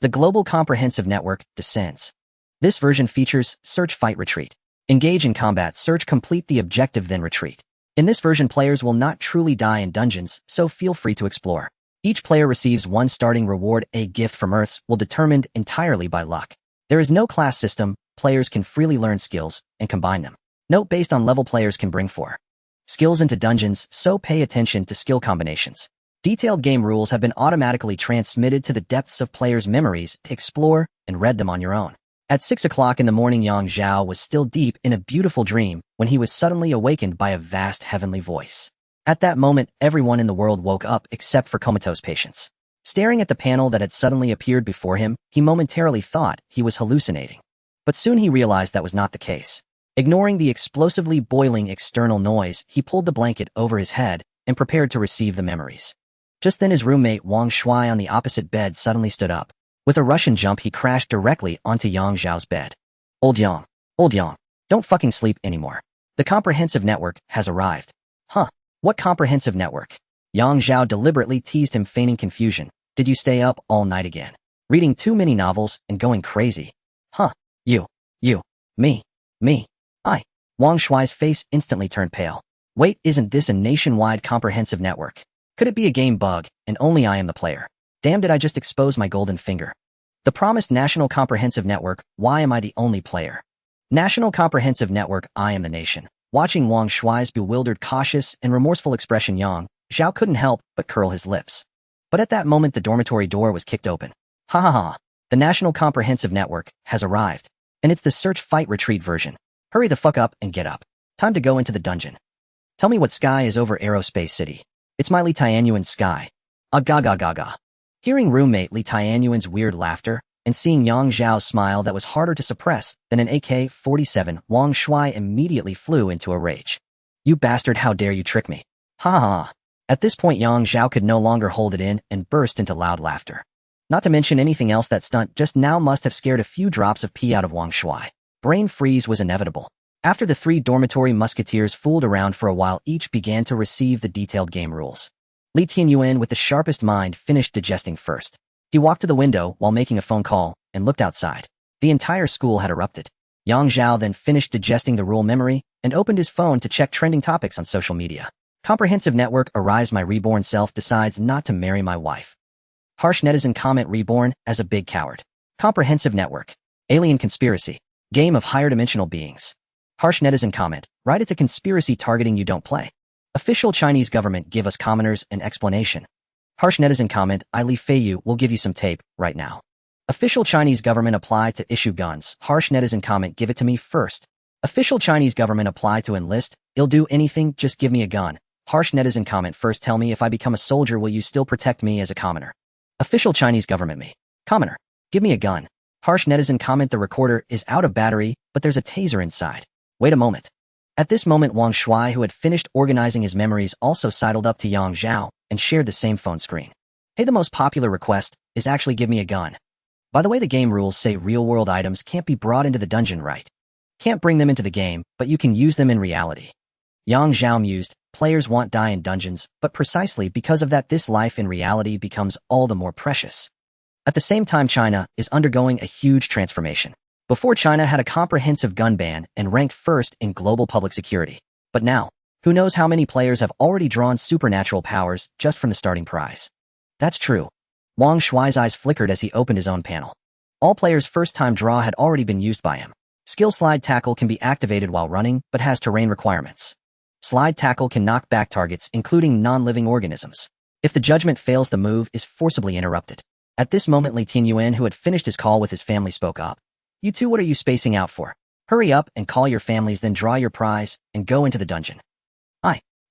The Global Comprehensive Network descends. This version features Search, Fight, Retreat. Engage in combat, search, complete the objective, then retreat. In this version, players will not truly die in dungeons, so feel free to explore. Each player receives one starting reward, a gift from Earths, will determined entirely by luck. There is no class system, players can freely learn skills and combine them. Note, based on level, players can bring 4 skills into dungeons, so pay attention to skill combinations. Detailed game rules have been automatically transmitted to the depths of players' memories to explore and read them on your own. At 6 o'clock in the morning, young Zhao was still deep in a beautiful dream when he was suddenly awakened by a vast heavenly voice. At that moment, everyone in the world woke up except for comatose patients. Staring at the panel that had suddenly appeared before him, he momentarily thought he was hallucinating. But soon he realized that was not the case. Ignoring the explosively boiling external noise, he pulled the blanket over his head and prepared to receive the memories. Just then his roommate Wang Shui on the opposite bed suddenly stood up. With a Russian jump, he crashed directly onto Yang Zhao's bed. Old Yang, don't fucking sleep anymore. The comprehensive network has arrived. Huh? What comprehensive network? Yang Zhao deliberately teased him, feigning confusion. Did you stay up all night again? Reading too many novels and going crazy? Huh? You, me, I. Wang Shui's face instantly turned pale. Wait, isn't this a nationwide comprehensive network? Could it be a game bug, and only I am the player? Damn, did I just expose my golden finger? The promised National Comprehensive Network, why am I the only player? National Comprehensive Network, I am the nation. Watching Wang Shui's bewildered, cautious, and remorseful expression, Yang Zhao couldn't help but curl his lips. But at that moment, the dormitory door was kicked open. Ha ha ha. The National Comprehensive Network has arrived. And it's the Search, Fight, Retreat version. Hurry the fuck up and get up. Time to go into the dungeon. Tell me what sky is over Aerospace City. It's my Li Tianyuan's sky. Gaga. Hearing roommate Li Tianyuan's weird laughter, and seeing Yang Zhao's smile that was harder to suppress than an AK-47, Wang Shui immediately flew into a rage. You bastard, how dare you trick me? Ha ha ha. At this point, Yang Zhao could no longer hold it in and burst into loud laughter. Not to mention anything else, that stunt just now must have scared a few drops of pee out of Wang Shui. Brain freeze was inevitable. After the 3 dormitory musketeers fooled around for a while, each began to receive the detailed game rules. Li Tianyuan, with the sharpest mind, finished digesting first. He walked to the window while making a phone call and looked outside. The entire school had erupted. Yang Zhao then finished digesting the rule memory and opened his phone to check trending topics on social media. Comprehensive network, arise, my reborn self decides not to marry my wife. Harsh netizen comment, reborn as a big coward. Comprehensive network. Alien conspiracy. Game of higher dimensional beings. Harsh netizen comment, right, it's a conspiracy targeting you, don't play. Official Chinese government, give us commoners an explanation. Harsh netizen comment, I Li Feiyu will give you some tape right now. Official Chinese government apply to issue guns. Harsh netizen comment, give it to me first. Official Chinese government apply to enlist. I'll do anything, just give me a gun. Harsh netizen comment, first tell me, if I become a soldier, will you still protect me as a commoner? Official Chinese government, me. Commoner. Give me a gun. Harsh netizen comment, the recorder is out of battery, but there's a taser inside. Wait a moment. At this moment, Wang Shui, who had finished organizing his memories, also sidled up to Yang Zhao and shared the same phone screen. Hey, the most popular request is actually give me a gun. By the way, the game rules say real-world items can't be brought into the dungeon, right? Can't bring them into the game, but you can use them in reality. Yang Zhao mused, players won't die in dungeons, but precisely because of that, this life in reality becomes all the more precious. At the same time, China is undergoing a huge transformation. Before, China had a comprehensive gun ban and ranked first in global public security. But now, who knows how many players have already drawn supernatural powers just from the starting prize. That's true. Wang Shui's eyes flickered as he opened his own panel. All players' first-time draw had already been used by him. Skill slide tackle can be activated while running, but has terrain requirements. Slide tackle can knock back targets, including non-living organisms. If the judgment fails, the move is forcibly interrupted. At this moment, Li Tianyuan, who had finished his call with his family, spoke up. You two, what are you spacing out for? Hurry up and call your families, then draw your prize and go into the dungeon.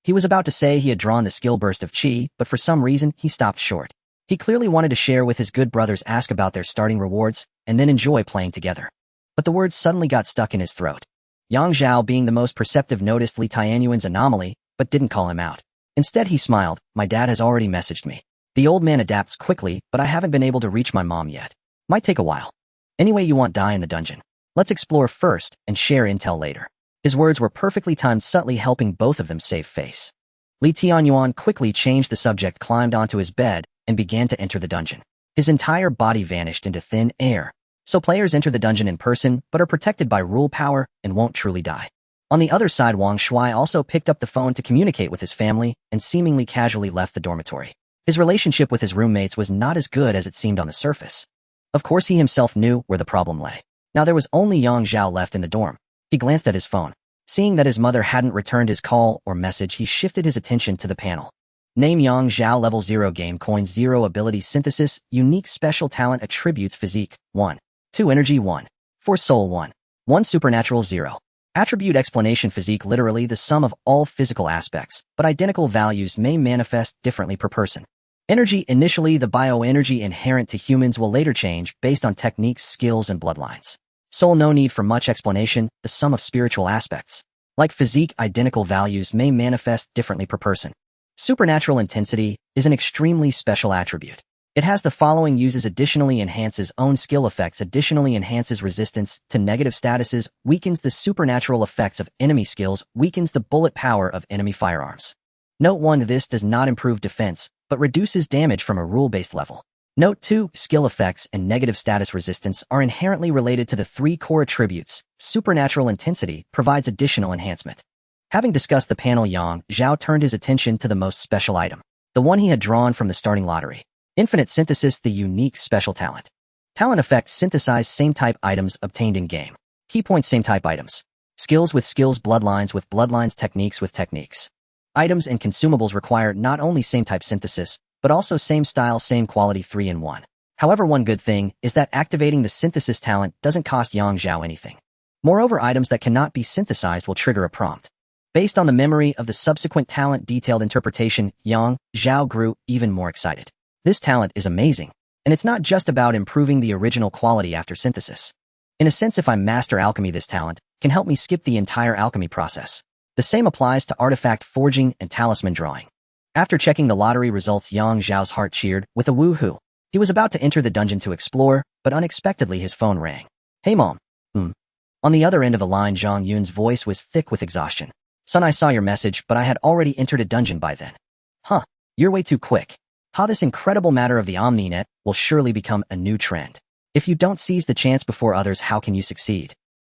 He was about to say he had drawn the skill burst of Chi, but for some reason, he stopped short. He clearly wanted to share with his good brothers, ask about their starting rewards, and then enjoy playing together. But the words suddenly got stuck in his throat. Yang Zhao, being the most perceptive, noticed Li Tianyuan's anomaly, but didn't call him out. Instead, he smiled. My dad has already messaged me. The old man adapts quickly, but I haven't been able to reach my mom yet. Might take a while. Anyway, you won't die in the dungeon. Let's explore first and share intel later. His words were perfectly timed, subtly helping both of them save face. Li Tianyuan quickly changed the subject, climbed onto his bed, and began to enter the dungeon. His entire body vanished into thin air. So players enter the dungeon in person, but are protected by rule power and won't truly die. On the other side, Wang Shui also picked up the phone to communicate with his family and seemingly casually left the dormitory. His relationship with his roommates was not as good as it seemed on the surface. Of course, he himself knew where the problem lay. Now there was only Yang Zhao left in the dorm. He glanced at his phone. Seeing that his mother hadn't returned his call or message, he shifted his attention to the panel. Name Yang Zhao level 0 game coins 0 ability synthesis unique special talent attributes physique 1. 2 energy 1. 4 soul 1. 1 supernatural 0. Attribute explanation physique literally the sum of all physical aspects, but identical values may manifest differently per person. Energy initially the bioenergy inherent to humans will later change based on techniques, skills, and bloodlines. Soul no need for much explanation, the sum of spiritual aspects. Like physique, identical values may manifest differently per person. Supernatural intensity is an extremely special attribute. It has the following uses: additionally enhances own skill effects, additionally enhances resistance to negative statuses, weakens the supernatural effects of enemy skills, weakens the bullet power of enemy firearms. Note 1. This does not improve defense, but reduces damage from a rule-based level. Note 2. Skill effects and negative status resistance are inherently related to the 3 core attributes. Supernatural intensity provides additional enhancement. Having discussed the panel, Yang Zhao turned his attention to the most special item, the one he had drawn from the starting lottery. Infinite Synthesis, the unique special talent. Talent effect: synthesize same type items obtained in-game. Key points: same type items. Skills with skills, bloodlines with bloodlines, techniques with techniques. Items and consumables require not only same type synthesis, but also same style, same quality, 3 in 1. However, one good thing is that activating the synthesis talent doesn't cost Yang Zhao anything. Moreover, items that cannot be synthesized will trigger a prompt. Based on the memory of the subsequent talent detailed interpretation, Yang Zhao grew even more excited. This talent is amazing, and it's not just about improving the original quality after synthesis. In a sense, if I master alchemy, this talent can help me skip the entire alchemy process. The same applies to artifact forging and talisman drawing. After checking the lottery results, Yang Zhao's heart cheered with a woohoo. He was about to enter the dungeon to explore, but unexpectedly his phone rang. Hey mom. On the other end of the line, Zhang Yun's voice was thick with exhaustion. Son, I saw your message, but I had already entered a dungeon by then. You're way too quick. This incredible matter of the OmniNet will surely become a new trend. If you don't seize the chance before others, how can you succeed?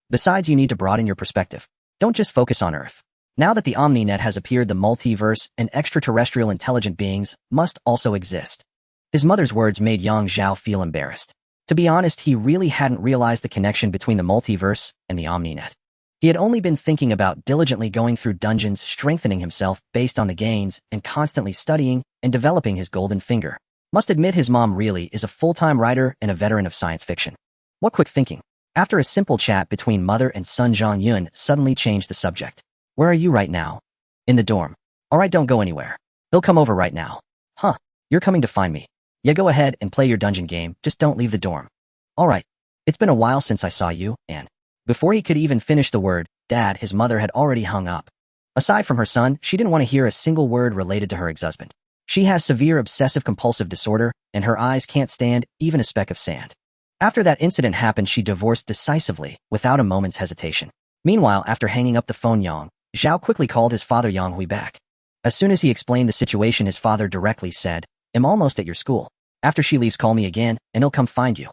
Besides, you need to broaden your perspective. Don't just focus on Earth. Now that the OmniNet has appeared, the multiverse and extraterrestrial intelligent beings must also exist. His mother's words made Yang Zhao feel embarrassed. To be honest, he really hadn't realized the connection between the multiverse and the OmniNet. He had only been thinking about diligently going through dungeons, strengthening himself based on the gains, and constantly studying and developing his golden finger. Must admit, his mom really is a full-time writer and a veteran of science fiction. What quick thinking. After a simple chat between mother and son, Zhang Yun suddenly changed the subject. Where are you right now? In the dorm. Alright, don't go anywhere. He'll come over right now. You're coming to find me. Yeah, go ahead and play your dungeon game, just don't leave the dorm. Alright. It's been a while since I saw you, and... Before he could even finish the word, Dad, his mother had already hung up. Aside from her son, she didn't want to hear a single word related to her ex-husband. She has severe obsessive-compulsive disorder, and her eyes can't stand even a speck of sand. After that incident happened, she divorced decisively, without a moment's hesitation. Meanwhile, after hanging up the phone, Yang Zhao quickly called his father Yang Hui back. As soon as he explained the situation, his father directly said, I'm almost at your school. After she leaves, call me again, and he'll come find you.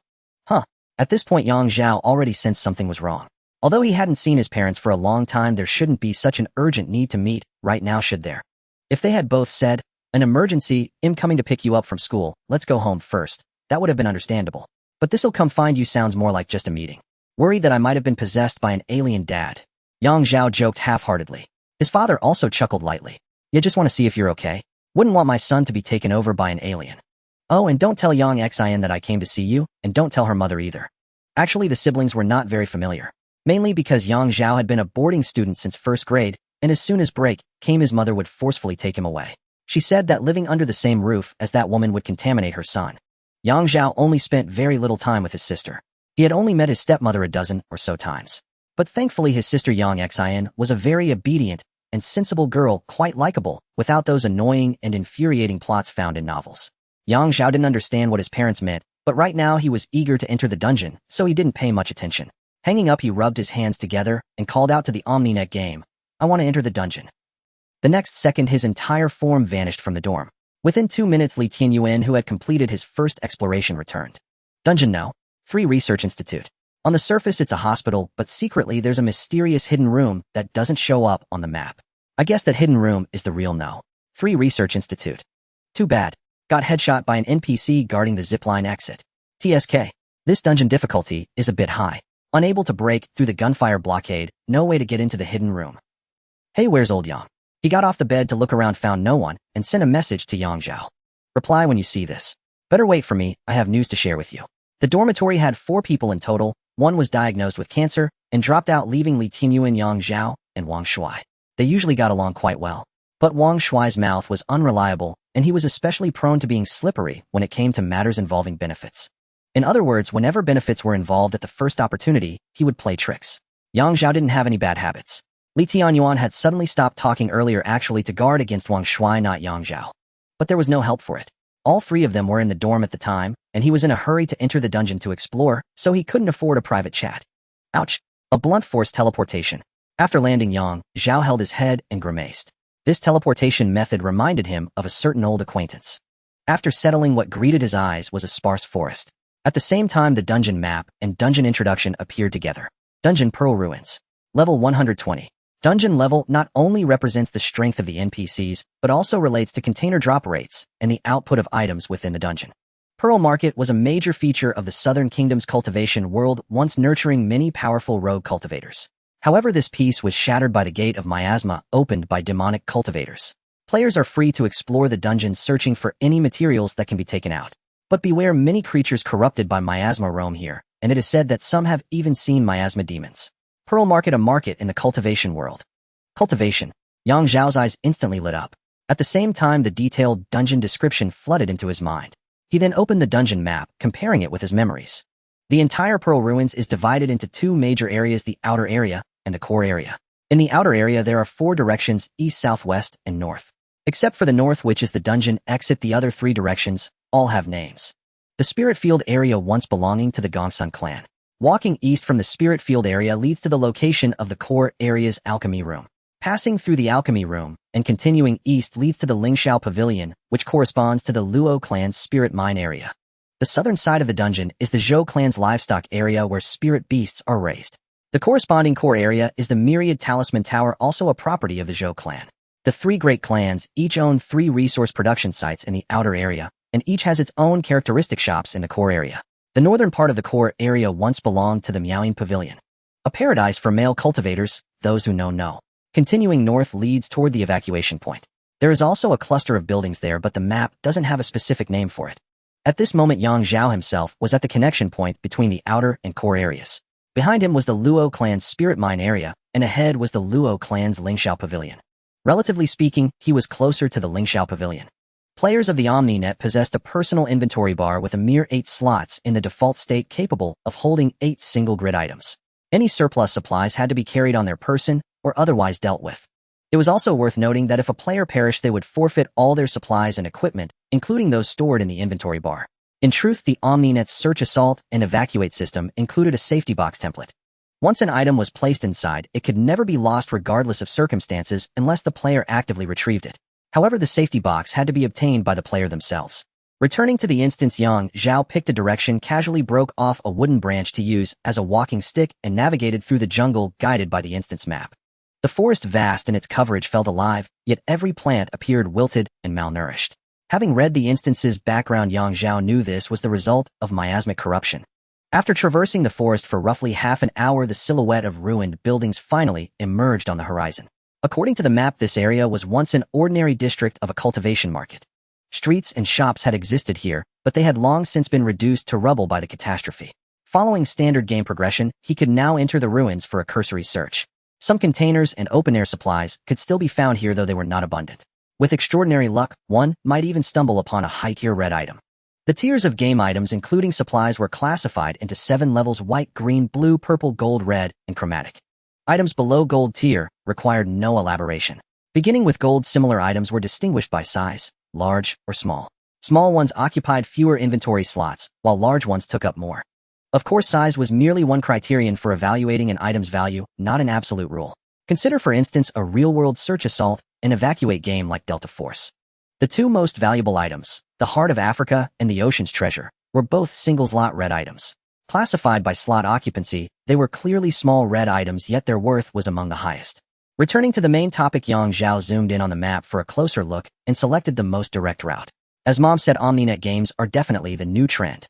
At this point, Yang Zhao already sensed something was wrong. Although he hadn't seen his parents for a long time, there shouldn't be such an urgent need to meet right now, should there? If they had both said, an emergency, I'm coming to pick you up from school, let's go home first, that would have been understandable. But this'll come find you sounds more like just a meeting. Worried that I might have been possessed by an alien, Dad. Yang Zhao joked half-heartedly. His father also chuckled lightly. You just want to see if you're okay? Wouldn't want my son to be taken over by an alien. Oh, and don't tell Yang Xin that I came to see you, and don't tell her mother either. Actually, the siblings were not very familiar. Mainly because Yang Zhao had been a boarding student since first grade, and as soon as break came, his mother would forcefully take him away. She said that living under the same roof as that woman would contaminate her son. Yang Zhao only spent very little time with his sister. He had only met his stepmother a dozen or so times. But thankfully, his sister Yang Xin was a very obedient and sensible girl, quite likable, without those annoying and infuriating plots found in novels. Yang Zhao didn't understand what his parents meant, but right now he was eager to enter the dungeon, so he didn't pay much attention. Hanging up, he rubbed his hands together and called out to the OmniNet game, I want to enter the dungeon. The next second, his entire form vanished from the dorm. Within 2 minutes, Li Tianyuan, who had completed his first exploration, returned. Dungeon No. 3 Research Institute. On the surface, it's a hospital, but secretly there's a mysterious hidden room that doesn't show up on the map. I guess that hidden room is the real No. 3 Research Institute. Too bad. Got headshot by an NPC guarding the zipline exit. TSK. This dungeon difficulty is a bit high. Unable to break through the gunfire blockade, no way to get into the hidden room. Hey, where's old Yang? He got off the bed to look around, found no one, and sent a message to Yang Zhao. Reply when you see this. Better wait for me, I have news to share with you. The dormitory had 4 people in total, 1 was diagnosed with cancer, and dropped out, leaving Li Tianyuan, Yang Zhao, and Wang Shuai. They usually got along quite well. But Wang Shuai's mouth was unreliable, and he was especially prone to being slippery when it came to matters involving benefits. In other words, whenever benefits were involved at the first opportunity, he would play tricks. Yang Zhao didn't have any bad habits. Li Tianyuan had suddenly stopped talking earlier, actually to guard against Wang Shuai, not Yang Zhao. But there was no help for it. All 3 of them were in the dorm at the time, and he was in a hurry to enter the dungeon to explore, so he couldn't afford a private chat. Ouch. A blunt force teleportation. After landing, Yang Zhao held his head and grimaced. This teleportation method reminded him of a certain old acquaintance. After settling, what greeted his eyes was a sparse forest. At the same time, the dungeon map and dungeon introduction appeared together. Dungeon Pearl Ruins. Level 120. Dungeon level not only represents the strength of the NPCs, but also relates to container drop rates and the output of items within the dungeon. Pearl Market was a major feature of the Southern Kingdom's cultivation world, once nurturing many powerful rogue cultivators. However, this peace was shattered by the Gate of Miasma, opened by demonic cultivators. Players are free to explore the dungeon, searching for any materials that can be taken out. But beware, many creatures corrupted by miasma roam here, and it is said that some have even seen miasma demons. Pearl Market, a market in the cultivation world. Cultivation. Yang Zhao's eyes instantly lit up. At the same time, the detailed dungeon description flooded into his mind. He then opened the dungeon map, comparing it with his memories. The entire Pearl Ruins is divided into 2 major areas, the outer area and the core area. In the outer area, there are 4 directions: east, southwest, and north. Except for the north, which is the dungeon exit, the other 3 directions all have names. The Spirit Field area, once belonging to the Gongsun clan. Walking east from the Spirit Field area leads to the location of the core area's alchemy room. Passing through the alchemy room and continuing east leads to the Lingxiao Pavilion, which corresponds to the Luo clan's spirit mine area. The southern side of the dungeon is the Zhou clan's livestock area, where spirit beasts are raised. The corresponding core area is the Myriad Talisman Tower, also a property of the Zhou clan. The 3 great clans each own 3 resource production sites in the outer area, and each has its own characteristic shops in the core area. The northern part of the core area once belonged to the Miaoying Pavilion, a paradise for male cultivators, those who know. Continuing north leads toward the evacuation point. There is also a cluster of buildings there, but the map doesn't have a specific name for it. At this moment, Yang Zhao himself was at the connection point between the outer and core areas. Behind him was the Luo clan's spirit mine area, and ahead was the Luo clan's Lingxiao Pavilion. Relatively speaking, he was closer to the Lingxiao Pavilion. Players of the OmniNet possessed a personal inventory bar with a mere 8 slots in the default state, capable of holding 8 single grid items. Any surplus supplies had to be carried on their person or otherwise dealt with. It was also worth noting that if a player perished, they would forfeit all their supplies and equipment, including those stored in the inventory bar. In truth, the OmniNet's search, assault, and evacuate system included a safety box template. Once an item was placed inside, it could never be lost regardless of circumstances unless the player actively retrieved it. However, the safety box had to be obtained by the player themselves. Returning to the instance, Yang Zhao picked a direction, casually broke off a wooden branch to use as a walking stick, and navigated through the jungle, guided by the instance map. The forest, vast in its coverage, felt alive, yet every plant appeared wilted and malnourished. Having read the instance's background, Yang Zhao knew this was the result of miasmic corruption. After traversing the forest for roughly half an hour, the silhouette of ruined buildings finally emerged on the horizon. According to the map, this area was once an ordinary district of a cultivation market. Streets and shops had existed here, but they had long since been reduced to rubble by the catastrophe. Following standard game progression, he could now enter the ruins for a cursory search. Some containers and open-air supplies could still be found here, though they were not abundant. With extraordinary luck, one might even stumble upon a high-tier red item. The tiers of game items, including supplies, were classified into 7 levels: white, green, blue, purple, gold, red, and chromatic. Items below gold tier required no elaboration. Beginning with gold, similar items were distinguished by size, large or small. Small ones occupied fewer inventory slots, while large ones took up more. Of course, size was merely one criterion for evaluating an item's value, not an absolute rule. Consider, for instance, a real-world search, assault, and evacuate game like Delta Force. The two most valuable items, the Heart of Africa and the Ocean's Treasure, were both single-slot red items. Classified by slot occupancy, they were clearly small red items, yet their worth was among the highest. Returning to the main topic, Yang Zhao zoomed in on the map for a closer look and selected the most direct route. As Mom said, OmniNet games are definitely the new trend.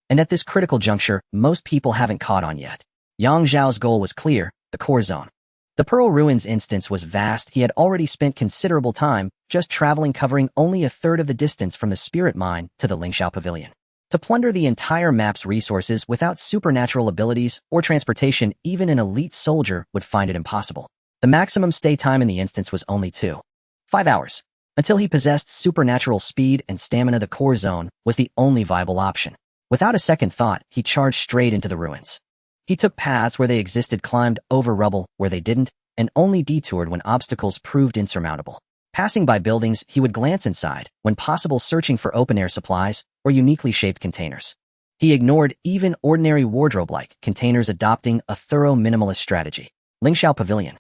And at this critical juncture, most people haven't caught on yet. Yang Zhao's goal was clear, the core zone. The Pearl Ruins instance was vast. He had already spent considerable time just traveling, covering only a third of the distance from the Spirit Mine to the Lingxiao Pavilion. To plunder the entire map's resources without supernatural abilities or transportation, even an elite soldier would find it impossible. The maximum stay time in the instance was only 5 hours. Until he possessed supernatural speed and stamina, the core zone was the only viable option. Without a second thought, he charged straight into the ruins. He took paths where they existed, climbed over rubble where they didn't, and only detoured when obstacles proved insurmountable. Passing by buildings, he would glance inside, when possible searching for open-air supplies or uniquely shaped containers. He ignored even ordinary wardrobe-like containers, adopting a thorough minimalist strategy. Lingxiao Pavilion.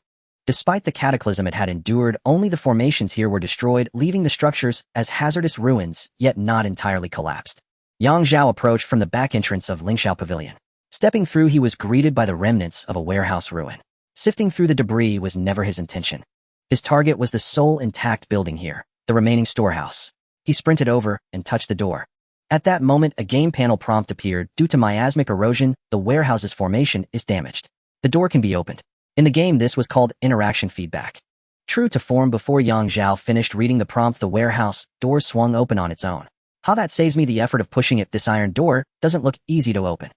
Despite the cataclysm it had endured, only the formations here were destroyed, leaving the structures as hazardous ruins, yet not entirely collapsed. Yang Zhao approached from the back entrance of Lingxiao Pavilion. Stepping through, he was greeted by the remnants of a warehouse ruin. Sifting through the debris was never his intention. His target was the sole intact building here, the remaining storehouse. He sprinted over and touched the door. At that moment, a game panel prompt appeared. Due to miasmic erosion, the warehouse's formation is damaged. The door can be opened. In the game, this was called interaction feedback. True to form, before Yang Zhao finished reading the prompt, the warehouse door swung open on its own. How that saves me the effort of pushing it. This iron door doesn't look easy to open.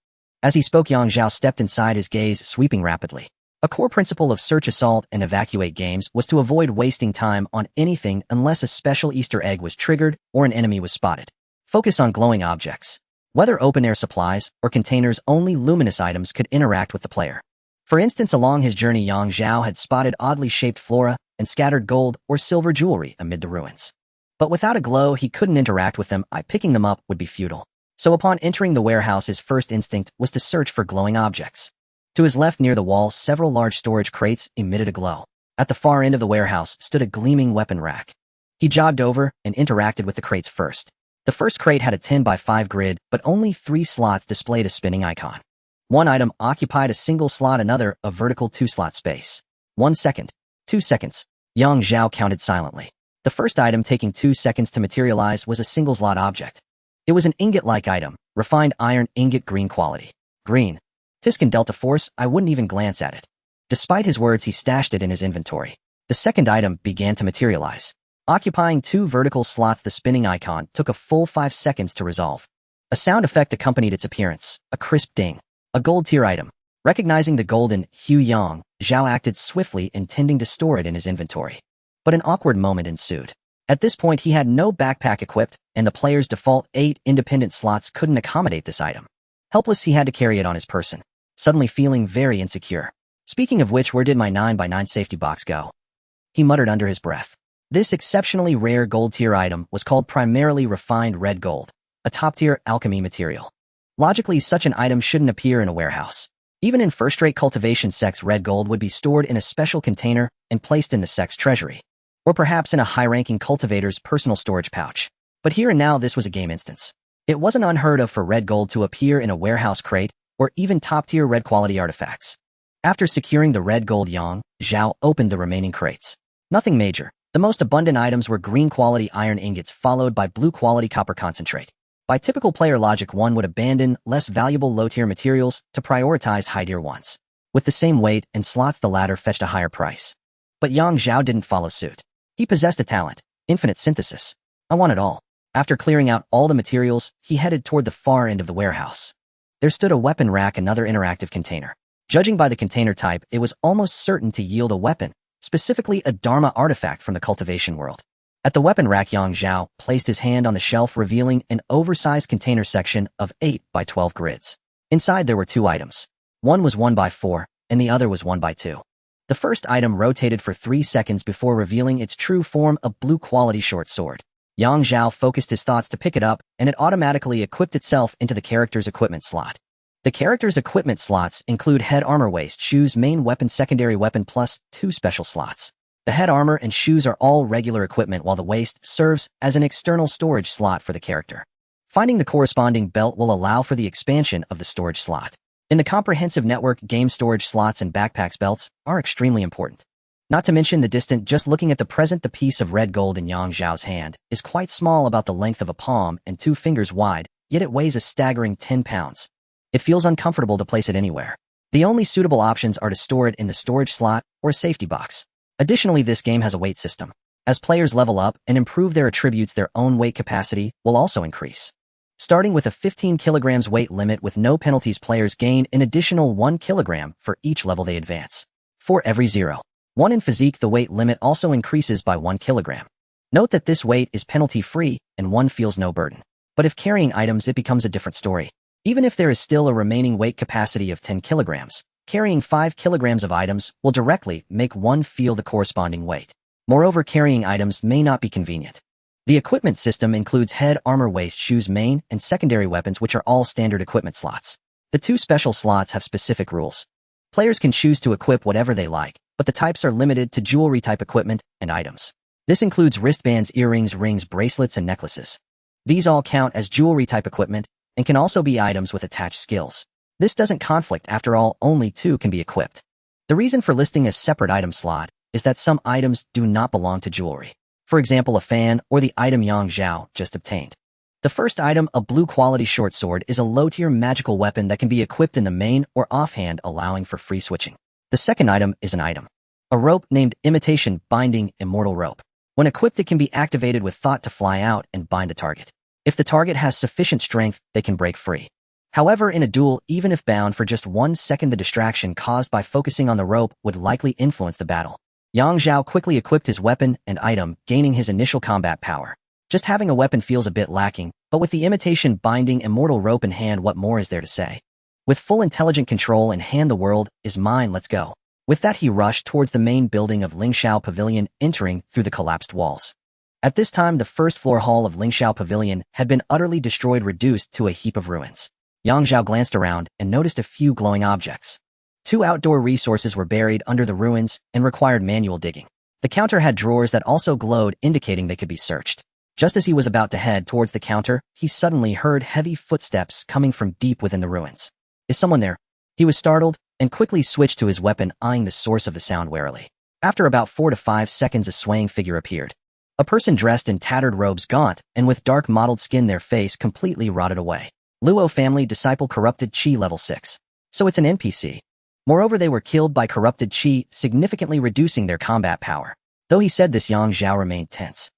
As he spoke, Yang Zhao stepped inside, his gaze sweeping rapidly. A core principle of Search, Assault, and Evacuate games was to avoid wasting time on anything unless a special Easter egg was triggered or an enemy was spotted. Focus on glowing objects. Whether open-air supplies or containers, only luminous items could interact with the player. For instance, along his journey, Yang Zhao had spotted oddly shaped flora and scattered gold or silver jewelry amid the ruins. But without a glow, he couldn't interact with them. Picking them up would be futile. So upon entering the warehouse, his first instinct was to search for glowing objects. To his left, near the wall, several large storage crates emitted a glow. At the far end of the warehouse stood a gleaming weapon rack. He jogged over and interacted with the crates first. The first crate had a 10 by 5 grid, but only 3 slots displayed a spinning icon. One item occupied a single slot, another a vertical 2-slot space. 1 second. 2 seconds. Yang Zhao counted silently. The first item, taking 2 seconds to materialize, was a single-slot object. It was an ingot-like item, refined iron ingot, green quality. Green. Tiscan Delta Force. I wouldn't even glance at it. Despite his words, he stashed it in his inventory. The second item began to materialize. Occupying 2 vertical slots, the spinning icon took a full 5 seconds to resolve. A sound effect accompanied its appearance, a crisp ding. A gold-tier item. Recognizing the golden hue, Yang Zhao acted swiftly, intending to store it in his inventory. But an awkward moment ensued. At this point, he had no backpack equipped, and the player's default 8 independent slots couldn't accommodate this item. Helpless, he had to carry it on his person, suddenly feeling very insecure. Speaking of which, where did my 9x9 safety box go? He muttered under his breath. This exceptionally rare gold-tier item was called primarily refined red gold, a top-tier alchemy material. Logically, such an item shouldn't appear in a warehouse. Even in first-rate cultivation sects, red gold would be stored in a special container and placed in the sect's treasury, or perhaps in a high-ranking cultivator's personal storage pouch. But here and now, this was a game instance. It wasn't unheard of for red gold to appear in a warehouse crate, or even top-tier red-quality artifacts. After securing the red gold, Yang Zhao opened the remaining crates. Nothing major. The most abundant items were green-quality iron ingots, followed by blue-quality copper concentrate. By typical player logic, one would abandon less valuable low-tier materials to prioritize high-tier ones. With the same weight and slots, the latter fetched a higher price. But Yang Zhao didn't follow suit. He possessed a talent, infinite synthesis. I want it all. After clearing out all the materials, he headed toward the far end of the warehouse. There stood a weapon rack, another interactive container. Judging by the container type, it was almost certain to yield a weapon, specifically a Dharma artifact from the cultivation world. At the weapon rack, Yang Zhao placed his hand on the shelf, revealing an oversized container section of 8 by 12 grids. Inside there were 2 items. One was 1 by 4, and the other was 1 by 2. The first item rotated for 3 seconds before revealing its true form, a blue-quality short sword. Yang Zhao focused his thoughts to pick it up, and it automatically equipped itself into the character's equipment slot. The character's equipment slots include head armor, waist, shoes, main weapon, secondary weapon, plus 2 special slots. The head armor and shoes are all regular equipment while the waist serves as an external storage slot for the character. Finding the corresponding belt will allow for the expansion of the storage slot. In the comprehensive network, game storage slots and backpacks belts are extremely important. Not to mention the distance. Just looking at the present, the piece of red gold in Yang Zhao's hand is quite small, about the length of a palm and 2 fingers wide, yet it weighs a staggering 10 pounds. It feels uncomfortable to place it anywhere. The only suitable options are to store it in the storage slot or a safety box. Additionally, this game has a weight system. As players level up and improve their attributes, their own weight capacity will also increase. Starting with a 15 kilograms weight limit with no penalties, players gain an additional 1 kilogram for each level they advance. For every 0.1 in physique, the weight limit also increases by 1 kilogram. Note that this weight is penalty-free and one feels no burden. But if carrying items, it becomes a different story. Even if there is still a remaining weight capacity of 10 kilograms, carrying 5 kilograms of items will directly make one feel the corresponding weight. Moreover, carrying items may not be convenient. The equipment system includes head armor, waist, shoes, main, and secondary weapons, which are all standard equipment slots. The 2 special slots have specific rules. Players can choose to equip whatever they like, but the types are limited to jewelry-type equipment and items. This includes wristbands, earrings, rings, bracelets, and necklaces. These all count as jewelry-type equipment and can also be items with attached skills. This doesn't conflict. After all, only 2 can be equipped. The reason for listing a separate item slot is that some items do not belong to jewelry. For example, a fan or the item Yang Zhao just obtained. The first item, a blue quality short sword, is a low-tier magical weapon that can be equipped in the main or offhand, allowing for free switching. The second item is an item, a rope named Imitation Binding Immortal Rope. When equipped, it can be activated with thought to fly out and bind the target. If the target has sufficient strength, they can break free. However, in a duel, even if bound for just 1 second, the distraction caused by focusing on the rope would likely influence the battle. Yang Zhao quickly equipped his weapon and item, gaining his initial combat power. Just having a weapon feels a bit lacking, but with the Imitation Binding Immortal Rope in hand, what more is there to say? With full intelligent control in hand, the world is mine, let's go. With that, he rushed towards the main building of Lingxiao Pavilion, entering through the collapsed walls. At this time, the first floor hall of Lingxiao Pavilion had been utterly destroyed, reduced to a heap of ruins. Yang Zhao glanced around and noticed a few glowing objects. 2 outdoor resources were buried under the ruins and required manual digging. The counter had drawers that also glowed, indicating they could be searched. Just as he was about to head towards the counter, he suddenly heard heavy footsteps coming from deep within the ruins. Is someone there? He was startled and quickly switched to his weapon, eyeing the source of the sound warily. After about 4 to 5 seconds, a swaying figure appeared. A person dressed in tattered robes, gaunt, and with dark mottled skin, their face completely rotted away. Luo family disciple, corrupted Qi level 6. So it's an NPC. Moreover, they were killed by corrupted Qi, significantly reducing their combat power. Though he said this, Yang Zhao remained tense.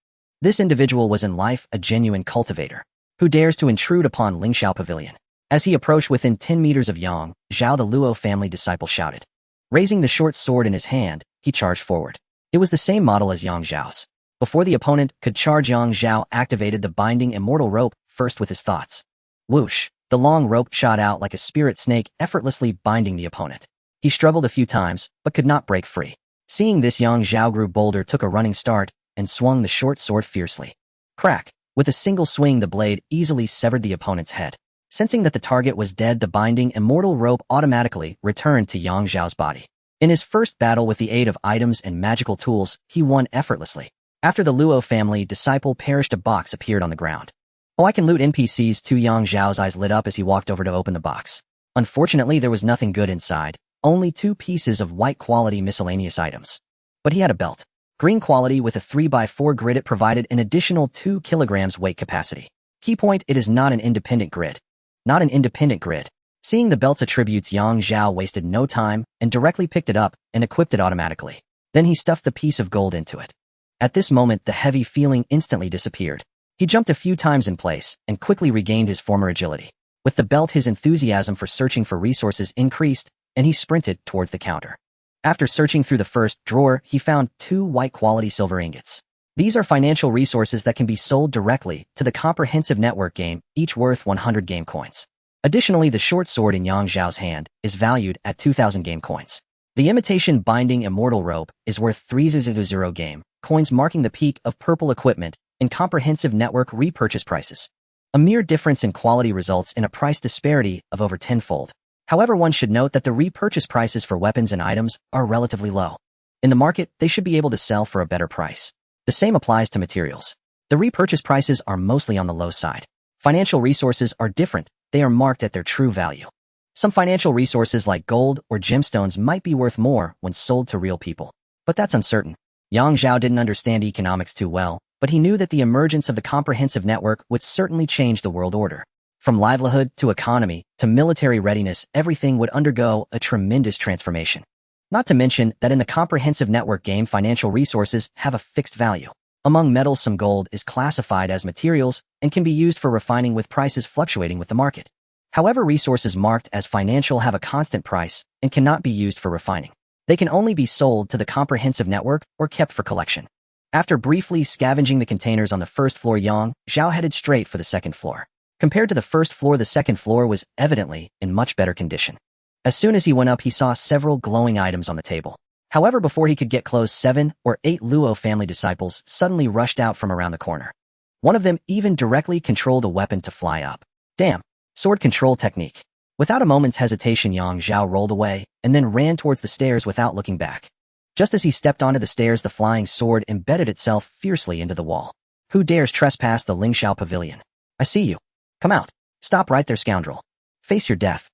This individual was in life a genuine cultivator, who dares to intrude upon Lingxiao Pavilion. As he approached within 10 meters of Yang Zhao, the Luo family disciple shouted. Raising the short sword in his hand, he charged forward. It was the same model as Yang Zhao's. Before the opponent could charge, Yang Zhao activated the Binding Immortal Rope first with his thoughts. Whoosh! The long rope shot out like a spirit snake, effortlessly binding the opponent. He struggled a few times, but could not break free. Seeing this, Yang Zhao grew bolder, took a running start, and swung the short sword fiercely. Crack! With a single swing, the blade easily severed the opponent's head. Sensing that the target was dead, the Binding Immortal Rope automatically returned to Yang Zhao's body. In his first battle, with the aid of items and magical tools, he won effortlessly. After the Luo family disciple perished, a box appeared on the ground. Oh, I can loot NPCs too. Yang Zhao's eyes lit up as he walked over to open the box. Unfortunately, there was nothing good inside. Only 2 pieces of white quality miscellaneous items. But he had a belt. Green quality with a 3x4 grid. It provided an additional 2 kilograms weight capacity. Key point, it is not an independent grid. Not an independent grid. Seeing the belt's attributes, Yang Zhao wasted no time and directly picked it up and equipped it automatically. Then he stuffed the piece of gold into it. At this moment, the heavy feeling instantly disappeared. He jumped a few times in place and quickly regained his former agility. With the belt, his enthusiasm for searching for resources increased, and he sprinted towards the counter. After searching through the first drawer, he found 2 white-quality silver ingots. These are financial resources that can be sold directly to the comprehensive network game, each worth 100 game coins. Additionally, the short sword in Yang Zhao's hand is valued at 2,000 game coins. The Imitation Binding Immortal Rope is worth 300 game coins, marking the peak of purple equipment in comprehensive network repurchase prices. A mere difference in quality results in a price disparity of over 10-fold. However, one should note that the repurchase prices for weapons and items are relatively low. In the market, they should be able to sell for a better price. The same applies to materials. The repurchase prices are mostly on the low side. Financial resources are different. They are marked at their true value. Some financial resources like gold or gemstones might be worth more when sold to real people. But that's uncertain. Yang Zhao didn't understand economics too well, but he knew that the emergence of the comprehensive network would certainly change the world order. From livelihood to economy to military readiness, everything would undergo a tremendous transformation. Not to mention that in the comprehensive network game, financial resources have a fixed value. Among metals, some gold is classified as materials and can be used for refining with prices fluctuating with the market. However, resources marked as financial have a constant price and cannot be used for refining. They can only be sold to the comprehensive network or kept for collection. After briefly scavenging the containers on the first floor, Yang Zhao headed straight for the second floor. Compared to the first floor, the second floor was evidently in much better condition. As soon as he went up, he saw several glowing items on the table. However, before he could get close, 7 or 8 Luo family disciples suddenly rushed out from around the corner. One of them even directly controlled a weapon to fly up. Damn! Sword control technique. Without a moment's hesitation, Yang Zhao rolled away and then ran towards the stairs without looking back. Just as he stepped onto the stairs, the flying sword embedded itself fiercely into the wall. Who dares trespass the Lingxiao Pavilion? I see you. Come out. Stop right there, scoundrel. Face your death.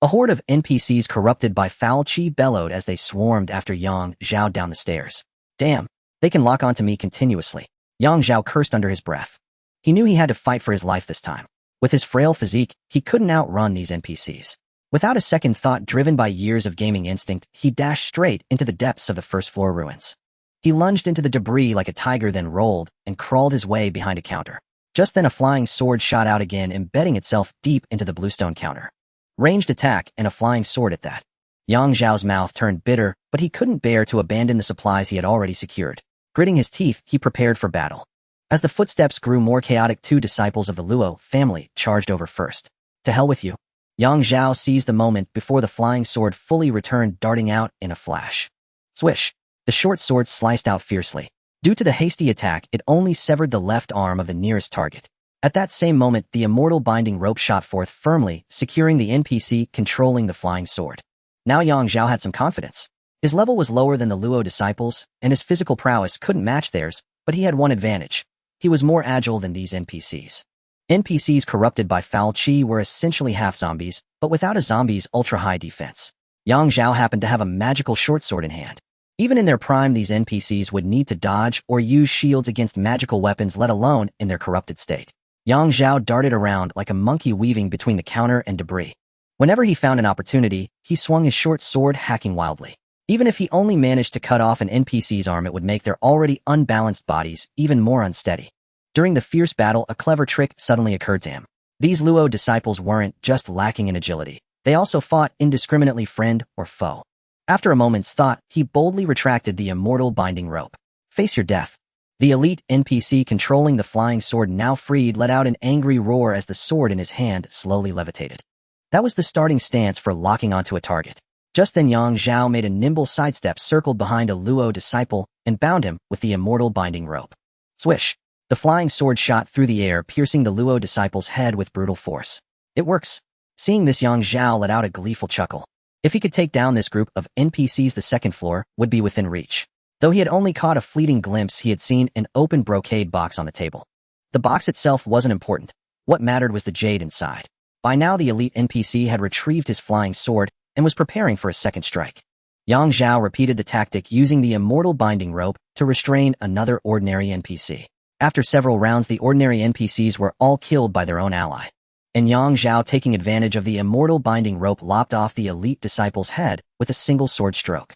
A horde of NPCs corrupted by foul chi bellowed as they swarmed after Yang Zhao down the stairs. Damn, they can lock onto me continuously. Yang Zhao cursed under his breath. He knew he had to fight for his life this time. With his frail physique, he couldn't outrun these NPCs. Without a second thought, driven by years of gaming instinct, he dashed straight into the depths of the first floor ruins. He lunged into the debris like a tiger, then rolled and crawled his way behind a counter. Just then a flying sword shot out again, embedding itself deep into the bluestone counter. Ranged attack and a flying sword at that. Yang Zhao's mouth turned bitter, but he couldn't bear to abandon the supplies he had already secured. Gritting his teeth, he prepared for battle. As the footsteps grew more chaotic, 2 disciples of the Luo family charged over first. To hell with you. Yang Zhao seized the moment before the flying sword fully returned, darting out in a flash. Swish! The short sword sliced out fiercely. Due to the hasty attack, it only severed the left arm of the nearest target. At that same moment, the immortal binding rope shot forth firmly, securing the NPC controlling the flying sword. Now Yang Zhao had some confidence. His level was lower than the Luo disciples, and his physical prowess couldn't match theirs, but he had one advantage. He was more agile than these NPCs. NPCs corrupted by foul chi were essentially half zombies, but without a zombie's ultra-high defense. Yang Zhao happened to have a magical short sword in hand. Even in their prime, these NPCs would need to dodge or use shields against magical weapons, let alone in their corrupted state. Yang Zhao darted around like a monkey, weaving between the counter and debris. Whenever he found an opportunity, he swung his short sword, hacking wildly. Even if he only managed to cut off an NPC's arm, it would make their already unbalanced bodies even more unsteady. During the fierce battle, a clever trick suddenly occurred to him. These Luo disciples weren't just lacking in agility. They also fought indiscriminately, friend or foe. After a moment's thought, he boldly retracted the immortal binding rope. Face your death. The elite NPC controlling the flying sword, now freed, let out an angry roar as the sword in his hand slowly levitated. That was the starting stance for locking onto a target. Just then Yang Zhao made a nimble sidestep, circled behind a Luo disciple, and bound him with the immortal binding rope. Swish! The flying sword shot through the air, piercing the Luo disciple's head with brutal force. It works. Seeing this, Yang Zhao let out a gleeful chuckle. If he could take down this group of NPCs, the second floor would be within reach. Though he had only caught a fleeting glimpse, he had seen an open brocade box on the table. The box itself wasn't important. What mattered was the jade inside. By now, the elite NPC had retrieved his flying sword and was preparing for a second strike. Yang Zhao repeated the tactic, using the immortal binding rope to restrain another ordinary NPC. After several rounds, the ordinary NPCs were all killed by their own ally. And Yang Zhao, taking advantage of the immortal binding rope, lopped off the elite disciple's head with a single sword stroke.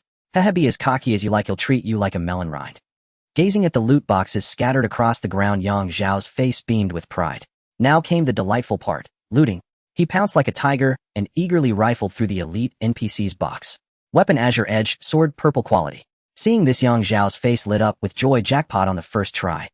Be as cocky as you like, he'll treat you like a melon rind. Gazing at the loot boxes scattered across the ground, Yang Zhao's face beamed with pride. Now came the delightful part, looting. He pounced like a tiger and eagerly rifled through the elite NPC's box. Weapon azure edge, sword purple quality. Seeing this, Yang Zhao's face lit up with joy. Jackpot on the first try.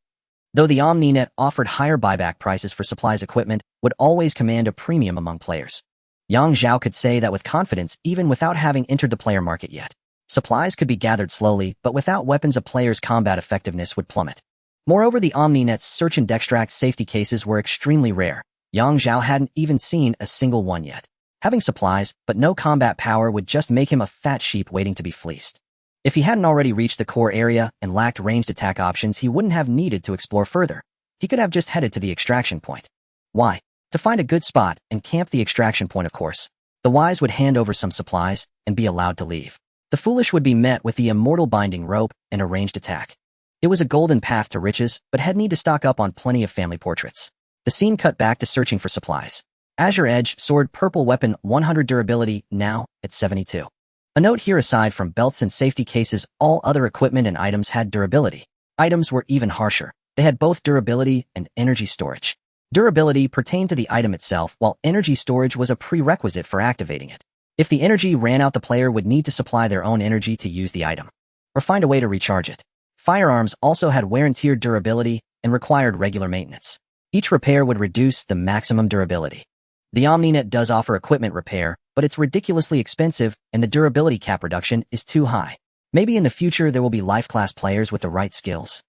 Though the OmniNet offered higher buyback prices for supplies, equipment would always command a premium among players. Yang Zhao could say that with confidence, even without having entered the player market yet. Supplies could be gathered slowly, but without weapons, a player's combat effectiveness would plummet. Moreover, the OmniNet's search and extract safety cases were extremely rare. Yang Zhao hadn't even seen a single one yet. Having supplies, but no combat power would just make him a fat sheep waiting to be fleeced. If he hadn't already reached the core area and lacked ranged attack options, he wouldn't have needed to explore further. He could have just headed to the extraction point. Why? To find a good spot and camp the extraction point, of course. The wise would hand over some supplies and be allowed to leave. The foolish would be met with the immortal binding rope and a ranged attack. It was a golden path to riches, but had need to stock up on plenty of family portraits. The scene cut back to searching for supplies. Azure Edge, sword, purple weapon, 100 durability, now at 72. A note here: aside from belts and safety cases, all other equipment and items had durability. Items were even harsher. They had both durability and energy storage. Durability pertained to the item itself, while energy storage was a prerequisite for activating it. If the energy ran out, the player would need to supply their own energy to use the item, or find a way to recharge it. Firearms also had wear and tear durability and required regular maintenance. Each repair would reduce the maximum durability. The OmniNet does offer equipment repair, but it's ridiculously expensive and the durability cap reduction is too high. Maybe in the future there will be life class players with the right skills.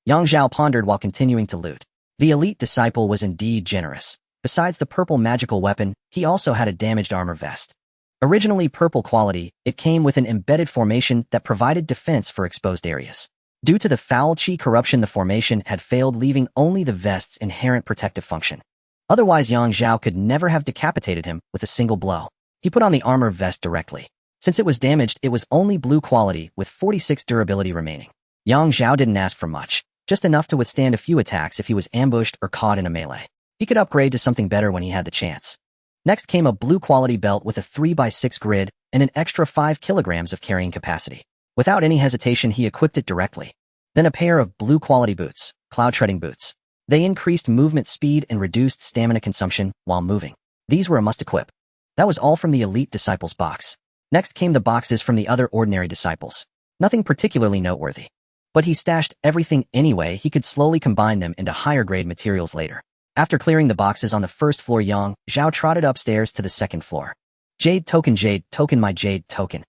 Yang Zhao pondered while continuing to loot. The elite disciple was indeed generous. Besides the purple magical weapon, he also had a damaged armor vest. Originally purple quality, it came with an embedded formation that provided defense for exposed areas. Due to the foul chi corruption, the formation had failed, leaving only the vest's inherent protective function. Otherwise, Yang Zhao could never have decapitated him with a single blow. He put on the armor vest directly. Since it was damaged, it was only blue quality with 46 durability remaining. Yang Zhao didn't ask for much, just enough to withstand a few attacks if he was ambushed or caught in a melee. He could upgrade to something better when he had the chance. Next came a blue quality belt with a 3x6 grid and an extra 5 kilograms of carrying capacity. Without any hesitation, he equipped it directly. Then a pair of blue quality boots, cloud treading boots. They increased movement speed and reduced stamina consumption while moving. These were a must equip. That was all from the elite disciples box. Next came the boxes from the other ordinary disciples. Nothing particularly noteworthy. But he stashed everything anyway. He could slowly combine them into higher grade materials later. After clearing the boxes on the first floor, Yang Zhao trotted upstairs to the second floor. Jade token, my jade token.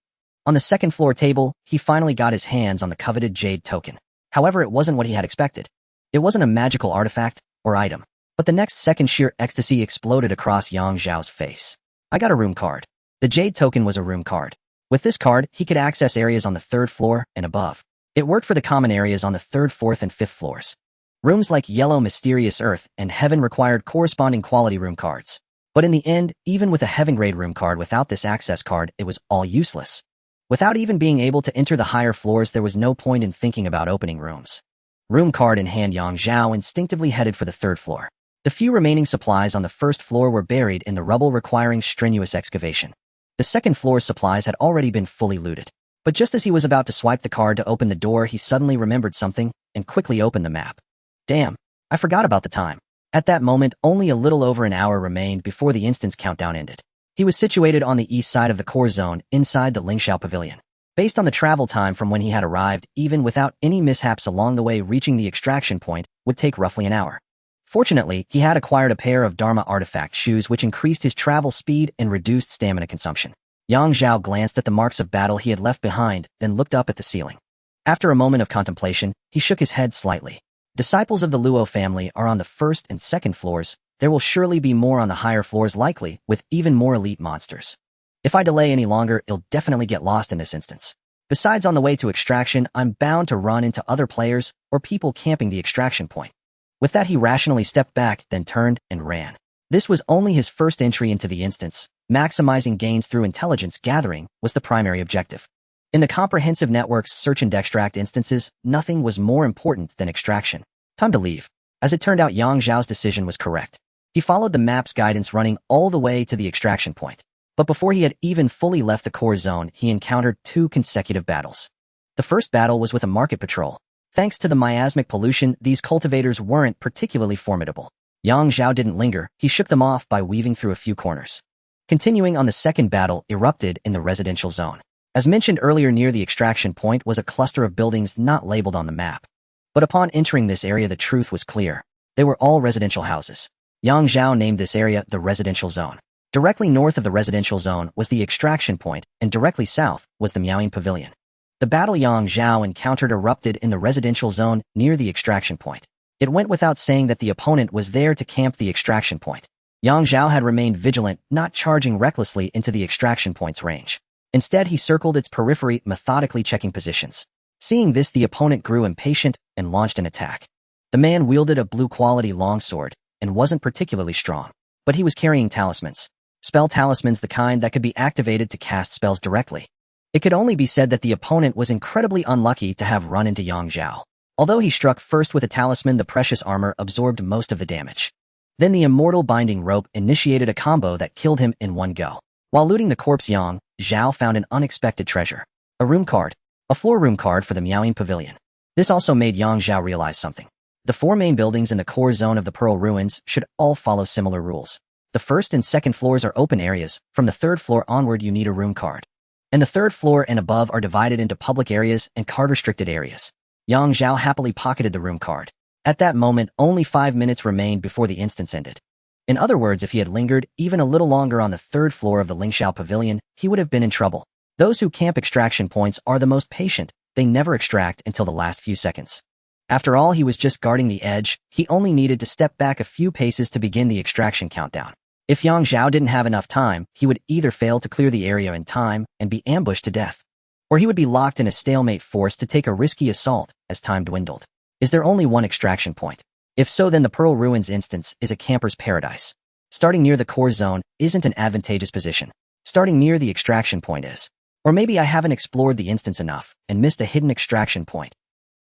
On the second floor table, he finally got his hands on the coveted jade token. However, it wasn't what he had expected. It wasn't a magical artifact or item. But the next second, sheer ecstasy exploded across Yang Zhao's face. I got a room card. The jade token was a room card. With this card, he could access areas on the third floor and above. It worked for the common areas on the third, fourth, and fifth floors. Rooms like Yellow, Mysterious Earth, and Heaven required corresponding quality room cards. But in the end, even with a heaven-grade room card without this access card, it was all useless. Without even being able to enter the higher floors, there was no point in thinking about opening rooms. Room card in hand, Yang Zhao instinctively headed for the third floor. The few remaining supplies on the first floor were buried in the rubble, requiring strenuous excavation. The second floor's supplies had already been fully looted. But just as he was about to swipe the card to open the door, he suddenly remembered something and quickly opened the map. Damn, I forgot about the time. At that moment, only a little over an hour remained before the instance countdown ended. He was situated on the east side of the core zone, inside the Lingxiao Pavilion. Based on the travel time from when he had arrived, even without any mishaps along the way, reaching the extraction point would take roughly an hour. Fortunately, he had acquired a pair of Dharma artifact shoes which increased his travel speed and reduced stamina consumption. Yang Zhao glanced at the marks of battle he had left behind, then looked up at the ceiling. After a moment of contemplation, he shook his head slightly. Disciples of the Luo family are on the first and second floors. There will surely be more on the higher floors, likely with even more elite monsters. If I delay any longer, I'll definitely get lost in this instance. Besides, on the way to extraction, I'm bound to run into other players or people camping the extraction point. With that, he rationally stepped back, then turned and ran. This was only his first entry into the instance. Maximizing gains through intelligence gathering was the primary objective. In the comprehensive network's search and extract instances, nothing was more important than extraction. Time to leave. As it turned out, Yang Zhao's decision was correct. He followed the map's guidance, running all the way to the extraction point. But before he had even fully left the core zone, he encountered 2 consecutive battles. The first battle was with a market patrol. Thanks to the miasmic pollution, these cultivators weren't particularly formidable. Yang Zhao didn't linger. He shook them off by weaving through a few corners. Continuing on, the second battle erupted in the residential zone. As mentioned earlier, near the extraction point was a cluster of buildings not labeled on the map. But upon entering this area, the truth was clear. They were all residential houses. Yang Zhao named this area the residential zone. Directly north of the residential zone was the extraction point, and directly south was the Miaoying Pavilion. The battle Yang Zhao encountered erupted in the residential zone near the extraction point. It went without saying that the opponent was there to camp the extraction point. Yang Zhao had remained vigilant, not charging recklessly into the extraction point's range. Instead, he circled its periphery, methodically checking positions. Seeing this, the opponent grew impatient and launched an attack. The man wielded a blue-quality longsword and wasn't particularly strong, but he was carrying talismans. Spell talismans, the kind that could be activated to cast spells directly. It could only be said that the opponent was incredibly unlucky to have run into Zhao. Although he struck first with a talisman, the precious armor absorbed most of the damage. Then the immortal binding rope initiated a combo that killed him in one go. While looting the corpse, Zhao found an unexpected treasure. A room card. A floor room card for the Meowing Pavilion. This also made Zhao realize something. The 4 main buildings in the core zone of the Pearl Ruins should all follow similar rules. The first and second floors are open areas. From the third floor onward, you need a room card. And the third floor and above are divided into public areas and card-restricted areas. Zhao happily pocketed the room card. At that moment, only 5 minutes remained before the instance ended. In other words, if he had lingered even a little longer on the third floor of the Lingxiao Pavilion, he would have been in trouble. Those who camp extraction points are the most patient. They never extract until the last few seconds. After all, he was just guarding the edge. He only needed to step back a few paces to begin the extraction countdown. If Zhao didn't have enough time, he would either fail to clear the area in time and be ambushed to death, or he would be locked in a stalemate, forced to take a risky assault as time dwindled. Is there only one extraction point? If so, then the Pearl Ruins instance is a camper's paradise. Starting near the core zone isn't an advantageous position. Starting near the extraction point is. Or maybe I haven't explored the instance enough and missed a hidden extraction point.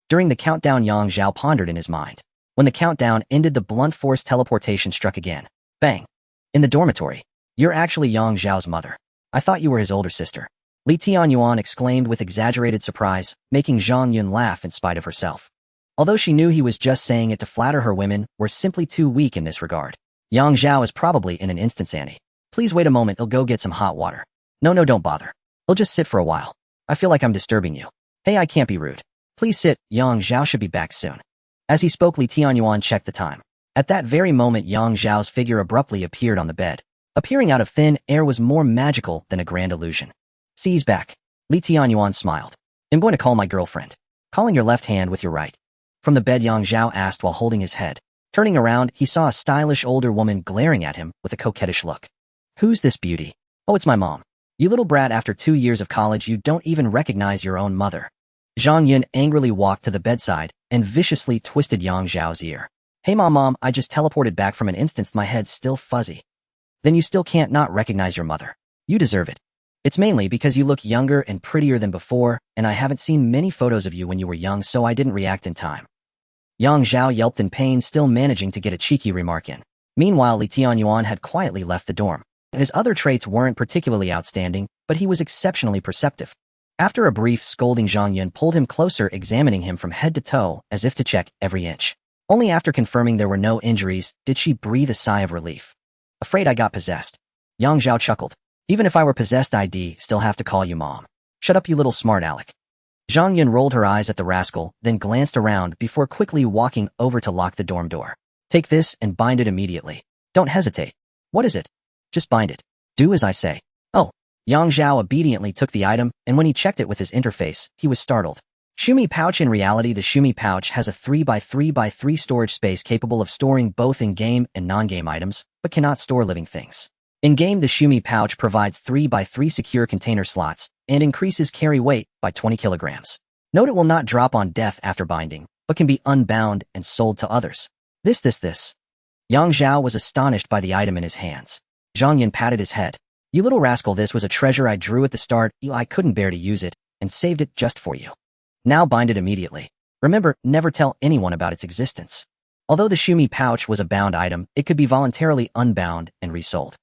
During the countdown, Zhao pondered in his mind. When the countdown ended, the blunt force teleportation struck again. Bang! In the dormitory. You're actually Zhao's mother. I thought you were his older sister. Li Tianyuan exclaimed with exaggerated surprise, making Zhang Yun laugh in spite of herself. Although she knew he was just saying it to flatter her, women were simply too weak in this regard. Zhao is probably in an instance, Annie. Please wait a moment, I'll go get some hot water. No, don't bother. I'll just sit for a while. I feel like I'm disturbing you. Hey, I can't be rude. Please sit, Zhao should be back soon. As he spoke, Li Tianyuan checked the time. At that very moment, Zhao's figure abruptly appeared on the bed. Appearing out of thin air was more magical than a grand illusion. See, he's back. Li Tianyuan smiled. I'm going to call my girlfriend. Calling your left hand with your right. From the bed, Zhao asked while holding his head. Turning around, he saw a stylish older woman glaring at him with a coquettish look. Who's this beauty? Oh, it's my mom. You little brat, after 2 years of college, you don't even recognize your own mother. Zhang Yun angrily walked to the bedside and viciously twisted Zhao's ear. Hey mom, I just teleported back from an instance, my head's still fuzzy. Then you still can't not recognize your mother. You deserve it. It's mainly because you look younger and prettier than before, and I haven't seen many photos of you when you were young, so I didn't react in time. Zhao yelped in pain, still managing to get a cheeky remark in. Meanwhile, Li Tianyuan had quietly left the dorm. His other traits weren't particularly outstanding, but he was exceptionally perceptive. After a brief scolding, Zhang Yun pulled him closer, examining him from head to toe as if to check every inch. Only after confirming there were no injuries did she breathe a sigh of relief. Afraid I got possessed. Zhao chuckled. Even if I were possessed, I'd still have to call you mom. Shut up, you little smart aleck. Zhang Yun rolled her eyes at the rascal, then glanced around before quickly walking over to lock the dorm door. Take this and bind it immediately. Don't hesitate. What is it? Just bind it. Do as I say. Oh. Zhao obediently took the item, and when he checked it with his interface, he was startled. Shumi Pouch. In reality, the Shumi Pouch has a 3x3x3 storage space capable of storing both in-game and non-game items, but cannot store living things. In-game, the Shumi Pouch provides 3x3 secure container slots and increases carry weight by 20 kilograms. Note it will not drop on death after binding, but can be unbound and sold to others. This. Zhao was astonished by the item in his hands. Zhang Yun patted his head. You little rascal, this was a treasure I drew at the start. I couldn't bear to use it, and saved it just for you. Now bind it immediately. Remember, never tell anyone about its existence. Although the Shumi Pouch was a bound item, it could be voluntarily unbound and resold.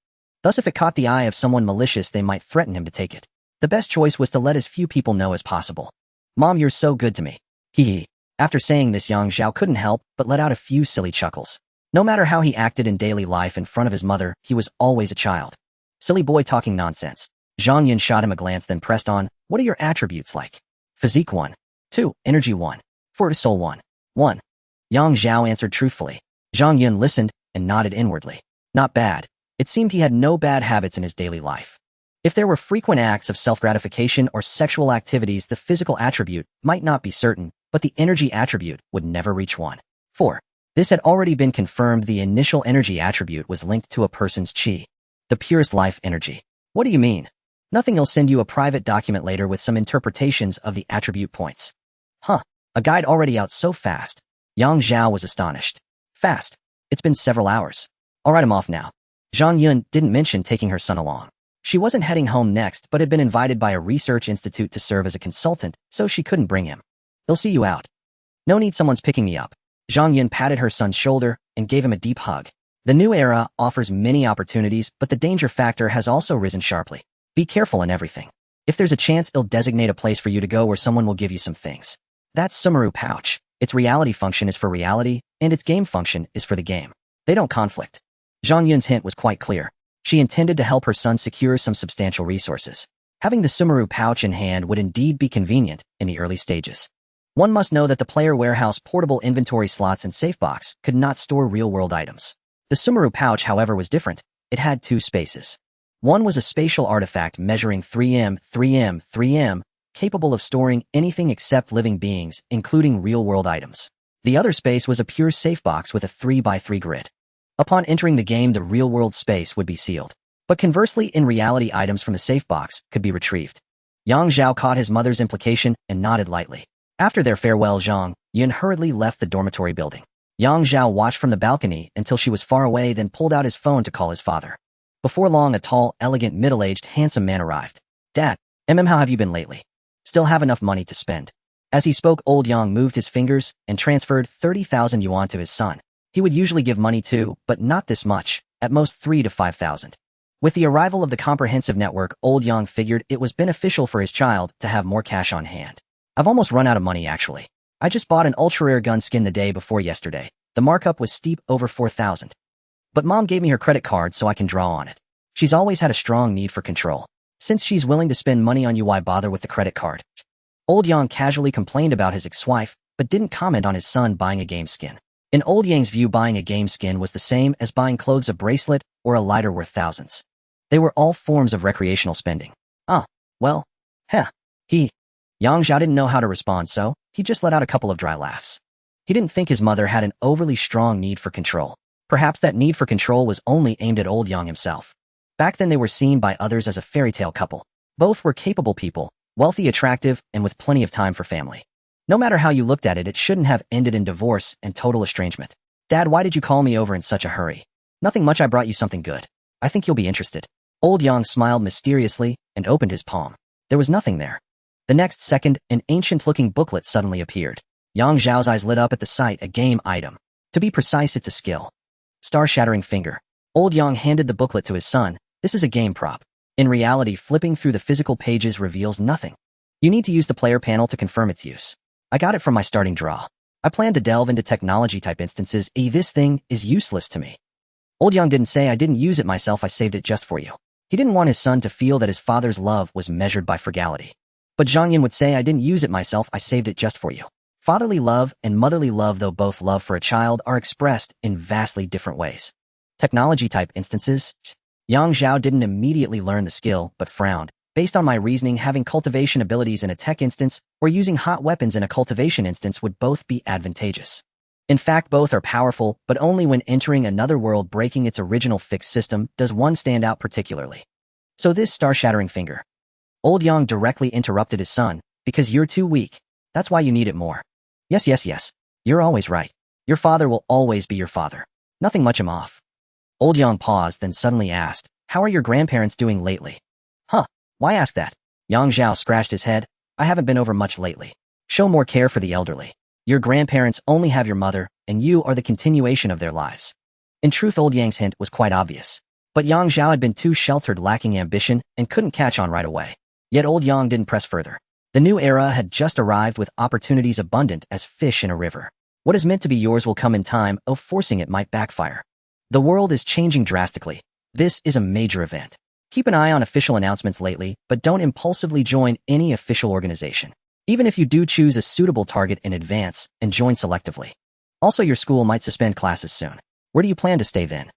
Thus, if it caught the eye of someone malicious, they might threaten him to take it. The best choice was to let as few people know as possible. Mom, you're so good to me. Hee. After saying this, Zhao couldn't help but let out a few silly chuckles. No matter how he acted in daily life in front of his mother, he was always a child. Silly boy talking nonsense. Zhang Yun shot him a glance, then pressed on. What are your attributes like? Physique 1. 2. Energy 1. 4. Soul 1. 1. Zhao answered truthfully. Zhang Yun listened and nodded inwardly. Not bad. It seemed he had no bad habits in his daily life. If there were frequent acts of self-gratification or sexual activities, the physical attribute might not be certain, but the energy attribute would never reach 1. 4. This had already been confirmed. The initial energy attribute was linked to a person's chi. The purest life energy. What do you mean? Nothing, will send you a private document later with some interpretations of the attribute points. Huh, a guide already out so fast. Yang Zhao was astonished. Fast. It's been several hours. All right, I'm off now. Zhang Yun didn't mention taking her son along. She wasn't heading home next, but had been invited by a research institute to serve as a consultant, so she couldn't bring him. They'll see you out. No need, someone's picking me up. Zhang Yun patted her son's shoulder and gave him a deep hug. The new era offers many opportunities, but the danger factor has also risen sharply. Be careful in everything. If there's a chance, it'll designate a place for you to go where someone will give you some things. That's Sumeru Pouch. Its reality function is for reality, and its game function is for the game. They don't conflict. Zhang Yun's hint was quite clear. She intended to help her son secure some substantial resources. Having the Sumeru Pouch in hand would indeed be convenient in the early stages. One must know that the player warehouse portable inventory slots and safe box could not store real-world items. The Sumeru Pouch, however, was different. It had two spaces. One was a spatial artifact measuring 3M, 3M, 3M, capable of storing anything except living beings, including real-world items. The other space was a pure safe box with a 3x3 grid. Upon entering the game, the real-world space would be sealed. But conversely, in reality, items from the safe box could be retrieved. Yang Zhao caught his mother's implication and nodded lightly. After their farewell, Zhang Yun hurriedly left the dormitory building. Yang Zhao watched from the balcony until she was far away, then pulled out his phone to call his father. Before long, a tall, elegant, middle-aged, handsome man arrived. Dad, how have you been lately? Still have enough money to spend. As he spoke, old Yang moved his fingers and transferred 30,000 yuan to his son. He would usually give money too, but not this much, at most 3 to 5,000. With the arrival of the comprehensive network, old Yang figured it was beneficial for his child to have more cash on hand. I've almost run out of money, actually. I just bought an ultra-rare gun skin the day before yesterday. The markup was steep, over 4,000. But Mom gave me her credit card so I can draw on it. She's always had a strong need for control. Since she's willing to spend money on you, why bother with the credit card? Old Yang casually complained about his ex-wife, but didn't comment on his son buying a game skin. In Old Yang's view, buying a game skin was the same as buying clothes, a bracelet, or a lighter worth thousands. They were all forms of recreational spending. Well, Yang Zhao didn't know how to respond, so he just let out a couple of dry laughs. He didn't think his mother had an overly strong need for control. Perhaps that need for control was only aimed at old Yang himself. Back then, they were seen by others as a fairy tale couple. Both were capable people, wealthy, attractive, and with plenty of time for family. No matter how you looked at it, it shouldn't have ended in divorce and total estrangement. Dad, why did you call me over in such a hurry? Nothing much, I brought you something good. I think you'll be interested. Old Yang smiled mysteriously and opened his palm. There was nothing there. The next second, an ancient-looking booklet suddenly appeared. Yang Zhao's eyes lit up at the sight, a game item. To be precise, it's a skill. Star-shattering finger. Old Yang handed the booklet to his son. This is a game prop. In reality, flipping through the physical pages reveals nothing. You need to use the player panel to confirm its use. I got it from my starting draw. I plan to delve into technology-type instances. This thing is useless to me. Old Yang didn't say, I didn't use it myself, I saved it just for you. He didn't want his son to feel that his father's love was measured by frugality. But Zhang Yun would say, I didn't use it myself, I saved it just for you. Fatherly love and motherly love, though both love for a child, are expressed in vastly different ways. Technology-type instances. Yang Zhao didn't immediately learn the skill, but frowned. Based on my reasoning, having cultivation abilities in a tech instance or using hot weapons in a cultivation instance would both be advantageous. In fact, both are powerful, but only when entering another world, breaking its original fixed system, does one stand out particularly. So this star-shattering finger. Old Yang directly interrupted his son, because you're too weak. That's why you need it more. Yes. You're always right. Your father will always be your father. Nothing much, I'm off. Old Yang paused, then suddenly asked, how are your grandparents doing lately? Why ask that? Yang Zhao scratched his head. I haven't been over much lately. Show more care for the elderly. Your grandparents only have your mother, and you are the continuation of their lives. In truth, Old Yang's hint was quite obvious. But Yang Zhao had been too sheltered, lacking ambition, and couldn't catch on right away. Yet Old Yang didn't press further. The new era had just arrived with opportunities abundant as fish in a river. What is meant to be yours will come in time, forcing it might backfire. The world is changing drastically. This is a major event. Keep an eye on official announcements lately, but don't impulsively join any official organization. Even if you do, choose a suitable target in advance and join selectively. Also, your school might suspend classes soon. Where do you plan to stay then?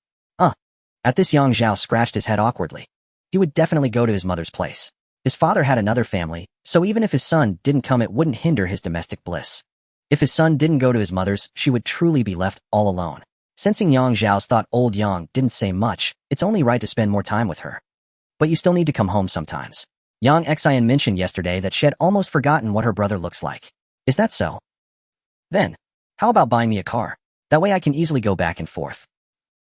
At this, Yang Zhao scratched his head awkwardly. He would definitely go to his mother's place. His father had another family, so even if his son didn't come, it wouldn't hinder his domestic bliss. If his son didn't go to his mother's, she would truly be left all alone. Sensing Yang Zhao's thought, Old Yang didn't say much. It's only right to spend more time with her. But you still need to come home sometimes. Yang Xian mentioned yesterday that she had almost forgotten what her brother looks like. Is that so? Then, how about buying me a car? That way I can easily go back and forth.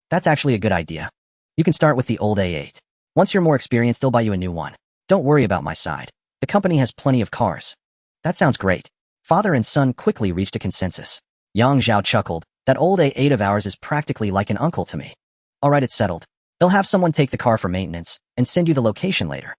That's actually a good idea. You can start with the old A8. Once you're more experienced, they'll buy you a new one. Don't worry about my side. The company has plenty of cars. That sounds great. Father and son quickly reached a consensus. Yang Zhao chuckled. That old A8 of ours is practically like an uncle to me. All right, it's settled. They'll have someone take the car for maintenance and send you the location later.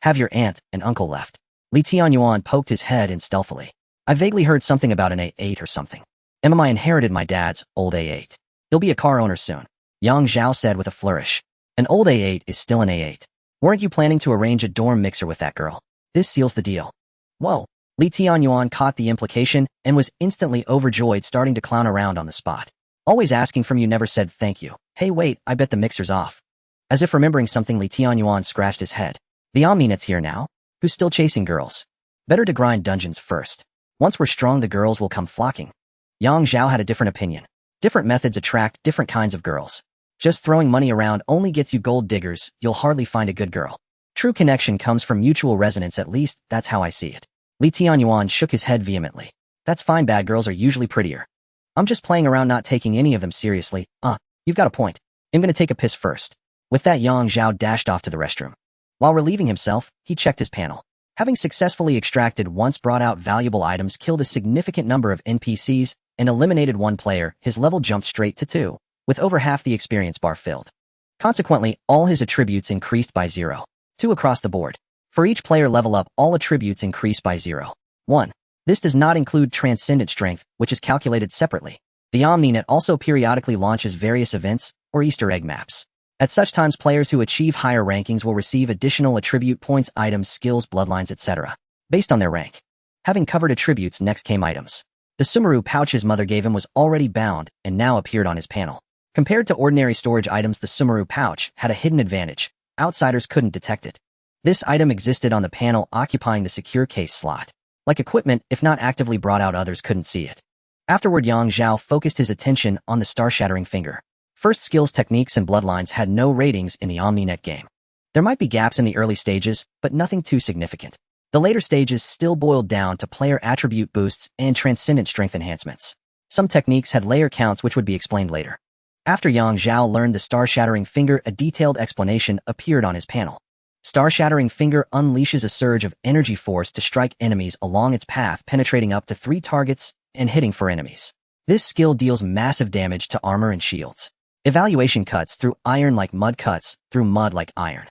Have your aunt and uncle left. Li Tianyuan poked his head in stealthily. I vaguely heard something about an A8 or something. I inherited my dad's old A8. He'll be a car owner soon. Yang Zhao said with a flourish. An old A8 is still an A8. Weren't you planning to arrange a dorm mixer with that girl? This seals the deal. Whoa. Li Tianyuan caught the implication and was instantly overjoyed, starting to clown around on the spot. Always asking from you, never said thank you. Hey wait, I bet the mixer's off. As if remembering something, Li Tianyuan scratched his head. The Omninet's here now? Who's still chasing girls? Better to grind dungeons first. Once we're strong, the girls will come flocking. Yang Zhao had a different opinion. Different methods attract different kinds of girls. Just throwing money around only gets you gold diggers. You'll hardly find a good girl. True connection comes from mutual resonance, at least that's how I see it. Li Tianyuan shook his head vehemently. That's fine, bad girls are usually prettier. I'm just playing around, not taking any of them seriously. You've got a point. I'm gonna take a piss first. With that, Yang Zhao dashed off to the restroom. While relieving himself, he checked his panel. Having successfully extracted once brought out valuable items, killed a significant number of NPCs, and eliminated one player, his level jumped straight to 2, with over half the experience bar filled. Consequently, all his attributes increased by 0. 2 across the board. For each player level up, all attributes increase by 0. 1. This does not include transcendent strength, which is calculated separately. The Omninet also periodically launches various events or Easter egg maps. At such times, players who achieve higher rankings will receive additional attribute points, items, skills, bloodlines, etc., based on their rank. Having covered attributes, next came items. The Sumeru pouch his mother gave him was already bound and now appeared on his panel. Compared to ordinary storage items, the Sumeru pouch had a hidden advantage. Outsiders couldn't detect it. This item existed on the panel, occupying the secure case slot. Like equipment, if not actively brought out, others couldn't see it. Afterward, Yang Zhao focused his attention on the star-shattering finger. First, skills, techniques, and bloodlines had no ratings in the Omninet game. There might be gaps in the early stages, but nothing too significant. The later stages still boiled down to player attribute boosts and transcendent strength enhancements. Some techniques had layer counts, which would be explained later. After Yang Zhao learned the star-shattering finger, a detailed explanation appeared on his panel. Star-shattering finger unleashes a surge of energy force to strike enemies along its path, penetrating up to 3 targets and hitting 4 enemies. This skill deals massive damage to armor and shields. Evaluation: cuts through iron like mud, cuts through mud like iron.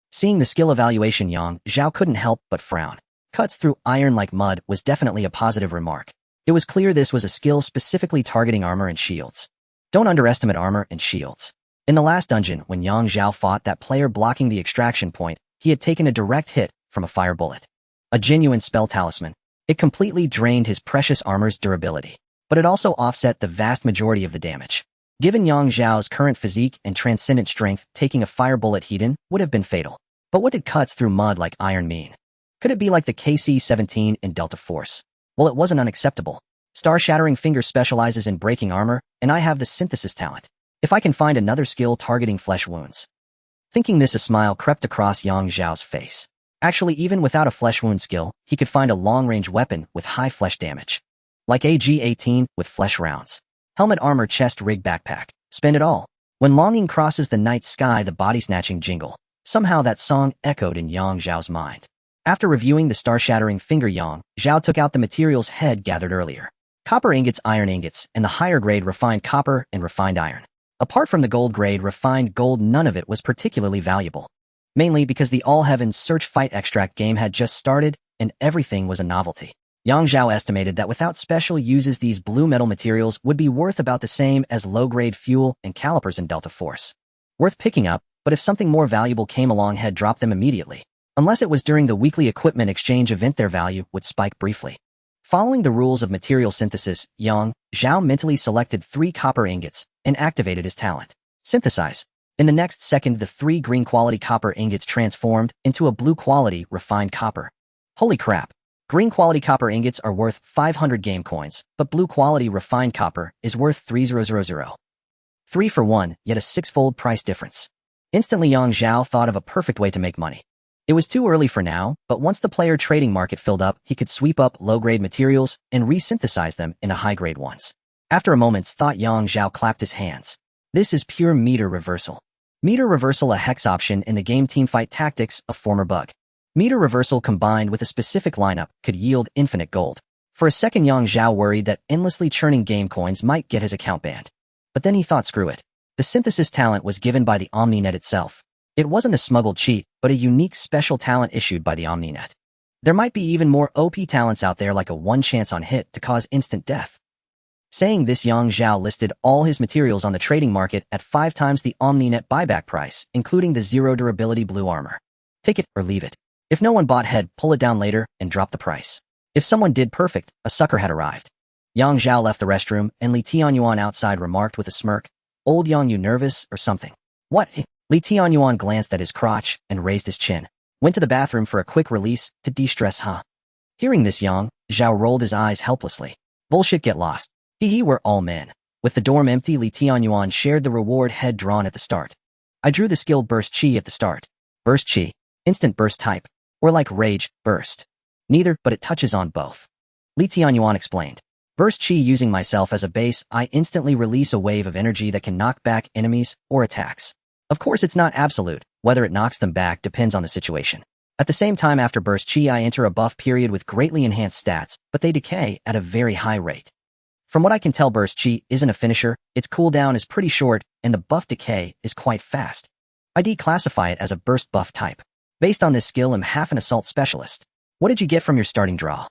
Seeing the skill evaluation, Yang Zhao couldn't help but frown. Cuts through iron like mud was definitely a positive remark. It was clear this was a skill specifically targeting armor and shields. Don't underestimate armor and shields. In the last dungeon, when Yang Zhao fought that player blocking the extraction point, he had taken a direct hit from a fire bullet. A genuine spell talisman. It completely drained his precious armor's durability, but it also offset the vast majority of the damage. Given Yang Zhao's current physique and transcendent strength, taking a fire bullet hit-in would have been fatal. But what did cuts through mud like iron mean? Could it be like the KC-17 in Delta Force? Well, it wasn't unacceptable. Star-shattering finger specializes in breaking armor, and I have the synthesis talent. If I can find another skill targeting flesh wounds. Thinking this, a smile crept across Yang Zhao's face. Actually, even without a flesh wound skill, he could find a long-range weapon with high flesh damage. Like AG-18 with flesh rounds. Helmet, armor, chest, rig, backpack. Spend it all. When longing crosses the night sky, the body-snatching jingle. Somehow that song echoed in Yang Zhao's mind. After reviewing the star-shattering finger, Yang Zhao took out the materials head gathered earlier. Copper ingots, iron ingots, and the higher-grade refined copper and refined iron. Apart from the gold-grade refined gold, none of it was particularly valuable. Mainly because the All Heavens Search Fight Extract game had just started, and everything was a novelty. Yang Zhao estimated that without special uses, these blue metal materials would be worth about the same as low-grade fuel and calipers in Delta Force. Worth picking up, but if something more valuable came along, he'd drop them immediately. Unless it was during the weekly equipment exchange event, their value would spike briefly. Following the rules of material synthesis, Yang Zhao mentally selected 3 copper ingots and activated his talent. Synthesize. In the next second, the 3 green quality copper ingots transformed into a blue quality refined copper. Holy crap. Green quality copper ingots are worth 500 game coins, but blue quality refined copper is worth 3000. 3 for 1, yet a 6-fold price difference. Instantly Yang Zhao thought of a perfect way to make money. It was too early for now, but once the player trading market filled up, he could sweep up low-grade materials and re-synthesize them into high-grade ones. After a moment's thought, Yang Zhao clapped his hands. This is pure meter reversal. Meter reversal, a hex option in the game Teamfight Tactics, a former bug. Meter reversal combined with a specific lineup could yield infinite gold. For a second, Yang Zhao worried that endlessly churning game coins might get his account banned. But then he thought, screw it. The synthesis talent was given by the OmniNet itself. It wasn't a smuggled cheat, but a unique special talent issued by the OmniNet. There might be even more OP talents out there, like a one chance on hit to cause instant death. Saying this, Yang Zhao listed all his materials on the trading market at 5 times the OmniNet buyback price, including the 0 durability blue armor. Take it or leave it. If no one bought head, pull it down later and drop the price. If someone did perfect, a sucker had arrived. Yang Zhao left the restroom, and Li Tianyuan outside remarked with a smirk, "Old Yang, you nervous or something?" "What?" Li Tianyuan glanced at his crotch and raised his chin. Went to the bathroom for a quick release to de-stress, huh? Hearing this, Yang Zhao rolled his eyes helplessly. Bullshit, get lost. He we're all men. With the dorm empty, Li Tianyuan shared the reward head drawn at the start. I drew the skill Burst Chi at the start. Burst Chi. Instant burst type. Or like Rage, Burst. Neither, but it touches on both. Li Tianyuan explained. Burst Chi, using myself as a base, I instantly release a wave of energy that can knock back enemies or attacks. Of course, it's not absolute. Whether it knocks them back depends on the situation. At the same time, after Burst Chi, I enter a buff period with greatly enhanced stats, but they decay at a very high rate. From what I can tell, Burst Chi isn't a finisher, its cooldown is pretty short, and the buff decay is quite fast. I declassify it as a burst buff type. Based on this skill, I'm half an assault specialist. What did you get from your starting draw?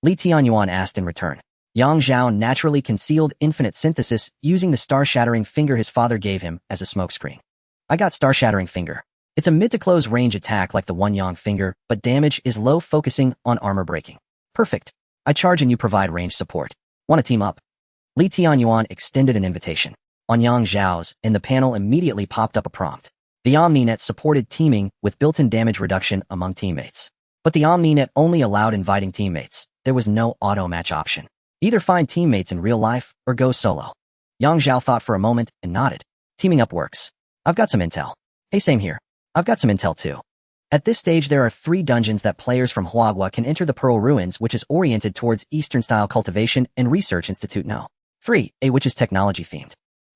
Li Tianyuan asked in return. Yang Zhao naturally concealed infinite synthesis using the star-shattering finger his father gave him as a smokescreen. I got star-shattering finger. It's a mid-to-close range attack like the one Yang finger, but damage is low, focusing on armor breaking. Perfect. I charge and you provide range support. Want to team up? Li Tianyuan extended an invitation. On Yang Zhao's, and the panel immediately popped up a prompt. The OmniNet supported teaming with built-in damage reduction among teammates. But the OmniNet only allowed inviting teammates. There was no auto-match option. Either find teammates in real life or go solo. Yang Zhao thought for a moment and nodded. Teaming up works. I've got some intel. Hey, same here. I've got some intel too. At this stage, there are 3 dungeons that players from Huagua can enter: the Pearl Ruins, which is oriented towards Eastern-style cultivation and research institute No. 3, which is technology-themed.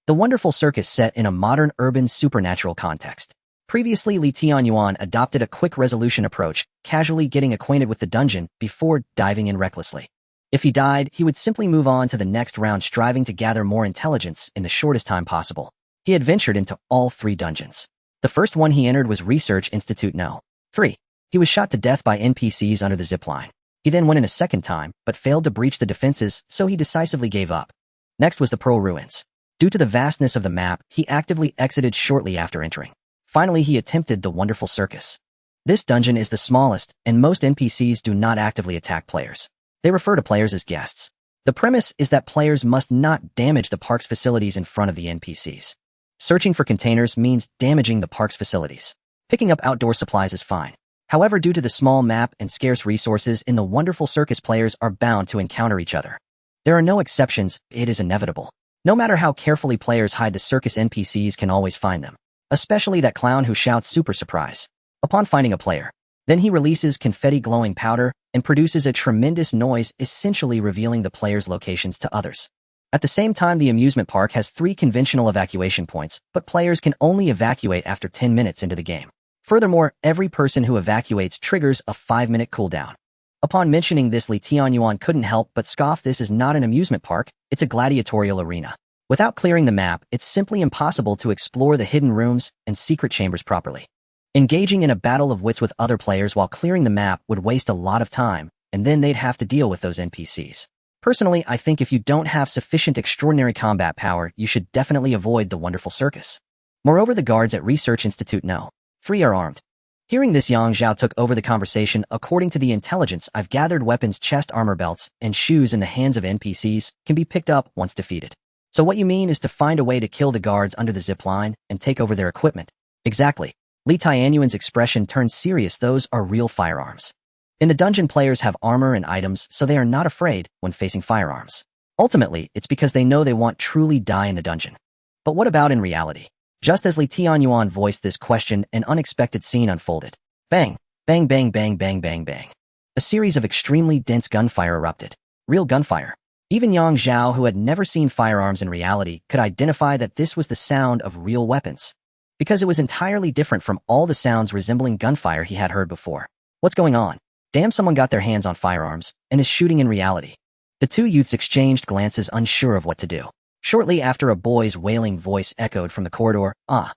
The wonderful circus set in a modern urban supernatural context. Previously, Li Tianyuan adopted a quick resolution approach, casually getting acquainted with the dungeon before diving in recklessly. If he died, he would simply move on to the next round, striving to gather more intelligence in the shortest time possible. He had ventured into all 3 dungeons. The first one he entered was Research Institute No. 3. He was shot to death by NPCs under the zipline. He then went in a second time, but failed to breach the defenses, so he decisively gave up. Next was the Pearl Ruins. Due to the vastness of the map, he actively exited shortly after entering. Finally, he attempted the Wonderful Circus. This dungeon is the smallest, and most NPCs do not actively attack players. They refer to players as guests. The premise is that players must not damage the park's facilities in front of the NPCs. Searching for containers means damaging the park's facilities. Picking up outdoor supplies is fine. However, due to the small map and scarce resources in the Wonderful Circus, players are bound to encounter each other. There are no exceptions, it is inevitable. No matter how carefully players hide the circus, NPCs can always find them. Especially that clown who shouts "super surprise" upon finding a player. Then he releases confetti glowing powder and produces a tremendous noise, essentially revealing the player's locations to others. At the same time, the amusement park has 3 conventional evacuation points, but players can only evacuate after 10 minutes into the game. Furthermore, every person who evacuates triggers a 5-minute cooldown. Upon mentioning this, Li Tianyuan couldn't help but scoff. This is not an amusement park, it's a gladiatorial arena. Without clearing the map, it's simply impossible to explore the hidden rooms and secret chambers properly. Engaging in a battle of wits with other players while clearing the map would waste a lot of time, and then they'd have to deal with those NPCs. Personally, I think if you don't have sufficient extraordinary combat power, you should definitely avoid the Wonderful Circus. Moreover, the guards at Research Institute No. 3 are armed. Hearing this, Yang Zhao took over the conversation. According to the intelligence I've gathered, weapons, chest armor belts, and shoes in the hands of NPCs can be picked up once defeated. So what you mean is to find a way to kill the guards under the zip line and take over their equipment. Exactly. Li Tianyuan's expression turned serious. Those are real firearms. In the dungeon, players have armor and items, so they are not afraid when facing firearms. Ultimately, it's because they know they won't truly die in the dungeon. But what about in reality? Just as Li Tianyuan voiced this question, an unexpected scene unfolded. Bang! Bang bang bang bang bang bang. A series of extremely dense gunfire erupted. Real gunfire. Even Yang Zhao, who had never seen firearms in reality, could identify that this was the sound of real weapons, because it was entirely different from all the sounds resembling gunfire he had heard before. What's going on? Damn, someone got their hands on firearms and is shooting in reality. The two youths exchanged glances, unsure of what to do. Shortly after, a boy's wailing voice echoed from the corridor. Ah!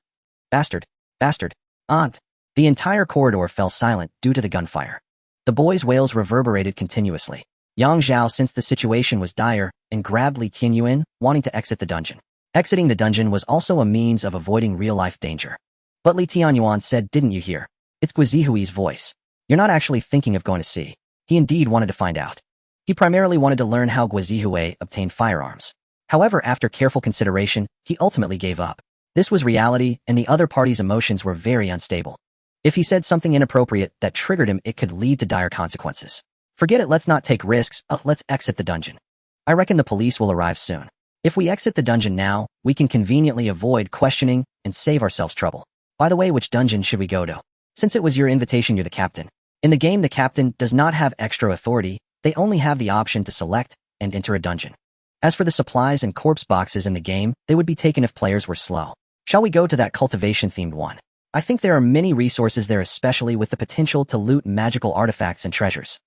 Bastard! Bastard! Aunt! The entire corridor fell silent due to the gunfire. The boy's wails reverberated continuously. Yang Zhao sensed the situation was dire and grabbed Li Tianyuan, wanting to exit the dungeon. Exiting the dungeon was also a means of avoiding real-life danger. But Li Tianyuan said, "Didn't you hear? It's Guizihui's voice. You're not actually thinking of going to see." He indeed wanted to find out. He primarily wanted to learn how Guizihui obtained firearms. However, after careful consideration, he ultimately gave up. This was reality, and the other party's emotions were very unstable. If he said something inappropriate that triggered him, it could lead to dire consequences. Forget it, let's not take risks, let's exit the dungeon. I reckon the police will arrive soon. If we exit the dungeon now, we can conveniently avoid questioning and save ourselves trouble. By the way, which dungeon should we go to? Since it was your invitation, you're the captain. In the game, the captain does not have extra authority, they only have the option to select and enter a dungeon. As for the supplies and corpse boxes in the game, they would be taken if players were slow. Shall we go to that cultivation-themed one? I think there are many resources there, especially with the potential to loot magical artifacts and treasures.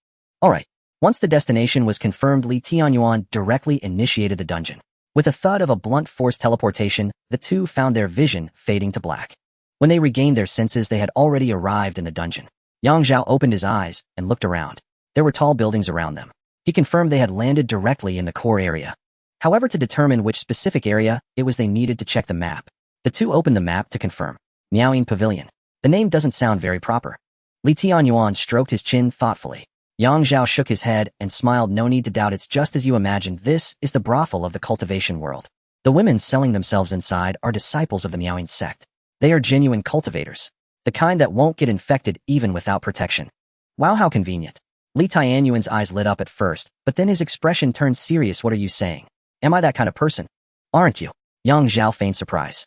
Alright, once the destination was confirmed, Li Tianyuan directly initiated the dungeon. With a thud of a blunt force teleportation, the two found their vision fading to black. When they regained their senses, they had already arrived in the dungeon. Yang Zhao opened his eyes and looked around. There were tall buildings around them. He confirmed they had landed directly in the core area. However, to determine which specific area it was, they needed to check the map. The two opened the map to confirm. Miaoying Pavilion. The name doesn't sound very proper. Li Tianyuan stroked his chin thoughtfully. Yang Zhao shook his head and smiled. No need to doubt, it's just as you imagined. This is the brothel of the cultivation world. The women selling themselves inside are disciples of the Miaoying sect. They are genuine cultivators. The kind that won't get infected even without protection. Wow, how convenient. Li Tianyuan's eyes lit up at first, but then his expression turned serious. What are you saying? Am I that kind of person? Aren't you? Yang Zhao feigned surprise.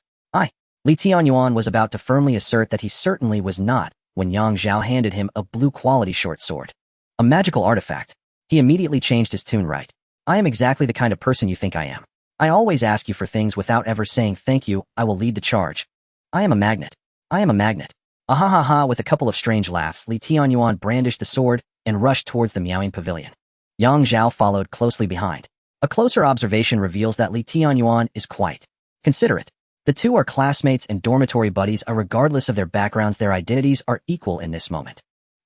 Li Tianyuan was about to firmly assert that he certainly was not, when Yang Zhao handed him a blue-quality short sword. A magical artifact. He immediately changed his tune. Right. I am exactly the kind of person you think I am. I always ask you for things without ever saying thank you. I will lead the charge. I am a magnet. I am a magnet. Ahahaha. With a couple of strange laughs, Li Tianyuan brandished the sword and rushed towards the Miaoying Pavilion. Yang Zhao followed closely behind. A closer observation reveals that Li Tianyuan is quite considerate. The two are classmates and dormitory buddies. Regardless of their backgrounds, their identities are equal in this moment.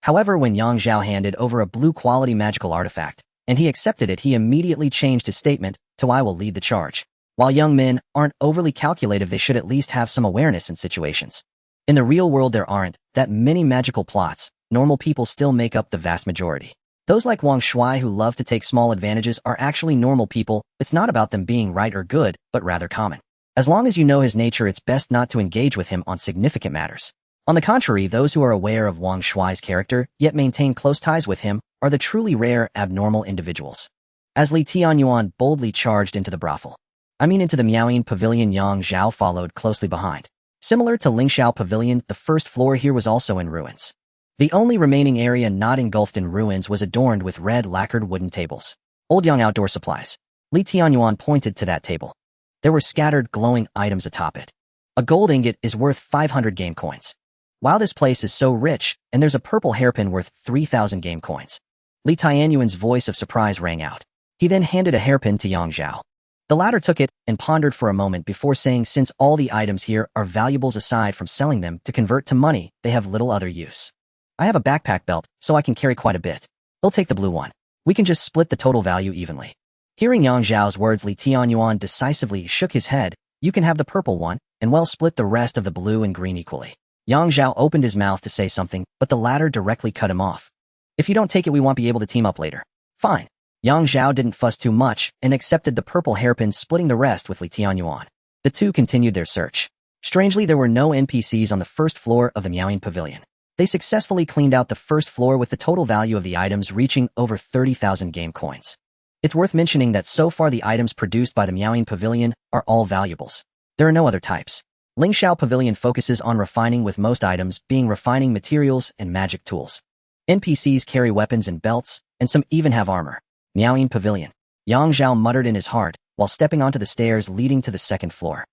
However, when Yang Zhao handed over a blue-quality magical artifact, and he accepted it, he immediately changed his statement to "I will lead the charge." While young men aren't overly calculative, they should at least have some awareness in situations. In the real world, there aren't that many magical plots. Normal people still make up the vast majority. Those like Wang Shui who love to take small advantages are actually normal people. It's not about them being right or good, but rather common. As long as you know his nature, it's best not to engage with him on significant matters. On the contrary, those who are aware of Wang Shui's character, yet maintain close ties with him, are the truly rare, abnormal individuals. As Li Tianyuan boldly charged into the brothel, into the Miaoying Pavilion, Yang Zhao followed closely behind. Similar to Lingxiao Pavilion, the first floor here was also in ruins. The only remaining area not engulfed in ruins was adorned with red lacquered wooden tables. Old Yang outdoor supplies. Li Tianyuan pointed to that table. There were scattered glowing items atop it. A gold ingot is worth 500 game coins. Wow, this place is so rich, and there's a purple hairpin worth 3,000 game coins. Li Tianyuan's voice of surprise rang out. He then handed a hairpin to Yang Zhao. The latter took it and pondered for a moment before saying, "Since all the items here are valuables aside from selling them to convert to money, they have little other use. I have a backpack belt, so I can carry quite a bit. I'll take the blue one. We can just split the total value evenly." Hearing Yang Zhao's words, Li Tianyuan decisively shook his head. "You can have the purple one, and we'll split the rest of the blue and green equally." Yang Zhao opened his mouth to say something, but the latter directly cut him off. "If you don't take it, we won't be able to team up later." "Fine." Yang Zhao didn't fuss too much and accepted the purple hairpin, splitting the rest with Li Tianyuan. The two continued their search. Strangely, there were no NPCs on the first floor of the Miaoying Pavilion. They successfully cleaned out the first floor with the total value of the items reaching over 30,000 game coins. It's worth mentioning that so far the items produced by the Miaoying Pavilion are all valuables. There are no other types. Lingxiao Pavilion focuses on refining, with most items being refining materials and magic tools. NPCs carry weapons and belts, and some even have armor. Miaoyin Pavilion. Yang Zhao muttered in his heart while stepping onto the stairs leading to the second floor.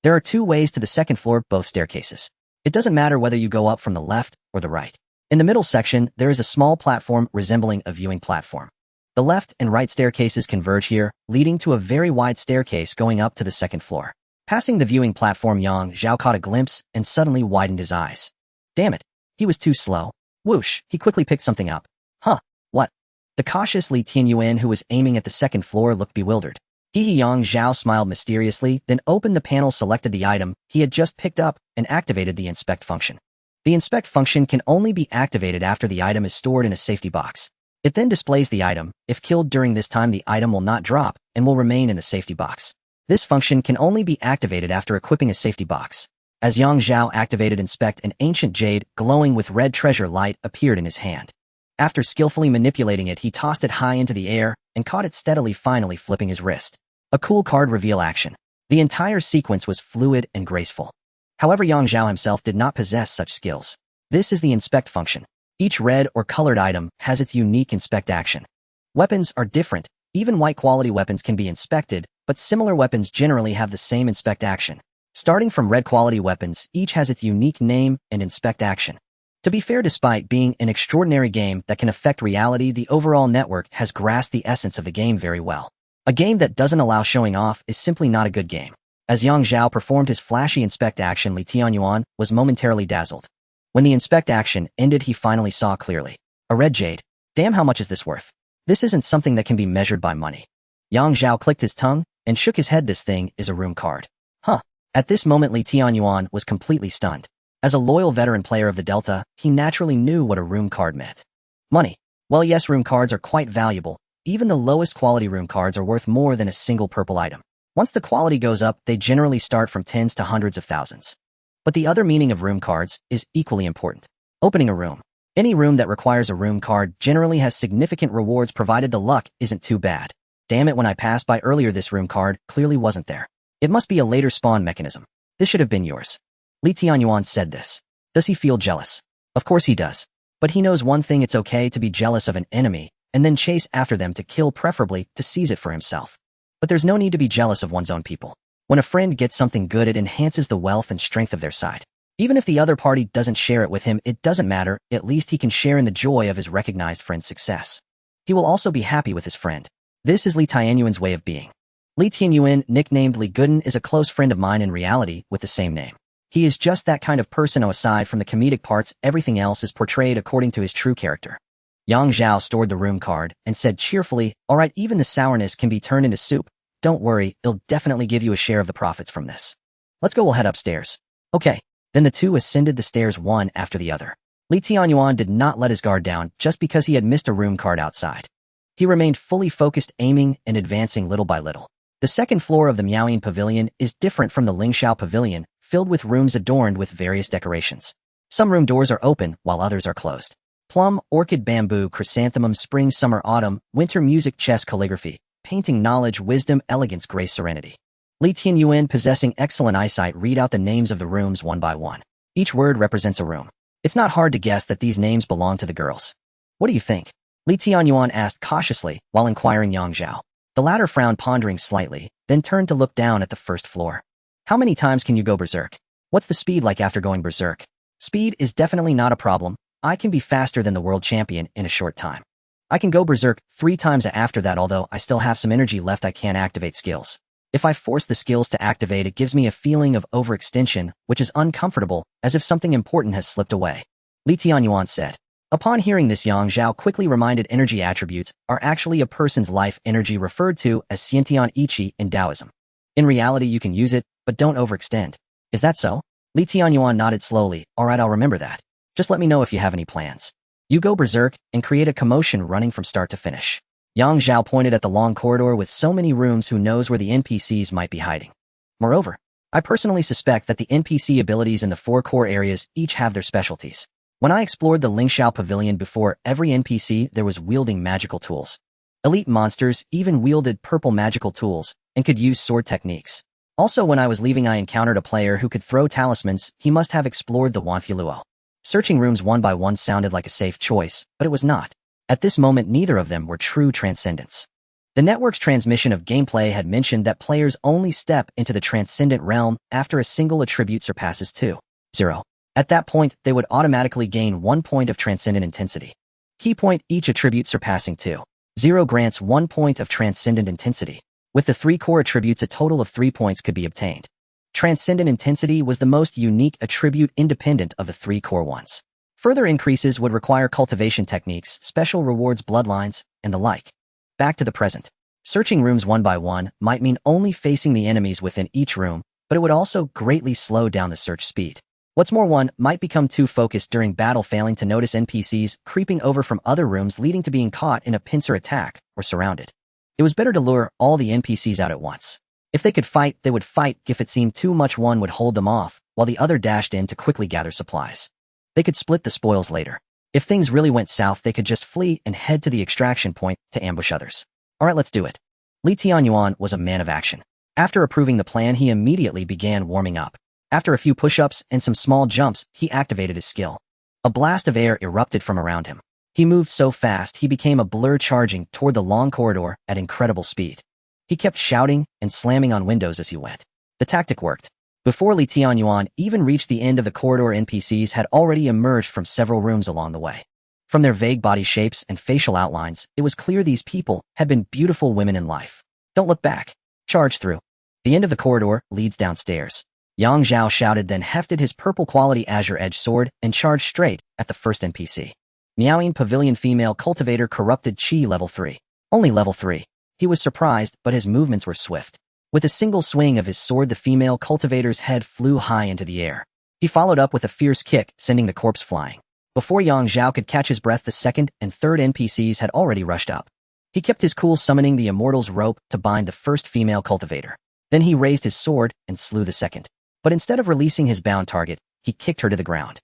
There are two ways to the second floor, both staircases. It doesn't matter whether you go up from the left or the right. In the middle section, there is a small platform resembling a viewing platform. The left and right staircases converge here, leading to a very wide staircase going up to the second floor. Passing the viewing platform, Yang Zhao caught a glimpse and suddenly widened his eyes. Damn it, he was too slow. Whoosh, he quickly picked something up. Huh, what? The cautious Li Tianyuan, who was aiming at the second floor, looked bewildered. Yang Zhao smiled mysteriously, then opened the panel, selected the item he had just picked up, and activated the inspect function. The inspect function can only be activated after the item is stored in a safety box. It then displays the item. If killed during this time, the item will not drop and will remain in the safety box. This function can only be activated after equipping a safety box. As Yang Zhao activated inspect, an ancient jade, glowing with red treasure light, appeared in his hand. After skillfully manipulating it, he tossed it high into the air and caught it steadily, finally flipping his wrist. A cool card reveal action. The entire sequence was fluid and graceful. However, Yang Zhao himself did not possess such skills. This is the inspect function. Each red or colored item has its unique inspect action. Weapons are different. Even white quality weapons can be inspected, but similar weapons generally have the same inspect action. Starting from red quality weapons, each has its unique name and inspect action. To be fair, despite being an extraordinary game that can affect reality, the overall network has grasped the essence of the game very well. A game that doesn't allow showing off is simply not a good game. As Yang Zhao performed his flashy inspect action, Li Tianyuan was momentarily dazzled. When the inspect action ended, he finally saw clearly. A red jade. Damn, how much is this worth? This isn't something that can be measured by money. Yang Zhao clicked his tongue and shook his head. This thing is a room card. Huh. At this moment, Li Tianyuan was completely stunned. As a loyal veteran player of the Delta, he naturally knew what a room card meant. Money. Well, yes, room cards are quite valuable. Even the lowest quality room cards are worth more than a single purple item. Once the quality goes up, they generally start from tens to hundreds of thousands. But the other meaning of room cards is equally important. Opening a room. Any room that requires a room card generally has significant rewards, provided the luck isn't too bad. Damn it, when I passed by earlier, this room card clearly wasn't there. It must be a later spawn mechanism. This should have been yours. Li Tianyuan said this. Does he feel jealous? Of course he does. But he knows one thing: it's okay to be jealous of an enemy, and then chase after them to kill, preferably to seize it for himself. But there's no need to be jealous of one's own people. When a friend gets something good, it enhances the wealth and strength of their side. Even if the other party doesn't share it with him, it doesn't matter. At least he can share in the joy of his recognized friend's success. He will also be happy with his friend. This is Li Tianyuan's way of being. Li Tianyuan, nicknamed Li Gooden, is a close friend of mine in reality with the same name. He is just that kind of person. Aside from the comedic parts, everything else is portrayed according to his true character. Yang Zhao stored the room card and said cheerfully, "Alright, even the sourness can be turned into soup. Don't worry, it'll definitely give you a share of the profits from this. Let's go, we'll head upstairs." Okay. Then the two ascended the stairs one after the other. Li Tianyuan did not let his guard down just because he had missed a room card outside. He remained fully focused, aiming and advancing little by little. The second floor of the Miaoyin Pavilion is different from the Lingxiao Pavilion, filled with rooms adorned with various decorations. Some room doors are open, while others are closed. Plum, orchid, bamboo, chrysanthemum, spring, summer, autumn, winter, music, chess, calligraphy, painting, knowledge, wisdom, elegance, grace, serenity. Li Tianyuan, possessing excellent eyesight, read out the names of the rooms one by one. Each word represents a room. It's not hard to guess that these names belong to the girls. What do you think? Li Tianyuan asked cautiously while inquiring Yang Zhao. The latter frowned, pondering slightly, then turned to look down at the first floor. How many times can you go berserk? What's the speed like after going berserk? Speed is definitely not a problem. I can be faster than the world champion in a short time. I can go berserk 3 times after that, although I still have some energy left. I can't activate skills. If I force the skills to activate, it gives me a feeling of overextension, which is uncomfortable, as if something important has slipped away. Li Tianyuan said. Upon hearing this, Yang Zhao quickly reminded energy attributes are actually a person's life energy, referred to as Xiantian Ichi in Taoism. In reality, you can use it, but don't overextend. Is that so? Li Tianyuan nodded slowly. Alright, I'll remember that. Just let me know if you have any plans. You go berserk and create a commotion running from start to finish. Yang Zhao pointed at the long corridor with so many rooms. Who knows where the NPCs might be hiding? Moreover, I personally suspect that the NPC abilities in the 4 core areas each have their specialties. When I explored the Lingxiao Pavilion before, every NPC there was wielding magical tools. Elite monsters even wielded purple magical tools and could use sword techniques. Also, when I was leaving I encountered a player who could throw talismans. He must have explored the Wanfiluo. Searching rooms one by one sounded like a safe choice, but it was not. At this moment, neither of them were true transcendents. The network's transmission of gameplay had mentioned that players only step into the transcendent realm after a single attribute surpasses 2.0. At that point, they would automatically gain 1 point of transcendent intensity. Key point: each attribute surpassing 2.0 grants 1 point of transcendent intensity. With the 3 core attributes, a total of 3 points could be obtained. Transcendent intensity was the most unique attribute independent of the 3 core ones. Further increases would require cultivation techniques, special rewards, bloodlines, and the like. Back to the present. Searching rooms one by one might mean only facing the enemies within each room, but it would also greatly slow down the search speed. What's more, one might become too focused during battle, failing to notice NPCs creeping over from other rooms, leading to being caught in a pincer attack or surrounded. It was better to lure all the NPCs out at once. If they could fight, they would fight. If it seemed too much, one would hold them off, while the other dashed in to quickly gather supplies. They could split the spoils later. If things really went south, they could just flee and head to the extraction point to ambush others. Alright, let's do it. Li Tianyuan was a man of action. After approving the plan, he immediately began warming up. After a few push-ups and some small jumps, he activated his skill. A blast of air erupted from around him. He moved so fast he became a blur, charging toward the long corridor at incredible speed. He kept shouting and slamming on windows as he went. The tactic worked. Before Li Tianyuan even reached the end of the corridor, NPCs had already emerged from several rooms along the way. From their vague body shapes and facial outlines, it was clear these people had been beautiful women in life. Don't look back. Charge through. The end of the corridor leads downstairs. Yang Zhao shouted, then hefted his purple quality azure edge sword and charged straight at the first NPC. Meowing Pavilion, female cultivator, corrupted chi, level 3. Only level 3. He was surprised, but his movements were swift. With a single swing of his sword, the female cultivator's head flew high into the air. He followed up with a fierce kick, sending the corpse flying. Before Yang Zhao could catch his breath, the second and third NPCs had already rushed up. He kept his cool, summoning the Immortal's rope to bind the first female cultivator. Then he raised his sword and slew the second. But instead of releasing his bound target, he kicked her to the ground.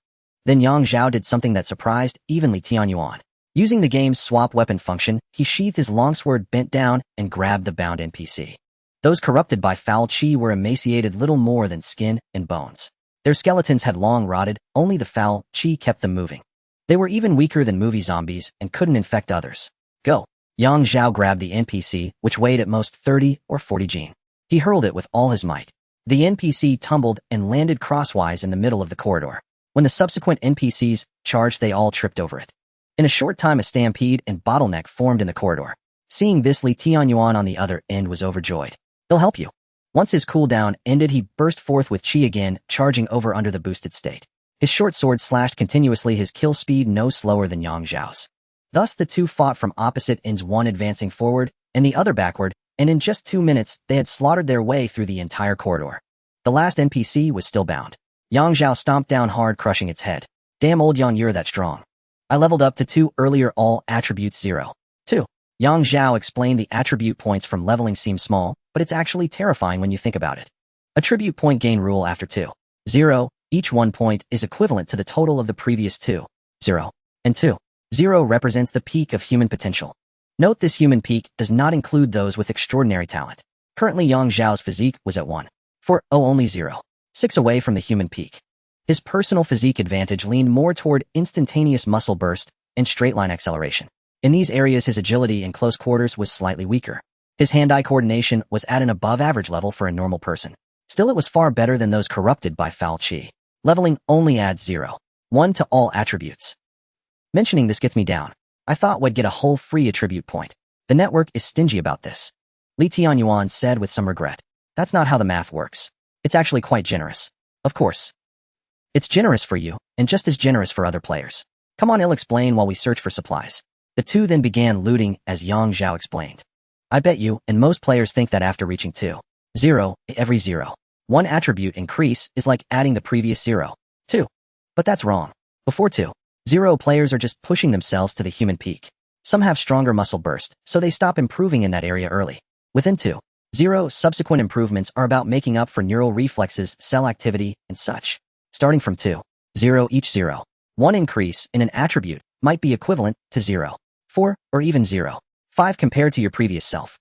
Then Yang Zhao did something that surprised even Li Tianyuan. Using the game's swap weapon function, he sheathed his longsword, bent down, and grabbed the bound NPC. Those corrupted by foul chi were emaciated, little more than skin and bones. Their skeletons had long rotted, only the foul chi kept them moving. They were even weaker than movie zombies and couldn't infect others. Go. Yang Zhao grabbed the NPC, which weighed at most 30 or 40 jin. He hurled it with all his might. The NPC tumbled and landed crosswise in the middle of the corridor. When the subsequent NPCs charged, they all tripped over it. In a short time, a stampede and bottleneck formed in the corridor. Seeing this, Li Tianyuan on the other end was overjoyed. He'll help you. Once his cooldown ended, he burst forth with chi again, charging over under the boosted state. His short sword slashed continuously, his kill speed no slower than Yang Zhao's. Thus the two fought from opposite ends, one advancing forward and the other backward, and in just 2 minutes they had slaughtered their way through the entire corridor. The last NPC was still bound. Yang Zhao stomped down hard, crushing its head. Damn, old Yang, you're that strong. I leveled up to 2 earlier, all attributes 0. 2. Yang Zhao explained the attribute points from leveling seem small, but it's actually terrifying when you think about it. Attribute point gain rule: after 2.0, each 1 point is equivalent to the total of the previous 2.0 and 2.0 represents the peak of human potential. Note this human peak does not include those with extraordinary talent. Currently Yang Zhao's physique was at 1.40, only 0.6 away from the human peak. His personal physique advantage leaned more toward instantaneous muscle burst and straight-line acceleration. In these areas, his agility in close quarters was slightly weaker. His hand-eye coordination was at an above-average level for a normal person. Still, it was far better than those corrupted by foul chi. Leveling only adds 0.1 to all attributes. Mentioning this gets me down. I thought we'd get a whole free attribute point. The network is stingy about this. Li Tianyuan said with some regret. That's not how the math works. It's actually quite generous. Of course. It's generous for you, and just as generous for other players. Come on, I'll explain while we search for supplies. The two then began looting, as Yang Zhao explained. I bet you, and most players think that after reaching 2.0, every 0.1 attribute increase is like adding the previous 0.2. But that's wrong. Before 2.0, players are just pushing themselves to the human peak. Some have stronger muscle burst, so they stop improving in that area early. Within 2.0, subsequent improvements are about making up for neural reflexes, cell activity, and such. Starting from 2.0, each 0.1 increase in an attribute might be equivalent to 0.4 or even 0.5 compared to your previous self.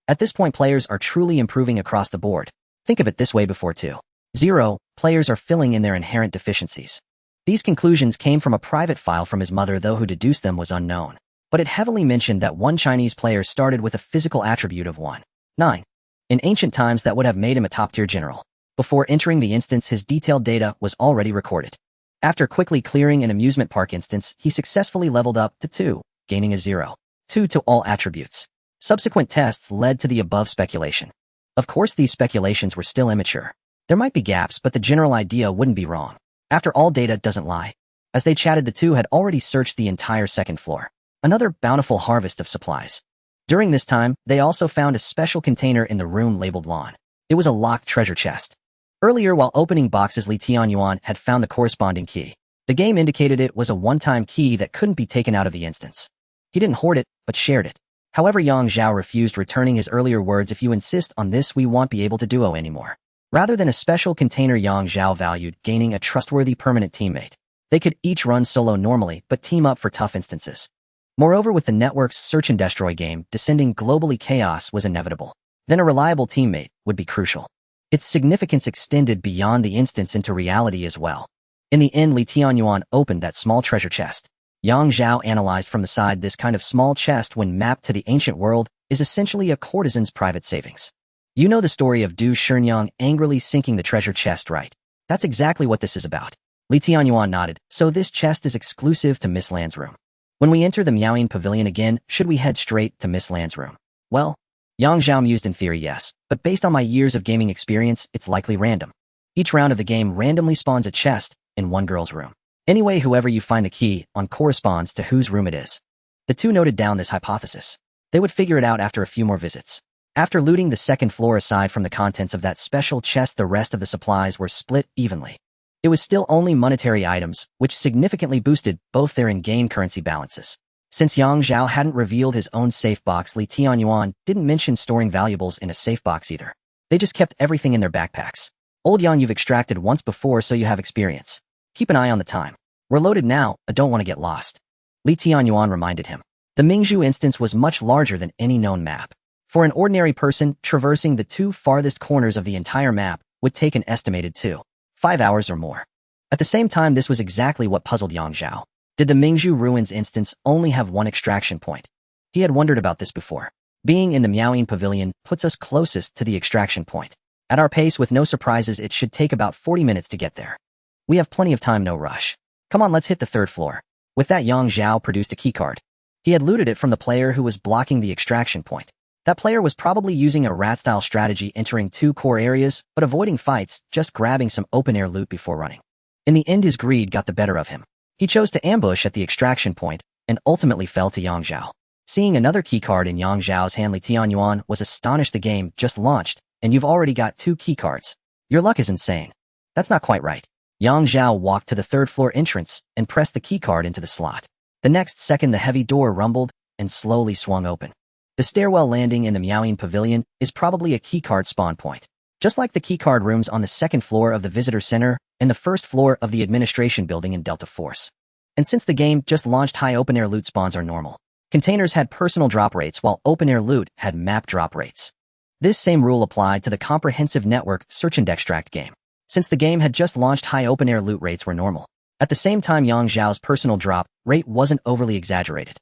At this point, players are truly improving across the board. Think of it this way before 2.0 players are filling in their inherent deficiencies. These conclusions came from a private file from his mother, though who deduced them was unknown. But it heavily mentioned that one Chinese player started with a physical attribute of 1.9. In ancient times, that would have made him a top-tier general. Before entering the instance, his detailed data was already recorded. After quickly clearing an amusement park instance, he successfully leveled up to 2, gaining a 0.2 to all attributes. Subsequent tests led to the above speculation. Of course, these speculations were still immature. There might be gaps, but the general idea wouldn't be wrong. After all, data doesn't lie. As they chatted, the two had already searched the entire second floor. Another bountiful harvest of supplies. During this time, they also found a special container in the room labeled lawn. It was a locked treasure chest. Earlier, while opening boxes, Li Tianyuan had found the corresponding key. The game indicated it was a one-time key that couldn't be taken out of the instance. He didn't hoard it, but shared it. However, Yang Zhao refused, returning his earlier words, "If you insist on this, we won't be able to duo anymore." Rather than a special container, Yang Zhao valued gaining a trustworthy permanent teammate. They could each run solo normally, but team up for tough instances. Moreover, with the network's search and destroy game, descending globally, chaos was inevitable. Then a reliable teammate would be crucial. Its significance extended beyond the instance into reality as well. In the end, Li Tianyuan opened that small treasure chest. Yang Zhao analyzed from the side. This kind of small chest, when mapped to the ancient world, is essentially a courtesan's private savings. You know the story of Du Shenyang angrily sinking the treasure chest, right? That's exactly what this is about. Li Tianyuan nodded. So this chest is exclusive to Miss Lan's room. When we enter the Miaoying Pavilion again, should we head straight to Miss Lan's room? Well, Yang Zhao mused. In theory, yes, but based on my years of gaming experience, it's likely random. Each round of the game randomly spawns a chest in one girl's room. Anyway, whoever you find the key on corresponds to whose room it is. The two noted down this hypothesis. They would figure it out after a few more visits. After looting the second floor, aside from the contents of that special chest, the rest of the supplies were split evenly. It was still only monetary items, which significantly boosted both their in-game currency balances. Since Yang Zhao hadn't revealed his own safe box, Li Tianyuan didn't mention storing valuables in a safe box either. They just kept everything in their backpacks. Old Yang, you've extracted once before, so you have experience. Keep an eye on the time. We're loaded now, I don't want to get lost. Li Tianyuan reminded him. The Mingzhu instance was much larger than any known map. For an ordinary person, traversing the two farthest corners of the entire map would take an estimated 2.5 hours or more. At the same time, this was exactly what puzzled Yang Zhao. Did the Mingzhu ruins instance only have one extraction point? He had wondered about this before. Being in the Miaoying Pavilion puts us closest to the extraction point. At our pace, with no surprises, it should take about 40 minutes to get there. We have plenty of time, no rush. Come on, let's hit the third floor. With that, Yang Zhao produced a keycard. He had looted it from the player who was blocking the extraction point. That player was probably using a rat-style strategy, entering two core areas, but avoiding fights, just grabbing some open-air loot before running. In the end, his greed got the better of him. He chose to ambush at the extraction point, and ultimately fell to Yang Zhao. Seeing another keycard in Yang Zhao's hand, Li Tianyuan was astonished. The game just launched, and you've already got 2 keycards. Your luck is insane. That's not quite right. Yang Zhao walked to the third floor entrance and pressed the keycard into the slot. The next second, the heavy door rumbled and slowly swung open. The stairwell landing in the Miaoying Pavilion is probably a keycard spawn point. Just like the keycard rooms on the second floor of the Visitor Center and the first floor of the Administration Building in Delta Force. And since the game just launched, high open-air loot spawns are normal. Containers had personal drop rates, while open-air loot had map drop rates. This same rule applied to the comprehensive network search and extract game. Since the game had just launched, high open-air loot rates were normal. At the same time, Yang Zhao's personal drop rate wasn't overly exaggerated.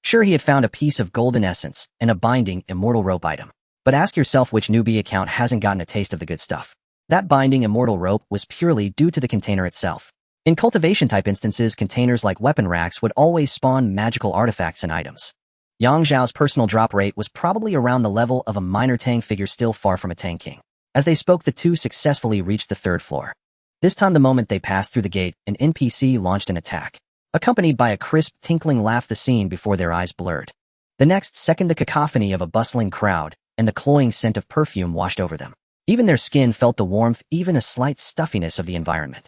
Sure, he had found a piece of golden essence and a binding immortal rope item. But ask yourself which newbie account hasn't gotten a taste of the good stuff. That binding immortal rope was purely due to the container itself. In cultivation-type instances, containers like weapon racks would always spawn magical artifacts and items. Yang Zhao's personal drop rate was probably around the level of a minor Tang figure, still far from a Tang king. As they spoke, the two successfully reached the third floor. This time, the moment they passed through the gate, an NPC launched an attack. Accompanied by a crisp, tinkling laugh, the scene before their eyes blurred. The next second, the cacophony of a bustling crowd and the cloying scent of perfume washed over them. Even their skin felt the warmth, even a slight stuffiness of the environment.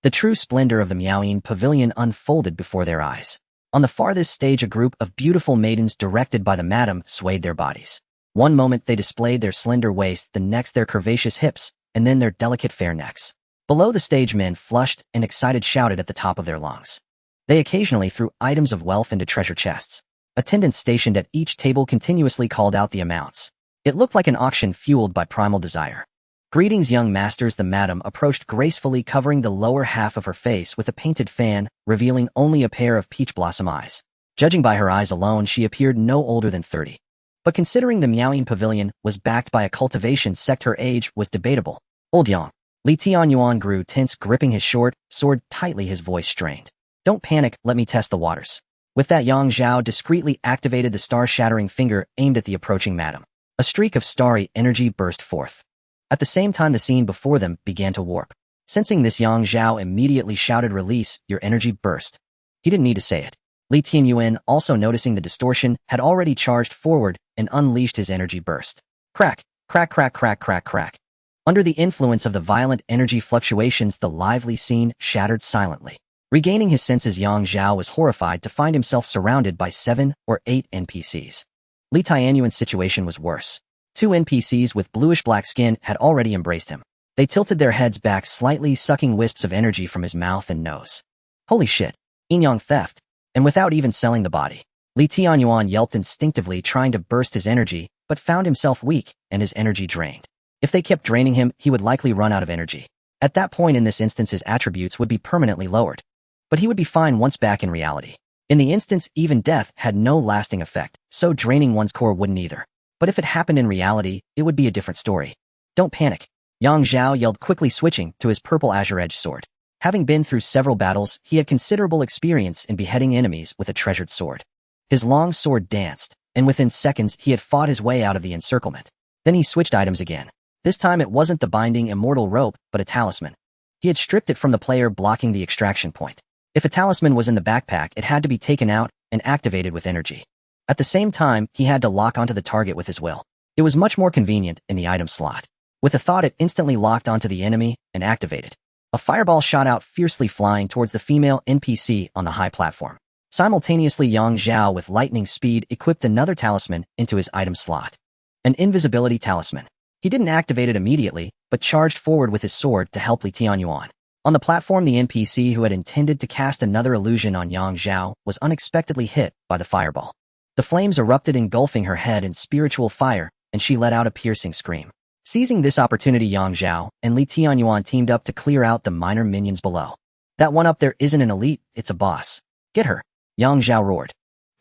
The true splendor of the Miaoying Pavilion unfolded before their eyes. On the farthest stage, a group of beautiful maidens directed by the madam swayed their bodies. One moment they displayed their slender waists, the next their curvaceous hips, and then their delicate fair necks. Below the stage, men flushed and excited shouted at the top of their lungs. They occasionally threw items of wealth into treasure chests. Attendants stationed at each table continuously called out the amounts. It looked like an auction fueled by primal desire. Greetings, young masters. The madam approached gracefully, covering the lower half of her face with a painted fan, revealing only a pair of peach blossom eyes. Judging by her eyes alone, she appeared no older than 30. But considering the Miaoying Pavilion was backed by a cultivation sect, her age was debatable. Old Yang. Li Tianyuan grew tense, gripping his short sword tightly, his voice strained. Don't panic, let me test the waters. With that, Yang Zhao discreetly activated the star-shattering finger aimed at the approaching madam. A streak of starry energy burst forth. At the same time, the scene before them began to warp. Sensing this, Yang Zhao immediately shouted, "Release your energy burst." He didn't need to say it. Li Tianyuan, also noticing the distortion, had already charged forward and unleashed his energy burst. Crack, crack, crack, crack, crack, crack. Under the influence of the violent energy fluctuations, the lively scene shattered silently. Regaining his senses, Yang Zhao was horrified to find himself surrounded by 7 or 8 NPCs. Li Tianyuan's situation was worse. 2 NPCs with bluish-black skin had already embraced him. They tilted their heads back slightly, sucking wisps of energy from his mouth and nose. Holy shit! Yin-yang theft! And without even selling the body. Li Tianyuan yelped instinctively, trying to burst his energy, but found himself weak and his energy drained. If they kept draining him, he would likely run out of energy. At that point in this instance, his attributes would be permanently lowered. But he would be fine once back in reality. In the instance, even death had no lasting effect, so draining one's core wouldn't either. But if it happened in reality, it would be a different story. Don't panic. Yang Zhao yelled, quickly switching to his purple azure-edged sword. Having been through several battles, he had considerable experience in beheading enemies with a treasured sword. His long sword danced, and within seconds he had fought his way out of the encirclement. Then he switched items again. This time it wasn't the binding immortal rope, but a talisman. He had stripped it from the player, blocking the extraction point. If a talisman was in the backpack, it had to be taken out and activated with energy. At the same time, he had to lock onto the target with his will. It was much more convenient in the item slot. With a thought, it instantly locked onto the enemy and activated. A fireball shot out, fiercely flying towards the female NPC on the high platform. Simultaneously, Yang Zhao, with lightning speed, equipped another talisman into his item slot. An invisibility talisman. He didn't activate it immediately, but charged forward with his sword to help Li Tianyuan. On the platform, the NPC who had intended to cast another illusion on Yang Zhao was unexpectedly hit by the fireball. The flames erupted, engulfing her head in spiritual fire, and she let out a piercing scream. Seizing this opportunity, Yang Zhao and Li Tianyuan teamed up to clear out the minor minions below. That one up there isn't an elite, it's a boss. Get her! Yang Zhao roared.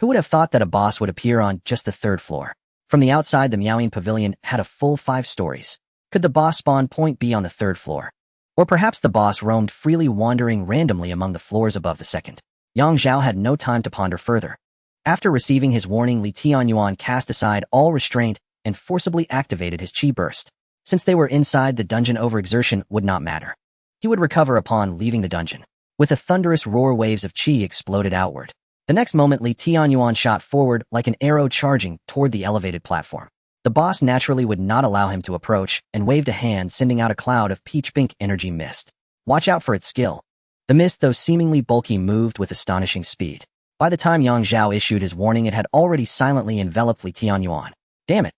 Who would have thought that a boss would appear on just the 3rd floor? From the outside, the Miaoying Pavilion had a full 5 stories. Could the boss spawn point be on the 3rd floor? Or perhaps the boss roamed freely, wandering randomly among the floors above the 2nd. Yang Zhao had no time to ponder further. After receiving his warning, Li Tianyuan cast aside all restraint and forcibly activated his chi burst. Since they were inside the dungeon, overexertion would not matter. He would recover upon leaving the dungeon. With a thunderous roar, waves of chi exploded outward. The next moment, Li Tianyuan shot forward like an arrow, charging toward the elevated platform. The boss naturally would not allow him to approach and waved a hand, sending out a cloud of peach-pink energy mist. Watch out for its skill. The mist, though seemingly bulky, moved with astonishing speed. By the time Yang Zhao issued his warning, it had already silently enveloped Li Tianyuan. Damn it!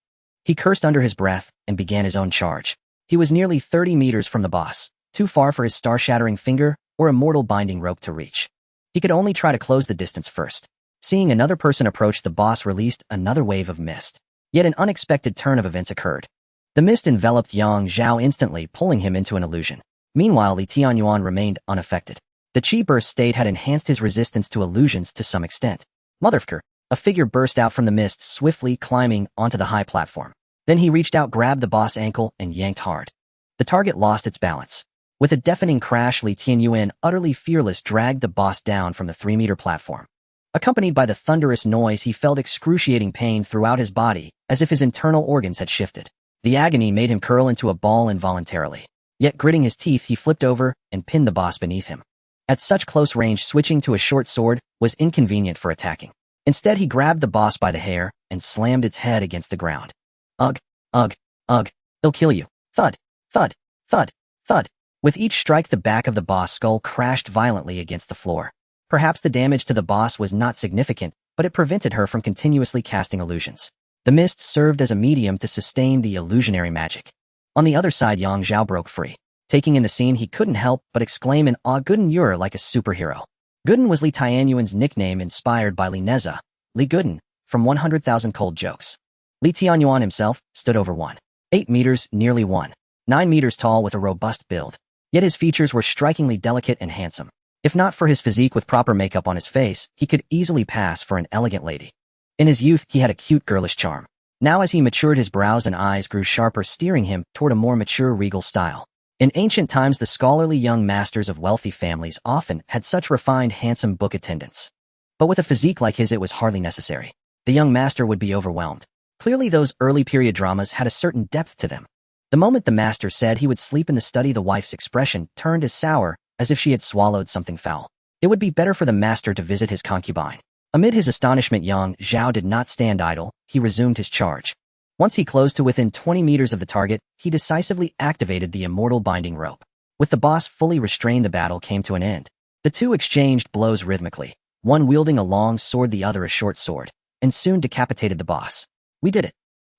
He cursed under his breath and began his own charge. He was nearly 30 meters from the boss, too far for his star-shattering finger or immortal binding rope to reach. He could only try to close the distance first. Seeing another person approach, the boss released another wave of mist. Yet an unexpected turn of events occurred. The mist enveloped Yang Zhao instantly, pulling him into an illusion. Meanwhile, Li Tianyuan remained unaffected. The chi burst state had enhanced his resistance to illusions to some extent. Motherfucker! A figure burst out from the mist, swiftly climbing onto the high platform. Then he reached out, grabbed the boss ankle, and yanked hard. The target lost its balance. With a deafening crash, Li Tianyuan, utterly fearless, dragged the boss down from the 3-meter platform. Accompanied by the thunderous noise, he felt excruciating pain throughout his body, as if his internal organs had shifted. The agony made him curl into a ball involuntarily. Yet gritting his teeth, he flipped over and pinned the boss beneath him. At such close range, switching to a short sword was inconvenient for attacking. Instead, he grabbed the boss by the hair and slammed its head against the ground. Ugh, ugh, ugh, it'll kill you. Thud, thud, thud, thud. With each strike, the back of the boss' skull crashed violently against the floor. Perhaps the damage to the boss was not significant, but it prevented her from continuously casting illusions. The mist served as a medium to sustain the illusionary magic. On the other side, Yang Zhao broke free. Taking in the scene, he couldn't help but exclaim in awe, "Gooden, you're like a superhero." Gooden was Li Tianyuan's nickname, inspired by Li Neza, Li Gooden, from 100,000 Cold Jokes. Li Tianyuan himself stood over 1.8 meters, nearly 1 9 meters tall with a robust build. Yet his features were strikingly delicate and handsome. If not for his physique with proper makeup on his face, he could easily pass for an elegant lady. In his youth, he had a cute girlish charm. Now as he matured, his brows and eyes grew sharper, steering him toward a more mature regal style. In ancient times, the scholarly young masters of wealthy families often had such refined, handsome book attendants. But with a physique like his, it was hardly necessary. The young master would be overwhelmed. Clearly, those early period dramas had a certain depth to them. The moment the master said he would sleep in the study, the wife's expression turned as sour as if she had swallowed something foul. It would be better for the master to visit his concubine. Amid his astonishment, young Zhao did not stand idle. He resumed his charge. Once he closed to within 20 meters of the target, he decisively activated the immortal binding rope. With the boss fully restrained, the battle came to an end. The two exchanged blows rhythmically, one wielding a long sword, the other a short sword, and soon decapitated the boss. We did it.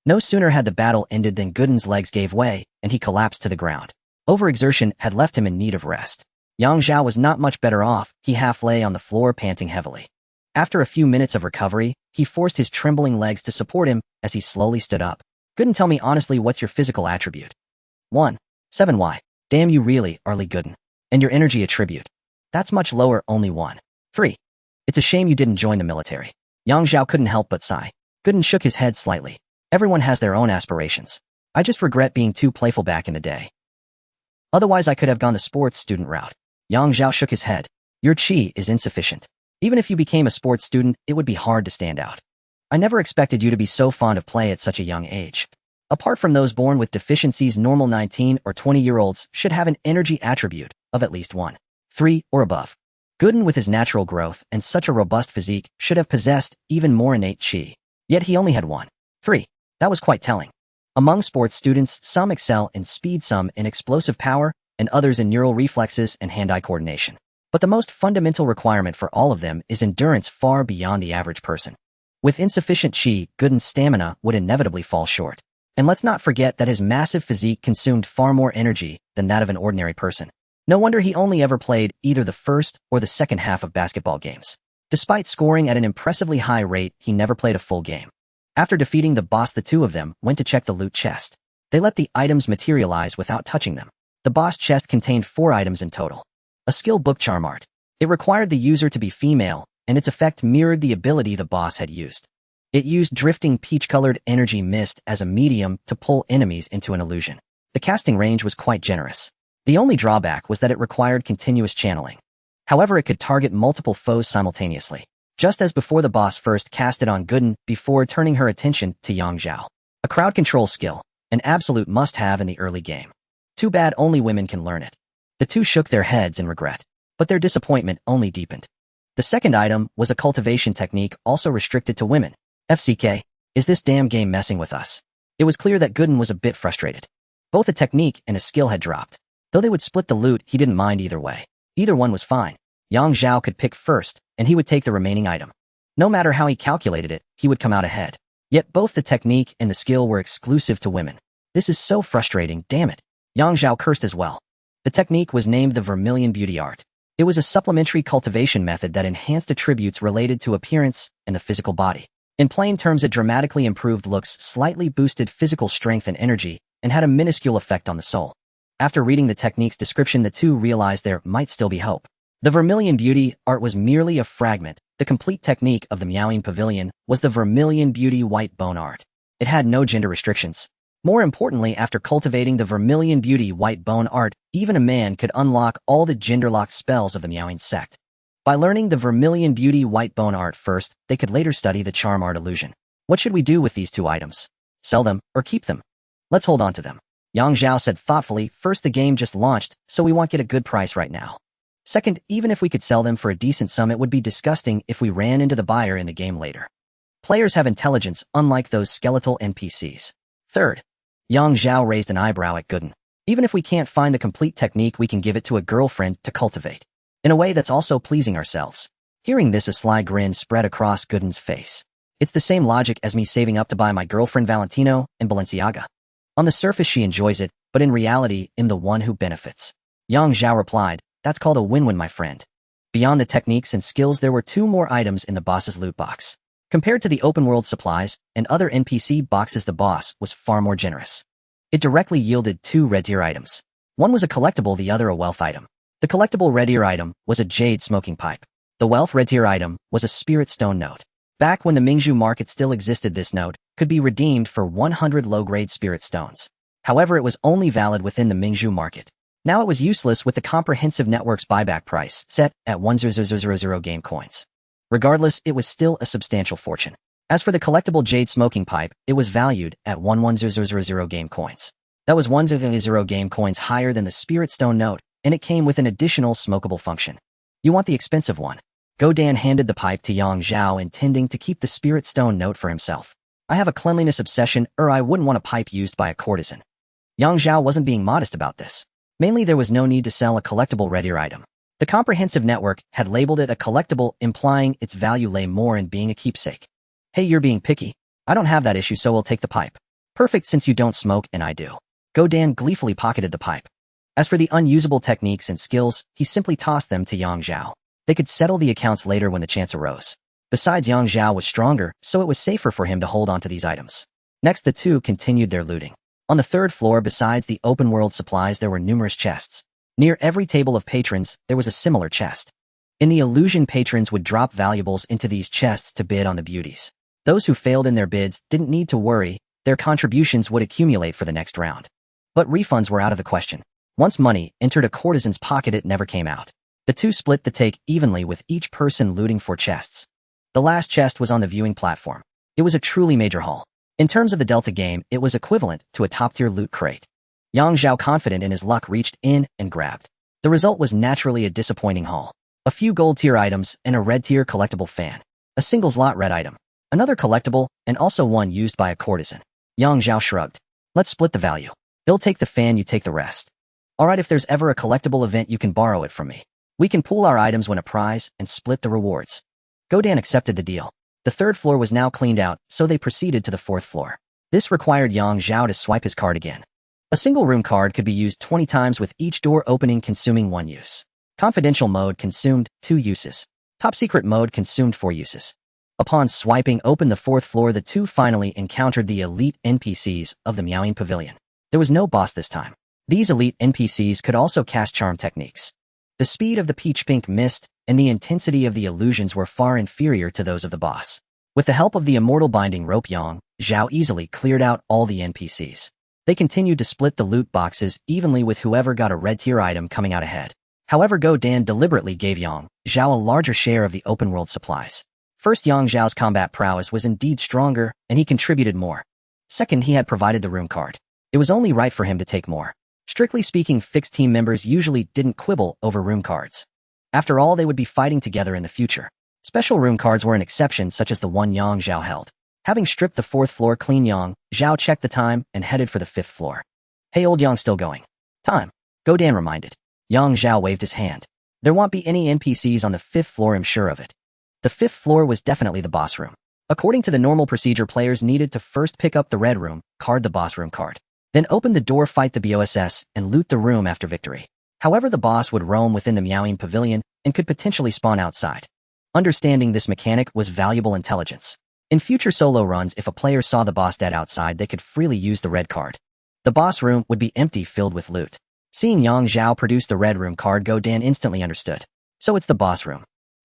No sooner had the battle ended than Gooden's legs gave way, and he collapsed to the ground. Overexertion had left him in need of rest. Yang Zhao was not much better off. He half lay on the floor, panting heavily. After a few minutes of recovery, he forced his trembling legs to support him as he slowly stood up. Gooden, tell me honestly, what's your physical attribute? 1. 7y. Damn, you really are Lee Gooden. And your energy attribute? That's much lower, only 1. 3. It's a shame you didn't join the military. Yang Zhao couldn't help but sigh. Gooden shook his head slightly. Everyone has their own aspirations. I just regret being too playful back in the day. Otherwise, I could have gone the sports student route. Yang Zhao shook his head. Your chi is insufficient. Even if you became a sports student, it would be hard to stand out. I never expected you to be so fond of play at such a young age. Apart from those born with deficiencies, normal 19 or 20-year-olds should have an energy attribute of at least 1. 3 or above. Gooden, with his natural growth and such a robust physique, should have possessed even more innate chi. Yet he only had 1. 3. That was quite telling. Among sports students, some excel in speed, some in explosive power, and others in neural reflexes and hand-eye coordination. But the most fundamental requirement for all of them is endurance, far beyond the average person. With insufficient chi, Gooden's stamina would inevitably fall short. And let's not forget that his massive physique consumed far more energy than that of an ordinary person. No wonder he only ever played either the first or the second half of basketball games. Despite scoring at an impressively high rate, he never played a full game. After defeating the boss, the two of them went to check the loot chest. They let the items materialize without touching them. The boss chest contained 4 items in total. A skill book, charm art. It required the user to be female, and its effect mirrored the ability the boss had used. It used drifting peach-colored energy mist as a medium to pull enemies into an illusion. The casting range was quite generous. The only drawback was that it required continuous channeling. However, it could target multiple foes simultaneously, just as before the boss first cast it on Gooden before turning her attention to Yang Zhao. A crowd control skill, an absolute must-have in the early game. Too bad only women can learn it. The two shook their heads in regret, but their disappointment only deepened. The second item was a cultivation technique also restricted to women. FCK, is this damn game messing with us? It was clear that Gooden was a bit frustrated. Both a technique and a skill had dropped. Though they would split the loot, he didn't mind either way. Either one was fine. Yang Zhao could pick first, and he would take the remaining item. No matter how he calculated it, he would come out ahead. Yet both the technique and the skill were exclusive to women. This is so frustrating, damn it. Yang Zhao cursed as well. The technique was named the Vermilion Beauty Art. It was a supplementary cultivation method that enhanced attributes related to appearance and the physical body. In plain terms, it dramatically improved looks, slightly boosted physical strength and energy, and had a minuscule effect on the soul. After reading the technique's description, the two realized there might still be hope. The Vermilion Beauty Art was merely a fragment. The complete technique of the Meowing Pavilion was the Vermilion Beauty White Bone Art. It had no gender restrictions. More importantly, after cultivating the Vermilion Beauty White Bone Art, even a man could unlock all the gender-locked spells of the Meowing sect. By learning the Vermilion Beauty White Bone Art first, they could later study the Charm Art illusion. What should we do with these 2 items? Sell them, or keep them? Let's hold on to them. Yang Zhao said thoughtfully. First, the game just launched, so we won't get a good price right now. Second, even if we could sell them for a decent sum, it would be disgusting if we ran into the buyer in the game later. Players have intelligence, unlike those skeletal NPCs. Third, Yang Zhao raised an eyebrow at Gooden. Even if we can't find the complete technique, we can give it to a girlfriend to cultivate. In a way that's also pleasing ourselves. Hearing this, a sly grin spread across Gooden's face. It's the same logic as me saving up to buy my girlfriend Valentino in Balenciaga. On the surface, she enjoys it, but in reality, I'm the one who benefits. Yang Zhao replied, that's called a win-win, my friend. Beyond the techniques and skills, there were 2 more items in the boss's loot box. Compared to the open-world supplies and other NPC boxes, the boss was far more generous. It directly yielded two red tier items. One was a collectible, the other a wealth item. The collectible red tier item was a jade smoking pipe. The wealth red tier item was a spirit stone note. Back when the Mingzhu market still existed, this note could be redeemed for 100 low-grade spirit stones. However, it was only valid within the Mingzhu market. Now it was useless with the comprehensive network's buyback price set at 10000 game coins. Regardless, it was still a substantial fortune. As for the collectible jade smoking pipe, it was valued at 11000 game coins. That was 100 game coins higher than the spirit stone note, and it came with an additional smokable function. You want the expensive one? Go Dan handed the pipe to Zhao, intending to keep the spirit stone note for himself. I have a cleanliness obsession, or I wouldn't want a pipe used by a courtesan. Zhao wasn't being modest about this. Mainly, there was no need to sell a collectible red tier item. The comprehensive network had labeled it a collectible, implying its value lay more in being a keepsake. Hey, you're being picky. I don't have that issue, so we'll take the pipe. Perfect, since you don't smoke and I do. Go Dan gleefully pocketed the pipe. As for the unusable techniques and skills, he simply tossed them to Zhao. They could settle the accounts later when the chance arose. Besides, Zhao was stronger, so it was safer for him to hold on to these items. Next, the two continued their looting. On the third floor, besides the open-world supplies, there were numerous chests. Near every table of patrons, there was a similar chest. In the illusion, patrons would drop valuables into these chests to bid on the beauties. Those who failed in their bids didn't need to worry, their contributions would accumulate for the next round. But refunds were out of the question. Once money entered a courtesan's pocket, it never came out. The two split the take evenly, with each person looting 4 chests. The last chest was on the viewing platform. It was a truly major haul. In terms of the Delta game, it was equivalent to a top-tier loot crate. Zhao, confident in his luck, reached in and grabbed. The result was naturally a disappointing haul. A few gold-tier items and a red-tier collectible fan. A single slot red item. Another collectible, and also one used by a courtesan. Zhao shrugged. Let's split the value. He'll take the fan, you take the rest. Alright, if there's ever a collectible event, you can borrow it from me. We can pool our items, win a prize, and split the rewards. Godan accepted the deal. The third floor was now cleaned out, so they proceeded to the fourth floor. This required Zhao to swipe his card again. A single room card could be used 20 times, with each door opening consuming 1 use. Confidential mode consumed 2 uses. Top secret mode consumed 4 uses. Upon swiping open the fourth floor, the two finally encountered the elite NPCs of the Meowing Pavilion. There was no boss this time. These elite NPCs could also cast charm techniques. The speed of the peach pink mist and the intensity of the illusions were far inferior to those of the boss. With the help of the immortal binding rope, Zhao easily cleared out all the NPCs. They continued to split the loot boxes evenly, with whoever got a red tier item coming out ahead. However, Go Dan deliberately gave Zhao a larger share of the open world supplies. First, Zhao's combat prowess was indeed stronger, and he contributed more. Second, he had provided the room card. It was only right for him to take more. Strictly speaking, fixed team members usually didn't quibble over room cards. After all, they would be fighting together in the future. Special room cards were an exception, such as the one Zhao held. Having stripped the fourth floor clean, Zhao checked the time and headed for the fifth floor. Hey, old Yang, still going? Time. Go Dan reminded. Zhao waved his hand. There won't be any NPCs on the fifth floor, I'm sure of it. The fifth floor was definitely the boss room. According to the normal procedure, players needed to first pick up the red room card, the boss room card. Then open the door, fight the BOSS, and loot the room after victory. However, the boss would roam within the Meowing Pavilion and could potentially spawn outside. Understanding this mechanic was valuable intelligence. In future solo runs, if a player saw the boss dead outside, they could freely use the red card. The boss room would be empty, filled with loot. Seeing Zhao produce the red room card, Go Dan instantly understood. So it's the boss room.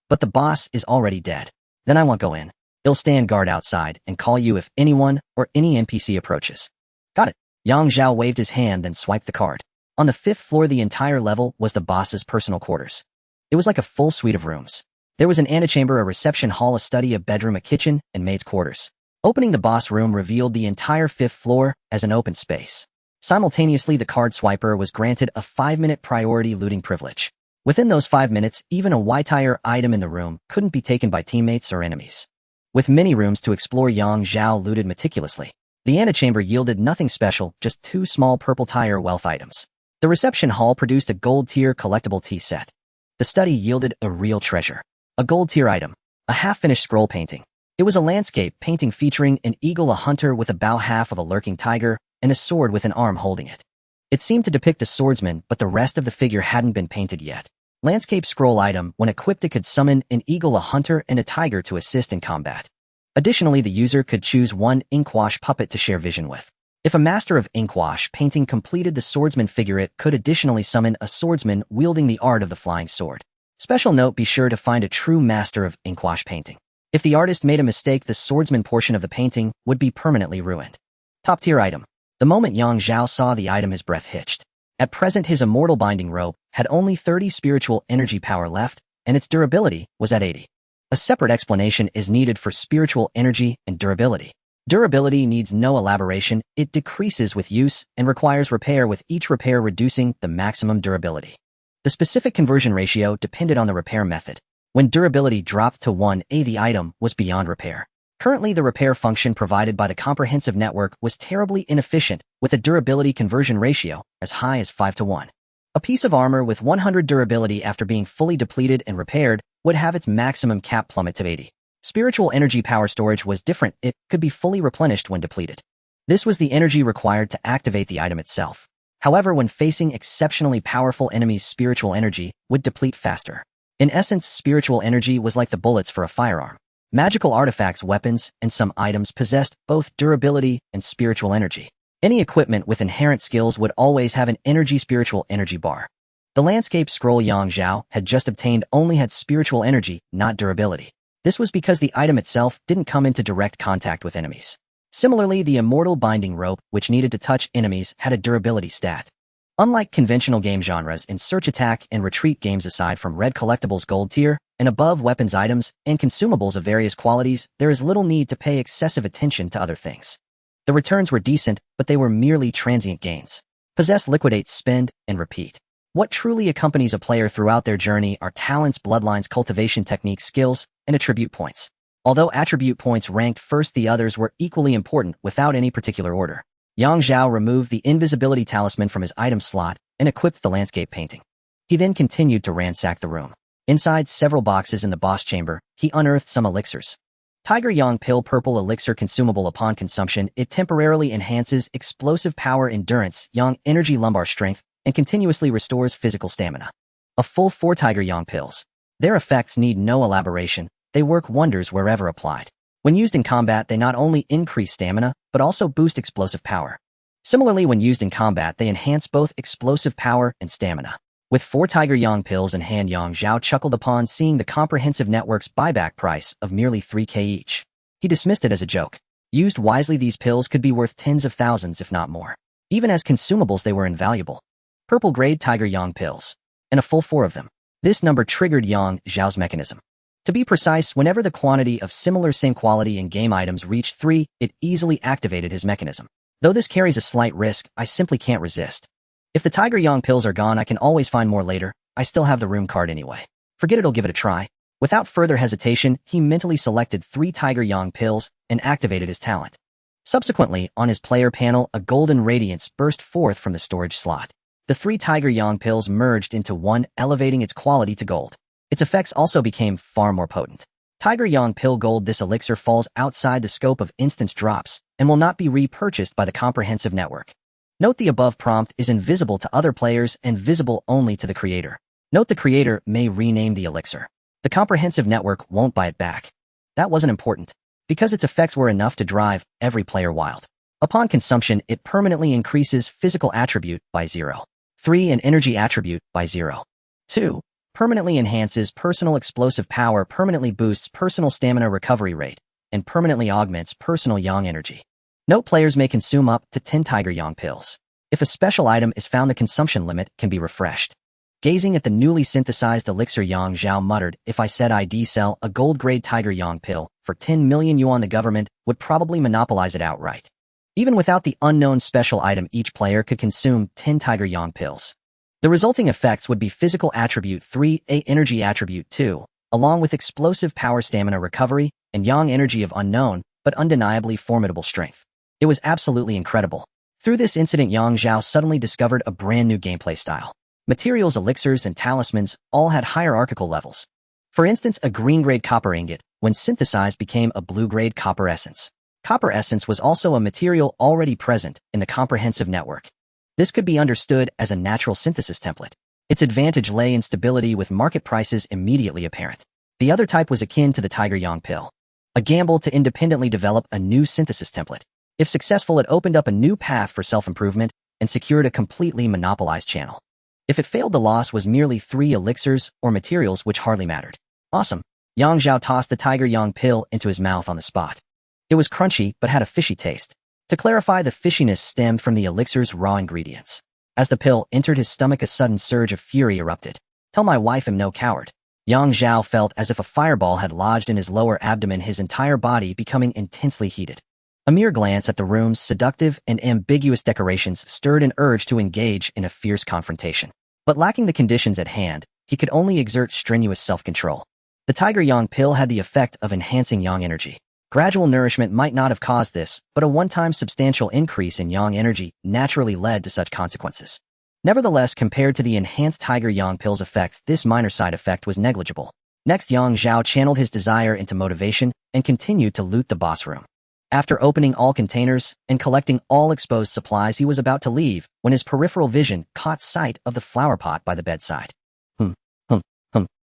But the boss is already dead. Then I won't go in. He'll stand guard outside and call you if anyone or any NPC approaches. Got it. Zhao waved his hand, then swiped the card. On the fifth floor, the entire level was the boss's personal quarters. It was like a full suite of rooms. There was an antechamber, a reception hall, a study, a bedroom, a kitchen, and maid's quarters. Opening the boss room revealed the entire fifth floor as an open space. Simultaneously, the card swiper was granted a 5-minute priority looting privilege. Within those 5 minutes, even a white-tier item in the room couldn't be taken by teammates or enemies. With many rooms to explore, Zhao looted meticulously. The antechamber yielded nothing special, just 2 small purple-tier wealth items. The reception hall produced a gold-tier collectible tea set. The study yielded a real treasure. A gold-tier item. A half-finished scroll painting. It was a landscape painting featuring an eagle, a hunter with a bow, half of a lurking tiger, and a sword with an arm holding it. It seemed to depict a swordsman, but the rest of the figure hadn't been painted yet. Landscape scroll item. When equipped, it could summon an eagle, a hunter, and a tiger to assist in combat. Additionally, the user could choose one inkwash puppet to share vision with. If a master of inkwash painting completed the swordsman figure, it could additionally summon a swordsman wielding the art of the flying sword. Special note, be sure to find a true master of inkwash painting. If the artist made a mistake, the swordsman portion of the painting would be permanently ruined. Top tier item. The moment Zhao saw the item, his breath hitched. At present, his immortal binding rope had only 30 spiritual energy power left, and its durability was at 80. A separate explanation is needed for spiritual energy and durability. Durability needs no elaboration, it decreases with use and requires repair, with each repair reducing the maximum durability. The specific conversion ratio depended on the repair method. When durability dropped to 1A, the item was beyond repair. Currently, the repair function provided by the comprehensive network was terribly inefficient, with a durability conversion ratio as high as 5:1. A piece of armor with 100 durability after being fully depleted and repaired would have its maximum cap plummet to 80. Spiritual energy power storage was different, it could be fully replenished when depleted. This was the energy required to activate the item itself. However, when facing exceptionally powerful enemies, spiritual energy would deplete faster. In essence, spiritual energy was like the bullets for a firearm. Magical artifacts, weapons, and some items possessed both durability and spiritual energy. Any equipment with inherent skills would always have an spiritual energy bar. The landscape scroll Zhao had just obtained only had spiritual energy, not durability. This was because the item itself didn't come into direct contact with enemies. Similarly, the immortal binding rope, which needed to touch enemies, had a durability stat. Unlike conventional game genres in search, attack, and retreat games, aside from red collectibles, gold tier, and above weapons, items, and consumables of various qualities, there is little need to pay excessive attention to other things. The returns were decent, but they were merely transient gains. Possess, liquidate, spend, and repeat. What truly accompanies a player throughout their journey are talents, bloodlines, cultivation techniques, skills, and attribute points. Although attribute points ranked first, the others were equally important without any particular order. Zhao removed the invisibility talisman from his item slot and equipped the landscape painting. He then continued to ransack the room. Inside several boxes in the boss chamber, he unearthed some elixirs. Tiger Yang Pill, purple elixir, consumable. Upon consumption, it temporarily enhances explosive power, endurance, Yang energy, lumbar strength, and continuously restores physical stamina. A full 4 Tiger Yang pills. Their effects need no elaboration, they work wonders wherever applied. When used in combat, they not only increase stamina, but also boost explosive power. Similarly, when used in combat, they enhance both explosive power and stamina. With 4 Tiger Yang pills in hand, Zhao chuckled upon seeing the comprehensive network's buyback price of merely 3K each. He dismissed it as a joke. Used wisely, these pills could be worth tens of thousands, if not more. Even as consumables, they were invaluable. Purple grade Tiger Yang pills. And a full 4 of them. This number triggered Zhao's mechanism. To be precise, whenever the quantity of similar same quality in-game items reached 3, it easily activated his mechanism. Though this carries a slight risk, I simply can't resist. If the Tiger Yang pills are gone, I can always find more later. I still have the room card anyway. Forget it, I'll give it a try. Without further hesitation, he mentally selected 3 Tiger Yang pills and activated his talent. Subsequently, on his player panel, a golden radiance burst forth from the storage slot. The 3 Tiger Yang pills merged into one, elevating its quality to gold. Its effects also became far more potent. Tiger Yang Pill Gold. This elixir falls outside the scope of instance drops and will not be repurchased by the comprehensive network. Note the above prompt is invisible to other players and visible only to the creator. Note the creator may rename the elixir. The comprehensive network won't buy it back. That wasn't important, because its effects were enough to drive every player wild. Upon consumption, it permanently increases physical attribute by 0. 3 and energy attribute by 0. 2. Permanently enhances personal explosive power, permanently boosts personal stamina recovery rate, and permanently augments personal Yang energy. Note players may consume up to 10 Tiger Yang pills. If a special item is found, the consumption limit can be refreshed. Gazing at the newly synthesized elixir, Zhao muttered, if I said I'd sell a gold-grade Tiger Yang pill for 10 million yuan, the government would probably monopolize it outright. Even without the unknown special item, each player could consume 10 Tiger Yang pills. The resulting effects would be physical attribute 3, energy attribute 2, along with explosive power, stamina recovery, and Yang energy of unknown, but undeniably formidable strength. It was absolutely incredible. Through this incident, Zhao suddenly discovered a brand new gameplay style. Materials, elixirs, and talismans all had hierarchical levels. For instance, a green-grade copper ingot, when synthesized, became a blue-grade copper essence. Copper essence was also a material already present in the comprehensive network. This could be understood as a natural synthesis template. Its advantage lay in stability, with market prices immediately apparent. The other type was akin to the Tiger Yang pill, a gamble to independently develop a new synthesis template. If successful, it opened up a new path for self-improvement and secured a completely monopolized channel. If it failed, the loss was merely 3 elixirs or materials which hardly mattered. Awesome. Yang Zhao tossed the Tiger Yang pill into his mouth on the spot. It was crunchy but had a fishy taste. To clarify, the fishiness stemmed from the elixir's raw ingredients. As the pill entered his stomach, a sudden surge of fury erupted. Tell my wife I'm no coward. Yang Zhao felt as if a fireball had lodged in his lower abdomen, his entire body becoming intensely heated. A mere glance at the room's seductive and ambiguous decorations stirred an urge to engage in a fierce confrontation. But lacking the conditions at hand, he could only exert strenuous self-control. The Tiger Yang pill had the effect of enhancing Yang energy. Gradual nourishment might not have caused this, but a one-time substantial increase in Yang energy naturally led to such consequences. Nevertheless, compared to the enhanced Tiger Yang pill's effects, this minor side effect was negligible. Next, Yang Zhao channeled his desire into motivation and continued to loot the boss room. After opening all containers and collecting all exposed supplies, he was about to leave when his peripheral vision caught sight of the flower pot by the bedside.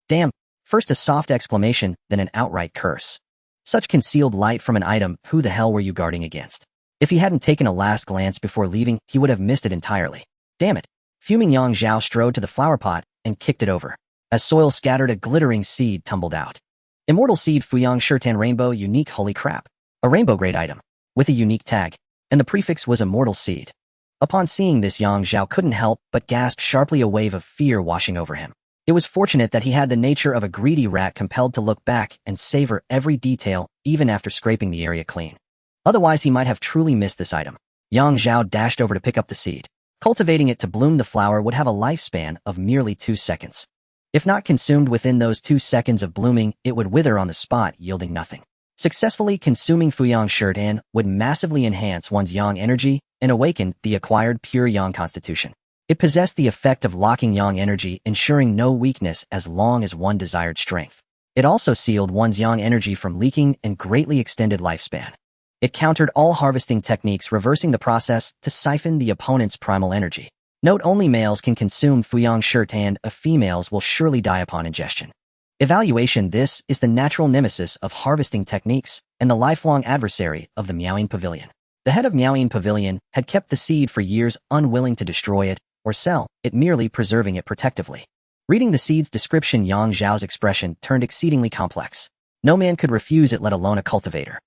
Damn. First a soft exclamation, then an outright curse. Such concealed light from an item, who the hell were you guarding against? If he hadn't taken a last glance before leaving, he would have missed it entirely. Damn it. Fuming, Yang Zhao strode to the flower pot and kicked it over. As soil scattered, a glittering seed tumbled out. Immortal Seed Fuyang Shirtan Rainbow Unique. Holy crap. A rainbow-grade item, with a unique tag, and the prefix was Immortal Seed. Upon seeing this, Yang Zhao couldn't help but gasp sharply, a wave of fear washing over him. It was fortunate that he had the nature of a greedy rat, compelled to look back and savor every detail even after scraping the area clean. Otherwise, he might have truly missed this item. Yang Zhao dashed over to pick up the seed. Cultivating it to bloom, the flower would have a lifespan of merely 2 seconds. If not consumed within those 2 seconds of blooming, it would wither on the spot, yielding nothing. Successfully consuming Fuyang Shirtan would massively enhance one's Yang energy and awaken the acquired pure Yang constitution. It possessed the effect of locking Yang energy, ensuring no weakness as long as one desired strength. It also sealed one's Yang energy from leaking and greatly extended lifespan. It countered all harvesting techniques, reversing the process to siphon the opponent's primal energy. Note: only males can consume Fuyang Shirtan, females will surely die upon ingestion. Evaluation: this is the natural nemesis of harvesting techniques and the lifelong adversary of the Meowing Pavilion. The head of Meowing Pavilion had kept the seed for years, unwilling to destroy it or sell it, merely preserving it protectively. Reading the seed's description, Yang Zhao's expression turned exceedingly complex. No man could refuse it, let alone a cultivator.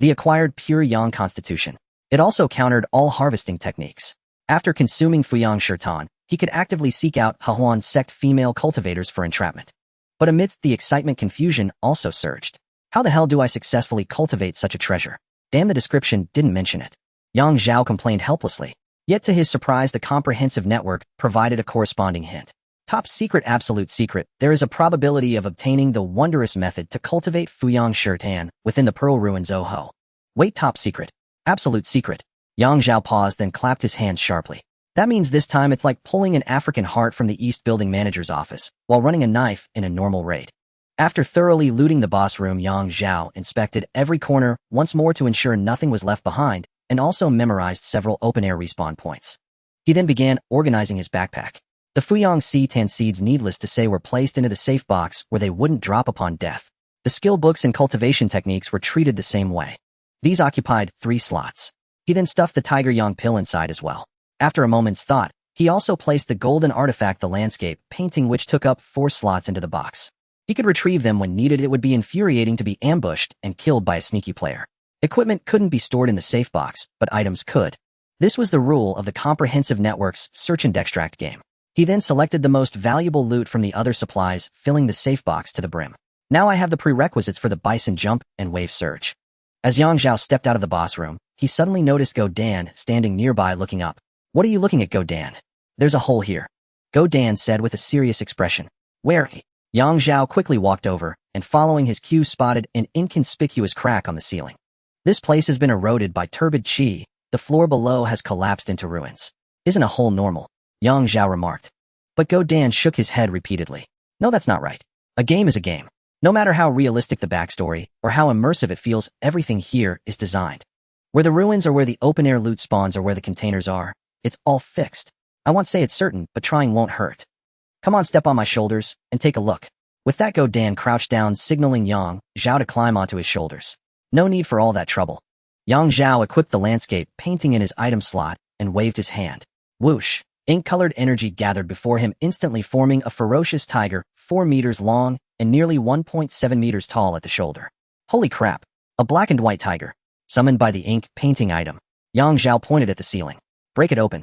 The acquired pure Yang constitution. It also countered all harvesting techniques. After consuming Fuyang Shirtan, he could actively seek out Hahuan sect female cultivators for entrapment. But amidst the excitement, confusion also surged. How the hell do I successfully cultivate such a treasure? Damn, the description didn't mention it. Yang Zhao complained helplessly. Yet to his surprise, the comprehensive network provided a corresponding hint. Top secret, absolute secret. There is a probability of obtaining the wondrous method to cultivate Fuyang Shirtan within the Pearl Ruins. Oh ho. Wait, top secret. Absolute secret. Yang Zhao paused, then clapped his hands sharply. That means this time it's like pulling an African heart from the East Building manager's office while running a knife in a normal raid. After thoroughly looting the boss room, Yang Zhao inspected every corner once more to ensure nothing was left behind, and also memorized several open-air respawn points. He then began organizing his backpack. The Fuyang Shirtan seeds, needless to say, were placed into the safe box where they wouldn't drop upon death. The skill books and cultivation techniques were treated the same way. These occupied 3 slots. He then stuffed the Tiger Yang pill inside as well. After a moment's thought, he also placed the golden artifact, the landscape painting, which took up 4 slots, into the box. He could retrieve them when needed. It would be infuriating to be ambushed and killed by a sneaky player. Equipment couldn't be stored in the safe box, but items could. This was the rule of the comprehensive network's search and extract game. He then selected the most valuable loot from the other supplies, filling the safe box to the brim. Now I have the prerequisites for the bison jump and wave surge. As Yang Zhao stepped out of the boss room, he suddenly noticed Go Dan standing nearby, looking up. What are you looking at, Go Dan? There's a hole here. Go Dan said with a serious expression. Where? Yang Zhao quickly walked over, and following his cue spotted an inconspicuous crack on the ceiling. This place has been eroded by turbid chi. The floor below has collapsed into ruins. Isn't a hole normal? Yang Zhao remarked. But Go Dan shook his head repeatedly. No, that's not right. A game is a game. No matter how realistic the backstory, or how immersive it feels, everything here is designed. Where the ruins, or where the open-air loot spawns, or where the containers are, it's all fixed. I won't say it's certain, but trying won't hurt. Come on, step on my shoulders, and take a look. With that, Go Dan crouched down, signaling Yang Zhao to climb onto his shoulders. No need for all that trouble. Yang Zhao equipped the landscape painting in his item slot and waved his hand. Whoosh! Ink-colored energy gathered before him, instantly forming a ferocious tiger, 4 meters long and nearly 1.7 meters tall at the shoulder. Holy crap! A black and white tiger. Summoned by the ink painting item. Yang Zhao pointed at the ceiling. Break it open.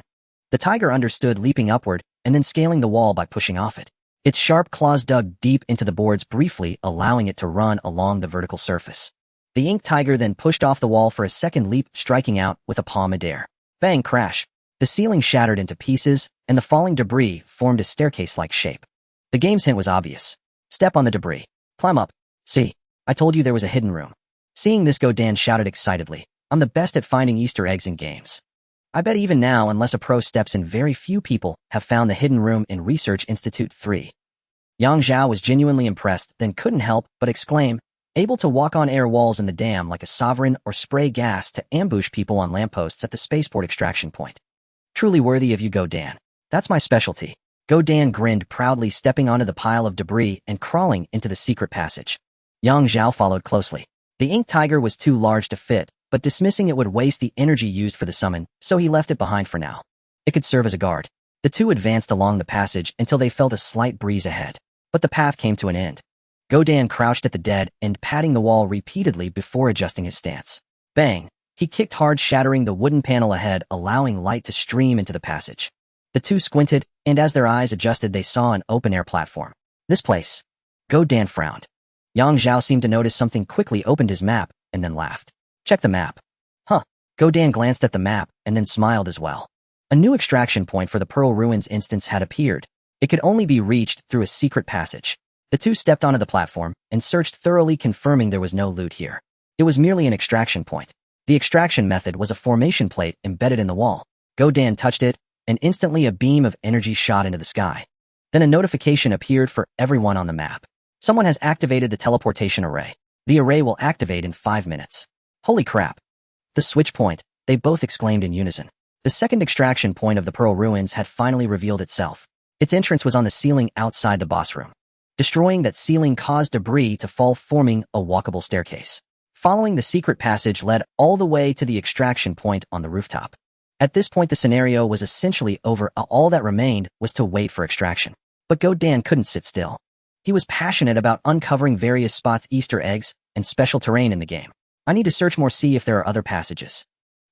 The tiger understood, leaping upward and then scaling the wall by pushing off it. Its sharp claws dug deep into the boards, briefly allowing it to run along the vertical surface. The ink tiger then pushed off the wall for a second leap, striking out with a palm midair. Bang! Crash! The ceiling shattered into pieces, and the falling debris formed a staircase-like shape. The game's hint was obvious. Step on the debris. Climb up. See, I told you there was a hidden room. Seeing this, Godan shouted excitedly. I'm the best at finding Easter eggs in games. I bet even now, unless a pro steps in, very few people have found the hidden room in Research Institute 3. Yang Zhao was genuinely impressed, then couldn't help but exclaim, able to walk on air walls in the dam like a sovereign or spray gas to ambush people on lampposts at the spaceport extraction point. Truly worthy of you, Godan. That's my specialty. Godan grinned proudly, stepping onto the pile of debris and crawling into the secret passage. Yang Zhao followed closely. The ink tiger was too large to fit, but dismissing it would waste the energy used for the summon, so he left it behind for now. It could serve as a guard. The two advanced along the passage until they felt a slight breeze ahead. But the path came to an end. Godan crouched at the dead end, patting the wall repeatedly before adjusting his stance. Bang! He kicked hard, shattering the wooden panel ahead, allowing light to stream into the passage. The two squinted, and as their eyes adjusted, they saw an open-air platform. This place. Godan frowned. Yang Zhao seemed to notice something, quickly opened his map, and then laughed. Check the map. Huh. Godan glanced at the map, and then smiled as well. A new extraction point for the Pearl Ruins instance had appeared. It could only be reached through a secret passage. The two stepped onto the platform and searched thoroughly, confirming there was no loot here. It was merely an extraction point. The extraction method was a formation plate embedded in the wall. Godan touched it, and instantly a beam of energy shot into the sky. Then a notification appeared for everyone on the map. Someone has activated the teleportation array. The array will activate in 5 minutes. Holy crap! The switch point, they both exclaimed in unison. The second extraction point of the Pearl Ruins had finally revealed itself. Its entrance was on the ceiling outside the boss room. Destroying that ceiling caused debris to fall, forming a walkable staircase. Following the secret passage led all the way to the extraction point on the rooftop. At this point, the scenario was essentially over. All that remained was to wait for extraction. But Godan couldn't sit still. He was passionate about uncovering various spots, Easter eggs, and special terrain in the game. I need to search more, see if there are other passages,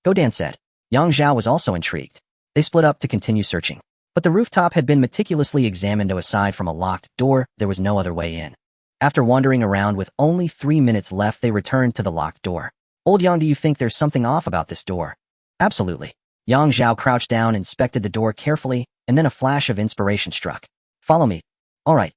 Godan said. Yang Zhao was also intrigued. They split up to continue searching. But the rooftop had been meticulously examined. Aside from a locked door, there was no other way in. After wandering around with only 3 minutes left, they returned to the locked door. Old Yang, do you think there's something off about this door? Absolutely. Yang Zhao crouched down, inspected the door carefully, and then a flash of inspiration struck. Follow me. All right.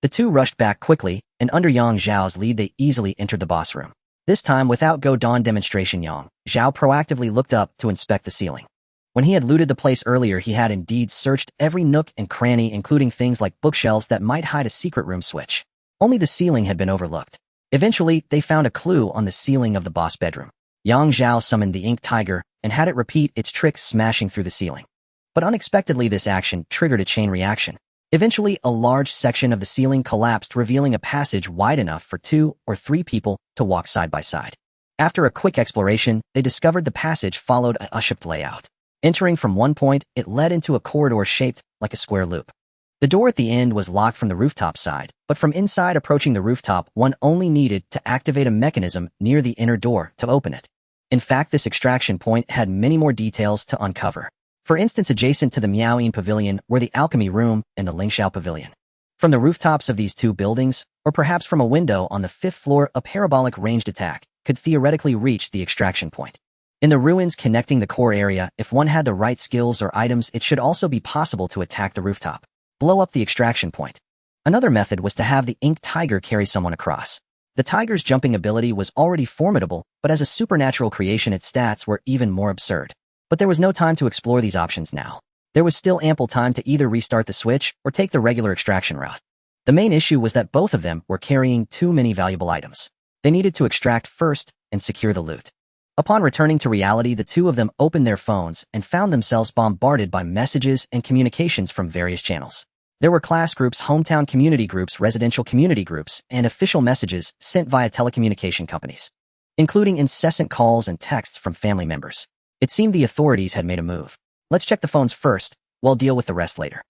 The two rushed back quickly, and under Yang Zhao's lead they easily entered the boss room. This time without Godan demonstration, Yang Zhao proactively looked up to inspect the ceiling. When he had looted the place earlier, he had indeed searched every nook and cranny, including things like bookshelves that might hide a secret room switch. Only the ceiling had been overlooked. Eventually, they found a clue on the ceiling of the boss bedroom. Yang Zhao summoned the ink tiger and had it repeat its trick, smashing through the ceiling. But unexpectedly, this action triggered a chain reaction. Eventually, a large section of the ceiling collapsed, revealing a passage wide enough for 2 or 3 people to walk side by side. After a quick exploration, they discovered the passage followed a U-shaped layout. Entering from one point, it led into a corridor shaped like a square loop. The door at the end was locked from the rooftop side, but from inside, approaching the rooftop, one only needed to activate a mechanism near the inner door to open it. In fact, this extraction point had many more details to uncover. For instance, adjacent to the Miaoyin Pavilion were the Alchemy Room and the Lingxiao Pavilion. From the rooftops of these two buildings, or perhaps from a window on the 5th floor, a parabolic ranged attack could theoretically reach the extraction point. In the ruins connecting the core area, if one had the right skills or items, it should also be possible to attack the rooftop. Blow up the extraction point. Another method was to have the ink tiger carry someone across. The tiger's jumping ability was already formidable, but as a supernatural creation, its stats were even more absurd. But there was no time to explore these options now. There was still ample time to either restart the switch or take the regular extraction route. The main issue was that both of them were carrying too many valuable items. They needed to extract first and secure the loot. Upon returning to reality, the two of them opened their phones and found themselves bombarded by messages and communications from various channels. There were class groups, hometown community groups, residential community groups, and official messages sent via telecommunication companies. including incessant calls and texts from family members. It seemed the authorities had made a move. Let's check the phones first, we'll deal with the rest later.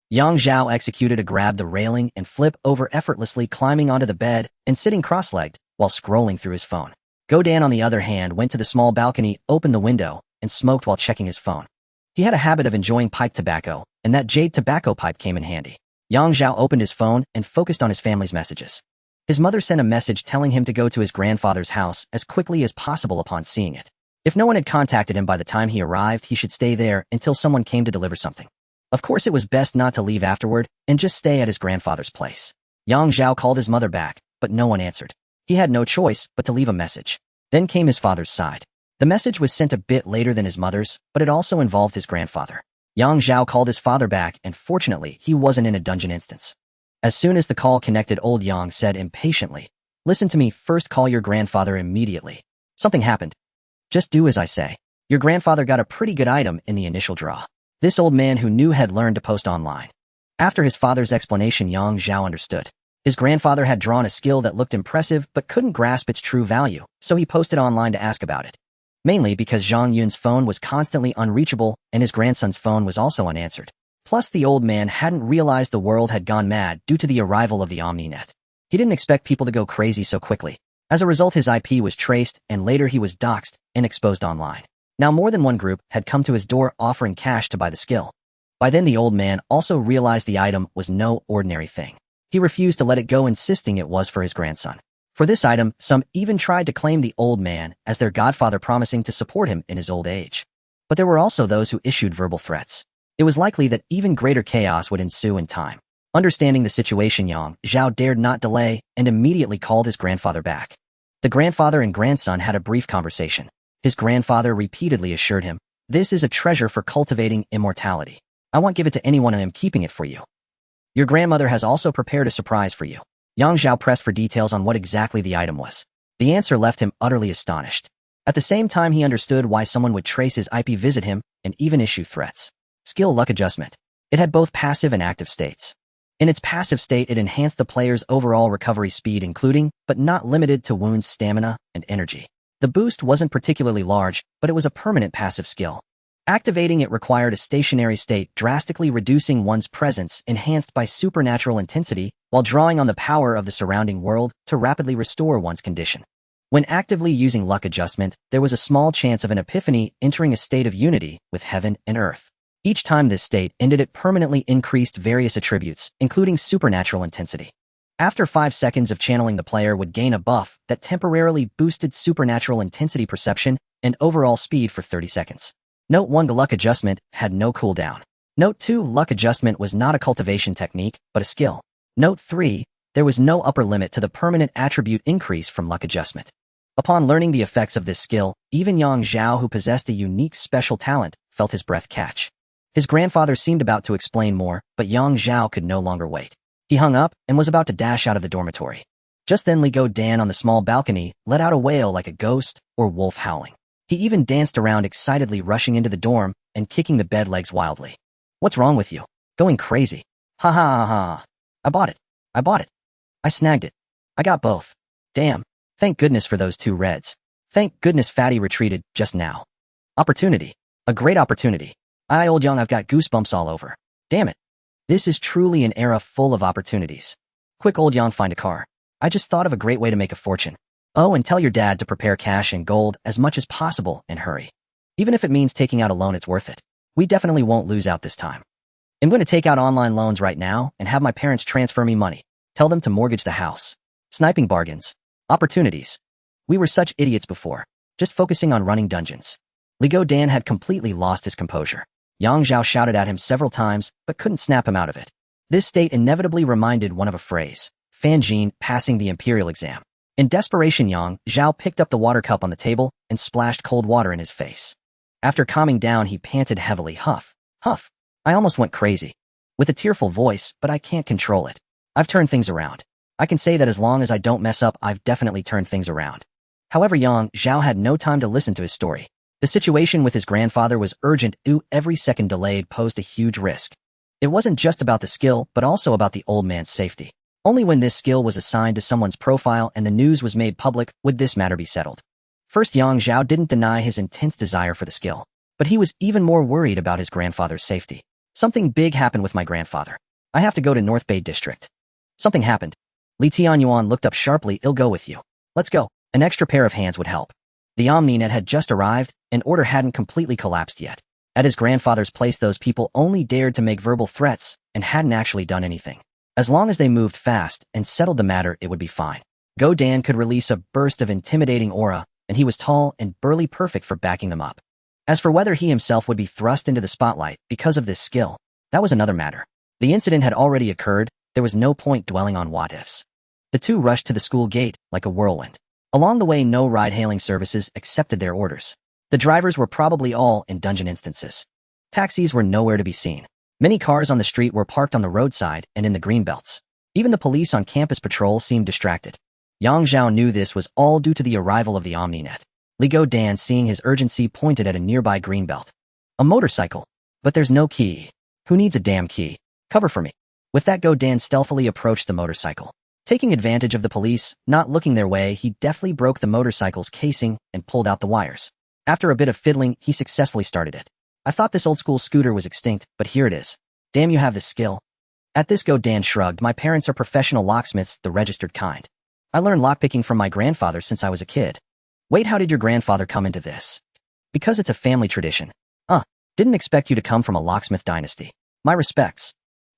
Yang Zhao executed a grab the railing and flip over effortlessly, climbing onto the bed and sitting cross-legged while scrolling through his phone. Dan, on the other hand, went to the small balcony, opened the window, and smoked while checking his phone. He had a habit of enjoying pipe tobacco, and that jade tobacco pipe came in handy. Yang Zhao opened his phone and focused on his family's messages. His mother sent a message telling him to go to his grandfather's house as quickly as possible upon seeing it. If no one had contacted him by the time he arrived, he should stay there until someone came to deliver something. Of course, it was best not to leave afterward and just stay at his grandfather's place. Yang Zhao called his mother back, but no one answered. He had no choice but to leave a message. Then came his father's side. The message was sent a bit later than his mother's, but it also involved his grandfather. Yang Zhao called his father back, and fortunately, he wasn't in a dungeon instance. As soon as the call connected, old Yang said impatiently, "Listen to me, first call your grandfather immediately. Something happened. Just do as I say. Your grandfather got a pretty good item in the initial draw." This old man who knew had learned to post online. After his father's explanation, Yang Zhao understood. His grandfather had drawn a skill that looked impressive but couldn't grasp its true value, so he posted online to ask about it. Mainly because Zhang Yun's phone was constantly unreachable and his grandson's phone was also unanswered. Plus, the old man hadn't realized the world had gone mad due to the arrival of the OmniNet. He didn't expect people to go crazy so quickly. As a result, his IP was traced, and later he was doxxed and exposed online. Now more than one group had come to his door offering cash to buy the skill. By then the old man also realized the item was no ordinary thing. He refused to let it go, insisting it was for his grandson. For this item, some even tried to claim the old man as their godfather, promising to support him in his old age. But there were also those who issued verbal threats. It was likely that even greater chaos would ensue in time. Understanding the situation, Yang Zhao dared not delay and immediately called his grandfather back. The grandfather and grandson had a brief conversation. His grandfather repeatedly assured him, "This is a treasure for cultivating immortality. I won't give it to anyone, and I am keeping it for you. Your grandmother has also prepared a surprise for you." Yang Zhao pressed for details on what exactly the item was. The answer left him utterly astonished. At the same time, he understood why someone would trace his IP, visit him, and even issue threats. Skill luck adjustment. It had both passive and active states. In its passive state, it enhanced the player's overall recovery speed, including, but not limited to, wounds, stamina, and energy. The boost wasn't particularly large, but it was a permanent passive skill. Activating it required a stationary state, drastically reducing one's presence, enhanced by supernatural intensity, while drawing on the power of the surrounding world to rapidly restore one's condition. When actively using luck adjustment, there was a small chance of an epiphany, entering a state of unity with heaven and earth. Each time this state ended, it permanently increased various attributes, including supernatural intensity. After 5 seconds of channeling, the player would gain a buff that temporarily boosted supernatural intensity, perception, and overall speed for 30 seconds. Note 1. The luck adjustment had no cooldown. Note 2. Luck adjustment was not a cultivation technique, but a skill. Note 3. There was no upper limit to the permanent attribute increase from luck adjustment. Upon learning the effects of this skill, even Yang Zhao, who possessed a unique special talent, felt his breath catch. His grandfather seemed about to explain more, but Yang Zhao could no longer wait. He hung up and was about to dash out of the dormitory. Just then, Dan on the small balcony let out a wail like a ghost or wolf howling. He even danced around excitedly, rushing into the dorm and kicking the bed legs wildly. "What's wrong with you? Going crazy? Ha ha ha ha. I bought it. I bought it. I snagged it. I got both. Damn. Thank goodness for those 2 reds. Thank goodness Fatty retreated just now. Opportunity. A great opportunity. Old Yang, I've got goosebumps all over. Damn it. This is truly an era full of opportunities. Quick, old Yang, find a car. I just thought of a great way to make a fortune. Oh, and tell your dad to prepare cash and gold as much as possible, and hurry. Even if it means taking out a loan, it's worth it. We definitely won't lose out this time. I'm going to take out online loans right now and have my parents transfer me money. Tell them to mortgage the house. Sniping bargains. Opportunities. We were such idiots before, just focusing on running dungeons." Dan had completely lost his composure. Yang Zhao shouted at him several times, but couldn't snap him out of it. This state inevitably reminded one of a phrase: Fan Jin passing the imperial exam. In desperation, Yang Zhao picked up the water cup on the table and splashed cold water in his face. After calming down, he panted heavily. Huff, huff. I almost went crazy. With a tearful voice, but I can't control it. I've turned things around. I can say that as long as I don't mess up, I've definitely turned things around. However, Yang Zhao had no time to listen to his story. The situation with his grandfather was urgent. Every second delayed posed a huge risk. It wasn't just about the skill, but also about the old man's safety. Only when this skill was assigned to someone's profile and the news was made public would this matter be settled. First, Zhao didn't deny his intense desire for the skill, but he was even more worried about his grandfather's safety. Something big happened with my grandfather. I have to go to North Bay District. Something happened. Li Tianyuan looked up sharply. I'll go with you. Let's go. An extra pair of hands would help. The OmniNet had just arrived, and order hadn't completely collapsed yet. At his grandfather's place, those people only dared to make verbal threats and hadn't actually done anything. As long as they moved fast and settled the matter, it would be fine. Go Dan could release a burst of intimidating aura, and he was tall and burly, perfect for backing them up. As for whether he himself would be thrust into the spotlight because of this skill, that was another matter. The incident had already occurred. There was no point dwelling on what-ifs. The two rushed to the school gate like a whirlwind. Along the way, no ride-hailing services accepted their orders. The drivers were probably all in dungeon instances. Taxis were nowhere to be seen. Many cars on the street were parked on the roadside and in the greenbelts. Even the police on campus patrol seemed distracted. Zhao knew this was all due to the arrival of the OmniNet. Li Dan, seeing his urgency, pointed at a nearby greenbelt. A motorcycle. But there's no key. Who needs a damn key? Cover for me. With that, Go Dan stealthily approached the motorcycle. Taking advantage of the police not looking their way, he deftly broke the motorcycle's casing and pulled out the wires. After a bit of fiddling, he successfully started it. I thought this old-school scooter was extinct, but here it is. Damn, you have this skill. At this, Go Dan shrugged. My parents are professional locksmiths, the registered kind. I learned lockpicking from my grandfather since I was a kid. Wait, how did your grandfather come into this? Because it's a family tradition. Didn't expect you to come from a locksmith dynasty. My respects.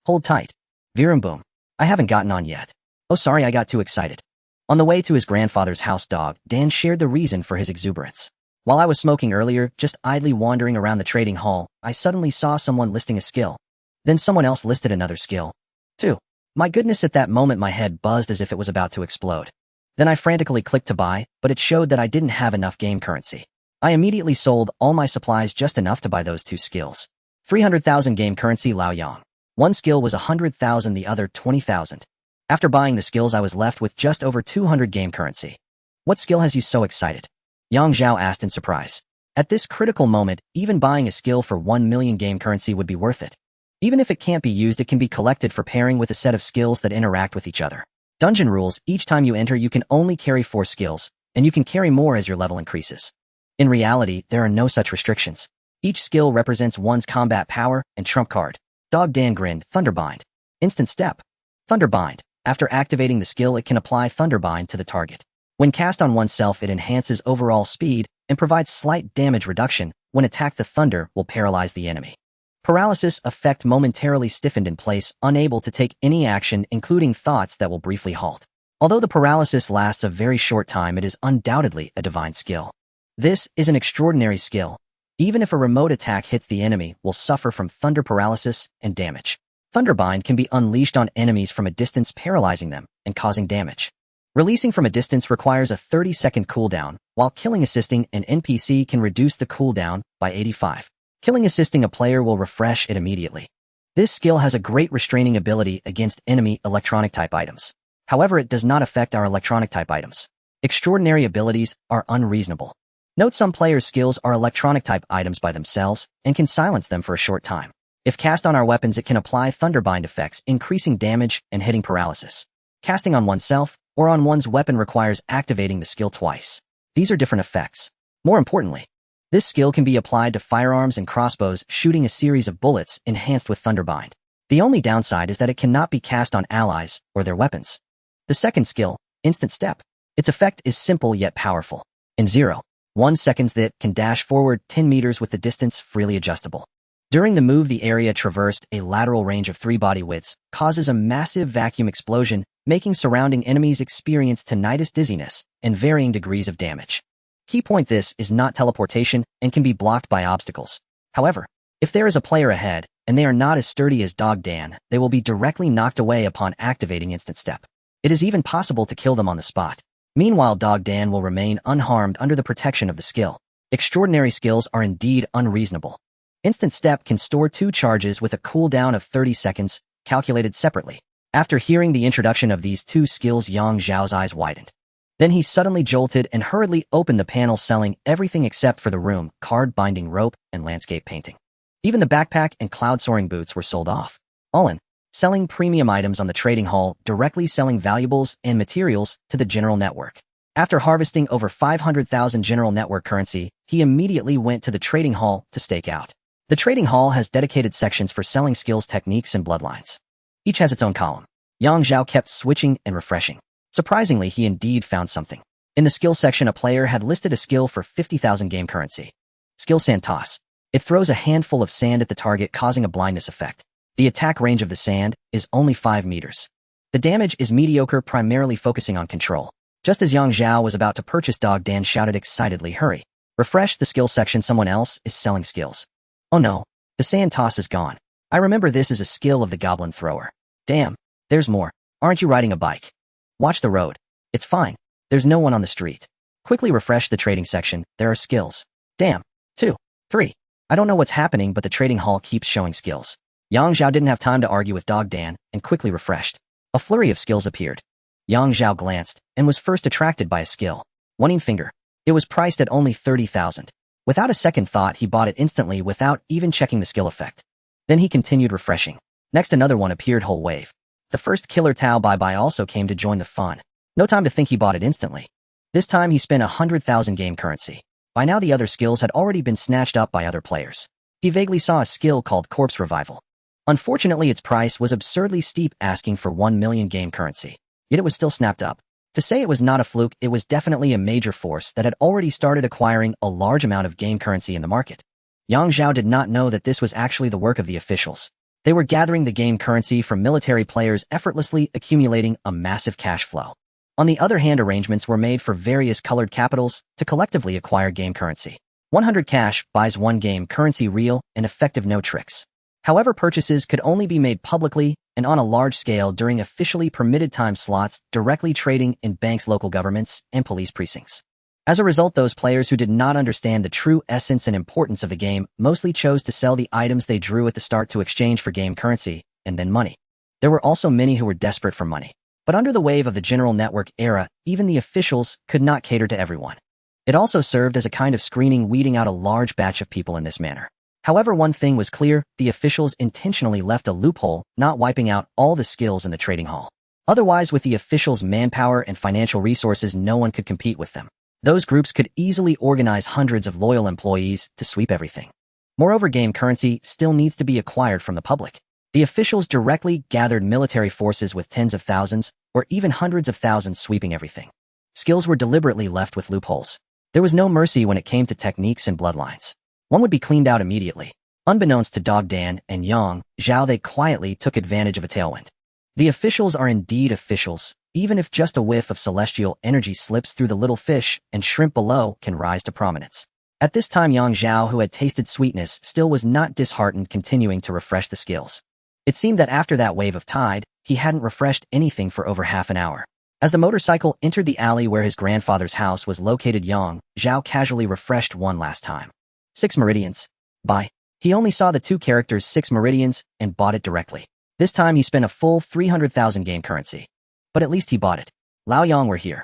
Hold tight. Virum boom. I haven't gotten on yet. Oh, sorry, I got too excited. On the way to his grandfather's house, Dan shared the reason for his exuberance. While I was smoking earlier, just idly wandering around the trading hall, I suddenly saw someone listing a skill. Then someone else listed another skill, too. My goodness, at that moment my head buzzed as if it was about to explode. Then I frantically clicked to buy, but it showed that I didn't have enough game currency. I immediately sold all my supplies, just enough to buy those two skills. 300,000 game currency, Lao Yang. One skill was 100,000, the other 20,000. After buying the skills, I was left with just over 200 game currency. What skill has you so excited? Zhao asked in surprise. At this critical moment, even buying a skill for 1 million game currency would be worth it. Even if it can't be used, it can be collected for pairing with a set of skills that interact with each other. Dungeon rules: each time you enter, you can only carry 4 skills, and you can carry more as your level increases. In reality, there are no such restrictions. Each skill represents one's combat power and trump card. Dan grinned. Thunderbind. Instant step. Thunderbind. After activating the skill, it can apply Thunderbind to the target. When cast on oneself, it enhances overall speed and provides slight damage reduction. When attacked, the thunder will paralyze the enemy. Paralysis effect: momentarily stiffened in place, unable to take any action, including thoughts that will briefly halt. Although the paralysis lasts a very short time, it is undoubtedly a divine skill. This is an extraordinary skill. Even if a remote attack hits, the enemy will suffer from thunder paralysis and damage. Thunderbind can be unleashed on enemies from a distance, paralyzing them and causing damage. Releasing from a distance requires a 30-second cooldown, while killing assisting an NPC can reduce the cooldown by 85. Killing assisting a player will refresh it immediately. This skill has a great restraining ability against enemy electronic type items. However, it does not affect our electronic type items. Extraordinary abilities are unreasonable. Note: some players' skills are electronic type items by themselves and can silence them for a short time. If cast on our weapons, it can apply Thunderbind effects, increasing damage and hitting paralysis. Casting on oneself or on one's weapon requires activating the skill twice. These are different effects. More importantly, this skill can be applied to firearms and crossbows, shooting a series of bullets enhanced with Thunderbind. The only downside is that it cannot be cast on allies or their weapons. The second skill, Instant Step. Its effect is simple yet powerful. In 0.1 seconds, it can dash forward 10 meters with the distance freely adjustable. During the move, the area traversed, a lateral range of 3 body widths, causes a massive vacuum explosion, making surrounding enemies experience tinnitus, dizziness, and varying degrees of damage. Key point: this is not teleportation and can be blocked by obstacles. However, if there is a player ahead, and they are not as sturdy as Dan, they will be directly knocked away upon activating Instant Step. It is even possible to kill them on the spot. Meanwhile, Dan will remain unharmed under the protection of the skill. Extraordinary skills are indeed unreasonable. Instant Step can store 2 charges with a cooldown of 30 seconds, calculated separately. After hearing the introduction of these 2 skills, Zhao's eyes widened. Then he suddenly jolted and hurriedly opened the panel, selling everything except for the room, card binding rope, and landscape painting. Even the backpack and cloud soaring boots were sold off. All in, selling premium items on the trading hall, directly selling valuables and materials to the general network. After harvesting over 500,000 general network currency, he immediately went to the trading hall to stake out. The trading hall has dedicated sections for selling skills, techniques, and bloodlines. Each has its own column. Zhao kept switching and refreshing. Surprisingly, he indeed found something. In the skill section, a player had listed a skill for 50,000 game currency. Skill Sand Toss. It throws a handful of sand at the target, causing a blindness effect. The attack range of the sand is only 5 meters. The damage is mediocre, primarily focusing on control. Just as Zhao was about to purchase, Dog Dan shouted excitedly, "Hurry! Refresh the skill section, someone else is selling skills." Oh no, the sand toss is gone. I remember this as a skill of the goblin thrower. Damn, there's more. Aren't you riding a bike? Watch the road. It's fine. There's no one on the street. Quickly refresh the trading section, there are skills. Damn. 2, 3. I don't know what's happening, but the trading hall keeps showing skills. Zhao didn't have time to argue with Dog Dan and quickly refreshed. A flurry of skills appeared. Zhao glanced and was first attracted by a skill. One Finger. It was priced at only 30,000. Without a second thought, he bought it instantly without even checking the skill effect. Then he continued refreshing. Next, another one appeared, Whole Wave. The first killer Tao Bye also came to join the fun. No time to think, he bought it instantly. This time he spent 100,000 game currency. By now the other skills had already been snatched up by other players. He vaguely saw a skill called Corpse Revival. Unfortunately, its price was absurdly steep, asking for 1 million game currency. Yet it was still snapped up. To say it was not a fluke, it was definitely a major force that had already started acquiring a large amount of game currency in the market. Zhao did not know that this was actually the work of the officials. They were gathering the game currency from military players, effortlessly accumulating a massive cash flow. On the other hand, arrangements were made for various colored capitals to collectively acquire game currency. 100 cash buys 1 game currency, real and effective, no tricks. However, purchases could only be made publicly and on a large scale during officially permitted time slots, directly trading in banks, local governments, and police precincts. As a result, those players who did not understand the true essence and importance of the game mostly chose to sell the items they drew at the start to exchange for game currency, and then money. There were also many who were desperate for money. But under the wave of the general network era, even the officials could not cater to everyone. It also served as a kind of screening, weeding out a large batch of people in this manner. However, one thing was clear, the officials intentionally left a loophole, not wiping out all the skills in the trading hall. Otherwise, with the officials' manpower and financial resources, no one could compete with them. Those groups could easily organize hundreds of loyal employees to sweep everything. Moreover, game currency still needs to be acquired from the public. The officials directly gathered military forces with tens of thousands, or even hundreds of thousands, sweeping everything. Skills were deliberately left with loopholes. There was no mercy when it came to techniques and bloodlines. One would be cleaned out immediately. Unbeknownst to Dog Dan and Zhao, they quietly took advantage of a tailwind. The officials are indeed officials, even if just a whiff of celestial energy slips through the little fish and shrimp below can rise to prominence. At this time, Zhao, who had tasted sweetness, still was not disheartened, continuing to refresh the skills. It seemed that after that wave of tide, he hadn't refreshed anything for over half an hour. As the motorcycle entered the alley where his grandfather's house was located, Zhao casually refreshed one last time. 6 meridians. Buy. He only saw the 2 characters 6 meridians and bought it directly. This time he spent a full 300,000 game currency. But at least he bought it. Lao Yang were here.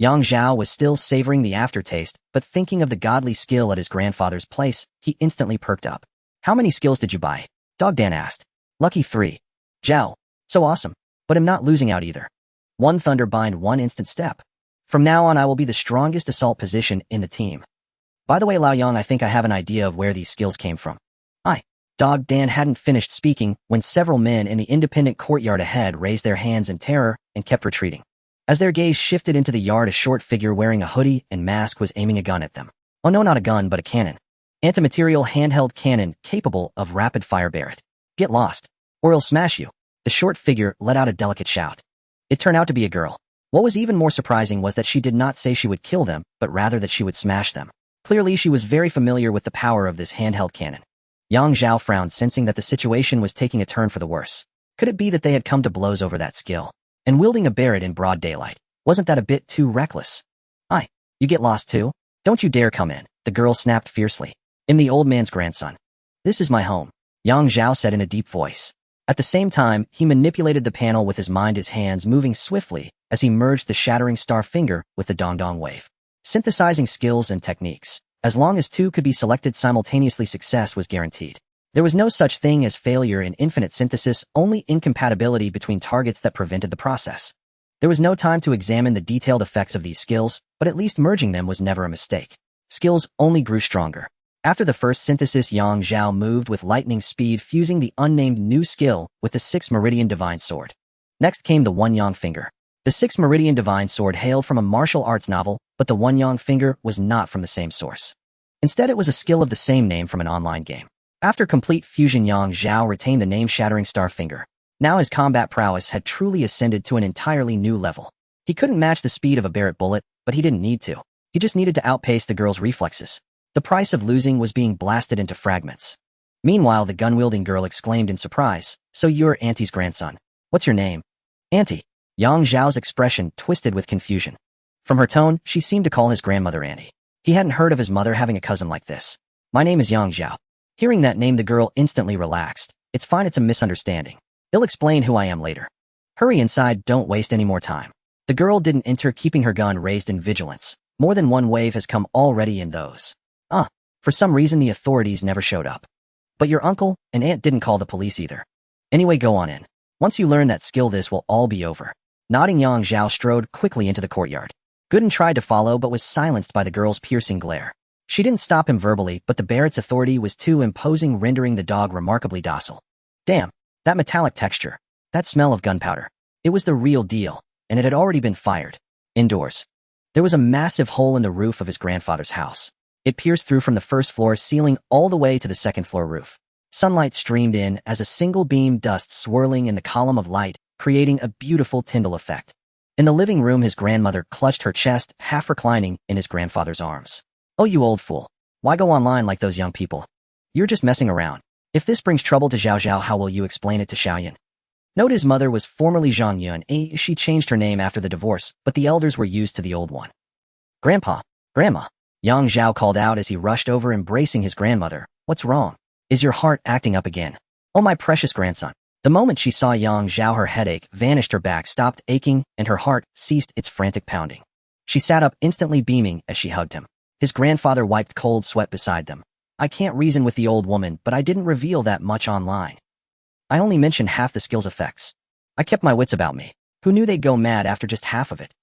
Zhao was still savoring the aftertaste, but thinking of the godly skill at his grandfather's place, he instantly perked up. How many skills did you buy? Dog Dan asked. Lucky 3. Zhao. So awesome. But I'm not losing out either. 1 thunder bind, 1 instant step. From now on I will be the strongest assault position in the team. By the way, Lao Yang, I think I have an idea of where these skills came from. Dog Dan hadn't finished speaking when several men in the independent courtyard ahead raised their hands in terror and kept retreating. As their gaze shifted into the yard, a short figure wearing a hoodie and mask was aiming a gun at them. Oh no, not a gun, but a cannon. Anti-material handheld cannon capable of rapid fire. Barrett. Get lost, or it'll smash you. The short figure let out a delicate shout. It turned out to be a girl. What was even more surprising was that she did not say she would kill them, but rather that she would smash them. Clearly, she was very familiar with the power of this handheld cannon. Zhao frowned, sensing that the situation was taking a turn for the worse. Could it be that they had come to blows over that skill? And wielding a Barrett in broad daylight, wasn't that a bit too reckless? You get lost too? Don't you dare come in, the girl snapped fiercely. I'm the old man's grandson. This is my home, Zhao said in a deep voice. At the same time, he manipulated the panel with his mind, his hands moving swiftly as he merged the shattering star finger with the dong wave. Synthesizing skills and techniques. As long as 2 could be selected simultaneously, success was guaranteed. There was no such thing as failure in infinite synthesis, only incompatibility between targets that prevented the process. There was no time to examine the detailed effects of these skills, but at least merging them was never a mistake. Skills only grew stronger. After the first synthesis, Zhao moved with lightning speed, fusing the unnamed new skill with the 6th Meridian Divine Sword. Next came the One Finger. The 6th Meridian Divine Sword hailed from a martial arts novel, but the One Finger was not from the same source. Instead, it was a skill of the same name from an online game. After complete fusion, Zhao retained the name-shattering Star Finger. Now his combat prowess had truly ascended to an entirely new level. He couldn't match the speed of a Barrett bullet, but he didn't need to. He just needed to outpace the girl's reflexes. The price of losing was being blasted into fragments. Meanwhile, the gun-wielding girl exclaimed in surprise, "So you're Auntie's grandson. What's your name?" "Auntie." Zhao's expression twisted with confusion. From her tone, she seemed to call his grandmother Auntie. He hadn't heard of his mother having a cousin like this. "My name is Zhao." Hearing that name, the girl instantly relaxed. "It's fine, it's a misunderstanding. They'll explain who I am later. Hurry inside, don't waste any more time." The girl didn't enter, keeping her gun raised in vigilance. More than one wave has come already in those. For some reason the authorities never showed up. But your uncle and aunt didn't call the police either. Anyway, go on in. Once you learn that skill, this will all be over. Nodding, Zhao strode quickly into the courtyard. Gooden tried to follow but was silenced by the girl's piercing glare. She didn't stop him verbally, but the Barrett's authority was too imposing, rendering the dog remarkably docile. Damn, that metallic texture. That smell of gunpowder. It was the real deal, and it had already been fired. Indoors. There was a massive hole in the roof of his grandfather's house. It pierced through from the first floor ceiling all the way to the second floor roof. Sunlight streamed in as a single beam, dust swirling in the column of light, creating a beautiful Tyndall effect. In the living room, his grandmother clutched her chest, half reclining in his grandfather's arms. "Oh, you old fool. Why go online like those young people? You're just messing around. If this brings trouble to Zhao, how will you explain it to Xiaoyan?" Note his mother was formerly Zhang Yun. She changed her name after the divorce, but the elders were used to the old one. "Grandpa, Grandma," Zhao called out as he rushed over, embracing his grandmother. "What's wrong? Is your heart acting up again? Oh, my precious grandson." The moment she saw Zhao, her headache vanished, her back stopped aching, and her heart ceased its frantic pounding. She sat up, instantly beaming as she hugged him. His grandfather wiped cold sweat beside them. "I can't reason with the old woman, but I didn't reveal that much online. I only mentioned half the skill's effects. I kept my wits about me. Who knew they'd go mad after just half of it?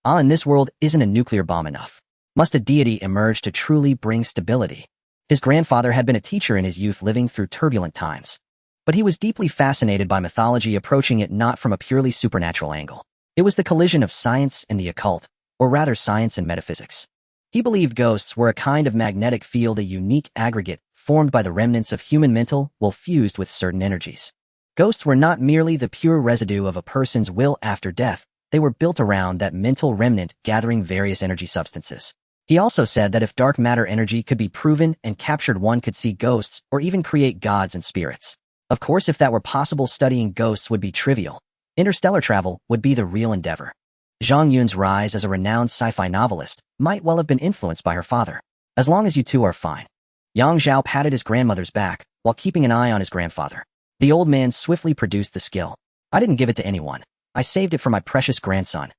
In this world, isn't a nuclear bomb enough? Must a deity emerge to truly bring stability?" His grandfather had been a teacher in his youth, living through turbulent times. But he was deeply fascinated by mythology, approaching it not from a purely supernatural angle. It was the collision of science and the occult, or rather science and metaphysics. He believed ghosts were a kind of magnetic field, a unique aggregate formed by the remnants of human mental will fused with certain energies. Ghosts were not merely the pure residue of a person's will after death, they were built around that mental remnant, gathering various energy substances. He also said that if dark matter energy could be proven and captured, one could see ghosts or even create gods and spirits. Of course, if that were possible, studying ghosts would be trivial. Interstellar travel would be the real endeavor. Zhang Yun's rise as a renowned sci-fi novelist might well have been influenced by her father. "As long as you two are fine." Zhao patted his grandmother's back while keeping an eye on his grandfather. The old man swiftly produced the skill. "I didn't give it to anyone. I saved it for my precious grandson."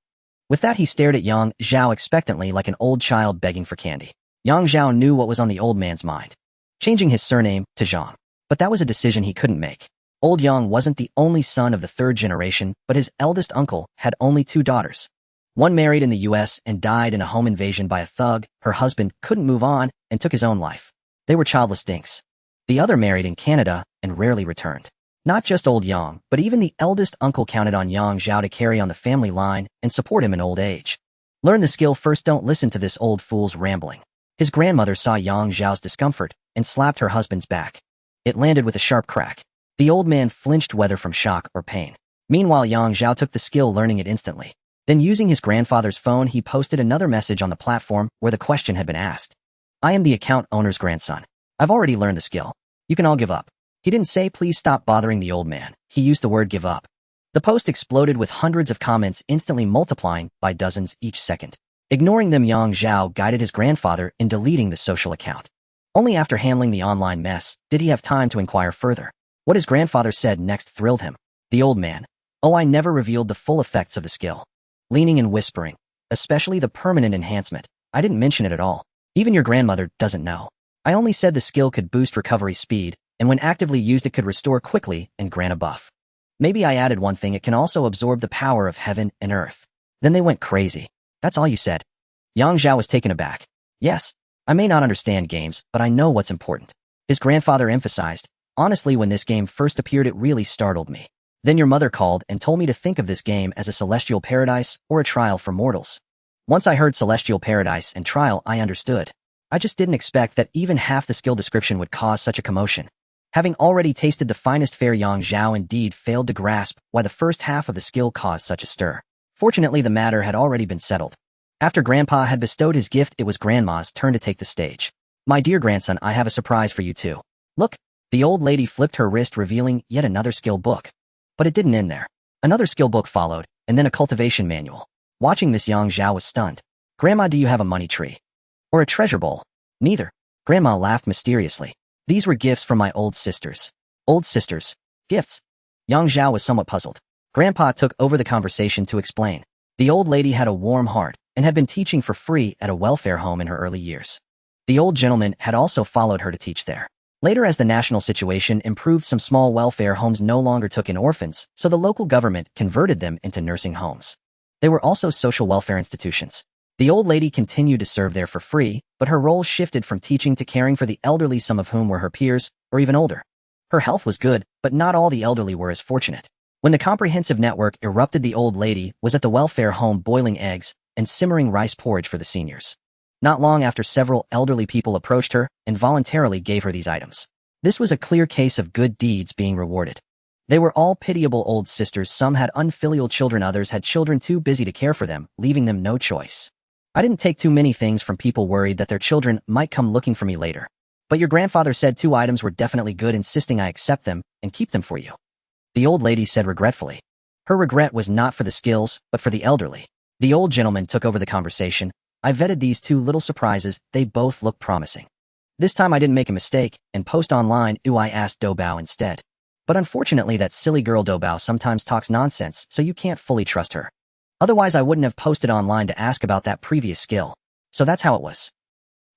With that, he stared at Zhao expectantly, like an old child begging for candy. Zhao knew what was on the old man's mind. Changing his surname to Zhang. But that was a decision he couldn't make. Old Yang wasn't the only son of the third generation, but his eldest uncle had only 2 daughters. One married in the US and died in a home invasion by a thug. Her husband couldn't move on and took his own life. They were childless dinks. The other married in Canada and rarely returned. Not just old Yang, but even the eldest uncle counted on Zhao to carry on the family line and support him in old age. Learn the skill first, don't listen to this old fool's rambling. His grandmother saw Zhao's discomfort and slapped her husband's back. It landed with a sharp crack. The old man flinched, whether from shock or pain. Meanwhile, Zhao took the skill, learning it instantly. Then, using his grandfather's phone, he posted another message on the platform where the question had been asked. "I am the account owner's grandson. I've already learned the skill. You can all give up." He didn't say please stop bothering the old man. He used the word give up. The post exploded with hundreds of comments, instantly multiplying by dozens each second. Ignoring them, Zhao guided his grandfather in deleting the social account. Only after handling the online mess did he have time to inquire further. What his grandfather said next thrilled him. The old man. "Oh, I never revealed the full effects of the skill." Leaning and whispering. "Especially the permanent enhancement. I didn't mention it at all. Even your grandmother doesn't know. I only said the skill could boost recovery speed, and when actively used it could restore quickly and grant a buff. Maybe I added one thing, it can also absorb the power of heaven and earth. Then they went crazy. That's all you said? Yang Zhao was taken aback. Yes, I may not understand games, but I know what's important. His grandfather emphasized, honestly, when this game first appeared it really startled me. Then your mother called and told me to think of this game as a celestial paradise or a trial for mortals. Once I heard celestial paradise and trial, I understood. I just didn't expect that even half the skill description would cause such a commotion. Having already tasted the finest fare, Yang Zhao indeed failed to grasp why the first half of the skill caused such a stir. Fortunately, the matter had already been settled. After Grandpa had bestowed his gift, it was Grandma's turn to take the stage. My dear grandson, I have a surprise for you too. Look, the old lady flipped her wrist, revealing yet another skill book. But it didn't end there. Another skill book followed, and then a cultivation manual. Watching this, Yang Zhao was stunned. Grandma, do you have a money tree? Or a treasure bowl? Neither. Grandma laughed mysteriously. These were gifts from my old sisters. Old sisters? Gifts? Yang Zhao was somewhat puzzled. Grandpa took over the conversation to explain. The old lady had a warm heart and had been teaching for free at a welfare home in her early years. The old gentleman had also followed her to teach there. Later, as the national situation improved, some small welfare homes no longer took in orphans, so the local government converted them into nursing homes. They were also social welfare institutions. The old lady continued to serve there for free, but her role shifted from teaching to caring for the elderly, some of whom were her peers, or even older. Her health was good, but not all the elderly were as fortunate. When the comprehensive network erupted, the old lady was at the welfare home boiling eggs and simmering rice porridge for the seniors. Not long after, several elderly people approached her and voluntarily gave her these items. This was a clear case of good deeds being rewarded. They were all pitiable old sisters. Some had unfilial children, others had children too busy to care for them, leaving them no choice. I didn't take too many things from people worried that their children might come looking for me later. But your grandfather said 2 items were definitely good, insisting I accept them and keep them for you. The old lady said regretfully. Her regret was not for the skills, but for the elderly. The old gentleman took over the conversation. I vetted these 2 little surprises. They both looked promising. This time I didn't make a mistake and post online. I asked Doubao instead. But unfortunately, that silly girl Doubao sometimes talks nonsense, so you can't fully trust her. Otherwise, I wouldn't have posted online to ask about that previous skill. So that's how it was.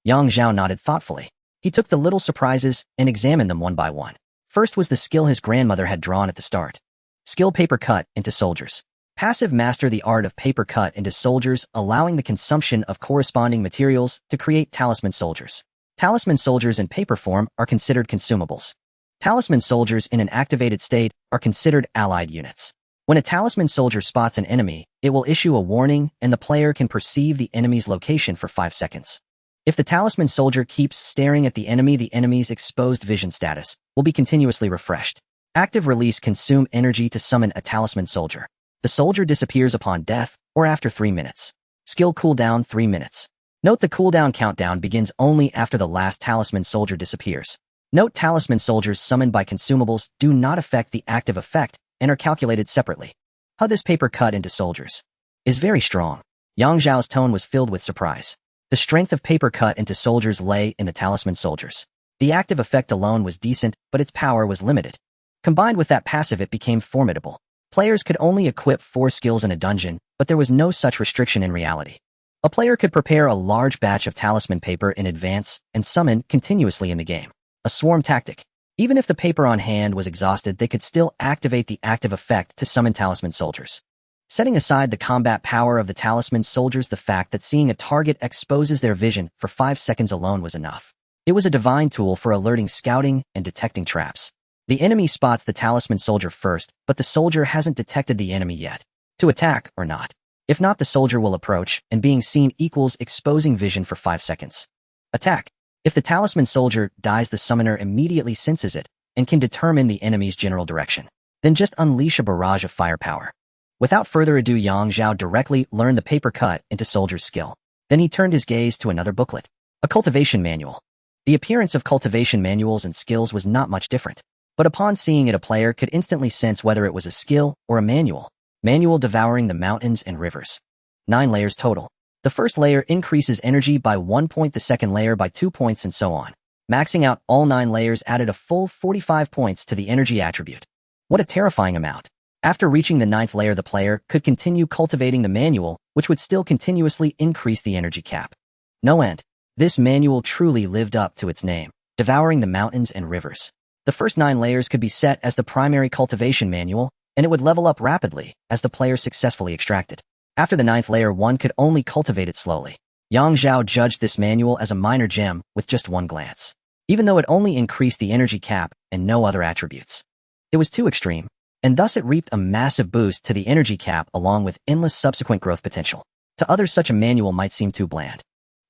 Yang Zhao nodded thoughtfully. He took the little surprises and examined them one by one. First was the skill his grandmother had drawn at the start. Skill paper cut into soldiers. Passive: master the art of paper cut into soldiers, allowing the consumption of corresponding materials to create talisman soldiers. Talisman soldiers in paper form are considered consumables. Talisman soldiers in an activated state are considered allied units. When a talisman soldier spots an enemy, it will issue a warning and the player can perceive the enemy's location for 5 seconds. If the talisman soldier keeps staring at the enemy's exposed vision status will be continuously refreshed. Active release: consume energy to summon a talisman soldier. The soldier disappears upon death or after 3 minutes. Skill cooldown: 3 minutes. Note the cooldown countdown begins only after the last talisman soldier disappears. Note talisman soldiers summoned by consumables do not affect the active effect and are calculated separately. How this paper cut into soldiers is very strong. Yang Zhao's tone was filled with surprise. The strength of paper cut into soldiers lay in the talisman soldiers. The active effect alone was decent, but its power was limited. Combined with that passive, it became formidable. Players could only equip 4 skills in a dungeon, but there was no such restriction in reality. A player could prepare a large batch of talisman paper in advance and summon continuously in the game. A swarm tactic. Even if the paper on hand was exhausted, they could still activate the active effect to summon talisman soldiers. Setting aside the combat power of the talisman soldiers, the fact that seeing a target exposes their vision for 5 seconds alone was enough. It was a divine tool for alerting, scouting, and detecting traps. The enemy spots the talisman soldier first, but the soldier hasn't detected the enemy yet. To attack or not. If not, the soldier will approach, and being seen equals exposing vision for 5 seconds. Attack. If the talisman soldier dies, the summoner immediately senses it and can determine the enemy's general direction. Then just unleash a barrage of firepower. Without further ado, Yang Zhao directly learned the paper cut into soldier's skill. Then he turned his gaze to another booklet. A cultivation manual. The appearance of cultivation manuals and skills was not much different. But upon seeing it, a player could instantly sense whether it was a skill or a manual. Manual: devouring the mountains and rivers. 9 layers total. The first layer increases energy by 1 point, the second layer by 2 points, and so on. Maxing out all 9 layers added a full 45 points to the energy attribute. What a terrifying amount. After reaching the 9th layer, the player could continue cultivating the manual, which would still continuously increase the energy cap. No end. This manual truly lived up to its name, devouring the mountains and rivers. The first 9 layers could be set as the primary cultivation manual, and it would level up rapidly as the player successfully extracted. After the 9th layer, one could only cultivate it slowly. Yang Zhao judged this manual as a minor gem with just one glance, even though it only increased the energy cap and no other attributes. It was too extreme, and thus it reaped a massive boost to the energy cap along with endless subsequent growth potential. To others, such a manual might seem too bland.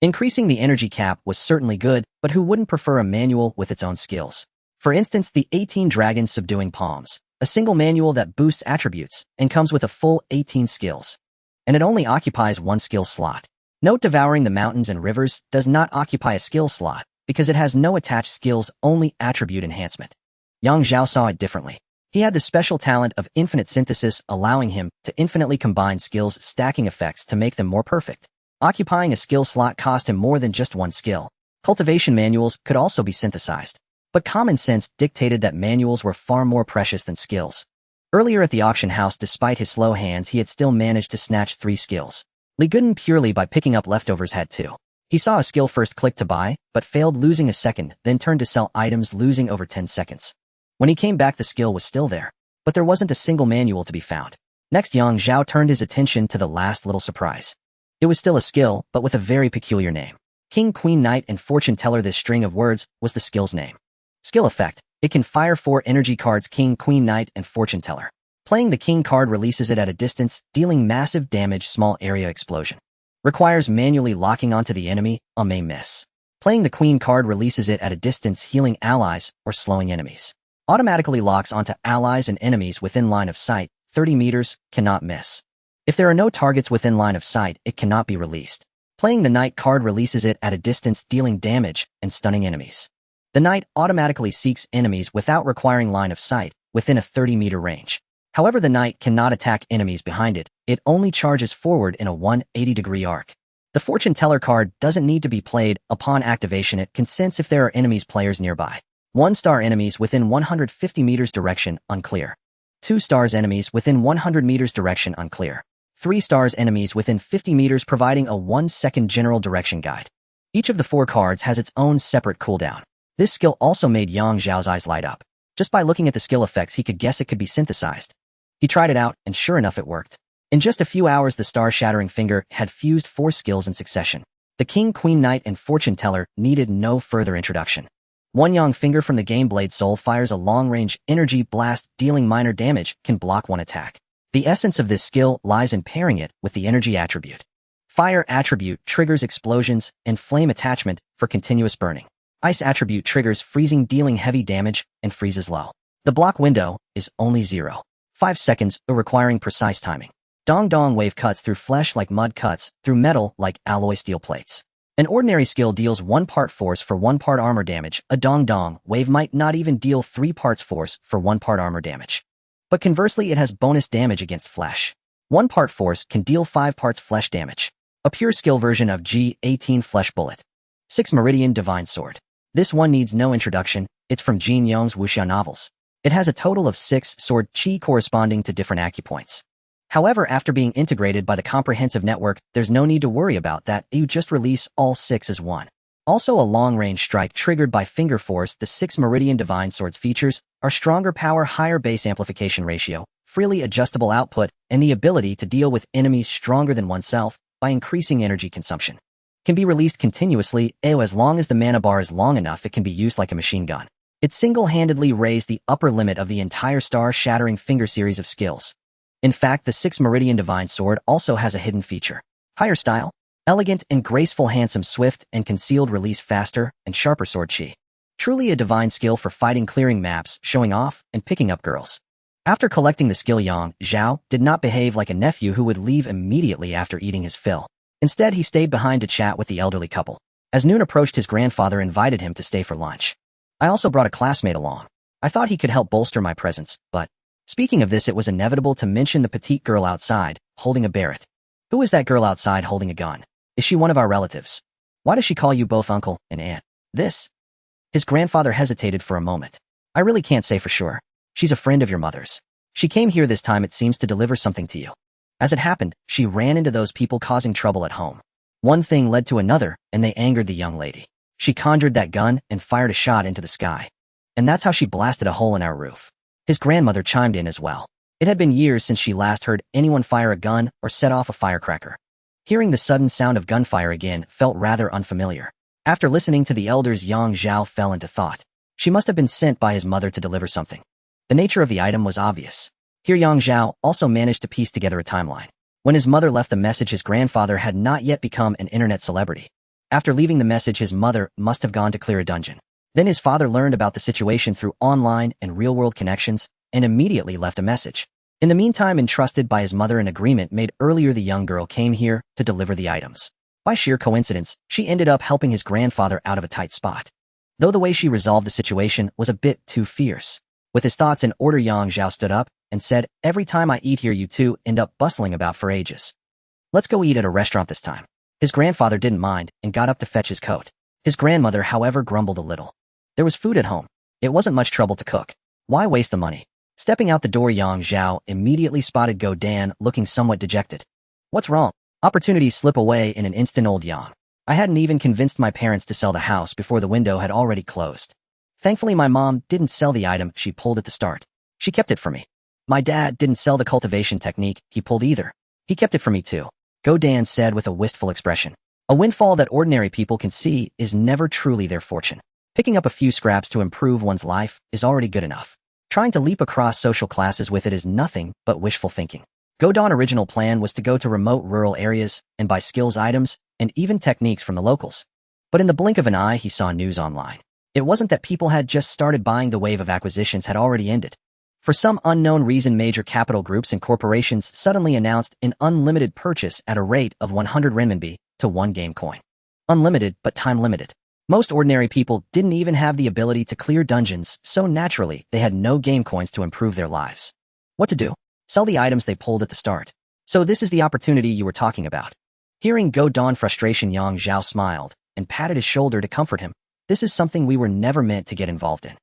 Increasing the energy cap was certainly good, but who wouldn't prefer a manual with its own skills? For instance, the 18 Dragons Subduing Palms, a single manual that boosts attributes and comes with a full 18 skills. And it only occupies one skill slot. Note Devouring the Mountains and Rivers does not occupy a skill slot because it has no attached skills, only attribute enhancement. Yang Zhao saw it differently. He had the special talent of infinite synthesis, allowing him to infinitely combine skills, stacking effects to make them more perfect. Occupying a skill slot cost him more than just one skill. Cultivation manuals could also be synthesized, but common sense dictated that manuals were far more precious than skills. Earlier at the auction house, despite his slow hands, he had still managed to snatch 3 skills. Li Gooden purely by picking up leftovers had 2. He saw a skill first, click to buy, but failed, losing a second, then turned to sell items, losing over 10 seconds. When he came back, the skill was still there, but there wasn't a single manual to be found. Next, Yang Zhao turned his attention to the last little surprise. It was still a skill, but with a very peculiar name. King, Queen, Knight, and Fortune Teller. This string of words was the skill's name. Skill effect. It can fire 4 energy cards, King, Queen, Knight, and Fortune Teller. Playing the King card releases it at a distance, dealing massive damage, small area explosion. Requires manually locking onto the enemy, a may miss. Playing the Queen card releases it at a distance, healing allies or slowing enemies. Automatically locks onto allies and enemies within line of sight, 30 meters, cannot miss. If there are no targets within line of sight, it cannot be released. Playing the Knight card releases it at a distance, dealing damage and stunning enemies. The Knight automatically seeks enemies without requiring line of sight, within a 30-meter range. However, the Knight cannot attack enemies behind it. It only charges forward in a 180-degree arc. The Fortune Teller card doesn't need to be played. Upon activation, it can sense if there are enemies players nearby. 1-star enemies within 150 meters direction, unclear. 2 stars enemies within 100 meters direction, unclear. 3 stars enemies within 50 meters, providing a 1-second general direction guide. Each of the 4 cards has its own separate cooldown. This skill also made Yang Zhao's eyes light up. Just by looking at the skill effects, he could guess it could be synthesized. He tried it out, and sure enough, it worked. In just a few hours, the star-shattering finger had fused 4 skills in succession. The King, Queen, Knight, and Fortune Teller needed no further introduction. One Yang finger from the Game Blade Soul fires a long-range energy blast, dealing minor damage, can block 1 attack. The essence of this skill lies in pairing it with the energy attribute. Fire attribute triggers explosions and flame attachment for continuous burning. Ice attribute triggers freezing, dealing heavy damage, and freezes low. The block window is only 0.5 seconds, requiring precise timing. Dong Dong wave cuts through flesh like mud, cuts through metal like alloy steel plates. An ordinary skill deals 1 part force for 1 part armor damage. A Dong Dong wave might not even deal 3 parts force for 1 part armor damage. But conversely, it has bonus damage against flesh. 1 part force can deal 5 parts flesh damage. A pure skill version of G18 Flesh Bullet. 6 Meridian Divine Sword. This one needs no introduction, it's from Jin Yong's wuxia novels. It has a total of 6 sword chi corresponding to different acupoints. However, after being integrated by the comprehensive network, there's no need to worry about that, you just release all 6 as one. Also, a long-range strike triggered by finger force. The 6 Meridian Divine Swords features are stronger power, higher base amplification ratio, freely adjustable output, and the ability to deal with enemies stronger than oneself by increasing energy consumption. Can be released continuously, as long as the mana bar is long enough. It can be used like a machine gun. It single-handedly raised the upper limit of the entire star-shattering finger series of skills. In fact, the 6 Meridian Divine Sword also has a hidden feature. Higher style. Elegant and graceful, handsome, swift and concealed, release faster and sharper sword chi. Truly a divine skill for fighting, clearing maps, showing off, and picking up girls. After collecting the skill, Yang Zhao did not behave like a nephew who would leave immediately after eating his fill. Instead, he stayed behind to chat with the elderly couple. As noon approached, his grandfather invited him to stay for lunch. I also brought a classmate along. I thought he could help bolster my presence, but speaking of this, it was inevitable to mention the petite girl outside, holding a Barrett. Who is that girl outside holding a gun? Is she one of our relatives? Why does she call you both uncle and aunt? This? His grandfather hesitated for a moment. I really can't say for sure. She's a friend of your mother's. She came here this time, it seems, to deliver something to you. As it happened, she ran into those people causing trouble at home. One thing led to another, and they angered the young lady. She conjured that gun and fired a shot into the sky. and that's how she blasted a hole in our roof. His grandmother chimed in as well. It had been years since she last heard anyone fire a gun or set off a firecracker. Hearing the sudden sound of gunfire again felt rather unfamiliar. After listening to the elders, Zhao fell into thought. She must have been sent by his mother to deliver something. The nature of the item was obvious. Here Zhao also managed to piece together a timeline. When his mother left the message, his grandfather had not yet become an internet celebrity. After leaving the message, his mother must have gone to clear a dungeon. Then his father learned about the situation through online and real-world connections and immediately left a message. In the meantime, entrusted by his mother, an agreement made earlier, the young girl came here to deliver the items. By sheer coincidence, she ended up helping his grandfather out of a tight spot. Though the way she resolved the situation was a bit too fierce. With his thoughts in order, Zhao stood up and said, "Every time I eat here, you two end up bustling about for ages. Let's go eat at a restaurant this time." His grandfather didn't mind and got up to fetch his coat. His grandmother, however, grumbled a little. There was food at home. It wasn't much trouble to cook. Why waste the money? Stepping out the door, Zhao immediately spotted Godan looking somewhat dejected. "What's wrong?" Opportunities slip away in an instant, old Yang. I hadn't even convinced my parents to sell the house before the window had already closed. Thankfully, my mom didn't sell the item she pulled at the start. She kept it for me. My dad didn't sell the cultivation technique he pulled either. He kept it for me too, Godan said with a wistful expression. A windfall that ordinary people can see is never truly their fortune. Picking up a few scraps to improve one's life is already good enough. Trying to leap across social classes with it is nothing but wishful thinking. Godan's original plan was to go to remote rural areas and buy skills items and even techniques from the locals. But in the blink of an eye, he saw news online. It wasn't that people had just started buying, the wave of acquisitions had already ended. For some unknown reason, major capital groups and corporations suddenly announced an unlimited purchase at a rate of 100 renminbi to 1 game coin. Unlimited, but time-limited. Most ordinary people didn't even have the ability to clear dungeons, so naturally, they had no game coins to improve their lives. What to do? Sell the items they pulled at the start. So this is the opportunity you were talking about. Hearing Godan's frustration, Zhao smiled and patted his shoulder to comfort him. This is something we were never meant to get involved in.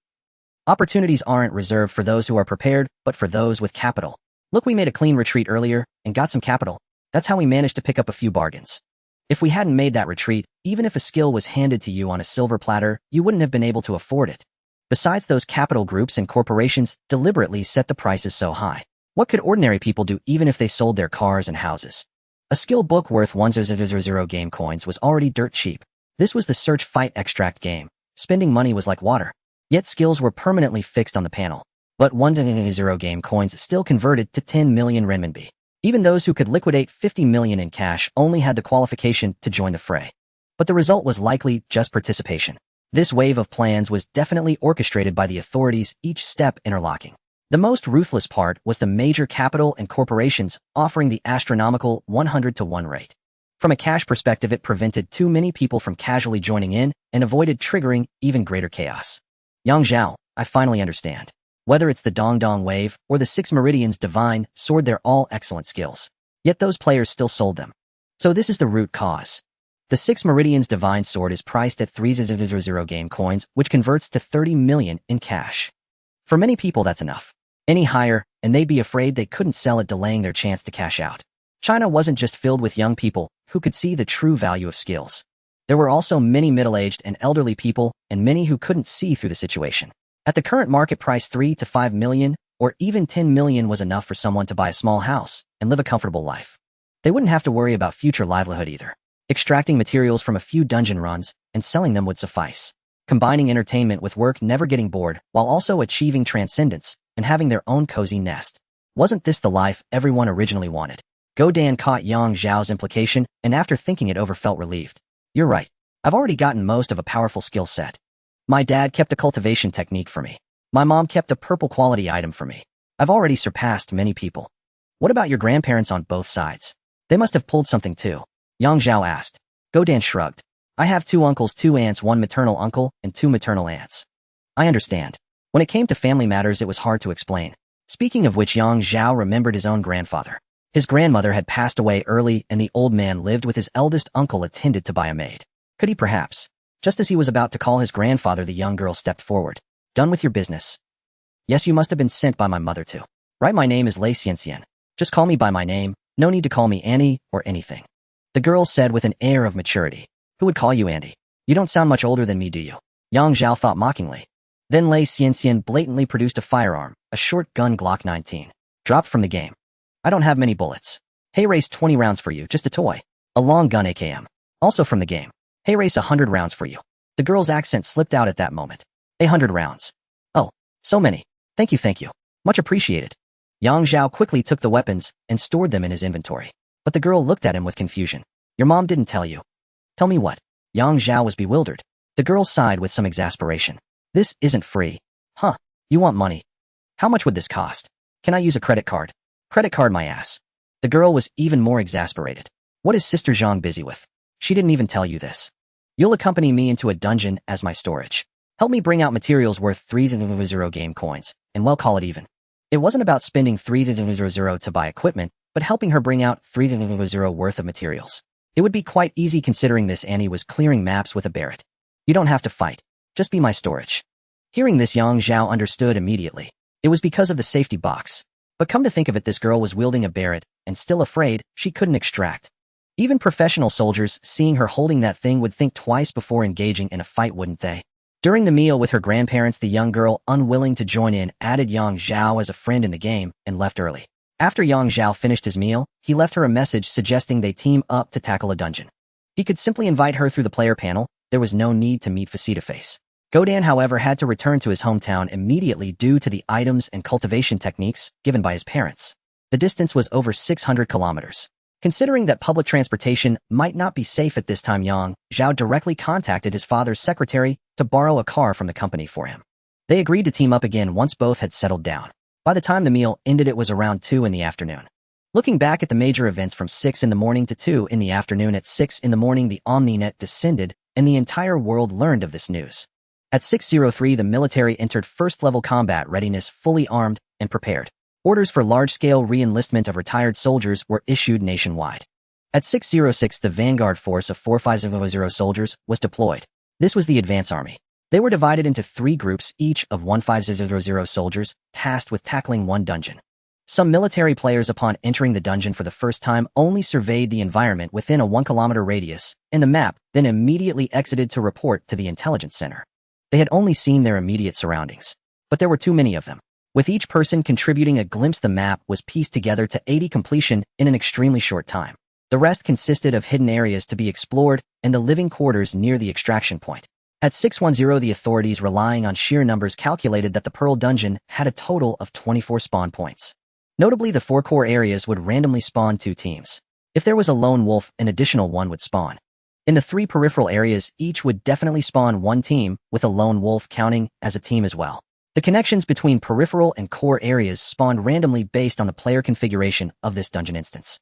Opportunities aren't reserved for those who are prepared, but for those with capital. Look, we made a clean retreat earlier and got some capital. That's how we managed to pick up a few bargains. If we hadn't made that retreat, even if a skill was handed to you on a silver platter, you wouldn't have been able to afford it. Besides, those capital groups and corporations deliberately set the prices so high. What could ordinary people do even if they sold their cars and houses? A skill book worth 1,000 game coins was already dirt cheap. This was the search fight extract game. Spending money was like water. Yet skills were permanently fixed on the panel. But 1,000 game coins still converted to 10 million renminbi. Even those who could liquidate 50 million in cash only had the qualification to join the fray. But the result was likely just participation. This wave of plans was definitely orchestrated by the authorities, each step interlocking. The most ruthless part was the major capital and corporations offering the astronomical 100-to-1 rate. From a cash perspective, it prevented too many people from casually joining in and avoided triggering even greater chaos. Zhao, I finally understand. Whether it's the Dong wave or the 6 Meridians Divine Sword, they're all excellent skills. Yet those players still sold them. So this is the root cause. The 6 Meridians Divine Sword is priced at 3,000 game coins, which converts to 30 million in cash. For many people, that's enough. Any higher, and they'd be afraid they couldn't sell it, delaying their chance to cash out. China wasn't just filled with young people who could see the true value of skills. There were also many middle-aged and elderly people, and many who couldn't see through the situation. At the current market price, 3 to 5 million, or even 10 million was enough for someone to buy a small house and live a comfortable life. They wouldn't have to worry about future livelihood either. Extracting materials from a few dungeon runs and selling them would suffice. Combining entertainment with work, never getting bored, while also achieving transcendence and having their own cozy nest. Wasn't this the life everyone originally wanted? Godan caught Zhao's implication, and after thinking it over, felt relieved. You're right. I've already gotten most of a powerful skill set. My dad kept a cultivation technique for me. My mom kept a purple quality item for me. I've already surpassed many people. What about your grandparents on both sides? They must have pulled something too. Zhao asked. Godan shrugged. I have 2 uncles, 2 aunts, 1 maternal uncle, and 2 maternal aunts. I understand. When it came to family matters, it was hard to explain. Speaking of which, Zhao remembered his own grandfather. His grandmother had passed away early, and the old man lived with his eldest uncle, attended to by a maid. Could he perhaps? Just as he was about to call his grandfather, the young girl stepped forward. Done with your business? Yes, you must have been sent by my mother too. Right, my name is Lei Xianxian. Just call me by my name, no need to call me Annie or anything. The girl said with an air of maturity. Who would call you Andy? You don't sound much older than me, do you? Zhao thought mockingly. Then Lei Xianxian blatantly produced a firearm, a short gun Glock 19. Dropped from the game. I don't have many bullets. Hey race 20 rounds for you, just a toy. A long gun AKM. Also from the game. Hey race 100 rounds for you. The girl's accent slipped out at that moment. 100 rounds. Oh, so many. Thank you. Much appreciated. Yang Zhao quickly took the weapons and stored them in his inventory. But the girl looked at him with confusion. Your mom didn't tell you. Tell me what? Yang Zhao was bewildered. The girl sighed with some exasperation. This isn't free. Huh, you want money. How much would this cost? Can I use a credit card? Credit card my ass. The girl was even more exasperated. What is Sister Zhang busy with? She didn't even tell you this. You'll accompany me into a dungeon as my storage. Help me bring out materials worth 300 game coins, and we'll call it even. It wasn't about spending 300 to buy equipment, but helping her bring out 300 worth of materials. It would be quite easy considering this Annie was clearing maps with a Barrett. You don't have to fight. Just be my storage. Hearing this, Yang Zhao understood immediately. It was because of the safety box. But come to think of it, this girl was wielding a Barrett, and still afraid she couldn't extract. Even professional soldiers, seeing her holding that thing, would think twice before engaging in a fight, wouldn't they? During the meal with her grandparents, the young girl, unwilling to join in, added Yang Zhao as a friend in the game and left early. After Yang Zhao finished his meal, he left her a message suggesting they team up to tackle a dungeon. He could simply invite her through the player panel. There was no need to meet face-to-face. Godan, however, had to return to his hometown immediately due to the items and cultivation techniques given by his parents. The distance was over 600 kilometers. Considering that public transportation might not be safe at this time, Yang Zhao directly contacted his father's secretary to borrow a car from the company for him. They agreed to team up again once both had settled down. By the time the meal ended, it was around 2 in the afternoon. Looking back at the major events from 6 in the morning to 2 in the afternoon, at 6 in the morning the OmniNet descended and the entire world learned of this news. At 6:03 the military entered first-level combat readiness, fully armed and prepared. Orders for large-scale re-enlistment of retired soldiers were issued nationwide. At 6:06 the vanguard force of 4500 soldiers was deployed. This was the advance army. They were divided into 3 groups, each of 1500 soldiers, tasked with tackling one dungeon. Some military players, upon entering the dungeon for the first time, only surveyed the environment within a 1-kilometer radius in the map, then immediately exited to report to the intelligence center. They had only seen their immediate surroundings, but there were too many of them. With each person contributing a glimpse, the map was pieced together to 80 completion in an extremely short time. The rest consisted of hidden areas to be explored and the living quarters near the extraction point. At 610 the authorities, relying on sheer numbers, calculated that the Pearl Dungeon had a total of 24 spawn points. Notably, the 4 core areas would randomly spawn 2 teams. If there was a lone wolf, an additional one would spawn. In the 3 peripheral areas, each would definitely spawn 1 team, with a lone wolf counting as a team as well. The connections between peripheral and core areas spawned randomly based on the player configuration of this dungeon instance.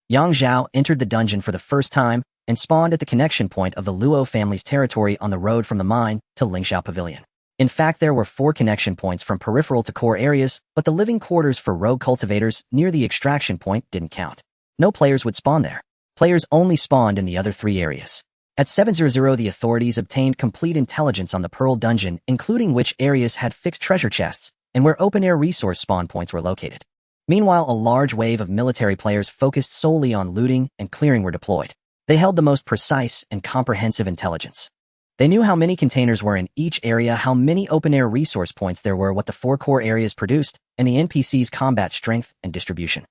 Yang Zhao entered the dungeon for the first time and spawned at the connection point of the Luo family's territory on the road from the mine to Lingxiao Pavilion. In fact, there were 4 connection points from peripheral to core areas, but the living quarters for rogue cultivators near the extraction point didn't count. No players would spawn there. Players only spawned in the other 3 areas. At 700 the authorities obtained complete intelligence on the Pearl Dungeon, including which areas had fixed treasure chests and where open-air resource spawn points were located. Meanwhile, a large wave of military players focused solely on looting and clearing were deployed. They held the most precise and comprehensive intelligence. They knew how many containers were in each area, how many open-air resource points there were, what the 4 core areas produced, and the NPC's combat strength and distribution.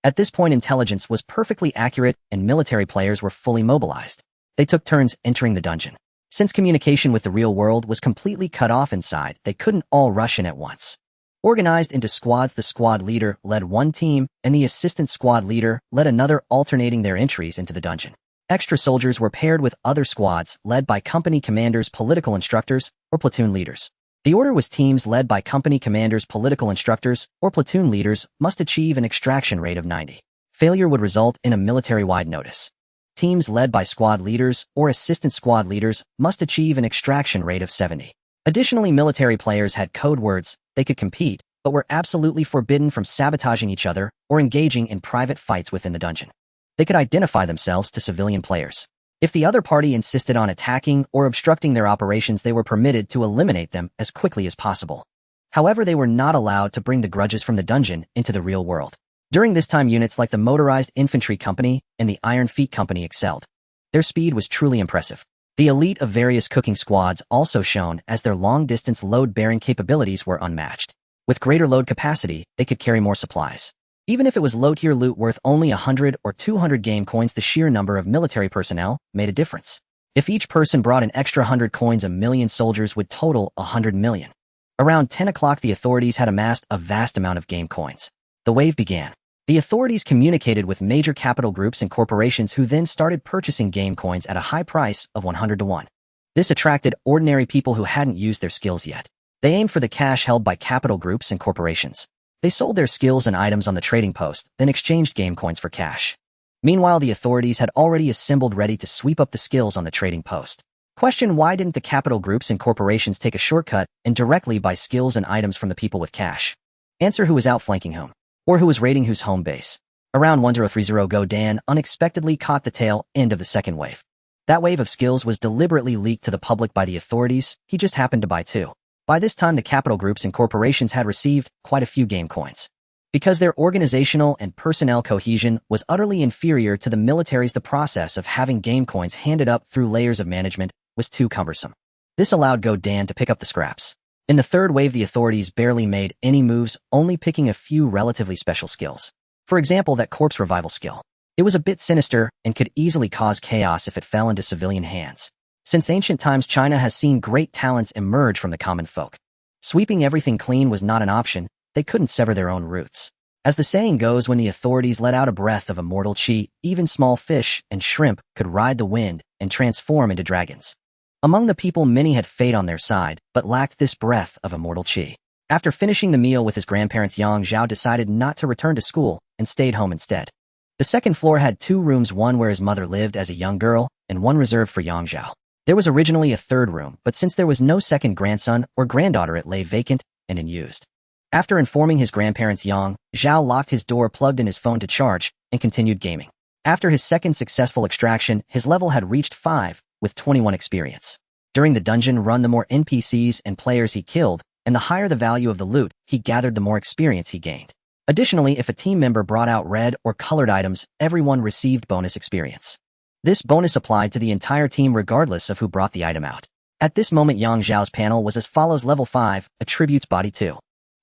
At this point, intelligence was perfectly accurate and military players were fully mobilized. They took turns entering the dungeon. Since communication with the real world was completely cut off inside, they couldn't all rush in at once. Organized into squads, the squad leader led one team, and the assistant squad leader led another, alternating their entries into the dungeon. Extra soldiers were paired with other squads led by company commanders, political instructors, or platoon leaders. The order was teams led by company commanders, political instructors, or platoon leaders must achieve an extraction rate of 90. Failure would result in a military-wide notice. Teams led by squad leaders or assistant squad leaders must achieve an extraction rate of 70. Additionally, military players had code words. They could compete, but were absolutely forbidden from sabotaging each other or engaging in private fights within the dungeon. They could identify themselves to civilian players. If the other party insisted on attacking or obstructing their operations, they were permitted to eliminate them as quickly as possible. However, they were not allowed to bring the grudges from the dungeon into the real world. During this time, units like the Motorized Infantry Company and the Iron Feet Company excelled. Their speed was truly impressive. The elite of various cooking squads also shone as their long-distance load-bearing capabilities were unmatched. With greater load capacity, they could carry more supplies. Even if it was low-tier loot worth only 100 or 200 game coins, the sheer number of military personnel made a difference. If each person brought an extra 100 coins, a million soldiers would total 100 million. Around 10 o'clock, the authorities had amassed a vast amount of game coins. The wave began. The authorities communicated with major capital groups and corporations who then started purchasing game coins at a high price of 100 to 1. This attracted ordinary people who hadn't used their skills yet. They aimed for the cash held by capital groups and corporations. They sold their skills and items on the trading post, then exchanged game coins for cash. Meanwhile, the authorities had already assembled ready to sweep up the skills on the trading post. Question: why didn't the capital groups and corporations take a shortcut and directly buy skills and items from the people with cash? Answer: who was outflanking whom? Or who was raiding whose home base? Around 1030 Go Dan unexpectedly caught the tail end of the second wave. That wave of skills was deliberately leaked to the public by the authorities. He just happened to buy two. By this time, the capital groups and corporations had received quite a few game coins. Because their organizational and personnel cohesion was utterly inferior to the military's, the process of having game coins handed up through layers of management was too cumbersome. This allowed Go Dan to pick up the scraps. In the third wave, the authorities barely made any moves, only picking a few relatively special skills. For example, that corpse revival skill. It was a bit sinister and could easily cause chaos if it fell into civilian hands. Since ancient times, China has seen great talents emerge from the common folk. Sweeping everything clean was not an option. They couldn't sever their own roots. As the saying goes, when the authorities let out a breath of immortal chi, even small fish and shrimp could ride the wind and transform into dragons. Among the people, many had fate on their side, but lacked this breath of immortal chi. After finishing the meal with his grandparents, Yang Zhao decided not to return to school and stayed home instead. The second floor had two rooms, one where his mother lived as a young girl and one reserved for Yang Zhao. There was originally a third room, but since there was no second grandson or granddaughter, it lay vacant and unused. After informing his grandparents, Yang Zhao locked his door, plugged in his phone to charge, and continued gaming. After his second successful extraction, his level had reached 5, with 21 experience. During the dungeon run, the more NPCs and players he killed, and the higher the value of the loot he gathered, the more experience he gained. Additionally, if a team member brought out red or colored items, everyone received bonus experience. This bonus applied to the entire team regardless of who brought the item out. At this moment, Yang Zhao's panel was as follows: Level 5, Attributes Body 2.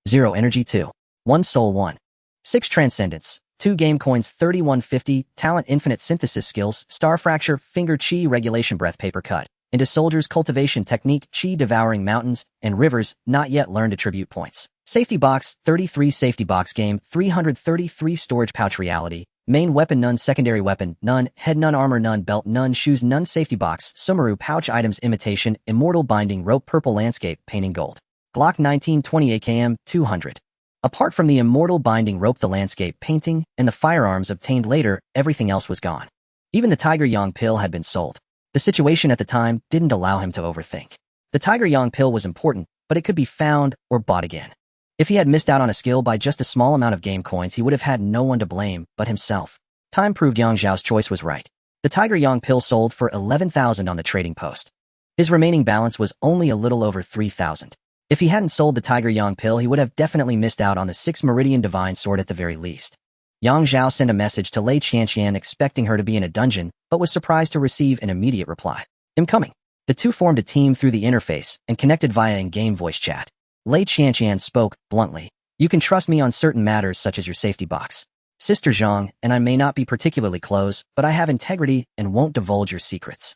0 Energy 2. 1 Soul 1. 6 Transcendence. 2 Game Coins 3150. Talent Infinite Synthesis Skills. Star Fracture, Finger Chi Regulation, Breath Paper Cut. Into Soldiers, Cultivation Technique, Chi Devouring Mountains and Rivers, Not Yet Learned Attribute Points. Safety Box, 33 Safety Box Game, 333 Storage Pouch Reality. Main Weapon none, Secondary Weapon none, Head none, Armor none, Belt none, Shoes none, Safety Box, Sumaru Pouch Items Imitation, Immortal Binding Rope, Purple Landscape, Painting Gold. Glock 1920 AKM, 200. Apart from the Immortal Binding Rope, the landscape painting, and the firearms obtained later, everything else was gone. Even the Tiger Yang pill had been sold. The situation at the time didn't allow him to overthink. The Tiger Yang pill was important, but it could be found or bought again. If he had missed out on a skill by just a small amount of game coins, he would have had no one to blame but himself. Time proved Yang Zhao's choice was right. The Tiger Yang pill sold for 11,000 on the trading post. His remaining balance was only a little over 3,000. If he hadn't sold the Tiger Yang pill, he would have definitely missed out on the 6 Meridian Divine Sword at the very least. Yang Zhao sent a message to Lei Qianqian expecting her to be in a dungeon, but was surprised to receive an immediate reply. "I'm coming." The two formed a team through the interface and connected via in-game voice chat. Lei Qianqian spoke bluntly. "You can trust me on certain matters such as your safety box. Sister Zhang and I may not be particularly close, but I have integrity and won't divulge your secrets.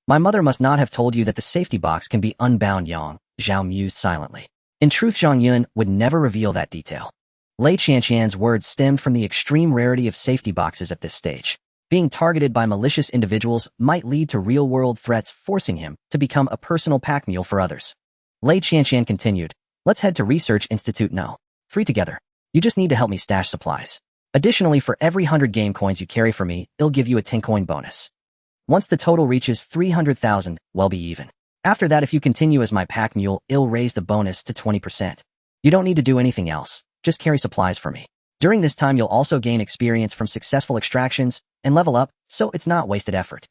My mother must not have told you that the safety box can be unbound." Yang Zhao mused silently. In truth, Zhang Yun would never reveal that detail. Lei Qianqian's words stemmed from the extreme rarity of safety boxes at this stage. Being targeted by malicious individuals might lead to real-world threats, forcing him to become a personal pack mule for others. Lei Qianqian continued, "Let's head to Research Institute No. 3 together. You just need to help me stash supplies. Additionally, for every 100 game coins you carry for me, it'll give you a 10 coin bonus. Once the total reaches 300,000, we'll be even. After that, if you continue as my pack mule, it'll raise the bonus to 20%. You don't need to do anything else, just carry supplies for me. During this time, you'll also gain experience from successful extractions and level up, so it's not wasted effort."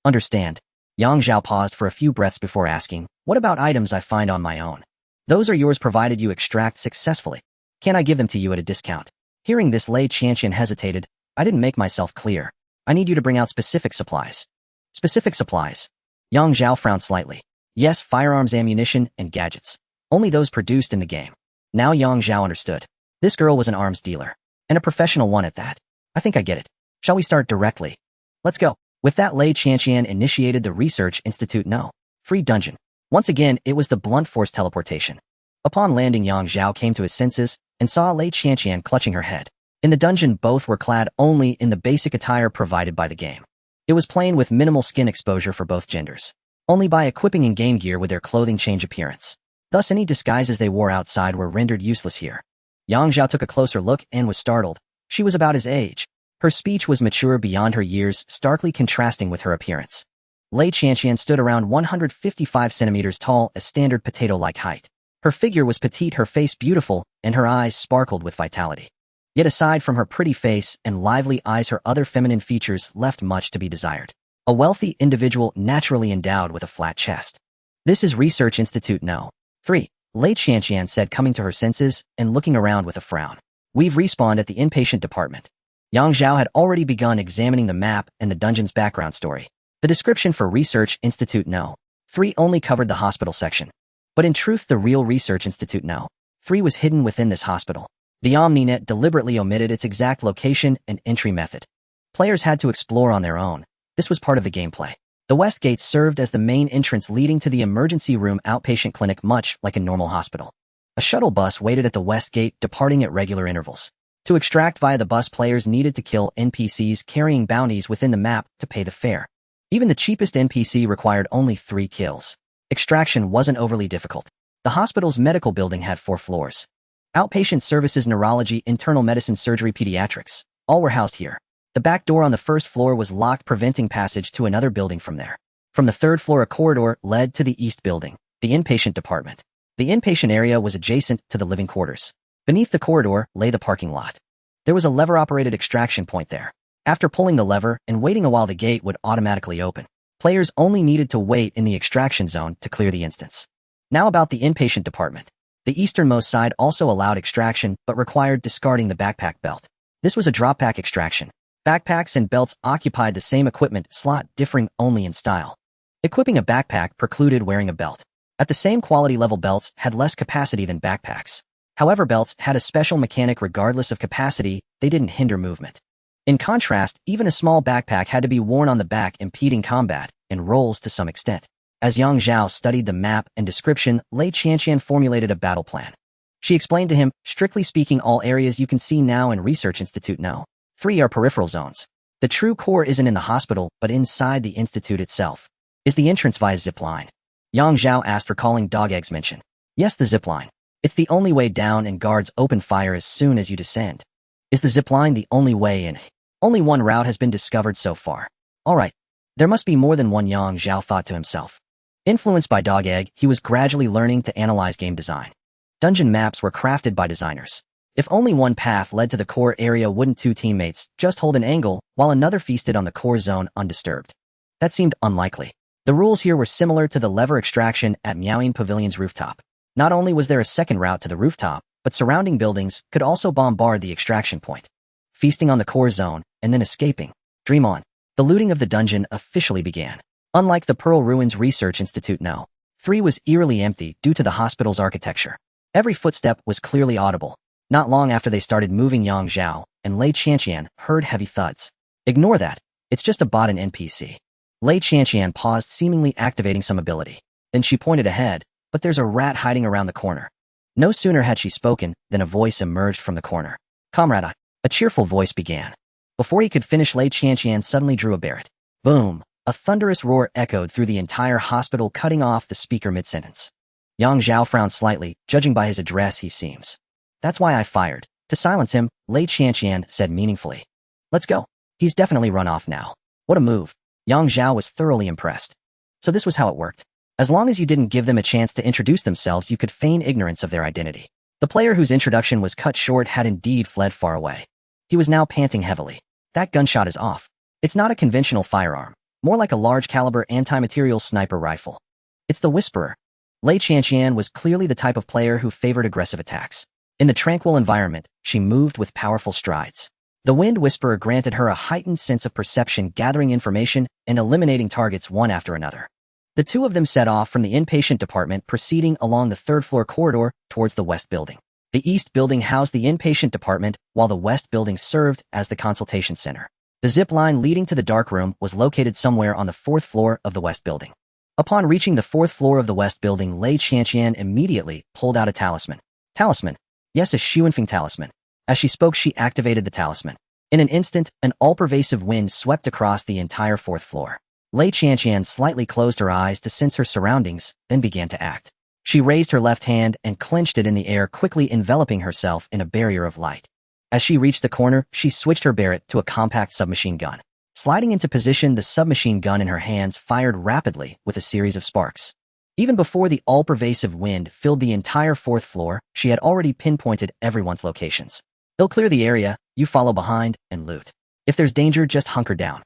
"Understand." Yang Zhao paused for a few breaths before asking, "What about items I find on my own?" "Those are yours provided you extract successfully. Can I give them to you at a discount?" Hearing this, Lei Qianqian hesitated. "I didn't make myself clear. I need you to bring out specific supplies." "Specific supplies?" Yang Zhao frowned slightly. Yes, firearms, ammunition, and gadgets. Only those produced in the game. Now Yang Zhao understood. This girl was an arms dealer. And a professional one at that. I think I get it. Shall we start directly? Let's go. With that, Lei Qianqian initiated the Research Institute No. 3 dungeon. Once again, it was the blunt force teleportation. Upon landing, Yang Zhao came to his senses and saw Lei Qianqian clutching her head. In the dungeon, both were clad only in the basic attire provided by the game. It was plain with minimal skin exposure for both genders. Only by equipping in-game gear would their clothing change appearance. Thus, any disguises they wore outside were rendered useless here. Yang Zhao took a closer look and was startled. She was about his age. Her speech was mature beyond her years, starkly contrasting with her appearance. Lei Qianqian stood around 155 centimeters tall, a standard potato-like height. Her figure was petite, her face beautiful, and her eyes sparkled with vitality. Yet aside from her pretty face and lively eyes, her other feminine features left much to be desired. A wealthy individual naturally endowed with a flat chest. This is Research Institute No. 3. Lei Qianqian said, coming to her senses and looking around with a frown. We've respawned at the inpatient department. Yang Zhao had already begun examining the map and the dungeon's background story. The description for Research Institute No. 3 only covered the hospital section. But in truth, the real Research Institute No. 3 was hidden within this hospital. The OmniNet deliberately omitted its exact location and entry method. Players had to explore on their own. This was part of the gameplay. The West Gate served as the main entrance leading to the emergency room outpatient clinic, much like a normal hospital. A shuttle bus waited at the West Gate, departing at regular intervals. To extract via the bus, players needed to kill NPCs carrying bounties within the map to pay the fare. Even the cheapest NPC required only 3 kills. Extraction wasn't overly difficult. The hospital's medical building had 4 floors. Outpatient services, neurology, internal medicine, surgery, pediatrics, all were housed here. The back door on the first floor was locked, preventing passage to another building from there. From the 3rd floor, a corridor led to the east building, the inpatient department. The inpatient area was adjacent to the living quarters. Beneath the corridor lay the parking lot. There was a lever-operated extraction point there. After pulling the lever and waiting a while, the gate would automatically open. Players only needed to wait in the extraction zone to clear the instance. Now about the inpatient department. The easternmost side also allowed extraction, but required discarding the backpack belt. This was a drop-pack extraction. Backpacks and belts occupied the same equipment slot, differing only in style. Equipping a backpack precluded wearing a belt. At the same quality level, belts had less capacity than backpacks. However, belts had a special mechanic. Regardless of capacity, they didn't hinder movement. In contrast, even a small backpack had to be worn on the back, impeding combat and rolls to some extent. As Yang Zhao studied the map and description, Lei Qianqian formulated a battle plan. She explained to him, strictly speaking, all areas you can see now in Research Institute No. 3 are peripheral zones. The true core isn't in the hospital, but inside the institute itself. Is the entrance via zipline? Yang Zhao asked, recalling Dog Egg's mention. Yes, the zipline. It's the only way down, and guards open fire as soon as you descend. Is the zipline the only way in? Only one route has been discovered so far. Alright. There must be more than one, Yang Zhao thought to himself. Influenced by Dog Egg, he was gradually learning to analyze game design. Dungeon maps were crafted by designers. If only one path led to the core area, wouldn't 2 teammates just hold an angle while another feasted on the core zone undisturbed? That seemed unlikely. The rules here were similar to the lever extraction at Meowing Pavilion's rooftop. Not only was there a second route to the rooftop, but surrounding buildings could also bombard the extraction point. Feasting on the core zone and then escaping. Dream on. The looting of the dungeon officially began. Unlike the Pearl Ruins, Research Institute No. 3 was eerily empty due to the hospital's architecture. Every footstep was clearly audible. Not long after they started moving, Yang Zhao and Lei Qianqian heard heavy thuds. Ignore that. It's just a bot, an NPC. Lei Qianqian paused, seemingly activating some ability. Then she pointed ahead, but there's a rat hiding around the corner. No sooner had she spoken than a voice emerged from the corner. Comrade, a cheerful voice began. Before he could finish, Lei Qianqian suddenly drew a Barrett. Boom! A thunderous roar echoed through the entire hospital, cutting off the speaker mid-sentence. Yang Zhao frowned slightly. Judging by his address, he seems. That's why I fired. To silence him, Lei Qianqian said meaningfully. Let's go. He's definitely run off now. What a move. Yang Zhao was thoroughly impressed. So this was how it worked. As long as you didn't give them a chance to introduce themselves, you could feign ignorance of their identity. The player whose introduction was cut short had indeed fled far away. He was now panting heavily. That gunshot is off. It's not a conventional firearm. More like a large-caliber anti-material sniper rifle. It's the Whisperer. Lei Qianqian was clearly the type of player who favored aggressive attacks. In the tranquil environment, she moved with powerful strides. The Wind Whisperer granted her a heightened sense of perception, gathering information and eliminating targets one after another. The two of them set off from the inpatient department, proceeding along the third-floor corridor towards the west building. The east building housed the inpatient department, while the west building served as the consultation center. The zip line leading to the dark room was located somewhere on the fourth floor of the west building. Upon reaching the fourth floor of the west building, Lei Qianqian immediately pulled out a talisman. Talisman? Yes, a Xuanfeng talisman. As she spoke, she activated the talisman. In an instant, an all-pervasive wind swept across the entire fourth floor. Lei Qianqian slightly closed her eyes to sense her surroundings, then began to act. She raised her left hand and clenched it in the air, quickly enveloping herself in a barrier of light. As she reached the corner, she switched her Barrett to a compact submachine gun. Sliding into position, the submachine gun in her hands fired rapidly with a series of sparks. Even before the all-pervasive wind filled the entire fourth floor, she had already pinpointed everyone's locations. They'll clear the area, you follow behind, and loot. If there's danger, just hunker down.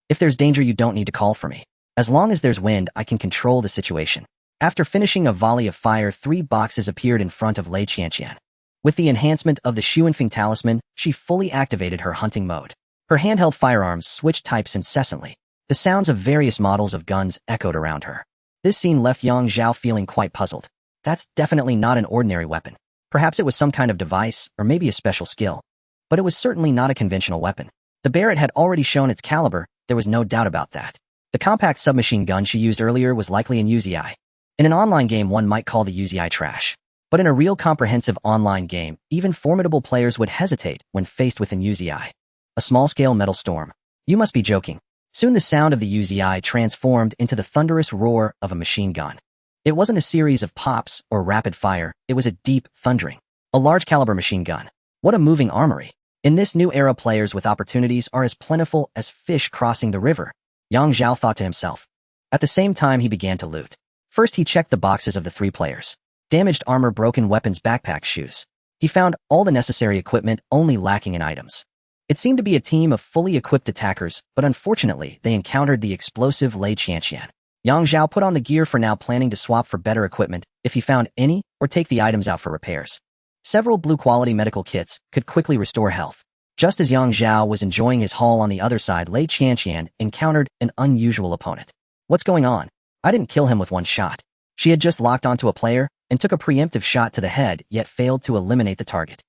If there's danger, you don't need to call for me. As long as there's wind, I can control the situation. After finishing a volley of fire, 3 boxes appeared in front of Lei Qianqian. With the enhancement of the Xuanfeng talisman, she fully activated her hunting mode. Her handheld firearms switched types incessantly. The sounds of various models of guns echoed around her. This scene left young Zhao feeling quite puzzled. That's definitely not an ordinary weapon. Perhaps it was some kind of device, or maybe a special skill. But it was certainly not a conventional weapon. The Barrett had already shown its caliber, there was no doubt about that. The compact submachine gun she used earlier was likely an Uzi. In an online game, one might call the Uzi trash. But in a real comprehensive online game, even formidable players would hesitate when faced with an Uzi. A small-scale metal storm. You must be joking. Soon the sound of the Uzi transformed into the thunderous roar of a machine gun. It wasn't a series of pops or rapid fire, it was a deep thundering. A large-caliber machine gun. What a moving armory. In this new era, players with opportunities are as plentiful as fish crossing the river, Yang Zhao thought to himself. At the same time, he began to loot. First, he checked the boxes of the 3 players. Damaged armor, broken weapons, backpacks, shoes. He found all the necessary equipment, only lacking in items. It seemed to be a team of fully equipped attackers, but unfortunately, they encountered the explosive Lei Qianqian. Yang Zhao put on the gear for now, planning to swap for better equipment if he found any, or take the items out for repairs. Several blue-quality medical kits could quickly restore health. Just as Yang Zhao was enjoying his haul on the other side, Lei Qianqian encountered an unusual opponent. What's going on? I didn't kill him with one shot. She had just locked onto a player and took a preemptive shot to the head, yet failed to eliminate the target.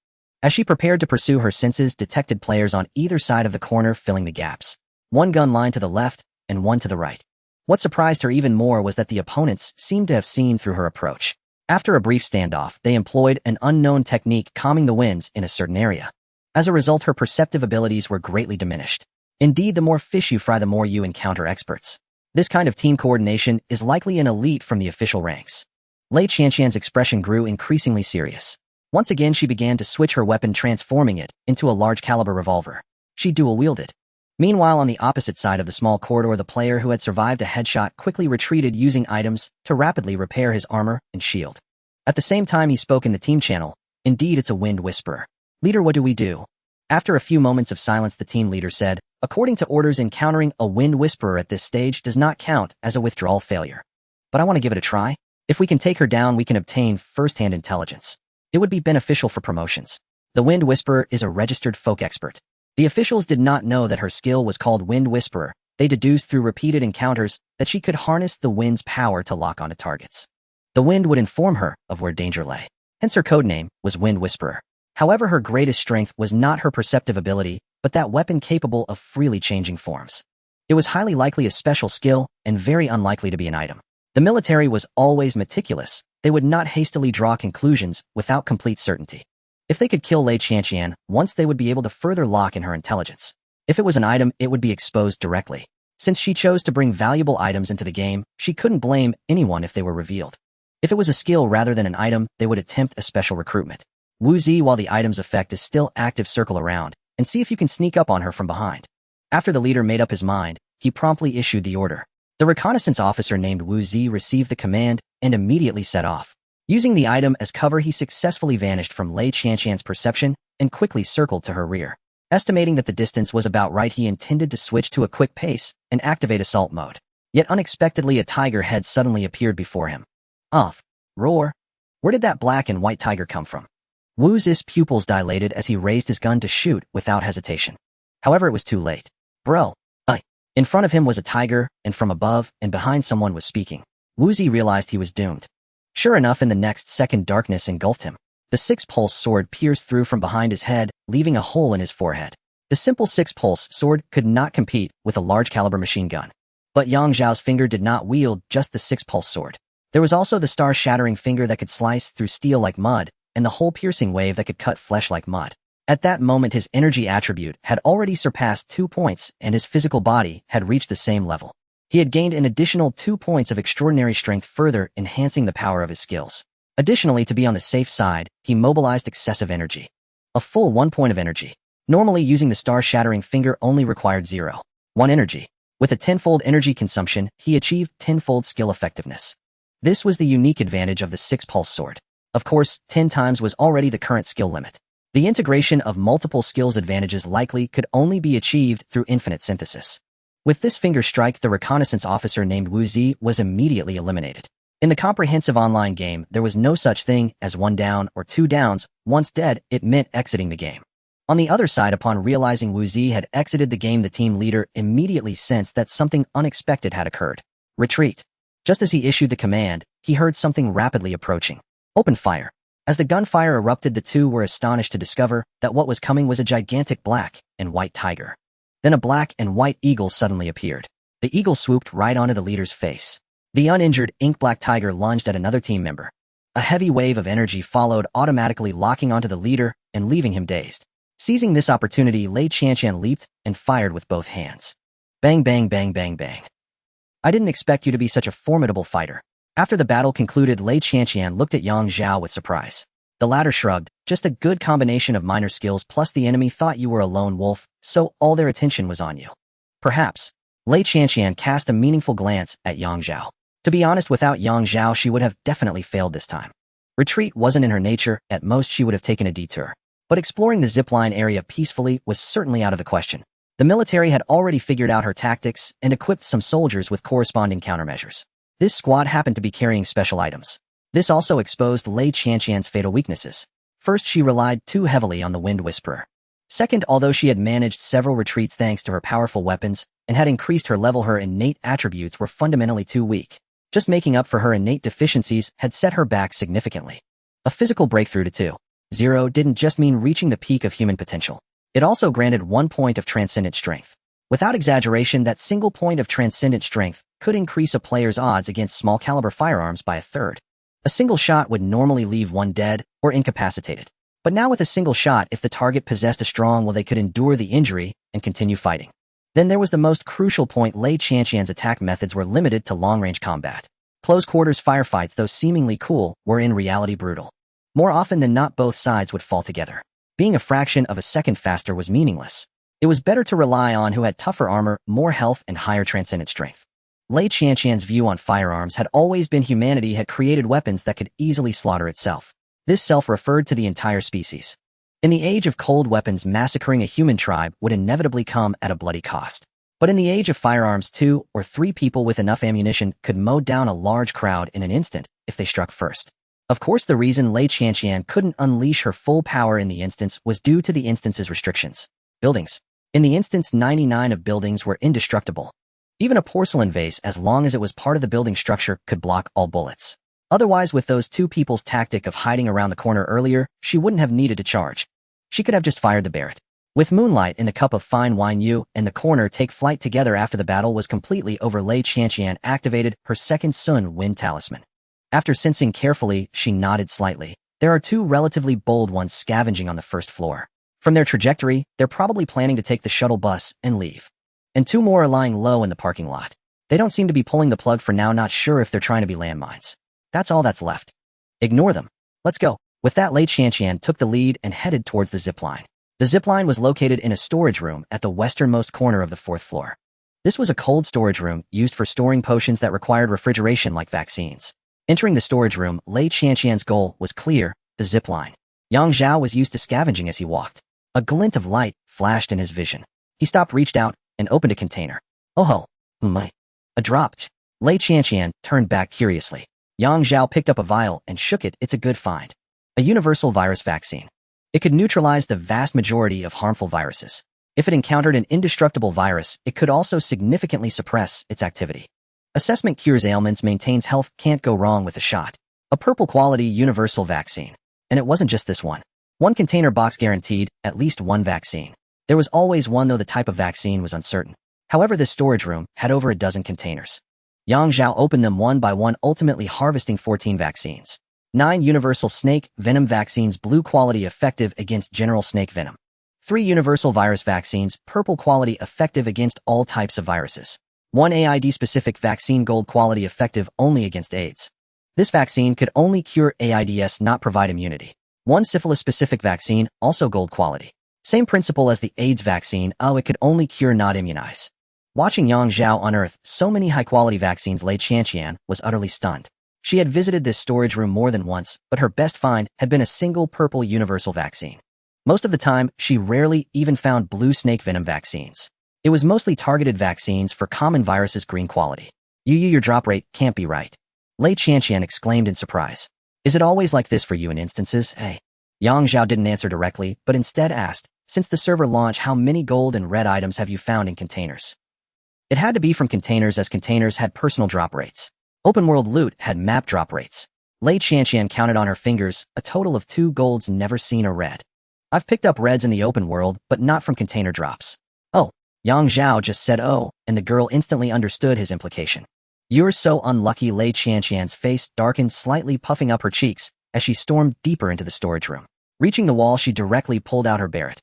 As she prepared to pursue, her senses detected players on either side of the corner filling the gaps. One gun line to the left and one to the right. What surprised her even more was that the opponents seemed to have seen through her approach. After a brief standoff, they employed an unknown technique, calming the winds in a certain area. As a result, her perceptive abilities were greatly diminished. Indeed, the more fish you fry, the more you encounter experts. This kind of team coordination is likely an elite from the official ranks. Lei Qianqian's expression grew increasingly serious. Once again, she began to switch her weapon, transforming it into a large-caliber revolver. She dual-wielded. Meanwhile, on the opposite side of the small corridor, the player who had survived a headshot quickly retreated, using items to rapidly repair his armor and shield. At the same time, he spoke in the team channel. Indeed, it's a wind whisperer. Leader, what do we do? After a few moments of silence, the team leader said, according to orders, encountering a wind whisperer at this stage does not count as a withdrawal failure. But I want to give it a try. If we can take her down, we can obtain first-hand intelligence. It would be beneficial for promotions. The Wind Whisperer is a registered folk expert. The officials did not know that her skill was called Wind Whisperer. They deduced through repeated encounters that she could harness the wind's power to lock onto targets. The wind would inform her of where danger lay. Hence her codename was Wind Whisperer. However, her greatest strength was not her perceptive ability, but that weapon capable of freely changing forms. It was highly likely a special skill and very unlikely to be an item. The military was always meticulous. They would not hastily draw conclusions without complete certainty. If they could kill Lei Qianqian, once they would be able to further lock in her intelligence. If it was an item, it would be exposed directly. Since she chose to bring valuable items into the game, she couldn't blame anyone if they were revealed. If it was a skill rather than an item, they would attempt a special recruitment. Wu Zi, while the item's effect is still active, circle around and see if you can sneak up on her from behind. After the leader made up his mind, he promptly issued the order. The reconnaissance officer named Wu Zi received the command and immediately set off. Using the item as cover, he successfully vanished from Lei Qianqian's perception and quickly circled to her rear. Estimating that the distance was about right, he intended to switch to a quick pace and activate assault mode. Yet unexpectedly, a tiger head suddenly appeared before him. Off. Roar. Where did that black and white tiger come from? Wu Zi's pupils dilated as he raised his gun to shoot without hesitation. However, it was too late. Bro. In front of him was a tiger, and from above and behind someone was speaking. Zi realized he was doomed. Sure enough, in the next second, darkness engulfed him. The six-pulse sword pierced through from behind his head, leaving a hole in his forehead. The simple six-pulse sword could not compete with a large-caliber machine gun. But Yang Zhao's finger did not wield just the six-pulse sword. There was also the star-shattering finger that could slice through steel like mud, and the hole-piercing wave that could cut flesh like mud. At that moment, his energy attribute had already surpassed 2 points, and his physical body had reached the same level. He had gained an additional 2 points of extraordinary strength, further enhancing the power of his skills. Additionally, to be on the safe side, he mobilized excessive energy. A full 1 point of energy. Normally, using the star-shattering finger only required 0.1 energy. With a 10-fold energy consumption, he achieved 10-fold skill effectiveness. This was the unique advantage of the six-pulse sword. Of course, 10 times was already the current skill limit. The integration of multiple skills advantages likely could only be achieved through infinite synthesis. With this finger strike, the reconnaissance officer named Zi was immediately eliminated. In the comprehensive online game, there was no such thing as 1 down or 2 downs. Once dead, it meant exiting the game. On the other side, upon realizing Zi had exited the game, the team leader immediately sensed that something unexpected had occurred. Retreat. Just as he issued the command, he heard something rapidly approaching. Open fire. As the gunfire erupted, the two were astonished to discover that what was coming was a gigantic black and white tiger. Then a black and white eagle suddenly appeared. The eagle swooped right onto the leader's face. The uninjured, ink-black tiger lunged at another team member. A heavy wave of energy followed, automatically locking onto the leader and leaving him dazed. Seizing this opportunity, Lei Qianqian leaped and fired with both hands. Bang, bang, bang, bang, bang. I didn't expect you to be such a formidable fighter. After the battle concluded, Lei Qianqian looked at Yang Zhao with surprise. The latter shrugged. Just a good combination of minor skills, plus the enemy thought you were a lone wolf, so all their attention was on you. Perhaps. Lei Qianqian cast a meaningful glance at Yang Zhao. To be honest, without Yang Zhao, she would have definitely failed this time. Retreat wasn't in her nature. At most, she would have taken a detour. But exploring the zipline area peacefully was certainly out of the question. The military had already figured out her tactics and equipped some soldiers with corresponding countermeasures. This squad happened to be carrying special items. This also exposed Lei Qianqian's fatal weaknesses. First, she relied too heavily on the Wind Whisperer. Second, although she had managed several retreats thanks to her powerful weapons and had increased her level, her innate attributes were fundamentally too weak. Just making up for her innate deficiencies had set her back significantly. A physical breakthrough to 2.0 didn't just mean reaching the peak of human potential. It also granted 1 point of transcendent strength. Without exaggeration, that single point of transcendent strength could increase a player's odds against small-caliber firearms by a third. A single shot would normally leave one dead or incapacitated. But now with a single shot, if the target possessed a strong will, they could endure the injury and continue fighting. Then there was the most crucial point. Lei Qianqian's attack methods were limited to long-range combat. Close-quarters firefights, though seemingly cool, were in reality brutal. More often than not, both sides would fall together. Being a fraction of a second faster was meaningless. It was better to rely on who had tougher armor, more health, and higher transcendent strength. Lei Qianqian's view on firearms had always been humanity had created weapons that could easily slaughter itself. This self referred to the entire species. In the age of cold weapons, massacring a human tribe would inevitably come at a bloody cost. But in the age of firearms, 2 or 3 people with enough ammunition could mow down a large crowd in an instant if they struck first. Of course, the reason Lei Qianqian couldn't unleash her full power in the instance was due to the instance's restrictions. Buildings. In the instance, 99 of buildings were indestructible. Even a porcelain vase, as long as it was part of the building structure, could block all bullets. Otherwise, with those 2 people's tactic of hiding around the corner earlier, she wouldn't have needed to charge. She could have just fired the Barrett. With moonlight in a cup of fine wine, you and the corner take flight together. After the battle was completely over, Lei Qianqian activated her second Sun Wind Talisman. After sensing carefully, she nodded slightly. There are 2 relatively bold ones scavenging on the first floor. From their trajectory, they're probably planning to take the shuttle bus and leave. And 2 more are lying low in the parking lot. They don't seem to be pulling the plug for now, not sure if they're trying to be landmines. That's all that's left. Ignore them. Let's go. With that, Lei Qianqian took the lead and headed towards the zipline. The zipline was located in a storage room at the westernmost corner of the 4th floor. This was a cold storage room used for storing potions that required refrigeration like vaccines. Entering the storage room, Lei Qianqian's goal was clear: the zipline. Yang Zhao was used to scavenging as he walked. A glint of light flashed in his vision. He stopped, reached out, and opened a container. Oh ho! A drop. Lei Qianqian turned back curiously. Yang Zhao picked up a vial and shook it. It's a good find. A universal virus vaccine. It could neutralize the vast majority of harmful viruses. If it encountered an indestructible virus, it could also significantly suppress its activity. Assessment cures ailments, maintains health, can't go wrong with a shot. A purple quality universal vaccine. And it wasn't just this one. One container box guaranteed at least one vaccine. There was always one, though the type of vaccine was uncertain. However, this storage room had over a dozen containers. Zhao opened them one by one, ultimately harvesting 14 vaccines. 9 universal snake venom vaccines, blue quality, effective against general snake venom. 3 universal virus vaccines, purple quality, effective against all types of viruses. 1 AID-specific vaccine, gold quality, effective only against AIDS. This vaccine could only cure AIDS, not provide immunity. 1 syphilis-specific vaccine, also gold quality. Same principle as the AIDS vaccine, it could only cure, not immunize. Watching Zhao unearth so many high-quality vaccines, Lei Qianqian was utterly stunned. She had visited this storage room more than once, but her best find had been a single purple universal vaccine. Most of the time, she rarely even found blue snake venom vaccines. It was mostly targeted vaccines for common viruses, green quality. Your drop rate can't be right. Lei Qianqian exclaimed in surprise. Is it always like this for you in instances, eh? Zhao didn't answer directly, but instead asked, since the server launch, how many gold and red items have you found in containers? It had to be from containers, as containers had personal drop rates. Open world loot had map drop rates. Lei Qianqian counted on her fingers, a total of 2 golds, never seen a red. I've picked up reds in the open world, but not from container drops. Oh, Zhao just said oh, and the girl instantly understood his implication. You're so unlucky. Lei Qianqian's face darkened slightly, puffing up her cheeks, as she stormed deeper into the storage room. Reaching the wall, she directly pulled out her Barrett.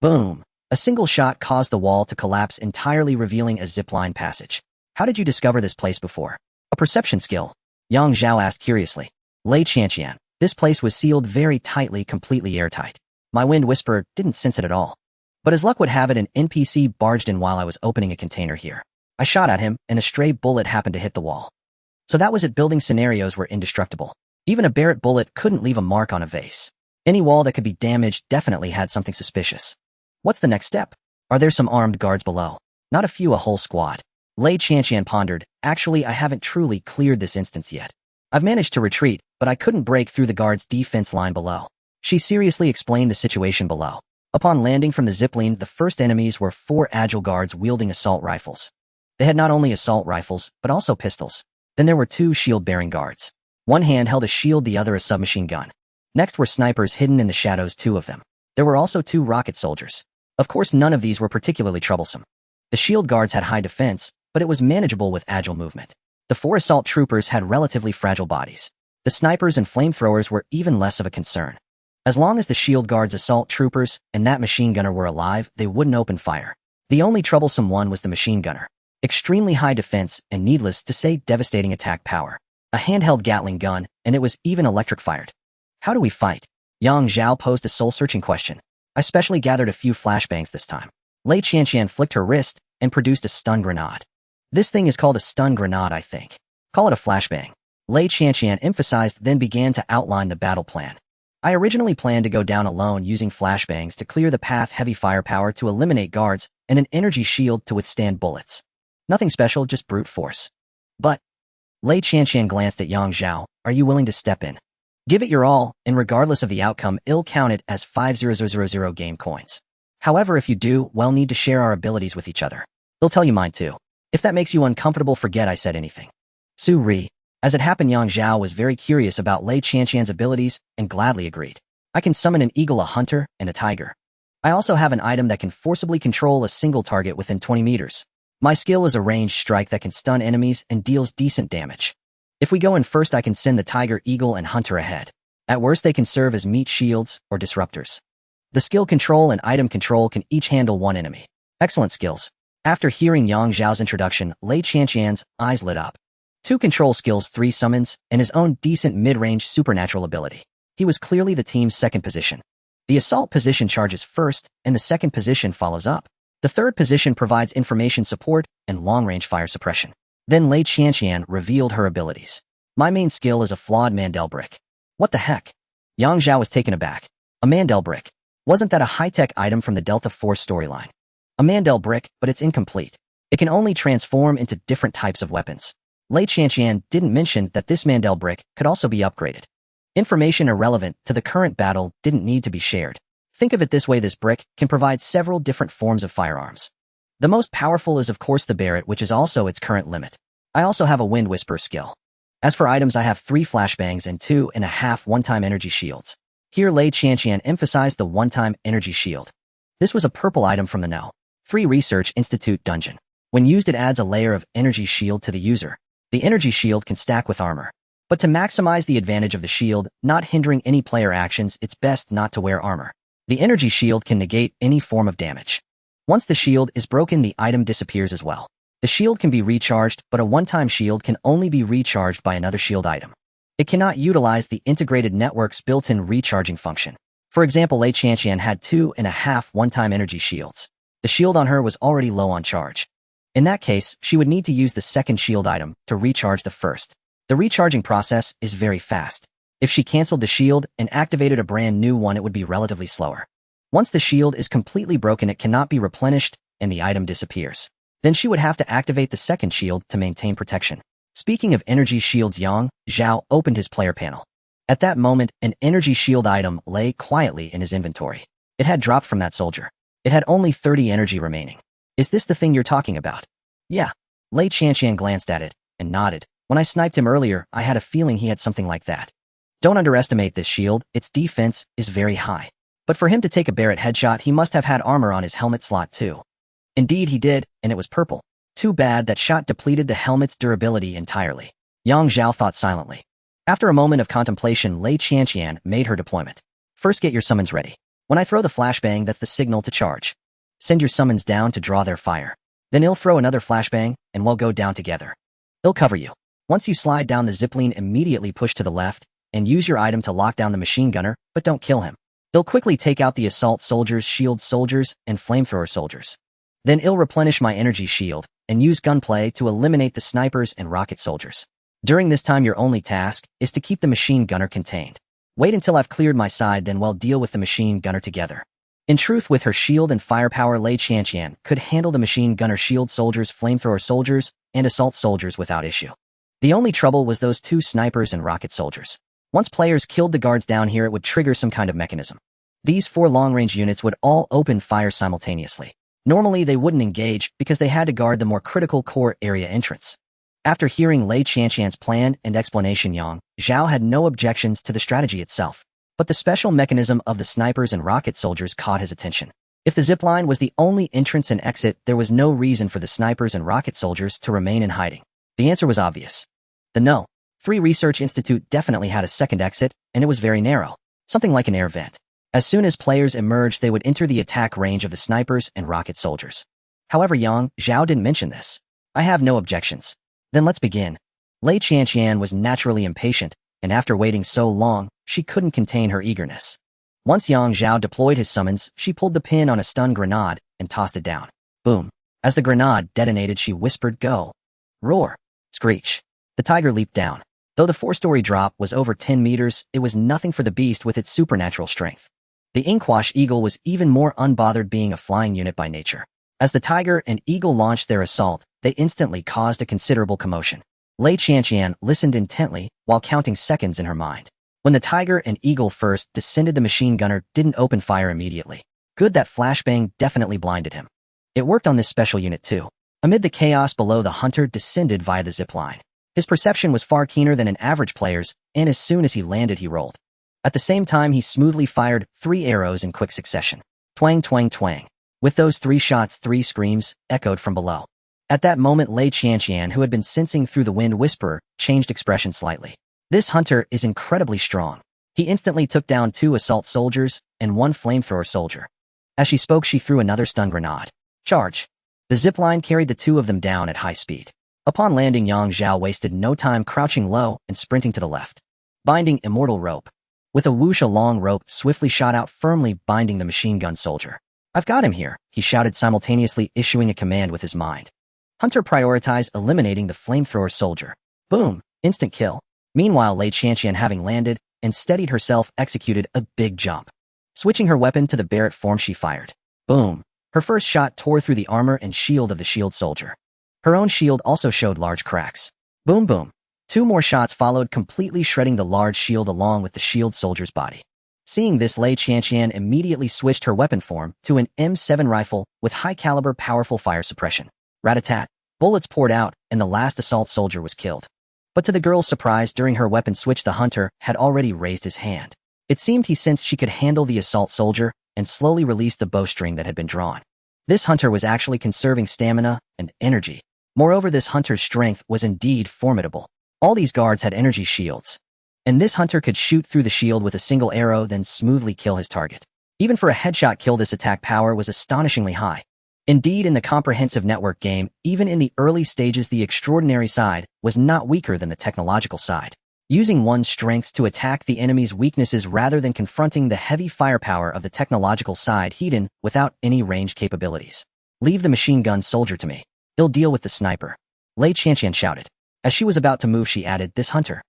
Boom! A single shot caused the wall to collapse entirely, revealing a zipline passage. How did you discover this place before? A perception skill. Zhao asked curiously. Lei Qianqian, this place was sealed very tightly, completely airtight. My wind whisperer didn't sense it at all. But as luck would have it, an NPC barged in while I was opening a container here. I shot at him, and a stray bullet happened to hit the wall. So that was it. Building scenarios were indestructible. Even a Barrett bullet couldn't leave a mark on a vase. Any wall that could be damaged definitely had something suspicious. What's the next step? Are there some armed guards below? Not a few, a whole squad. Lei Qianqian pondered. Actually, I haven't truly cleared this instance yet. I've managed to retreat, but I couldn't break through the guard's defense line below. She seriously explained the situation below. Upon landing from the zipline, the first enemies were 4 agile guards wielding assault rifles. They had not only assault rifles, but also pistols. Then there were 2 shield-bearing guards. One hand held a shield, the other a submachine gun. Next were snipers hidden in the shadows, 2 of them. There were also 2 rocket soldiers. Of course, none of these were particularly troublesome. The shield guards had high defense, but it was manageable with agile movement. The 4 assault troopers had relatively fragile bodies. The snipers and flamethrowers were even less of a concern. As long as the shield guards, assault troopers, and that machine gunner were alive, they wouldn't open fire. The only troublesome one was the machine gunner. Extremely high defense, and needless to say, devastating attack power. A handheld Gatling gun, and it was even electric-fired. How do we fight? Zhao posed a soul-searching question. I specially gathered a few flashbangs this time. Lei Qianqian flicked her wrist and produced a stun grenade. This thing is called a stun grenade, I think. Call it a flashbang. Lei Qianqian emphasized, then began to outline the battle plan. I originally planned to go down alone, using flashbangs to clear the path, heavy firepower to eliminate guards, and an energy shield to withstand bullets. Nothing special, just brute force. But Lei Qianqian glanced at Zhao. Are you willing to step in? Give it your all, and regardless of the outcome, I'll count it as 5,000 game coins. However, if you do, we'll need to share our abilities with each other. I'll tell you mine too. If that makes you uncomfortable, forget I said anything. Su Ri. As it happened, Zhao was very curious about Lei Qianqian's abilities and gladly agreed. I can summon an eagle, a hunter, and a tiger. I also have an item that can forcibly control a single target within 20 meters. My skill is a ranged strike that can stun enemies and deals decent damage. If we go in first, I can send the tiger, eagle, and hunter ahead. At worst, they can serve as meat shields or disruptors. The skill control and item control can each handle 1 enemy. Excellent skills. After hearing Zhao's introduction, Lei Qianqian's eyes lit up. 2 control skills, 3 summons, and his own decent mid-range supernatural ability. He was clearly the team's second position. The assault position charges first, and the second position follows up. The third position provides information support and long-range fire suppression. Then Lei Qianqian revealed her abilities. My main skill is a flawed Mandel brick. What the heck? Zhao was taken aback. A Mandel brick. Wasn't that a high-tech item from the Delta Force storyline? A Mandel brick, but it's incomplete. It can only transform into different types of weapons. Lei Qianqian didn't mention that this Mandel brick could also be upgraded. Information irrelevant to the current battle didn't need to be shared. Think of it this way, this brick can provide several different forms of firearms. The most powerful is of course the Barrett, which is also its current limit. I also have a Wind Whisper skill. As for items, I have 3 flashbangs and 2.5 one-time energy shields. Here Lei Qianqian emphasized the one-time energy shield. This was a purple item from the No. 3 Research Institute dungeon. When used, it adds a layer of energy shield to the user. The energy shield can stack with armor. But to maximize the advantage of the shield, not hindering any player actions, it's best not to wear armor. The energy shield can negate any form of damage. Once the shield is broken, the item disappears as well. The shield can be recharged, but a one-time shield can only be recharged by another shield item. It cannot utilize the integrated network's built-in recharging function. For example, Lei Qianqian had 2.5 one-time energy shields. The shield on her was already low on charge. In that case, she would need to use the second shield item to recharge the first. The recharging process is very fast. If she canceled the shield and activated a brand new one, it would be relatively slower. Once the shield is completely broken, it cannot be replenished and the item disappears. Then she would have to activate the second shield to maintain protection. Speaking of energy shields, Zhao opened his player panel. At that moment, an energy shield item lay quietly in his inventory. It had dropped from that soldier. It had only 30 energy remaining. Is this the thing you're talking about? Yeah. Lei Qianqian glanced at it and nodded. When I sniped him earlier, I had a feeling he had something like that. Don't underestimate this shield, its defense is very high. But for him to take a Barrett headshot, he must have had armor on his helmet slot too. Indeed he did, and it was purple. Too bad that shot depleted the helmet's durability entirely. Zhao thought silently. After a moment of contemplation, Lei Qianqian made her deployment. First, get your summons ready. When I throw the flashbang, that's the signal to charge. Send your summons down to draw their fire. Then he'll throw another flashbang, and we'll go down together. He'll cover you. Once you slide down the zipline, immediately push to the left, and use your item to lock down the machine gunner, but don't kill him. He'll quickly take out the assault soldiers, shield soldiers, and flamethrower soldiers. Then he'll replenish my energy shield, and use gunplay to eliminate the snipers and rocket soldiers. During this time, your only task is to keep the machine gunner contained. Wait until I've cleared my side, then we'll deal with the machine gunner together. In truth, with her shield and firepower, Lei Qianqian could handle the machine gunner, shield soldiers, flamethrower soldiers, and assault soldiers without issue. The only trouble was those 2 snipers and rocket soldiers. Once players killed the guards down here, it would trigger some kind of mechanism. These 4 long-range units would all open fire simultaneously. Normally, they wouldn't engage because they had to guard the more critical core area entrance. After hearing Lei Qianqian's plan and explanation, Zhao had no objections to the strategy itself. But the special mechanism of the snipers and rocket soldiers caught his attention. If the zipline was the only entrance and exit, there was no reason for the snipers and rocket soldiers to remain in hiding. The answer was obvious. The No. 3 Research Institute definitely had a second exit, and it was very narrow, something like an air vent. As soon as players emerged, they would enter the attack range of the snipers and rocket soldiers. However, Zhao didn't mention this. I have no objections. Then let's begin. Lei Qianqian was naturally impatient, and after waiting so long, she couldn't contain her eagerness. Once Zhao deployed his summons, she pulled the pin on a stun grenade and tossed it down. Boom. As the grenade detonated, she whispered, "Go." Roar. Screech. The tiger leaped down. Though the 4-story drop was over 10 meters, it was nothing for the beast with its supernatural strength. The Inkwash Eagle was even more unbothered, being a flying unit by nature. As the tiger and eagle launched their assault, they instantly caused a considerable commotion. Lei Qianqian listened intently while counting seconds in her mind. When the tiger and eagle first descended, the machine gunner didn't open fire immediately. Good, that flashbang definitely blinded him. It worked on this special unit too. Amid the chaos below, the hunter descended via the zipline. His perception was far keener than an average player's, and as soon as he landed, he rolled. At the same time, he smoothly fired 3 arrows in quick succession. Twang, twang, twang. With those 3 shots, 3 screams echoed from below. At that moment, Lei Qianqian, who had been sensing through the Wind Whisperer, changed expression slightly. This hunter is incredibly strong. He instantly took down 2 assault soldiers and 1 flamethrower soldier. As she spoke, she threw another stun grenade. Charge. The zipline carried the 2 of them down at high speed. Upon landing, Zhao wasted no time crouching low and sprinting to the left. Binding immortal rope. With a whoosh, a long rope swiftly shot out, firmly binding the machine gun soldier. "I've got him here," he shouted, simultaneously issuing a command with his mind. Hunter prioritized eliminating the flamethrower soldier. Boom. Instant kill. Meanwhile, Lei Qianqian, having landed and steadied herself, executed a big jump. Switching her weapon to the Barrett form, she fired. Boom. Her first shot tore through the armor and shield of the shield soldier. Her own shield also showed large cracks. Boom, boom. 2 more shots followed, completely shredding the large shield along with the shield soldier's body. Seeing this, Lei Qianqian immediately switched her weapon form to an M7 rifle with high-caliber, powerful fire suppression. Rat-a-tat. Bullets poured out, and the last assault soldier was killed. But to the girl's surprise, during her weapon switch, the hunter had already raised his hand. It seemed he sensed she could handle the assault soldier and slowly released the bowstring that had been drawn. This hunter was actually conserving stamina and energy. Moreover, this hunter's strength was indeed formidable. All these guards had energy shields, and this hunter could shoot through the shield with a single arrow, then smoothly kill his target. Even for a headshot kill, this attack power was astonishingly high. Indeed, in the comprehensive network game, even in the early stages, the extraordinary side was not weaker than the technological side. Using one's strengths to attack the enemy's weaknesses rather than confronting the heavy firepower of the technological side hidden without any ranged capabilities. Leave the machine gun soldier to me. He'll deal with the sniper. Lei Qianqian shouted. As she was about to move, she added, this hunter.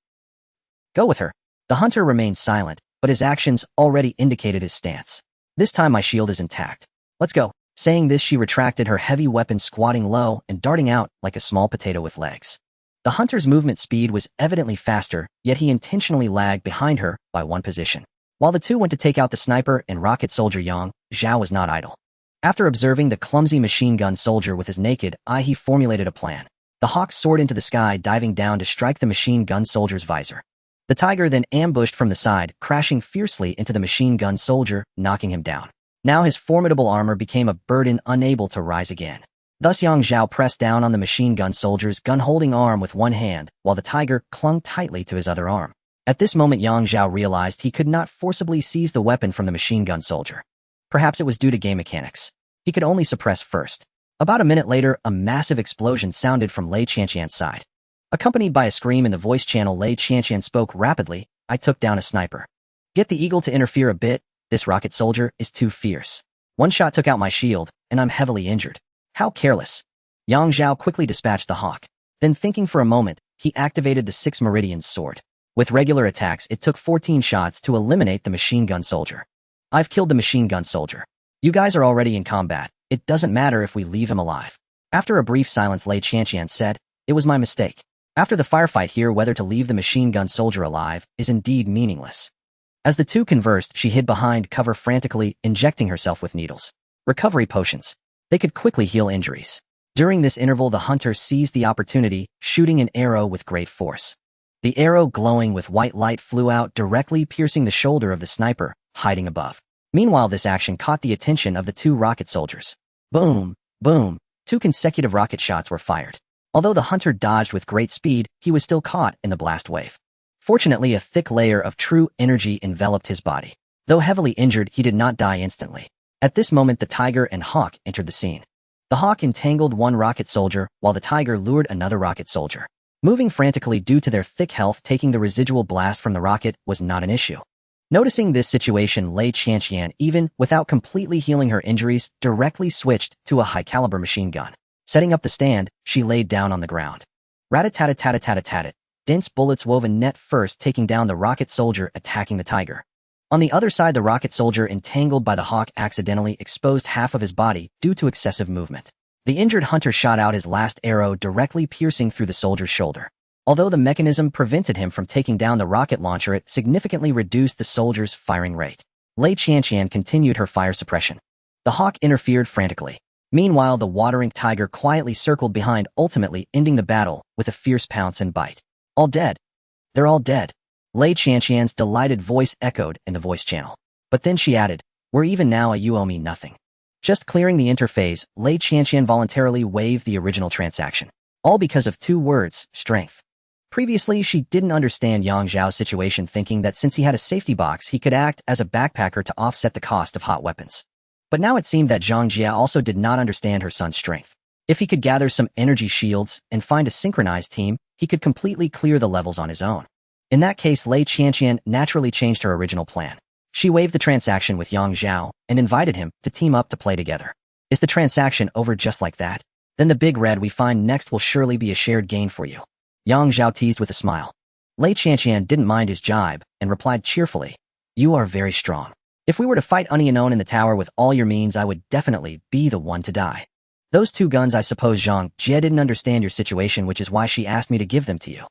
Go with her. The hunter remained silent, but his actions already indicated his stance. This time my shield is intact. Let's go. Saying this, she retracted her heavy weapon, squatting low and darting out like a small potato with legs. The hunter's movement speed was evidently faster, yet he intentionally lagged behind her by one position. While the two went to take out the sniper and rocket soldier, Zhao was not idle. After observing the clumsy machine gun soldier with his naked eye, he formulated a plan. The hawk soared into the sky, diving down to strike the machine gun soldier's visor. The tiger then ambushed from the side, crashing fiercely into the machine gun soldier, knocking him down. Now his formidable armor became a burden, unable to rise again. Thus Zhao pressed down on the machine gun soldier's gun-holding arm with one hand, while the tiger clung tightly to his other arm. At this moment Zhao realized he could not forcibly seize the weapon from the machine gun soldier. Perhaps it was due to game mechanics. He could only suppress first. About a minute later, a massive explosion sounded from Lei Qianqian's side. Accompanied by a scream in the voice channel, Lei Qianqian spoke rapidly. I took down a sniper. Get the eagle to interfere a bit. This rocket soldier is too fierce. One shot took out my shield, and I'm heavily injured. How careless. Zhao quickly dispatched the hawk. Then, thinking for a moment, he activated the 6 Meridian's sword. With regular attacks, it took 14 shots to eliminate the machine gun soldier. I've killed the machine gun soldier. You guys are already in combat. It doesn't matter if we leave him alive. After a brief silence, Lei Qianqian said, it was my mistake. After the firefight here, whether to leave the machine gun soldier alive is indeed meaningless. As the two conversed, she hid behind cover, frantically injecting herself with needles. Recovery potions. They could quickly heal injuries. During this interval, the hunter seized the opportunity, shooting an arrow with great force. The arrow, glowing with white light, flew out, directly piercing the shoulder of the sniper, hiding above. Meanwhile, this action caught the attention of the two rocket soldiers. Boom, boom, 2 consecutive rocket shots were fired. Although the hunter dodged with great speed, he was still caught in the blast wave. Fortunately, a thick layer of true energy enveloped his body. Though heavily injured, he did not die instantly. At this moment, the tiger and hawk entered the scene. The hawk entangled one rocket soldier, while the tiger lured another rocket soldier. Moving frantically due to their thick health, taking the residual blast from the rocket was not an issue. Noticing this situation, Lei Qianqian, even without completely healing her injuries, directly switched to a high-caliber machine gun. Setting up the stand, she laid down on the ground. Rat-a-tat-a-tat-a-tat-a-tat. Dense bullets wove a net, first taking down the rocket soldier, attacking the tiger. On the other side, the rocket soldier, entangled by the hawk, accidentally exposed half of his body due to excessive movement. The injured hunter shot out his last arrow, directly piercing through the soldier's shoulder. Although the mechanism prevented him from taking down the rocket launcher, it significantly reduced the soldier's firing rate. Lei Qianqian continued her fire suppression. The hawk interfered frantically. Meanwhile, the watering tiger quietly circled behind, ultimately ending the battle with a fierce pounce and bite. All dead. They're all dead. Lei Qianqian's delighted voice echoed in the voice channel. But then she added, we're even now, you owe me nothing. Just clearing the interface, Lei Qianqian voluntarily waived the original transaction. All because of 2 words, strength. Previously, she didn't understand Zhao's situation, thinking that since he had a safety box, he could act as a backpacker to offset the cost of hot weapons. But now it seemed that Zhao also did not understand her son's strength. If he could gather some energy shields and find a synchronized team, he could completely clear the levels on his own. In that case, Lei Qianqian naturally changed her original plan. She waived the transaction with Zhao and invited him to team up to play together. Is the transaction over just like that? Then the big red we find next will surely be a shared gain for you. Zhao teased with a smile. Lei Qianqian didn't mind his jibe and replied cheerfully, you are very strong. If we were to fight unknown in the tower with all your means, I would definitely be the one to die. Those 2 guns, I suppose Zhao didn't understand your situation, which is why she asked me to give them to you.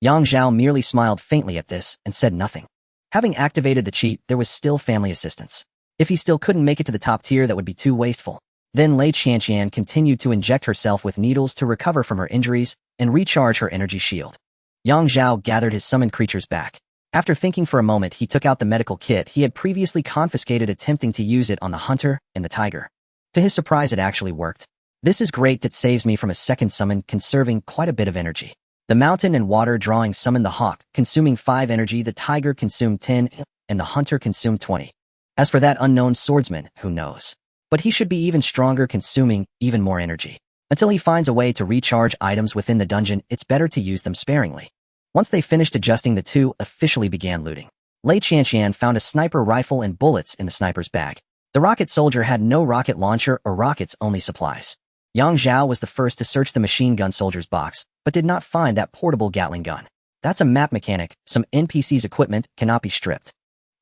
Zhao merely smiled faintly at this and said nothing. Having activated the cheat, there was still family assistance. If he still couldn't make it to the top tier, that would be too wasteful. Then Lei Qianqian continued to inject herself with needles to recover from her injuries and recharge her energy shield. Yang Zhao gathered his summoned creatures back. After thinking for a moment, he took out the medical kit he had previously confiscated, attempting to use it on the hunter and the tiger. To his surprise, it actually worked. This is great, that saves me from a second summon, conserving quite a bit of energy. The mountain and water drawing summoned the hawk, consuming 5 energy, the tiger consumed 10, and the hunter consumed 20. As for that unknown swordsman, who knows? But he should be even stronger, consuming even more energy. Until he finds a way to recharge items within the dungeon, it's better to use them sparingly. Once they finished adjusting, the two officially began looting. Lei Qianqian found a sniper rifle and bullets in the sniper's bag. The rocket soldier had no rocket launcher or rockets, only supplies. Yang Zhao was the first to search the machine gun soldier's box, but did not find that portable Gatling gun. That's a map mechanic. Some NPC's equipment cannot be stripped.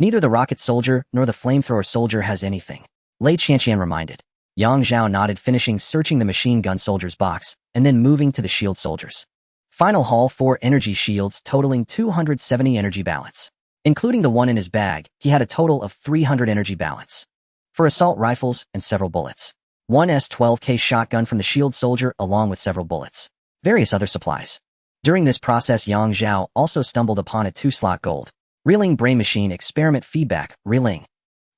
Neither the rocket soldier nor the flamethrower soldier has anything. Lei Qianqian reminded. Yang Zhao nodded, finishing searching the machine gun soldier's box, and then moving to the shield soldiers. Final haul: 4 energy shields totaling 270 energy balance. Including the one in his bag, he had a total of 300 energy balance. For assault rifles and several bullets. 1 S12K shotgun from the shield soldier along with several bullets. Various other supplies. During this process, Yang Zhao also stumbled upon a 2-slot gold. Reeling Brain Machine Experiment Feedback. Reeling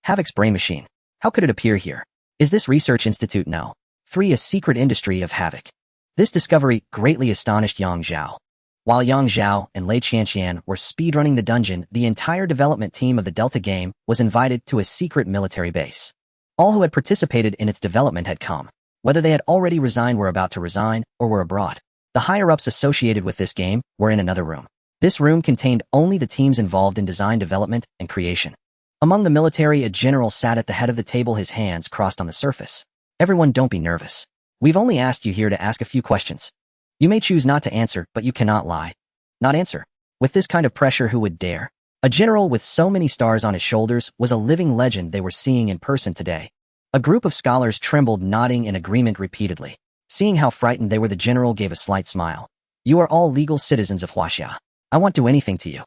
Havoc's Brain Machine. How could it appear here? Is this Research Institute? No. 3. A secret industry of Havoc. This discovery greatly astonished Yang Zhao. While Yang Zhao and Lei Qianqian were speedrunning the dungeon, the entire development team of the Delta game was invited to a secret military base. All who had participated in its development had come. Whether they had already resigned, were about to resign, or were abroad. The higher-ups associated with this game were in another room. This room contained only the teams involved in design, development, and creation. Among the military, a general sat at the head of the table, his hands crossed on the surface. Everyone, don't be nervous. We've only asked you here to ask a few questions. You may choose not to answer, but you cannot lie. Not answer. With this kind of pressure, who would dare? A general with so many stars on his shoulders was a living legend they were seeing in person today. A group of scholars trembled, nodding in agreement repeatedly. Seeing how frightened they were, the general gave a slight smile. You are all legal citizens of Huaxia. I won't do anything to you.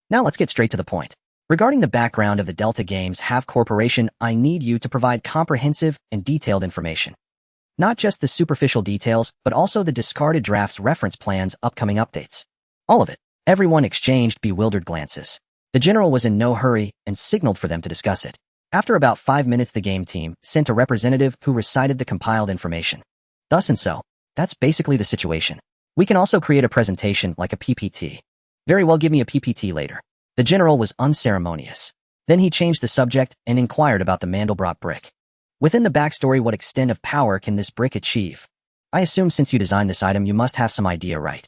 Now let's get straight to the point. Regarding the background of the Delta Games Have Corporation, I need you to provide comprehensive and detailed information. Not just the superficial details, but also the discarded drafts, reference plans, upcoming updates. All of it. Everyone exchanged bewildered glances. The general was in no hurry and signaled for them to discuss it. After about 5 minutes, the game team sent a representative who recited the compiled information. Thus and so. That's basically the situation. We can also create a presentation like a PPT. Very well, give me a PPT later. The general was unceremonious. Then he changed the subject and inquired about the Mandelbrot brick. Within the backstory, what extent of power can this brick achieve? I assume since you designed this item, you must have some idea, right?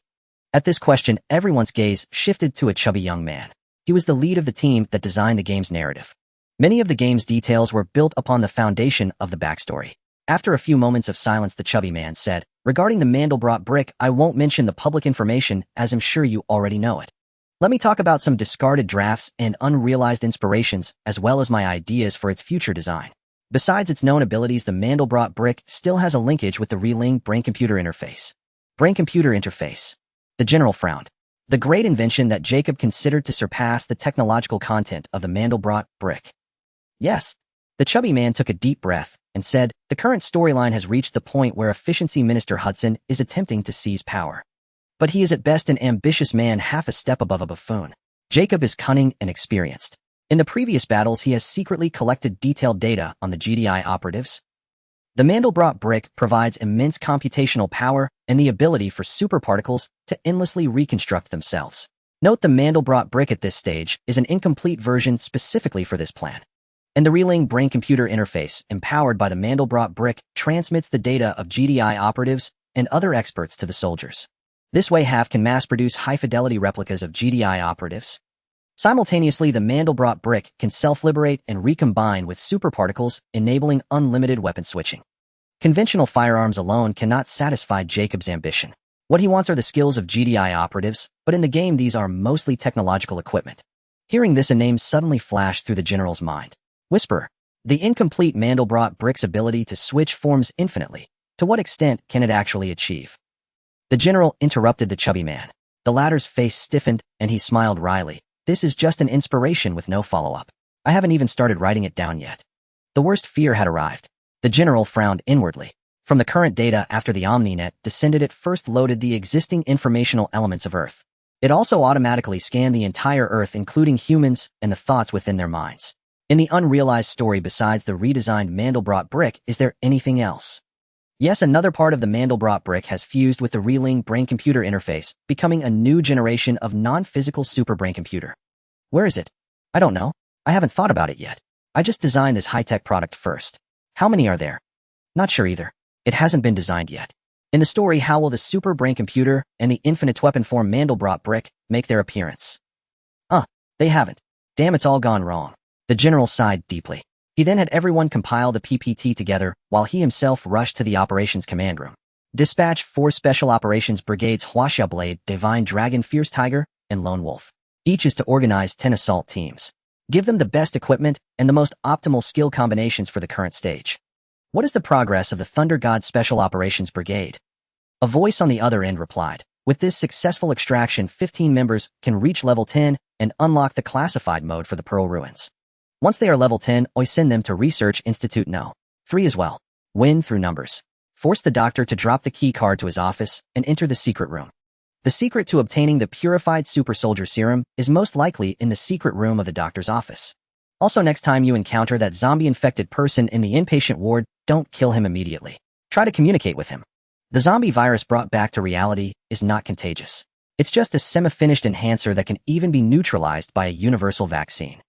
At this question, everyone's gaze shifted to a chubby young man. He was the lead of the team that designed the game's narrative. Many of the game's details were built upon the foundation of the backstory. After a few moments of silence, the chubby man said, regarding the Mandelbrot brick, I won't mention the public information, as I'm sure you already know it. Let me talk about some discarded drafts and unrealized inspirations, as well as my ideas for its future design. Besides its known abilities, the Mandelbrot brick still has a linkage with the Reeling brain-computer interface. Brain-computer interface. The general frowned. The great invention that Jacob considered to surpass the technological content of the Mandelbrot brick. Yes. The chubby man took a deep breath and said, the current storyline has reached the point where Efficiency Minister Hudson is attempting to seize power. But he is at best an ambitious man, half a step above a buffoon. Jacob is cunning and experienced. In the previous battles, he has secretly collected detailed data on the GDI operatives. The Mandelbrot brick provides immense computational power and the ability for superparticles to endlessly reconstruct themselves. Note the Mandelbrot brick at this stage is an incomplete version specifically for this plan. And the Reeling brain-computer interface, empowered by the Mandelbrot brick, transmits the data of GDI operatives and other experts to the soldiers. This way, HAF can mass-produce high-fidelity replicas of GDI operatives. Simultaneously, the Mandelbrot brick can self-liberate and recombine with superparticles, enabling unlimited weapon switching. Conventional firearms alone cannot satisfy Jacob's ambition. What he wants are the skills of GDI operatives, but in the game these are mostly technological equipment. Hearing this, a name suddenly flashed through the general's mind. Whisperer. The incomplete Mandelbrot brick's ability to switch forms infinitely. To what extent can it actually achieve? The general interrupted the chubby man. The latter's face stiffened, and he smiled wryly. This is just an inspiration with no follow-up. I haven't even started writing it down yet. The worst fear had arrived. The general frowned inwardly. From the current data after the OmniNet descended, it first loaded the existing informational elements of Earth. It also automatically scanned the entire Earth, including humans and the thoughts within their minds. In the unrealized story, besides the redesigned Mandelbrot brick, is there anything else? Yes, another part of the Mandelbrot brick has fused with the Reeling brain-computer interface, becoming a new generation of non-physical super brain computer. Where is it? I don't know. I haven't thought about it yet. I just designed this high-tech product first. How many are there? Not sure either. It hasn't been designed yet. In the story, how will the super brain computer and the infinite weapon form Mandelbrot brick make their appearance? They haven't. Damn, it's all gone wrong. The general sighed deeply. He then had everyone compile the PPT together while he himself rushed to the operations command room. Dispatch 4 Special Operations Brigades: Huaxia Blade, Divine Dragon, Fierce Tiger, and Lone Wolf. Each is to organize 10 assault teams. Give them the best equipment and the most optimal skill combinations for the current stage. What is the progress of the Thunder God Special Operations Brigade? A voice on the other end replied. With this successful extraction, 15 members can reach level 10 and unlock the classified mode for the Pearl Ruins. Once they are level 10, I send them to Research Institute No. 3 as well. Win through numbers. Force the doctor to drop the key card to his office and enter the secret room. The secret to obtaining the purified super soldier serum is most likely in the secret room of the doctor's office. Also, next time you encounter that zombie-infected person in the inpatient ward, don't kill him immediately. Try to communicate with him. The zombie virus brought back to reality is not contagious. It's just a semi-finished enhancer that can even be neutralized by a universal vaccine.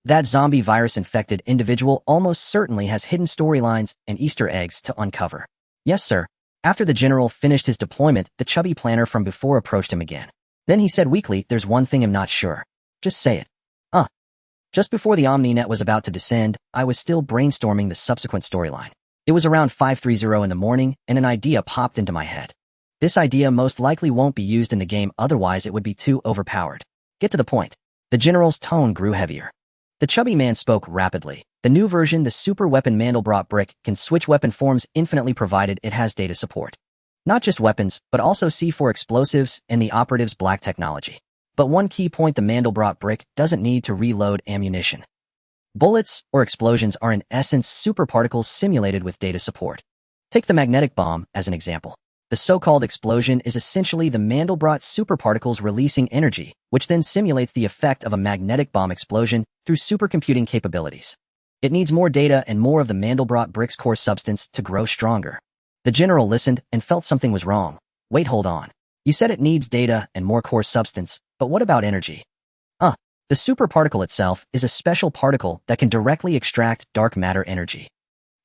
That zombie virus-infected individual almost certainly has hidden storylines and Easter eggs to uncover. Yes, sir. After the general finished his deployment, the chubby planner from before approached him again. Then he said weakly, "There's one thing I'm not sure. Just say it." Just before the OmniNet was about to descend, I was still brainstorming the subsequent storyline. It was around 5:30 in the morning, and an idea popped into my head. This idea most likely won't be used in the game, otherwise it would be too overpowered. Get to the point. The general's tone grew heavier. The chubby man spoke rapidly. The new version, the super weapon Mandelbrot brick, can switch weapon forms infinitely provided it has data support. Not just weapons, but also C4 explosives and the operative's black technology. But one key point, the Mandelbrot brick doesn't need to reload ammunition. Bullets or explosions are in essence super particles simulated with data support. Take the magnetic bomb as an example. The so-called explosion is essentially the Mandelbrot superparticles releasing energy, which then simulates the effect of a magnetic bomb explosion through supercomputing capabilities. It needs more data and more of the Mandelbrot brick's core substance to grow stronger. The general listened and felt something was wrong. Wait, hold on. You said it needs data and more core substance, but what about energy? The superparticle itself is a special particle that can directly extract dark matter energy.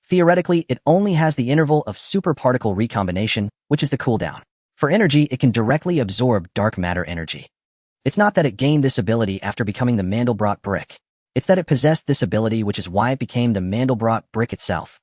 Theoretically, it only has the interval of superparticle recombination, which is the cooldown. For energy, it can directly absorb dark matter energy. It's not that it gained this ability after becoming the Mandelbrot brick. It's that it possessed this ability, which is why it became the Mandelbrot brick itself.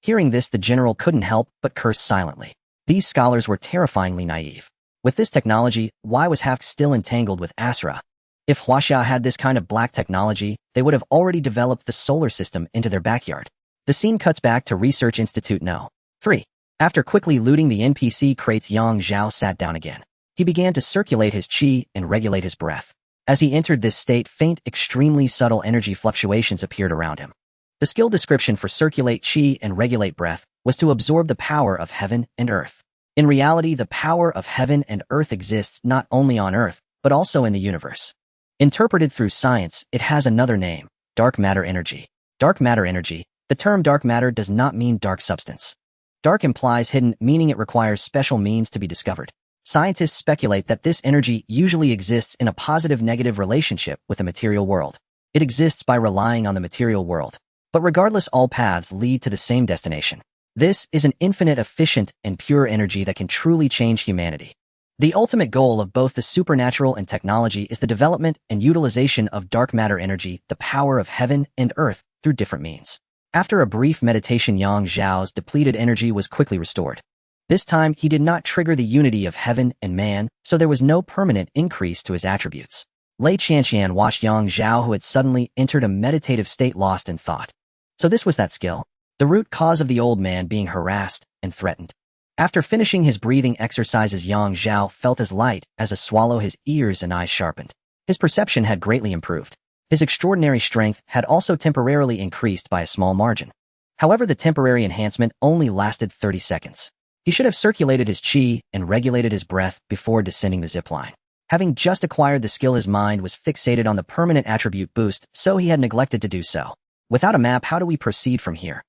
Hearing this, the general couldn't help but curse silently. These scholars were terrifyingly naive. With this technology, why was Hafk still entangled with Asura? If Huaxia had this kind of black technology, they would have already developed the solar system into their backyard. The scene cuts back to Research Institute No. 3. After quickly looting the NPC crates, Zhao sat down again. He began to circulate his qi and regulate his breath. As he entered this state, faint, extremely subtle energy fluctuations appeared around him. The skill description for circulate qi and regulate breath was to absorb the power of heaven and earth. In reality, the power of heaven and earth exists not only on Earth, but also in the universe. Interpreted through science, it has another name, dark matter energy. Dark matter energy. The term dark matter does not mean dark substance. Dark implies hidden, meaning it requires special means to be discovered. Scientists speculate that this energy usually exists in a positive-negative relationship with the material world. It exists by relying on the material world. But regardless, all paths lead to the same destination. This is an infinite, efficient, and pure energy that can truly change humanity. The ultimate goal of both the supernatural and technology is the development and utilization of dark matter energy, the power of heaven and earth, through different means. After a brief meditation, Zhao's depleted energy was quickly restored. This time, he did not trigger the unity of heaven and man, so there was no permanent increase to his attributes. Lei Qianqian watched Zhao, who had suddenly entered a meditative state, lost in thought. So this was that skill, the root cause of the old man being harassed and threatened. After finishing his breathing exercises, Zhao felt as light as a swallow, his ears and eyes sharpened. His perception had greatly improved. His extraordinary strength had also temporarily increased by a small margin. However, the temporary enhancement only lasted 30 seconds. He should have circulated his chi and regulated his breath before descending the zipline. Having just acquired the skill, his mind was fixated on the permanent attribute boost, so he had neglected to do so. Without a map, how do we proceed from here?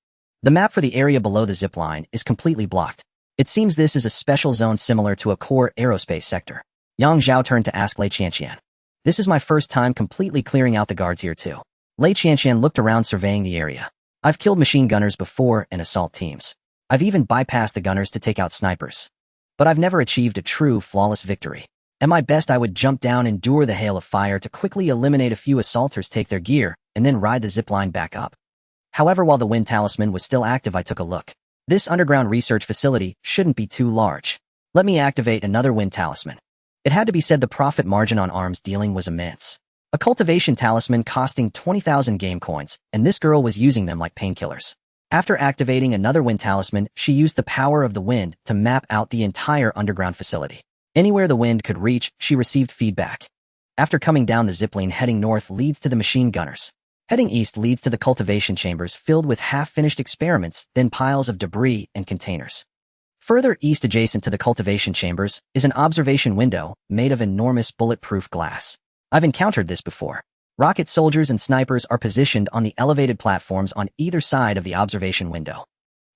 The map for the area below the zipline is completely blocked. It seems this is a special zone similar to a core aerospace sector. Yang Zhao turned to ask Lei Qianqian. This is my first time completely clearing out the guards here too. Lei Qianqian looked around, surveying the area. I've killed machine gunners before and assault teams. I've even bypassed the gunners to take out snipers. But I've never achieved a true, flawless victory. At my best, I would jump down, endure the hail of fire to quickly eliminate a few assaulters, take their gear, and then ride the zipline back up. However, while the wind talisman was still active, I took a look. This underground research facility shouldn't be too large. Let me activate another wind talisman. It had to be said the profit margin on arms dealing was immense. A cultivation talisman costing 20,000 game coins, and this girl was using them like painkillers. After activating another wind talisman, she used the power of the wind to map out the entire underground facility. Anywhere the wind could reach, she received feedback. After coming down the zipline, heading north leads to the machine gunners. Heading east leads to the cultivation chambers filled with half-finished experiments, then piles of debris and containers. Further east, adjacent to the cultivation chambers, is an observation window made of enormous bulletproof glass. I've encountered this before. Rocket soldiers and snipers are positioned on the elevated platforms on either side of the observation window.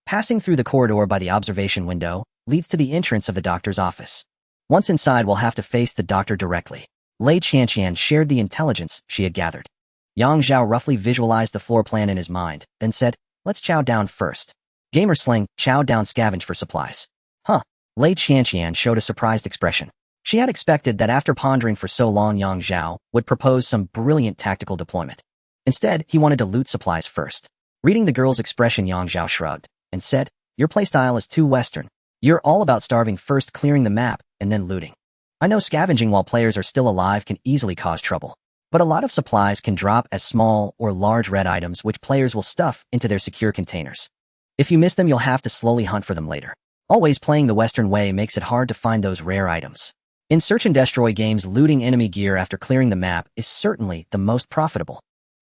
Passing through the corridor by the observation window leads to the entrance of the doctor's office. Once inside, we'll have to face the doctor directly. Lei Qianqian shared the intelligence she had gathered. Yang Zhao roughly visualized the floor plan in his mind, then said, let's chow down first. Gamer slang, chow down, scavenge for supplies. Huh. Lei Qianqian showed a surprised expression. She had expected that after pondering for so long, Yang Zhao would propose some brilliant tactical deployment. Instead, he wanted to loot supplies first. Reading the girl's expression, Yang Zhao shrugged and said, your playstyle is too Western. You're all about starving first, clearing the map, and then looting. I know scavenging while players are still alive can easily cause trouble, but a lot of supplies can drop as small or large red items which players will stuff into their secure containers. If you miss them, you'll have to slowly hunt for them later. Always playing the Western way makes it hard to find those rare items. In search and destroy games, looting enemy gear after clearing the map is certainly the most profitable.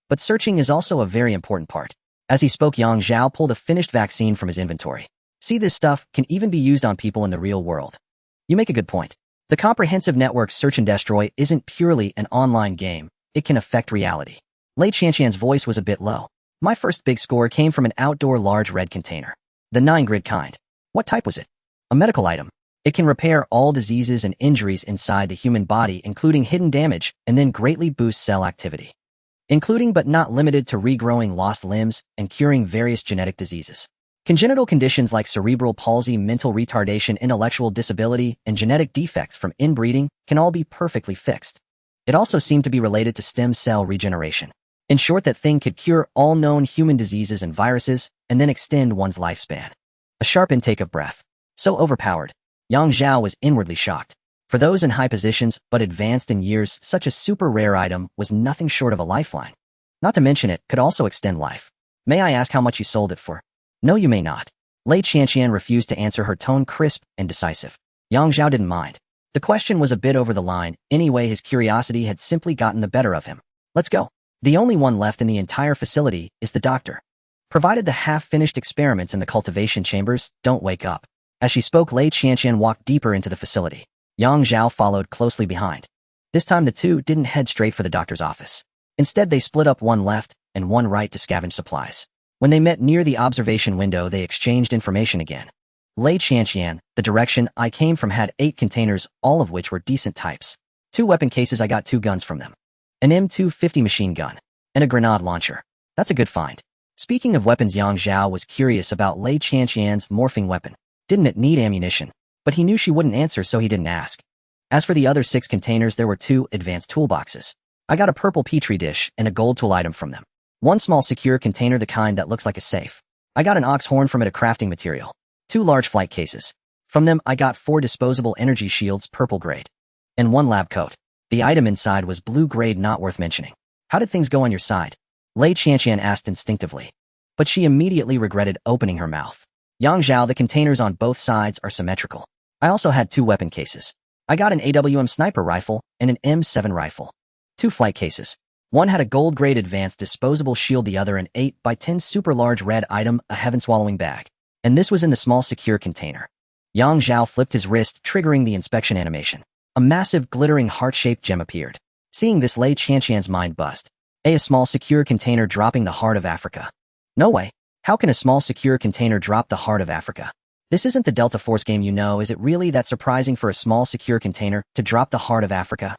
But searching is also a very important part. As he spoke, Yang Zhao pulled a finished vaccine from his inventory. See, this stuff can even be used on people in the real world. You make a good point. The comprehensive network search and destroy isn't purely an online game. It can affect reality. Lei Qianqian's voice was a bit low. My first big score came from an outdoor large red container. The 9-grid kind. What type was it? A medical item. It can repair all diseases and injuries inside the human body, including hidden damage, and then greatly boost cell activity. Including but not limited to regrowing lost limbs and curing various genetic diseases. Congenital conditions like cerebral palsy, mental retardation, intellectual disability, and genetic defects from inbreeding can all be perfectly fixed. It also seemed to be related to stem cell regeneration. In short, that thing could cure all known human diseases and viruses, and then extend one's lifespan. A sharp intake of breath. So overpowered. Yang Zhao was inwardly shocked. For those in high positions but advanced in years, such a super rare item was nothing short of a lifeline. Not to mention it could also extend life. May I ask how much you sold it for? No, you may not. Lei Qianqian refused to answer, her tone crisp and decisive. Yang Zhao didn't mind. The question was a bit over the line. Anyway, his curiosity had simply gotten the better of him. Let's go. The only one left in the entire facility is the doctor. Provided the half-finished experiments in the cultivation chambers don't wake up. As she spoke, Lei Qianqian walked deeper into the facility. Yang Zhao followed closely behind. This time the two didn't head straight for the doctor's office. Instead, they split up, one left and one right, to scavenge supplies. When they met near the observation window, they exchanged information again. Lei Qianqian, the direction I came from had 8 containers, all of which were decent types. 2 weapon cases, I got 2 guns from them. An M250 machine gun, and a grenade launcher. That's a good find. Speaking of weapons, Yang Zhao was curious about Lei Qianqian's morphing weapon. Didn't it need ammunition? But he knew she wouldn't answer, so he didn't ask. As for the other 6 containers, there were 2 advanced toolboxes. I got a purple petri dish and a gold tool item from them. 1 small secure container, the kind that looks like a safe. I got an ox horn from it, a crafting material. 2 large flight cases. From them, I got 4 disposable energy shields, purple grade. And 1 lab coat. The item inside was blue grade, not worth mentioning. How did things go on your side? Lei Qianqian asked instinctively. But she immediately regretted opening her mouth. Yang Zhao, the containers on both sides are symmetrical. I also had 2 weapon cases. I got an AWM sniper rifle and an M7 rifle. 2 flight cases. One had a gold-grade advanced disposable shield, the other an 8x10 super large red item, a heaven-swallowing bag. And this was in the small secure container. Yang Zhao flipped his wrist, triggering the inspection animation. A massive, glittering heart-shaped gem appeared. Seeing this, Lei Qianqian's mind buzzed. A small secure container dropping the heart of Africa. No way. How can a small secure container drop the heart of Africa? This isn't the Delta Force game, you know. Is it really that surprising for a small secure container to drop the heart of Africa?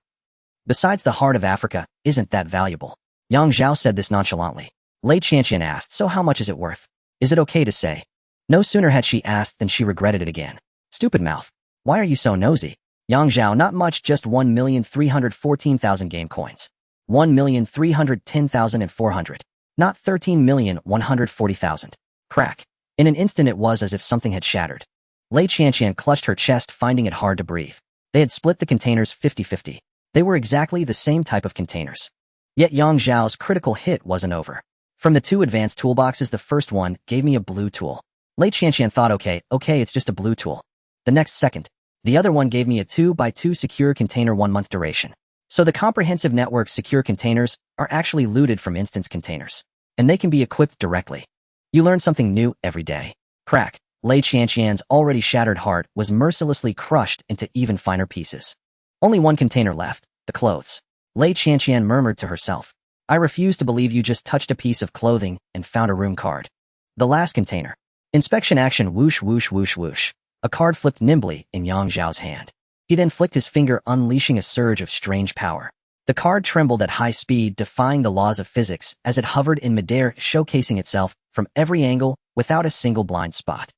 Besides, the heart of Africa isn't that valuable. Yang Zhao said this nonchalantly. Lei Qianqian asked, so how much is it worth? Is it okay to say? No sooner had she asked than she regretted it again. Stupid mouth. Why are you so nosy? Yang Zhao, not much, just 1,314,000 game coins. 1,310,400. Not 13,140,000. Crack. In an instant it was as if something had shattered. Lei Qianqian clutched her chest, finding it hard to breathe. They had split the containers 50-50. They were exactly the same type of containers. Yet Yang Zhao's critical hit wasn't over. From the two advanced toolboxes, the first one gave me a blue tool. Lei Qianqian thought, okay, it's just a blue tool. The next second, the other one gave me a 2x2 secure container 1 month duration. So the comprehensive network secure containers are actually looted from instance containers. And they can be equipped directly. You learn something new every day. Crack. Lei Qianqian's already shattered heart was mercilessly crushed into even finer pieces. Only one container left, the clothes. Lei Qianqian murmured to herself. I refuse to believe you just touched a piece of clothing and found a room card. The last container. Inspection action, whoosh, whoosh, whoosh, whoosh. A card flipped nimbly in Yang Zhao's hand. He then flicked his finger, unleashing a surge of strange power. The card trembled at high speed, defying the laws of physics as it hovered in midair, showcasing itself from every angle without a single blind spot.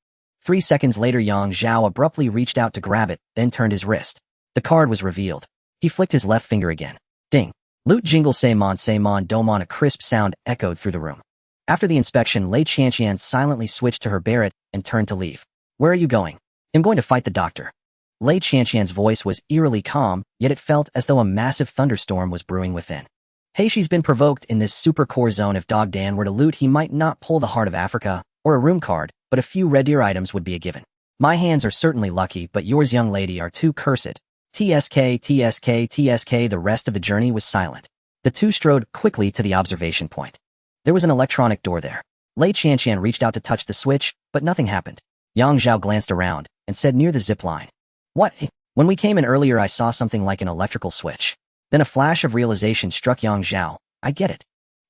3 seconds later, Yang Zhao abruptly reached out to grab it, then turned his wrist. The card was revealed. He flicked his left finger again. Ding. Loot jingle, Seimon Domon. A crisp sound echoed through the room. After the inspection, Lei Qianqian silently switched to her Barrett and turned to leave. Where are you going? I'm going to fight the doctor. Lei Qianqian's voice was eerily calm, yet it felt as though a massive thunderstorm was brewing within. Hey, she's been provoked in this super core zone. If Dog Dan were to loot, he might not pull the heart of Africa or a room card, but a few red deer items would be a given. My hands are certainly lucky, but yours, young lady, are too cursed. TSK. The rest of the journey was silent. The two strode quickly to the observation point. There was an electronic door there. Lei Qianqian reached out to touch the switch, but nothing happened. Yang Zhao glanced around and said, near the zip line. What? When we came in earlier, I saw something like an electrical switch. Then a flash of realization struck Yang Zhao. I get it.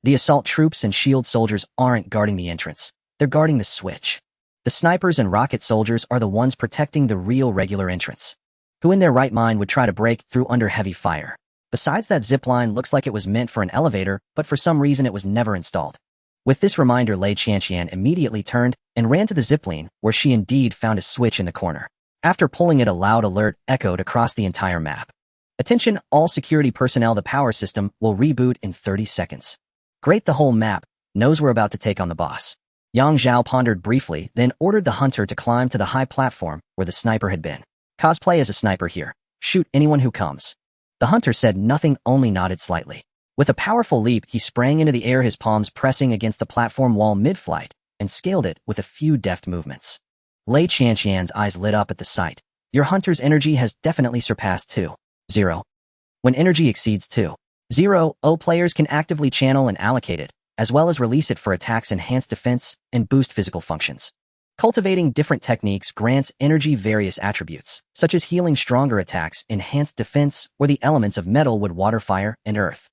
The assault troops and shield soldiers aren't guarding the entrance. They're guarding the switch. The snipers and rocket soldiers are the ones protecting the real regular entrance. Who in their right mind would try to break through under heavy fire? Besides, that zip line looks like it was meant for an elevator, but for some reason it was never installed. With this reminder, Lei Qianqian immediately turned and ran to the zipline, where she indeed found a switch in the corner. After pulling it, a loud alert echoed across the entire map. Attention, all security personnel, the power system will reboot in 30 seconds. Great, the whole map knows we're about to take on the boss. Yang Zhao pondered briefly, then ordered the hunter to climb to the high platform where the sniper had been. Cosplay as a sniper here. Shoot anyone who comes. The hunter said nothing, only nodded slightly. With a powerful leap, he sprang into the air, his palms pressing against the platform wall mid-flight, and scaled it with a few deft movements. Lei Qianqian's eyes lit up at the sight. Your hunter's energy has definitely surpassed 2.0. When energy exceeds 2.0, players can actively channel and allocate it, as well as release it for attacks, enhance defense, and boost physical functions. Cultivating different techniques grants energy various attributes, such as healing, stronger attacks, enhanced defense, or the elements of metal, wood, water, fire, and earth.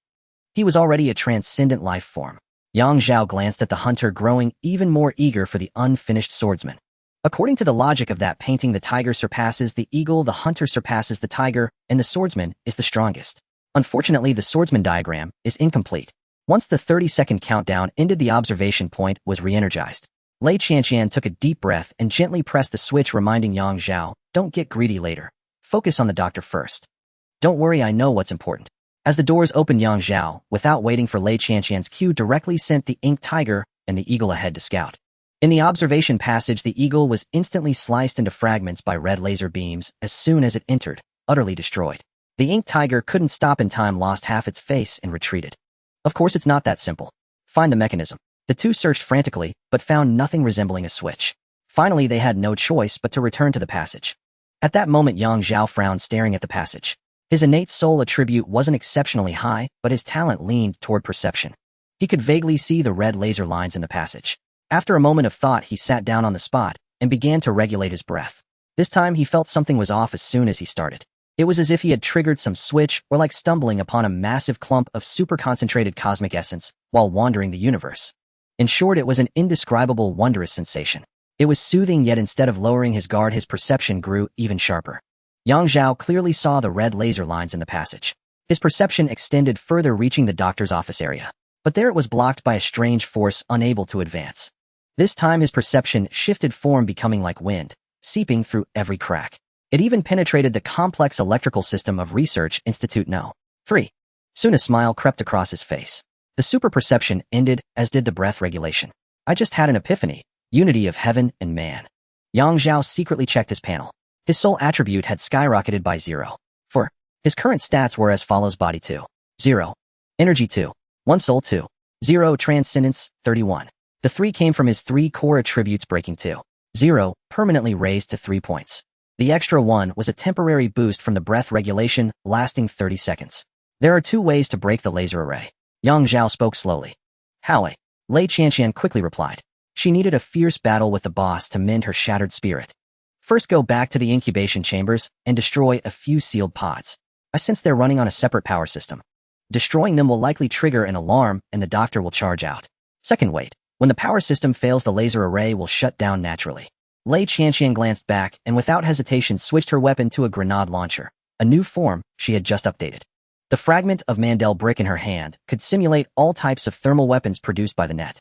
He was already a transcendent life form. Yang Zhao glanced at the hunter, growing even more eager for the unfinished swordsman. According to the logic of that painting, the tiger surpasses the eagle, the hunter surpasses the tiger, and the swordsman is the strongest. Unfortunately, the swordsman diagram is incomplete. Once the 30-second countdown ended, the observation point was re-energized. Lei Qianqian took a deep breath and gently pressed the switch, reminding Yang Zhao, don't get greedy later. Focus on the doctor first. Don't worry, I know what's important. As the doors opened, Yang Zhao, without waiting for Lei Qianqian's cue, directly sent the ink tiger and the eagle ahead to scout. In the observation passage, the eagle was instantly sliced into fragments by red laser beams as soon as it entered, utterly destroyed. The ink tiger couldn't stop in time, lost half its face, and retreated. Of course, it's not that simple. Find the mechanism. The two searched frantically, but found nothing resembling a switch. Finally, they had no choice but to return to the passage. At that moment, Yang Zhao frowned, staring at the passage. His innate soul attribute wasn't exceptionally high, but his talent leaned toward perception. He could vaguely see the red laser lines in the passage. After a moment of thought, he sat down on the spot and began to regulate his breath. This time he felt something was off as soon as he started. It was as if he had triggered some switch or like stumbling upon a massive clump of super-concentrated cosmic essence while wandering the universe. In short, it was an indescribable, wondrous sensation. It was soothing, yet instead of lowering his guard, his perception grew even sharper. Yang Zhao clearly saw the red laser lines in the passage. His perception extended further, reaching the doctor's office area. But there it was blocked by a strange force, unable to advance. This time his perception shifted form, becoming like wind, seeping through every crack. It even penetrated the complex electrical system of Research Institute No. 3. Soon a smile crept across his face. The super perception ended, as did the breath regulation. I just had an epiphany. Unity of heaven and man. Yang Zhao secretly checked his panel. His soul attribute had skyrocketed by 0. 4. His current stats were as follows: body 2. 0. Energy 2. 1 soul 2. 0 transcendence 31. The 3 came from his 3 core attributes, breaking 2. 0, permanently raised to 3 points. The extra 1 was a temporary boost from the breath regulation, lasting 30 seconds. There are 2 ways to break the laser array. Yang Zhao spoke slowly. How? Lei Qianqian quickly replied. She needed a fierce battle with the boss to mend her shattered spirit. First, go back to the incubation chambers and destroy a few sealed pods. I sense they're running on a separate power system. Destroying them will likely trigger an alarm and the doctor will charge out. Second, wait. When the power system fails, the laser array will shut down naturally. Lei Qianqian glanced back and without hesitation switched her weapon to a grenade launcher, a new form she had just updated. The fragment of Mandel brick in her hand could simulate all types of thermal weapons produced by the net.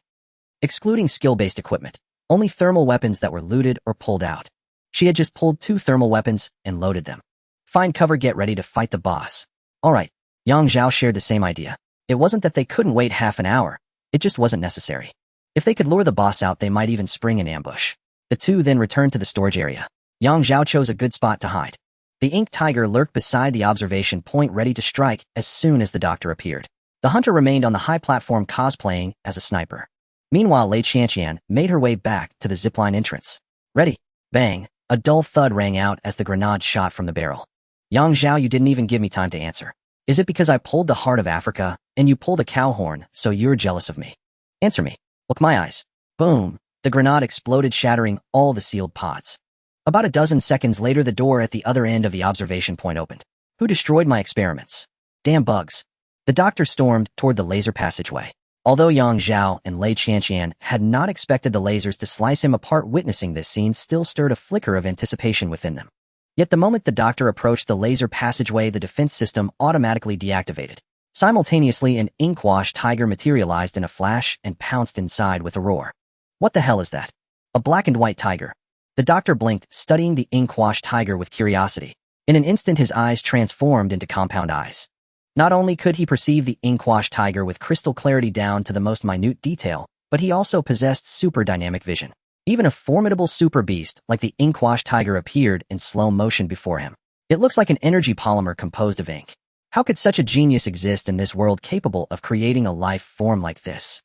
Excluding skill-based equipment, only thermal weapons that were looted or pulled out. She had just pulled 2 thermal weapons and loaded them. Find cover, get ready to fight the boss. Alright, Yang Zhao shared the same idea. It wasn't that they couldn't wait half an hour, it just wasn't necessary. If they could lure the boss out, they might even spring an ambush. The 2 then returned to the storage area. Yang Zhao chose a good spot to hide. The ink tiger lurked beside the observation point, ready to strike as soon as the doctor appeared. The hunter remained on the high platform, cosplaying as a sniper. Meanwhile, Lei Qianqian made her way back to the zipline entrance. Ready. Bang. A dull thud rang out as the grenade shot from the barrel. Yang Zhao, you didn't even give me time to answer. Is it because I pulled the heart of Africa, and you pulled a cow horn, so you're jealous of me? Answer me. Look, my eyes. Boom. The grenade exploded, shattering all the sealed pods. About a dozen seconds later, the door at the other end of the observation point opened. Who destroyed my experiments? Damn bugs. The doctor stormed toward the laser passageway. Although Yang Zhao and Lei Qianqian had not expected the lasers to slice him apart, witnessing this scene still stirred a flicker of anticipation within them. Yet the moment the doctor approached the laser passageway, the defense system automatically deactivated. Simultaneously, an ink-washed tiger materialized in a flash and pounced inside with a roar. What the hell is that? A black and white tiger. The doctor blinked, studying the ink-washed tiger with curiosity. In an instant, his eyes transformed into compound eyes. Not only could he perceive the ink-washed tiger with crystal clarity down to the most minute detail, but he also possessed super dynamic vision. Even a formidable super beast like the ink-washed tiger appeared in slow motion before him. It looks like an energy polymer composed of ink. How could such a genius exist in this world, capable of creating a life form like this?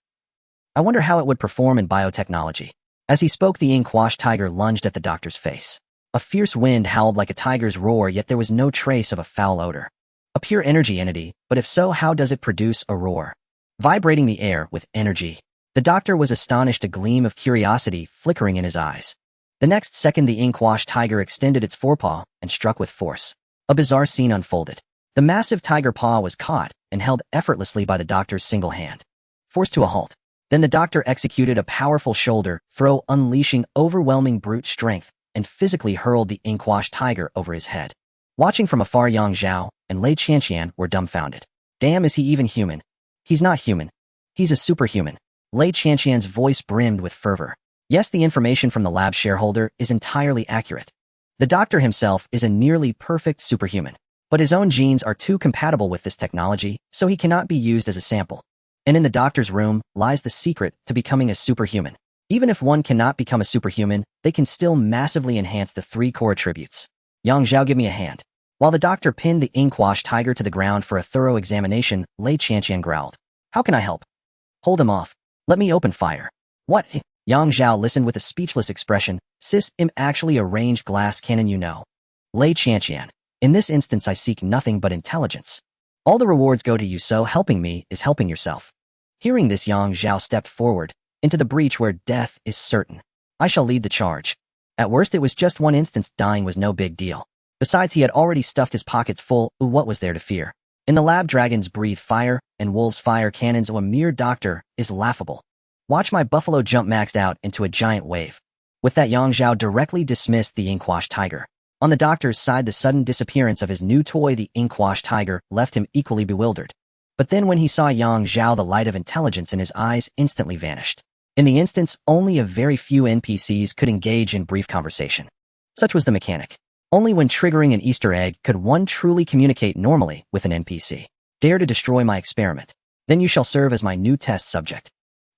I wonder how it would perform in biotechnology. As he spoke, the ink-washed tiger lunged at the doctor's face. A fierce wind howled like a tiger's roar, yet there was no trace of a foul odor. A pure energy entity, but if so, how does it produce a roar? Vibrating the air with energy. The doctor was astonished, a gleam of curiosity flickering in his eyes. The next second, the ink-washed tiger extended its forepaw and struck with force. A bizarre scene unfolded. The massive tiger paw was caught and held effortlessly by the doctor's single hand. Forced to a halt. Then the doctor executed a powerful shoulder throw, unleashing overwhelming brute strength, and physically hurled the ink-washed tiger over his head. Watching from afar, Yang Zhao and Lei Qianqian were dumbfounded. Damn, is he even human? He's not human. He's a superhuman. Lei Qianqian's voice brimmed with fervor. Yes, the information from the lab shareholder is entirely accurate. The doctor himself is a nearly perfect superhuman. But his own genes are too compatible with this technology, so he cannot be used as a sample. And in the doctor's room lies the secret to becoming a superhuman. Even if one cannot become a superhuman, they can still massively enhance the 3 core attributes. Yang Zhao, give me a hand. While the doctor pinned the ink-washed tiger to the ground for a thorough examination, Lei Qianqian growled. How can I help? Hold him off. Let me open fire. What? Yang Zhao listened with a speechless expression. Sis, I'm actually a ranged glass cannon, you know. Lei Qianqian. In this instance, I seek nothing but intelligence. All the rewards go to you, so helping me is helping yourself. Hearing this, Zhao stepped forward, into the breach where death is certain. I shall lead the charge. At worst, it was just one instance, dying was no big deal. Besides, he had already stuffed his pockets full, what was there to fear? In the lab, dragons breathe fire, and wolves fire cannons, a mere doctor is laughable. Watch my buffalo jump maxed out into a giant wave. With that, Zhao directly dismissed the Inkwash tiger. On the doctor's side, the sudden disappearance of his new toy, the Inkwash tiger, left him equally bewildered. But then when he saw Zhao, the light of intelligence in his eyes instantly vanished. In the instance, only a very few NPCs could engage in brief conversation. Such was the mechanic. Only when triggering an Easter egg could one truly communicate normally with an NPC. Dare to destroy my experiment. Then you shall serve as my new test subject.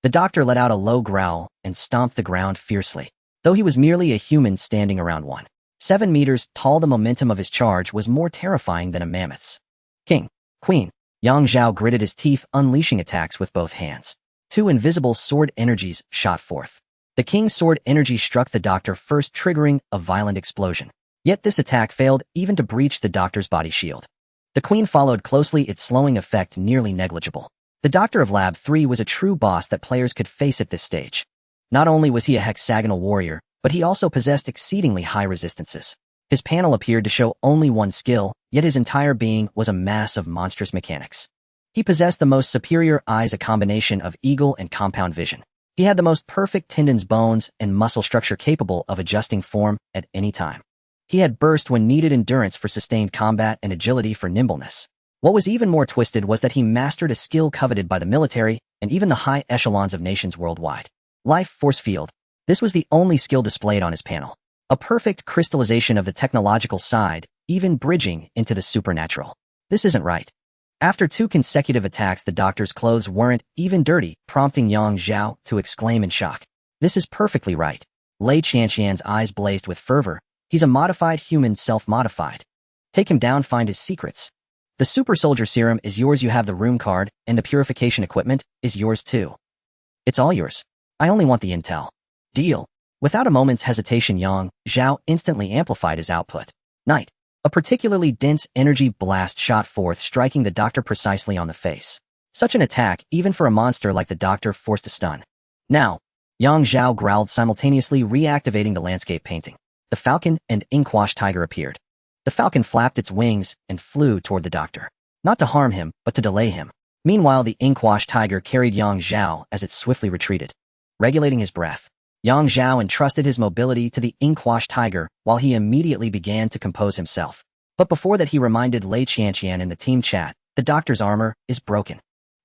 The doctor let out a low growl and stomped the ground fiercely. Though he was merely a human standing around 1.7 meters tall, the momentum of his charge was more terrifying than a mammoth's. King, Queen, Zhao gritted his teeth, unleashing attacks with both hands. 2 invisible sword energies shot forth. The king's sword energy struck the doctor first, triggering a violent explosion. Yet this attack failed even to breach the doctor's body shield. The queen followed closely, its slowing effect nearly negligible. The doctor of Lab 3 was a true boss that players could face at this stage. Not only was he a hexagonal warrior, but he also possessed exceedingly high resistances. His panel appeared to show only one skill, yet his entire being was a mass of monstrous mechanics. He possessed the most superior eyes, a combination of eagle and compound vision. He had the most perfect tendons, bones, and muscle structure capable of adjusting form at any time. He had burst when needed, endurance for sustained combat, and agility for nimbleness. What was even more twisted was that he mastered a skill coveted by the military and even the high echelons of nations worldwide. Life Force Field. This was the only skill displayed on his panel. A perfect crystallization of the technological side, even bridging into the supernatural. This isn't right. After 2 consecutive attacks, the doctor's clothes weren't even dirty, prompting Zhao to exclaim in shock. This is perfectly right. Lei Qianqian's eyes blazed with fervor. He's a modified human, self-modified. Take him down, find his secrets. The super soldier serum is yours, you have the room card, and the purification equipment is yours too. It's all yours. I only want the intel. Deal. Without a moment's hesitation, Zhao instantly amplified his output. Night. A particularly dense energy blast shot forth, striking the doctor precisely on the face. Such an attack, even for a monster like the doctor, forced a stun. Now, Zhao growled, simultaneously reactivating the landscape painting. The falcon and Inkwash tiger appeared. The falcon flapped its wings and flew toward the doctor. Not to harm him, but to delay him. Meanwhile, the Inkwash tiger carried Zhao as it swiftly retreated. Regulating his breath, Zhao entrusted his mobility to the Inkwash tiger while he immediately began to compose himself. But before that, he reminded Lei Qianqian in the team chat, the doctor's armor is broken.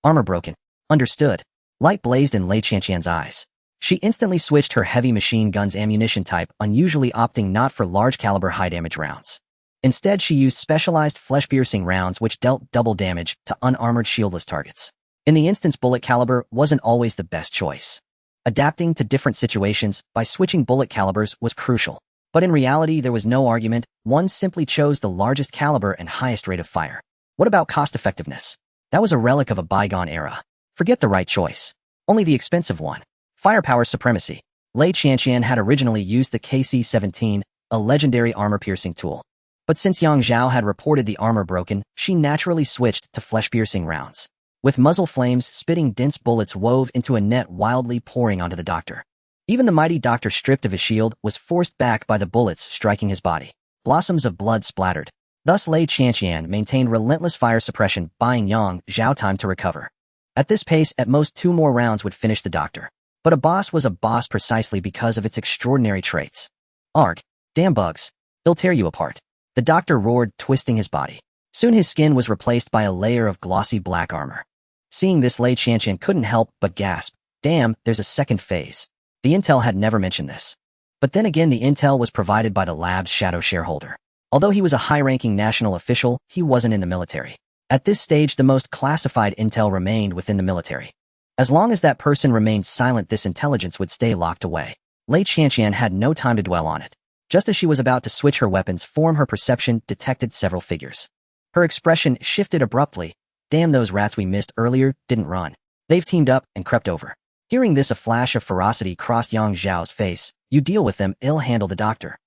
Armor broken. Understood. Light blazed in Lei Qianqian's eyes. She instantly switched her heavy machine gun's ammunition type, unusually opting not for large-caliber high-damage rounds. Instead, she used specialized flesh-piercing rounds which dealt double damage to unarmored, shieldless targets. In the instance, bullet caliber wasn't always the best choice. Adapting to different situations by switching bullet calibers was crucial. But in reality, there was no argument. One simply chose the largest caliber and highest rate of fire. What about cost-effectiveness? That was a relic of a bygone era. Forget the right choice. Only the expensive one. Firepower supremacy. Lei Qianqian had originally used the KC-17, a legendary armor-piercing tool. But since Zhao had reported the armor broken, she naturally switched to flesh-piercing rounds. With muzzle flames spitting dense bullets wove into a net, wildly pouring onto the doctor. Even the mighty doctor, stripped of his shield, was forced back by the bullets striking his body. Blossoms of blood splattered. Thus Lei Qianqian maintained relentless fire suppression, buying Zhao time to recover. At this pace, at most 2 more rounds would finish the doctor. But a boss was a boss precisely because of its extraordinary traits. Arg. Damn bugs. They'll tear you apart. The doctor roared, twisting his body. Soon his skin was replaced by a layer of glossy black armor. Seeing this, Lei Qianqian couldn't help but gasp. Damn, there's a second phase. The intel had never mentioned this. But then again, the intel was provided by the lab's shadow shareholder. Although he was a high-ranking national official, he wasn't in the military. At this stage, the most classified intel remained within the military. As long as that person remained silent, this intelligence would stay locked away. Lei Qianqian had no time to dwell on it. Just as she was about to switch her weapon's form, her perception detected several figures. Her expression shifted abruptly. Damn, those rats we missed earlier didn't run. They've teamed up and crept over. Hearing this, a flash of ferocity crossed Zhao's face. You deal with them, I'll handle the doctor.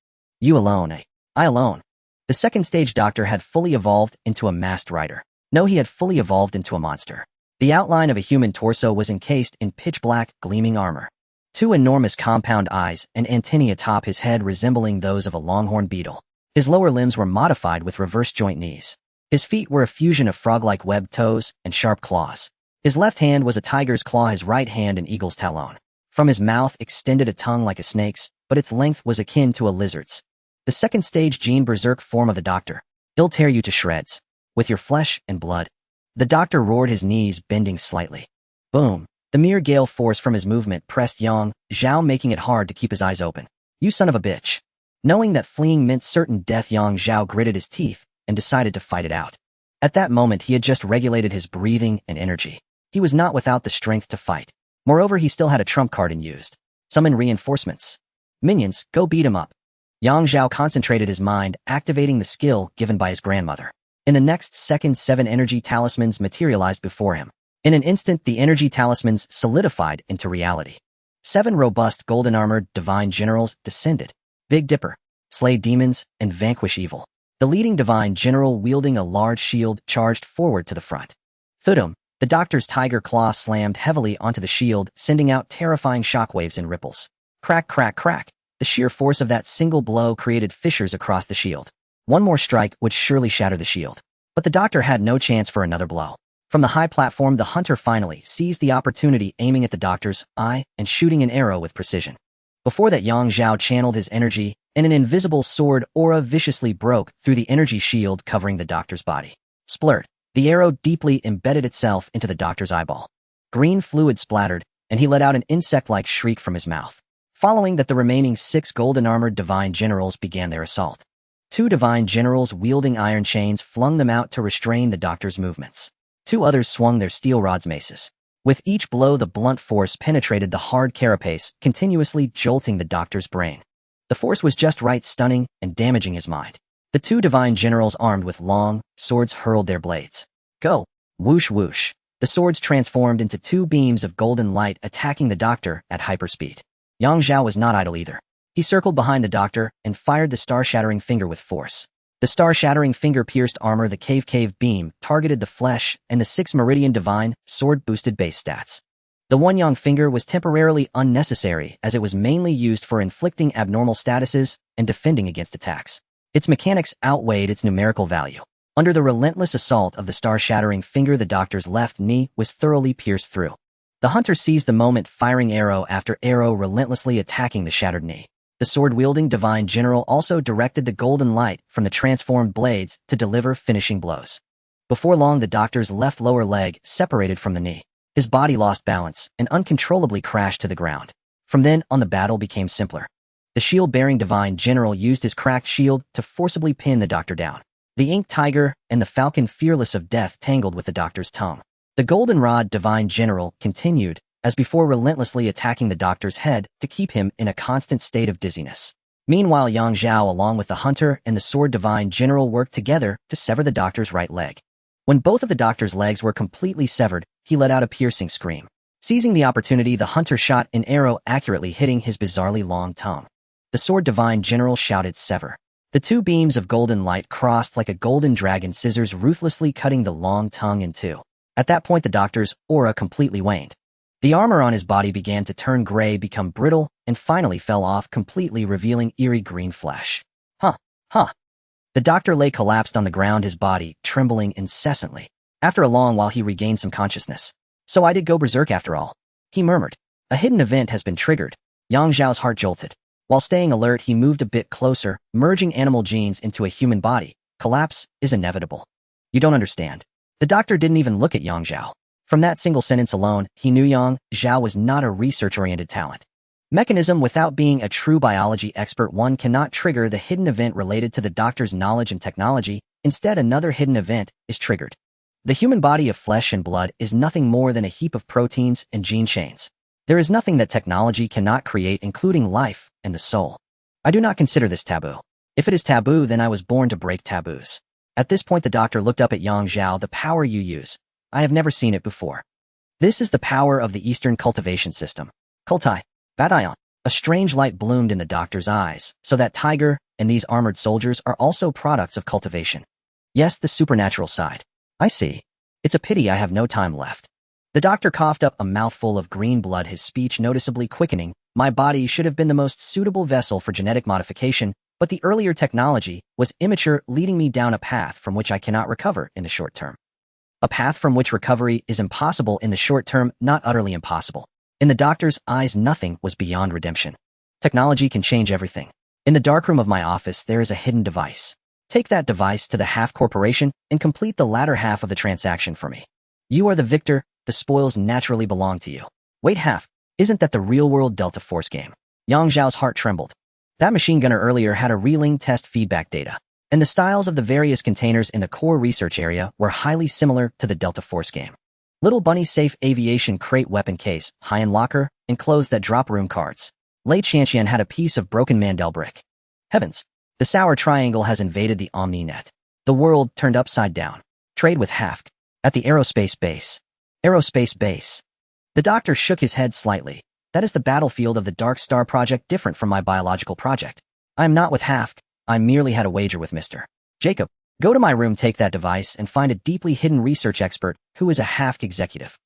You alone, eh? I alone. The second stage doctor had fully evolved into a masked rider. No, he had fully evolved into a monster. The outline of a human torso was encased in pitch-black, gleaming armor. Two enormous compound eyes and antennae atop his head resembling those of a longhorn beetle. His lower limbs were modified with reverse joint knees. His feet were a fusion of frog-like webbed toes and sharp claws. His left hand was a tiger's claw, his right hand an eagle's talon. From his mouth extended a tongue like a snake's, but its length was akin to a lizard's. The second stage gene berserk form of the doctor. He'll tear you to shreds. With your flesh and blood. The doctor roared, his knees bending slightly. Boom. The mere gale force from his movement pressed Zhao, making it hard to keep his eyes open. You son of a bitch. Knowing that fleeing meant certain death, Zhao gritted his teeth and decided to fight it out. At that moment, he had just regulated his breathing and energy. He was not without the strength to fight. Moreover, he still had a trump card unused. Summon reinforcements. Minions, go beat him up. Zhao concentrated his mind, activating the skill given by his grandmother. In the next second, 7 energy talismans materialized before him. In an instant, the energy talismans solidified into reality. 7 robust golden-armored divine generals descended. Big Dipper, slay demons, and vanquish evil. The leading divine general, wielding a large shield, charged forward to the front. Thudum, the doctor's tiger claw slammed heavily onto the shield, sending out terrifying shockwaves and ripples. Crack, crack, crack. The sheer force of that single blow created fissures across the shield. One more strike would surely shatter the shield. But the doctor had no chance for another blow. From the high platform, the hunter finally seized the opportunity, aiming at the doctor's eye and shooting an arrow with precision. Before that, Zhao channeled his energy, and an invisible sword aura viciously broke through the energy shield covering the doctor's body. Splurt. The arrow deeply embedded itself into the doctor's eyeball. Green fluid splattered, and he let out an insect-like shriek from his mouth. Following that, the remaining 6 golden-armored divine generals began their assault. 2 divine generals wielding iron chains flung them out to restrain the doctor's movements. 2 others swung their steel rods maces. With each blow, the blunt force penetrated the hard carapace, continuously jolting the doctor's brain. The force was just right, stunning and damaging his mind. The 2 divine generals armed with long swords hurled their blades. Go! Whoosh whoosh. The swords transformed into 2 beams of golden light, attacking the doctor at hyperspeed. Zhao was not idle either. He circled behind the doctor and fired the star-shattering finger with force. The star-shattering finger pierced armor, the cave beam targeted the flesh, and the 6 meridian divine sword boosted base stats. The one yang finger was temporarily unnecessary, as it was mainly used for inflicting abnormal statuses and defending against attacks. Its mechanics outweighed its numerical value. Under the relentless assault of the star-shattering finger, the doctor's left knee was thoroughly pierced through. The hunter seized the moment, firing arrow after arrow, relentlessly attacking the shattered knee. The sword-wielding divine general also directed the golden light from the transformed blades to deliver finishing blows. Before long, the doctor's left lower leg separated from the knee. His body lost balance and uncontrollably crashed to the ground. From then on, the battle became simpler. The shield-bearing divine general used his cracked shield to forcibly pin the doctor down. The ink tiger and the falcon, fearless of death, tangled with the doctor's tongue. The goldenrod divine general continued, as before, relentlessly attacking the doctor's head to keep him in a constant state of dizziness. Meanwhile, Zhao, along with the hunter and the sword divine general, worked together to sever the doctor's right leg. When both of the doctor's legs were completely severed, he let out a piercing scream. Seizing the opportunity, the hunter shot an arrow, accurately hitting his bizarrely long tongue. The sword divine general shouted, "Sever." The 2 beams of golden light crossed like a golden dragon, scissors ruthlessly cutting the long tongue in 2. At that point, the doctor's aura completely waned. The armor on his body began to turn gray, become brittle, and finally fell off completely, revealing eerie green flesh. Huh. The doctor lay collapsed on the ground, his body trembling incessantly. After a long while, he regained some consciousness. So I did go berserk after all, he murmured. A hidden event has been triggered. Zhao's heart jolted. While staying alert, he moved a bit closer, merging animal genes into a human body. Collapse is inevitable. You don't understand. The doctor didn't even look at Zhao. From that single sentence alone, he knew Zhao was not a research-oriented talent. Mechanism. Without being a true biology expert, one cannot trigger the hidden event related to the doctor's knowledge and technology. Instead, another hidden event is triggered. The human body of flesh and blood is nothing more than a heap of proteins and gene chains. There is nothing that technology cannot create, including life and the soul. I do not consider this taboo. If it is taboo, then I was born to break taboos. At this point, the doctor looked up at Zhao. The power you use. I have never seen it before. This is the power of the Eastern cultivation system. Culti. Badion. A strange light bloomed in the doctor's eyes, so that tiger and these armored soldiers are also products of cultivation. Yes, the supernatural side. I see. It's a pity I have no time left. The doctor coughed up a mouthful of green blood, his speech noticeably quickening. My body should have been the most suitable vessel for genetic modification, but the earlier technology was immature, leading me down a path from which I cannot recover in the short term. A path from which recovery is impossible in the short term, not utterly impossible. In the doctor's eyes, nothing was beyond redemption. Technology can change everything. In the darkroom of my office, there is a hidden device. Take that device to the Half Corporation and complete the latter half of the transaction for me. You are the victor, the spoils naturally belong to you. Wait, Half, isn't that the real-world Delta Force game? Yang Zhao's heart trembled. That machine gunner earlier had a reeling test feedback data, and the styles of the various containers in the core research area were highly similar to the Delta Force game. Little bunny safe aviation crate weapon case, high-end locker, enclosed that drop room cards. Lei Qianqian had a piece of broken Mandel brick. Heavens, the sour triangle has invaded the Omni-Net. The world turned upside down. Trade with Hafk. At the aerospace base. Aerospace base. The doctor shook his head slightly. That is the battlefield of the Dark Star project, different from my biological project. I am not with Hafk. I merely had a wager with Mr. Jacob. Go to my room, take that device, and find a deeply hidden research expert who is a Hafk executive.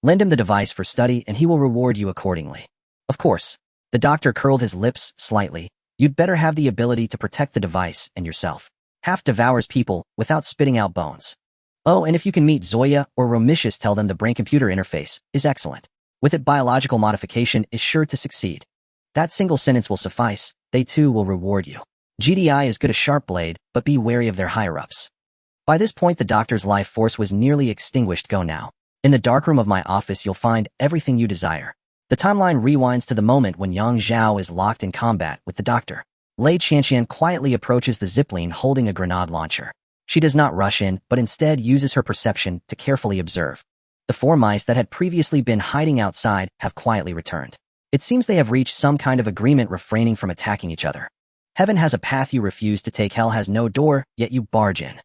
Lend him the device for study and he will reward you accordingly. Of course. The doctor curled his lips slightly. You'd better have the ability to protect the device and yourself. Hafk devours people without spitting out bones. Oh, and if you can meet Zoya or Romitius, tell them the brain-computer interface is excellent. With it, biological modification is sure to succeed. That single sentence will suffice. They too will reward you. GDI is good as sharp blade, but be wary of their higher-ups. By this point, the doctor's life force was nearly extinguished. Go now. In the darkroom of my office, you'll find everything you desire. The timeline rewinds to the moment when Yang Zhao is locked in combat with the doctor. Lei Qianqian quietly approaches the zipline holding a grenade launcher. She does not rush in, but instead uses her perception to carefully observe. The 4 mice that had previously been hiding outside have quietly returned. It seems they have reached some kind of agreement, refraining from attacking each other. Heaven has a path you refuse to take, hell has no door, yet you barge in.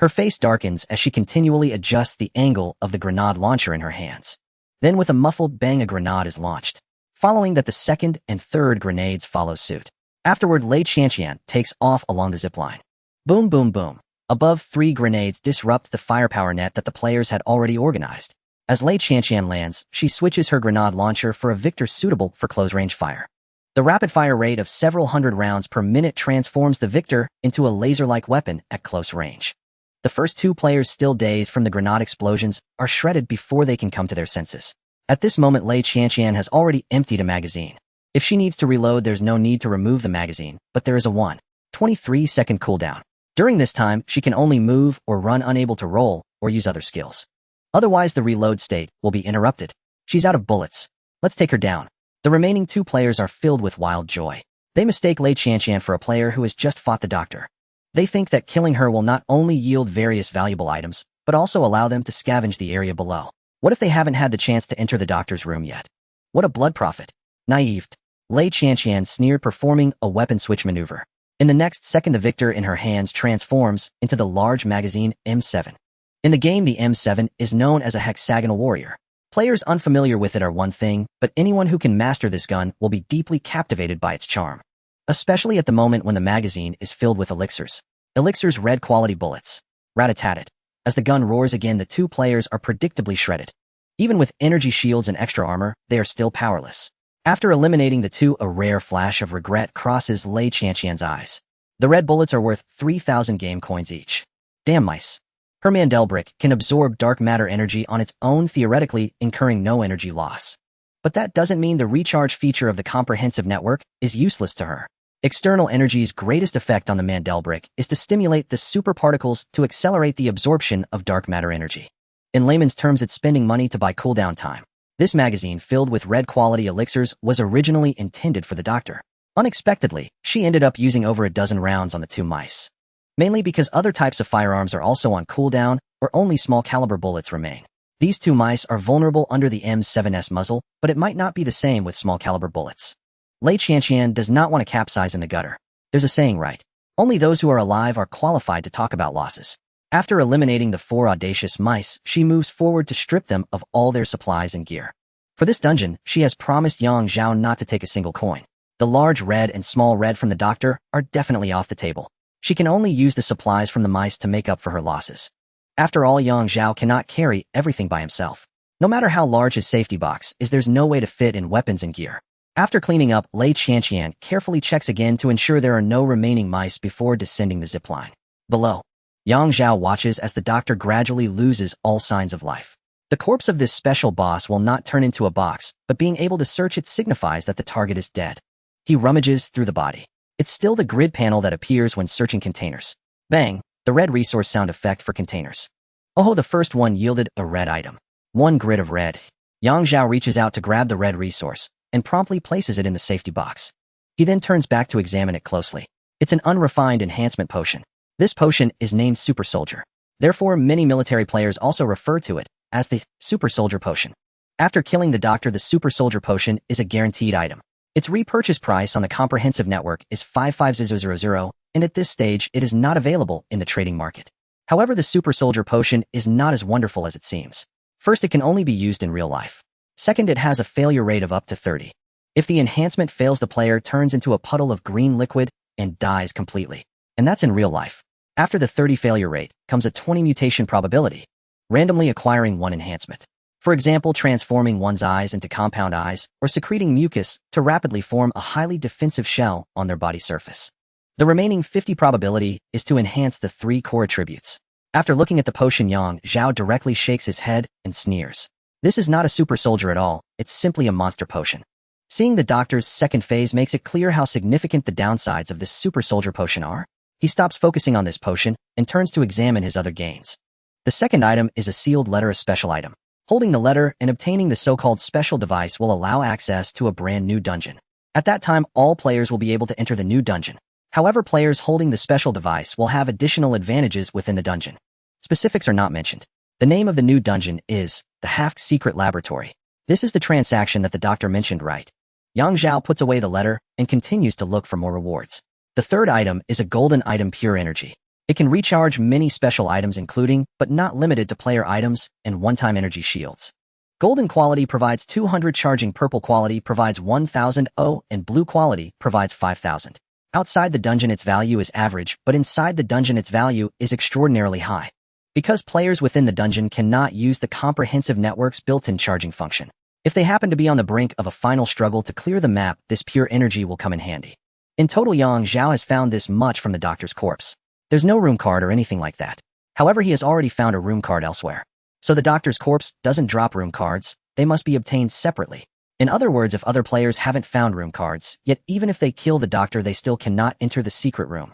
Her face darkens as she continually adjusts the angle of the grenade launcher in her hands. Then with a muffled bang, a grenade is launched. Following that, the second and third grenades follow suit. Afterward, Lei Qianqian takes off along the zipline. Boom, boom, boom. Above, 3 grenades disrupt the firepower net that the players had already organized. As Lei Qianqian lands, she switches her grenade launcher for a Victor suitable for close-range fire. The rapid-fire rate of several hundred rounds per minute transforms the Victor into a laser-like weapon at close range. The first 2 players, still dazed from the grenade explosions, are shredded before they can come to their senses. At this moment, Lei Qianqian has already emptied a magazine. If she needs to reload, there's no need to remove the magazine, but there is a 1.23-second cooldown. During this time, she can only move or run, unable to roll or use other skills. Otherwise, the reload state will be interrupted. She's out of bullets. Let's take her down. The remaining 2 players are filled with wild joy. They mistake Lei Qianqian for a player who has just fought the doctor. They think that killing her will not only yield various valuable items, but also allow them to scavenge the area below. What if they haven't had the chance to enter the doctor's room yet? What a blood profit. Naive. Lei Qianqian sneered, performing a weapon switch maneuver. In the next second, the Victor in her hands transforms into the large magazine M7. In the game, the M7 is known as a hexagonal warrior. Players unfamiliar with it are one thing, but anyone who can master this gun will be deeply captivated by its charm. Especially at the moment when the magazine is filled with elixirs. Elixirs, red quality bullets. Rat-a-tat-tat. As the gun roars again, the 2 players are predictably shredded. Even with energy shields and extra armor, they are still powerless. After eliminating the 2, a rare flash of regret crosses Lei Qianqian's eyes. The red bullets are worth 3,000 game coins each. Damn mice. Her Mandel brick can absorb dark matter energy on its own, theoretically incurring no energy loss. But that doesn't mean the recharge feature of the comprehensive network is useless to her. External energy's greatest effect on the Mandel brick is to stimulate the superparticles to accelerate the absorption of dark matter energy. In layman's terms, it's spending money to buy cooldown time. This magazine, filled with red quality elixirs, was originally intended for the doctor. Unexpectedly, she ended up using over a dozen rounds on the 2 mice. Mainly because other types of firearms are also on cooldown, or only small caliber bullets remain. These 2 mice are vulnerable under the M7's muzzle, but it might not be the same with small caliber bullets. Lei Qianqian does not want to capsize in the gutter. There's a saying, right? Only those who are alive are qualified to talk about losses. After eliminating the 4 audacious mice, she moves forward to strip them of all their supplies and gear. For this dungeon, she has promised Yang Zhao not to take a single coin. The large red and small red from the doctor are definitely off the table. She can only use the supplies from the mice to make up for her losses. After all, young Zhao cannot carry everything by himself. No matter how large his safety box is, there's no way to fit in weapons and gear. After cleaning up, Lei Qianqian carefully checks again to ensure there are no remaining mice before descending the zipline. Below, Yang Zhao watches as the doctor gradually loses all signs of life. The corpse of this special boss will not turn into a box, but being able to search it signifies that the target is dead. He rummages through the body. It's still the grid panel that appears when searching containers. Bang, the red resource sound effect for containers. Oh, the first one yielded a red item. 1 grid of red. Yang Zhao reaches out to grab the red resource and promptly places it in the safety box. He then turns back to examine it closely. It's an unrefined enhancement potion. This potion is named Super Soldier. Therefore, many military players also refer to it as the Super Soldier Potion. After killing the doctor, the Super Soldier Potion is a guaranteed item. Its repurchase price on the comprehensive network is 55000, and at this stage, it is not available in the trading market. However, the Super Soldier Potion is not as wonderful as it seems. First, it can only be used in real life. Second, it has a failure rate of up to 30. If the enhancement fails, the player turns into a puddle of green liquid and dies completely. And that's in real life. After the 30 failure rate comes a 20 mutation probability, randomly acquiring 1 enhancement. For example, transforming one's eyes into compound eyes or secreting mucus to rapidly form a highly defensive shell on their body surface. The remaining 50 probability is to enhance the 3 core attributes. After looking at the potion, Yang Zhao directly shakes his head and sneers. This is not a super soldier at all, it's simply a monster potion. Seeing the doctor's second phase makes it clear how significant the downsides of this super soldier potion are. He stops focusing on this potion and turns to examine his other gains. The second item is a sealed letter, a special item. Holding the letter and obtaining the so-called special device will allow access to a brand new dungeon. At that time, all players will be able to enter the new dungeon. However, players holding the special device will have additional advantages within the dungeon. Specifics are not mentioned. The name of the new dungeon is the Half-Secret Laboratory. This is the transaction that the doctor mentioned, right? Yang Zhao puts away the letter and continues to look for more rewards. The third item is a golden item, Pure Energy. It can recharge many special items, including, but not limited to, player items and one-time energy shields. Golden quality provides 200 charging, purple quality provides 1000, and blue quality provides 5000. Outside the dungeon, its value is average, but inside the dungeon, its value is extraordinarily high. Because players within the dungeon cannot use the comprehensive network's built-in charging function. If they happen to be on the brink of a final struggle to clear the map, this pure energy will come in handy. In total, Yang Zhao has found this much from the doctor's corpse. There's no room card or anything like that. However, he has already found a room card elsewhere. So the doctor's corpse doesn't drop room cards, they must be obtained separately. In other words, if other players haven't found room cards, yet even if they kill the doctor, they still cannot enter the secret room.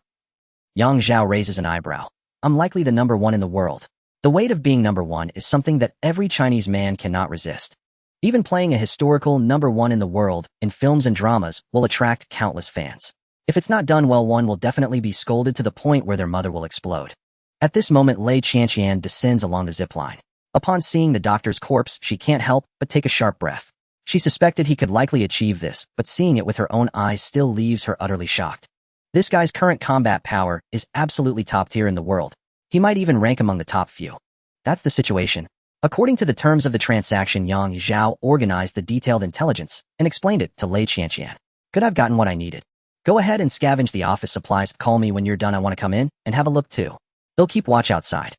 Yang Zhao raises an eyebrow. I'm likely the number 1 in the world. The weight of being number 1 is something that every Chinese man cannot resist. Even playing a historical number 1 in the world in films and dramas will attract countless fans. If it's not done well, one will definitely be scolded to the point where their mother will explode. At this moment, Lei Qianqian descends along the zipline. Upon seeing the doctor's corpse, she can't help but take a sharp breath. She suspected he could likely achieve this, but seeing it with her own eyes still leaves her utterly shocked. This guy's current combat power is absolutely top tier in the world. He might even rank among the top few. That's the situation. According to the terms of the transaction, Yang Zhao organized the detailed intelligence and explained it to Lei Qianqian. Could I've gotten what I needed? Go ahead and scavenge the office supplies. Call me when you're done. I want to come in and have a look too. They'll keep watch outside.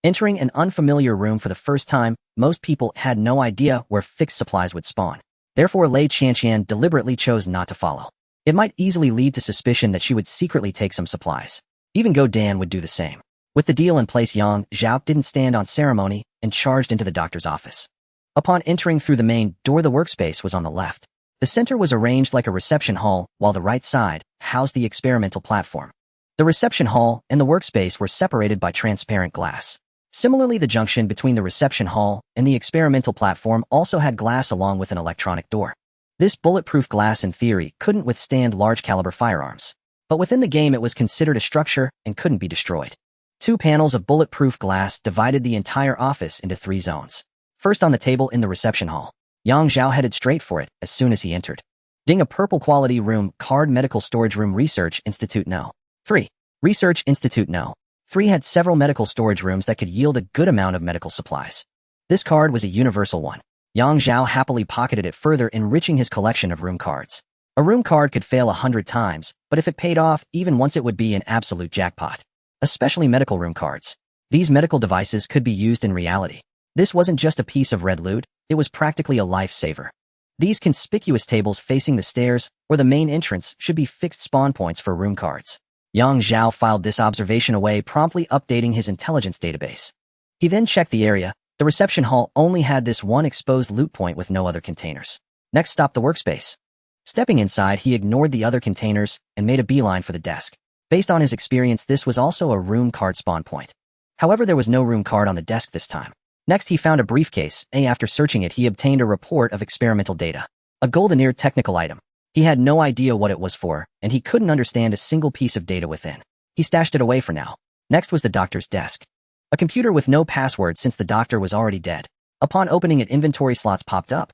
Entering an unfamiliar room for the first time, most people had no idea where fixed supplies would spawn. Therefore, Lei Qianqian deliberately chose not to follow. It might easily lead to suspicion that she would secretly take some supplies. Even Go Dan would do the same. With the deal in place, Yang Zhao didn't stand on ceremony and charged into the doctor's office. Upon entering through the main door, the workspace was on the left. The center was arranged like a reception hall, while the right side housed the experimental platform. The reception hall and the workspace were separated by transparent glass. Similarly, the junction between the reception hall and the experimental platform also had glass along with an electronic door. This bulletproof glass in theory couldn't withstand large caliber firearms, but within the game it was considered a structure and couldn't be destroyed. 2 panels of bulletproof glass divided the entire office into 3 zones. First, on the table in the reception hall, Yang Zhao headed straight for it as soon as he entered. Ding, a purple quality room card, medical storage room, Research Institute No. 3. Research Institute No. 3 had several medical storage rooms that could yield a good amount of medical supplies. This card was a universal one. Yang Zhao happily pocketed it, further enriching his collection of room cards. A room card could fail 100 times, but if it paid off even once it would be an absolute jackpot. Especially medical room cards. These medical devices could be used in reality. This wasn't just a piece of red loot, it was practically a lifesaver. These conspicuous tables facing the stairs or the main entrance should be fixed spawn points for room cards. Zhao filed this observation away, promptly updating his intelligence database. He then checked the area. The reception hall only had this one exposed loot point with no other containers. Next stop the workspace. Stepping inside, he ignored the other containers and made a beeline for the desk. Based on his experience, this was also a room card spawn point. However, there was no room card on the desk this time. Next, he found a briefcase, and after searching it, he obtained a report of experimental data. A goldeneer technical item. He had no idea what it was for, and he couldn't understand a single piece of data within. He stashed it away for now. Next was the doctor's desk. A computer with no password since the doctor was already dead. Upon opening it, inventory slots popped up.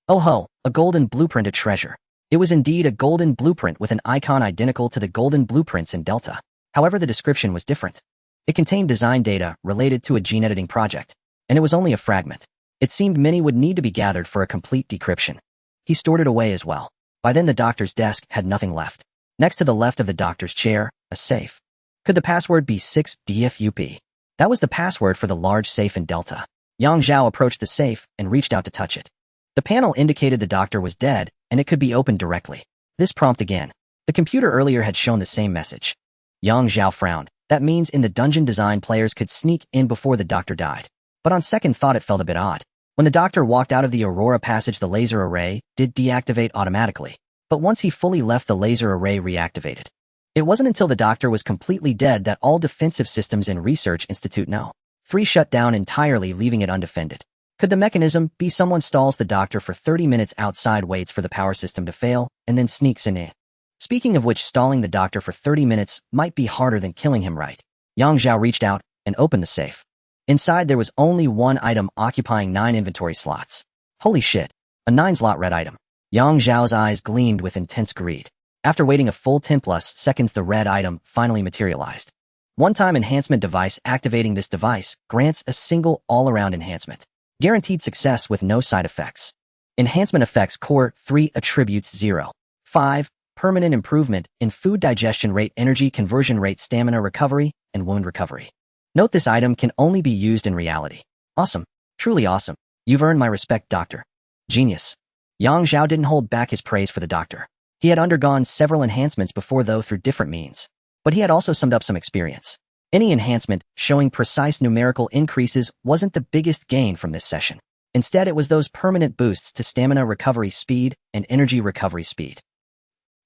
Oh ho, a golden blueprint, a treasure. It was indeed a golden blueprint with an icon identical to the golden blueprints in Delta. However, the description was different. It contained design data related to a gene editing project, and it was only a fragment. It seemed many would need to be gathered for a complete decryption. He stored it away as well. By then, the doctor's desk had nothing left. Next to the left of the doctor's chair, a safe. Could the password be 6DFUP? That was the password for the large safe in Delta. Zhao approached the safe and reached out to touch it. The panel indicated the doctor was dead, and it could be opened directly. This prompt again. The computer earlier had shown the same message. Zhao frowned. That means in the dungeon design, players could sneak in before the doctor died. But on second thought, it felt a bit odd. When the doctor walked out of the Aurora passage, the laser array did deactivate automatically. But once he fully left, the laser array reactivated. It wasn't until the doctor was completely dead that all defensive systems in Research Institute No. 3 shut down entirely, leaving it undefended. Could the mechanism be someone stalls the doctor for 30 minutes outside, waits for the power system to fail, and then sneaks in? Speaking of which, stalling the doctor for 30 minutes might be harder than killing him, right? Zhao reached out and opened the safe. Inside, there was only one item occupying 9 inventory slots. Holy shit, a 9-slot red item. Zhao's eyes gleamed with intense greed. After waiting a full 10+ seconds, the red item finally materialized. One-time enhancement device. Activating this device grants a single all-around enhancement. Guaranteed success with no side effects. Enhancement effects: Core 3 attributes 0. 5. Permanent improvement in food digestion rate, energy conversion rate, stamina recovery, and wound recovery. Note this item can only be used in reality. Awesome. Truly awesome. You've earned my respect, Doctor. Genius. Zhao didn't hold back his praise for the doctor. He had undergone several enhancements before, though through different means. But he had also summed up some experience. Any enhancement showing precise numerical increases wasn't the biggest gain from this session. Instead, it was those permanent boosts to stamina recovery speed and energy recovery speed,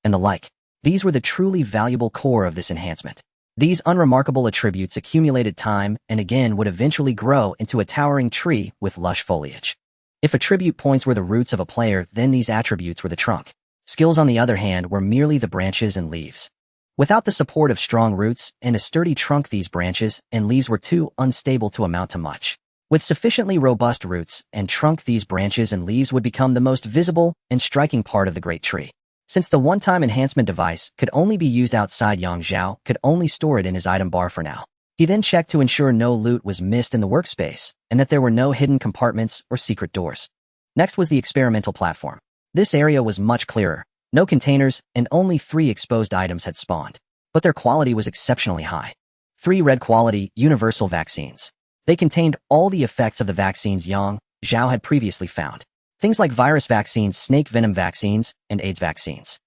and the like. These were the truly valuable core of this enhancement. These unremarkable attributes accumulated time and again would eventually grow into a towering tree with lush foliage. If attribute points were the roots of a player, then these attributes were the trunk. Skills, on the other hand, were merely the branches and leaves. Without the support of strong roots and a sturdy trunk, these branches and leaves were too unstable to amount to much. With sufficiently robust roots and trunk, these branches and leaves would become the most visible and striking part of the great tree. Since the one-time enhancement device could only be used outside, Zhao could only store it in his item bar for now. He then checked to ensure no loot was missed in the workspace and that there were no hidden compartments or secret doors. Next was the experimental platform. This area was much clearer. No containers and only 3 exposed items had spawned, but their quality was exceptionally high. 3 red quality universal vaccines. They contained all the effects of the vaccines Zhao had previously found. Things like virus vaccines, snake venom vaccines, and AIDS vaccines.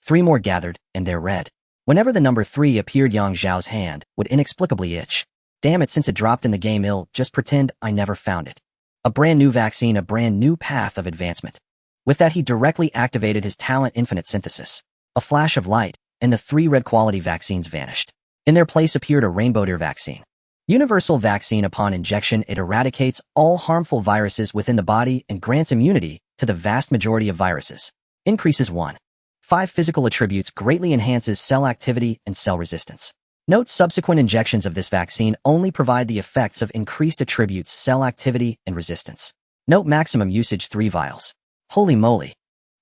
3 more gathered, and they're red. Whenever the number 3 appeared, Zhao's hand would inexplicably itch. Damn it, since it dropped in the game, just pretend I never found it. A brand new vaccine, a brand new path of advancement. With that, he directly activated his talent, Infinite Synthesis. A flash of light, and the 3 red quality vaccines vanished. In their place appeared a rainbow deer vaccine. Universal vaccine. Upon injection, it eradicates all harmful viruses within the body and grants immunity to the vast majority of viruses. Increases 1.5 physical attributes, greatly enhances cell activity and cell resistance. Note, subsequent injections of this vaccine only provide the effects of increased attributes, cell activity, and resistance. Note, maximum usage 3 vials. Holy moly.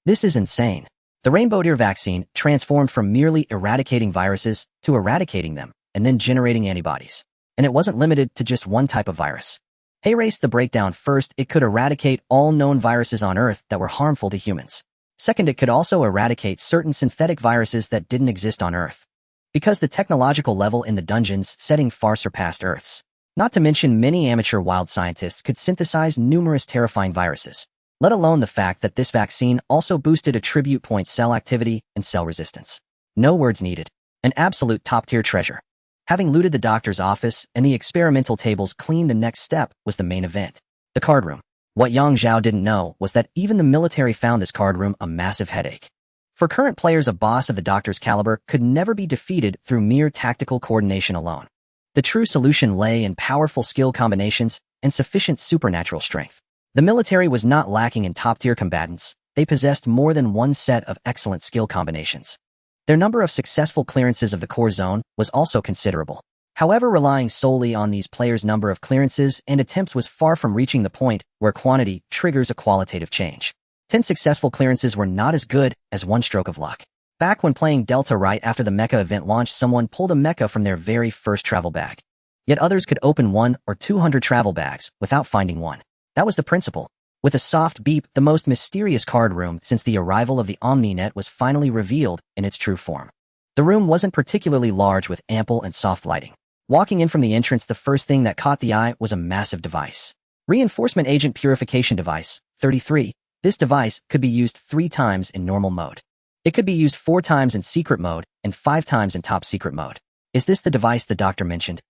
This is insane. The rainbow deer vaccine transformed from merely eradicating viruses to eradicating them and then generating antibodies. And it wasn't limited to just one type of virus. Hey, race the breakdown first. It could eradicate all known viruses on Earth that were harmful to humans. Second, it could also eradicate certain synthetic viruses that didn't exist on Earth, because the technological level in the dungeon's setting far surpassed Earth's. Not to mention, many amateur wild scientists could synthesize numerous terrifying viruses, let alone the fact that this vaccine also boosted attribute point cell activity and cell resistance. No words needed. An absolute top-tier treasure. Having looted the doctor's office and the experimental tables clean, the next step was the main event, the card room. What Zhao didn't know was that even the military found this card room a massive headache. For current players, a boss of the doctor's caliber could never be defeated through mere tactical coordination alone. The true solution lay in powerful skill combinations and sufficient supernatural strength. The military was not lacking in top-tier combatants. They possessed more than one set of excellent skill combinations. Their number of successful clearances of the core zone was also considerable. However, relying solely on these players' number of clearances and attempts was far from reaching the point where quantity triggers a qualitative change. 10 successful clearances were not as good as one stroke of luck. Back when playing Delta right after the mecha event launched, someone pulled a mecha from their very first travel bag. Yet others could open 1 or 200 travel bags without finding one. That was the principle. With a soft beep, the most mysterious card room since the arrival of the OmniNet was finally revealed in its true form. The room wasn't particularly large, with ample and soft lighting. Walking in from the entrance, the first thing that caught the eye was a massive device. Reinforcement Agent Purification Device, 33. This device could be used 3 times in normal mode. It could be used 4 times in secret mode and 5 times in top secret mode. Is this the device the doctor mentioned?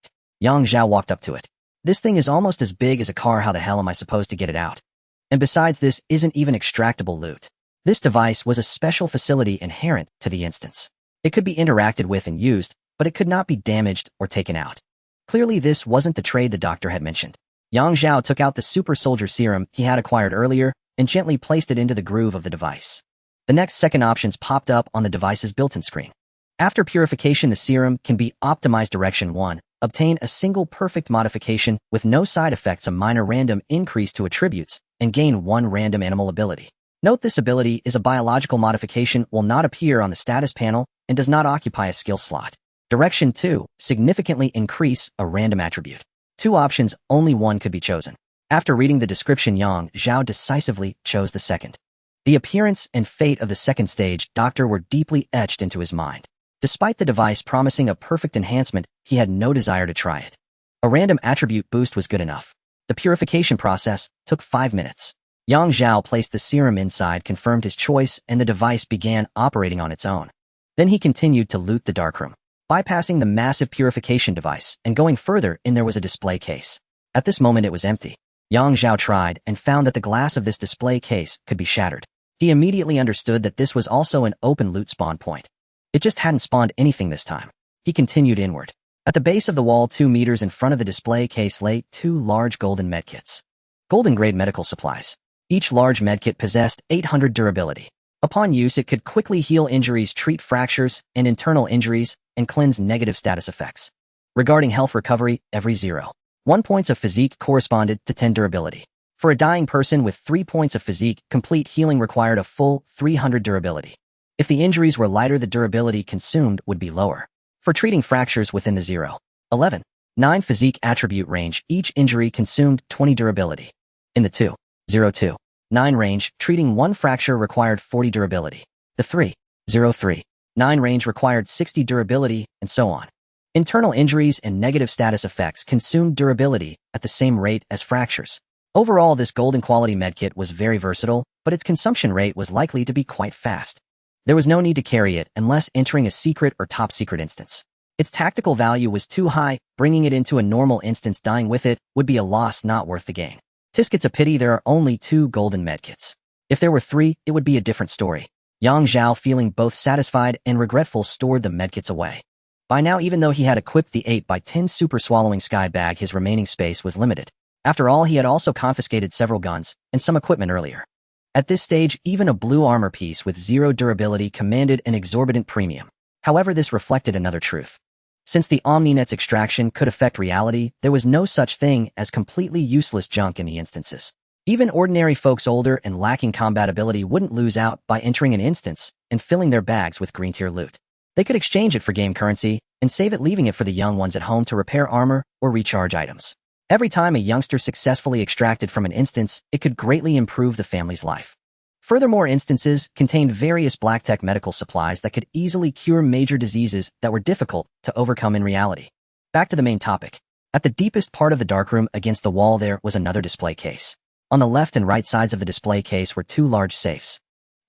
Zhao walked up to it. This thing is almost as big as a car. How the hell am I supposed to get it out? And besides, this isn't even extractable loot. This device was a special facility inherent to the instance. It could be interacted with and used, but it could not be damaged or taken out. Clearly, this wasn't the trade the doctor had mentioned. Zhao took out the super soldier serum he had acquired earlier and gently placed it into the groove of the device. The next second options popped up on the device's built-in screen. After purification, the serum can be optimized. Direction 1. Obtain a single perfect modification with no side effects, a minor random increase to attributes, and gain 1 random animal ability. Note, this ability is a biological modification, will not appear on the status panel, and does not occupy a skill slot. Direction 2. Significantly increase a random attribute. 2 options, only one could be chosen. After reading the description, Zhao decisively chose the second. The appearance and fate of the second stage doctor were deeply etched into his mind. Despite the device promising a perfect enhancement, he had no desire to try it. A random attribute boost was good enough. The purification process took 5 minutes. Zhao placed the serum inside, confirmed his choice, and the device began operating on its own. Then he continued to loot the darkroom, bypassing the massive purification device and going further in. There was a display case. At this moment it was empty. Zhao tried and found that the glass of this display case could be shattered. He immediately understood that this was also an open loot spawn point. It just hadn't spawned anything this time. He continued inward. At the base of the wall, 2 meters in front of the display case, lay 2 large golden medkits. Golden-grade medical supplies. Each large medkit possessed 800 durability. Upon use, it could quickly heal injuries, treat fractures and internal injuries, and cleanse negative status effects. Regarding health recovery, every 0.1 points of physique corresponded to 10 durability. For a dying person with 3 points of physique, complete healing required a full 300 durability. If the injuries were lighter, the durability consumed would be lower. For treating fractures within the 0.11, 9 physique attribute range, each injury consumed 20 durability. In the 2.02, 9 range, treating 1 fracture required 40 durability. The 3.03, 9 range required 60 durability, and so on. Internal injuries and negative status effects consumed durability at the same rate as fractures. Overall, this golden quality medkit was very versatile, but its consumption rate was likely to be quite fast. There was no need to carry it unless entering a secret or top secret instance. Its tactical value was too high. Bringing it into a normal instance, dying with it, would be a loss not worth the gain. Tisk, it's a pity there are only 2 golden medkits. If there were 3, it would be a different story. Zhao, feeling both satisfied and regretful, stored the medkits away. By now, even though he had equipped the 8x10 super swallowing sky bag, his remaining space was limited. After all, he had also confiscated several guns and some equipment earlier. At this stage, even a blue armor piece with 0 durability commanded an exorbitant premium. However, this reflected another truth. Since the OmniNet's extraction could affect reality, there was no such thing as completely useless junk in the instances. Even ordinary folks older and lacking combat ability wouldn't lose out by entering an instance and filling their bags with green tier loot. They could exchange it for game currency and save it, leaving it for the young ones at home to repair armor or recharge items. Every time a youngster successfully extracted from an instance, it could greatly improve the family's life. Furthermore, instances contained various black-tech medical supplies that could easily cure major diseases that were difficult to overcome in reality. Back to the main topic. At the deepest part of the darkroom against the wall there was another display case. On the left and right sides of the display case were two large safes.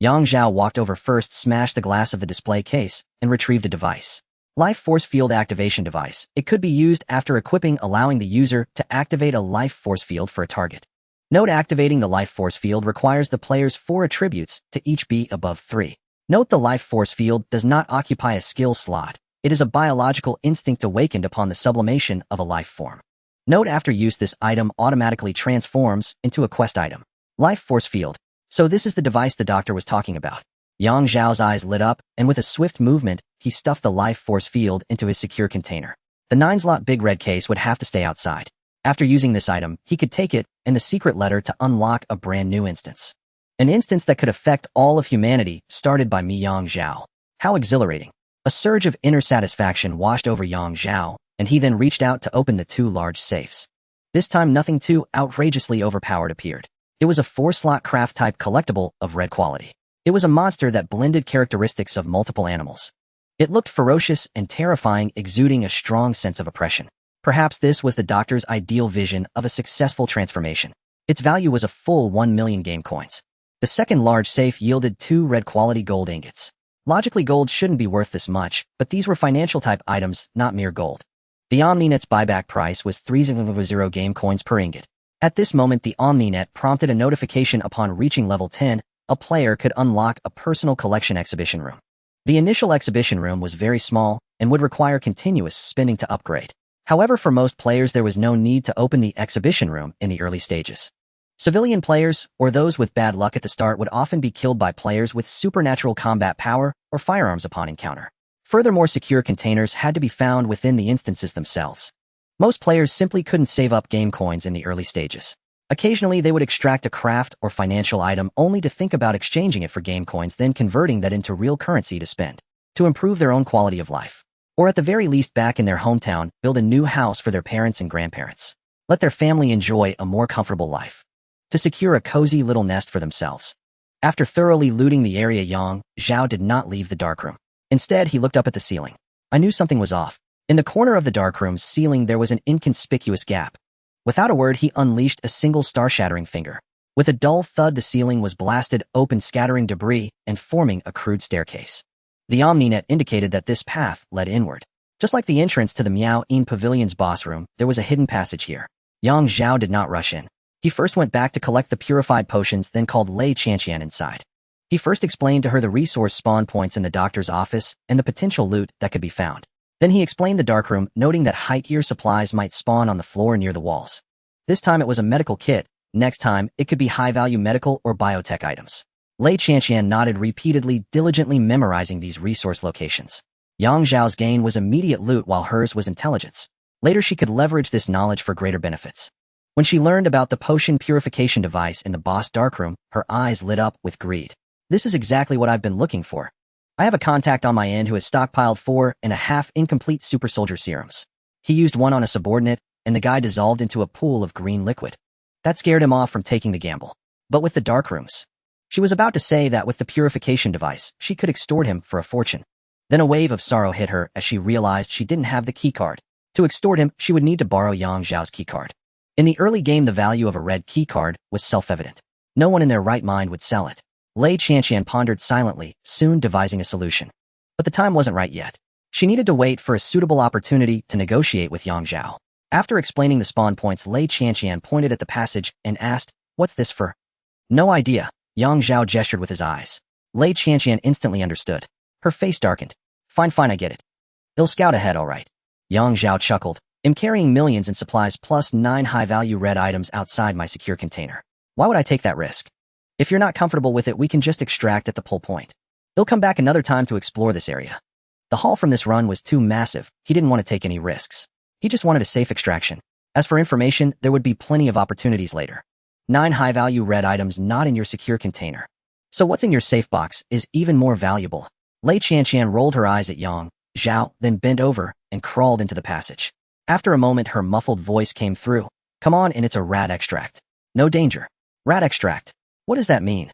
Zhao walked over first, smashed the glass of the display case, and retrieved a device. Life Force Field Activation Device. It could be used after equipping, allowing the user to activate a life force field for a target. Note: activating the life force field requires the player's 4 attributes to each be above 3. Note: the life force field does not occupy a skill slot. It is a biological instinct awakened upon the sublimation of a life form. Note: after use, this item automatically transforms into a quest item. Life force field. So this is the device the doctor was talking about. Zhao's eyes lit up, and with a swift movement, he stuffed the life force field into his secure container. The 9-slot big red case would have to stay outside. After using this item, he could take it and the secret letter to unlock a brand new instance. An instance that could affect all of humanity, started by Zhao. How exhilarating. A surge of inner satisfaction washed over Zhao, and he then reached out to open the 2 large safes. This time nothing too outrageously overpowered appeared. It was a 4-slot craft-type collectible of red quality. It was a monster that blended characteristics of multiple animals. It looked ferocious and terrifying, exuding a strong sense of oppression. Perhaps this was the doctor's ideal vision of a successful transformation. Its value was a full 1 million game coins. The second large safe yielded 2 red-quality gold ingots. Logically, gold shouldn't be worth this much, but these were financial-type items, not mere gold. The OmniNet's buyback price was 300 game coins per ingot. At this moment, the OmniNet prompted a notification upon reaching level 10. A player could unlock a personal collection exhibition room. The initial exhibition room was very small and would require continuous spending to upgrade. However, for most players there was no need to open the exhibition room in the early stages. Civilian players, or those with bad luck at the start, would often be killed by players with supernatural combat power or firearms upon encounter. Furthermore, secure containers had to be found within the instances themselves. Most players simply couldn't save up game coins in the early stages. Occasionally, they would extract a craft or financial item only to think about exchanging it for game coins, then converting that into real currency to spend, to improve their own quality of life. Or at the very least, back in their hometown, build a new house for their parents and grandparents. Let their family enjoy a more comfortable life. To secure a cozy little nest for themselves. After thoroughly looting the area, Zhao did not leave the darkroom. Instead, he looked up at the ceiling. I knew something was off. In the corner of the darkroom's ceiling there was an inconspicuous gap. Without a word, he unleashed a single star-shattering finger. With a dull thud, the ceiling was blasted open, scattering debris and forming a crude staircase. The OmniNet indicated that this path led inward. Just like the entrance to the Miao-In Pavilion's boss room, there was a hidden passage here. Zhao did not rush in. He first went back to collect the purified potions, then called Lei Qianqian inside. He first explained to her the resource spawn points in the doctor's office and the potential loot that could be found. Then he explained the darkroom, noting that high gear supplies might spawn on the floor near the walls. This time it was a medical kit. Next time, it could be high-value medical or biotech items. Lei Qianqian nodded repeatedly, diligently memorizing these resource locations. Zhao's gain was immediate loot while hers was intelligence. Later she could leverage this knowledge for greater benefits. When she learned about the potion purification device in the boss darkroom, her eyes lit up with greed. This is exactly what I've been looking for. I have a contact on my end who has stockpiled 4.5 incomplete super soldier serums. He used one on a subordinate, and the guy dissolved into a pool of green liquid. That scared him off from taking the gamble. But with the darkrooms, she was about to say that with the purification device, she could extort him for a fortune. Then a wave of sorrow hit her as she realized she didn't have the keycard. To extort him, she would need to borrow Zhao's keycard. In the early game, the value of a red keycard was self-evident. No one in their right mind would sell it. Lei Qianqian pondered silently, soon devising a solution. But the time wasn't right yet. She needed to wait for a suitable opportunity to negotiate with Zhao. After explaining the spawn points, Lei Qianqian pointed at the passage and asked, "What's this for?" "No idea." Zhao gestured with his eyes. Lei Qianqian instantly understood. Her face darkened. Fine, I get it. He'll scout ahead, all right." Zhao chuckled. "I'm carrying millions in supplies plus 9 high-value red items outside my secure container. Why would I take that risk? If you're not comfortable with it, we can just extract at the pull point. He'll come back another time to explore this area." The haul from this run was too massive. He didn't want to take any risks. He just wanted a safe extraction. As for information, there would be plenty of opportunities later. 9 high-value red items not in your secure container. So what's in your safe box is even more valuable. Lei Qianqian rolled her eyes at Zhao, then bent over and crawled into the passage. After a moment, her muffled voice came through. "Come on, and it's a rat extract. No danger." "Rat extract? What does that mean?"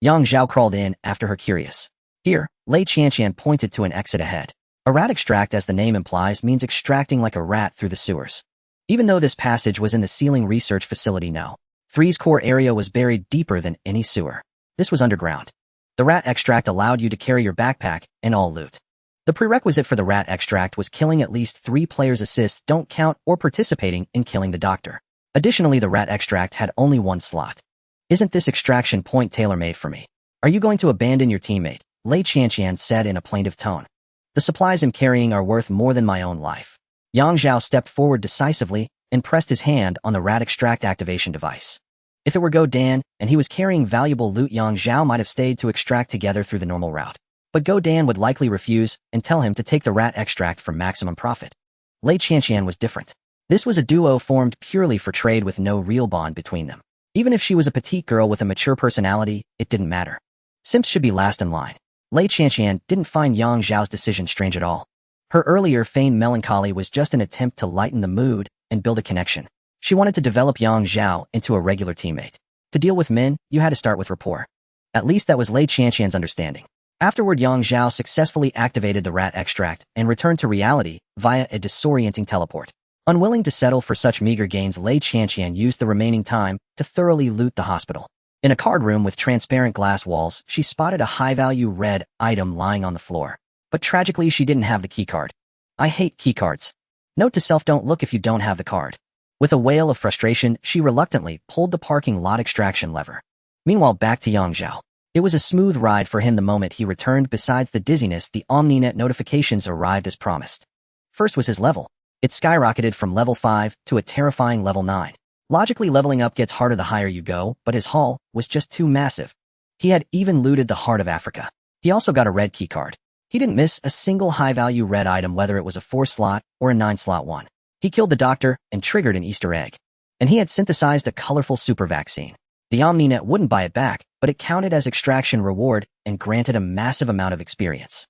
Yang Zhao crawled in after her curious. Here, Lei Qianqian pointed to an exit ahead. A rat extract, as the name implies, means extracting like a rat through the sewers. Even though this passage was in the ceiling research facility, no. 3's core area was buried deeper than any sewer. This was underground. The rat extract allowed you to carry your backpack and all loot. The prerequisite for the rat extract was killing at least 3 players. Assists don't count, or participating in killing the doctor. Additionally, the rat extract had only 1 slot. Isn't this extraction point tailor-made for me? Are you going to abandon your teammate? Lei Qianqian said in a plaintive tone. The supplies I'm carrying are worth more than my own life. Yang Zhao stepped forward decisively and pressed his hand on the rat extract activation device. If it were Go Dan and he was carrying valuable loot, Yang Zhao might have stayed to extract together through the normal route. But Go Dan would likely refuse and tell him to take the rat extract for maximum profit. Lei Qianqian was different. This was a duo formed purely for trade with no real bond between them. Even if she was a petite girl with a mature personality, it didn't matter. Simps should be last in line. Lei Qianqian didn't find Yang Zhao's decision strange at all. Her earlier feigned melancholy was just an attempt to lighten the mood and build a connection. She wanted to develop Yang Zhao into a regular teammate. To deal with men, you had to start with rapport. At least that was Lei Qianqian's understanding. Afterward, Yang Zhao successfully activated the rat extract and returned to reality via a disorienting teleport. Unwilling to settle for such meager gains, Lei Qianqian used the remaining time to thoroughly loot the hospital. In a card room with transparent glass walls, she spotted a high-value red item lying on the floor. But tragically, she didn't have the keycard. I hate keycards. Note to self: don't look if you don't have the card. With a wail of frustration, she reluctantly pulled the parking lot extraction lever. Meanwhile, back to Yang Zhao. It was a smooth ride for him the moment he returned. Besides the dizziness, the OmniNet notifications arrived as promised. First was his level. It skyrocketed from level 5 to a terrifying level 9. Logically, leveling up gets harder the higher you go, but his haul was just too massive. He had even looted the heart of Africa. He also got a red keycard. He didn't miss a single high-value red item, whether it was a 4-slot or a 9-slot one. He killed the doctor and triggered an Easter egg. And he had synthesized a colorful super vaccine. The OmniNet wouldn't buy it back, but it counted as extraction reward and granted a massive amount of experience.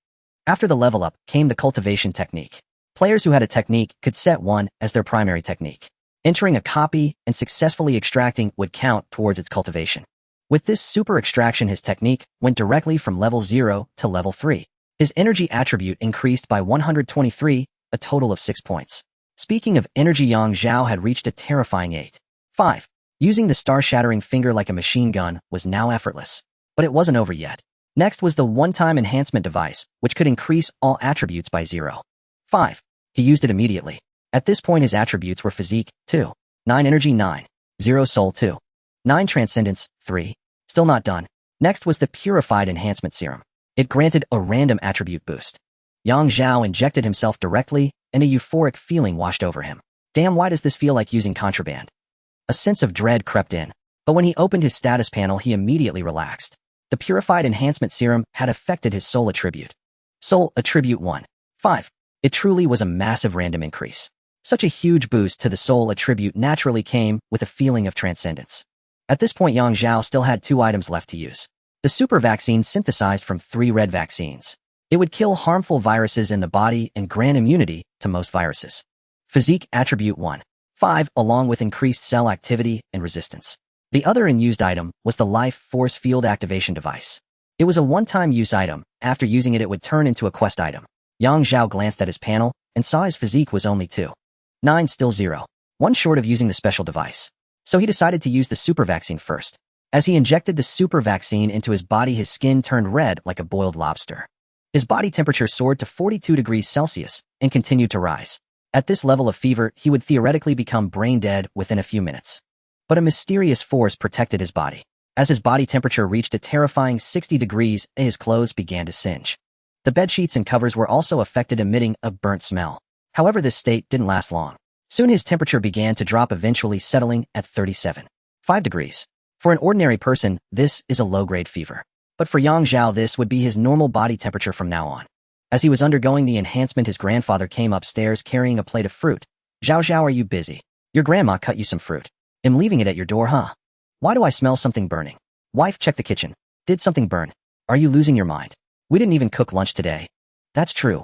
After the level up came the cultivation technique. Players who had a technique could set one as their primary technique. Entering a copy and successfully extracting would count towards its cultivation. With this super extraction, his technique went directly from level 0 to level 3. His energy attribute increased by 123, a total of 6 points. Speaking of energy, Yang Zhao had reached a terrifying 8.5. Using the star-shattering finger like a machine gun was now effortless. But it wasn't over yet. Next was the one-time enhancement device, which could increase all attributes by 0.5. He used it immediately. At this point, his attributes were physique, 2. 9 energy, 9. 0 soul, 2. 9 transcendence, 3. Still not done. Next was the purified enhancement serum. It granted a random attribute boost. Yang Zhao injected himself directly, and a euphoric feeling washed over him. Damn, why does this feel like using contraband? A sense of dread crept in, but when he opened his status panel, he immediately relaxed. The purified enhancement serum had affected his soul attribute. Soul attribute 1.5. It truly was a massive random increase. Such a huge boost to the soul attribute naturally came with a feeling of transcendence. At this point, Yang Zhao still had 2 items left to use. The super vaccine synthesized from 3 red vaccines. It would kill harmful viruses in the body and grant immunity to most viruses. Physique attribute 1.5, along with increased cell activity and resistance. The other unused item was the life force field activation device. It was a one-time use item. After using it, it would turn into a quest item. Yang Zhao glanced at his panel and saw his physique was only 2.9, still 0. 1 short of using the special device. So he decided to use the super vaccine first. As he injected the super vaccine into his body, his skin turned red like a boiled lobster. His body temperature soared to 42 degrees Celsius and continued to rise. At this level of fever, he would theoretically become brain dead within a few minutes. But a mysterious force protected his body. As his body temperature reached a terrifying 60 degrees, his clothes began to singe. The bedsheets and covers were also affected, emitting a burnt smell. However, this state didn't last long. Soon his temperature began to drop, eventually settling at 37.5 degrees. For an ordinary person, this is a low-grade fever. But for Yang Zhao, this would be his normal body temperature from now on. As he was undergoing the enhancement, his grandfather came upstairs carrying a plate of fruit. Zhao, are you busy? Your grandma cut you some fruit. I'm leaving it at your door, huh? Why do I smell something burning? Wife, check the kitchen. Did something burn? Are you losing your mind? We didn't even cook lunch today. That's true.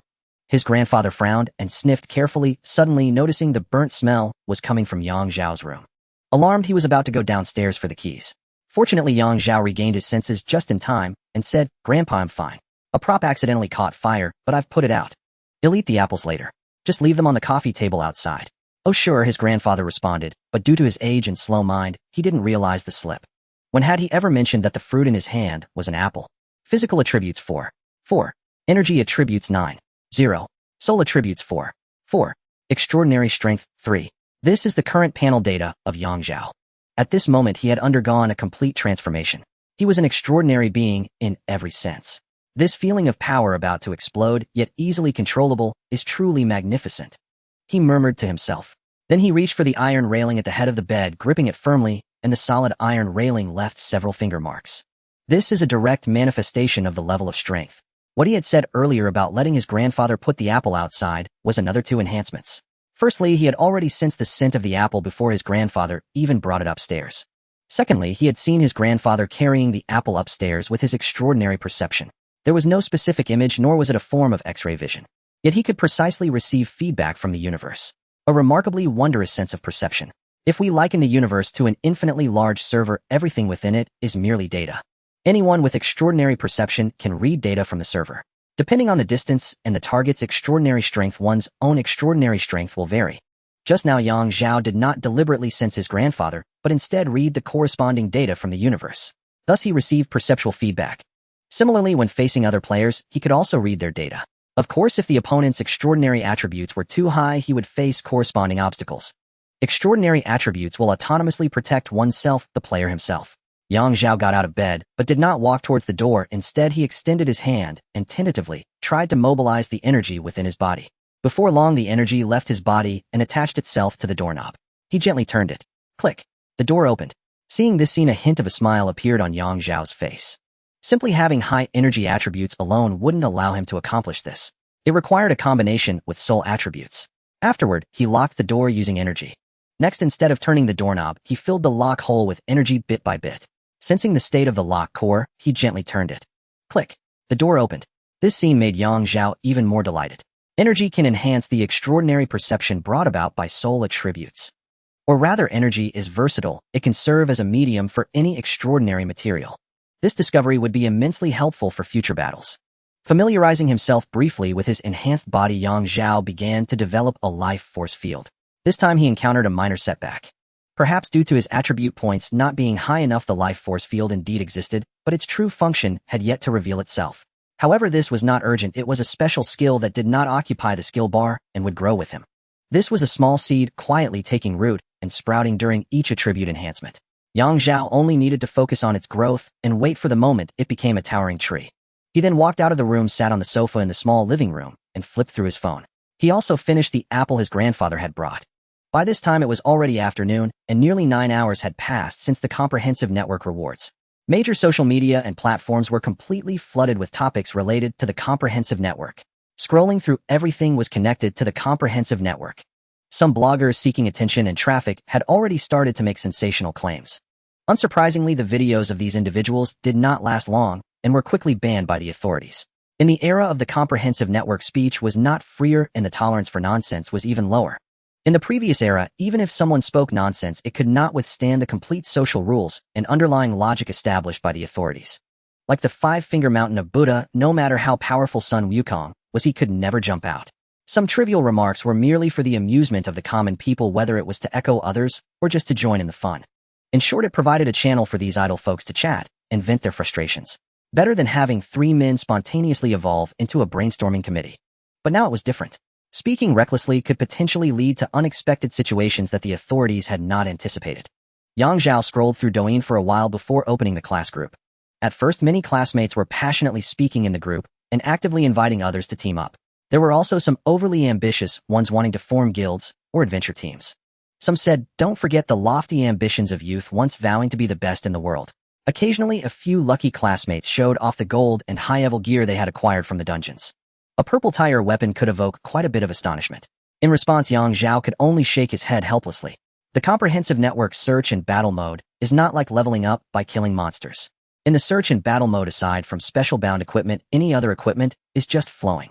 His grandfather frowned and sniffed carefully, suddenly noticing the burnt smell was coming from Yang Zhao's room. Alarmed, he was about to go downstairs for the keys. Fortunately, Yang Zhao regained his senses just in time and said, "Grandpa, I'm fine. A prop accidentally caught fire, but I've put it out. You'll eat the apples later. Just leave them on the coffee table outside." "Oh sure," his grandfather responded, but due to his age and slow mind, he didn't realize the slip. When had he ever mentioned that the fruit in his hand was an apple? Physical attributes 4. 4. Energy attributes 9. 0. Soul attributes 4. 4. Extraordinary strength 3. This is the current panel data of Yang Zhao. At this moment he had undergone a complete transformation. He was an extraordinary being in every sense. This feeling of power about to explode, yet easily controllable, is truly magnificent. He murmured to himself. Then he reached for the iron railing at the head of the bed, gripping it firmly, and the solid iron railing left several finger marks. This is a direct manifestation of the level of strength. What he had said earlier about letting his grandfather put the apple outside was another 2 enhancements. Firstly, he had already sensed the scent of the apple before his grandfather even brought it upstairs. Secondly, he had seen his grandfather carrying the apple upstairs with his extraordinary perception. There was no specific image, nor was it a form of X-ray vision. Yet he could precisely receive feedback from the universe. A remarkably wondrous sense of perception. If we liken the universe to an infinitely large server, everything within it is merely data. Anyone with extraordinary perception can read data from the server. Depending on the distance and the target's extraordinary strength, one's own extraordinary strength will vary. Just now, Yang Zhao did not deliberately sense his grandfather, but instead read the corresponding data from the universe. Thus he received perceptual feedback. Similarly, when facing other players, he could also read their data. Of course, if the opponent's extraordinary attributes were too high, he would face corresponding obstacles. Extraordinary attributes will autonomously protect oneself, the player himself. Yang Zhao got out of bed, but did not walk towards the door. Instead, he extended his hand and tentatively tried to mobilize the energy within his body. Before long, the energy left his body and attached itself to the doorknob. He gently turned it. Click. The door opened. Seeing this scene, a hint of a smile appeared on Yang Zhao's face. Simply having high energy attributes alone wouldn't allow him to accomplish this. It required a combination with soul attributes. Afterward, he locked the door using energy. Next, instead of turning the doorknob, he filled the lock hole with energy bit by bit. Sensing the state of the lock core, he gently turned it. Click. The door opened. This scene made Yang Zhao even more delighted. Energy can enhance the extraordinary perception brought about by soul attributes. Or rather, energy is versatile. It can serve as a medium for any extraordinary material. This discovery would be immensely helpful for future battles. Familiarizing himself briefly with his enhanced body, Yang Zhao began to develop a life force field. This time he encountered a minor setback. Perhaps due to his attribute points not being high enough, the life force field indeed existed, but its true function had yet to reveal itself. However, this was not urgent. It was a special skill that did not occupy the skill bar and would grow with him. This was a small seed quietly taking root and sprouting during each attribute enhancement. Yang Zhao only needed to focus on its growth and wait for the moment it became a towering tree. He then walked out of the room, sat on the sofa in the small living room, and flipped through his phone. He also finished the apple his grandfather had brought. By this time it was already afternoon, and nearly 9 hours had passed since the comprehensive network rewards. Major social media and platforms were completely flooded with topics related to the comprehensive network. Scrolling through everything was connected to the comprehensive network. Some bloggers seeking attention and traffic had already started to make sensational claims. Unsurprisingly, the videos of these individuals did not last long and were quickly banned by the authorities. In the era of the comprehensive network, speech was not freer and the tolerance for nonsense was even lower. In the previous era, even if someone spoke nonsense, it could not withstand the complete social rules and underlying logic established by the authorities. Like the five-finger mountain of Buddha, no matter how powerful Sun Wukong was, he could never jump out. Some trivial remarks were merely for the amusement of the common people, whether it was to echo others or just to join in the fun. In short, it provided a channel for these idle folks to chat and vent their frustrations. Better than having 3 men spontaneously evolve into a brainstorming committee. But now it was different. Speaking recklessly could potentially lead to unexpected situations that the authorities had not anticipated. Yang Zhao scrolled through Douyin for a while before opening the class group. At first, many classmates were passionately speaking in the group and actively inviting others to team up. There were also some overly ambitious ones wanting to form guilds or adventure teams. Some said, "Don't forget the lofty ambitions of youth, once vowing to be the best in the world." Occasionally, a few lucky classmates showed off the gold and high-level gear they had acquired from the dungeons. A purple tire weapon could evoke quite a bit of astonishment. In response, Yang Zhao could only shake his head helplessly. The comprehensive network search and battle mode is not like leveling up by killing monsters. In the search and battle mode, aside from special bound equipment, any other equipment is just flowing.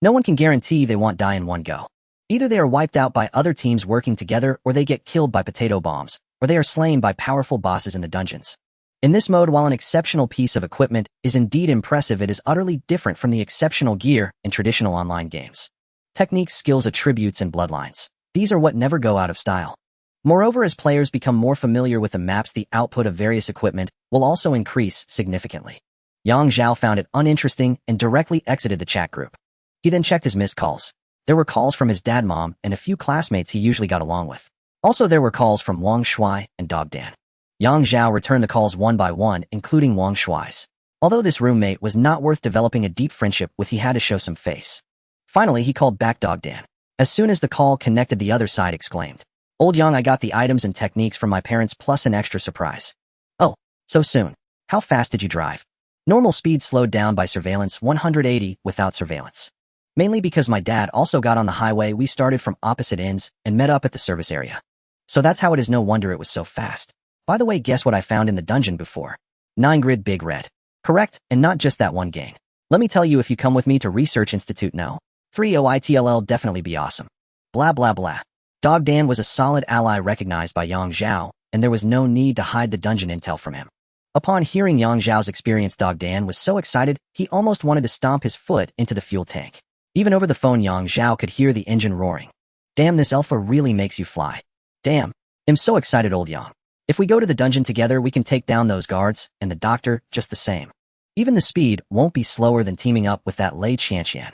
No one can guarantee they won't die in one go. Either they are wiped out by other teams working together, or they get killed by potato bombs, or they are slain by powerful bosses in the dungeons. In this mode, while an exceptional piece of equipment is indeed impressive, it is utterly different from the exceptional gear in traditional online games. Techniques, skills, attributes, and bloodlines. These are what never go out of style. Moreover, as players become more familiar with the maps, the output of various equipment will also increase significantly. Zhao found it uninteresting and directly exited the chat group. He then checked his missed calls. There were calls from his dad, mom, and a few classmates he usually got along with. Also, there were calls from Wang Shui and Dog Dan. Zhao returned the calls one by one, including Wang Shui's. Although this roommate was not worth developing a deep friendship with, he had to show some face. Finally, he called back Dog Dan. As soon as the call connected, the other side exclaimed, "Old Yang, I got the items and techniques from my parents plus an extra surprise." "Oh, so soon. How fast did you drive?" "Normal speed slowed down by surveillance, 180 without surveillance. Mainly because my dad also got on the highway. We started from opposite ends and met up at the service area. So that's how it is. No wonder it was so fast. By the way, guess what I found in the dungeon before? 9 grid big red. Correct, and not just that one gang. Let me tell you, if you come with me to Research Institute, no. 3OITLL definitely be awesome. Blah blah blah." Dog Dan was a solid ally recognized by Zhao, and there was no need to hide the dungeon intel from him. Upon hearing Zhao's experience, Dog Dan was so excited he almost wanted to stomp his foot into the fuel tank. Even over the phone, Zhao could hear the engine roaring. "Damn, this alpha really makes you fly. Damn, I'm so excited, old Yang. If we go to the dungeon together, we can take down those guards, and the doctor just the same. Even the speed won't be slower than teaming up with that Lei Qianqian.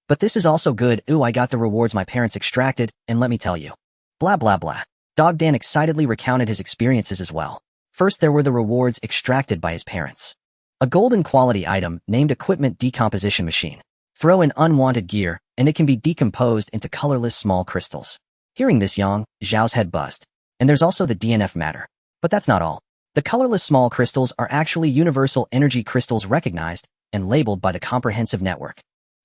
But this is also good. Ooh, I got the rewards my parents extracted, and let me tell you." Blah blah blah. Dog Dan excitedly recounted his experiences as well. First, there were the rewards extracted by his parents. A golden quality item named Equipment Decomposition Machine. Throw in unwanted gear, and it can be decomposed into colorless small crystals. Hearing this, Zhao's head buzzed. And there's also the DNF matter. But that's not all. The colorless small crystals are actually universal energy crystals recognized and labeled by the comprehensive network.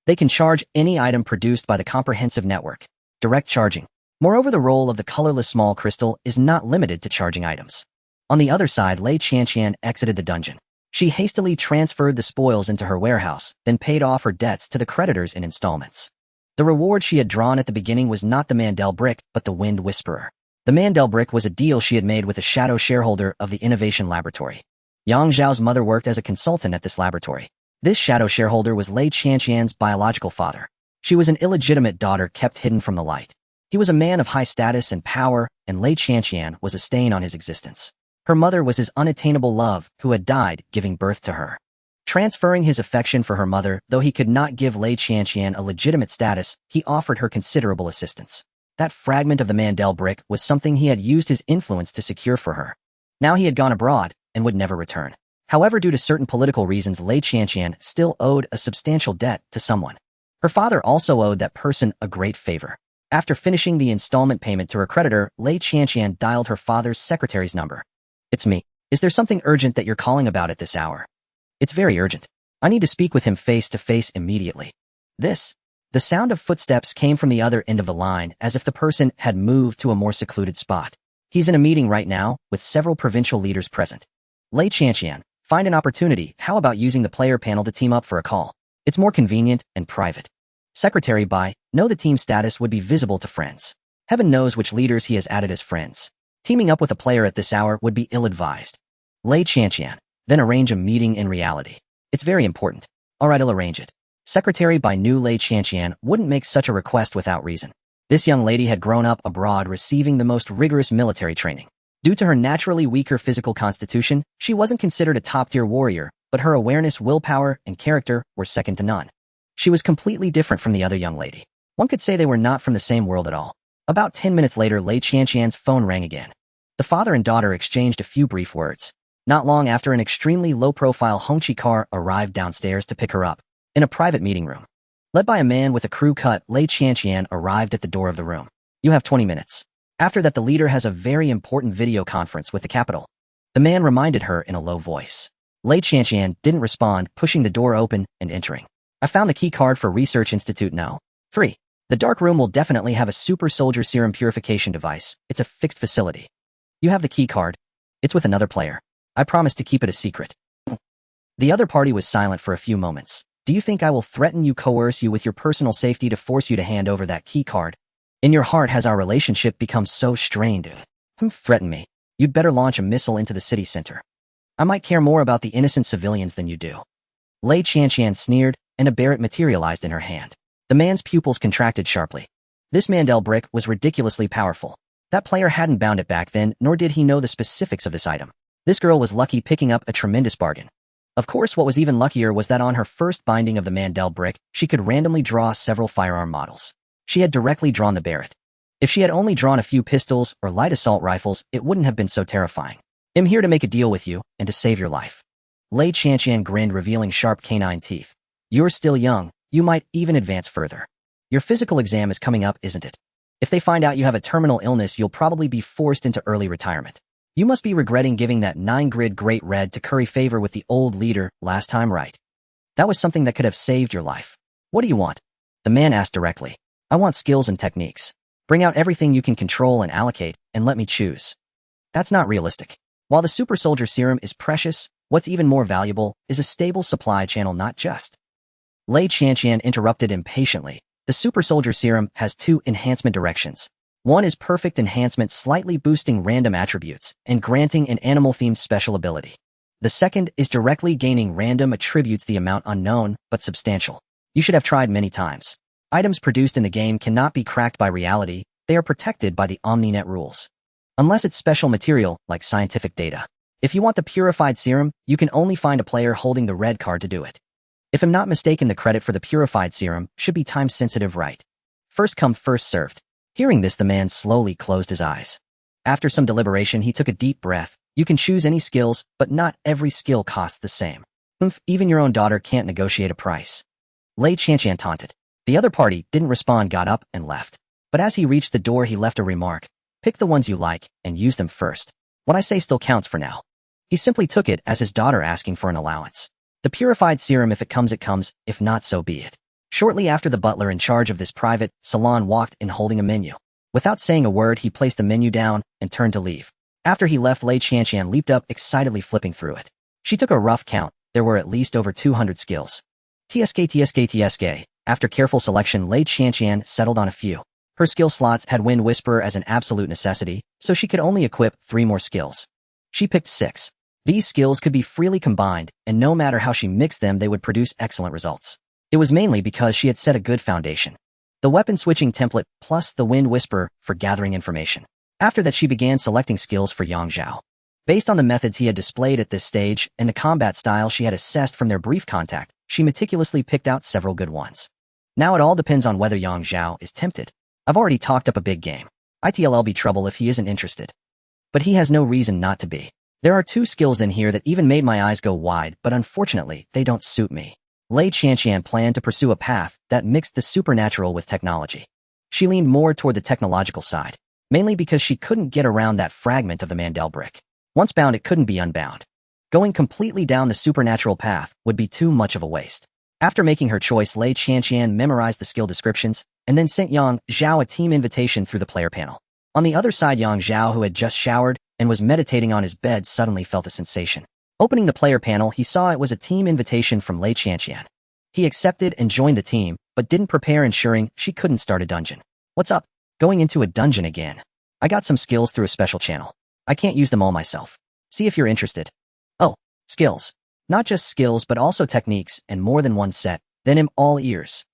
They can charge any item produced by the comprehensive network. Direct charging. Moreover, the role of the colorless small crystal is not limited to charging items. On the other side, Lei Qianqian exited the dungeon. She hastily transferred the spoils into her warehouse, then paid off her debts to the creditors in installments. The reward she had drawn at the beginning was not the Mandel brick, but the Wind Whisperer. The Mandel brick was a deal she had made with a shadow shareholder of the Innovation Laboratory. Zhao's mother worked as a consultant at this laboratory. This shadow shareholder was Lei Qianqian's biological father. She was an illegitimate daughter kept hidden from the light. He was a man of high status and power, and Lei Qianqian was a stain on his existence. Her mother was his unattainable love, who had died giving birth to her. Transferring his affection for her mother, though he could not give Lei Qianqian a legitimate status, he offered her considerable assistance. That fragment of the Mandel brick was something he had used his influence to secure for her. Now he had gone abroad and would never return. However, due to certain political reasons, Lei Qianqian still owed a substantial debt to someone. Her father also owed that person a great favor. After finishing the installment payment to her creditor, Lei Qianqian dialed her father's secretary's number. "It's me. Is there something urgent that you're calling about at this hour?" "It's very urgent. I need to speak with him face to face immediately." The sound of footsteps came from the other end of the line, as if the person had moved to a more secluded spot. "He's in a meeting right now, with several provincial leaders present." "Lei Qianqian, find an opportunity. How about using the player panel to team up for a call? It's more convenient and private." Secretary know the team status would be visible to friends. Heaven knows which leaders he has added as friends. Teaming up with a player at this hour would be ill-advised. Lei Qianqian, then arrange a meeting in reality. "It's very important." "Alright, I'll arrange it." Secretary knew Lei Qianqian wouldn't make such a request without reason. This young lady had grown up abroad receiving the most rigorous military training. Due to her naturally weaker physical constitution, she wasn't considered a top-tier warrior, but her awareness, willpower, and character were second to none. She was completely different from the other young lady. One could say they were not from the same world at all. About 10 minutes later, Lei Qianqian's phone rang again. The father and daughter exchanged a few brief words. Not long after, an extremely low-profile Hongqi car arrived downstairs to pick her up. In a private meeting room. Led by a man with a crew cut, Lei Qianqian arrived at the door of the room. "You have 20 minutes. After that, the leader has a very important video conference with the capital." The man reminded her in a low voice. Lei Qianqian didn't respond, pushing the door open and entering. "I found the key card for Research Institute No. 3. The dark room will definitely have a super soldier serum purification device. It's a fixed facility." "You have the key card?" "It's with another player. I promise to keep it a secret." The other party was silent for a few moments. "Do you think I will threaten you, coerce you with your personal safety to force you to hand over that key card? In your heart has our relationship become so strained? Threaten me. You'd better launch a missile into the city center." I might care more about the innocent civilians than you do. Lei Qianqian sneered, and a barret materialized in her hand. The man's pupils contracted sharply. This Mandel brick was ridiculously powerful. That player hadn't bound it back then, nor did he know the specifics of this item. This girl was lucky picking up a tremendous bargain. Of course, what was even luckier was that on her first binding of the Mandel brick, she could randomly draw several firearm models. She had directly drawn the barret. If she had only drawn a few pistols or light assault rifles, it wouldn't have been so terrifying. I'm here to make a deal with you, and to save your life. Lei Qianqian grinned, revealing sharp canine teeth. You're still young, you might even advance further. Your physical exam is coming up, isn't it? If they find out you have a terminal illness, you'll probably be forced into early retirement. You must be regretting giving that 9-grid Great Red to curry favor with the old leader last time, right? That was something that could have saved your life. What do you want? The man asked directly. I want skills and techniques. Bring out everything you can control and allocate, and let me choose. That's not realistic. While the super soldier serum is precious, what's even more valuable is a stable supply channel, not just. Lei Qianqian interrupted impatiently. The super soldier serum has 2 enhancement directions. One is perfect enhancement, slightly boosting random attributes and granting an animal-themed special ability. The second is directly gaining random attributes, the amount unknown, but substantial. You should have tried many times. Items produced in the game cannot be cracked by reality, they are protected by the OmniNet rules. Unless it's special material, like scientific data. If you want the purified serum, you can only find a player holding the red card to do it. If I'm not mistaken, the credit for the purified serum should be time-sensitive, right? First come, first served. Hearing this, the man slowly closed his eyes. After some deliberation, he took a deep breath. You can choose any skills, but not every skill costs the same. Even your own daughter can't negotiate a price. Lei Qianqian taunted. The other party didn't respond, got up, and left. But as he reached the door, he left a remark. Pick the ones you like, and use them first. What I say still counts for now. He simply took it as his daughter asking for an allowance. The purified serum, if it comes, it comes. If not, so be it. Shortly after, the butler in charge of this private salon walked in holding a menu. Without saying a word, he placed the menu down and turned to leave. After he left, Lei Qianqian leaped up, excitedly flipping through it. She took a rough count. There were at least over 200 skills. TSK. After careful selection, Lei Qianqian settled on a few. Her skill slots had Wind Whisperer as an absolute necessity, so she could only equip 3 more skills. She picked 6. These skills could be freely combined, and no matter how she mixed them, they would produce excellent results. It was mainly because she had set a good foundation. The weapon switching template plus the Wind Whisperer for gathering information. After that, she began selecting skills for Zhao. Based on the methods he had displayed at this stage and the combat style she had assessed from their brief contact, she meticulously picked out several good ones. Now it all depends on whether Zhao is tempted. I've already talked up a big game. It'll be trouble if he isn't interested. But he has no reason not to be. There are 2 skills in here that even made my eyes go wide, but unfortunately, they don't suit me. Lei Qianqian planned to pursue a path that mixed the supernatural with technology. She leaned more toward the technological side, mainly because she couldn't get around that fragment of the Mandel brick. Once bound, it couldn't be unbound. Going completely down the supernatural path would be too much of a waste. After making her choice, Lei Qianqian memorized the skill descriptions and then sent Zhao a team invitation through the player panel. On the other side, Zhao, who had just showered and was meditating on his bed, suddenly felt a sensation. Opening the player panel, he saw it was a team invitation from Lei Qianqian. He accepted and joined the team, but didn't prepare, ensuring she couldn't start a dungeon. What's up? Going into a dungeon again. I got some skills through a special channel. I can't use them all myself. See if you're interested. Oh, skills. Not just skills, but also techniques, and more than one set. Then I'm all ears.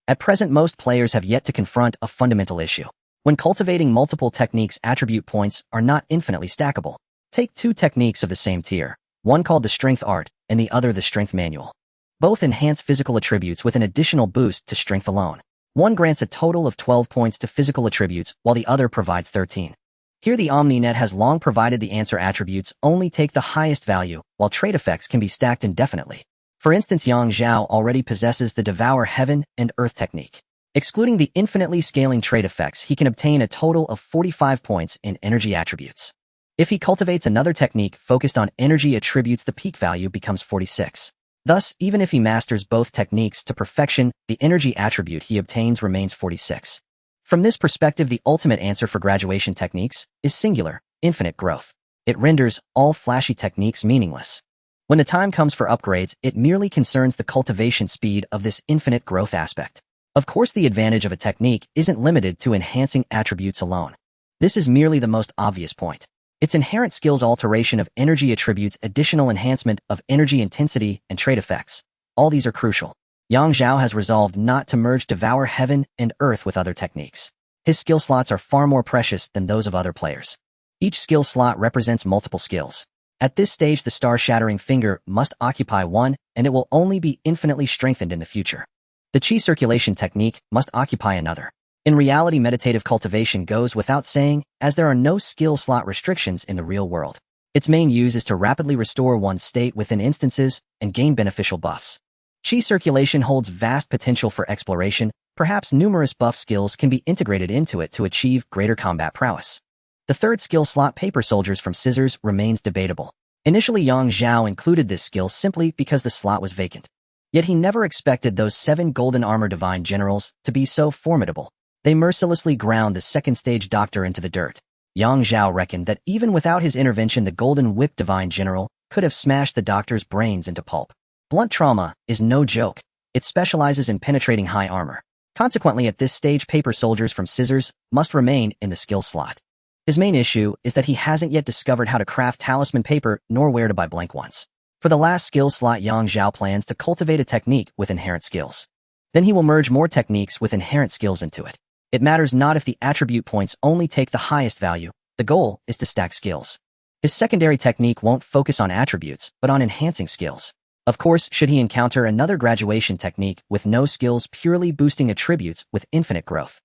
At present, most players have yet to confront a fundamental issue. When cultivating multiple techniques, attribute points are not infinitely stackable. Take 2 techniques of the same tier. One called the Strength Art, and the other the Strength Manual. Both enhance physical attributes with an additional boost to strength alone. One grants a total of 12 points to physical attributes, while the other provides 13. Here the OmniNet has long provided the answer: attributes only take the highest value, while trait effects can be stacked indefinitely. For instance, Zhao already possesses the Devour Heaven and Earth technique. Excluding the infinitely scaling trait effects, he can obtain a total of 45 points in energy attributes. If he cultivates another technique focused on energy attributes, the peak value becomes 46. Thus, even if he masters both techniques to perfection, the energy attribute he obtains remains 46. From this perspective, the ultimate answer for graduation techniques is singular, infinite growth. It renders all flashy techniques meaningless. When the time comes for upgrades, it merely concerns the cultivation speed of this infinite growth aspect. Of course, the advantage of a technique isn't limited to enhancing attributes alone. This is merely the most obvious point. Its inherent skills alteration of energy attributes additional enhancement of energy intensity and trait effects. All these are crucial. Yang Zhao has resolved not to merge Devour Heaven and Earth with other techniques. His skill slots are far more precious than those of other players. Each skill slot represents multiple skills. At this stage, the Star-Shattering Finger must occupy one, and it will only be infinitely strengthened in the future. The Qi Circulation Technique must occupy another. In reality, meditative cultivation goes without saying, as there are no skill slot restrictions in the real world. Its main use is to rapidly restore one's state within instances and gain beneficial buffs. Qi circulation holds vast potential for exploration. Perhaps numerous buff skills can be integrated into it to achieve greater combat prowess. The third skill slot, Paper Soldiers from Scissors, remains debatable. Initially, Yang Zhao included this skill simply because the slot was vacant. Yet he never expected those 7 golden armor divine generals to be so formidable. They mercilessly ground the second-stage doctor into the dirt. Yang Zhao reckoned that even without his intervention, the Golden Whip Divine General could have smashed the doctor's brains into pulp. Blunt trauma is no joke. It specializes in penetrating high armor. Consequently, at this stage, Paper Soldiers from Scissors must remain in the skill slot. His main issue is that he hasn't yet discovered how to craft talisman paper nor where to buy blank ones. For the last skill slot, Yang Zhao plans to cultivate a technique with inherent skills. Then he will merge more techniques with inherent skills into it. It matters not if the attribute points only take the highest value. The goal is to stack skills. His secondary technique won't focus on attributes, but on enhancing skills. Of course, should he encounter another graduation technique with no skills, purely boosting attributes with infinite growth,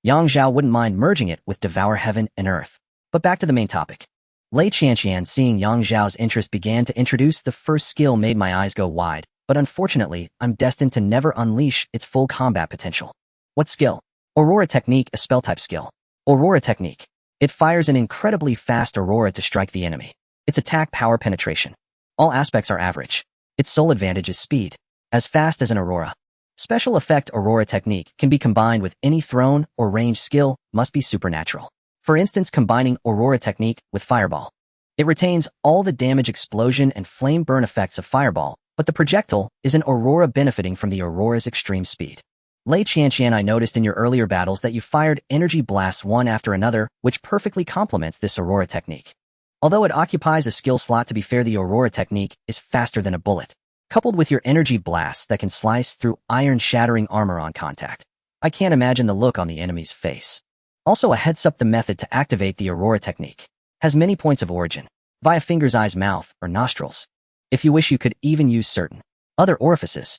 Yang Zhao wouldn't mind merging it with Devour Heaven and Earth. But back to the main topic. Lei Qianqian, seeing Yang Zhao's interest, began to introduce the first skill, made my eyes go wide, but unfortunately, I'm destined to never unleash its full combat potential. What skill? Aurora Technique, a spell-type skill. Aurora Technique. It fires an incredibly fast aurora to strike the enemy. Its attack power, penetration. All aspects are average. Its sole advantage is speed. As fast as an aurora. Special effect Aurora Technique can be combined with any thrown or ranged skill, must be supernatural. For instance, combining Aurora Technique with Fireball. It retains all the damage, explosion, and flame burn effects of Fireball, but the projectile is an aurora benefiting from the aurora's extreme speed. Lei Qianqian, I noticed in your earlier battles that you fired energy blasts one after another, which perfectly complements this Aurora Technique. Although it occupies a skill slot, to be fair, the Aurora Technique is faster than a bullet. Coupled with your energy blasts that can slice through iron-shattering armor on contact. I can't imagine the look on the enemy's face. Also, a heads up, the method to activate the Aurora Technique has many points of origin, via fingers, eyes, mouth, or nostrils. If you wish, you could even use certain other orifices.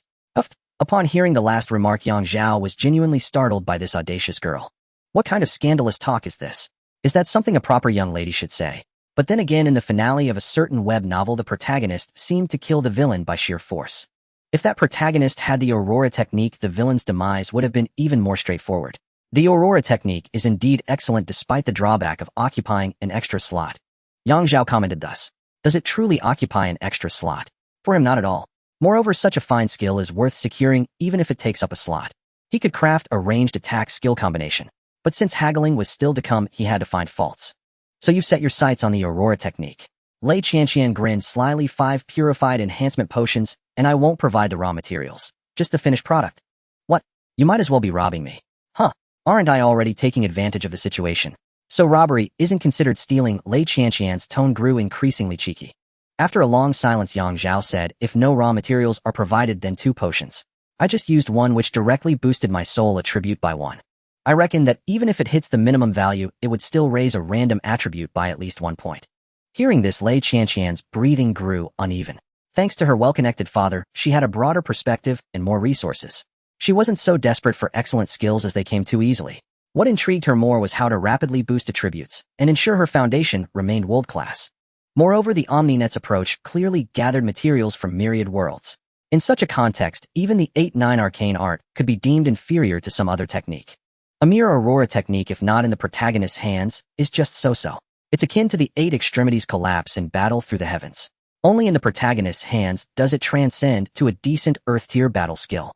Upon hearing the last remark, Yang Zhao was genuinely startled by this audacious girl. What kind of scandalous talk is this? Is that something a proper young lady should say? But then again, in the finale of a certain web novel, the protagonist seemed to kill the villain by sheer force. If that protagonist had the Aurora Technique, the villain's demise would have been even more straightforward. The Aurora Technique is indeed excellent despite the drawback of occupying an extra slot. Yang Zhao commented thus. Does it truly occupy an extra slot? For him, not at all. Moreover, such a fine skill is worth securing even if it takes up a slot. He could craft a ranged attack skill combination. But since haggling was still to come, he had to find faults. So you've set your sights on the Aurora Technique. Lei Qianqian grinned slyly. 5 purified enhancement potions, and I won't provide the raw materials. Just the finished product. What? You might as well be robbing me. Huh? Aren't I already taking advantage of the situation? So robbery isn't considered stealing. Lei Qianqian's tone grew increasingly cheeky. After a long silence, Yang Zhao said, if no raw materials are provided, then 2 potions. I just used one which directly boosted my soul attribute by 1. I reckon that even if it hits the minimum value, it would still raise a random attribute by at least 1 point. Hearing this, Lei Qianqian's breathing grew uneven. Thanks to her well-connected father, she had a broader perspective and more resources. She wasn't so desperate for excellent skills as they came too easily. What intrigued her more was how to rapidly boost attributes and ensure her foundation remained world-class. Moreover, the OmniNet's approach clearly gathered materials from myriad worlds. In such a context, even the 8-9 arcane art could be deemed inferior to some other technique. A mere Aurora Technique, if not in the protagonist's hands, is just so-so. It's akin to the 8 extremities collapse in battle through the heavens. Only in the protagonist's hands does it transcend to a decent Earth-tier battle skill.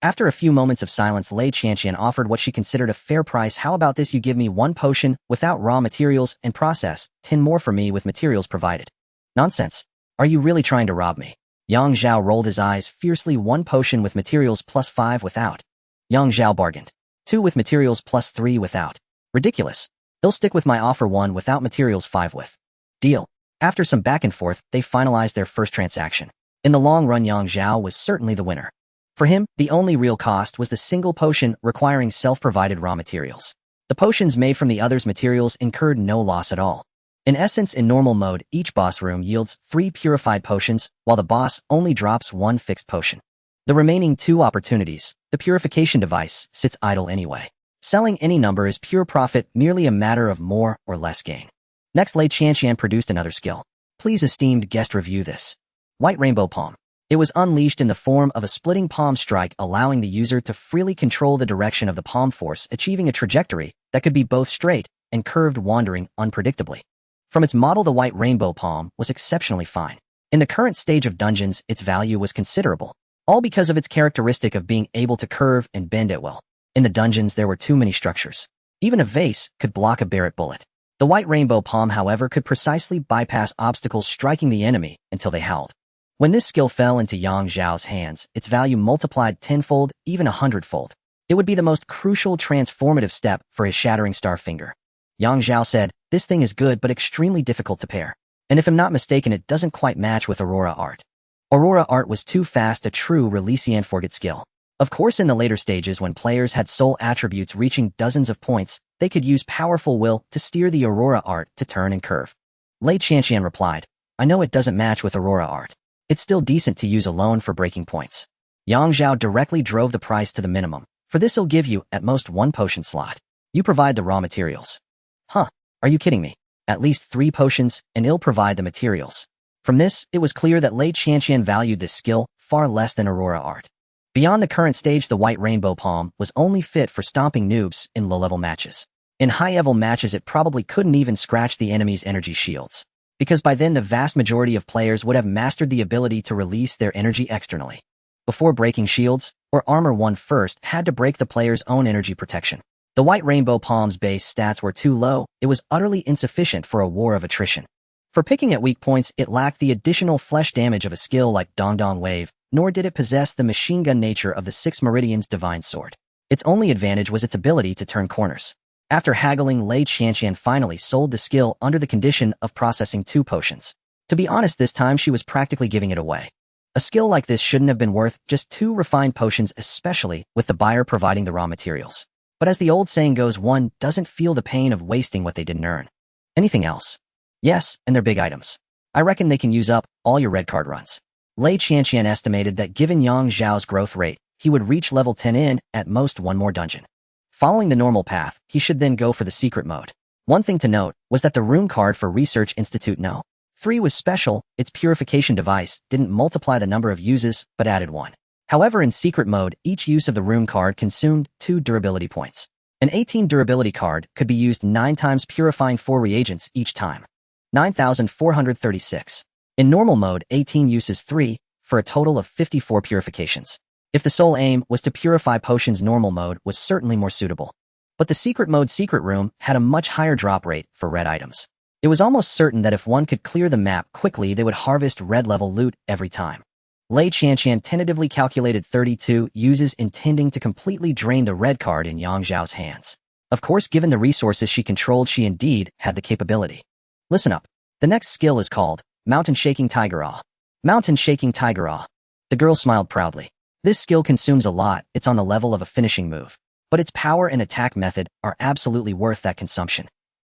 After a few moments of silence, Lei Qianqian offered what she considered a fair price. How about this? You give me 1 potion without raw materials and process 10 more for me with materials provided. Nonsense. Are you really trying to rob me? Yang Zhao rolled his eyes fiercely. 1 potion with materials plus 5 without. Yang Zhao bargained. 2 with materials plus 3 without. Ridiculous. He'll stick with my offer. 1 without materials, 5 with. Deal. After some back and forth, they finalized their first transaction. In the long run, Yang Zhao was certainly the winner. For him, the only real cost was the single potion requiring self-provided raw materials. The potions made from the others' materials incurred no loss at all. In essence, in normal mode, each boss room yields 3 purified potions, while the boss only drops 1 fixed potion. The remaining 2 opportunities, the purification device, sits idle anyway. Selling any number is pure profit, merely a matter of more or less gain. Next, Lei Qianqian produced another skill. Please, esteemed guest, review this. White Rainbow Palm. It was unleashed in the form of a splitting palm strike, allowing the user to freely control the direction of the palm force, achieving a trajectory that could be both straight and curved, wandering unpredictably. From its model, the White Rainbow Palm was exceptionally fine. In the current stage of dungeons, its value was considerable, all because of its characteristic of being able to curve and bend at will. In the dungeons, there were too many structures. Even a vase could block a Barrett bullet. The White Rainbow Palm, however, could precisely bypass obstacles, striking the enemy until they howled. When this skill fell into Yang Zhao's hands, its value multiplied tenfold, even 100-fold. It would be the most crucial transformative step for his Shattering Star Finger. Yang Zhao said, "This thing is good but extremely difficult to pair. And if I'm not mistaken, it doesn't quite match with Aurora Art." Aurora Art was too fast, a true Relisian Forget skill. Of course, in the later stages, when players had soul attributes reaching dozens of points, they could use powerful will to steer the Aurora Art to turn and curve. Lei Qianqian replied, "I know it doesn't match with Aurora Art. It's still decent to use alone for breaking points." Yang Zhao directly drove the price to the minimum. "For this, he'll give you, at most, 1 potion slot. You provide the raw materials." "Huh, are you kidding me? At least 3 potions, and he'll provide the materials." From this, it was clear that Lei Qianqian valued this skill far less than Aurora Art. Beyond the current stage, the White Rainbow Palm was only fit for stomping noobs in low-level matches. In high-level matches, it probably couldn't even scratch the enemy's energy shields, because by then the vast majority of players would have mastered the ability to release their energy externally. Before breaking shields or armor, one first had to break the player's own energy protection. The White Rainbow Palm's base stats were too low, it was utterly insufficient for a war of attrition. For picking at weak points, it lacked the additional flesh damage of a skill like Dong Dong Wave, nor did it possess the machine gun nature of the 6 Meridians Divine Sword. Its only advantage was its ability to turn corners. After haggling, Lei Qianqian finally sold the skill under the condition of processing 2 potions. To be honest, this time she was practically giving it away. A skill like this shouldn't have been worth just 2 refined potions, especially with the buyer providing the raw materials. But as the old saying goes, one doesn't feel the pain of wasting what they didn't earn. Anything else? Yes, and they're big items. I reckon they can use up all your red card runs. Lei Qianqian estimated that given Yang Zhao's growth rate, he would reach level 10 in, at most, 1 more dungeon. Following the normal path, he should then go for the secret mode. One thing to note was that the rune card for Research Institute No. 3 was special. Its purification device didn't multiply the number of uses, but added 1. However, in secret mode, each use of the rune card consumed 2 durability points. An 18 durability card could be used 9 times, purifying 4 reagents each time. 9,436. In normal mode, 18 uses 3, for a total of 54 purifications. If the sole aim was to purify potions, normal mode was certainly more suitable. But the secret mode secret room had a much higher drop rate for red items. It was almost certain that if one could clear the map quickly, they would harvest red-level loot every time. Lei Qianqian tentatively calculated 32 uses, intending to completely drain the red card in Yang Zhao's hands. Of course, given the resources she controlled, she indeed had the capability. Listen up. The next skill is called Mountain Shaking Tiger Awe. Mountain Shaking Tiger Awe. The girl smiled proudly. This skill consumes a lot, it's on the level of a finishing move. But its power and attack method are absolutely worth that consumption.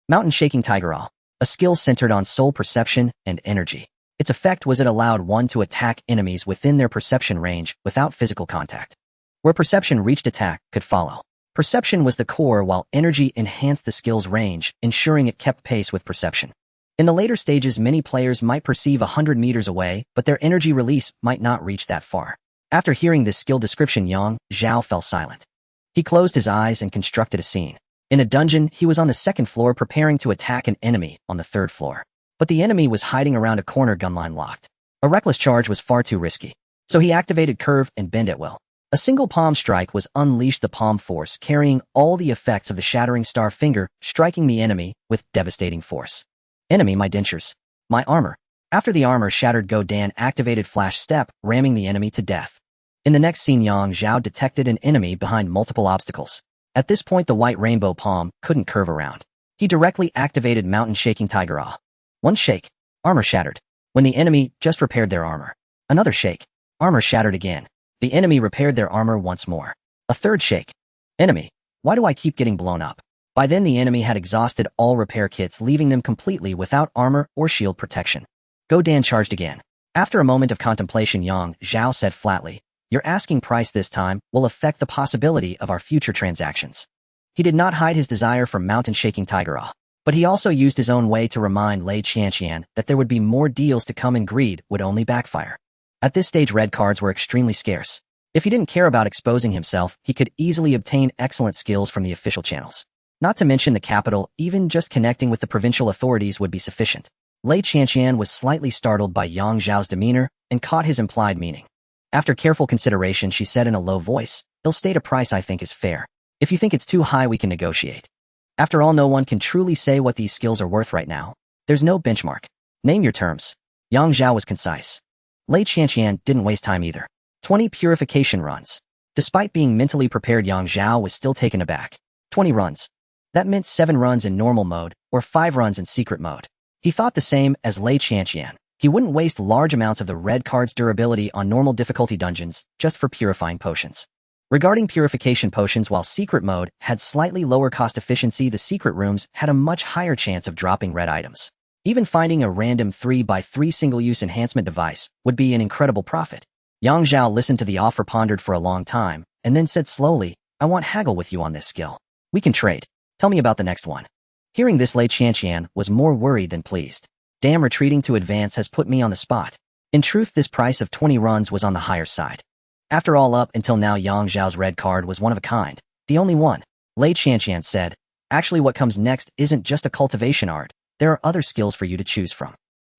Mountain Shaking Tiger Awe. A skill centered on soul perception and energy. Its effect was it allowed one to attack enemies within their perception range without physical contact. Where perception reached, attack could follow. Perception was the core, while energy enhanced the skill's range, ensuring it kept pace with perception. In the later stages, many players might perceive 100 meters away, but their energy release might not reach that far. After hearing this skill description, Yang Zhao fell silent. He closed his eyes and constructed a scene. In a dungeon, he was on the 2nd floor preparing to attack an enemy on the 3rd floor. But the enemy was hiding around a corner, gunline locked. A reckless charge was far too risky. So he activated curve and bend at will. A single palm strike was unleashed, the palm force carrying all the effects of the Shattering Star Finger, striking the enemy with devastating force. Enemy, my dentures. My armor. After the armor shattered, Dan activated Flash Step, ramming the enemy to death. In the next scene, Yang Zhao detected an enemy behind multiple obstacles. At this point, the White Rainbow Palm couldn't curve around. He directly activated Mountain Shaking Tiger Awe. One shake. Armor shattered. When the enemy just repaired their armor. Another shake. Armor shattered again. The enemy repaired their armor once more. A third shake. Enemy. Why do I keep getting blown up? By then the enemy had exhausted all repair kits, leaving them completely without armor or shield protection. Godan charged again. After a moment of contemplation, Zhao said flatly, "Your asking price this time will affect the possibility of our future transactions." He did not hide his desire for mountain-shaking tiger awe, but he also used his own way to remind Lei Qianqian that there would be more deals to come and greed would only backfire. At this stage red cards were extremely scarce. If he didn't care about exposing himself, he could easily obtain excellent skills from the official channels. Not to mention the capital, even just connecting with the provincial authorities would be sufficient. Lei Qianqian was slightly startled by Yang Zhao's demeanor and caught his implied meaning. After careful consideration, she said in a low voice, "He'll state a price I think is fair. If you think it's too high, we can negotiate. After all, no one can truly say what these skills are worth right now. There's no benchmark. Name your terms." Yang Zhao was concise. Lei Qianqian didn't waste time either. 20 purification runs. Despite being mentally prepared, Yang Zhao was still taken aback. 20 runs. That meant 7 runs in normal mode, or 5 runs in secret mode. He thought the same as Lei Qianqian. He wouldn't waste large amounts of the red card's durability on normal difficulty dungeons just for purifying potions. Regarding purification potions, while secret mode had slightly lower cost efficiency, the secret rooms had a much higher chance of dropping red items. Even finding a random 3x3 single-use enhancement device would be an incredible profit. Yang Zhao listened to the offer, pondered for a long time, and then said slowly, "I want haggle with you on this skill. We can trade. Tell me about the next one." Hearing this, Lei Qianqian was more worried than pleased. Damn, retreating to advance has put me on the spot. In truth, this price of 20 runs was on the higher side. After all, up until now, Yang Zhao's red card was one of a kind, the only one. Lei Qianqian said, "Actually, what comes next isn't just a cultivation art. There are other skills for you to choose from."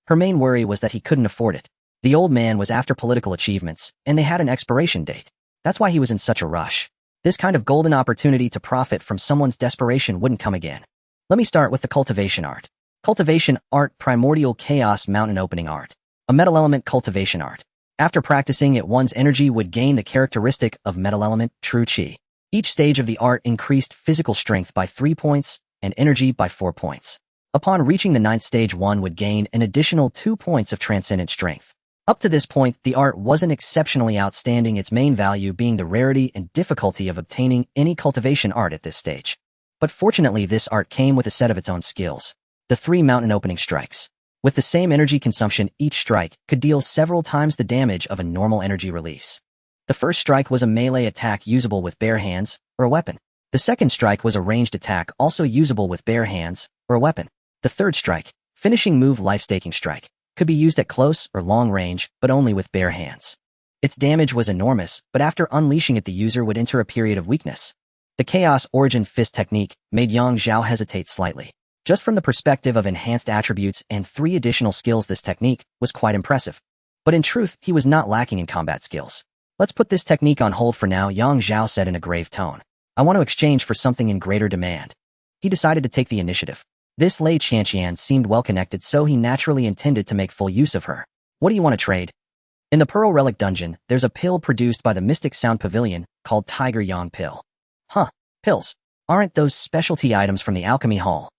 Her main worry was that he couldn't afford it. The old man was after political achievements, and they had an expiration date. That's why he was in such a rush. This kind of golden opportunity to profit from someone's desperation wouldn't come again. Let me start with the cultivation art. Cultivation art, primordial chaos mountain opening art. A metal element cultivation art. After practicing it, one's energy would gain the characteristic of metal element, true chi. Each stage of the art increased physical strength by 3 points and energy by 4 points. Upon reaching the 9th stage, one would gain an additional 2 points of transcendent strength. Up to this point, the art wasn't exceptionally outstanding, its main value being the rarity and difficulty of obtaining any cultivation art at this stage. But fortunately, this art came with a set of its own skills. The 3 mountain opening strikes. With the same energy consumption, each strike could deal several times the damage of a normal energy release. The first strike was a melee attack usable with bare hands or a weapon. The second strike was a ranged attack also usable with bare hands or a weapon. The third strike, finishing move life-staking strike, could be used at close or long range, but only with bare hands. Its damage was enormous, but after unleashing it, the user would enter a period of weakness. The Chaos Origin Fist technique made Yang Zhao hesitate slightly. Just from the perspective of enhanced attributes and 3 additional skills, this technique was quite impressive. But in truth, he was not lacking in combat skills. "Let's put this technique on hold for now," Yang Zhao said in a grave tone. "I want to exchange for something in greater demand." He decided to take the initiative. This Lei Qianqian seemed well connected, so he naturally intended to make full use of her. "What do you want to trade?" In the Pearl Relic Dungeon, there's a pill produced by the Mystic Sound Pavilion called Tiger Yang Pill. Huh, pills. Aren't those specialty items from the Alchemy Hall?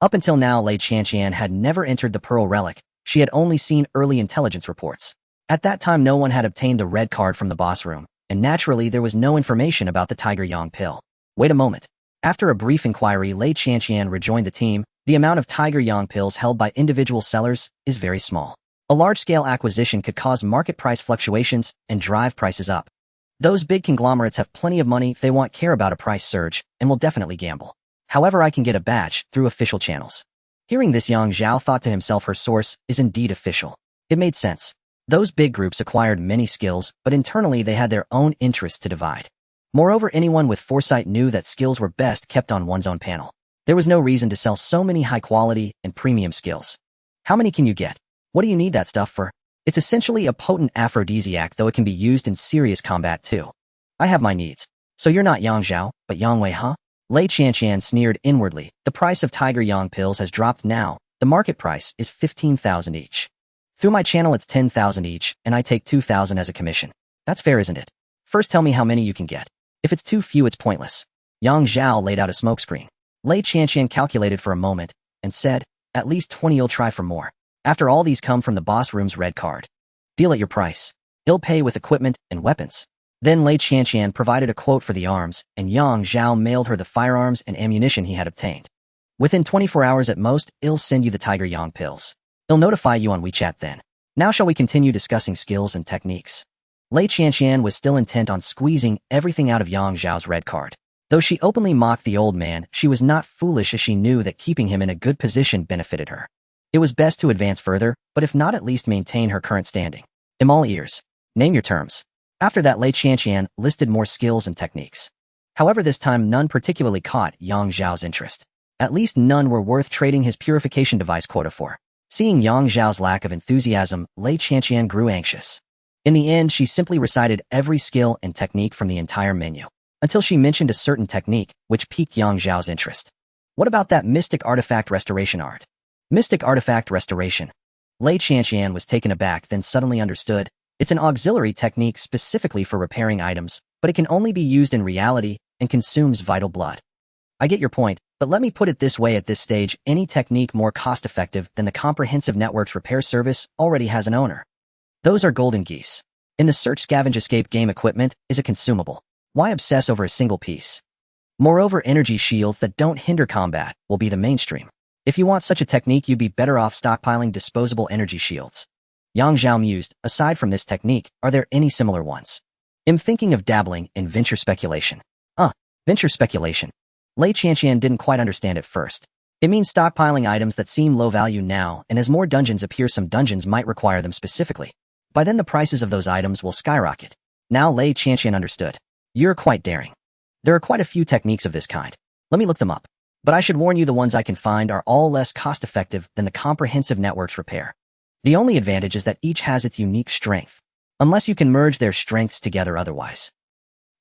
Up until now, Lei Qianqian had never entered the Pearl Relic. She had only seen early intelligence reports. At that time, no one had obtained the red card from the boss room, and naturally there was no information about the Tiger Yang Pill. Wait a moment. After a brief inquiry, Lei Qianqian rejoined the team. The amount of Tiger Yang pills held by individual sellers is very small. A large-scale acquisition could cause market price fluctuations and drive prices up. Those big conglomerates have plenty of money, they won't care about a price surge, and will definitely gamble. However, I can get a batch through official channels. Hearing this, Yang Zhao thought to himself, her source is indeed official. It made sense. Those big groups acquired many skills, but internally they had their own interests to divide. Moreover, anyone with foresight knew that skills were best kept on one's own panel. There was no reason to sell so many high-quality and premium skills. How many can you get? What do you need that stuff for? It's essentially a potent aphrodisiac, though it can be used in serious combat too. I have my needs. So you're not Yang Zhao, but Yang Wei, huh? Lei Qianqian sneered inwardly. The price of Tiger Yang pills has dropped now. The market price is 15,000 each. Through my channel it's 10,000 each, and I take 2,000 as a commission. That's fair, isn't it? First tell me how many you can get. If it's too few, it's pointless. Yang Zhao laid out a smokescreen. Lei Qianqian calculated for a moment and said, At least 20 you'll try for more. After all, these come from the boss room's red card. Deal at your price. He'll pay with equipment and weapons. Then Lei Qianqian provided a quote for the arms, and Yang Zhao mailed her the firearms and ammunition he had obtained. Within 24 hours at most, he'll send you the Tiger Yang pills. He'll notify you on WeChat then. Now shall we continue discussing skills and techniques? Lei Qianqian was still intent on squeezing everything out of Yang Zhao's red card. Though she openly mocked the old man, she was not foolish, as she knew that keeping him in a good position benefited her. It was best to advance further, but if not, at least maintain her current standing. I'm all ears. Name your terms. After that, Lei Qianqian listed more skills and techniques. However, this time none particularly caught Yang Zhao's interest. At least none were worth trading his purification device quota for. Seeing Yang Zhao's lack of enthusiasm, Lei Qianqian grew anxious. In the end, she simply recited every skill and technique from the entire menu, until she mentioned a certain technique which piqued Yang Zhao's interest. What about that mystic artifact restoration art? Mystic artifact restoration. Lei Qianqian was taken aback, then suddenly understood. It's an auxiliary technique specifically for repairing items, but it can only be used in reality and consumes vital blood. I get your point, but let me put it this way: at this stage, any technique more cost-effective than the comprehensive network's repair service already has an owner. Those are golden geese. In the Search Scavenge Escape game, equipment is a consumable. Why obsess over a single piece? Moreover, energy shields that don't hinder combat will be the mainstream. If you want such a technique, you'd be better off stockpiling disposable energy shields. Yang Zhao mused. Aside from this technique, are there any similar ones? I'm thinking of dabbling in venture speculation. Venture speculation. Lei Qianqian didn't quite understand at first. It means stockpiling items that seem low value now, and as more dungeons appear, some dungeons might require them specifically. By then, the prices of those items will skyrocket. Now Lei Qianqian understood. You're quite daring. There are quite a few techniques of this kind. Let me look them up. But I should warn you, the ones I can find are all less cost-effective than the comprehensive network's repair. The only advantage is that each has its unique strength, unless you can merge their strengths together otherwise.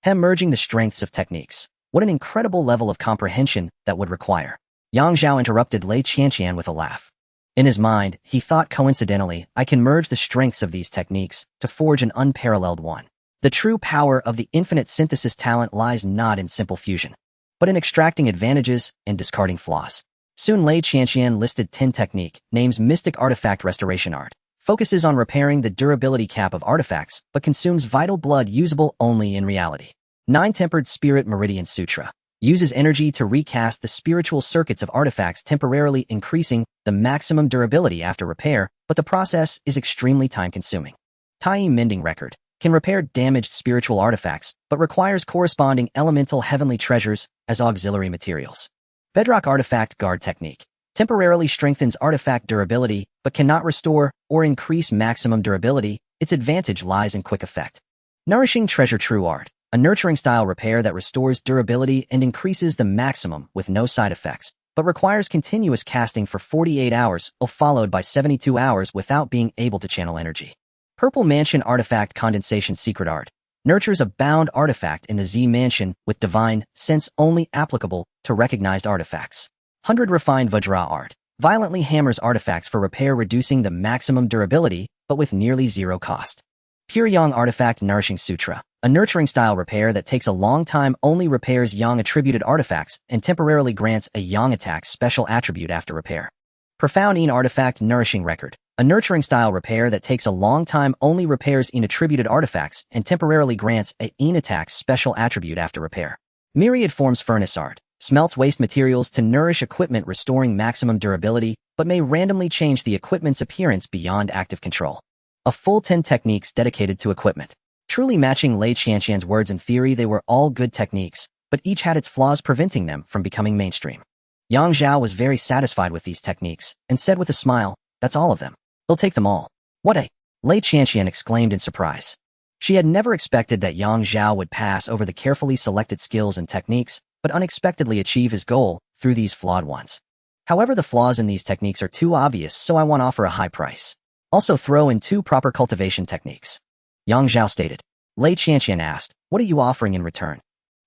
Merging the strengths of techniques. What an incredible level of comprehension that would require. Yang Zhao interrupted Lei Qianqian with a laugh. In his mind, he thought coincidentally, I can merge the strengths of these techniques to forge an unparalleled one. The true power of the infinite synthesis talent lies not in simple fusion, but in extracting advantages and discarding flaws. Soon Lei Qianqian listed 10 technique, names Mystic Artifact Restoration Art, focuses on repairing the durability cap of artifacts, but consumes vital blood usable only in reality. 9 Tempered Spirit Meridian Sutra, uses energy to recast the spiritual circuits of artifacts, temporarily increasing the maximum durability after repair, but the process is extremely time-consuming. Tai Mending Record, can repair damaged spiritual artifacts, but requires corresponding elemental heavenly treasures as auxiliary materials. Bedrock Artifact Guard Technique, temporarily strengthens artifact durability, but cannot restore or increase maximum durability. Its advantage lies in quick effect. Nourishing Treasure True Art, a nurturing style repair that restores durability and increases the maximum with no side effects, but requires continuous casting for 48 hours, followed by 72 hours without being able to channel energy. Purple Mansion Artifact Condensation Secret Art, nurtures a bound artifact in the Z Mansion with divine sense only applicable to recognized artifacts. 100 Refined Vajra Art, violently hammers artifacts for repair, reducing the maximum durability, but with nearly zero cost. Pure Yang Artifact Nourishing Sutra, a nurturing style repair that takes a long time, only repairs Yang attributed artifacts and temporarily grants a Yang attack special attribute after repair. Profound Yin Artifact Nourishing Record, a nurturing style repair that takes a long time, only repairs Yin attributed artifacts and temporarily grants a Yin attack special attribute after repair. Myriad Forms Furnace Art, smelts waste materials to nourish equipment, restoring maximum durability, but may randomly change the equipment's appearance beyond active control. A full 10 techniques dedicated to equipment. Truly matching Lei Qianqian's words. In theory, they were all good techniques, but each had its flaws, preventing them from becoming mainstream. Yang Zhao was very satisfied with these techniques and said with a smile, "That's all of them. He'll take them all." "What a..." Lei Qianqian exclaimed in surprise. She had never expected that Yang Zhao would pass over the carefully selected skills and techniques, but unexpectedly achieve his goal through these flawed ones. However, the flaws in these techniques are too obvious, so I want to offer a high price. Also throw in 2 proper cultivation techniques. Yang Zhao stated. Lei Qianqian asked, "What are you offering in return?"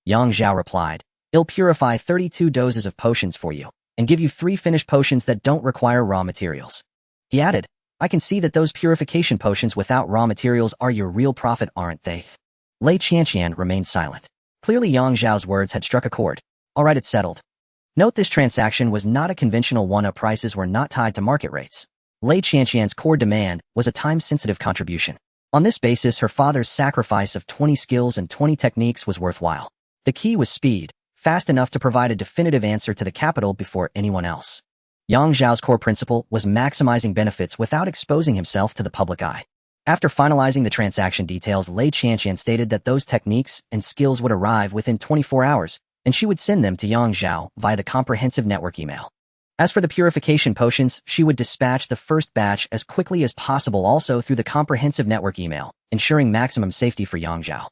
Yang Zhao replied, "I'll purify 32 doses of potions for you, and give you 3 finished potions that don't require raw materials." He added, "I can see that those purification potions without raw materials are your real profit, aren't they?" Lei Qianqian remained silent. Clearly Yang Zhao's words had struck a chord. "All right, it's settled. Note this transaction was not a conventional one-up. Prices were not tied to market rates. Lei Qianqian's core demand was a time-sensitive contribution. On this basis, her father's sacrifice of 20 skills and 20 techniques was worthwhile. The key was speed, fast enough to provide a definitive answer to the capital before anyone else. Yang Zhao's core principle was maximizing benefits without exposing himself to the public eye. After finalizing the transaction details, Lei Qianqian stated that those techniques and skills would arrive within 24 hours, and she would send them to Yang Zhao via the comprehensive network email. As for the purification potions, she would dispatch the first batch as quickly as possible, also through the comprehensive network email, ensuring maximum safety for Yang Zhao.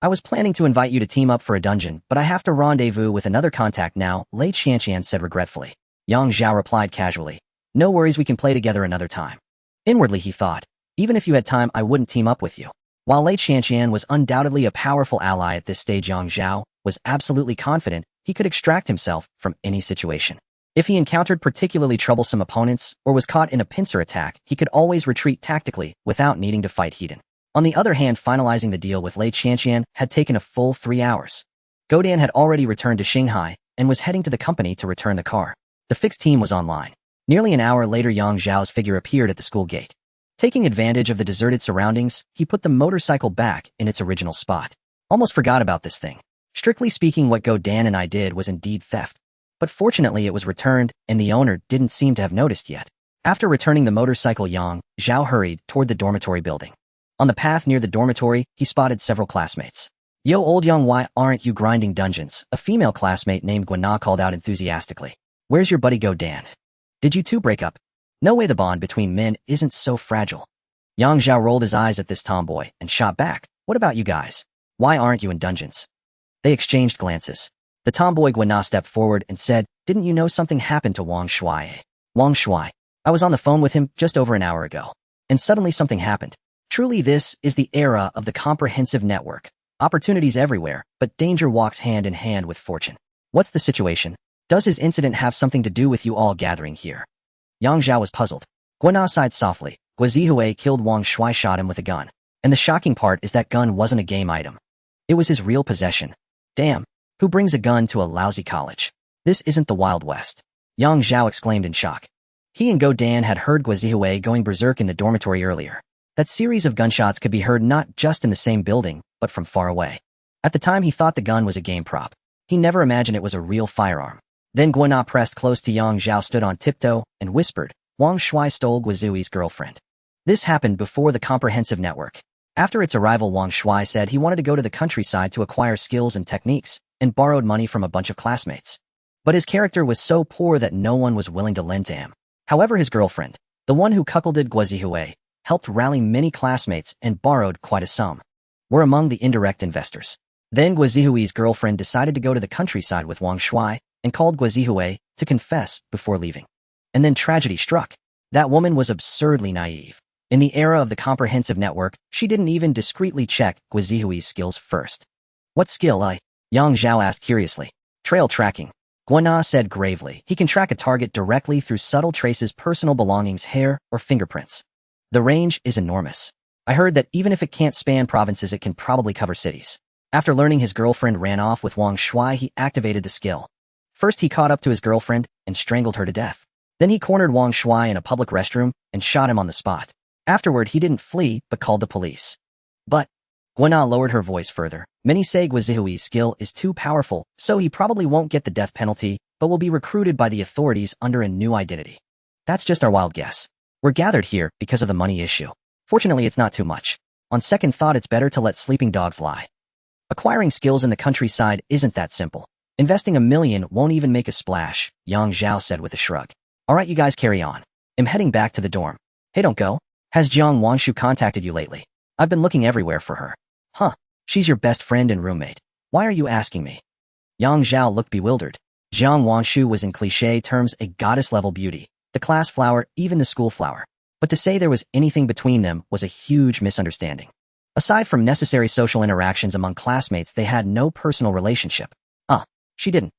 I was planning to invite you to team up for a dungeon, but I have to rendezvous with another contact now, Lei Qianqian said regretfully. Yang Zhao replied casually, "No worries, we can play together another time." Inwardly he thought, "Even if you had time, I wouldn't team up with you." While Lei Qianqian was undoubtedly a powerful ally at this stage, Yang Zhao was absolutely confident he could extract himself from any situation. If he encountered particularly troublesome opponents or was caught in a pincer attack, he could always retreat tactically without needing to fight head-on. On the other hand, finalizing the deal with Lei Qianqian had taken a full 3 hours. Godan had already returned to Shanghai and was heading to the company to return the car. The fixed team was online. Nearly an hour later, Yang Zhao's figure appeared at the school gate. Taking advantage of the deserted surroundings, he put the motorcycle back in its original spot. Almost forgot about this thing. Strictly speaking, what Godan and I did was indeed theft. But fortunately it was returned, and the owner didn't seem to have noticed yet. After returning the motorcycle, Yang Zhao hurried toward the dormitory building. On the path near the dormitory, he spotted several classmates. "Yo, old Yang, why aren't you grinding dungeons?" A female classmate named Guana called out enthusiastically. "Where's your buddy Godan? Did you two break up?" "No way, the bond between men isn't so fragile." Yang Zhao rolled his eyes at this tomboy and shot back, "What about you guys? Why aren't you in dungeons?" They exchanged glances. The tomboy Guana stepped forward and said, "Didn't you know something happened to Wang Shui?" "Wang Shui? I was on the phone with him just over an hour ago. And suddenly something happened." Truly, this is the era of the comprehensive network. Opportunities everywhere, but danger walks hand in hand with fortune. "What's the situation? Does his incident have something to do with you all gathering here?" Yang Zhao was puzzled. Guana sighed softly. Guazihui killed Wang Shui, shot him with a gun. And the shocking part is that gun wasn't a game item. It was his real possession. Damn. Who brings a gun to a lousy college? This isn't the Wild West. Yang Zhao exclaimed in shock. He and Godan had heard Guazihui going berserk in the dormitory earlier. That series of gunshots could be heard not just in the same building, but from far away. At the time he thought the gun was a game prop. He never imagined it was a real firearm. Then Guana pressed close to Yang Zhao, stood on tiptoe, and whispered, "Wang Shui stole Guazihui's girlfriend." This happened before the comprehensive network. After its arrival, Wang Shui said he wanted to go to the countryside to acquire skills and techniques, and borrowed money from a bunch of classmates. But his character was so poor that no one was willing to lend to him. However, his girlfriend, the one who cuckolded Guazihui, helped rally many classmates and borrowed quite a sum, were among the indirect investors. Then Guazihui's girlfriend decided to go to the countryside with Wang Shui and called Guazihui to confess before leaving. And then tragedy struck. That woman was absurdly naive. In the era of the comprehensive network, she didn't even discreetly check Guazihui's skills first. "What skill, Yang Zhao asked curiously. "Trail tracking," Guana said gravely. "He can track a target directly through subtle traces, personal belongings, hair, or fingerprints. The range is enormous. I heard that even if it can't span provinces, it can probably cover cities." After learning his girlfriend ran off with Wang Shui, he activated the skill. First, he caught up to his girlfriend and strangled her to death. Then he cornered Wang Shui in a public restroom and shot him on the spot. Afterward, he didn't flee, but called the police. "But," Guana lowered her voice further, "many say Guazihui's skill is too powerful, so he probably won't get the death penalty, but will be recruited by the authorities under a new identity. That's just our wild guess. We're gathered here because of the money issue. Fortunately, it's not too much. On second thought, it's better to let sleeping dogs lie. Acquiring skills in the countryside isn't that simple. Investing $1 million won't even make a splash," Yang Zhao said with a shrug. "All right, you guys carry on. I'm heading back to the dorm." "Hey, don't go. Has Jiang Wangshu contacted you lately? I've been looking everywhere for her." "Huh. She's your best friend and roommate. Why are you asking me?" Yang Zhao looked bewildered. Jiang Wangshu was in cliché terms a goddess-level beauty, the class flower, even the school flower. But to say there was anything between them was a huge misunderstanding. Aside from necessary social interactions among classmates, they had no personal relationship. She didn't.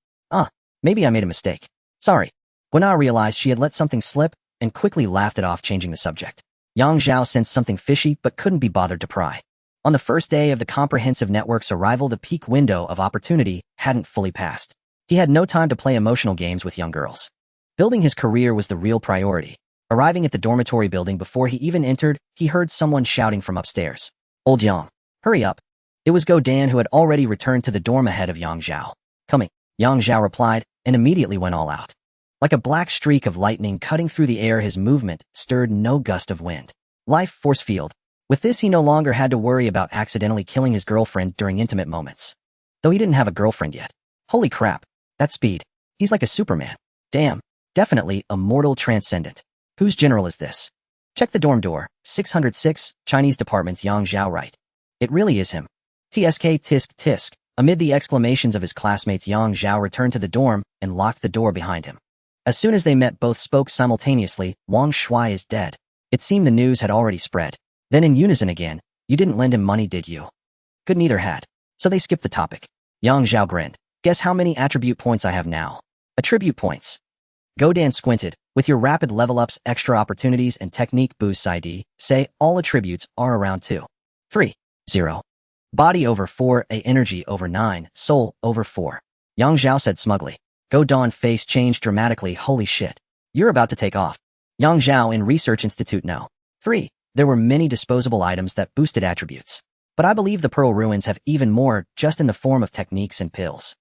Maybe I made a mistake. Sorry." Guana realized she had let something slip and quickly laughed it off, changing the subject. Yang Zhao sensed something fishy but couldn't be bothered to pry. On the first day of the comprehensive network's arrival, the peak window of opportunity hadn't fully passed. He had no time to play emotional games with young girls. Building his career was the real priority. Arriving at the dormitory building before he even entered, he heard someone shouting from upstairs. Old Yang, hurry up. It was Go Dan who had already returned to the dorm ahead of Yang Zhao. Coming, Yang Zhao replied, and immediately went all out. Like a black streak of lightning cutting through the air, his movement stirred no gust of wind. Life force field. With this, he no longer had to worry about accidentally killing his girlfriend during intimate moments. Though he didn't have a girlfriend yet. Holy crap, that speed. He's like a Superman. Damn, definitely a mortal transcendent. Whose general is this? Check the dorm door, 606, Chinese department's Yang Zhao right. It really is him. TSK tisk tisk. Amid the exclamations of his classmates, Yang Zhao returned to the dorm and locked the door behind him. As soon as they met, both spoke simultaneously. Wang Shui is dead. It seemed the news had already spread. Then in unison again, you didn't lend him money, did you? Good, neither had. So they skipped the topic. Yang Zhao grinned. Guess how many attribute points I have now? Attribute points. Godan squinted. With your rapid level ups, extra opportunities, and technique boosts ID, say all attributes are around 2. 3. 0. Body over 4, A energy over 9, soul over 4. Yang Zhao said smugly. Godan's face changed dramatically. Holy shit. You're about to take off. Yang Zhao in Research Institute no. 3. There were many disposable items that boosted attributes. But I believe the Pearl Ruins have even more, just in the form of techniques and pills.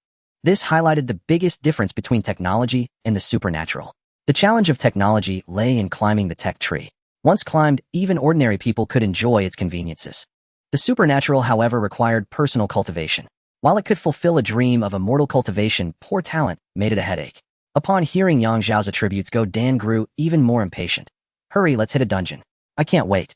This highlighted the biggest difference between technology and the supernatural. The challenge of technology lay in climbing the tech tree. Once climbed, even ordinary people could enjoy its conveniences. The supernatural, however, required personal cultivation. While it could fulfill a dream of immortal cultivation, poor talent made it a headache. Upon hearing Yang Zhao's attributes, Go Dan grew even more impatient. Hurry, let's hit a dungeon. I can't wait.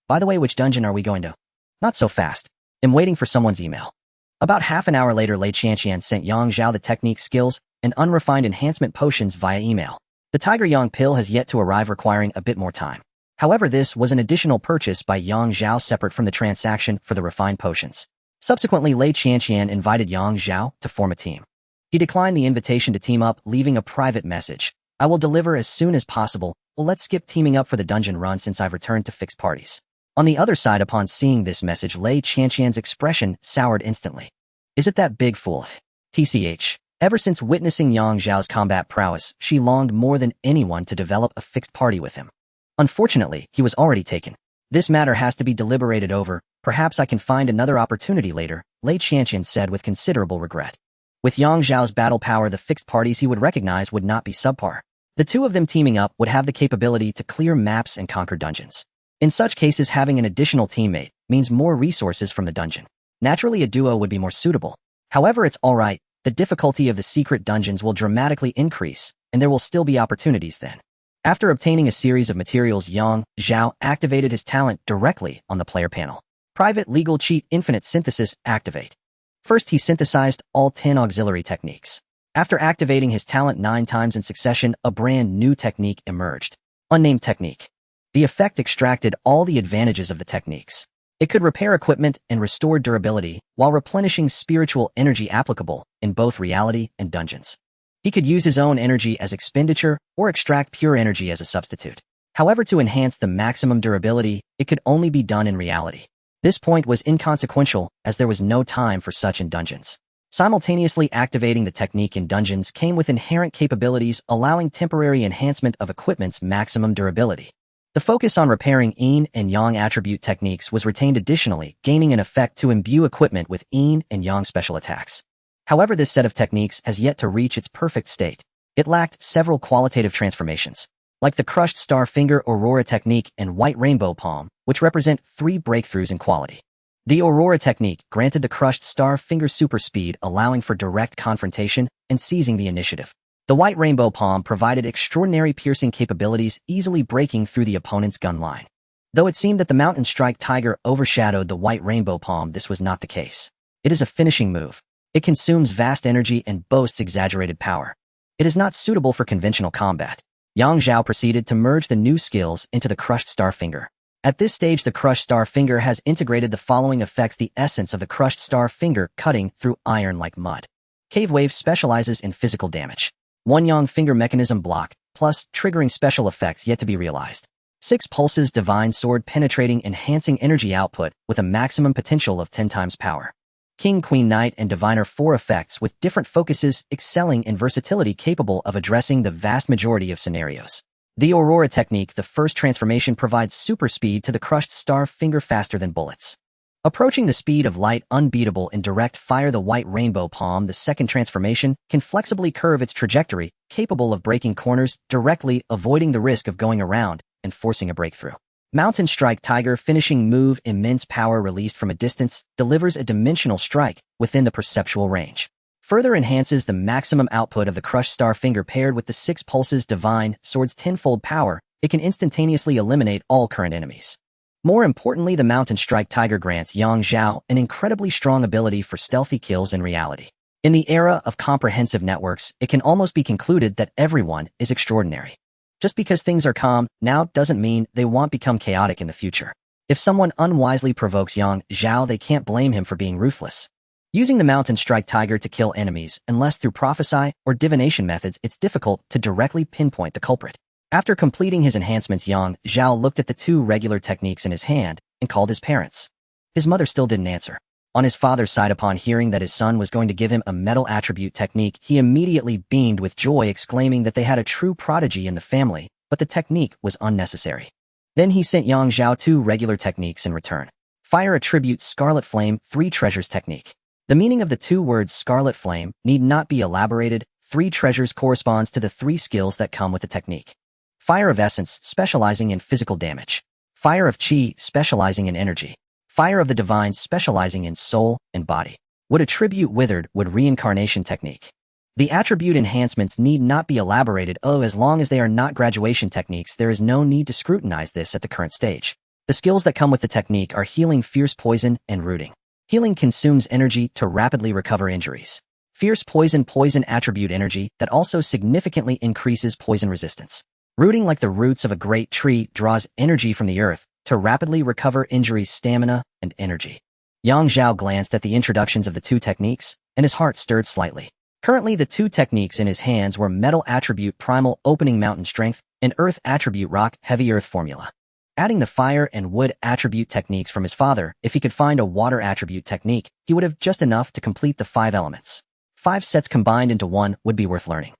By the way, which dungeon are we going to? Not so fast. I'm waiting for someone's email. About half an hour later, Lei Qianqian sent Yang Zhao the technique skills and unrefined enhancement potions via email. The Tiger Yang pill has yet to arrive, requiring a bit more time. However, this was an additional purchase by Yang Zhao separate from the transaction for the refined potions. Subsequently, Lei Qianqian invited Yang Zhao to form a team. He declined the invitation to team up, leaving a private message. I will deliver as soon as possible. Well, let's skip teaming up for the dungeon run since I've returned to fixed parties. On the other side, upon seeing this message, Lei Qianqian's expression soured instantly. Is it that big fool? TCH. Ever since witnessing Yang Zhao's combat prowess, she longed more than anyone to develop a fixed party with him. Unfortunately, he was already taken. This matter has to be deliberated over. Perhaps I can find another opportunity later, Lei Qianqian said with considerable regret. With Yang Zhao's battle power, the fixed parties he would recognize would not be subpar. The two of them teaming up would have the capability to clear maps and conquer dungeons. In such cases, having an additional teammate means more resources from the dungeon. Naturally, a duo would be more suitable. However, it's alright. The difficulty of the secret dungeons will dramatically increase, and there will still be opportunities then. After obtaining a series of materials, Yang Zhao activated his talent directly on the player panel. Private legal cheat infinite synthesis activate. First, he synthesized all 10 auxiliary techniques. After activating his talent 9 times in succession, a brand new technique emerged. Unnamed technique. The effect extracted all the advantages of the techniques. It could repair equipment and restore durability while replenishing spiritual energy applicable in both reality and dungeons. He could use his own energy as expenditure or extract pure energy as a substitute. However, to enhance the maximum durability, it could only be done in reality. This point was inconsequential as there was no time for such in dungeons. Simultaneously activating the technique in dungeons came with inherent capabilities allowing temporary enhancement of equipment's maximum durability. The focus on repairing yin and yang attribute techniques was retained, additionally gaining an effect to imbue equipment with yin and yang special attacks. However, this set of techniques has yet to reach its perfect state. It lacked several qualitative transformations, like the crushed star finger Aurora technique and white rainbow palm, which represent 3 breakthroughs in quality. The Aurora technique granted the crushed star finger super speed, allowing for direct confrontation and seizing the initiative. The white rainbow palm provided extraordinary piercing capabilities, easily breaking through the opponent's gun line. Though it seemed that the Mountain Strike Tiger overshadowed the white rainbow palm, this was not the case. It is a finishing move. It consumes vast energy and boasts exaggerated power. It is not suitable for conventional combat. Yang Zhao proceeded to merge the new skills into the crushed star finger. At this stage, the crushed star finger has integrated the following effects: the essence of the crushed star finger cutting through iron like mud. Cave Wave specializes in physical damage. 1 Yang finger mechanism block, plus triggering special effects yet to be realized. 6 pulses divine sword penetrating, enhancing energy output with a maximum potential of 10 times power. King, Queen, Knight, and Diviner, 4 effects with different focuses, excelling in versatility capable of addressing the vast majority of scenarios. The Aurora technique, the first transformation, provides super speed to the crushed star finger faster than bullets. Approaching the speed of light, unbeatable in direct fire. The white rainbow palm, the second transformation, can flexibly curve its trajectory, capable of breaking corners directly, avoiding the risk of going around and forcing a breakthrough. Mountain Strike Tiger, finishing move, immense power released from a distance, delivers a dimensional strike within the perceptual range. Further enhances the maximum output of the crushed star finger. Paired with the 6 pulses divine sword's tenfold power, it can instantaneously eliminate all current enemies. More importantly, the Mountain Strike Tiger grants Zhao an incredibly strong ability for stealthy kills in reality. In the era of comprehensive networks, it can almost be concluded that everyone is extraordinary. Just because things are calm now doesn't mean they won't become chaotic in the future. If someone unwisely provokes Zhao, they can't blame him for being ruthless. Using the Mountain Strike Tiger to kill enemies, unless through prophesy or divination methods, it's difficult to directly pinpoint the culprit. After completing his enhancements, Zhao looked at the 2 regular techniques in his hand and called his parents. His mother still didn't answer. On his father's side, upon hearing that his son was going to give him a metal attribute technique, he immediately beamed with joy, exclaiming that they had a true prodigy in the family, but the technique was unnecessary. Then he sent Zhao 2 regular techniques in return. Fire attribute Scarlet Flame, 3 treasures technique. The meaning of the 2 words Scarlet Flame need not be elaborated. 3 treasures corresponds to the 3 skills that come with the technique. Fire of Essence, specializing in physical damage. Fire of Chi, specializing in energy. Fire of the Divine, specializing in soul and body. Wood attribute Withered Wood, reincarnation technique. The attribute enhancements need not be elaborated. As long as they are not graduation techniques, there is no need to scrutinize this at the current stage. The skills that come with the technique are Healing, Fierce Poison, and Rooting. Healing consumes energy to rapidly recover injuries. Fierce Poison attribute energy that also significantly increases poison resistance. Rooting, like the roots of a great tree, draws energy from the earth to rapidly recover injuries, stamina, and energy. Zhao glanced at the introductions of the 2 techniques, and his heart stirred slightly. Currently, the 2 techniques in his hands were Metal attribute Primal Opening, Mountain Strength, and Earth attribute Rock, Heavy Earth formula. Adding the Fire and Wood attribute techniques from his father, if he could find a Water attribute technique, he would have just enough to complete the 5 elements. 5 sets combined into one would be worth learning.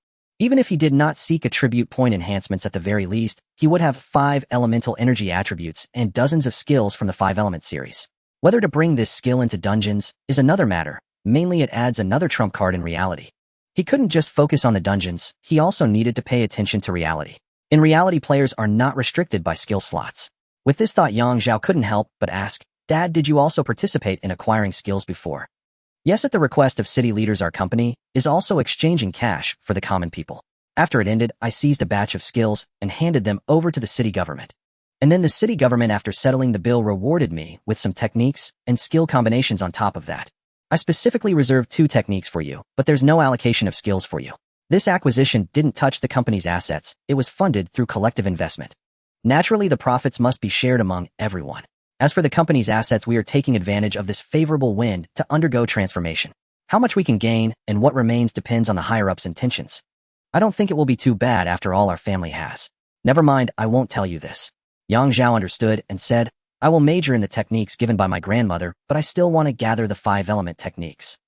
Even if he did not seek attribute point enhancements, at the very least, he would have 5 elemental energy attributes and dozens of skills from the 5-element series. Whether to bring this skill into dungeons is another matter. Mainly, it adds another trump card in reality. He couldn't just focus on the dungeons, he also needed to pay attention to reality. In reality, players are not restricted by skill slots. With this thought, Zhao couldn't help but ask, "Dad, did you also participate in acquiring skills before?" Yes, at the request of city leaders, our company is also exchanging cash for the common people. After it ended, I seized a batch of skills and handed them over to the city government. And then the city government, after settling the bill, rewarded me with some techniques and skill combinations on top of that. I specifically reserved 2 techniques for you, but there's no allocation of skills for you. This acquisition didn't touch the company's assets, it was funded through collective investment. Naturally, the profits must be shared among everyone. As for the company's assets, we are taking advantage of this favorable wind to undergo transformation. How much we can gain and what remains depends on the higher-ups' intentions. I don't think it will be too bad after all our family has. Never mind, I won't tell you this. Zhao understood and said, "I will major in the techniques given by my grandmother, but I still want to gather the 5-element techniques.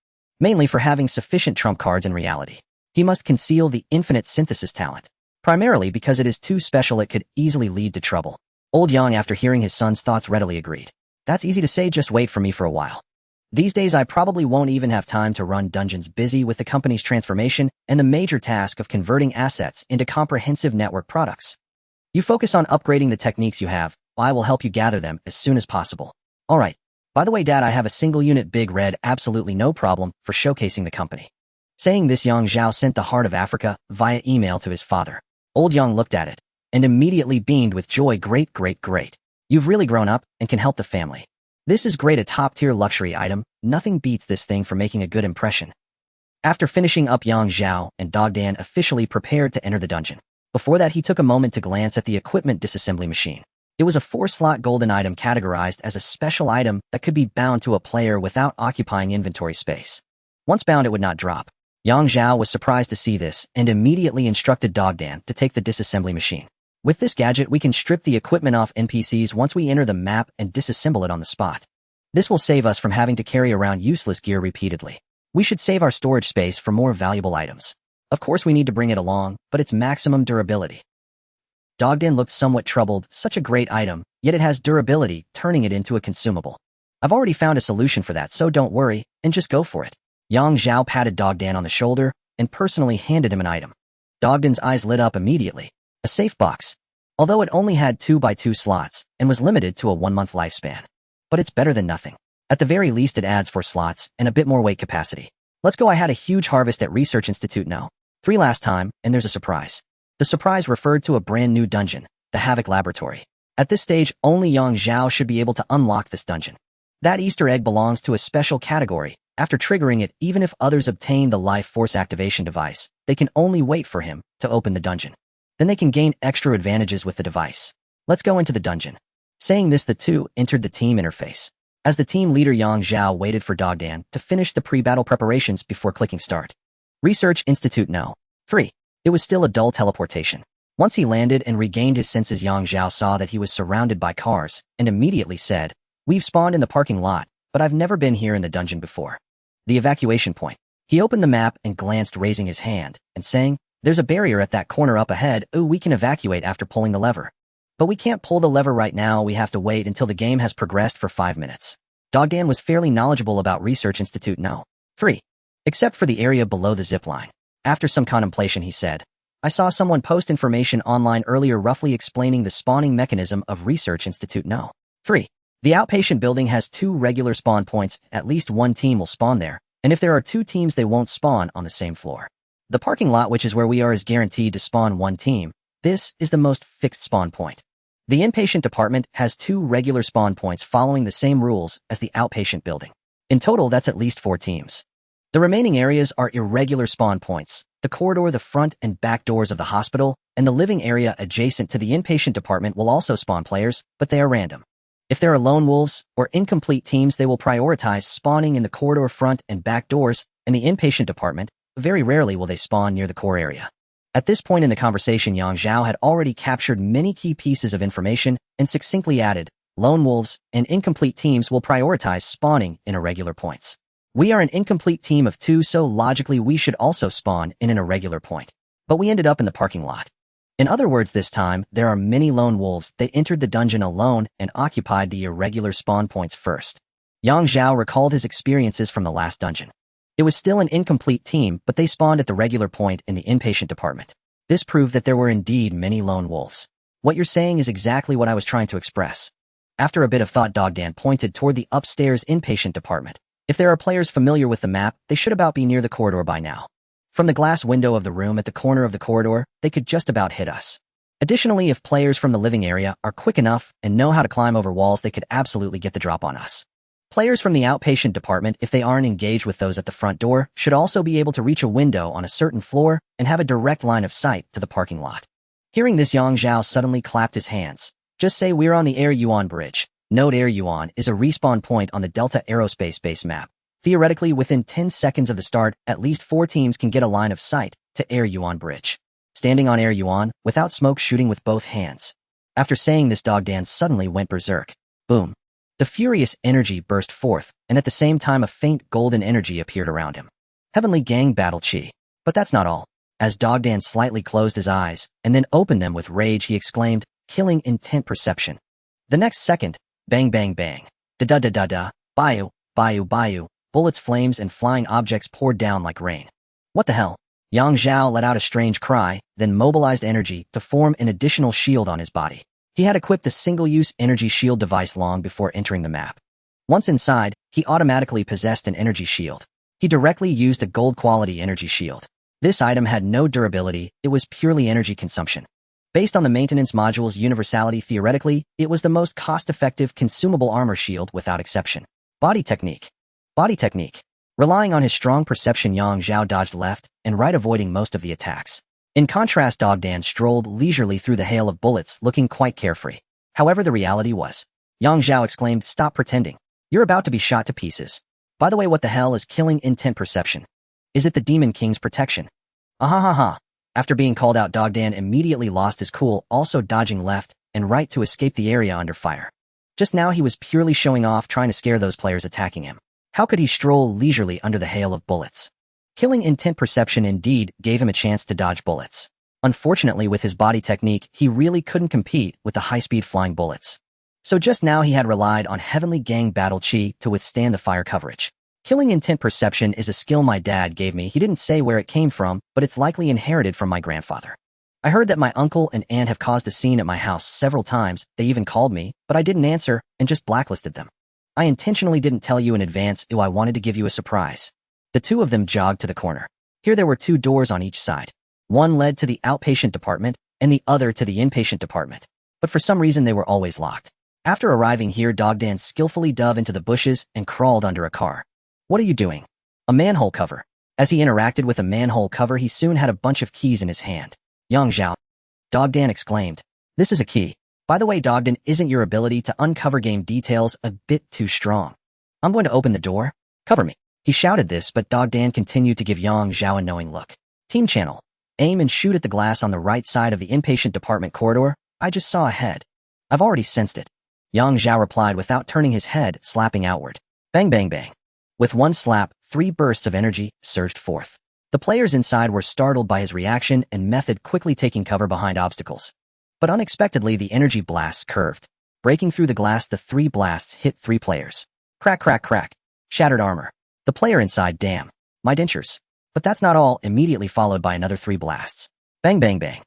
Mainly for having sufficient trump cards in reality. He must conceal the infinite synthesis talent. Primarily because it is too special, it could easily lead to trouble." Old Yang, after hearing his son's thoughts, readily agreed. "That's easy to say, just wait for me for a while. These days I probably won't even have time to run dungeons, busy with the company's transformation and the major task of converting assets into comprehensive network products. You focus on upgrading the techniques you have, while I will help you gather them as soon as possible. Alright. By the way, Dad, I have a single unit Big Red, absolutely no problem for showcasing the company." Saying this, Zhao sent the Heart of Africa via email to his father. Old Yang looked at it and immediately beamed with joy. Great. You've really grown up and can help the family. This is great, a top-tier luxury item. Nothing beats this thing for making a good impression. After finishing up, Zhao and Dogdan officially prepared to enter the dungeon. Before that, he took a moment to glance at the equipment disassembly machine. It was a 4-slot golden item categorized as a special item that could be bound to a player without occupying inventory space. Once bound, it would not drop. Zhao was surprised to see this and immediately instructed Dogdan to take the disassembly machine. With this gadget, we can strip the equipment off NPCs once we enter the map and disassemble it on the spot. This will save us from having to carry around useless gear repeatedly. We should save our storage space for more valuable items. Of course we need to bring it along, but its maximum durability. Dogdan looked somewhat troubled. Such a great item, yet it has durability, turning it into a consumable. I've already found a solution for that, so don't worry, and just go for it. Zhao patted Dogdan on the shoulder and personally handed him an item. Dogdan's eyes lit up immediately. A safe box. Although it only had 2x2 slots and was limited to a 1-month lifespan. But it's better than nothing. At the very least it adds 4 slots and a bit more weight capacity. Let's go. I had a huge harvest at Research Institute now. 3 last time, and there's a surprise. The surprise referred to a brand new dungeon, the Havoc Laboratory. At this stage, only Zhao should be able to unlock this dungeon. That Easter egg belongs to a special category. After triggering it, even if others obtain the life force activation device, they can only wait for him to open the dungeon. Then they can gain extra advantages with the device. Let's go into the dungeon. Saying this, the two entered the team interface. As the team leader, Zhao waited for Dogdan to finish the pre-battle preparations before clicking start. Research Institute No. 3. It was still a dull teleportation. Once he landed and regained his senses, Zhao saw that he was surrounded by cars and immediately said, "We've spawned in the parking lot, but I've never been here in the dungeon before." The evacuation point. He opened the map and glanced, raising his hand and saying, "There's a barrier at that corner up ahead. Oh, we can evacuate after pulling the lever. But we can't pull the lever right now. We have to wait until the game has progressed for 5 minutes." Dogdan was fairly knowledgeable about Research Institute No. 3. Except for the area below the zipline. After some contemplation, he said, "I saw someone post information online earlier roughly explaining the spawning mechanism of Research Institute No. 3. The outpatient building has 2 regular spawn points. At least one team will spawn there, and if there are 2 teams, they won't spawn on the same floor. The parking lot, which is where we are, is guaranteed to spawn 1 team. This is the most fixed spawn point. The inpatient department has 2 regular spawn points following the same rules as the outpatient building. In total, that's at least 4 teams. The remaining areas are irregular spawn points: the corridor, the front and back doors of the hospital, and the living area adjacent to the inpatient department will also spawn players, but they are random. If there are lone wolves or incomplete teams, they will prioritize spawning in the corridor, front and back doors, and the inpatient department. Very rarely will they spawn near the core area. At this point in the conversation, Zhao had already captured many key pieces of information and succinctly added, "Lone wolves and incomplete teams will prioritize spawning in irregular points. We are an incomplete team of 2, so logically we should also spawn in an irregular point. But we ended up in the parking lot." In other words, this time, there are many lone wolves. They entered the dungeon alone and occupied the irregular spawn points first. Zhao recalled his experiences from the last dungeon. It was still an incomplete team, but they spawned at the regular point in the inpatient department. This proved that there were indeed many lone wolves. What you're saying is exactly what I was trying to express. After a bit of thought, Dogdan pointed toward the upstairs inpatient department. If there are players familiar with the map, they should about be near the corridor by now. From the glass window of the room at the corner of the corridor, they could just about hit us. Additionally, if players from the living area are quick enough and know how to climb over walls, they could absolutely get the drop on us. Players from the outpatient department, if they aren't engaged with those at the front door, should also be able to reach a window on a certain floor and have a direct line of sight to the parking lot. Hearing this, Zhao suddenly clapped his hands. "Just say we're on the Air Yuan Bridge." Note: Air Yuan is a respawn point on the Delta Aerospace base map. Theoretically, within 10 seconds of the start, at least 4 teams can get a line of sight to Air Yuan Bridge. Standing on Air Yuan, without smoke, shooting with both hands. After saying this, Dogdan suddenly went berserk. Boom. The furious energy burst forth, and at the same time a faint golden energy appeared around him. Heavenly Gang Battle Chi. But that's not all. As Dogdan slightly closed his eyes and then opened them with rage, he exclaimed, "Killing intent perception." The next second, bang bang bang, da-da-da-da-da, bayu, bayu, bayu, bullets, flames, and flying objects poured down like rain. What the hell? Zhao let out a strange cry, then mobilized energy to form an additional shield on his body. He had equipped a single-use energy shield device long before entering the map. Once inside, he automatically possessed an energy shield. He directly used a gold-quality energy shield. This item had no durability, it was purely energy consumption. Based on the maintenance module's universality, theoretically, it was the most cost-effective consumable armor shield without exception. Body technique. Body technique. Relying on his strong perception, Zhao dodged left and right, avoiding most of the attacks. In contrast, Dogdan strolled leisurely through the hail of bullets, looking quite carefree. However, the reality was, Zhao exclaimed, "Stop pretending. You're about to be shot to pieces. By the way, what the hell is killing intent perception? Is it the Demon King's protection?" Ahahaha. After being called out, Dogdan immediately lost his cool, also dodging left and right to escape the area under fire. Just now he was purely showing off, trying to scare those players attacking him. How could he stroll leisurely under the hail of bullets? Killing intent perception indeed gave him a chance to dodge bullets. Unfortunately, with his body technique, he really couldn't compete with the high-speed flying bullets. So just now he had relied on Heavenly Gang Battle Chi to withstand the fire coverage. Killing intent perception is a skill my dad gave me. He didn't say where it came from, but it's likely inherited from my grandfather. I heard that my uncle and aunt have caused a scene at my house several times. They even called me, but I didn't answer and just blacklisted them. I intentionally didn't tell you in advance. I wanted to give you a surprise. The two of them jogged to the corner. Here there were two doors on each side. One led to the outpatient department and the other to the inpatient department. But for some reason they were always locked. After arriving here, Dogdan skillfully dove into the bushes and crawled under a car. What are you doing? A manhole cover. As he interacted with a manhole cover, he soon had a bunch of keys in his hand. Young Zhao, Dogdan exclaimed. This is a key. By the way, Dogdan, isn't your ability to uncover game details a bit too strong? I'm going to open the door. Cover me. He shouted this, but Dogdan continued to give Yang Zhao a knowing look. Team channel. Aim and shoot at the glass on the right side of the inpatient department corridor. I just saw a head. I've already sensed it. Yang Zhao replied without turning his head, slapping outward. Bang bang bang. With one slap, 3 bursts of energy surged forth. The players inside were startled by his reaction and method, quickly taking cover behind obstacles. But unexpectedly, the energy blasts curved. Breaking through the glass, the 3 blasts hit 3 players. Crack crack crack. Shattered armor. The player inside, damn. My dentures. But that's not all, immediately followed by another 3 blasts. Bang bang bang.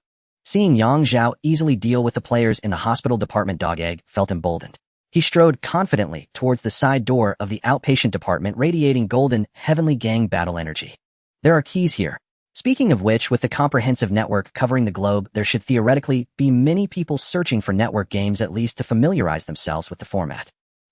Seeing Yang Zhao easily deal with the players in the hospital department, Dog Egg felt emboldened. He strode confidently towards the side door of the outpatient department, radiating golden, Heavenly Gang battle energy. There are keys here. Speaking of which, with the comprehensive network covering the globe, there should theoretically be many people searching for network games, at least to familiarize themselves with the format.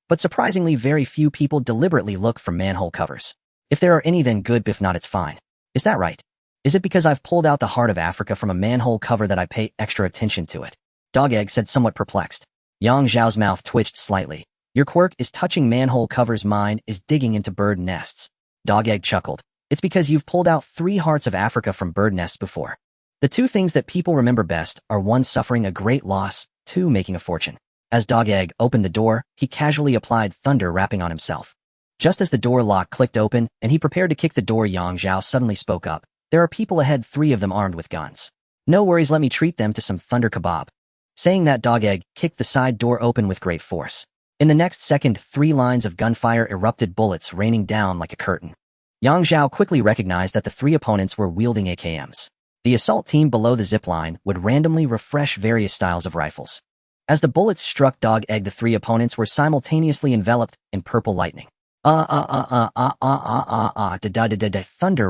But surprisingly, very few people deliberately look for manhole covers. If there are any, then good, if not, it's fine. Is that right? Is it because I've pulled out the heart of Africa from a manhole cover that I pay extra attention to it? Dog Egg said, somewhat perplexed. Yang Zhao's mouth twitched slightly. Your quirk is touching manhole covers, mine is digging into bird nests. Dog Egg chuckled. It's because you've pulled out 3 hearts of Africa from bird nests before. The 2 things that people remember best are 1, suffering a great loss, 2, making a fortune. As Dog Egg opened the door, he casually applied thunder rapping on himself. Just as the door lock clicked open and he prepared to kick the door, Yang Zhao suddenly spoke up. There are people ahead, 3 of them armed with guns. No worries, let me treat them to some thunder kebab. Saying that, Dog Egg kicked the side door open with great force. In the next second, 3 lines of gunfire erupted, bullets raining down like a curtain. Yang Zhao quickly recognized that the 3 opponents were wielding AKMs. The assault team below the zipline would randomly refresh various styles of rifles. As the bullets struck Dog Egg, the 3 opponents were simultaneously enveloped in purple lightning. Thunder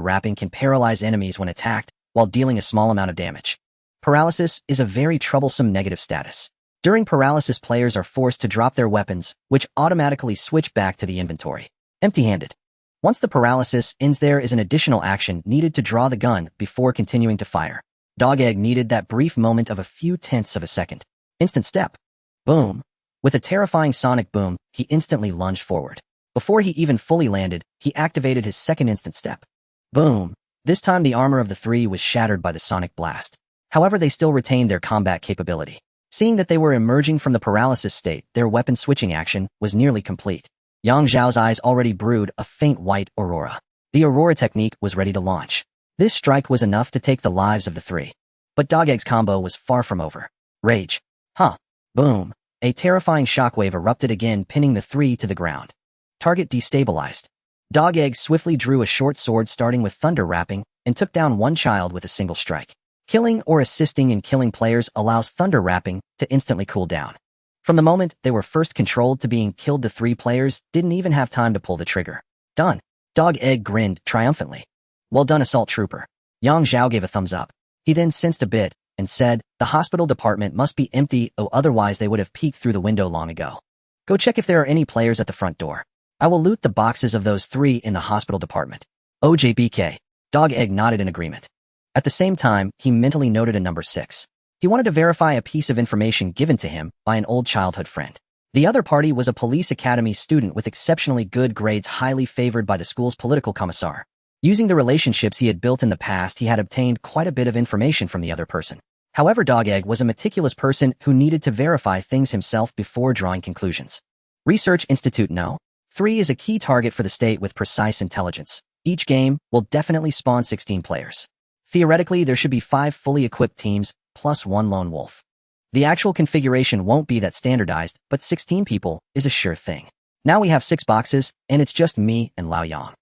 rapping can paralyze enemies when attacked, while dealing a small amount of damage. Paralysis is a very troublesome negative status. During paralysis, players are forced to drop their weapons, which automatically switch back to the inventory, empty-handed. Once the paralysis ends, there is an additional action needed to draw the gun before continuing to fire. Dog Egg needed that brief moment of a few tenths of a second. Instant step. Boom. With a terrifying sonic boom, he instantly lunged forward. Before he even fully landed, he activated his second instant step. Boom. This time the armor of the 3 was shattered by the sonic blast. However, they still retained their combat capability. Seeing that they were emerging from the paralysis state, their weapon switching action was nearly complete. Yang Zhao's eyes already brewed a faint white aurora. The aurora technique was ready to launch. This strike was enough to take the lives of the 3. But Dog Egg's combo was far from over. Rage. Huh. Boom. A terrifying shockwave erupted again, pinning the 3 to the ground. Target destabilized. Dog Egg swiftly drew a short sword, starting with thunder rapping, and took down 1 child with a single strike. Killing or assisting in killing players allows thunder rapping to instantly cool down. From the moment they were first controlled to being killed, the 3 players didn't even have time to pull the trigger. Done. Dog Egg grinned triumphantly. Well done, Assault Trooper. Yang Zhao gave a thumbs up. He then sensed a bit and said, the hospital department must be empty, otherwise they would have peeked through the window long ago. Go check if there are any players at the front door. I will loot the boxes of those 3 in the hospital department. OJBK. Dog Egg nodded in agreement. At the same time, he mentally noted a number 6. He wanted to verify a piece of information given to him by an old childhood friend. The other party was a police academy student with exceptionally good grades, highly favored by the school's political commissar. Using the relationships he had built in the past, he had obtained quite a bit of information from the other person. However, Dog Egg was a meticulous person who needed to verify things himself before drawing conclusions. Research Institute No. 3 is a key target for the state with precise intelligence. Each game will definitely spawn 16 players. Theoretically, there should be 5 fully equipped teams, plus 1 lone wolf. The actual configuration won't be that standardized, but 16 people is a sure thing. Now we have 6 boxes, and it's just me and Lao Yang.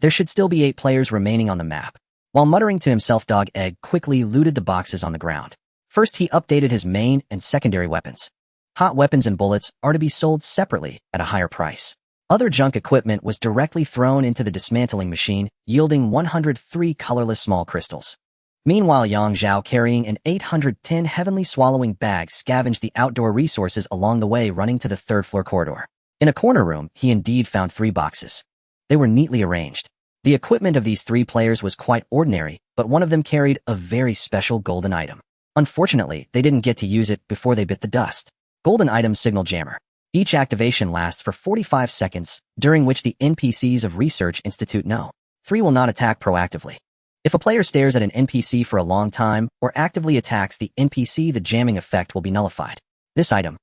There should still be 8 players remaining on the map. While muttering to himself, Dog Egg quickly looted the boxes on the ground. First, he updated his main and secondary weapons. Hot weapons and bullets are to be sold separately at a higher price. Other junk equipment was directly thrown into the dismantling machine, yielding 103 colorless small crystals. Meanwhile, Zhao, carrying an 810 heavenly swallowing bag, scavenged the outdoor resources along the way, running to the 3rd floor corridor. In a corner room, he indeed found 3 boxes. They were neatly arranged. The equipment of these 3 players was quite ordinary, but one of them carried a very special golden item. Unfortunately, they didn't get to use it before they bit the dust. Golden item Signal Jammer. Each activation lasts for 45 seconds, during which the NPCs of Research Institute No. 3 will not attack proactively. If a player stares at an NPC for a long time or actively attacks the NPC, the jamming effect will be nullified. This item.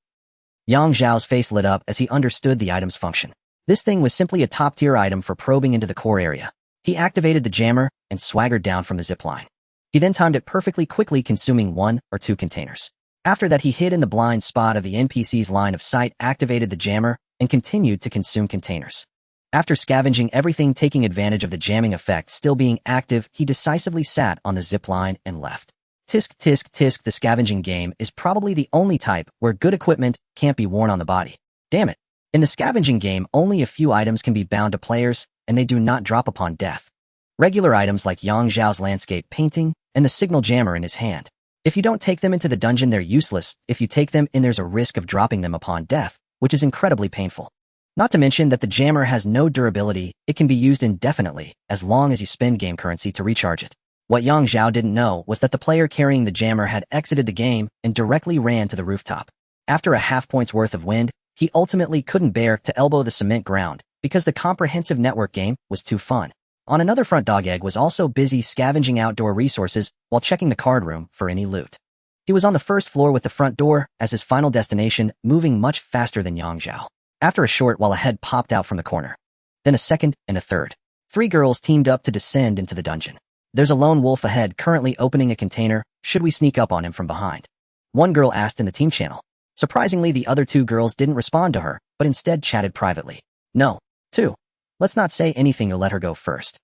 Zhao's face lit up as he understood the item's function. This thing was simply a top-tier item for probing into the core area. He activated the jammer and swaggered down from the zipline. He then timed it perfectly, quickly consuming 1 or 2 containers. After that, he hid in the blind spot of the NPC's line of sight, activated the jammer, and continued to consume containers. After scavenging everything, taking advantage of the jamming effect still being active, he decisively sat on the zipline and left. Tisk tisk tisk, the scavenging game is probably the only type where good equipment can't be worn on the body. Damn it. In the scavenging game, only a few items can be bound to players, and they do not drop upon death. Regular items like Zhao's landscape painting and the signal jammer in his hand. If you don't take them into the dungeon, they're useless. If you take them in, there's a risk of dropping them upon death, which is incredibly painful. Not to mention that the jammer has no durability. It can be used indefinitely, as long as you spend game currency to recharge it. What Zhao didn't know was that the player carrying the jammer had exited the game and directly ran to the rooftop. After a half point's worth of wind, he ultimately couldn't bear to elbow the cement ground, because the comprehensive network game was too fun. On another front, Dog Egg was also busy scavenging outdoor resources while checking the card room for any loot. He was on the 1st floor with the front door as his final destination, moving much faster than Zhao. After a short while, a head popped out from the corner. Then a second and a third. 3 girls teamed up to descend into the dungeon. There's a lone wolf ahead, currently opening a container. Should we sneak up on him from behind? One girl asked in the team channel. Surprisingly, the other 2 girls didn't respond to her, but instead chatted privately. No. 2. Let's not say anything or let her go first.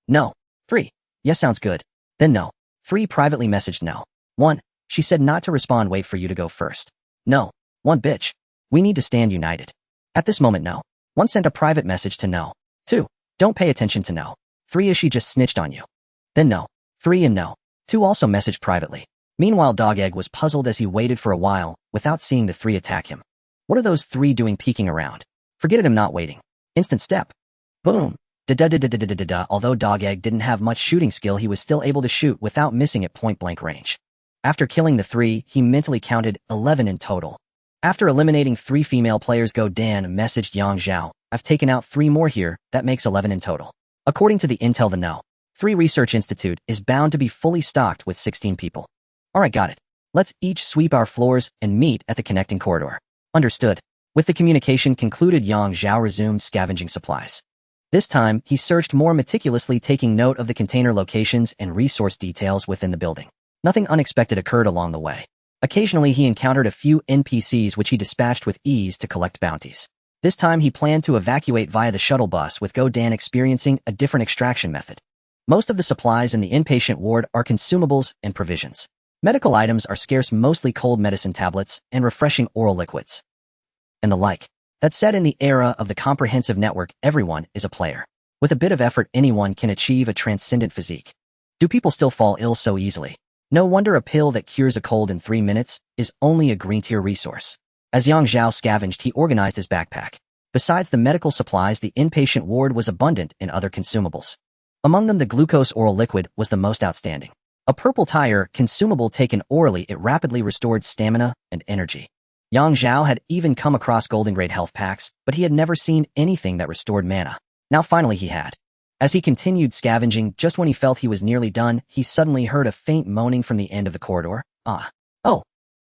No. 3. Yes, sounds good. Then no. 3 privately messaged no. 1. She said not to respond, wait for you to go first. No. 1 bitch. We need to stand united. At this moment, no. 1 sent a private message to no. 2. Don't pay attention to no. 3. Is she just snitched on you? Then no. 3 and no. 2 also messaged privately. Meanwhile, Dog Egg was puzzled as he waited for a while without seeing the 3 attack him. What are those 3 doing peeking around? Forget it, I'm not waiting. Instant step. Boom. Da-da-da-da-da-da-da-da. Although Dog Egg didn't have much shooting skill, he was still able to shoot without missing at point-blank range. After killing the 3, he mentally counted 11 in total. After eliminating 3 female players, Dan messaged Zhao. I've taken out 3 more here, that makes 11 in total. According to the intel, the No. 3 Research Institute is bound to be fully stocked with 16 people. Alright, got it. Let's each sweep our floors and meet at the connecting corridor. Understood. With the communication concluded, Zhao resumed scavenging supplies. This time, he searched more meticulously, taking note of the container locations and resource details within the building. Nothing unexpected occurred along the way. Occasionally, he encountered a few NPCs which he dispatched with ease to collect bounties. This time, he planned to evacuate via the shuttle bus, with Dan experiencing a different extraction method. Most of the supplies in the inpatient ward are consumables and provisions. Medical items are scarce, mostly cold medicine tablets and refreshing oral liquids, and the like. That said, in the era of the comprehensive network, everyone is a player. With a bit of effort, anyone can achieve a transcendent physique. Do people still fall ill so easily? No wonder a pill that cures a cold in 3 minutes is only a green-tier resource. As Zhao scavenged, he organized his backpack. Besides the medical supplies, the inpatient ward was abundant in other consumables. Among them, the glucose oral liquid was the most outstanding. A purple tire consumable taken orally, it rapidly restored stamina and energy. Zhao had even come across golden-grade health packs, but he had never seen anything that restored mana. Now finally he had. As he continued scavenging, just when he felt he was nearly done, he suddenly heard a faint moaning from the end of the corridor. Ah.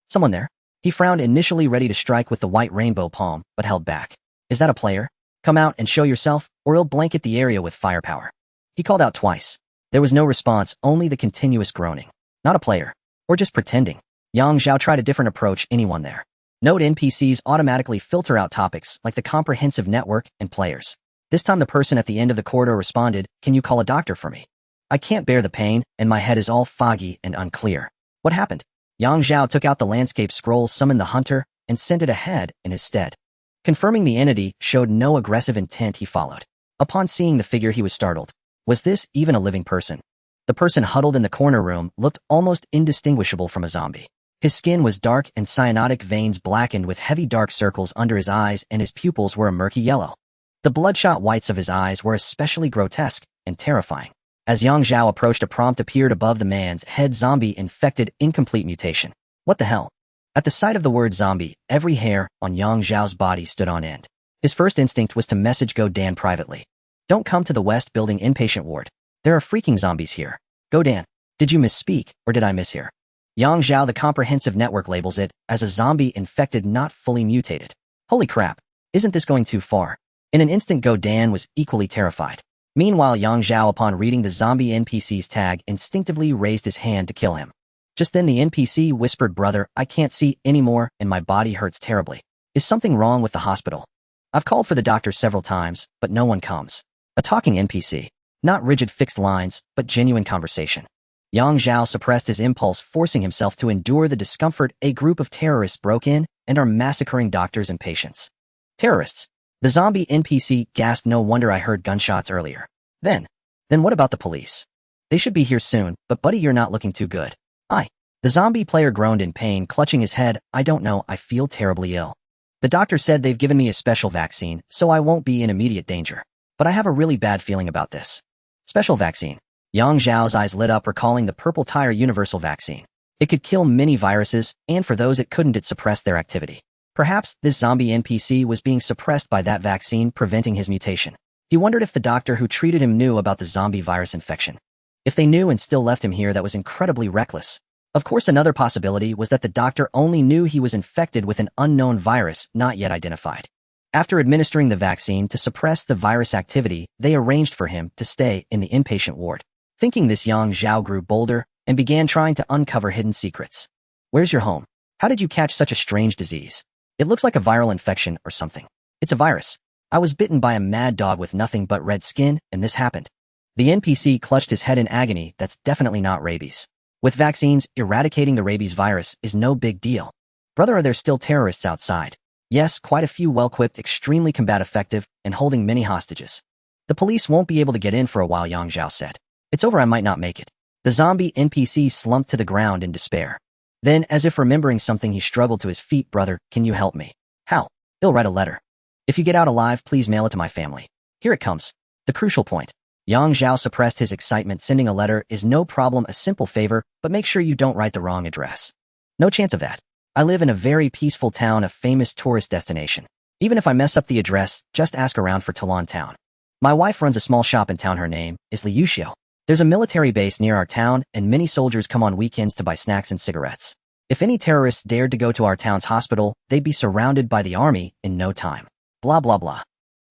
Someone there? He frowned, initially ready to strike with the white rainbow palm, but held back. Is that a player? Come out and show yourself, or he'll blanket the area with firepower. He called out twice. There was no response, only the continuous groaning. Not a player. Or just pretending. Zhao tried a different approach. Anyone there? Note NPCs automatically filter out topics like the comprehensive network and players. This time the person at the end of the corridor responded, can you call a doctor for me? I can't bear the pain, and my head is all foggy and unclear. What happened? Zhao took out the landscape scroll, summoned the hunter, and sent it ahead in his stead. Confirming the entity showed no aggressive intent, he followed. Upon seeing the figure, he was startled. Was this even a living person? The person huddled in the corner room looked almost indistinguishable from a zombie. His skin was dark and cyanotic veins blackened with heavy dark circles under his eyes, and his pupils were a murky yellow. The bloodshot whites of his eyes were especially grotesque and terrifying. As Zhao approached, a prompt appeared above the man's head: zombie infected, incomplete mutation. What the hell? At the sight of the word zombie, every hair on Zhao's body stood on end. His first instinct was to message Godan privately. Don't come to the West Building inpatient ward. There are freaking zombies here. Godan, did you misspeak, or did I mishear? Zhao, the comprehensive network, labels it as a zombie infected, not fully mutated. Holy crap, isn't this going too far? In an instant, Godan was equally terrified. Meanwhile, Zhao, upon reading the zombie NPC's tag, instinctively raised his hand to kill him. Just then the NPC whispered, brother, I can't see anymore and my body hurts terribly. Is something wrong with the hospital? I've called for the doctor several times, but no one comes. A talking NPC. Not rigid fixed lines, but genuine conversation. Zhao suppressed his impulse, forcing himself to endure the discomfort. A group of terrorists broke in and are massacring doctors and patients. Terrorists? The zombie NPC gasped. No wonder I heard gunshots earlier. Then what about the police? They should be here soon, but buddy, you're not looking too good. The zombie player groaned in pain, clutching his head. I don't know, I feel terribly ill. The doctor said they've given me a special vaccine, so I won't be in immediate danger. But I have a really bad feeling about this. Special vaccine. Zhao's eyes lit up, recalling the purple tire universal vaccine. It could kill many viruses, and for those it couldn't, it suppressed their activity. Perhaps this zombie NPC was being suppressed by that vaccine, preventing his mutation. He wondered if the doctor who treated him knew about the zombie virus infection. If they knew and still left him here, that was incredibly reckless. Of course, another possibility was that the doctor only knew he was infected with an unknown virus not yet identified. After administering the vaccine to suppress the virus activity, they arranged for him to stay in the inpatient ward. Thinking this, Zhao grew bolder and began trying to uncover hidden secrets. Where's your home? How did you catch such a strange disease? It looks like a viral infection or something. It's a virus. I was bitten by a mad dog with nothing but red skin, and this happened. The NPC clutched his head in agony. That's definitely not rabies. With vaccines, eradicating the rabies virus is no big deal. Brother, are there still terrorists outside? Yes, quite a few, well-equipped, extremely combat effective, and holding many hostages. The police won't be able to get in for a while, Zhao said. It's over, I might not make it. The zombie NPC slumped to the ground in despair. Then, as if remembering something, he struggled to his feet. Brother, can you help me? How? He'll write a letter. If you get out alive, please mail it to my family. Here it comes. The crucial point. Zhao suppressed his excitement. Sending a letter is no problem, a simple favor, but make sure you don't write the wrong address. No chance of that. I live in a very peaceful town, a famous tourist destination. Even if I mess up the address, just ask around for Talon Town. My wife runs a small shop in town. Her name is Liushio. There's a military base near our town, and many soldiers come on weekends to buy snacks and cigarettes. If any terrorists dared to go to our town's hospital, they'd be surrounded by the army in no time. Blah, blah, blah.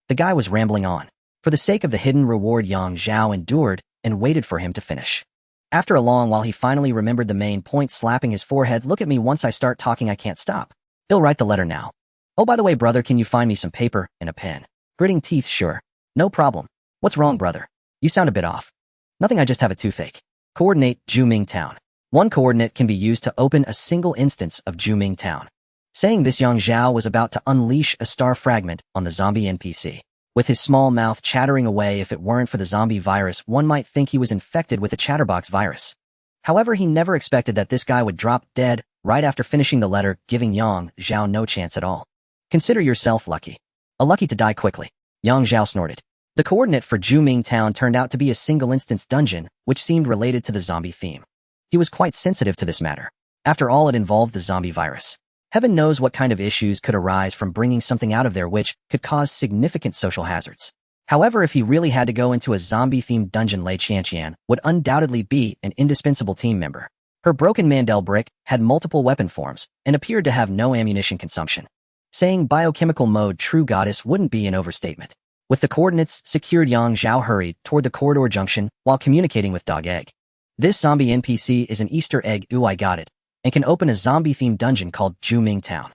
The guy was rambling on. For the sake of the hidden reward, Zhao endured and waited for him to finish. After a long while, he finally remembered the main point, slapping his forehead. Look at me, once I start talking, I can't stop. He'll write the letter now. Oh, by the way, brother, can you find me some paper and a pen? Gritting teeth, sure. No problem. What's wrong, brother? You sound a bit off. Nothing, I just have a toothache. Coordinate Juming Town. One coordinate can be used to open a single instance of Juming Town. Saying this, Zhao was about to unleash a star fragment on the zombie NPC. With his small mouth chattering away, if it weren't for the zombie virus, one might think he was infected with a chatterbox virus. However, he never expected that this guy would drop dead right after finishing the letter, giving Zhao no chance at all. Consider yourself lucky. Lucky to die quickly. Zhao snorted. The coordinate for Juming Town turned out to be a single-instance dungeon, which seemed related to the zombie theme. He was quite sensitive to this matter. After all, it involved the zombie virus. Heaven knows what kind of issues could arise from bringing something out of there which could cause significant social hazards. However, if he really had to go into a zombie-themed dungeon, Lei Qianqian would undoubtedly be an indispensable team member. Her broken Mandel brick had multiple weapon forms and appeared to have no ammunition consumption. Saying biochemical mode true goddess wouldn't be an overstatement. With the coordinates secured, Zhao hurried toward the corridor junction while communicating with Dog Egg. This zombie NPC is an Easter egg, ooh I got it, and can open a zombie-themed dungeon called Juming Town.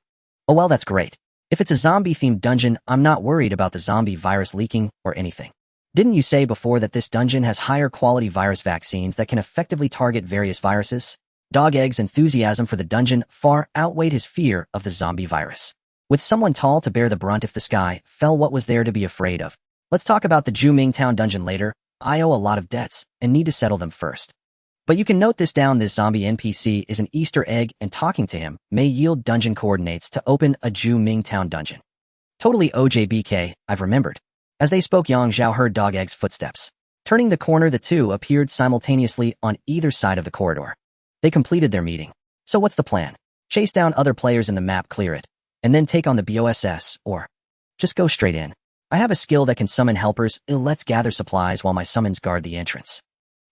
Oh well, that's great. If it's a zombie-themed dungeon, I'm not worried about the zombie virus leaking or anything. Didn't you say before that this dungeon has higher quality virus vaccines that can effectively target various viruses? Dog Egg's enthusiasm for the dungeon far outweighed his fear of the zombie virus. With someone tall to bear the brunt if the sky fell, what was there to be afraid of? Let's talk about the Juming Town dungeon later. I owe a lot of debts and need to settle them first. But you can note this down, this zombie NPC is an Easter egg and talking to him may yield dungeon coordinates to open a Juming Town dungeon. Totally OJBK, I've remembered. As they spoke, Zhao heard Dog Egg's footsteps. Turning the corner, the two appeared simultaneously on either side of the corridor. They completed their meeting. So what's the plan? Chase down other players in the map, clear it, and then take on the BOSS, or just go straight in. I have a skill that can summon helpers. Let's gather supplies while my summons guard the entrance.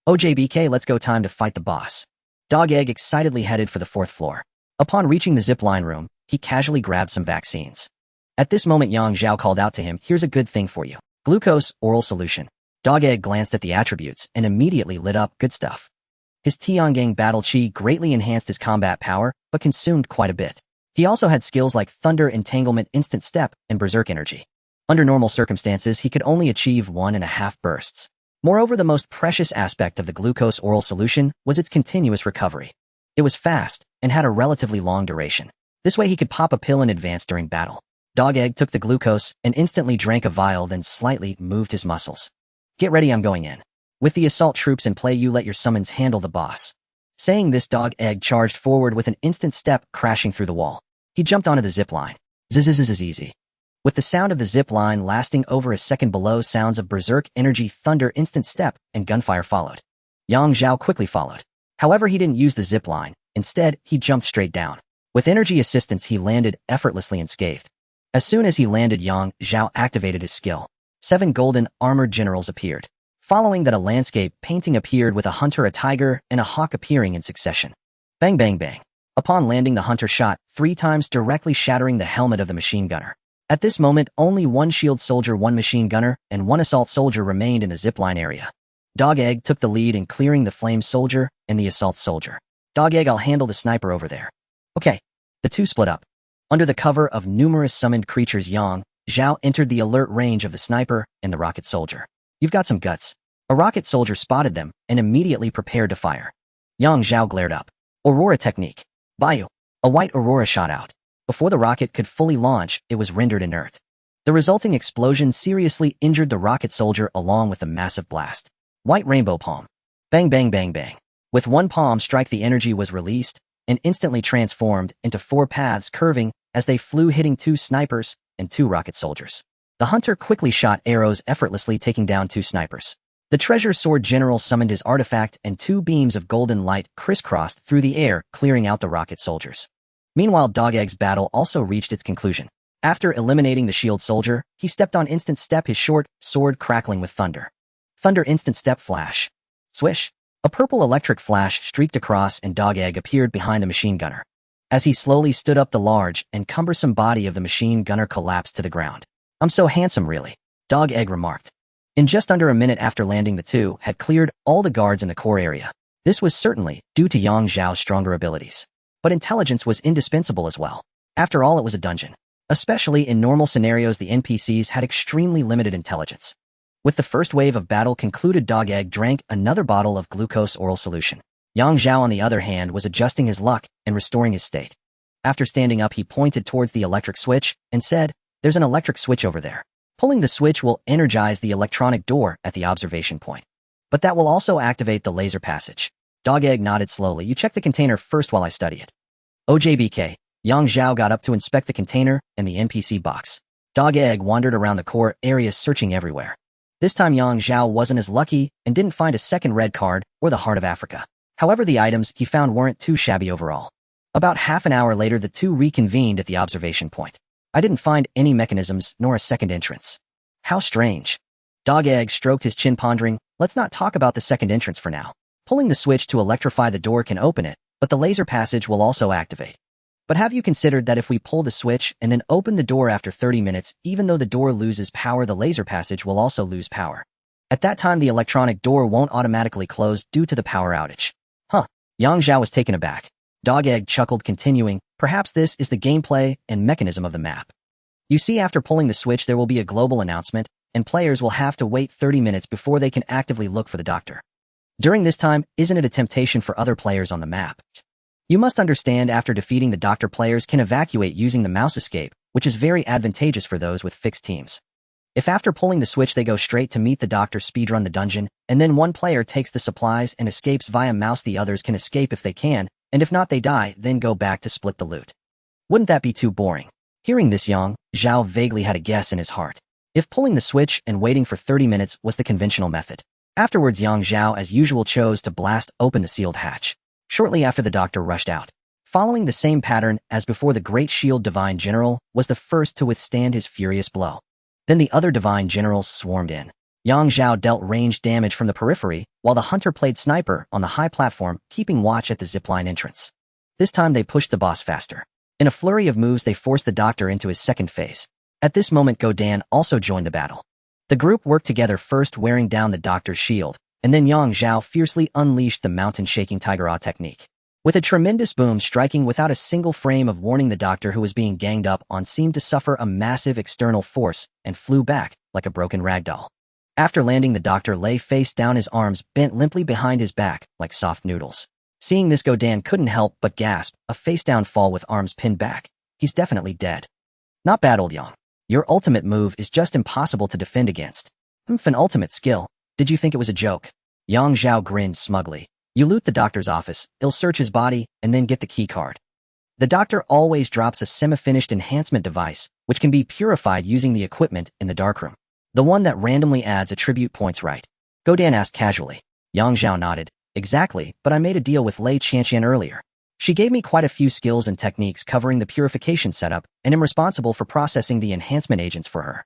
OJBK, let's go, time to fight the boss. Dog Egg excitedly headed for the 4th floor. Upon reaching the zipline room, he casually grabbed some vaccines. At this moment, Zhao called out to him, here's a good thing for you. Glucose oral solution. Dog Egg glanced at the attributes and immediately lit up, good stuff. His Tiangang battle chi greatly enhanced his combat power, but consumed quite a bit. He also had skills like Thunder Entanglement, Instant Step, and Berserk Energy. Under normal circumstances, he could only achieve 1.5 bursts. Moreover, the most precious aspect of the glucose oral solution was its continuous recovery. It was fast and had a relatively long duration. This way he could pop a pill in advance during battle. Dog Egg took the glucose and instantly drank a vial, then slightly moved his muscles. Get ready, I'm going in. With the assault troops in play, you let your summons handle the boss. Saying this, Dog Egg charged forward with an instant step, crashing through the wall. He jumped onto the zip line. Zzz easy. With the sound of the zip line lasting over a second below, sounds of Berserk Energy, Thunder, Instant Step, and gunfire followed. Zhao quickly followed. However, he didn't use the zip line. Instead, he jumped straight down. With energy assistance, he landed effortlessly unscathed. As soon as he landed, Zhao activated his skill. 7 golden armored generals appeared. Following that, a landscape painting appeared with a hunter, a tiger, and a hawk appearing in succession. Bang bang bang. Upon landing, the hunter shot 3 times, directly shattering the helmet of the machine gunner. At this moment, only 1 shield soldier, 1 machine gunner, and 1 assault soldier remained in the zipline area. Dog Egg took the lead in clearing the flame soldier and the assault soldier. Dog Egg, I'll handle the sniper over there. Okay. The two split up. Under the cover of numerous summoned creatures, Zhao entered the alert range of the sniper and the rocket soldier. You've got some guts. A rocket soldier spotted them and immediately prepared to fire. Zhao glared up. Aurora technique. Bayou. A white aurora shot out. Before the rocket could fully launch, it was rendered inert. The resulting explosion seriously injured the rocket soldier along with a massive blast. White rainbow palm. Bang bang bang bang. With 1 palm strike, the energy was released and instantly transformed into 4 paths curving as they flew, hitting 2 snipers and 2 rocket soldiers. The hunter quickly shot arrows, effortlessly taking down 2 snipers. The treasure sword general summoned his artifact and 2 beams of golden light crisscrossed through the air, clearing out the rocket soldiers. Meanwhile, Dog Egg's battle also reached its conclusion. After eliminating the shield soldier, he stepped on Instant Step, his short sword crackling with thunder. Thunder Instant Step flash. Swish. A purple electric flash streaked across and Dog Egg appeared behind the machine gunner. As he slowly stood up, the large and cumbersome body of the machine gunner collapsed to the ground. I'm so handsome, really, Dog Egg remarked. In just under a minute after landing, the two had cleared all the guards in the core area. This was certainly due to Zhao's stronger abilities. But intelligence was indispensable as well. After all, it was a dungeon. Especially in normal scenarios, the NPCs had extremely limited intelligence. With the first wave of battle concluded, Dog Egg drank another bottle of glucose oral solution. Zhao, on the other hand, was adjusting his luck and restoring his state. After standing up, he pointed towards the electric switch and said, "There's an electric switch over there. Pulling the switch will energize the electronic door at the observation point. But that will also activate the laser passage." Dog Egg nodded slowly. "You check the container first while I study it." OJBK. Zhao got up to inspect the container and the NPC box. Dog Egg wandered around the core area, searching everywhere. This time Zhao wasn't as lucky and didn't find a second red card or the Heart of Africa. However, the items he found weren't too shabby overall. About half an hour later, the two reconvened at the observation point. "I didn't find any mechanisms nor a second entrance." "How strange." Dog Egg stroked his chin, pondering. "Let's not talk about the second entrance for now. Pulling the switch to electrify the door can open it, but the laser passage will also activate. But have you considered that if we pull the switch and then open the door after 30 minutes, even though the door loses power, the laser passage will also lose power? At that time, the electronic door won't automatically close due to the power outage. Huh. Yang Zhao was taken aback. Dog Egg chuckled, continuing, perhaps this is the gameplay and mechanism of the map. You see, after pulling the switch, there will be a global announcement, and players will have to wait 30 minutes before they can actively look for the doctor. During this time, isn't it a temptation for other players on the map? You must understand, after defeating the doctor, players can evacuate using the mouse escape, which is very advantageous for those with fixed teams. If after pulling the switch they go straight to meet the doctor, speedrun the dungeon, and then one player takes the supplies and escapes via mouse, the others can escape if they can, and if not they die, then go back to split the loot. Wouldn't that be too boring? Hearing this, Yang Zhao vaguely had a guess in his heart. If pulling the switch and waiting for 30 minutes was the conventional method. Afterwards, Yang Zhao as usual chose to blast open the sealed hatch. Shortly after, the doctor rushed out. Following the same pattern as before, the Great Shield Divine General was the first to withstand his furious blow. Then the other Divine Generals swarmed in. Yang Zhao dealt ranged damage from the periphery, while the hunter played sniper on the high platform, keeping watch at the zipline entrance. This time they pushed the boss faster. In a flurry of moves, they forced the doctor into his second phase. At this moment, Godan also joined the battle. The group worked together, first wearing down the doctor's shield, and then Yang Zhao fiercely unleashed the mountain-shaking Tiger-Ah technique. With a tremendous boom, striking without a single frame of warning, the doctor, who was being ganged up on, seemed to suffer a massive external force and flew back like a broken ragdoll. After landing, the doctor lay face down, his arms bent limply behind his back like soft noodles. Seeing this, Godan couldn't help but gasp, a face-down fall with arms pinned back. He's definitely dead. Not bad, old Yang. Your ultimate move is just impossible to defend against. An ultimate skill. Did you think it was a joke? Yang Zhao grinned smugly. You loot the doctor's office, he'll search his body, and then get the key card. The doctor always drops a semi-finished enhancement device, which can be purified using the equipment in the darkroom. The one that randomly adds attribute points, right? Godan asked casually. Yang Zhao nodded. Exactly, but I made a deal with Lei Qianqian earlier. She gave me quite a few skills and techniques covering the purification setup, and am responsible for processing the enhancement agents for her.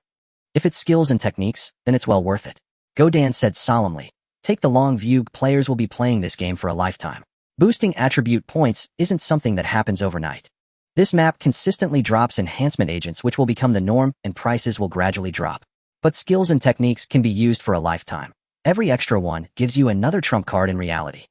If it's skills and techniques, then it's well worth it. Godan said solemnly. Take the long view, players will be playing this game for a lifetime. Boosting attribute points isn't something that happens overnight. This map consistently drops enhancement agents, which will become the norm, and prices will gradually drop. But skills and techniques can be used for a lifetime. Every extra one gives you another trump card in reality.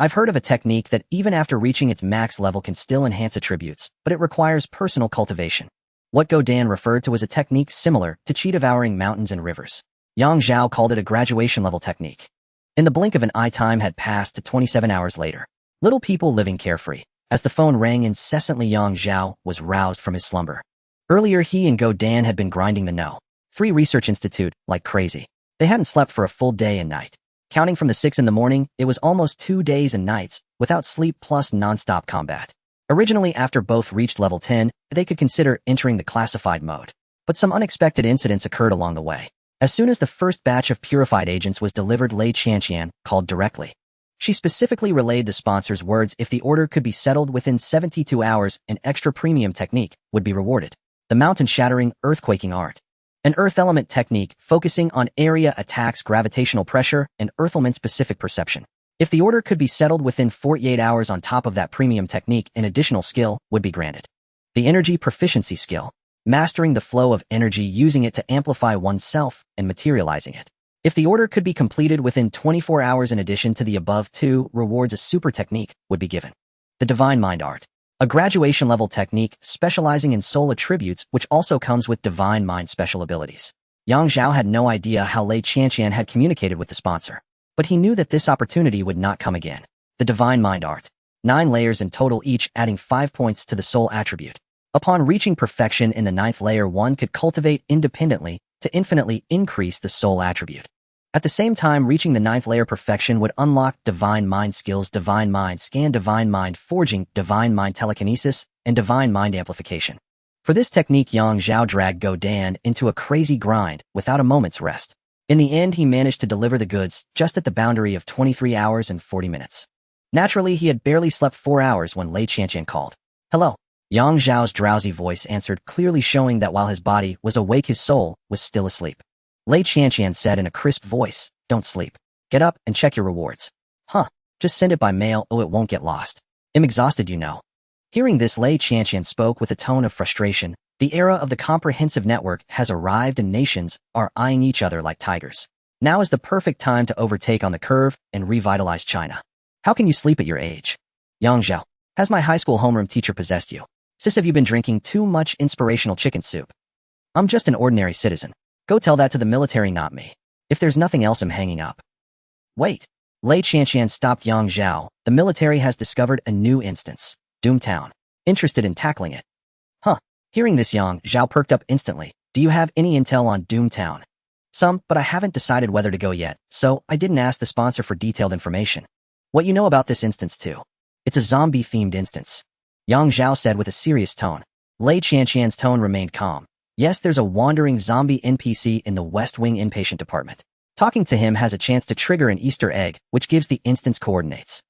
I've heard of a technique that even after reaching its max level can still enhance attributes, but it requires personal cultivation. What Godan referred to was a technique similar to chi devouring mountains and rivers. Yang Zhao called it a graduation level technique. In the blink of an eye, time had passed to 27 hours later. Little people living carefree. As the phone rang incessantly, Yang Zhao was roused from his slumber. Earlier, he and Godan had been grinding the No. 3 Research Institute like crazy. They hadn't slept for a full day and night. Counting from the 6 in the morning, it was almost 2 days and nights, without sleep plus non-stop combat. Originally, after both reached level 10, they could consider entering the classified mode. But some unexpected incidents occurred along the way. As soon as the first batch of purified agents was delivered, Lei Qianqian called directly. She specifically relayed the sponsor's words: if the order could be settled within 72 hours, an extra premium technique would be rewarded. The mountain-shattering, earthquaking art. An earth element technique focusing on area attacks, gravitational pressure, and earth element-specific perception. If the order could be settled within 48 hours, on top of that premium technique, an additional skill would be granted. The energy proficiency skill. Mastering the flow of energy, using it to amplify oneself and materializing it. If the order could be completed within 24 hours, in addition to the above 2 rewards, a super technique would be given. The Divine Mind Art. A graduation level technique specializing in soul attributes, which also comes with Divine Mind special abilities. Yang Zhao had no idea how Lei Qianqian had communicated with the sponsor, but he knew that this opportunity would not come again. The Divine Mind Art. 9 layers in total, each adding 5 points to the soul attribute. Upon reaching perfection in the 9th layer, one could cultivate independently to infinitely increase the soul attribute. At the same time, reaching the 9th layer perfection would unlock Divine Mind skills: Divine Mind Scan, Divine Mind Forging, Divine Mind Telekinesis, and Divine Mind Amplification. For this technique, Yang Zhao dragged Godan into a crazy grind without a moment's rest. In the end, he managed to deliver the goods just at the boundary of 23 hours and 40 minutes. Naturally, he had barely slept 4 hours when Lei Qianqian called. Hello. Yang Zhao's drowsy voice answered, clearly showing that while his body was awake, his soul was still asleep. Lei Qianqian said in a crisp voice, don't sleep. Get up and check your rewards. Huh. Just send it by mail, oh, it won't get lost. I'm exhausted, you know. Hearing this, Lei Qianqian spoke with a tone of frustration. The era of the comprehensive network has arrived and nations are eyeing each other like tigers. Now is the perfect time to overtake on the curve and revitalize China. How can you sleep at your age? Yang Zhao, has my high school homeroom teacher possessed you? Sis, have you been drinking too much inspirational chicken soup? I'm just an ordinary citizen. Go tell that to the military, not me. If there's nothing else, I'm hanging up. Wait. Lei Qianqian stopped Yang Zhao. The military has discovered a new instance. Doomtown. Interested in tackling it? Huh. Hearing this, Yang Zhao perked up instantly. Do you have any intel on Doomtown? Some, but I haven't decided whether to go yet, so I didn't ask the sponsor for detailed information. What you know about this instance too? It's a zombie-themed instance. Yang Zhao said with a serious tone. Lei Qianqian's tone remained calm. Yes, there's a wandering zombie NPC in the West Wing inpatient department. Talking to him has a chance to trigger an Easter egg, which gives the instance coordinates.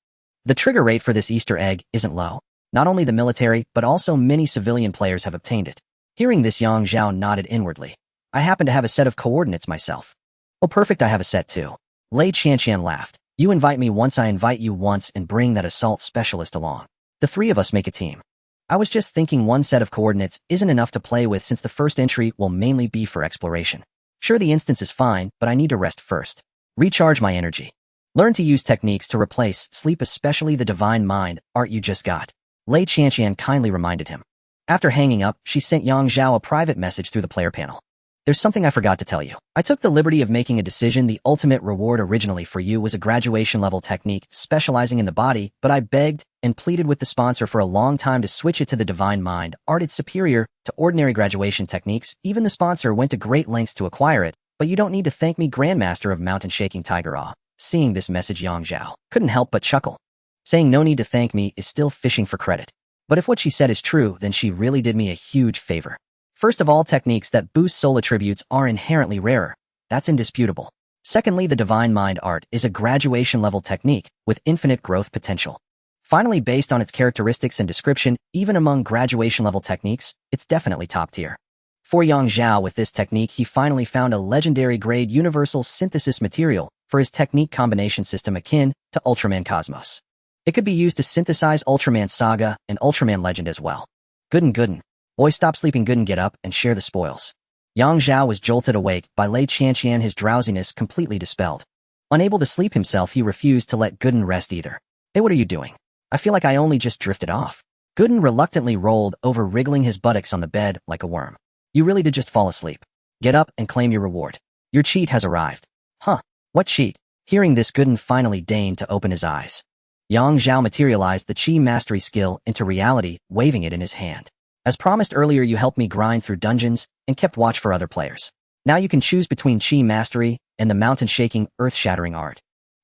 The trigger rate for this Easter egg isn't low. Not only the military, but also many civilian players have obtained it. Hearing this, Yang Zhao nodded inwardly. I happen to have a set of coordinates myself. Oh, perfect, I have a set too. Lei Qianqian laughed. You invite me once, I invite you once, and bring that assault specialist along. The three of us make a team. I was just thinking one set of coordinates isn't enough to play with since the first entry will mainly be for exploration. Sure, the instance is fine, but I need to rest first. Recharge my energy. Learn to use techniques to replace sleep, especially the divine mind art you just got. Lei Qianqian kindly reminded him. After hanging up, she sent Yang Zhao a private message through the player panel. There's something I forgot to tell you. I took the liberty of making a decision. The ultimate reward originally for you was a graduation-level technique specializing in the body, but I begged and pleaded with the sponsor for a long time to switch it to the divine mind art. It's superior to ordinary graduation techniques. Even the sponsor went to great lengths to acquire it, but you don't need to thank me, Grandmaster of Mountain Shaking Tiger Awe. Seeing this message, Yang Zhao couldn't help but chuckle. Saying no need to thank me is still fishing for credit. But if what she said is true, then she really did me a huge favor. First of all, techniques that boost soul attributes are inherently rarer. That's indisputable. Secondly, the divine mind art is a graduation-level technique with infinite growth potential. Finally, based on its characteristics and description, even among graduation-level techniques, it's definitely top tier. For Yang Zhao, with this technique, he finally found a legendary grade universal synthesis material for his technique combination system akin to Ultraman Cosmos. It could be used to synthesize Ultraman Saga and Ultraman Legend as well. Gooden. Boy, stop sleeping, Gooden, get up and share the spoils. Yang Zhao was jolted awake by Lei Qianqian, his drowsiness completely dispelled. Unable to sleep himself, he refused to let Gooden rest either. Hey, what are you doing? I feel like I only just drifted off. Gooden reluctantly rolled over, wriggling his buttocks on the bed like a worm. You really did just fall asleep. Get up and claim your reward. Your cheat has arrived. Huh? What cheat? Hearing this, Gooden finally deigned to open his eyes. Yang Zhao materialized the Qi mastery skill into reality, waving it in his hand. As promised earlier, you helped me grind through dungeons and kept watch for other players. Now you can choose between Qi mastery and the mountain-shaking, earth-shattering art.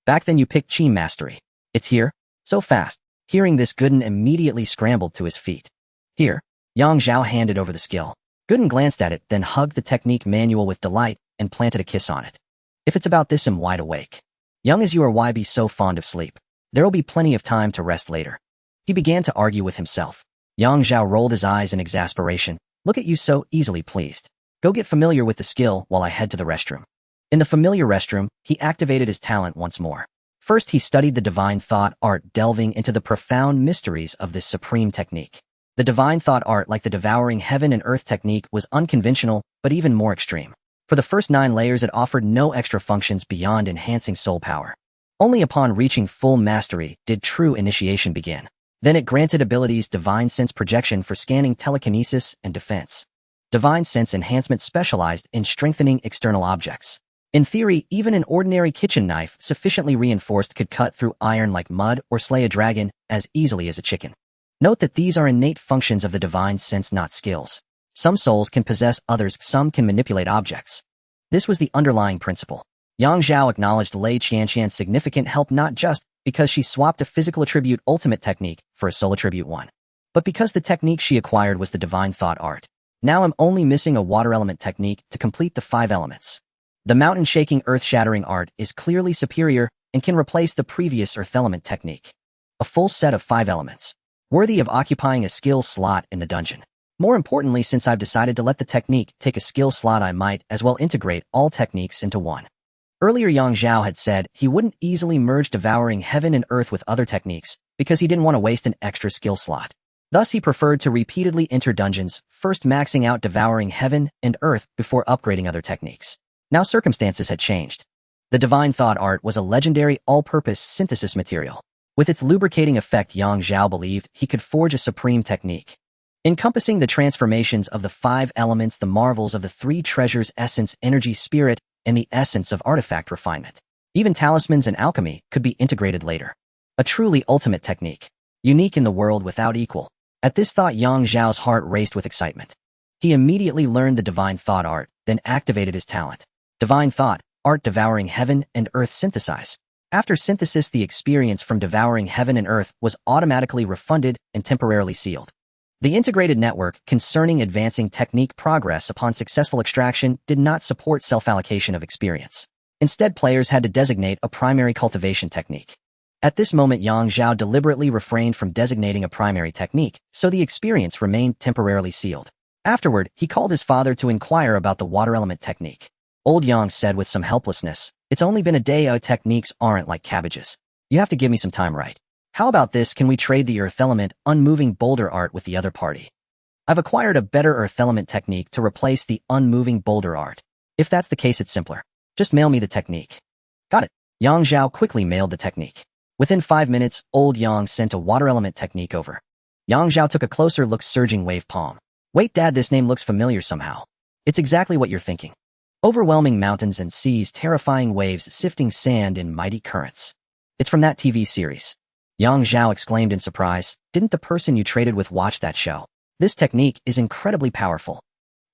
Back then you picked Qi mastery. It's here? So fast. Hearing this, Gooden immediately scrambled to his feet. Here. Yang Zhao handed over the skill. Gooden glanced at it, then hugged the technique manual with delight and planted a kiss on it. If it's about this, I'm wide awake. Young as you are, why be so fond of sleep? There'll be plenty of time to rest later. He began to argue with himself. Yang Zhao rolled his eyes in exasperation. Look at you, so easily pleased. Go get familiar with the skill while I head to the restroom. In the familiar restroom, he activated his talent once more. First, he studied the divine thought art, delving into the profound mysteries of this supreme technique. The divine thought art, like the devouring heaven and earth technique, was unconventional, but even more extreme. For the first 9 layers, it offered no extra functions beyond enhancing soul power. Only upon reaching full mastery did true initiation begin. Then it granted abilities Divine Sense Projection for scanning, telekinesis, and defense. Divine Sense Enhancement specialized in strengthening external objects. In theory, even an ordinary kitchen knife sufficiently reinforced could cut through iron like mud or slay a dragon as easily as a chicken. Note that these are innate functions of the Divine Sense, not skills. Some souls can possess others, some can manipulate objects. This was the underlying principle. Yang Zhao acknowledged Lei Qianqian's significant help, not just because she swapped a physical attribute ultimate technique for a soul attribute one, but because the technique she acquired was the divine thought art. Now I'm only missing a water element technique to complete the 5 elements. The mountain-shaking, earth-shattering art is clearly superior and can replace the previous earth element technique. A full set of 5 elements, worthy of occupying a skill slot in the dungeon. More importantly, since I've decided to let the technique take a skill slot, I might as well integrate all techniques into one. Earlier Yang Zhao had said he wouldn't easily merge devouring heaven and earth with other techniques because he didn't want to waste an extra skill slot. Thus he preferred to repeatedly enter dungeons, first maxing out devouring heaven and earth before upgrading other techniques. Now circumstances had changed. The Divine Thought art was a legendary all-purpose synthesis material. With its lubricating effect, Yang Zhao believed he could forge a supreme technique. Encompassing the transformations of the 5 elements, the marvels of the 3 treasures, essence, energy, spirit, and the essence of artifact refinement. Even talismans and alchemy could be integrated later. A truly ultimate technique, unique in the world without equal. At this thought, Yang Zhao's heart raced with excitement. He immediately learned the Divine Thought art, then activated his talent. Divine Thought, art devouring heaven and earth synthesize. After synthesis, the experience from devouring heaven and earth was automatically refunded and temporarily sealed. The integrated network concerning advancing technique progress upon successful extraction did not support self-allocation of experience. Instead, players had to designate a primary cultivation technique. At this moment, Yang Zhao deliberately refrained from designating a primary technique, so the experience remained temporarily sealed. Afterward, he called his father to inquire about the water element technique. Old Yang said with some helplessness, "It's only been a day. Techniques aren't like cabbages. You have to give me some time, right? How about this? Can we trade the earth element unmoving boulder art with the other party? I've acquired a better earth element technique to replace the unmoving boulder art. If that's the case, it's simpler. Just mail me the technique." Got it. Yang Zhao quickly mailed the technique. Within 5 minutes, Old Yang sent a water element technique over. Yang Zhao took a closer look. Surging wave palm. Wait, Dad, this name looks familiar somehow. It's exactly what you're thinking. Overwhelming mountains and seas, terrifying waves, sifting sand in mighty currents. It's from that TV series. Yang Zhao exclaimed in surprise. Didn't the person you traded with watch that show? This technique is incredibly powerful.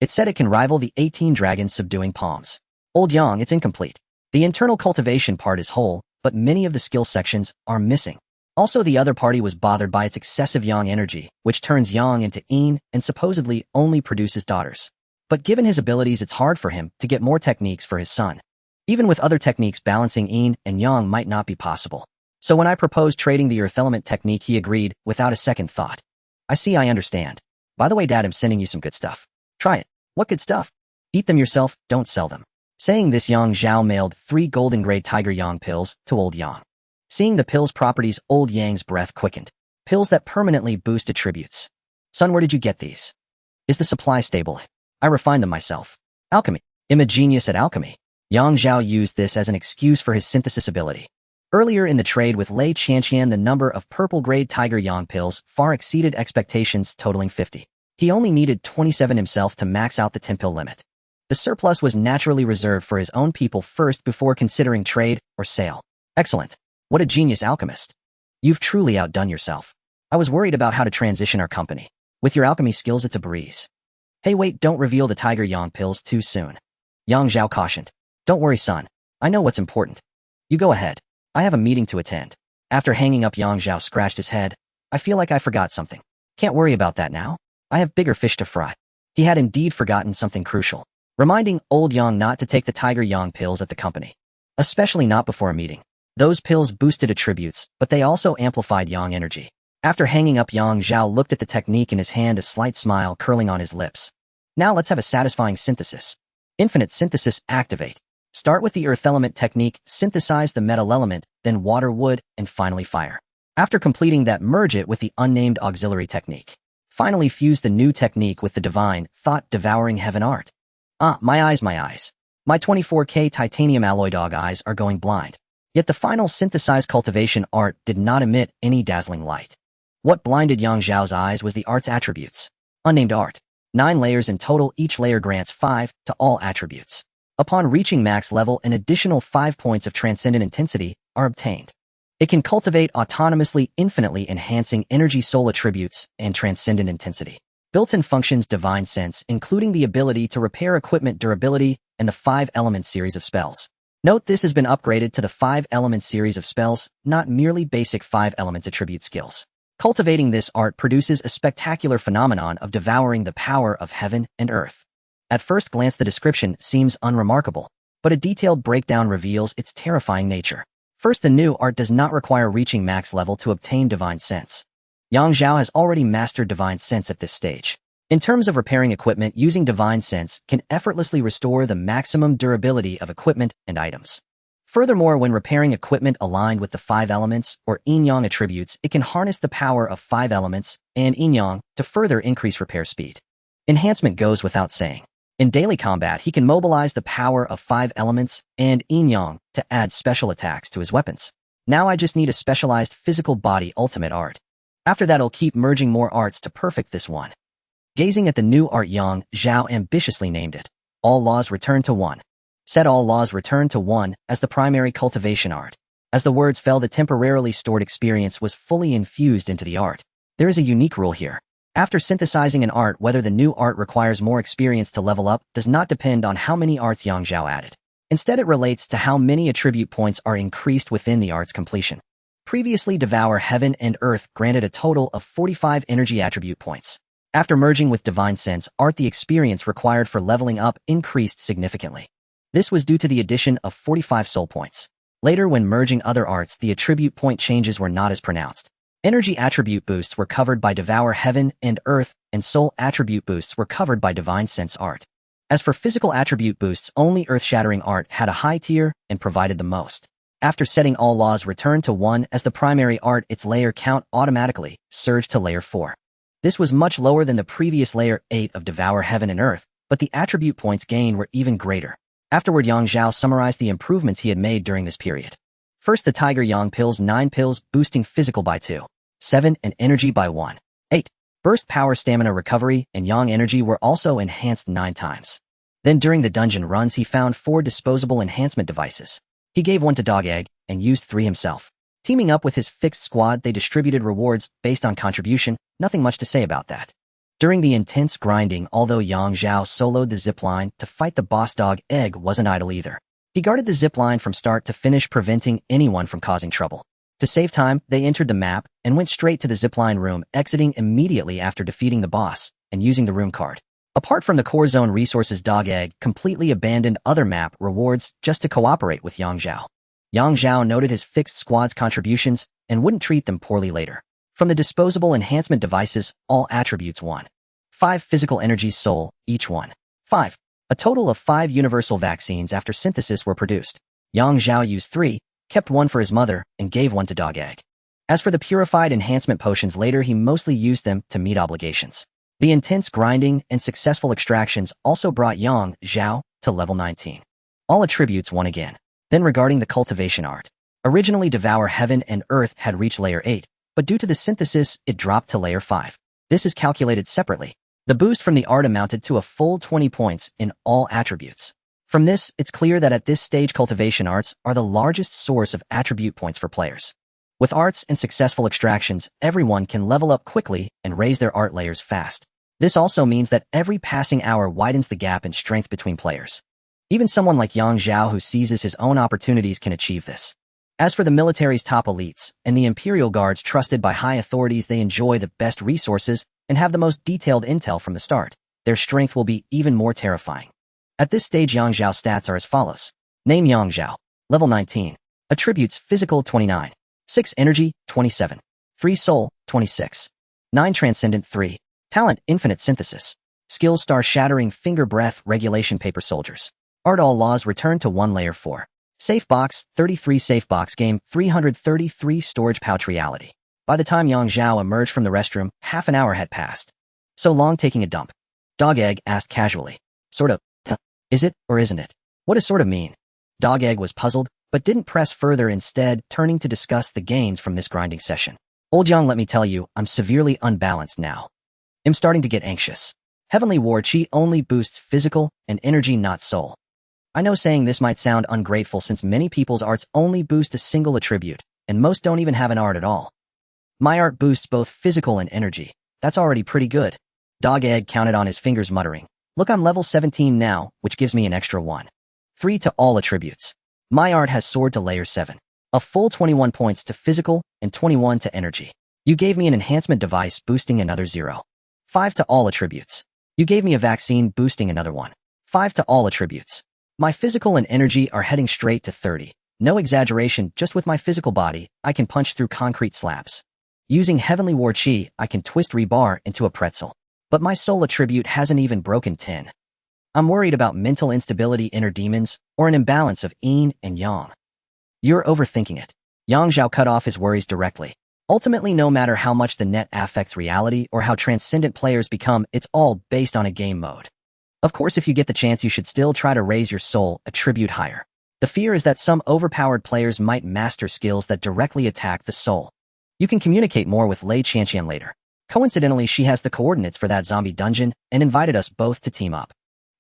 It said it can rival the 18 dragons subduing palms. Old Yang, it's incomplete. The internal cultivation part is whole, but many of the skill sections are missing. Also, the other party was bothered by its excessive yang energy, which turns yang into yin and supposedly only produces daughters. But given his abilities, it's hard for him to get more techniques for his son. Even with other techniques, balancing yin and yang might not be possible. So when I proposed trading the earth element technique, he agreed without a second thought. I see, I understand. By the way, Dad, I'm sending you some good stuff. Try it. What good stuff? Eat them yourself, don't sell them. Saying this, Yang Zhao mailed 3 golden grade tiger yang pills to Old Yang. Seeing the pills' properties, Old Yang's breath quickened. Pills that permanently boost attributes. Son, where did you get these? Is the supply stable? I refined them myself. Alchemy. I'm a genius at alchemy. Yang Zhao used this as an excuse for his synthesis ability. Earlier in the trade with Lei Qianqian, the number of purple-grade tiger yang pills far exceeded expectations, totaling 50. He only needed 27 himself to max out the 10-pill limit. The surplus was naturally reserved for his own people first before considering trade or sale. Excellent. What a genius alchemist. You've truly outdone yourself. I was worried about how to transition our company. With your alchemy skills, it's a breeze. Hey, wait, don't reveal the tiger yang pills too soon. Yang Zhao cautioned. Don't worry, son. I know what's important. You go ahead. I have a meeting to attend. After hanging up, Yang Zhao scratched his head. I feel like I forgot something. Can't worry about that now. I have bigger fish to fry. He had indeed forgotten something crucial, reminding Old Yang not to take the tiger yang pills at the company, especially not before a meeting. Those pills boosted attributes, but they also amplified yang energy. After hanging up, Yang Zhao looked at the technique in his hand, a slight smile curling on his lips. Now let's have a satisfying synthesis. Infinite synthesis, activate. Start with the earth element technique, synthesize the metal element, then water, wood, and finally fire. After completing that, merge it with the unnamed auxiliary technique. Finally, fuse the new technique with the divine thought devouring heaven art. My eyes. My 24K titanium alloy dog eyes are going blind. Yet the final synthesized cultivation art did not emit any dazzling light. What blinded Yang Zhao's eyes was the art's attributes. Unnamed art. 9 layers in total, each layer grants 5 to all attributes. Upon reaching max level, an additional 5 points of transcendent intensity are obtained. It can cultivate autonomously, infinitely enhancing energy, soul attributes, and transcendent intensity. Built-in functions, divine sense, including the ability to repair equipment, durability, and the 5-element series of spells. Note this has been upgraded to the 5-element series of spells, not merely basic 5-element attribute skills. Cultivating this art produces a spectacular phenomenon of devouring the power of heaven and earth. At first glance, the description seems unremarkable, but a detailed breakdown reveals its terrifying nature. First, the new art does not require reaching max level to obtain divine sense. Yang Zhao has already mastered divine sense at this stage. In terms of repairing equipment, using divine sense can effortlessly restore the maximum durability of equipment and items. Furthermore, when repairing equipment aligned with the 5 elements or yin-yang attributes, it can harness the power of 5 elements and yin-yang to further increase repair speed. Enhancement goes without saying. In daily combat, he can mobilize the power of 5 elements and yin-yang to add special attacks to his weapons. Now I just need a specialized physical body ultimate art. After that, I'll keep merging more arts to perfect this one. Gazing at the new art, Zhao ambitiously named it. All laws return to 1. Set all laws return to 1 as the primary cultivation art. As the words fell, the temporarily stored experience was fully infused into the art. There is a unique rule here. After synthesizing an art, whether the new art requires more experience to level up does not depend on how many arts Zhao added. Instead, it relates to how many attribute points are increased within the art's completion. Previously, Devour Heaven and Earth granted a total of 45 energy attribute points. After merging with Divine Sense art, the experience required for leveling up increased significantly. This was due to the addition of 45 soul points. Later, when merging other arts, the attribute point changes were not as pronounced. Energy attribute boosts were covered by Devour Heaven and Earth, and soul attribute boosts were covered by Divine Sense art. As for physical attribute boosts, only earth-shattering art had a high tier and provided the most. After setting all laws return to 1 as the primary art, its layer count automatically surged to layer 4. This was much lower than the previous layer 8 of Devour Heaven and Earth, but the attribute points gained were even greater. Afterward, Zhao summarized the improvements he had made during this period. First, the Tiger Yang pills, 9 pills, boosting physical by 2, 7, and energy by 1, 8. Burst power, stamina recovery, and Yang energy were also enhanced 9 times. Then during the dungeon runs, he found 4 disposable enhancement devices. He gave 1 to Dog Egg and used 3 himself. Teaming up with his fixed squad, they distributed rewards based on contribution, nothing much to say about that. During the intense grinding, although Zhao soloed the zipline to fight the boss, Dog Egg wasn't idle either. He guarded the zipline from start to finish, preventing anyone from causing trouble. To save time, they entered the map and went straight to the zipline room, exiting immediately after defeating the boss and using the room card. Apart from the core zone resources, Dog Egg completely abandoned other map rewards just to cooperate with Zhao. Zhao noted his fixed squad's contributions and wouldn't treat them poorly later. From the disposable enhancement devices, all attributes 1. 5 physical energies soul, each 1. 5. A total of 5 universal vaccines after synthesis were produced. Zhao used 3, kept 1 for his mother, and gave 1 to Dog Egg. As for the purified enhancement potions, later he mostly used them to meet obligations. The intense grinding and successful extractions also brought Zhao to level 19. All attributes 1 again. Then regarding the cultivation art. Originally, Devour Heaven and Earth had reached layer 8, but due to the synthesis, it dropped to layer 5. This is calculated separately. The boost from the art amounted to a full 20 points in all attributes. From this, it's clear that at this stage, cultivation arts are the largest source of attribute points for players. With arts and successful extractions, everyone can level up quickly and raise their art layers fast. This also means that every passing hour widens the gap in strength between players. Even someone like Zhao, who seizes his own opportunities, can achieve this. As for the military's top elites and the Imperial Guards trusted by high authorities, they enjoy the best resources and have the most detailed intel from the start. Their strength will be even more terrifying. At this stage, Zhao stats are as follows. Name Zhao. Level 19. Attributes physical 29. 6 energy 27. 3 soul 26. 9 transcendent 3. Talent infinite synthesis. Skills star shattering finger breath regulation paper soldiers. Art all laws return to 1 layer 4. Safe box 33 safe box game 333 storage pouch reality. By the time Zhao emerged from the restroom, half an hour had passed. So long taking a dump? Dog Egg asked casually. Sort of. Is it or isn't it? What does sort of mean? Dog Egg was puzzled, but didn't press further, instead turning to discuss the gains from this grinding session. Old Yang, let me tell you, I'm severely unbalanced now. I'm starting to get anxious. Heavenly War Chi only boosts physical and energy, not soul. I know saying this might sound ungrateful since many people's arts only boost a single attribute, and most don't even have an art at all. My art boosts both physical and energy. That's already pretty good. Dog Egg counted on his fingers, muttering, Look, I'm level 17 now, which gives me an extra 1. 3 to all attributes. My art has soared to layer 7. A full 21 points to physical and 21 to energy. You gave me an enhancement device boosting another 0. 5 to all attributes. You gave me a vaccine boosting another 1. 5 to all attributes. My physical and energy are heading straight to 30. No exaggeration, just with my physical body, I can punch through concrete slabs. Using Heavenly War Chi, I can twist rebar into a pretzel. But my soul attribute hasn't even broken 10. I'm worried about mental instability, inner demons, or an imbalance of yin and yang. You're overthinking it. Yang Zhao cut off his worries directly. Ultimately, no matter how much the net affects reality or how transcendent players become, it's all based on a game mode. Of course, if you get the chance, you should still try to raise your soul a tribute higher. The fear is that some overpowered players might master skills that directly attack the soul. You can communicate more with Lei Qianqian later. Coincidentally, she has the coordinates for that zombie dungeon and invited us both to team up.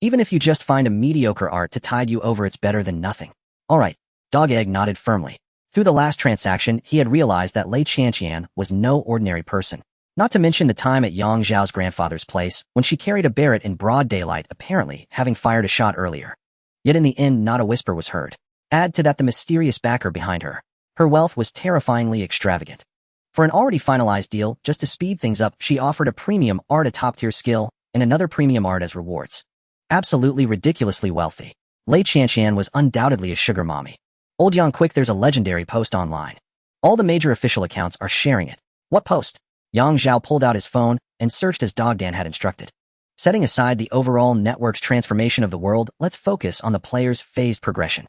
Even if you just find a mediocre art to tide you over, it's better than nothing. Alright, Dog Egg nodded firmly. Through the last transaction, he had realized that Lei Qianqian was no ordinary person. Not to mention the time at Yang Zhao's grandfather's place, when she carried a Barrett in broad daylight, apparently having fired a shot earlier. Yet in the end, not a whisper was heard. Add to that the mysterious backer behind her. Her wealth was terrifyingly extravagant. For an already finalized deal, just to speed things up, she offered a premium art, a top-tier skill, and another premium art as rewards. Absolutely ridiculously wealthy. Lei Qianqian was undoubtedly a sugar mommy. Old Yang, quick, there's a legendary post online. All the major official accounts are sharing it. What post? Yang Zhao pulled out his phone and searched as Dog Dan had instructed. Setting aside the overall network's transformation of the world, let's focus on the player's phased progression.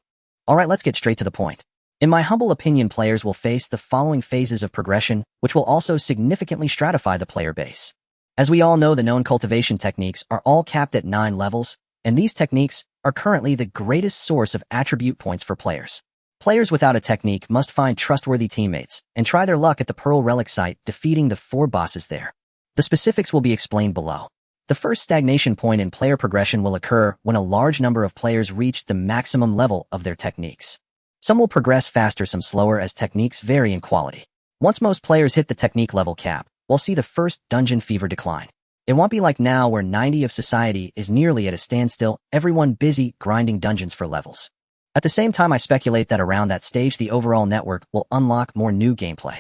Alright, let's get straight to the point. In my humble opinion, players will face the following phases of progression, which will also significantly stratify the player base. As we all know, the known cultivation techniques are all capped at 9 levels, and these techniques are currently the greatest source of attribute points for players. Players without a technique must find trustworthy teammates and try their luck at the Pearl Relic site, defeating the 4 bosses there. The specifics will be explained below. The first stagnation point in player progression will occur when a large number of players reach the maximum level of their techniques. Some will progress faster, some slower, as techniques vary in quality. Once most players hit the technique level cap, we'll see the first dungeon fever decline. It won't be like now where 90% of society is nearly at a standstill, everyone busy grinding dungeons for levels. At the same time, I speculate that around that stage the overall network will unlock more new gameplay.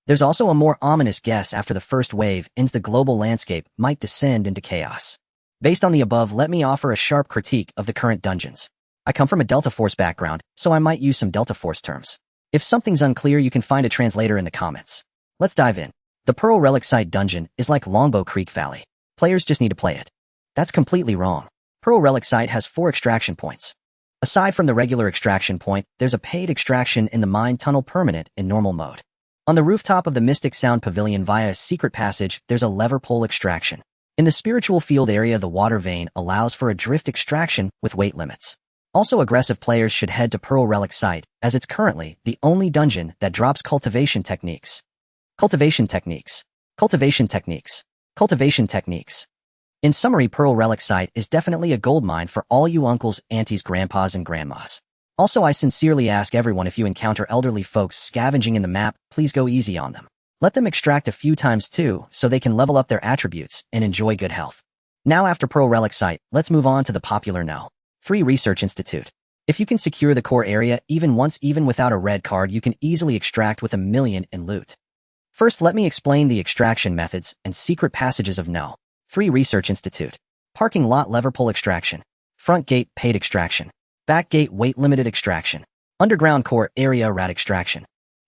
There's also a more ominous guess: after the first wave ends, the global landscape might descend into chaos. Based on the above, let me offer a sharp critique of the current dungeons. I come from a Delta Force background, so I might use some Delta Force terms. If something's unclear, you can find a translator in the comments. Let's dive in. The Pearl Relic Site dungeon is like Longbow Creek Valley. Players just need to play it. That's completely wrong. Pearl Relic Site has 4 extraction points. Aside from the regular extraction point, there's a paid extraction in the mine tunnel, permanent in normal mode. On the rooftop of the Mystic Sound Pavilion via a secret passage, there's a lever pole extraction. In the spiritual field area, the water vein allows for a drift extraction with weight limits. Also, aggressive players should head to Pearl Relic Site, as it's currently the only dungeon that drops cultivation techniques. Cultivation techniques. Cultivation techniques. Cultivation techniques. In summary, Pearl Relic Site is definitely a goldmine for all you uncles, aunties, grandpas, and grandmas. Also, I sincerely ask everyone, if you encounter elderly folks scavenging in the map, please go easy on them. Let them extract a few times too, so they can level up their attributes and enjoy good health. Now, after Pearl Relic Site, let's move on to the popular No. 3 Research Institute. If you can secure the core area even once, even without a red card, you can easily extract with 1 million in loot. First, let me explain the extraction methods and secret passages of No. 3 Research Institute. Parking lot lever pole extraction. Front gate paid extraction. Back gate weight limited extraction. Underground core area rat extraction.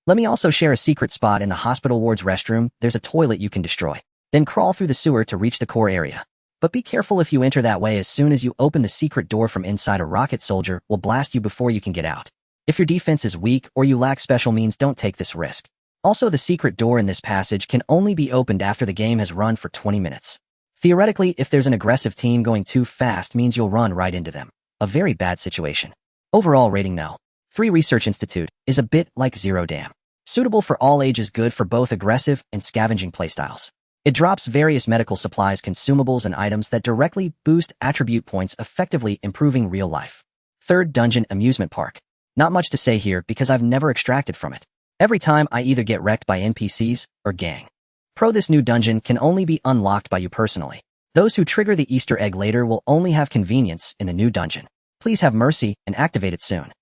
Let me also share a secret spot in the hospital ward's restroom. There's a toilet you can destroy. Then crawl through the sewer to reach the core area. But be careful if you enter that way. As soon as you open the secret door from inside, a rocket soldier will blast you before you can get out. If your defense is weak or you lack special means, don't take this risk. Also, the secret door in this passage can only be opened after the game has run for 20 minutes. Theoretically, if there's an aggressive team going too fast, means you'll run right into them. A very bad situation. Overall rating No. 3 Research Institute is a bit like Zero Dam. Suitable for all ages, good for both aggressive and scavenging playstyles. It drops various medical supplies, consumables, and items that directly boost attribute points, effectively improving real life. Third Dungeon Amusement Park. Not much to say here because I've never extracted from it. Every time I either get wrecked by NPCs or gang. Pro: this new dungeon can only be unlocked by you personally. Those who trigger the Easter egg later will only have convenience in the new dungeon. Please have mercy and activate it soon.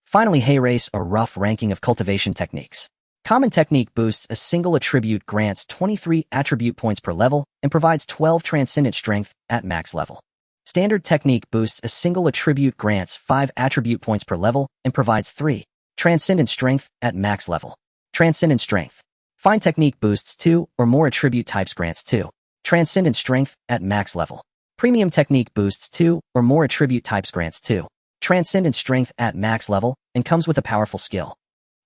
Finally, Hay Race, a rough ranking of cultivation techniques. Common technique boosts a single attribute, grants 23 attribute points per level, and provides 12 transcendent strength at max level. Standard technique boosts a single attribute, grants 5 attribute points per level, and provides 3 transcendent strength at max level. Transcendent strength. Fine technique boosts 2 or more attribute types, grants 2 transcendent strength at max level. Premium technique boosts 2 or more attribute types, grants 2 transcendent strength at max level, and comes with a powerful skill.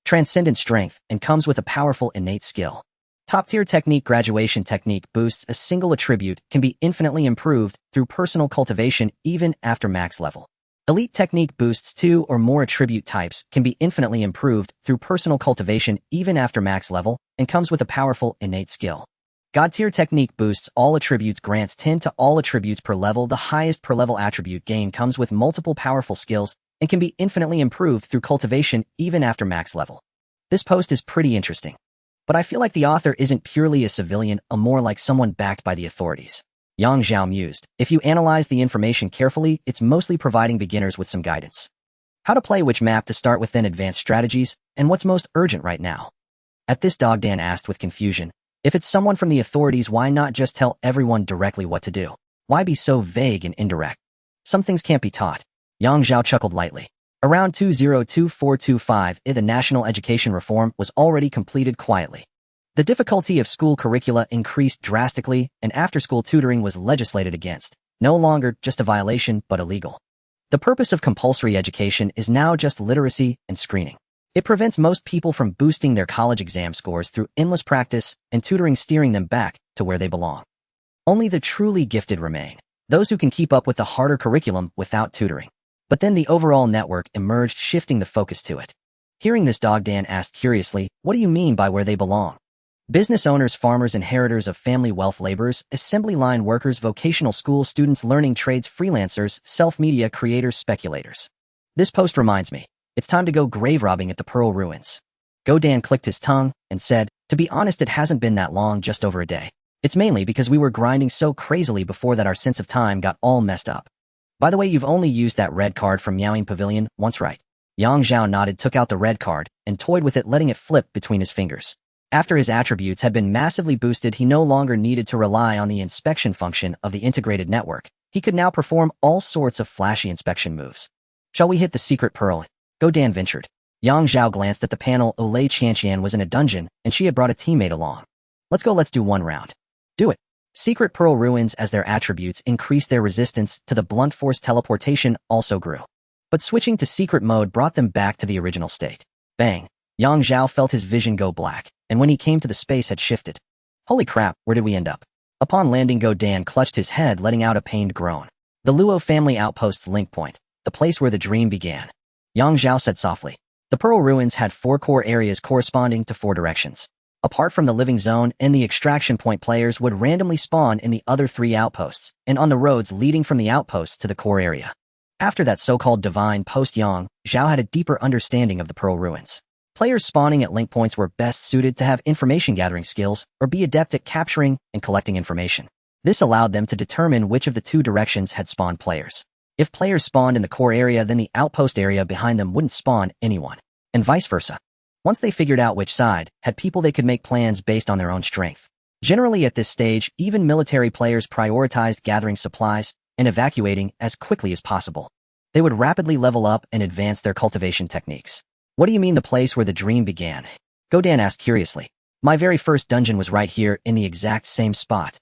transcendent strength, and comes with a powerful innate skill. Top-tier technique graduation technique boosts a single attribute can be infinitely improved through personal cultivation even after max level. Elite technique boosts 2 or more attribute types can be infinitely improved through personal cultivation even after max level and comes with a powerful innate skill. God-tier technique boosts all attributes grants 10 to all attributes per level. The highest per level attribute gain comes with multiple powerful skills and can be infinitely improved through cultivation even after max level. This post is pretty interesting. But I feel like the author isn't purely a civilian, more like someone backed by the authorities. Zhao mused. If you analyze the information carefully, it's mostly providing beginners with some guidance. How to play which map to start with, then advanced strategies, and what's most urgent right now. At this, Dan asked with confusion. If it's someone from the authorities, why not just tell everyone directly what to do? Why be so vague and indirect? Some things can't be taught. Zhao chuckled lightly. Around 2024-25, the national education reform was already completed quietly. The difficulty of school curricula increased drastically, and after-school tutoring was legislated against. No longer just a violation, but illegal. The purpose of compulsory education is now just literacy and screening. It prevents most people from boosting their college exam scores through endless practice and tutoring, steering them back to where they belong. Only the truly gifted remain, those who can keep up with the harder curriculum without tutoring. But then the overall network emerged, shifting the focus to it. Hearing this, Dan asked curiously, what do you mean by where they belong? Business owners, farmers, inheritors of family wealth, laborers, assembly line workers, vocational school students, learning trades, freelancers, self-media creators, speculators. This post reminds me, it's time to go grave robbing at the Pearl Ruins. Dan clicked his tongue and said, to be honest, it hasn't been that long, just over a day. It's mainly because we were grinding so crazily before that our sense of time got all messed up. By the way, you've only used that red card from Meowing Pavilion once, right? Zhao nodded, took out the red card, and toyed with it, letting it flip between his fingers. After his attributes had been massively boosted, he no longer needed to rely on the inspection function of the integrated network. He could now perform all sorts of flashy inspection moves. Shall we hit the secret pearl? Dan ventured. Zhao glanced at the panel. Olay Qianqian was in a dungeon, and she had brought a teammate along. Let's go, let's do one round. Do it. Secret Pearl Ruins, as their attributes increased, their resistance to the blunt force teleportation also grew. But switching to secret mode brought them back to the original state. Bang! Zhao felt his vision go black, and when he came to, the space had shifted. Holy crap, where did we end up? Upon landing, Dan clutched his head, letting out a pained groan. The Luo family outpost's link point, the place where the dream began. Zhao said softly. The Pearl Ruins had 4 core areas corresponding to 4 directions. Apart from the living zone and the extraction point, players would randomly spawn in the other 3 outposts and on the roads leading from the outposts to the core area. After that so-called divine post, Zhao had a deeper understanding of the Pearl Ruins. Players spawning at link points were best suited to have information gathering skills or be adept at capturing and collecting information. This allowed them to determine which of the 2 directions had spawned players. If players spawned in the core area, then the outpost area behind them wouldn't spawn anyone, and vice versa. Once they figured out which side had people, they could make plans based on their own strength. Generally at this stage, even military players prioritized gathering supplies and evacuating as quickly as possible. They would rapidly level up and advance their cultivation techniques. What do you mean the place where the dream began? Dan asked curiously. My very first dungeon was right here in the exact same spot.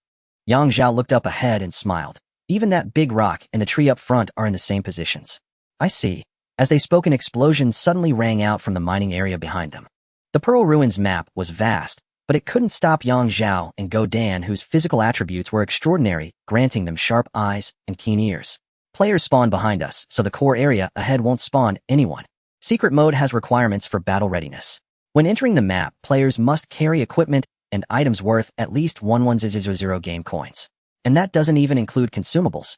Zhao looked up ahead and smiled. Even that big rock and the tree up front are in the same positions. I see. As they spoke, an explosion suddenly rang out from the mining area behind them. The Pearl Ruins map was vast, but it couldn't stop Zhao and Dan, whose physical attributes were extraordinary, granting them sharp eyes and keen ears. Players spawn behind us, so the core area ahead won't spawn anyone. Secret mode has requirements for battle readiness. When entering the map, players must carry equipment and items worth at least 1100 game coins. And that doesn't even include consumables.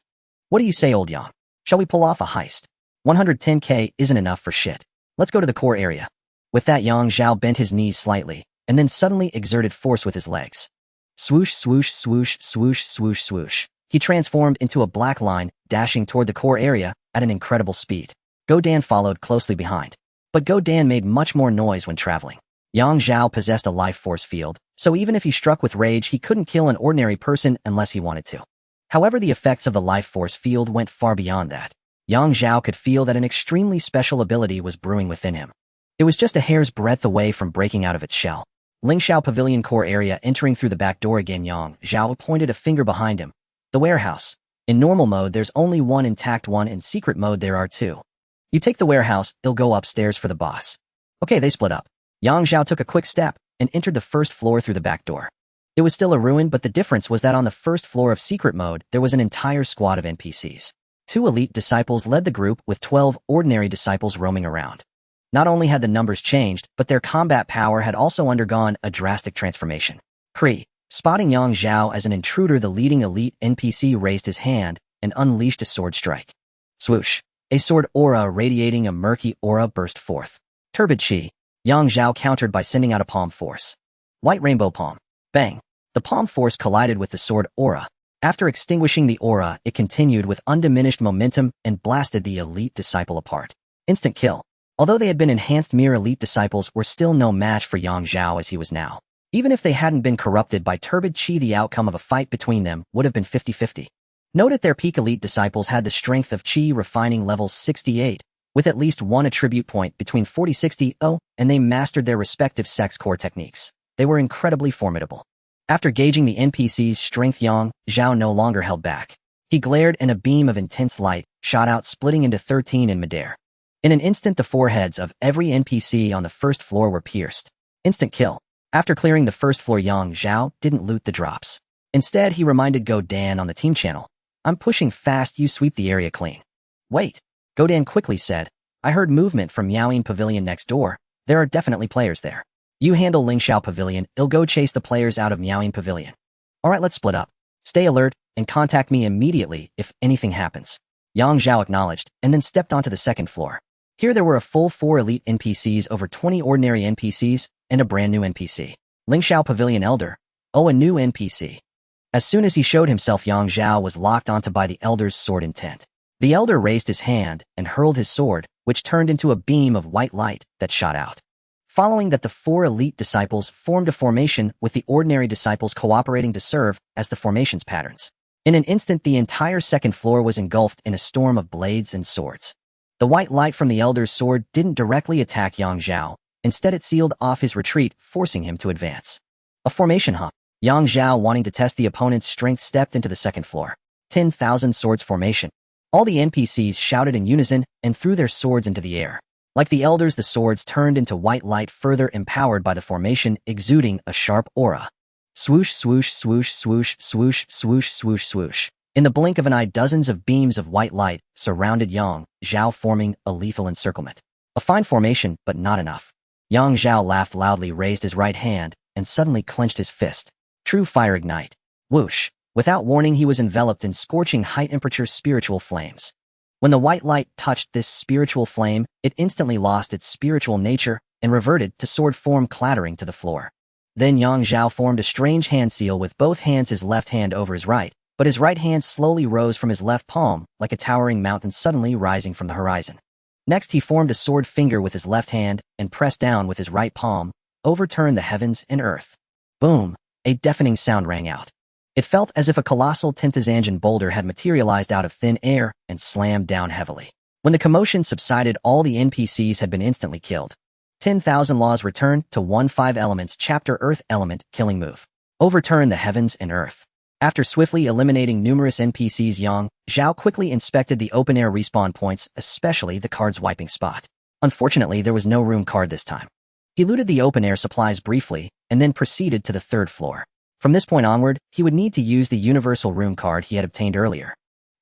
What do you say, old Yang? Shall we pull off a heist? 110k isn't enough for shit. Let's go to the core area. With that, Zhao bent his knees slightly, and then suddenly exerted force with his legs. Swoosh, swoosh, swoosh, swoosh, swoosh, swoosh. He transformed into a black line, dashing toward the core area at an incredible speed. Dan followed closely behind. But Dan made much more noise when traveling. Zhao possessed a life force field, so even if he struck with rage, he couldn't kill an ordinary person unless he wanted to. However, the effects of the life force field went far beyond that. Zhao could feel that an extremely special ability was brewing within him. It was just a hair's breadth away from breaking out of its shell. Lingxiao Pavilion core area, entering through the back door again. Zhao pointed a finger behind him. The warehouse. In normal mode, there's only one intact one. In secret mode, there are 2. You take the warehouse, it'll go upstairs for the boss. Okay, they split up. Yang Zhao took a quick step and entered the first floor through the back door. It was still a ruin, but the difference was that on the first floor of secret mode, there was an entire squad of NPCs. 2 elite disciples led the group with 12 ordinary disciples roaming around. Not only had the numbers changed, but their combat power had also undergone a drastic transformation. Kree. Spotting Yang Zhao as an intruder, the leading elite NPC raised his hand and unleashed a sword strike. Swoosh. A sword aura radiating a murky aura burst forth. Turbid Chi. Yang Zhao countered by sending out a palm force. White rainbow palm. Bang. The palm force collided with the sword aura. After extinguishing the aura, it continued with undiminished momentum and blasted the elite disciple apart. Instant kill. Although they had been enhanced, mere elite disciples were still no match for Yang Zhao as he was now. Even if they hadn't been corrupted by turbid chi, the outcome of a fight between them would have been 50-50. Note at their peak, elite disciples had the strength of chi refining level 68, with at least one attribute point between 40-60, and they mastered their respective sex core techniques. They were incredibly formidable. After gauging the NPC's strength, Yang Zhao no longer held back. He glared and a beam of intense light shot out, splitting into 13 in midair. In an instant, the foreheads of every NPC on the first floor were pierced. Instant kill. After clearing the first floor, Yang Zhao didn't loot the drops. Instead, he reminded Godan on the team channel, "I'm pushing fast, you sweep the area clean." "Wait," Godan quickly said. "I heard movement from Miaoying Pavilion next door. There are definitely players there. You handle Lingxiao Pavilion, I'll go chase the players out of Miaoying Pavilion. Alright, let's split up. Stay alert and contact me immediately if anything happens." Yang Zhao acknowledged and then stepped onto the second floor. Here there were a full 4 elite NPCs, over 20 ordinary NPCs, and a brand new NPC. Lingxiao Pavilion Elder. Oh, a new NPC. As soon as he showed himself, Yang Zhao was locked onto by the Elder's sword intent. The Elder raised his hand and hurled his sword, which turned into a beam of white light that shot out. Following that, the 4 elite disciples formed a formation, with the ordinary disciples cooperating to serve as the formation's patterns. In an instant, the entire second floor was engulfed in a storm of blades and swords. The white light from the Elder's sword didn't directly attack Yang Zhao. Instead, it sealed off his retreat, forcing him to advance. A formation hump. Yang Zhao, wanting to test the opponent's strength, stepped into the second floor. 10,000 swords formation. All the NPCs shouted in unison and threw their swords into the air. Like the Elders, the swords turned into white light, further empowered by the formation, exuding a sharp aura. Swoosh, swoosh, swoosh, swoosh, swoosh, swoosh, swoosh, swoosh. In the blink of an eye, dozens of beams of white light surrounded Yang Zhao, forming a lethal encirclement. A fine formation, but not enough. Yang Zhao laughed loudly, raised his right hand, and suddenly clenched his fist. True fire ignite. Whoosh. Without warning, he was enveloped in scorching high-temperature spiritual flames. When the white light touched this spiritual flame, it instantly lost its spiritual nature and reverted to sword form, clattering to the floor. Then Yang Zhao formed a strange hand seal with both hands, his left hand over his right, but his right hand slowly rose from his left palm, like a towering mountain suddenly rising from the horizon. Next, he formed a sword finger with his left hand and pressed down with his right palm, overturned the heavens and earth. Boom! A deafening sound rang out. It felt as if a colossal synthesizing boulder had materialized out of thin air and slammed down heavily. When the commotion subsided, all the NPCs had been instantly killed. 10,000 laws returned to 1-5 elements, chapter Earth element, killing move. Overturn the heavens and earth. After swiftly eliminating numerous NPCs, Yang Zhao quickly inspected the open-air respawn points, especially the card's wiping spot. Unfortunately, there was no room card this time. He looted the open-air supplies briefly, and then proceeded to the 3rd floor. From this point onward, he would need to use the universal room card he had obtained earlier.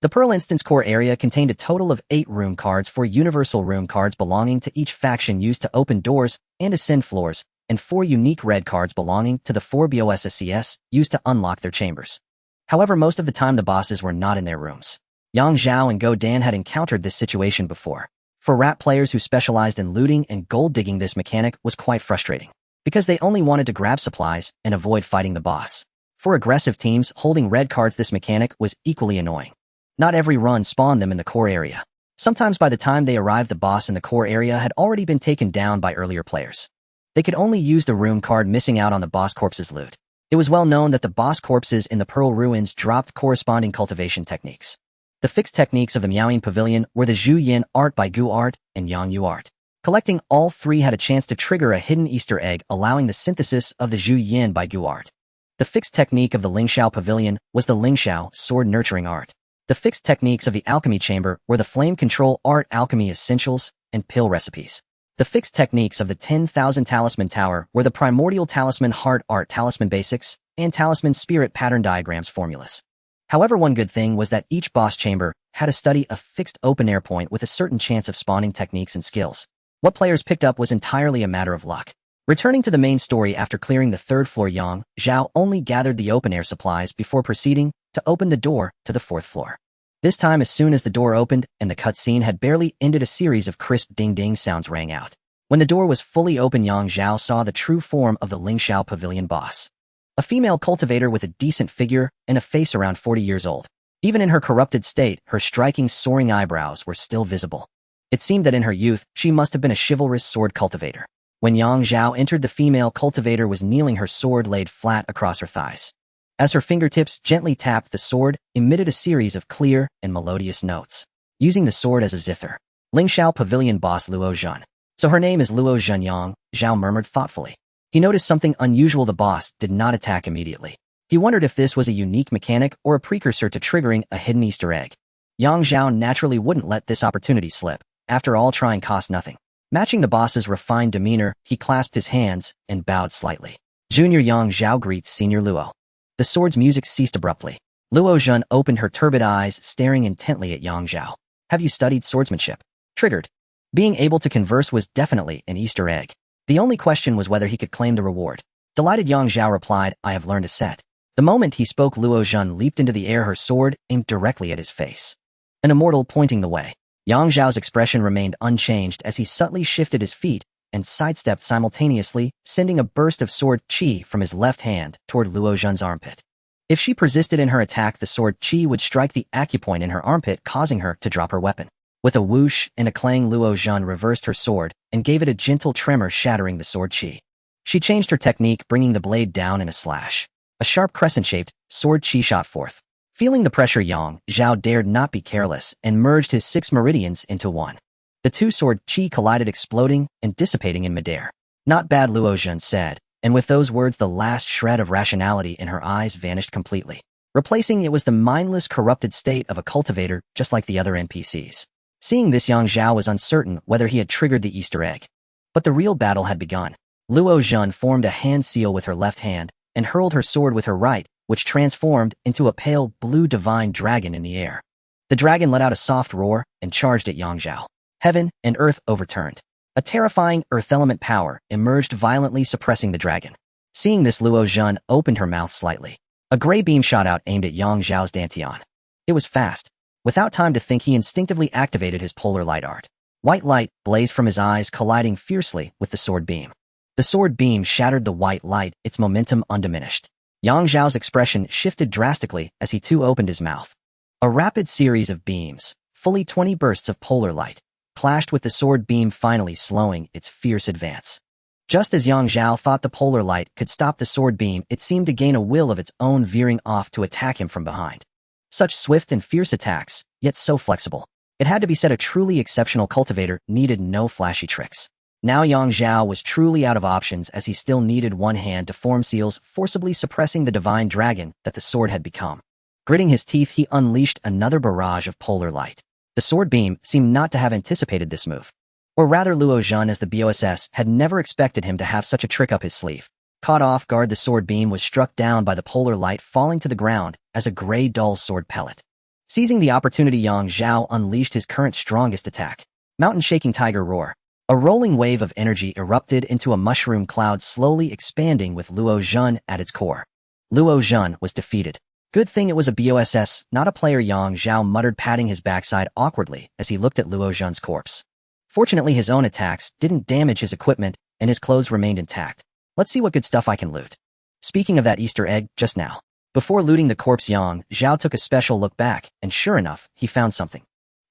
The Pearl Instance core area contained a total of 8 room cards, 4 universal room cards belonging to each faction used to open doors and ascend floors, and 4 unique red cards belonging to the 4 BOSSCS used to unlock their chambers. However, most of the time the bosses were not in their rooms. Yang Zhao and Godan had encountered this situation before. For rat players who specialized in looting and gold digging, this mechanic was quite frustrating, because they only wanted to grab supplies and avoid fighting the boss. For aggressive teams holding red cards, this mechanic was equally annoying. Not every run spawned them in the core area. Sometimes by the time they arrived, the boss in the core area had already been taken down by earlier players. They could only use the room card, missing out on the boss corpse's loot. It was well known that the boss corpses in the Pearl Ruins dropped corresponding cultivation techniques. The fixed techniques of the Miaoying Pavilion were the Zhu Yin art by Gu art and Yang Yu art. Collecting all 3 had a chance to trigger a hidden Easter egg, allowing the synthesis of the Zhu Yin by Gu art. The fixed technique of the Lingxiao Pavilion was the Lingxiao sword nurturing art. The fixed techniques of the alchemy chamber were the flame control art, alchemy essentials, and pill recipes. The fixed techniques of the 10,000 Talisman Tower were the primordial Talisman Heart Art Talisman Basics and Talisman Spirit Pattern Diagrams formulas. However, one good thing was that each boss chamber had a study a fixed open-air point with a certain chance of spawning techniques and skills. What players picked up was entirely a matter of luck. Returning to the main story after clearing the third floor, Zhao only gathered the open-air supplies before proceeding to open the door to the fourth floor. This time, as soon as the door opened and the cutscene had barely ended, a series of crisp ding-ding sounds rang out. When the door was fully open, Zhao saw the true form of the Lingxiao Pavilion boss. A female cultivator with a decent figure and a face around 40 years old. Even in her corrupted state, her striking, soaring eyebrows were still visible. It seemed that in her youth, she must have been a chivalrous sword cultivator. When Zhao entered, the female cultivator was kneeling, her sword laid flat across her thighs. As her fingertips gently tapped the sword, emitted a series of clear and melodious notes. Using the sword as a zither. Lingxiao Pavilion boss Luo Zhan. So her name is Luo Zhan. Zhao murmured thoughtfully. He noticed something unusual. The boss did not attack immediately. He wondered if this was a unique mechanic or a precursor to triggering a hidden Easter egg. Zhao naturally wouldn't let this opportunity slip. After all, trying cost nothing. Matching the boss's refined demeanor, he clasped his hands and bowed slightly. Junior Zhao greets Senior Luo. The sword's music ceased abruptly. Luo Zhan opened her turbid eyes, staring intently at Zhao. Have you studied swordsmanship? Triggered. Being able to converse was definitely an Easter egg. The only question was whether he could claim the reward. Delighted, Zhao replied, I have learned a set. The moment he spoke, Luo Zhan leaped into the air, her sword aimed directly at his face. An immortal pointing the way. Zhao's expression remained unchanged as he subtly shifted his feet and sidestepped simultaneously, sending a burst of sword chi from his left hand toward Luo Zhan's armpit. If she persisted in her attack, the sword chi would strike the acupoint in her armpit, causing her to drop her weapon. With a whoosh and a clang, Luo Zhan reversed her sword and gave it a gentle tremor, shattering the sword chi. She changed her technique, bringing the blade down in a slash. A sharp crescent-shaped sword chi shot forth. Feeling the pressure, Zhao dared not be careless and merged his 6 meridians into one. The two sword chi collided, exploding and dissipating in midair. Not bad, Luo Zhan said, and with those words the last shred of rationality in her eyes vanished completely. Replacing it was the mindless, corrupted state of a cultivator, just like the other NPCs. Seeing this, Zhao was uncertain whether he had triggered the Easter egg. But the real battle had begun. Luo Zhan formed a hand seal with her left hand and hurled her sword with her right, which transformed into a pale blue divine dragon in the air. The dragon let out a soft roar and charged at Zhao. Heaven and earth overturned. A terrifying earth element power emerged, violently suppressing the dragon. Seeing this, Luo Zhan opened her mouth slightly. A gray beam shot out, aimed at Zhao's dantian. It was fast. Without time to think, he instinctively activated his polar light art. White light blazed from his eyes, colliding fiercely with the sword beam. The sword beam shattered the white light, its momentum undiminished. Zhao's expression shifted drastically as he too opened his mouth. A rapid series of beams, fully 20 bursts of polar light, clashed with the sword beam, finally slowing its fierce advance. Just as Zhao thought the polar light could stop the sword beam, it seemed to gain a will of its own, veering off to attack him from behind. Such swift and fierce attacks, yet so flexible. It had to be said, a truly exceptional cultivator needed no flashy tricks. Now Zhao was truly out of options, as he still needed one hand to form seals, forcibly suppressing the divine dragon that the sword had become. Gritting his teeth, he unleashed another barrage of polar light. The sword beam seemed not to have anticipated this move. Or rather, Luo Zhan as the BOSS had never expected him to have such a trick up his sleeve. Caught off guard, the sword beam was struck down by the polar light, falling to the ground as a gray dull sword pellet. Seizing the opportunity, Zhao unleashed his current strongest attack. Mountain-shaking tiger roar. A rolling wave of energy erupted into a mushroom cloud, slowly expanding with Luo Zhan at its core. Luo Zhan was defeated. Good thing it was a BOSS, not a player, Zhao muttered, patting his backside awkwardly as he looked at Luo Zhan's corpse. Fortunately, his own attacks didn't damage his equipment and his clothes remained intact. Let's see what good stuff I can loot. Speaking of that Easter egg, just now. Before looting the corpse, Zhao took a special look back, and sure enough, he found something.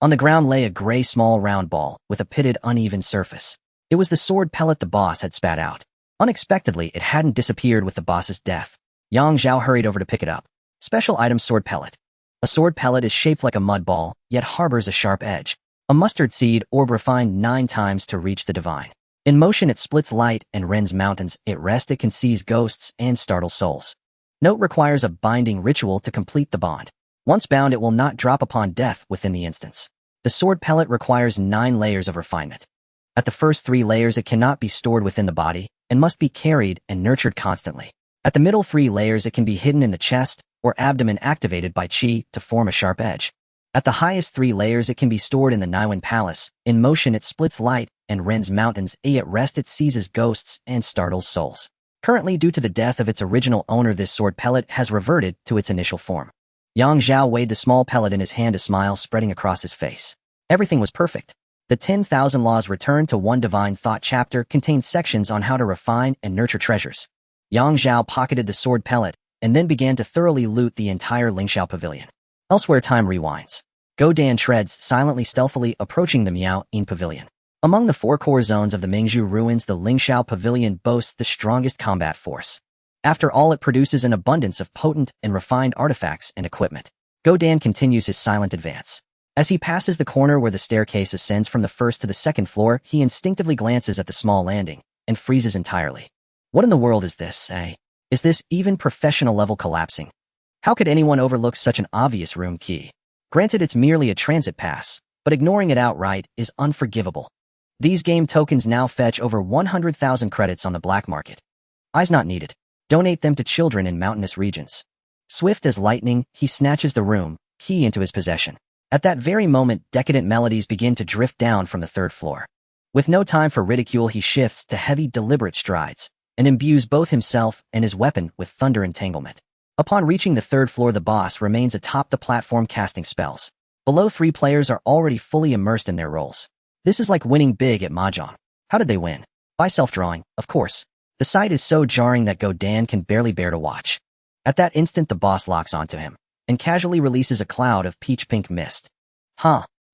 On the ground lay a gray small round ball with a pitted, uneven surface. It was the sword pellet the boss had spat out. Unexpectedly, it hadn't disappeared with the boss's death. Zhao hurried over to pick it up. Special item: sword pellet. A sword pellet is shaped like a mud ball, yet harbors a sharp edge. A mustard seed orb refined 9 times to reach the divine. In motion, it splits light and rends mountains. At rest, it can seize ghosts and startle souls. Note: requires a binding ritual to complete the bond. Once bound, it will not drop upon death within the instance. The sword pellet requires 9 layers of refinement. At the first 3 layers it cannot be stored within the body, and must be carried and nurtured constantly. At the middle 3 layers it can be hidden in the chest or abdomen activated by chi to form a sharp edge. At the highest 3 layers it can be stored in the Niwen Palace. In motion it splits light and rends mountains. At rest it seizes ghosts and startles souls. Currently, due to the death of its original owner, this sword pellet has reverted to its initial form. Zhao weighed the small pellet in his hand, a smile spreading across his face. Everything was perfect. The 10,000 Laws Return to One Divine Thought chapter contains sections on how to refine and nurture treasures. Zhao pocketed the sword pellet and then began to thoroughly loot the entire Lingxiao Pavilion. Elsewhere, time rewinds. Dan treads silently, stealthily approaching the Miao-In Pavilion. Among the 4 core zones of the Mingzhu ruins, the Lingxiao Pavilion boasts the strongest combat force. After all, it produces an abundance of potent and refined artifacts and equipment. Dan continues his silent advance. As he passes the corner where the staircase ascends from the first to the second floor, he instinctively glances at the small landing and freezes entirely. What in the world is this, eh? Is this even professional level collapsing? How could anyone overlook such an obvious room key? Granted, it's merely a transit pass, but ignoring it outright is unforgivable. These game tokens now fetch over 100,000 credits on the black market. Eyes not needed. Donate them to children in mountainous regions. Swift as lightning, he snatches the room key into his possession. At that very moment, decadent melodies begin to drift down from the 3rd floor. With no time for ridicule, he shifts to heavy, deliberate strides and imbues both himself and his weapon with thunder entanglement. Upon reaching the 3rd floor, the boss remains atop the platform casting spells. Below, 3 players are already fully immersed in their roles. This is like winning big at Mahjong. How did they win? By self-drawing, of course. The sight is so jarring that Dan can barely bear to watch. At that instant, the boss locks onto him and casually releases a cloud of peach-pink mist.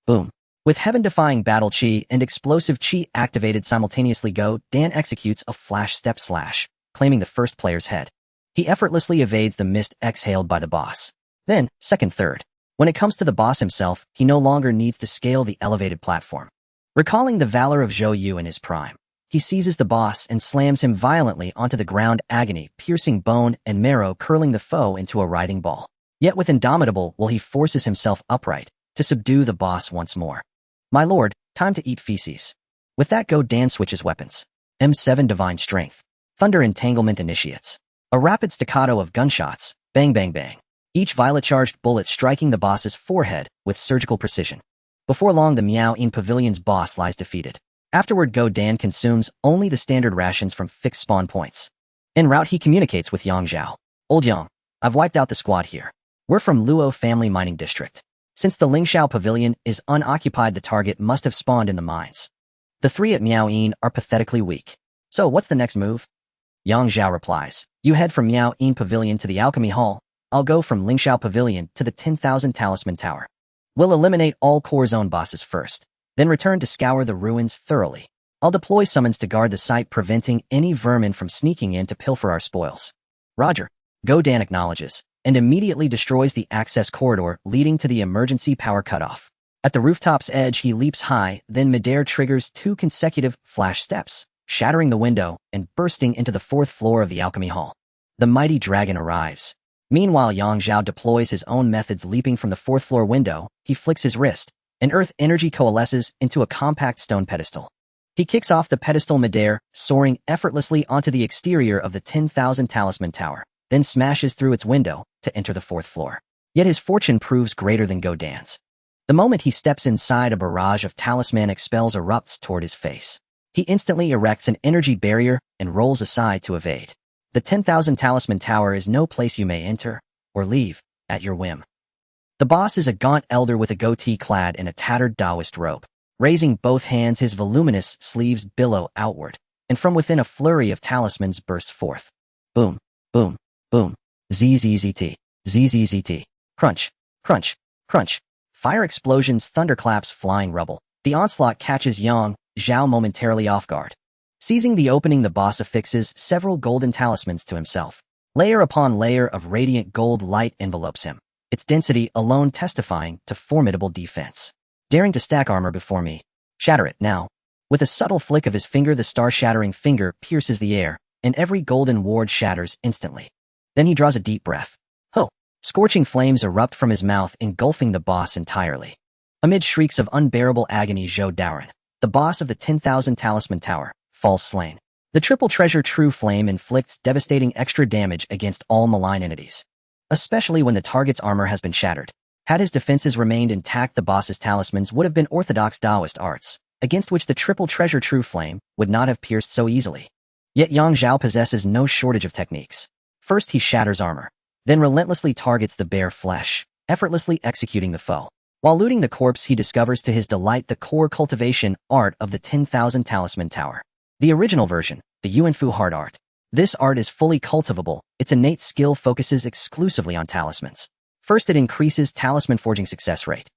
Boom. With heaven-defying battle chi and explosive chi activated simultaneously, Dan executes a flash step slash, claiming the first player's head. He effortlessly evades the mist exhaled by the boss. Then, second, third. When it comes to the boss himself, he no longer needs to scale the elevated platform. Recalling the valor of Zhou Yu in his prime, he seizes the boss and slams him violently onto the ground, agony piercing bone and marrow, curling the foe into a writhing ball. Yet with indomitable will he forces himself upright to subdue the boss once more. My lord, time to eat feces. With that, Dan switches weapons. M7 Divine Strength. Thunder Entanglement initiates. A rapid staccato of gunshots, bang bang bang. Each violet-charged bullet striking the boss's forehead with surgical precision. Before long, the Miao-In Pavilion's boss lies defeated. Afterward, Dan consumes only the standard rations from fixed spawn points. En route, he communicates with Zhao. Old Yang, I've wiped out the squad here. We're from Luo Family Mining District. Since the Lingxiao Pavilion is unoccupied, the target must have spawned in the mines. The 3 at Miao-In are pathetically weak. So what's the next move? Zhao replies. You head from Miao-In Pavilion to the Alchemy Hall. I'll go from Lingxiao Pavilion to the 10,000 Talisman Tower. We'll eliminate all core zone bosses first, then return to scour the ruins thoroughly. I'll deploy summons to guard the site, preventing any vermin from sneaking in to pilfer our spoils. Roger. Dan acknowledges, and immediately destroys the access corridor leading to the emergency power cutoff. At the rooftop's edge, he leaps high, then midair triggers 2 consecutive flash steps, shattering the window and bursting into the 4th floor of the Alchemy Hall. The mighty dragon arrives. Meanwhile, Zhao deploys his own methods. Leaping from the 4th floor window, he flicks his wrist, and earth energy coalesces into a compact stone pedestal. He kicks off the pedestal midair, soaring effortlessly onto the exterior of the 10,000 Talisman Tower, then smashes through its window to enter the 4th floor. Yet his fortune proves greater than Dan's. The moment he steps inside, a barrage of talismanic spells erupts toward his face. He instantly erects an energy barrier and rolls aside to evade. The 10,000 Talisman Tower is no place you may enter or leave at your whim. The boss is a gaunt elder with a goatee clad in a tattered Taoist robe. Raising both hands, his voluminous sleeves billow outward, and from within a flurry of talismans bursts forth. Boom, boom, boom. ZZZT, ZZZT. Crunch, crunch, crunch. Fire explosions, thunderclaps, flying rubble. The onslaught catches Zhao momentarily off guard. Seizing the opening, the boss affixes several golden talismans to himself. Layer upon layer of radiant gold light envelopes him, its density alone testifying to formidable defense. Daring to stack armor before me? Shatter it now. With a subtle flick of his finger, the star-shattering finger pierces the air, and every golden ward shatters instantly. Then he draws a deep breath. Ho! Scorching flames erupt from his mouth, engulfing the boss entirely. Amid shrieks of unbearable agony, Zhou Daoren, the boss of the 10,000 Talisman Tower, falls slain. The triple treasure True Flame inflicts devastating extra damage against all malign entities, especially when the target's armor has been shattered. Had his defenses remained intact, the boss's talismans would have been orthodox Taoist arts, against which the triple treasure True Flame would not have pierced so easily. Yet Yang Zhao possesses no shortage of techniques. First he shatters armor, then relentlessly targets the bare flesh, effortlessly executing the foe. While looting the corpse, he discovers to his delight the core cultivation art of the 10,000 Talisman Tower. The original version, the Yuanfu Hard Art. This art is fully cultivable. Its innate skill focuses exclusively on talismans. First, it increases talisman forging success rate.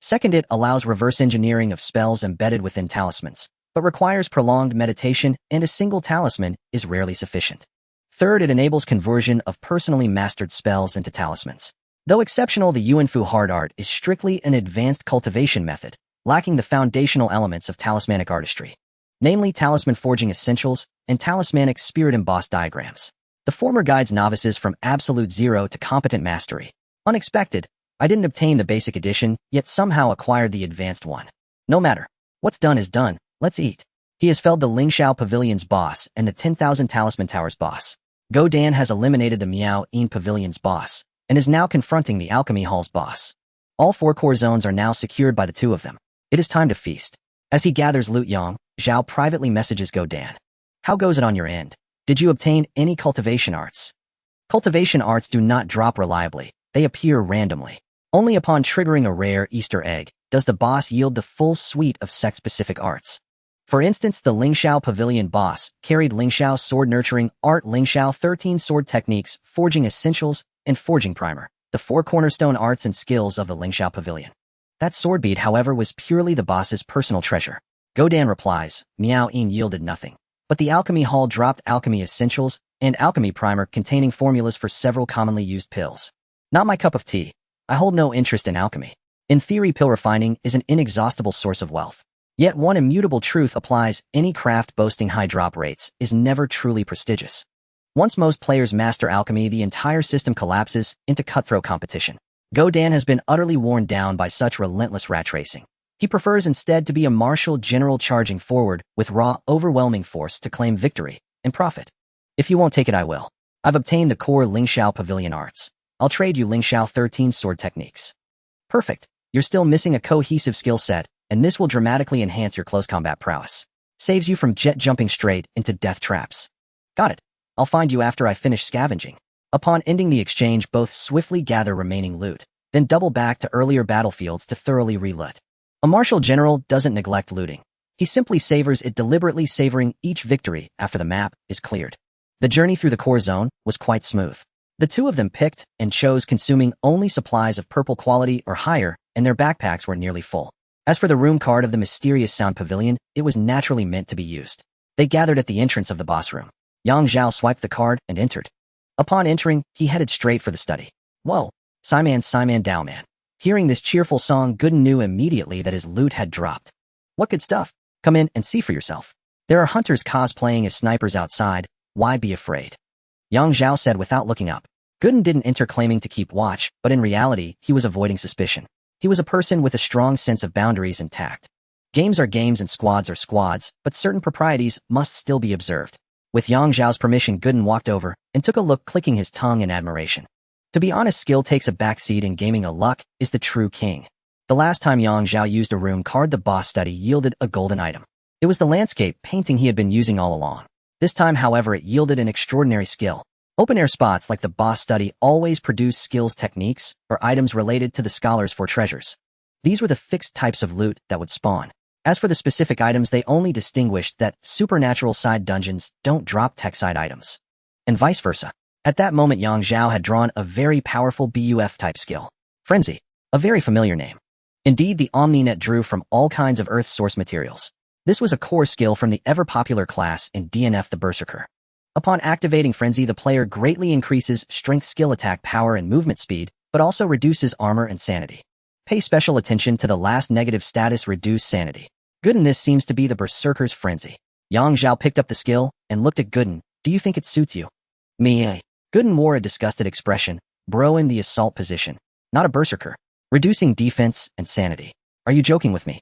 Second, it allows reverse engineering of spells embedded within talismans, but requires prolonged meditation, and a single talisman is rarely sufficient. Third, it enables conversion of personally mastered spells into talismans. Though exceptional, the Yuanfu Hard Art is strictly an advanced cultivation method, lacking the foundational elements of talismanic artistry, namely talisman forging essentials and talismanic spirit embossed diagrams. The former guides novices from absolute zero to competent mastery. Unexpected, I didn't obtain the basic edition, yet somehow acquired the advanced one. No matter. What's done is done, let's eat. He has felled the Lingxiao Pavilion's boss and the 10,000 Talisman Tower's boss. Go Dan has eliminated the Miao Yin Pavilion's boss, and is now confronting the Alchemy Hall's boss. All 4 core zones are now secured by the 2 of them. It is time to feast. As he gathers loot, Yang Zhao privately messages Go Dan. How goes it on your end? Did you obtain any cultivation arts? Cultivation arts do not drop reliably. They appear randomly. Only upon triggering a rare Easter egg does the boss yield the full suite of sex-specific arts. For instance, the Lingxiao Pavilion boss carried Lingxiao Sword Nurturing Art, Lingxiao 13 Sword Techniques, Forging Essentials, and Forging Primer, the 4 cornerstone arts and skills of the Lingxiao Pavilion. That sword bead, however, was purely the boss's personal treasure. Godan replies, Miao Yin yielded nothing, but the Alchemy Hall dropped Alchemy Essentials and Alchemy Primer containing formulas for several commonly used pills. Not my cup of tea. I hold no interest in alchemy. In theory, pill refining is an inexhaustible source of wealth. Yet one immutable truth applies: any craft boasting high drop rates is never truly prestigious. Once most players master alchemy, the entire system collapses into cutthroat competition. Godan has been utterly worn down by such relentless rat racing. He prefers instead to be a martial general charging forward with raw, overwhelming force to claim victory and profit. If you won't take it, I will. I've obtained the core Lingxiao Pavilion arts. I'll trade you Lingxiao 13 sword techniques. Perfect. You're still missing a cohesive skill set, and this will dramatically enhance your close combat prowess. Saves you from jet jumping straight into death traps. Got it. I'll find you after I finish scavenging. Upon ending the exchange, both swiftly gather remaining loot, then double back to earlier battlefields to thoroughly reloot. A martial general doesn't neglect looting. He simply savors it, deliberately savoring each victory after the map is cleared. The journey through the core zone was quite smooth. The 2 of them picked and chose, consuming only supplies of purple quality or higher, and their backpacks were nearly full. As for the room card of the mysterious sound pavilion, it was naturally meant to be used. They gathered at the entrance of the boss room. Yang Zhao swiped the card and entered. Upon entering, he headed straight for the study. Whoa, Simon Dao Man. Hearing this cheerful song, Gooden knew immediately that his loot had dropped. What good stuff. Come in and see for yourself. There are hunters cosplaying as snipers outside. Why be afraid? Yang Zhao said without looking up. Gooden didn't enter claiming to keep watch, but in reality, he was avoiding suspicion. He was a person with a strong sense of boundaries and tact. Games are games and squads are squads, but certain proprieties must still be observed. With Yang Zhao's permission, Gooden walked over and took a look, clicking his tongue in admiration. To be honest, skill takes a backseat in gaming. A luck is the true king. The last time Yang Zhao used a room card, the boss study yielded a golden item. It was the landscape painting he had been using all along. This time, however, it yielded an extraordinary skill. Open-air spots like the boss study always produce skills, techniques, or items related to the scholars for treasures. These were the fixed types of loot that would spawn. As for the specific items, they only distinguished that supernatural side dungeons don't drop tech side items, and vice versa. At that moment, Yang Zhao had drawn a very powerful BUF-type skill. Frenzy. A very familiar name. Indeed, the OmniNet drew from all kinds of Earth source materials. This was a core skill from the ever-popular class in DNF, the Berserker. Upon activating Frenzy, the player greatly increases strength, skill, attack, power, and movement speed, but also reduces armor and sanity. Pay special attention to the last negative status, reduce sanity. Gooden, this seems to be the Berserker's Frenzy. Yang Zhao picked up the skill and looked at Gooden. Do you think it suits you? Me. Gooden wore a disgusted expression. Bro, in the assault position. Not a Berserker. Reducing defense and sanity. Are you joking with me?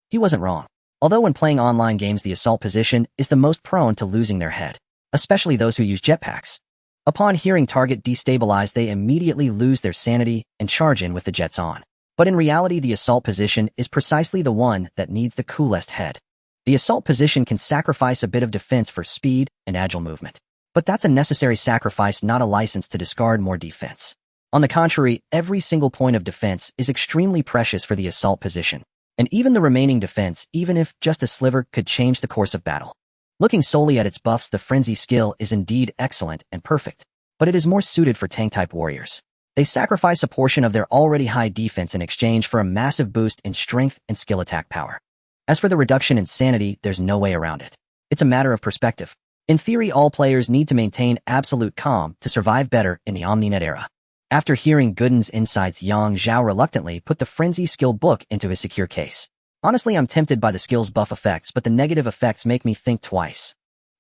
He wasn't wrong. Although when playing online games the assault position is the most prone to losing their head, especially those who use jetpacks. Upon hearing target destabilized they immediately lose their sanity and charge in with the jets on. But in reality the assault position is precisely the one that needs the coolest head. The assault position can sacrifice a bit of defense for speed and agile movement. But that's a necessary sacrifice, not a license to discard more defense. On the contrary, every single point of defense is extremely precious for the assault position. And even the remaining defense, even if just a sliver, could change the course of battle. Looking solely at its buffs, the frenzy skill is indeed excellent and perfect, but it is more suited for tank-type warriors. They sacrifice a portion of their already high defense in exchange for a massive boost in strength and skill attack power. As for the reduction in sanity, there's no way around it. It's a matter of perspective. In theory, all players need to maintain absolute calm to survive better in the OmniNet era. After hearing Gooden's insights, Zhao reluctantly put the frenzy skill book into his secure case. Honestly, I'm tempted by the skill's buff effects, but the negative effects make me think twice.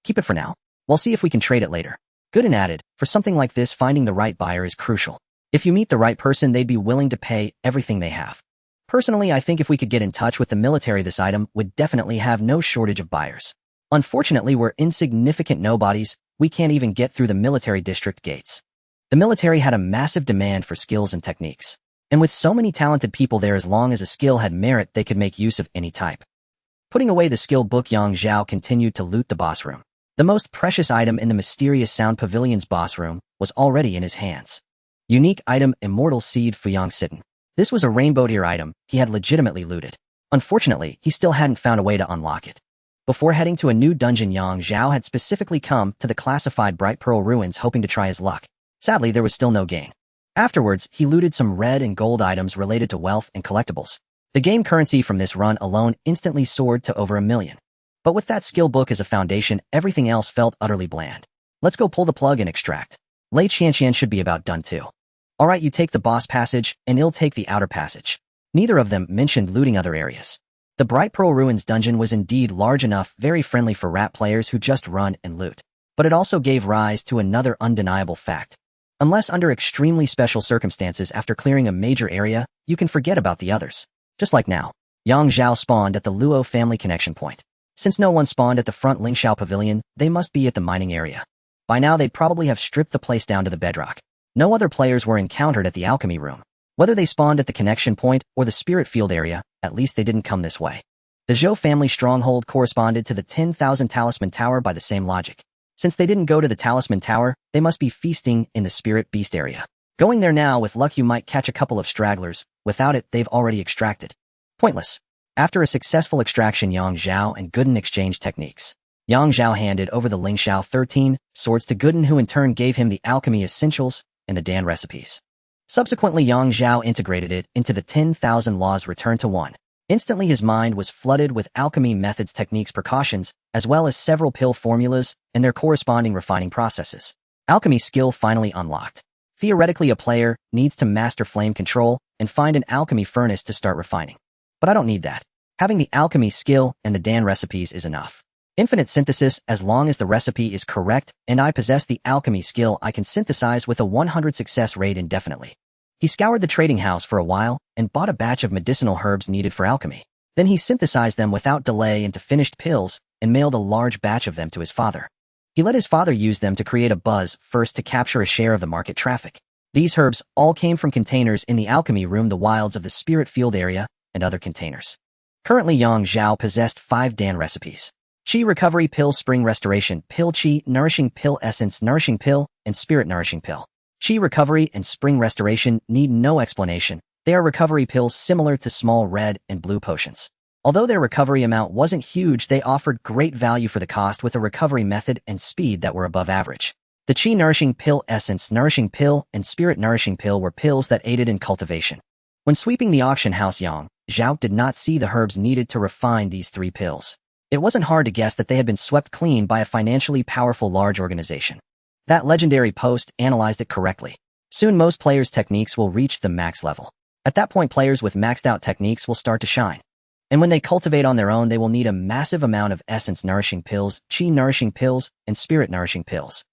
Keep it for now. We'll see if we can trade it later. Gooden added, for something like this, finding the right buyer is crucial. If you meet the right person, they'd be willing to pay everything they have. Personally, I think if we could get in touch with the military, this item would definitely have no shortage of buyers. Unfortunately, we're insignificant nobodies. We can't even get through the military district gates. The military had a massive demand for skills and techniques. And with so many talented people there, as long as a skill had merit, they could make use of any type. Putting away the skill book, Zhao continued to loot the boss room. The most precious item in the mysterious Sound Pavilion's boss room was already in his hands. Unique item, Immortal Seed Fuyang Sitten. This was a rainbow tier item he had legitimately looted. Unfortunately, he still hadn't found a way to unlock it. Before heading to a new dungeon, Zhao had specifically come to the classified Bright Pearl Ruins hoping to try his luck. Sadly, there was still no gain. Afterwards, he looted some red and gold items related to wealth and collectibles. The game currency from this run alone instantly soared to over 1 million. But with that skill book as a foundation, everything else felt utterly bland. Let's go pull the plug and extract. Lei Qianqian should be about done too. Alright, you take the boss passage, and I'll take the outer passage. Neither of them mentioned looting other areas. The Bright Pearl Ruins dungeon was indeed large enough, very friendly for rat players who just run and loot. But it also gave rise to another undeniable fact. Unless under extremely special circumstances after clearing a major area, you can forget about the others. Just like now. Zhao spawned at the Luo family connection point. Since no one spawned at the front Lingxiao Pavilion, they must be at the mining area. By now they'd probably have stripped the place down to the bedrock. No other players were encountered at the alchemy room. Whether they spawned at the connection point or the spirit field area, at least they didn't come this way. The Zhao family stronghold corresponded to the 10,000 Talisman Tower by the same logic. Since they didn't go to the Talisman Tower, they must be feasting in the Spirit Beast area. Going there now, with luck you might catch a couple of stragglers. Without it, they've already extracted. Pointless. After a successful extraction, Zhao and Gooden exchanged techniques. Zhao handed over the Lingxiao 13 swords to Gooden, who in turn gave him the alchemy essentials and the Dan recipes. Subsequently, Zhao integrated it into the 10,000 laws returned to 1. Instantly his mind was flooded with alchemy methods, techniques, precautions, as well as several pill formulas and their corresponding refining processes. Alchemy skill finally unlocked. Theoretically, a player needs to master flame control and find an alchemy furnace to start refining. But I don't need that. Having the alchemy skill and the Dan recipes is enough. Infinite synthesis, as long as the recipe is correct and I possess the alchemy skill, I can synthesize with a 100 success rate indefinitely. He scoured the trading house for a while and bought a batch of medicinal herbs needed for alchemy. Then he synthesized them without delay into finished pills and mailed a large batch of them to his father. He let his father use them to create a buzz first to capture a share of the market traffic. These herbs all came from containers in the alchemy room, the wilds of the spirit field area, and other containers. Currently, Zhao possessed 5 Dan recipes. Chi Recovery Pill, Spring Restoration Pill, Chi Nourishing Pill, Essence Nourishing Pill, and Spirit Nourishing Pill. Chi Recovery and Spring Restoration need no explanation. They are recovery pills similar to small red and blue potions. Although their recovery amount wasn't huge, they offered great value for the cost with a recovery method and speed that were above average. The Chi Nourishing Pill, Essence Nourishing Pill, and Spirit Nourishing Pill were pills that aided in cultivation. When sweeping the auction house, Zhao did not see the herbs needed to refine these 3 pills. It wasn't hard to guess that they had been swept clean by a financially powerful large organization. That legendary post analyzed it correctly. Soon most players' techniques will reach the max level. At that point, players with maxed out techniques will start to shine. And when they cultivate on their own, they will need a massive amount of essence nourishing pills, chi nourishing pills, and spirit nourishing pills.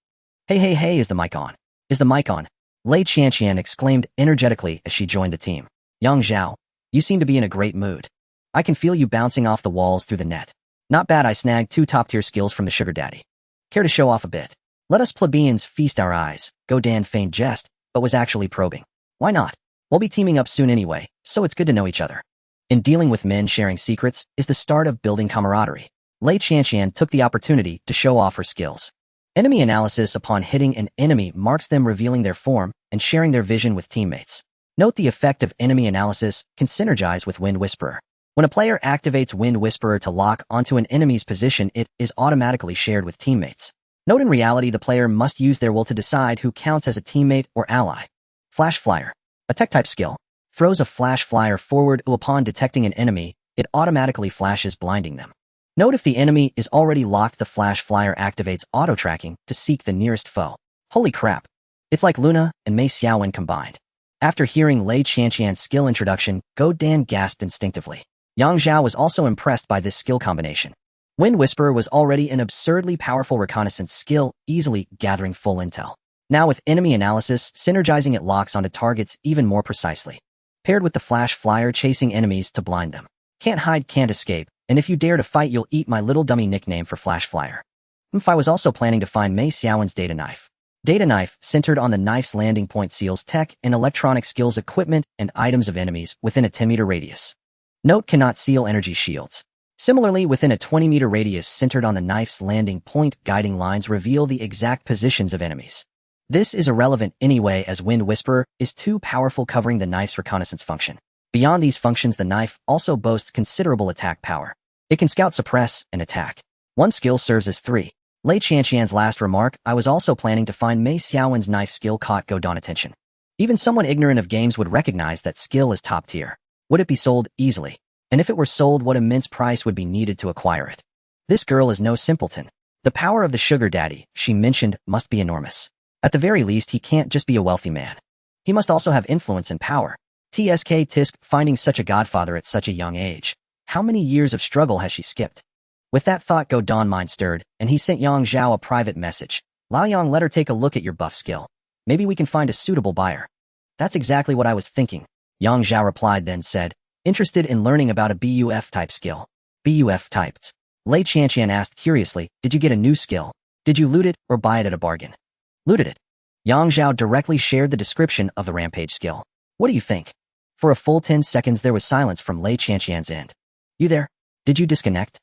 Hey, is the mic on? Is the mic on? Lei Qianqian exclaimed energetically as she joined the team. Zhao, you seem to be in a great mood. I can feel you bouncing off the walls through the net. Not bad, I snagged 2 top-tier skills from the sugar daddy. Care to show off a bit? Let us plebeians feast our eyes. Godan feigned jest, but was actually probing. Why not? We'll be teaming up soon anyway, so it's good to know each other. In dealing with men, sharing secrets is the start of building camaraderie. Lei Qianqian took the opportunity to show off her skills. Enemy analysis upon hitting an enemy marks them revealing their form and sharing their vision with teammates. Note the effect of enemy analysis can synergize with Wind Whisperer. When a player activates Wind Whisperer to lock onto an enemy's position, it is automatically shared with teammates. Note in reality, the player must use their will to decide who counts as a teammate or ally. Flash Flyer. A tech-type skill. Throws a flash flyer forward upon detecting an enemy, it automatically flashes, blinding them. Note if the enemy is already locked, the flash flyer activates auto-tracking to seek the nearest foe. Holy crap. It's like Luna and Mei Xiaowen combined. After hearing Lei Qianqian's skill introduction, Go Dan gasped instinctively. Yang Zhao was also impressed by this skill combination. Wind Whisperer was already an absurdly powerful reconnaissance skill, easily gathering full intel. Now with enemy analysis, synergizing it locks onto targets even more precisely. Paired with the flash flyer chasing enemies to blind them. Can't hide, can't escape, and if you dare to fight, you'll eat my little dummy nickname for flash flyer. I was also planning to find Mei Xiaowen's data knife. Data knife, centered on the knife's landing point, seals tech and electronic skills, equipment, and items of enemies within a 10-meter radius. Note cannot seal energy shields. Similarly, within a 20-meter radius centered on the knife's landing point, guiding lines reveal the exact positions of enemies. This is irrelevant anyway, as Wind Whisperer is too powerful, covering the knife's reconnaissance function. Beyond these functions, the knife also boasts considerable attack power. It can scout, suppress, and attack. One skill serves as 3. Lei Qianqian's last remark, I was also planning to find Mei Xiaowen's knife skill, caught Go Dan attention. Even someone ignorant of games would recognize that skill is top tier. Would it be sold? Easily. And if it were sold, what immense price would be needed to acquire it? This girl is no simpleton. The power of the sugar daddy she mentioned must be enormous. At the very least, he can't just be a wealthy man. He must also have influence and power. TSK Tisk, finding such a godfather at such a young age. How many years of struggle has she skipped? With that thought, Go Dan mind stirred, and he sent Yang Zhao a private message. Lao Yang, let her take a look at your buff skill. Maybe we can find a suitable buyer. That's exactly what I was thinking. Yang Zhao replied, then said, interested in learning about a BUF type skill. BUF types. Lei Qianqian asked curiously, did you get a new skill? Did you loot it or buy it at a bargain? Looted it. Yang Zhao directly shared the description of the rampage skill. What do you think? For a full 10 seconds there was silence from Lei Qianqian's end. You there? Did you disconnect?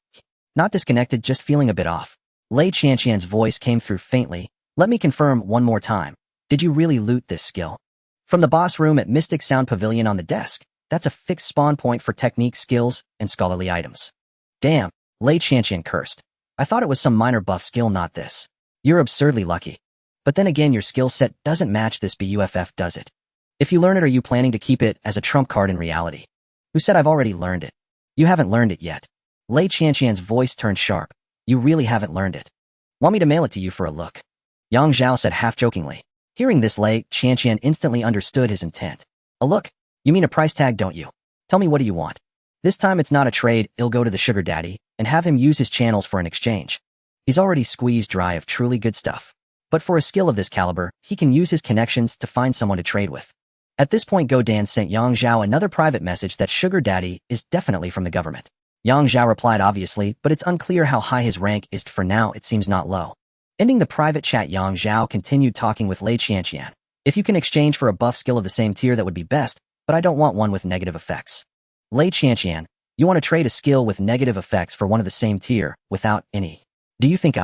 Not disconnected, just feeling a bit off. Lei Qianqian's voice came through faintly. Let me confirm one more time. Did you really loot this skill? From the boss room at Mystic Sound Pavilion on the desk. That's a fixed spawn point for technique, skills, and scholarly items. Damn, Lei Qianqian cursed. I thought it was some minor buff skill, not this. You're absurdly lucky. But then again, your skill set doesn't match this BUFF, does it? If you learn it, are you planning to keep it as a trump card in reality? Who said I've already learned it? You haven't learned it yet. Lei Qianqian's voice turned sharp. You really haven't learned it. Want me to mail it to you for a look? Yang Zhao said half-jokingly. Hearing this, Lei Qianqian instantly understood his intent. A look? You mean a price tag, don't you? Tell me, what do you want? This time it's not a trade, I'll go to the sugar daddy and have him use his channels for an exchange. He's already squeezed dry of truly good stuff. But for a skill of this caliber, he can use his connections to find someone to trade with. At this point, Go Dan sent Yang Zhao another private message that sugar daddy is definitely from the government. Yang Zhao replied obviously, but it's unclear how high his rank is. For now, it seems not low. Ending the private chat, Yang Zhao continued talking with Lei Qianqian. If you can exchange for a buff skill of the same tier, that would be best, but I don't want one with negative effects. Lei Qianqian, you want to trade a skill with negative effects for one of the same tier, without any. Do you think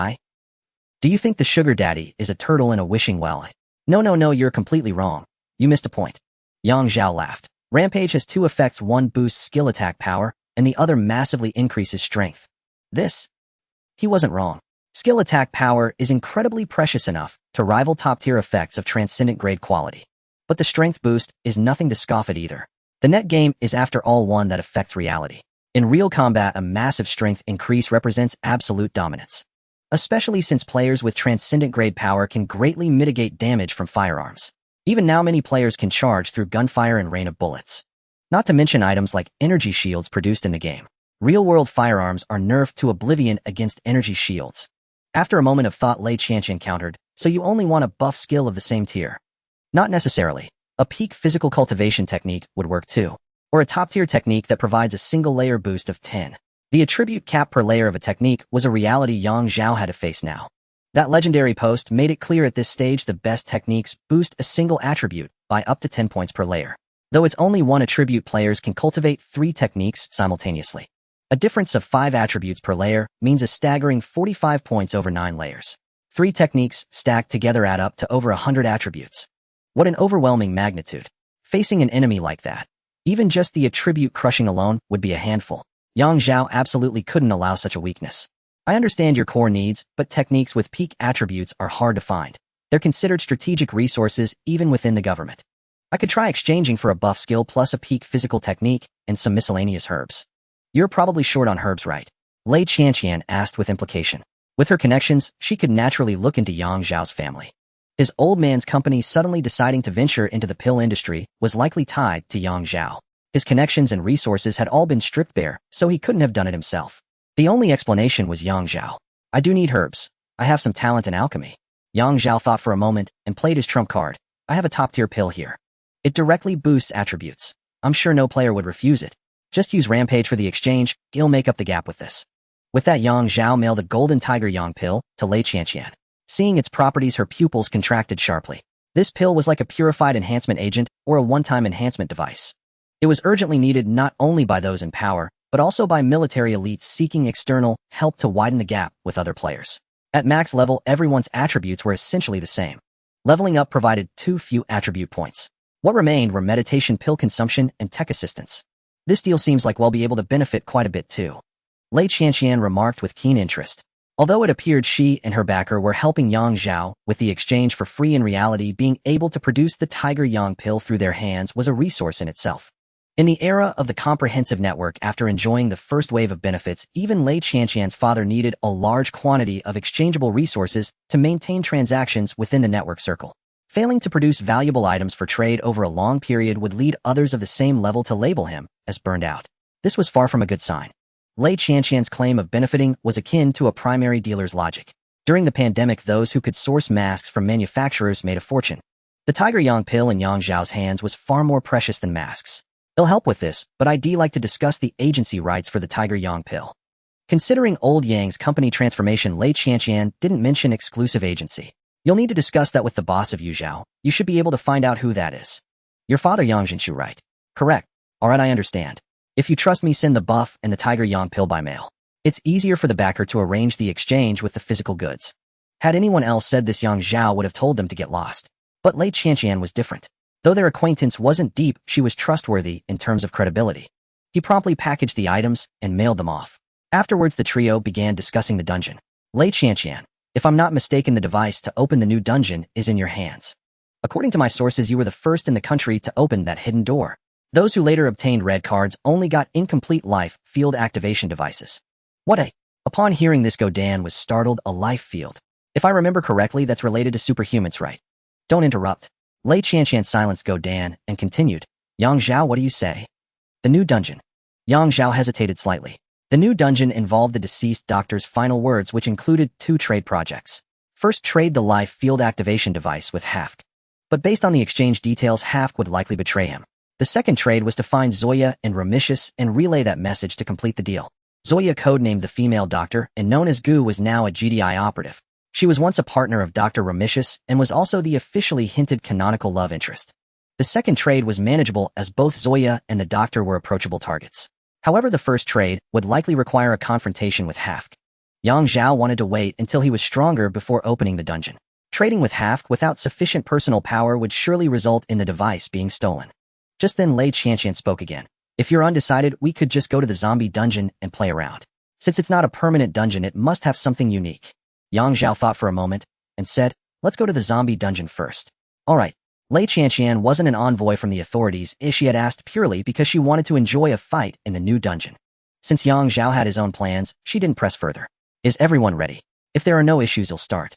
the sugar daddy is a turtle in a wishing well? No, you're completely wrong. You missed a point. Yang Zhao laughed. Rampage has 2 effects, one boosts skill attack power, and the other massively increases strength. He wasn't wrong. Skill attack power is incredibly precious enough to rival top-tier effects of transcendent grade quality. But the strength boost is nothing to scoff at either. The net game is after all one that affects reality. In real combat, a massive strength increase represents absolute dominance. Especially since players with transcendent grade power can greatly mitigate damage from firearms. Even now, many players can charge through gunfire and rain of bullets. Not to mention items like energy shields produced in the game. Real-world firearms are nerfed to oblivion against energy shields. After a moment of thought, Lei Qianqian countered, so you only want a buff skill of the same tier? Not necessarily. A peak physical cultivation technique would work too. or a top-tier technique that provides a single layer boost of 10. The attribute cap per layer of a technique was a reality Yang Zhao had to face now. That legendary post made it clear at this stage the best techniques boost a single attribute by up to 10 points per layer. Though it's only one attribute, players can cultivate 3 techniques simultaneously. A difference of 5 attributes per layer means a staggering 45 points over 9 layers. 3 techniques stacked together add up to over 100 attributes. What an overwhelming magnitude. Facing an enemy like that, even just the attribute crushing alone would be a handful. Yang Zhao absolutely couldn't allow such a weakness. I understand your core needs, but techniques with peak attributes are hard to find. They're considered strategic resources even within the government. I could try exchanging for a buff skill plus a peak physical technique and some miscellaneous herbs. You're probably short on herbs, right? Lei Qianqian asked with implication. With her connections, she could naturally look into Yang Zhao's family. His old man's company suddenly deciding to venture into the pill industry was likely tied to Yang Zhao. His connections and resources had all been stripped bare, so he couldn't have done it himself. The only explanation was Yang Zhao. I do need herbs. I have some talent in alchemy. Yang Zhao thought for a moment and played his trump card. I have a top-tier pill here. It directly boosts attributes. I'm sure no player would refuse it. Just use Rampage for the exchange, he'll make up the gap with this. With that, Yang Zhao mailed a golden tiger yang pill to Lei Qianqian. Seeing its properties, her pupils contracted sharply. This pill was like a purified enhancement agent or a one-time enhancement device. It was urgently needed not only by those in power, but also by military elites seeking external help to widen the gap with other players. At max level, everyone's attributes were essentially the same. Leveling up provided too few attribute points. What remained were meditation, pill consumption, and tech assistance. This deal seems like we'll be able to benefit quite a bit too. Lei Qianqian remarked with keen interest. Although it appeared she and her backer were helping Yang Zhao with the exchange for free, in reality being able to produce the Tiger Yang pill through their hands was a resource in itself. In the era of the comprehensive network, after enjoying the first wave of benefits, even Lei Qianqian's father needed a large quantity of exchangeable resources to maintain transactions within the network circle. Failing to produce valuable items for trade over a long period would lead others of the same level to label him as burned out. This was far from a good sign. Lei Qianqian's claim of benefiting was akin to a primary dealer's logic. During the pandemic, those who could source masks from manufacturers made a fortune. The Tiger Yang pill in Yang Zhao's hands was far more precious than masks. They'll help with this, but I'd like to discuss the agency rights for the Tiger Yang pill. Considering old Yang's company transformation, Lei Qianqian didn't mention exclusive agency. You'll need to discuss that with the boss of Zhao. You should be able to find out who that is. Your father Yang Jinshu, right? Correct. Alright, I understand. If you trust me, send the buff and the Tiger Yang pill by mail. It's easier for the backer to arrange the exchange with the physical goods. Had anyone else said this, Yang Zhao would have told them to get lost. But Lei Qianqian was different. Though their acquaintance wasn't deep, she was trustworthy in terms of credibility. He promptly packaged the items and mailed them off. Afterwards, the trio began discussing the dungeon. Lei Qianqian, if I'm not mistaken, the device to open the new dungeon is in your hands. According to my sources, you were the first in the country to open that hidden door. Those who later obtained red cards only got incomplete life field activation devices. What a... Upon hearing this, Godan was startled. A life field. If I remember correctly, that's related to superhumans, right? Don't interrupt. Lei Qianqian silenced Godan and continued. Yang Zhao, what do you say? The new dungeon. Yang Zhao hesitated slightly. The new dungeon involved the deceased doctor's final words, which included 2 trade projects. First, trade the life field activation device with Hafk. But based on the exchange details, Hafk would likely betray him. The second trade was to find Zoya and Ramicius and relay that message to complete the deal. Zoya, codenamed the female doctor and known as Gu, was now a GDI operative. She was once a partner of Dr. Ramicius and was also the officially hinted canonical love interest. The second trade was manageable as both Zoya and the doctor were approachable targets. However, the first trade would likely require a confrontation with Hafk. Yang Zhao wanted to wait until he was stronger before opening the dungeon. Trading with Hafk without sufficient personal power would surely result in the device being stolen. Just then, Lei Qianqian spoke again. If you're undecided, we could just go to the zombie dungeon and play around. Since it's not a permanent dungeon, it must have something unique. Yang Zhao thought for a moment and said, let's go to the zombie dungeon first. Alright. Lei Qianqian wasn't an envoy from the authorities. She had asked purely because she wanted to enjoy a fight in the new dungeon. Since Yang Zhao had his own plans, she didn't press further. Is everyone ready? If there are no issues, he'll start.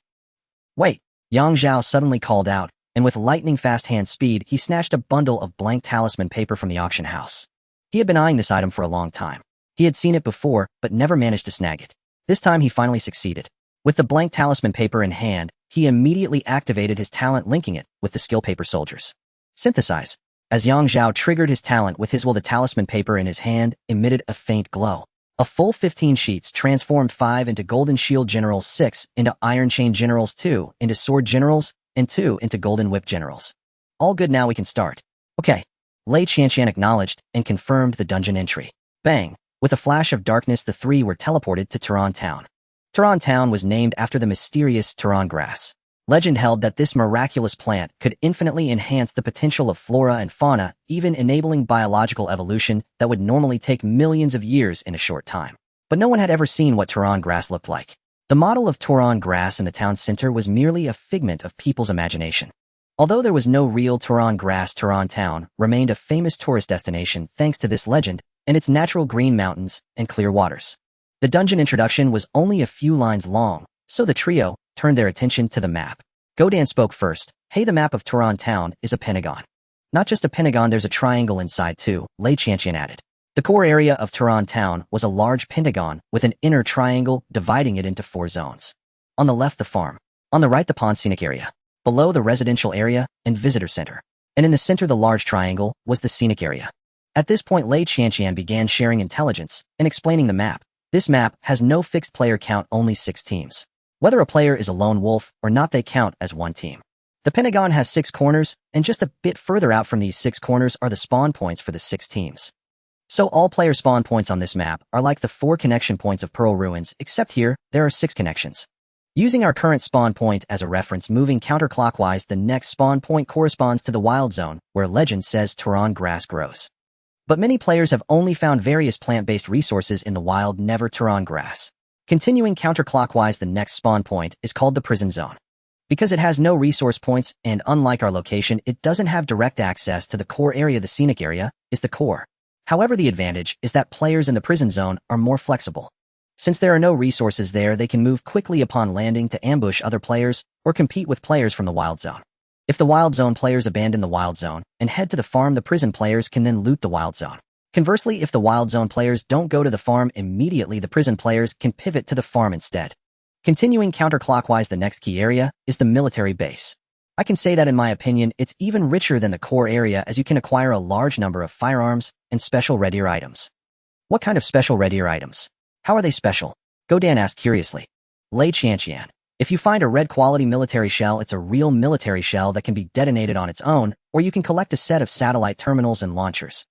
Wait. Yang Zhao suddenly called out, and with lightning-fast hand speed, he snatched a bundle of blank talisman paper from the auction house. He had been eyeing this item for a long time. He had seen it before, but never managed to snag it. This time he finally succeeded. With the blank talisman paper in hand, he immediately activated his talent, linking it with the skill paper soldiers. Synthesize. As Zhao triggered his talent with his will, the talisman paper in his hand emitted a faint glow. A full 15 sheets transformed 5 into Golden Shield Generals, 6 into Iron Chain Generals, 2 into Sword Generals, and 2 into Golden Whip Generals. All good, now we can start. Okay. Lei Qianqian acknowledged and confirmed the dungeon entry. Bang! With a flash of darkness, the three were teleported to Tehran Town. Tehran Town was named after the mysterious Tehran grass. Legend held that this miraculous plant could infinitely enhance the potential of flora and fauna, even enabling biological evolution that would normally take millions of years in a short time. But no one had ever seen what Tehran grass looked like. The model of Tehran grass in the town center was merely a figment of people's imagination. Although there was no real Tehran grass, Tehran Town remained a famous tourist destination thanks to this legend and its natural green mountains and clear waters. The dungeon introduction was only a few lines long, so the trio turned their attention to the map. Godan spoke first. Hey, the map of Tehran Town is a pentagon. Not just a pentagon, there's a triangle inside too, Lei Qianqian added. The core area of Tehran Town was a large pentagon with an inner triangle dividing it into 4 zones. On the left, the farm. On the right, the pond scenic area. Below, the residential area and visitor center. And in the center, the large triangle was the scenic area. At this point, Lei Qianqian began sharing intelligence and explaining the map. This map has no fixed player count, only 6 teams. Whether a player is a lone wolf or not, they count as one team. The pentagon has 6 corners, and just a bit further out from these 6 corners are the spawn points for the 6 teams. So all player spawn points on this map are like the 4 connection points of Pearl Ruins, except here, there are 6 connections. Using our current spawn point as a reference, moving counterclockwise, the next spawn point corresponds to the wild zone, where legend says Tehran grass grows. But many players have only found various plant-based resources in the wild, never Tehran grass. Continuing counterclockwise, the next spawn point is called the prison zone. Because it has no resource points, and unlike our location, it doesn't have direct access to the core area. The scenic area is the core. However, the advantage is that players in the prison zone are more flexible. Since there are no resources there, they can move quickly upon landing to ambush other players or compete with players from the wild zone. If the wild zone players abandon the wild zone and head to the farm, the prison players can then loot the wild zone. Conversely, if the wild zone players don't go to the farm immediately, the prison players can pivot to the farm instead. Continuing counterclockwise, the next key area is the military base. I can say that in my opinion, it's even richer than the core area, as you can acquire a large number of firearms and special red ear items. What kind of special red ear items? How are they special? Godan asked curiously. Lei Qianqian. If you find a red quality military shell, it's a real military shell that can be detonated on its own, or you can collect a set of satellite terminals and launchers.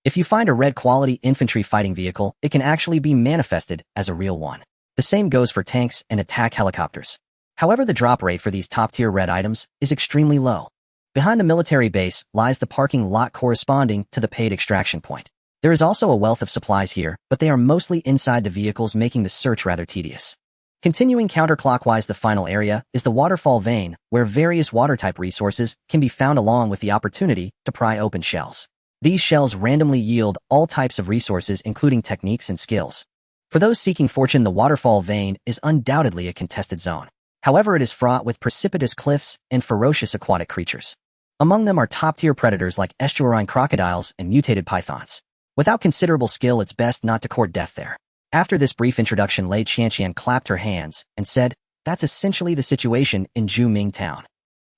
If you find a red quality infantry fighting vehicle, it can actually be manifested as a real one. The same goes for tanks and attack helicopters. However, the drop rate for these top-tier red items is extremely low. Behind the military base lies the parking lot corresponding to the paid extraction point. There is also a wealth of supplies here, but they are mostly inside the vehicles, making the search rather tedious. Continuing counterclockwise, the final area is the waterfall vein, where various water-type resources can be found along with the opportunity to pry open shells. These shells randomly yield all types of resources, including techniques and skills. For those seeking fortune, the waterfall vein is undoubtedly a contested zone. However, it is fraught with precipitous cliffs and ferocious aquatic creatures. Among them are top-tier predators like estuarine crocodiles and mutated pythons. Without considerable skill, it's best not to court death there. After this brief introduction, Lei Qianqian clapped her hands and said, "That's essentially the situation in Zhuming Town."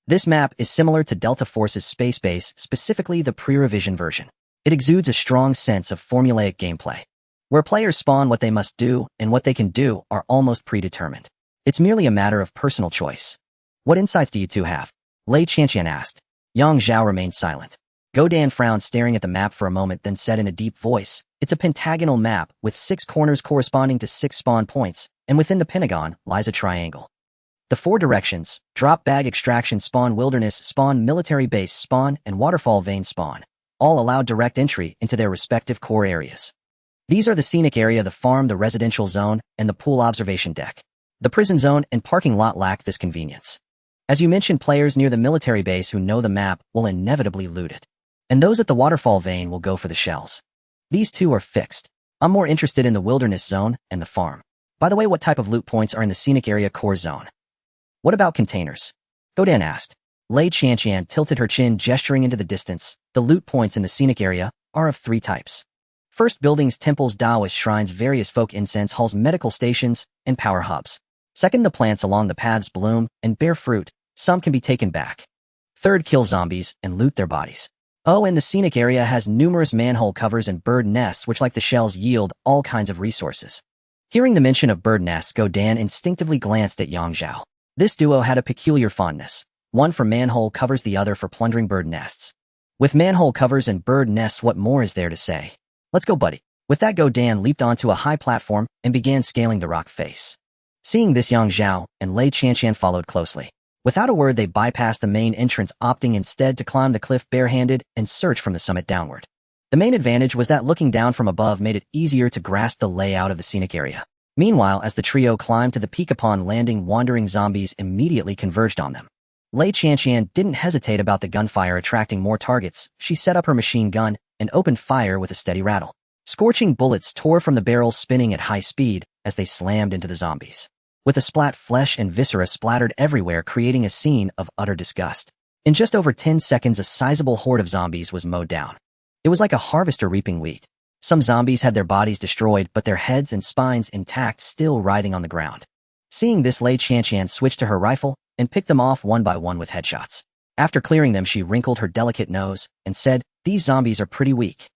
This map is similar to Delta Force's space base, specifically the pre-revision version. It exudes a strong sense of formulaic gameplay, where players spawn what they must do and what they can do are almost predetermined. It's merely a matter of personal choice. What insights do you two have? Lei Qianqian asked. Zhao remained silent. Godan frowned, staring at the map for a moment, then said in a deep voice, "It's a pentagonal map with 6 corners corresponding to 6 spawn points, and within the pentagon lies a triangle. The 4 directions, drop bag extraction spawn, wilderness spawn, military base spawn, and waterfall vein spawn, all allow direct entry into their respective core areas. These are the scenic area, the farm, the residential zone, and the pool observation deck. The prison zone and parking lot lack this convenience. As you mentioned, players near the military base who know the map will inevitably loot it. And those at the waterfall vein will go for the shells. These 2 are fixed. I'm more interested in the wilderness zone and the farm. By the way, what type of loot points are in the scenic area core zone? What about containers?" Godan asked. Lei Qianqian tilted her chin, gesturing into the distance. The loot points in the scenic area are of 3 types. First, buildings, temples, Taoist shrines, various folk incense halls, medical stations, and power hubs. Second, the plants along the paths bloom and bear fruit. Some can be taken back. Third, kill zombies and loot their bodies. Oh, and the scenic area has numerous manhole covers and bird nests which, like the shells, yield all kinds of resources. Hearing the mention of bird nests, Godan instinctively glanced at Yang Zhao. This duo had a peculiar fondness, one for manhole covers, the other for plundering bird nests. With manhole covers and bird nests, what more is there to say? Let's go, buddy. With that, Godan leaped onto a high platform and began scaling the rock face. Seeing this, Yang Zhao and Lei Qianqian followed closely. Without a word, they bypassed the main entrance, opting instead to climb the cliff barehanded and search from the summit downward. The main advantage was that looking down from above made it easier to grasp the layout of the scenic area. Meanwhile, as the trio climbed to the peak, upon landing, wandering zombies immediately converged on them. Lei Qianqian didn't hesitate about the gunfire attracting more targets. She set up her machine gun and opened fire with a steady rattle. Scorching bullets tore from the barrels, spinning at high speed as they slammed into the zombies. With a splat, flesh and viscera splattered everywhere, creating a scene of utter disgust. In just over 10 seconds, a sizable horde of zombies was mowed down. It was like a harvester reaping wheat. Some zombies had their bodies destroyed, but their heads and spines intact, still writhing on the ground. Seeing this, Lei Qianqian switched to her rifle and picked them off one by one with headshots. After clearing them, she wrinkled her delicate nose and said, "These zombies are pretty weak.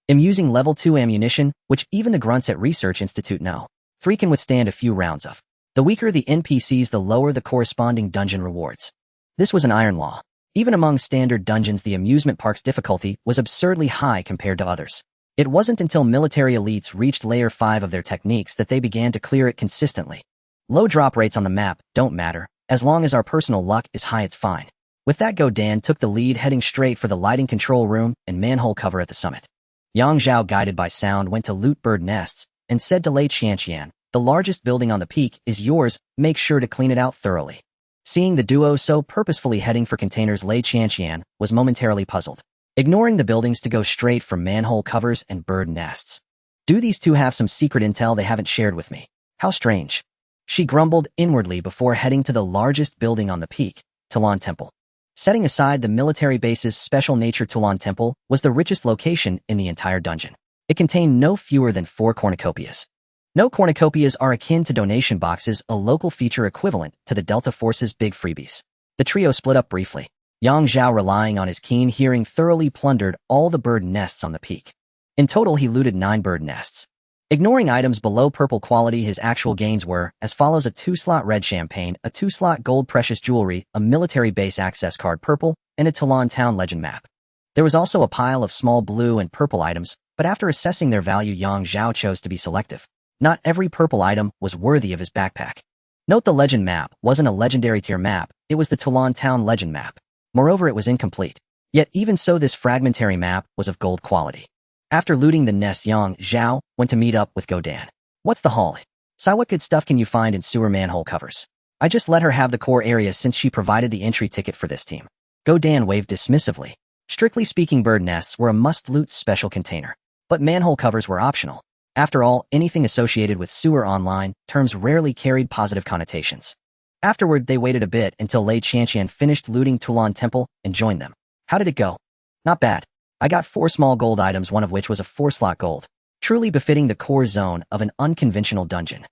I'm using level 2 ammunition, which even the grunts at Research Institute know. 3 can withstand a few rounds of. The weaker the NPCs, the lower the corresponding dungeon rewards." This was an iron law. Even among standard dungeons, the amusement park's difficulty was absurdly high compared to others. It wasn't until military elites reached layer 5 of their techniques that they began to clear it consistently. Low drop rates on the map don't matter. As long as our personal luck is high, it's fine. With that, Godan took the lead, heading straight for the lighting control room and manhole cover at the summit. Yang Zhao, guided by sound, went to loot bird nests and said to Lei Qianqian, "The largest building on the peak is yours. Make sure to clean it out thoroughly." Seeing the duo so purposefully heading for containers, Lei Qianqian was momentarily puzzled, ignoring the buildings to go straight for manhole covers and bird nests. Do these two have some secret intel they haven't shared with me? How strange. She grumbled inwardly before heading to the largest building on the peak, Tulan Temple. Setting aside the military base's special nature, Tulan Temple was the richest location in the entire dungeon. It contained no fewer than 4 cornucopias. No cornucopias are akin to donation boxes, a local feature equivalent to the Delta Force's big freebies. The trio split up briefly. Yang Zhao, relying on his keen hearing, thoroughly plundered all the bird nests on the peak. In total, he looted 9 bird nests. Ignoring items below purple quality, his actual gains were as follows: a 2-slot red champagne, a 2-slot gold precious jewelry, a military base access card purple, and a Tulan Town legend map. There was also a pile of small blue and purple items, but after assessing their value, Yang Zhao chose to be selective. Not every purple item was worthy of his backpack. Note, the legend map wasn't a legendary tier map, it was the Tulan Town legend map. Moreover, it was incomplete. Yet even so, this fragmentary map was of gold quality. After looting the nest, Yang Zhao went to meet up with Godan. "What's the haul? Sai, what good stuff can you find in sewer manhole covers?" "I just let her have the core area since she provided the entry ticket for this team." Godan waved dismissively. Strictly speaking, bird nests were a must-loot special container. But manhole covers were optional. After all, anything associated with sewer online terms rarely carried positive connotations. Afterward, they waited a bit until Lei Qianqian finished looting Tulan Temple and joined them. "How did it go?" "Not bad. I got 4 small gold items, one of which was a 4-slot gold. Truly befitting the core zone of an unconventional dungeon,"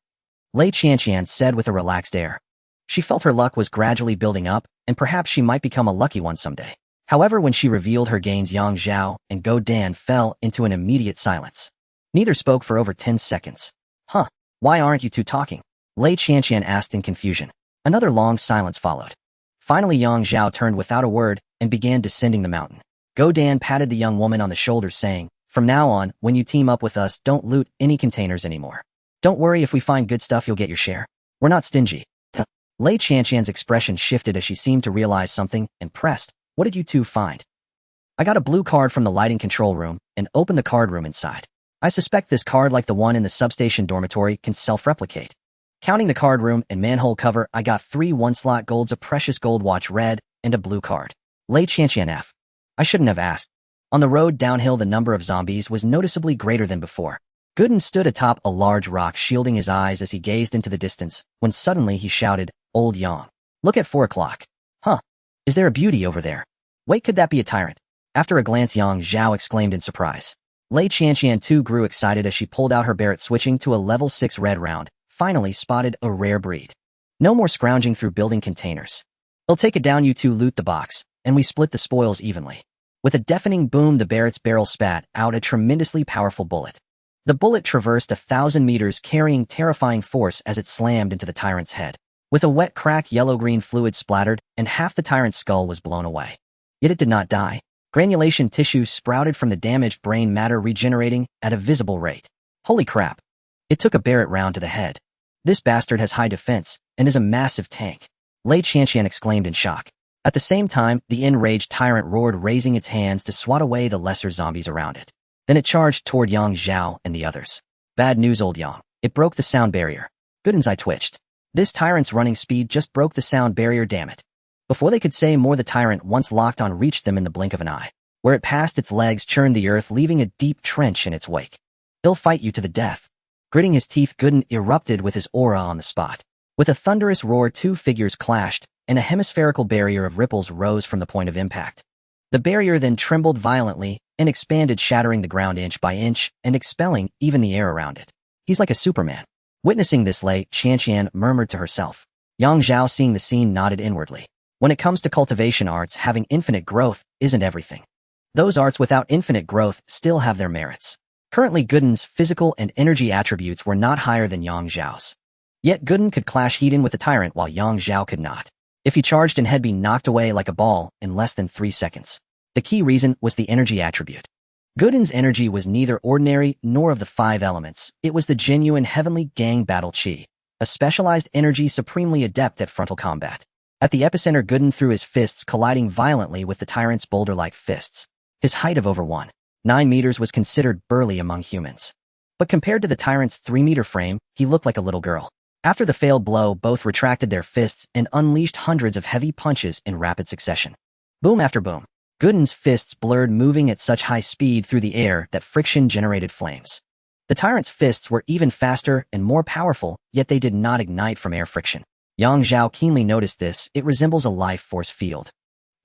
Lei Qianqian said with a relaxed air. She felt her luck was gradually building up, and perhaps she might become a lucky one someday. However, when she revealed her gains, Yang Zhao and Godan fell into an immediate silence. Neither spoke for over 10 seconds. "Huh, why aren't you two talking?" Lei Qianqian asked in confusion. Another long silence followed. Finally, Yang Zhao turned without a word and began descending the mountain. Godan patted the young woman on the shoulder, saying, "From now on, when you team up with us, don't loot any containers anymore. Don't worry, if we find good stuff, you'll get your share. We're not stingy." Lei Qianqian's expression shifted as she seemed to realize something and pressed, "What did you two find?" "I got a blue card from the lighting control room and opened the card room inside. I suspect this card, like the one in the substation dormitory, can self-replicate. Counting the card room and manhole cover, I got 3 1-slot golds, a precious gold watch red, and a blue card." Lei Qianqian F. "I shouldn't have asked." On the road downhill, the number of zombies was noticeably greater than before. Gooden stood atop a large rock, shielding his eyes as he gazed into the distance, when suddenly he shouted, "Old Yang, look at 4 o'clock. Huh. Is there a beauty over there? Wait, could that be a tyrant?" After a glance, Yang Zhao exclaimed in surprise. Lei Qianqian too grew excited as she pulled out her Barrett, switching to a level 6 red round, finally spotted a rare breed. "No more scrounging through building containers. I'll take it down, you two loot the box, and we split the spoils evenly." With a deafening boom, the Barrett's barrel spat out a tremendously powerful bullet. The bullet traversed 1,000 meters, carrying terrifying force as it slammed into the tyrant's head. With a wet crack, yellow-green fluid splattered, and half the tyrant's skull was blown away. Yet it did not die. Granulation tissue sprouted from the damaged brain matter, regenerating at a visible rate. Holy crap. It took a Barrett round to the head. This bastard has high defense, and is a massive tank. Lei Qianqian exclaimed in shock. At the same time, the enraged tyrant roared, raising its hands to swat away the lesser zombies around it. Then it charged toward Yang, Zhao, and the others. Bad news, old Yang. It broke the sound barrier. Gooden's eye twitched. This tyrant's running speed just broke the sound barrier, damn it. Before they could say more, the tyrant, once locked on, reached them in the blink of an eye. Where it passed, its legs churned the earth, leaving a deep trench in its wake. He'll fight you to the death. Gritting his teeth, Gooden erupted with his aura on the spot. With a thunderous roar, two figures clashed, and a hemispherical barrier of ripples rose from the point of impact. The barrier then trembled violently and expanded, shattering the ground inch by inch and expelling even the air around it. He's like a Superman. Witnessing this, Lei Qianqian murmured to herself. Yang Zhao, seeing the scene, nodded inwardly. When it comes to cultivation arts, having infinite growth isn't everything. Those arts without infinite growth still have their merits. Currently, Gooden's physical and energy attributes were not higher than Yang Zhao's. Yet Gooden could clash heat in with the tyrant while Yang Zhao could not. If he charged and had been knocked away like a ball in less than 3 seconds. The key reason was the energy attribute. Gooden's energy was neither ordinary nor of the 5 elements. It was the genuine heavenly gang battle chi, a specialized energy supremely adept at frontal combat. At the epicenter, Gooden threw his fists, colliding violently with the tyrant's boulder-like fists. His height of over 1.9 meters was considered burly among humans. But compared to the tyrant's 3-meter frame, he looked like a little girl. After the failed blow, both retracted their fists and unleashed hundreds of heavy punches in rapid succession. Boom after boom. Gooden's fists blurred, moving at such high speed through the air that friction generated flames. The tyrant's fists were even faster and more powerful, yet they did not ignite from air friction. Yang Zhao keenly noticed this. It resembles a life force field.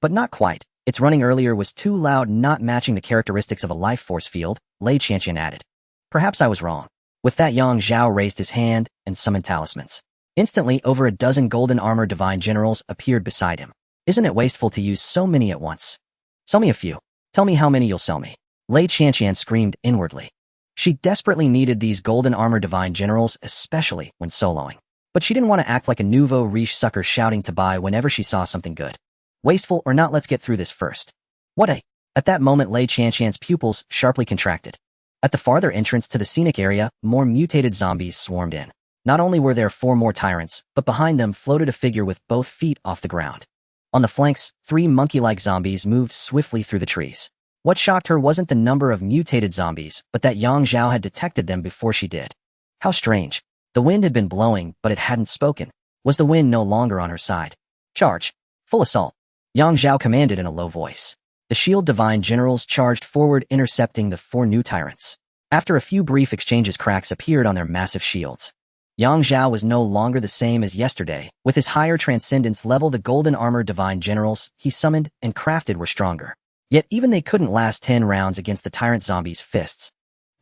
But not quite. Its running earlier was too loud, not matching the characteristics of a life force field, Lei Qianqian added. Perhaps I was wrong. With that, Yang Zhao raised his hand and summoned talismans. Instantly, over a dozen golden armor divine generals appeared beside him. Isn't it wasteful to use so many at once? Sell me a few. Tell me how many you'll sell me. Lei Qianqian screamed inwardly. She desperately needed these golden armor divine generals, especially when soloing. But she didn't want to act like a nouveau riche sucker shouting to buy whenever she saw something good. Wasteful or not, let's get through this first. What a... At that moment, Lei Qianqian's pupils sharply contracted. At the farther entrance to the scenic area, more mutated zombies swarmed in. Not only were there 4 more tyrants, but behind them floated a figure with both feet off the ground. On the flanks, 3 monkey-like zombies moved swiftly through the trees. What shocked her wasn't the number of mutated zombies, but that Yang Zhao had detected them before she did. How strange. The wind had been blowing, but it hadn't spoken. Was the wind no longer on her side? Charge. Full assault. Yang Zhao commanded in a low voice. The shield divine generals charged forward, intercepting the 4 new tyrants. After a few brief exchanges, cracks appeared on their massive shields. Yang Zhao was no longer the same as yesterday. With his higher transcendence level, the golden armor divine generals he summoned and crafted were stronger. Yet even they couldn't last 10 rounds against the tyrant zombies' fists.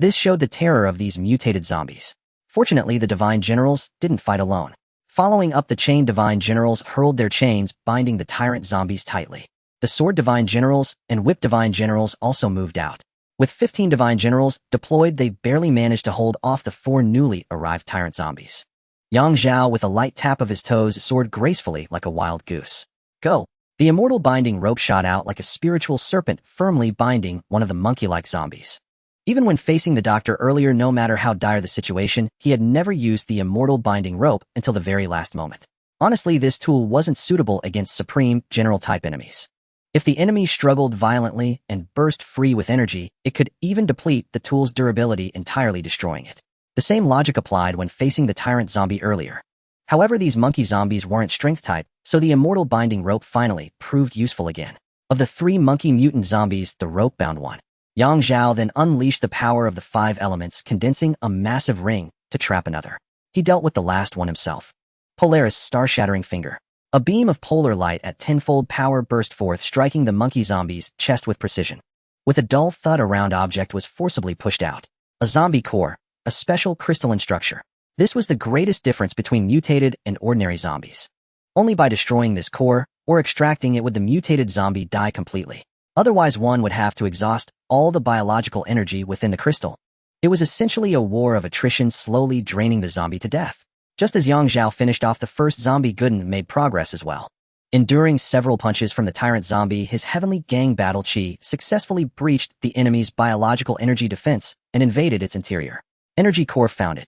This showed the terror of these mutated zombies. Fortunately, the divine generals didn't fight alone. Following up the chain, divine generals hurled their chains, binding the tyrant zombies tightly. The sword divine generals and whip divine generals also moved out. With 15 divine generals deployed, they barely managed to hold off the 4 newly arrived tyrant zombies. Yang Zhao, with a light tap of his toes, soared gracefully like a wild goose. Go! The immortal binding rope shot out like a spiritual serpent, firmly binding one of the monkey-like zombies. Even when facing the doctor earlier, no matter how dire the situation, he had never used the immortal binding rope until the very last moment. Honestly, this tool wasn't suitable against supreme, general-type enemies. If the enemy struggled violently and burst free with energy, it could even deplete the tool's durability, entirely destroying it. The same logic applied when facing the tyrant zombie earlier. However, these monkey zombies weren't strength type, so the immortal binding rope finally proved useful again. Of the 3 monkey mutant zombies, the rope bound one. Yang Zhao then unleashed the power of the 5 elements, condensing a massive ring to trap another. He dealt with the last one himself. Polaris, star-shattering finger. A beam of polar light at 10-fold power burst forth, striking the monkey zombie's chest with precision. With a dull thud, a round object was forcibly pushed out. A zombie core, a special crystalline structure. This was the greatest difference between mutated and ordinary zombies. Only by destroying this core, or extracting it, would the mutated zombie die completely. Otherwise, one would have to exhaust all the biological energy within the crystal. It was essentially a war of attrition, slowly draining the zombie to death. Just as Yang Zhao finished off the first zombie, Gooden made progress as well. Enduring several punches from the tyrant zombie, his heavenly gang battle chi successfully breached the enemy's biological energy defense and invaded its interior. Energy core found it.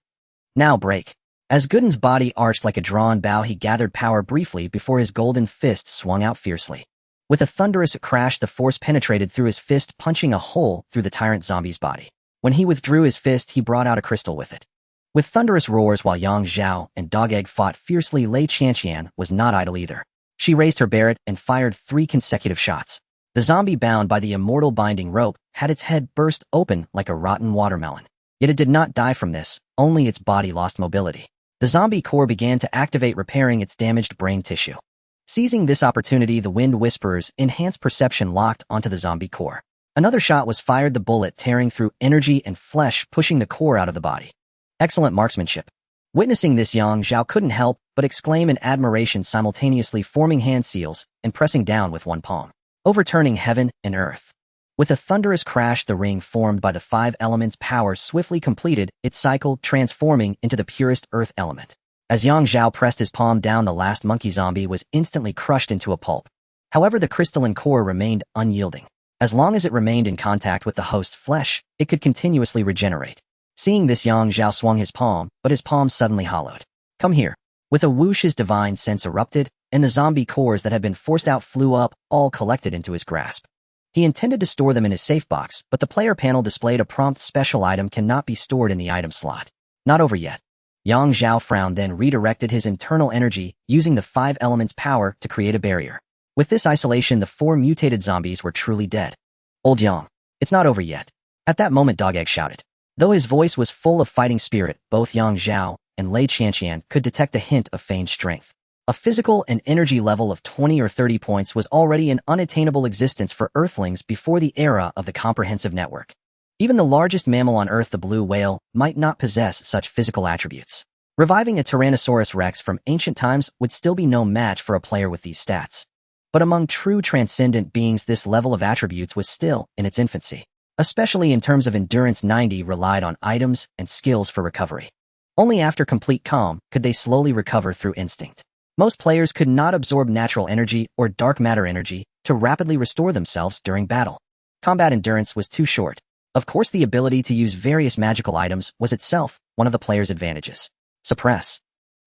Now break. As Gooden's body arched like a drawn bow, he gathered power briefly before his golden fist swung out fiercely. With a thunderous crash, the force penetrated through his fist, punching a hole through the tyrant zombie's body. When he withdrew his fist, he brought out a crystal with it. With thunderous roars while Yang Zhao and Dog Egg fought fiercely, Lei Qianqian was not idle either. She raised her Barrett and fired 3 consecutive shots. The zombie, bound by the immortal binding rope, had its head burst open like a rotten watermelon. Yet it did not die from this, only its body lost mobility. The zombie core began to activate, repairing its damaged brain tissue. Seizing this opportunity, the Wind Whisperer's enhanced perception locked onto the zombie core. Another shot was fired, the bullet tearing through energy and flesh, pushing the core out of the body. Excellent marksmanship. Witnessing this, Yang Zhao couldn't help but exclaim in admiration, simultaneously forming hand seals and pressing down with one palm, overturning heaven and earth. With a thunderous crash, the ring formed by the 5 elements' power swiftly completed its cycle, transforming into the purest earth element. As Yang Zhao pressed his palm down, the last monkey zombie was instantly crushed into a pulp. However, the crystalline core remained unyielding. As long as it remained in contact with the host's flesh, it could continuously regenerate. Seeing this, Yang Zhao swung his palm, but his palm suddenly hollowed. Come here. With a whoosh, his divine sense erupted, and the zombie cores that had been forced out flew up, all collected into his grasp. He intended to store them in his safe box, but the player panel displayed a prompt: special item cannot be stored in the item slot. Not over yet. Yang Zhao frowned, then redirected his internal energy, using the 5 elements' power to create a barrier. With this isolation, the 4 mutated zombies were truly dead. Old Yang, it's not over yet. At that moment, Dog Egg shouted. Though his voice was full of fighting spirit, both Yang Zhao and Lei Qianqian could detect a hint of feigned strength. A physical and energy level of 20 or 30 points was already an unattainable existence for Earthlings before the era of the comprehensive network. Even the largest mammal on Earth, the blue whale, might not possess such physical attributes. Reviving a Tyrannosaurus Rex from ancient times would still be no match for a player with these stats. But among true transcendent beings, this level of attributes was still in its infancy. Especially in terms of endurance, 90 relied on items and skills for recovery. Only after complete calm could they slowly recover through instinct. Most players could not absorb natural energy or dark matter energy to rapidly restore themselves during battle. Combat endurance was too short. Of course, the ability to use various magical items was itself one of the player's advantages. Suppress.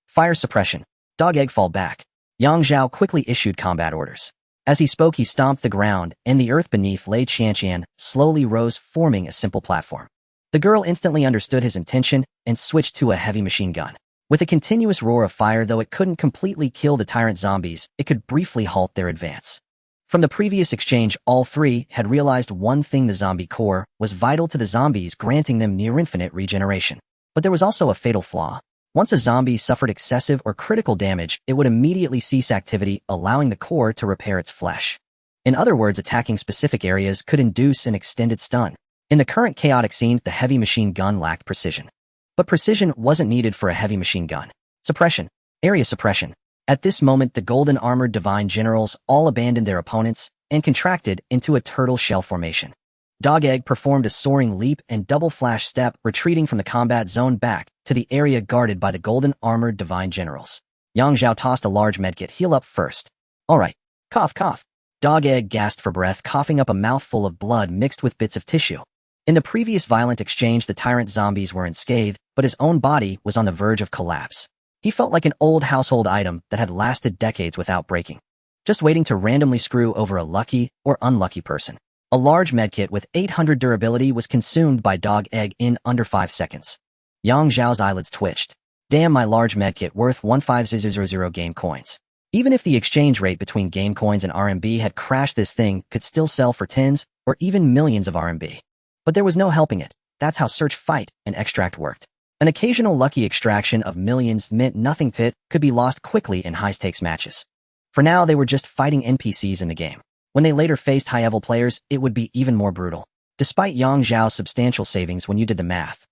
Fire suppression. Dog Egg, fall back. Yang Zhao quickly issued combat orders. As he spoke, he stomped the ground, and the earth beneath Lei Qianqian slowly rose, forming a simple platform. The girl instantly understood his intention and switched to a heavy machine gun. With a continuous roar of fire, though it couldn't completely kill the tyrant zombies, it could briefly halt their advance. From the previous exchange, all 3 had realized one thing: the zombie core was vital to the zombies, granting them near-infinite regeneration. But there was also a fatal flaw. Once a zombie suffered excessive or critical damage, it would immediately cease activity, allowing the core to repair its flesh. In other words, attacking specific areas could induce an extended stun. In the current chaotic scene, the heavy machine gun lacked precision. But precision wasn't needed for a heavy machine gun. Suppression. Area suppression. At this moment, the golden armored divine generals all abandoned their opponents and contracted into a turtle shell formation. Dog Egg performed a soaring leap and double flash step, retreating from the combat zone back to the area guarded by the golden armored divine generals. Yang Zhao tossed a large medkit. Heal up first. All right. Cough, cough. Dog Egg gasped for breath, coughing up a mouthful of blood mixed with bits of tissue. In the previous violent exchange, the tyrant zombies were unscathed, but his own body was on the verge of collapse. He felt like an old household item that had lasted decades without breaking, just waiting to randomly screw over a lucky or unlucky person. A large medkit with 800 durability was consumed by Dog Egg in under 5 seconds. Yang Zhao's eyelids twitched. Damn, my large medkit worth 15000 game coins. Even if the exchange rate between game coins and RMB had crashed, this thing could still sell for tens or even millions of RMB. But there was no helping it. That's how search, fight, and extract worked. An occasional lucky extraction of millions meant nothing. Pit could be lost quickly in high-stakes matches. For now, they were just fighting NPCs in the game. When they later faced high-level players, it would be even more brutal. Despite Yang Zhao's substantial savings when you did the math.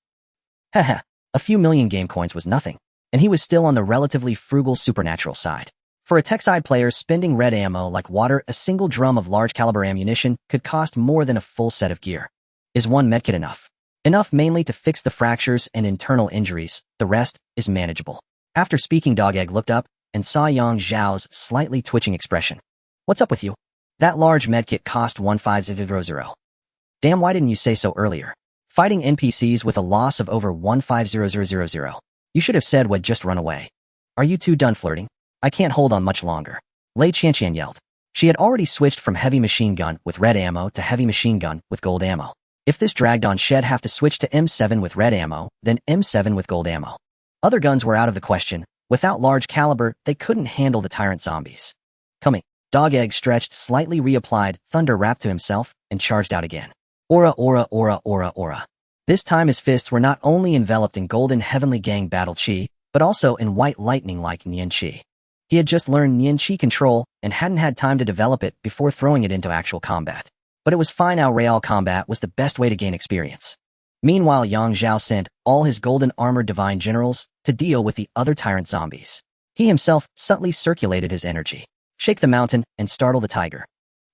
Haha, a few million game coins was nothing, and he was still on the relatively frugal supernatural side. For a tech-side player, spending red ammo like water, a single drum of large-caliber ammunition could cost more than a full set of gear. Is one medkit enough? Enough mainly to fix the fractures and internal injuries, the rest is manageable. After speaking, Dog Egg looked up and saw Yang Zhao's slightly twitching expression. What's up with you? That large medkit cost 1500. Damn, why didn't you say so earlier? Fighting NPCs with a loss of over 150000. You should have said we'd just run away. Are you two done flirting? I can't hold on much longer. Lei Qianqian yelled. She had already switched from heavy machine gun with red ammo to heavy machine gun with gold ammo. If this dragged on, she'd have to switch to M7 with red ammo, then M7 with gold ammo. Other guns were out of the question. Without large caliber, they couldn't handle the tyrant zombies. Coming. Dog Egg stretched, slightly reapplied, thunder rapped to himself, and charged out again. Aura, aura, aura, aura, aura. This time his fists were not only enveloped in golden heavenly gang battle chi, but also in white lightning-like Nian chi. He had just learned Nian chi control and hadn't had time to develop it before throwing it into actual combat. But it was fine. Now real combat was the best way to gain experience. Meanwhile, Yang Zhao sent all his golden armored divine generals to deal with the other tyrant zombies. He himself subtly circulated his energy. Shake the mountain and startle the tiger.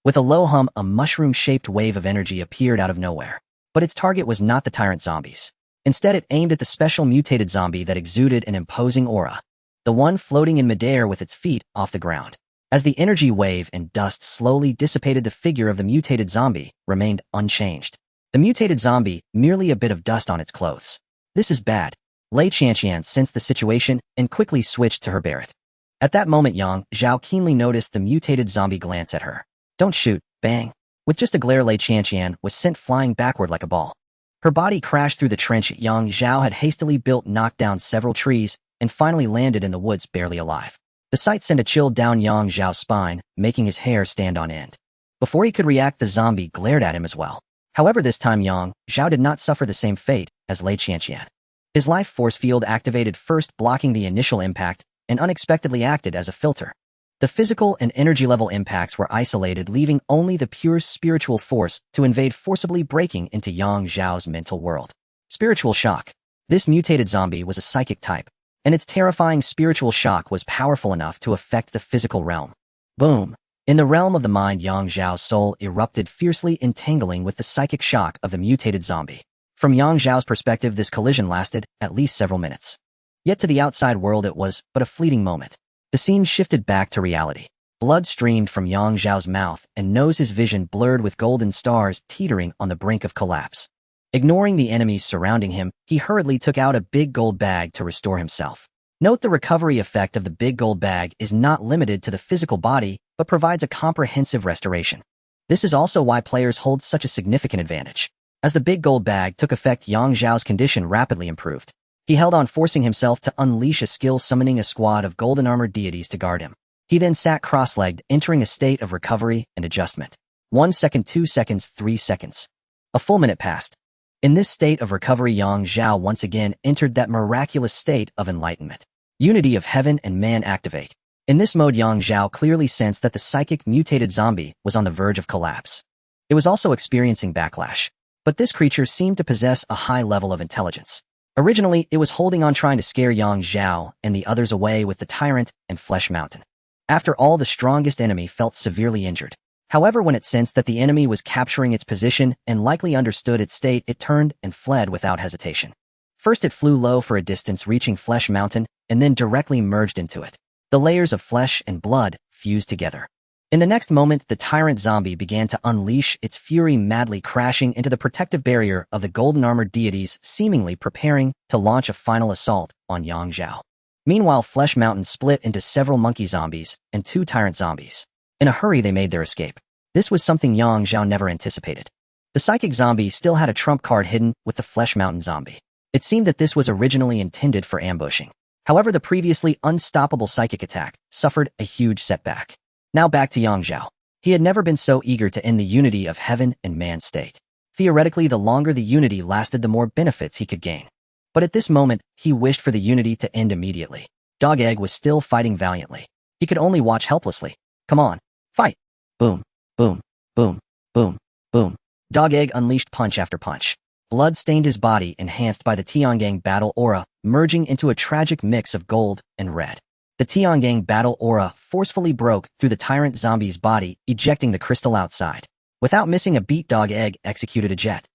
With a low hum, a mushroom-shaped wave of energy appeared out of nowhere. But its target was not the tyrant zombies. Instead, it aimed at the special mutated zombie that exuded an imposing aura. The one floating in midair with its feet off the ground. As the energy wave and dust slowly dissipated, the figure of the mutated zombie remained unchanged. The mutated zombie, merely a bit of dust on its clothes. This is bad. Lei Qianqian sensed the situation and quickly switched to her Barrett. At that moment, Yang Zhao keenly noticed the mutated zombie glance at her. Don't shoot, bang. With just a glare, Lei Qianqian was sent flying backward like a ball. Her body crashed through the trench Yang Zhao had hastily built, knocked down several trees, and finally landed in the woods barely alive. The sight sent a chill down Yang Zhao's spine, making his hair stand on end. Before he could react, the zombie glared at him as well. However, this time Yang Zhao did not suffer the same fate as Lei Qianqian. His life force field activated first, blocking the initial impact, and unexpectedly acted as a filter. The physical and energy level impacts were isolated, leaving only the pure spiritual force to invade, forcibly breaking into Yang Zhao's mental world. Spiritual shock. This mutated zombie was a psychic type, and its terrifying spiritual shock was powerful enough to affect the physical realm. Boom. In the realm of the mind, Yang Zhao's soul erupted fiercely, entangling with the psychic shock of the mutated zombie. From Yang Zhao's perspective, this collision lasted at least several minutes. Yet to the outside world it was but a fleeting moment. The scene shifted back to reality. Blood streamed from Yang Zhao's mouth and nose, his vision blurred with golden stars teetering on the brink of collapse. Ignoring the enemies surrounding him, he hurriedly took out a big gold bag to restore himself. Note the recovery effect of the big gold bag is not limited to the physical body, but provides a comprehensive restoration. This is also why players hold such a significant advantage. As the big gold bag took effect, Yang Zhao's condition rapidly improved. He held on, forcing himself to unleash a skill, summoning a squad of golden armored deities to guard him. He then sat cross-legged, entering a state of recovery and adjustment. 1 second, 2 seconds, 3 seconds. A full minute passed. In this state of recovery, Yang Zhao once again entered that miraculous state of enlightenment. Unity of heaven and man activate. In this mode, Yang Zhao clearly sensed that the psychic mutated zombie was on the verge of collapse. It was also experiencing backlash. But this creature seemed to possess a high level of intelligence. Originally, it was holding on, trying to scare Yang Zhao and the others away with the tyrant and flesh mountain. After all, the strongest enemy felt severely injured. However, when it sensed that the enemy was capturing its position and likely understood its state, it turned and fled without hesitation. First, it flew low for a distance, reaching Flesh Mountain, and then directly merged into it. The layers of flesh and blood fused together. In the next moment, the tyrant zombie began to unleash its fury, madly crashing into the protective barrier of the golden-armored deities, seemingly preparing to launch a final assault on Yang Zhao. Meanwhile, Flesh Mountain split into several monkey zombies and 2 tyrant zombies. In a hurry, they made their escape. This was something Yang Zhao never anticipated. The psychic zombie still had a trump card hidden with the Flesh Mountain zombie. It seemed that this was originally intended for ambushing. However, the previously unstoppable psychic attack suffered a huge setback. Now back to Yang Zhao. He had never been so eager to end the unity of heaven and man state. Theoretically, the longer the unity lasted, the more benefits he could gain. But at this moment, he wished for the unity to end immediately. Dog Egg was still fighting valiantly. He could only watch helplessly. Come on, fight! Boom, boom, boom, boom, boom. Dog Egg unleashed punch after punch. Blood stained his body, enhanced by the Tiangang battle aura, merging into a tragic mix of gold and red. The Tiangang battle aura forcefully broke through the tyrant zombie's body, ejecting the crystal outside. Without missing a beat, Dog Egg executed a jet.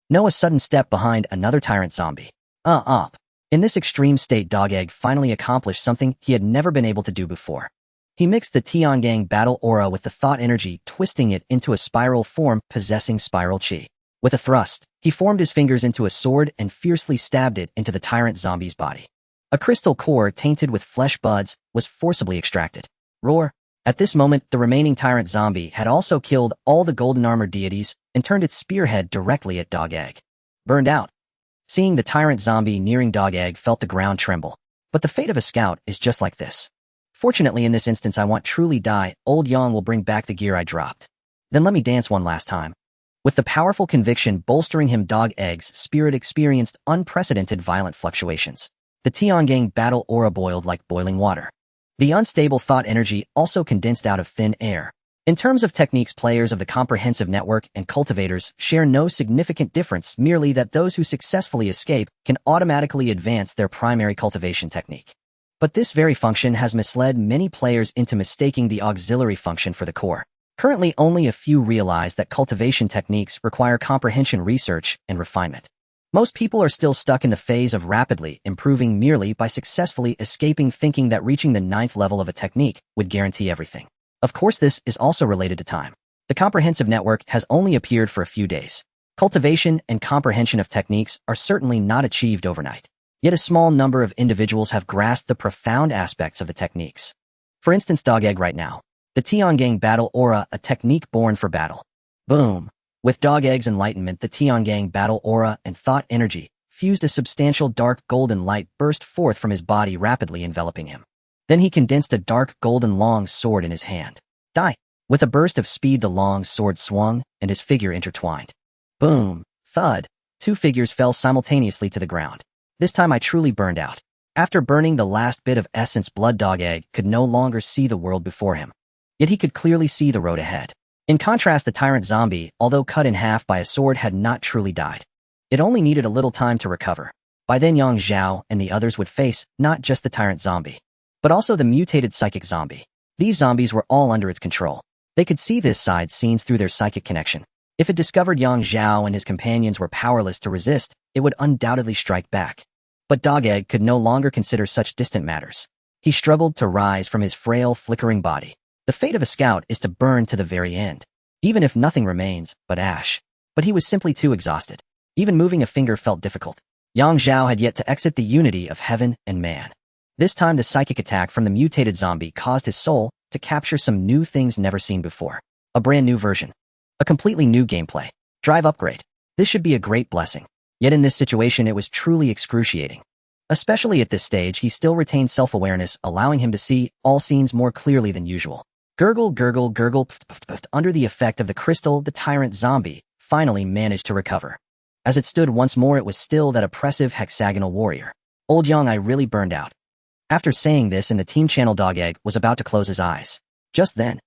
No, a sudden step behind another tyrant zombie. Up. In this extreme state, Dog Egg finally accomplished something he had never been able to do before. He mixed the Tiangang battle aura with the thought energy, twisting it into a spiral form possessing spiral chi. With a thrust, he formed his fingers into a sword and fiercely stabbed it into the tyrant zombie's body. A crystal core tainted with flesh buds was forcibly extracted. Roar! At this moment, the remaining tyrant zombie had also killed all the golden armor deities and turned its spearhead directly at Dog Egg. Burned out. Seeing the tyrant zombie nearing, Dog Egg felt the ground tremble. But the fate of a scout is just like this. Fortunately, in this instance, I won't truly die. Old Yang will bring back the gear I dropped. Then let me dance one last time. With the powerful conviction bolstering him, Dog Egg's spirit experienced unprecedented violent fluctuations. The Tiangang battle aura boiled like boiling water. The unstable thought energy also condensed out of thin air. In terms of techniques, players of the comprehensive network and cultivators share no significant difference, merely that those who successfully escape can automatically advance their primary cultivation technique. But this very function has misled many players into mistaking the auxiliary function for the core. Currently, only a few realize that cultivation techniques require comprehension, research, and refinement. Most people are still stuck in the phase of rapidly improving merely by successfully escaping, thinking that reaching the 9th level of a technique would guarantee everything. Of course, this is also related to time. The comprehensive network has only appeared for a few days. Cultivation and comprehension of techniques are certainly not achieved overnight. Yet a small number of individuals have grasped the profound aspects of the techniques. For instance, Dog Egg right now. The Tiangang battle aura, a technique born for battle. Boom. With Dog Egg's enlightenment, the Tiangang battle aura and thought energy fused. A substantial dark golden light burst forth from his body, rapidly enveloping him. Then he condensed a dark golden long sword in his hand. Die! With a burst of speed, the long sword swung, and his figure intertwined. Boom! Thud! 2 figures fell simultaneously to the ground. This time I truly burned out. After burning the last bit of essence, blood, Dog Egg could no longer see the world before him. Yet he could clearly see the road ahead. In contrast, the tyrant zombie, although cut in half by a sword, had not truly died. It only needed a little time to recover. By then, young Zhao and the others would face not just the tyrant zombie, but also the mutated psychic zombie. These zombies were all under its control. They could see this side scenes through their psychic connection. If it discovered young Zhao and his companions were powerless to resist, it would undoubtedly strike back. But Dog Egg could no longer consider such distant matters. He struggled to rise from his frail, flickering body. The fate of a scout is to burn to the very end, even if nothing remains but ash. But he was simply too exhausted. Even moving a finger felt difficult. Yang Zhao had yet to exit the unity of heaven and man. This time, the psychic attack from the mutated zombie caused his soul to capture some new things never seen before. A brand new version. A completely new gameplay. Drive upgrade. This should be a great blessing. Yet in this situation, it was truly excruciating. Especially at this stage, he still retained self-awareness, allowing him to see all scenes more clearly than usual. Gurgle, gurgle, gurgle, pft, pft, pft. Under the effect of the crystal, the tyrant zombie finally managed to recover. As it stood once more, it was still that oppressive hexagonal warrior. Old Yang, I really burned out. After saying this, in the team channel, Dog Egg was about to close his eyes. Just then,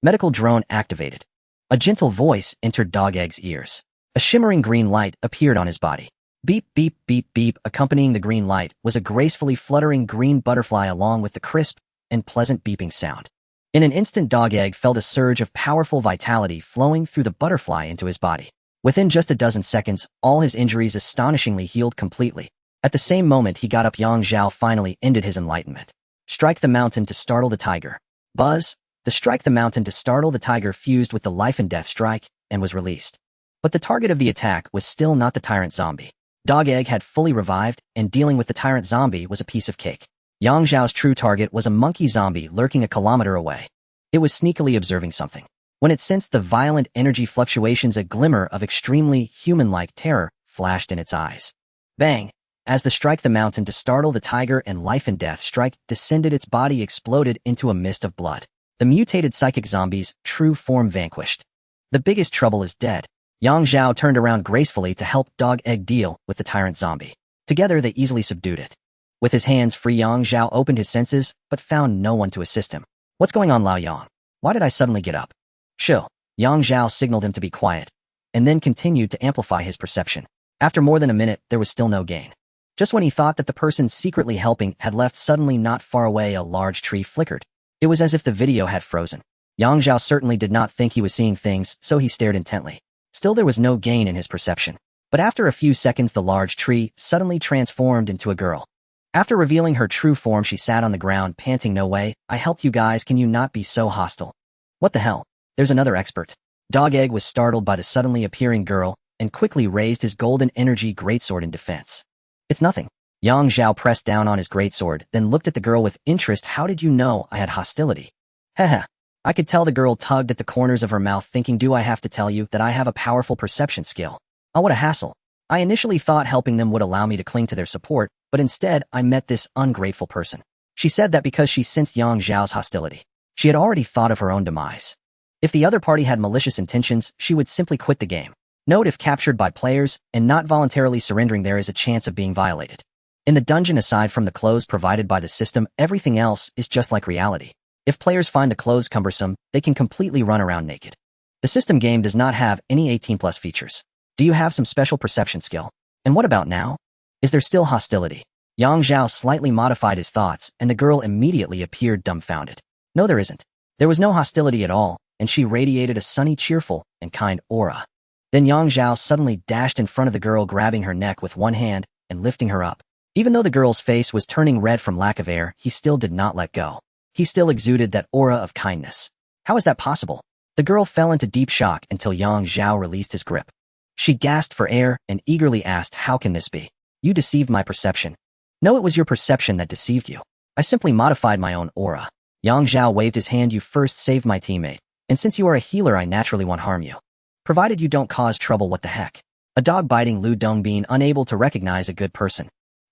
medical drone activated. A gentle voice entered Dog Egg's ears. A shimmering green light appeared on his body. Beep, beep, beep, beep. Accompanying the green light was a gracefully fluttering green butterfly, along with the crisp and pleasant beeping sound. In an instant, Dog Egg felt a surge of powerful vitality flowing through the butterfly into his body. Within just a dozen seconds, all his injuries astonishingly healed completely. At the same moment he got up, Yang Zhao finally ended his enlightenment. Strike the mountain to startle the tiger. Buzz! The strike the mountain to startle the tiger fused with the life and death strike and was released. But the target of the attack was still not the tyrant zombie. Dog Egg had fully revived, and dealing with the tyrant zombie was a piece of cake. Yang Zhao's true target was a monkey zombie lurking a kilometer away. It was sneakily observing something. When it sensed the violent energy fluctuations, a glimmer of extremely human-like terror flashed in its eyes. Bang! As the strike the mountain to startle the tiger and life and death strike descended, its body exploded into a mist of blood. The mutated psychic zombie's true form vanquished. The biggest trouble is dead. Yang Zhao turned around gracefully to help Dog Egg deal with the tyrant zombie. Together they easily subdued it. With his hands free, Yang Zhao opened his senses, but found no one to assist him. What's going on, Lao Yang? Why did I suddenly get up? Chill. Yang Zhao signaled him to be quiet, and then continued to amplify his perception. After more than a minute, there was still no gain. Just when he thought that the person secretly helping had left, suddenly not far away a large tree flickered. It was as if the video had frozen. Yang Zhao certainly did not think he was seeing things, so he stared intently. Still, there was no gain in his perception. But after a few seconds, the large tree suddenly transformed into a girl. After revealing her true form, she sat on the ground, panting, "No way, I helped you guys, can you not be so hostile?" "What the hell? There's another expert." Dog Egg was startled by the suddenly appearing girl and quickly raised his golden energy greatsword in defense. "It's nothing." Yang Zhao pressed down on his greatsword, then looked at the girl with interest. "How did you know I had hostility?" "Haha. I could tell." The girl tugged at the corners of her mouth, thinking, "Do I have to tell you that I have a powerful perception skill? Oh, what a hassle. I initially thought helping them would allow me to cling to their support, but instead I met this ungrateful person." She said that because she sensed Yang Zhao's hostility. She had already thought of her own demise. If the other party had malicious intentions, she would simply quit the game. Note: if captured by players and not voluntarily surrendering, there is a chance of being violated. In the dungeon, aside from the clothes provided by the system, everything else is just like reality. If players find the clothes cumbersome, they can completely run around naked. The system game does not have any 18+ features. Do you have some special perception skill? And what about now? Is there still hostility? Yang Zhao slightly modified his thoughts, and the girl immediately appeared dumbfounded. No, there isn't. There was no hostility at all, and she radiated a sunny, cheerful, and kind aura. Then Yang Zhao suddenly dashed in front of the girl, grabbing her neck with one hand and lifting her up. Even though the girl's face was turning red from lack of air, he still did not let go. He still exuded that aura of kindness. How is that possible? The girl fell into deep shock until Yang Zhao released his grip. She gasped for air and eagerly asked, "How can this be? You deceived my perception." "No, it was your perception that deceived you. I simply modified my own aura." Yang Zhao waved his hand. "You first saved my teammate, and since you are a healer, I naturally won't harm you. Provided you don't cause trouble." "What the heck?" A dog biting Lu Dongbin, unable to recognize a good person.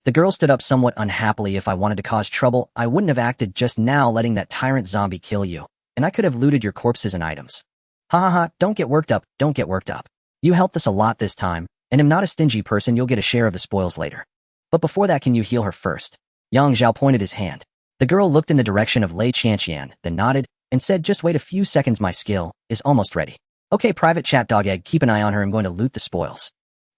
The girl stood up somewhat unhappily. "If I wanted to cause trouble, I wouldn't have acted just now, letting that tyrant zombie kill you, and I could have looted your corpses and items." "Ha ha ha, don't get worked up, don't get worked up. You helped us a lot this time, and am not a stingy person. You'll get a share of the spoils later. But before that, can you heal her first?" Yang Zhao pointed his hand. The girl looked in the direction of Lei Qianqian, then nodded, and said, "Just wait a few seconds, my skill is almost ready." "Okay, private chat, Dog Egg, keep an eye on her. I'm going to loot the spoils."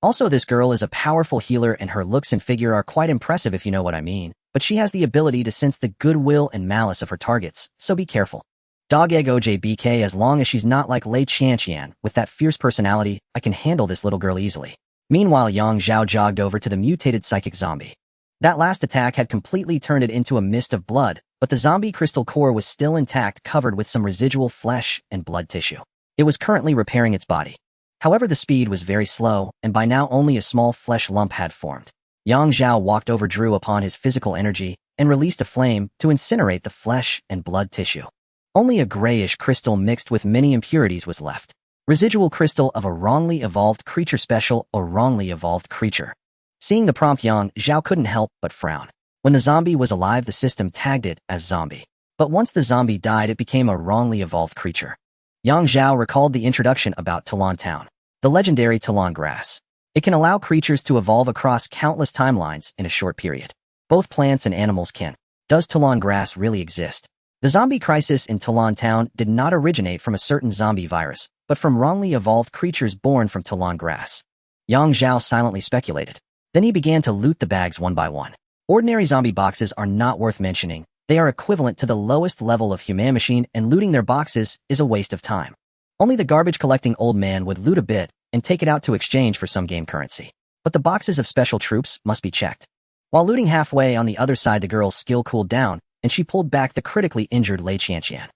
Also, this girl is a powerful healer, and her looks and figure are quite impressive, if you know what I mean. But she has the ability to sense the goodwill and malice of her targets, so be careful. Dog Egg OJBK, as long as she's not like Lei Qianqian, with that fierce personality, I can handle this little girl easily. Meanwhile, Yang Zhao jogged over to the mutated psychic zombie. That last attack had completely turned it into a mist of blood, but the zombie crystal core was still intact, covered with some residual flesh and blood tissue. It was currently repairing its body. However, the speed was very slow, and by now only a small flesh lump had formed. Yang Zhao walked over, drew upon his physical energy, and released a flame to incinerate the flesh and blood tissue. Only a grayish crystal mixed with many impurities was left. Residual crystal of a wrongly evolved creature, special or wrongly evolved creature. Seeing the prompt, Yang Zhao couldn't help but frown. When the zombie was alive, the system tagged it as zombie. But once the zombie died, it became a wrongly evolved creature. Yang Zhao recalled the introduction about Talon Town, the legendary Talon grass. It can allow creatures to evolve across countless timelines in a short period. Both plants and animals can. Does Talon grass really exist? The zombie crisis in Talon Town did not originate from a certain zombie virus, but from wrongly evolved creatures born from Talon grass. Yang Zhao silently speculated. Then he began to loot the bags one by one. Ordinary zombie boxes are not worth mentioning. They are equivalent to the lowest level of human machine, and looting their boxes is a waste of time. Only the garbage-collecting old man would loot a bit and take it out to exchange for some game currency. But the boxes of special troops must be checked. While looting halfway on the other side, the girl's skill cooled down, and she pulled back the critically injured Lei Qianqian.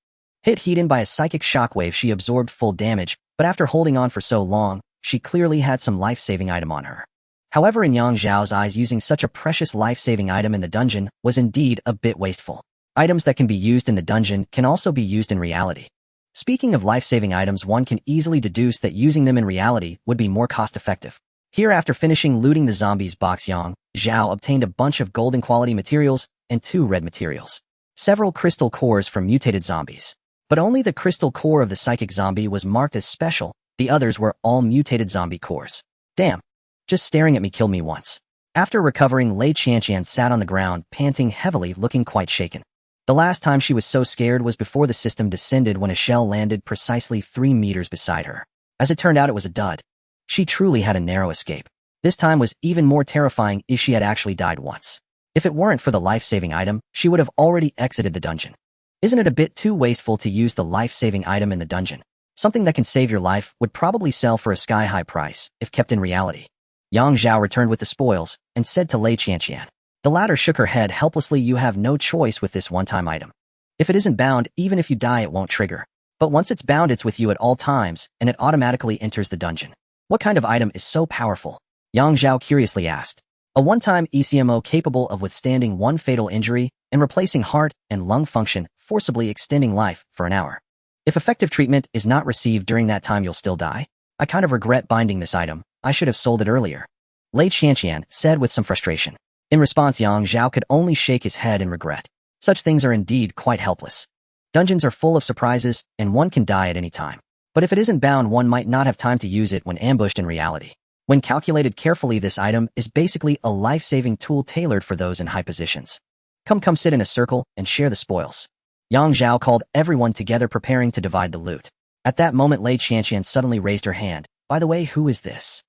Hit Heaton by a psychic shockwave, she absorbed full damage, but after holding on for so long, she clearly had some life-saving item on her. However, in Yang Zhao's eyes, using such a precious life-saving item in the dungeon was indeed a bit wasteful. Items that can be used in the dungeon can also be used in reality. Speaking of life-saving items, one can easily deduce that using them in reality would be more cost-effective. Here, after finishing looting the zombie's box, Yang Zhao obtained a bunch of golden quality materials and 2 red materials. Several crystal cores from mutated zombies. But only the crystal core of the psychic zombie was marked as special. The others were all mutated zombie cores. Damn. Just staring at me killed me once. After recovering, Lei Qianqian sat on the ground, panting heavily, looking quite shaken. The last time she was so scared was before the system descended, when a shell landed precisely 3 meters beside her. As it turned out, it was a dud. She truly had a narrow escape. This time was even more terrifying if she had actually died once. If it weren't for the life-saving item, she would have already exited the dungeon. Isn't it a bit too wasteful to use the life-saving item in the dungeon? Something that can save your life would probably sell for a sky-high price, if kept in reality. Yang Zhao returned with the spoils, and said to Lei Qianqian. The latter shook her head helplessly. You have no choice with this one-time item. If it isn't bound, even if you die it won't trigger. But once it's bound it's with you at all times, and it automatically enters the dungeon. What kind of item is so powerful? Yang Zhao curiously asked. A one-time ECMO capable of withstanding one fatal injury and replacing heart and lung function, forcibly extending life for an hour. If effective treatment is not received during that time you'll still die? I kind of regret binding this item. I should have sold it earlier. Lei Qianqian said with some frustration. In response, Yang Zhao could only shake his head in regret. Such things are indeed quite helpless. Dungeons are full of surprises, and one can die at any time. But if it isn't bound, one might not have time to use it when ambushed in reality. When calculated carefully, this item is basically a life-saving tool tailored for those in high positions. Come sit in a circle and share the spoils. Yang Zhao called everyone together, preparing to divide the loot. At that moment, Lei Qianqian suddenly raised her hand. By the way, who is this?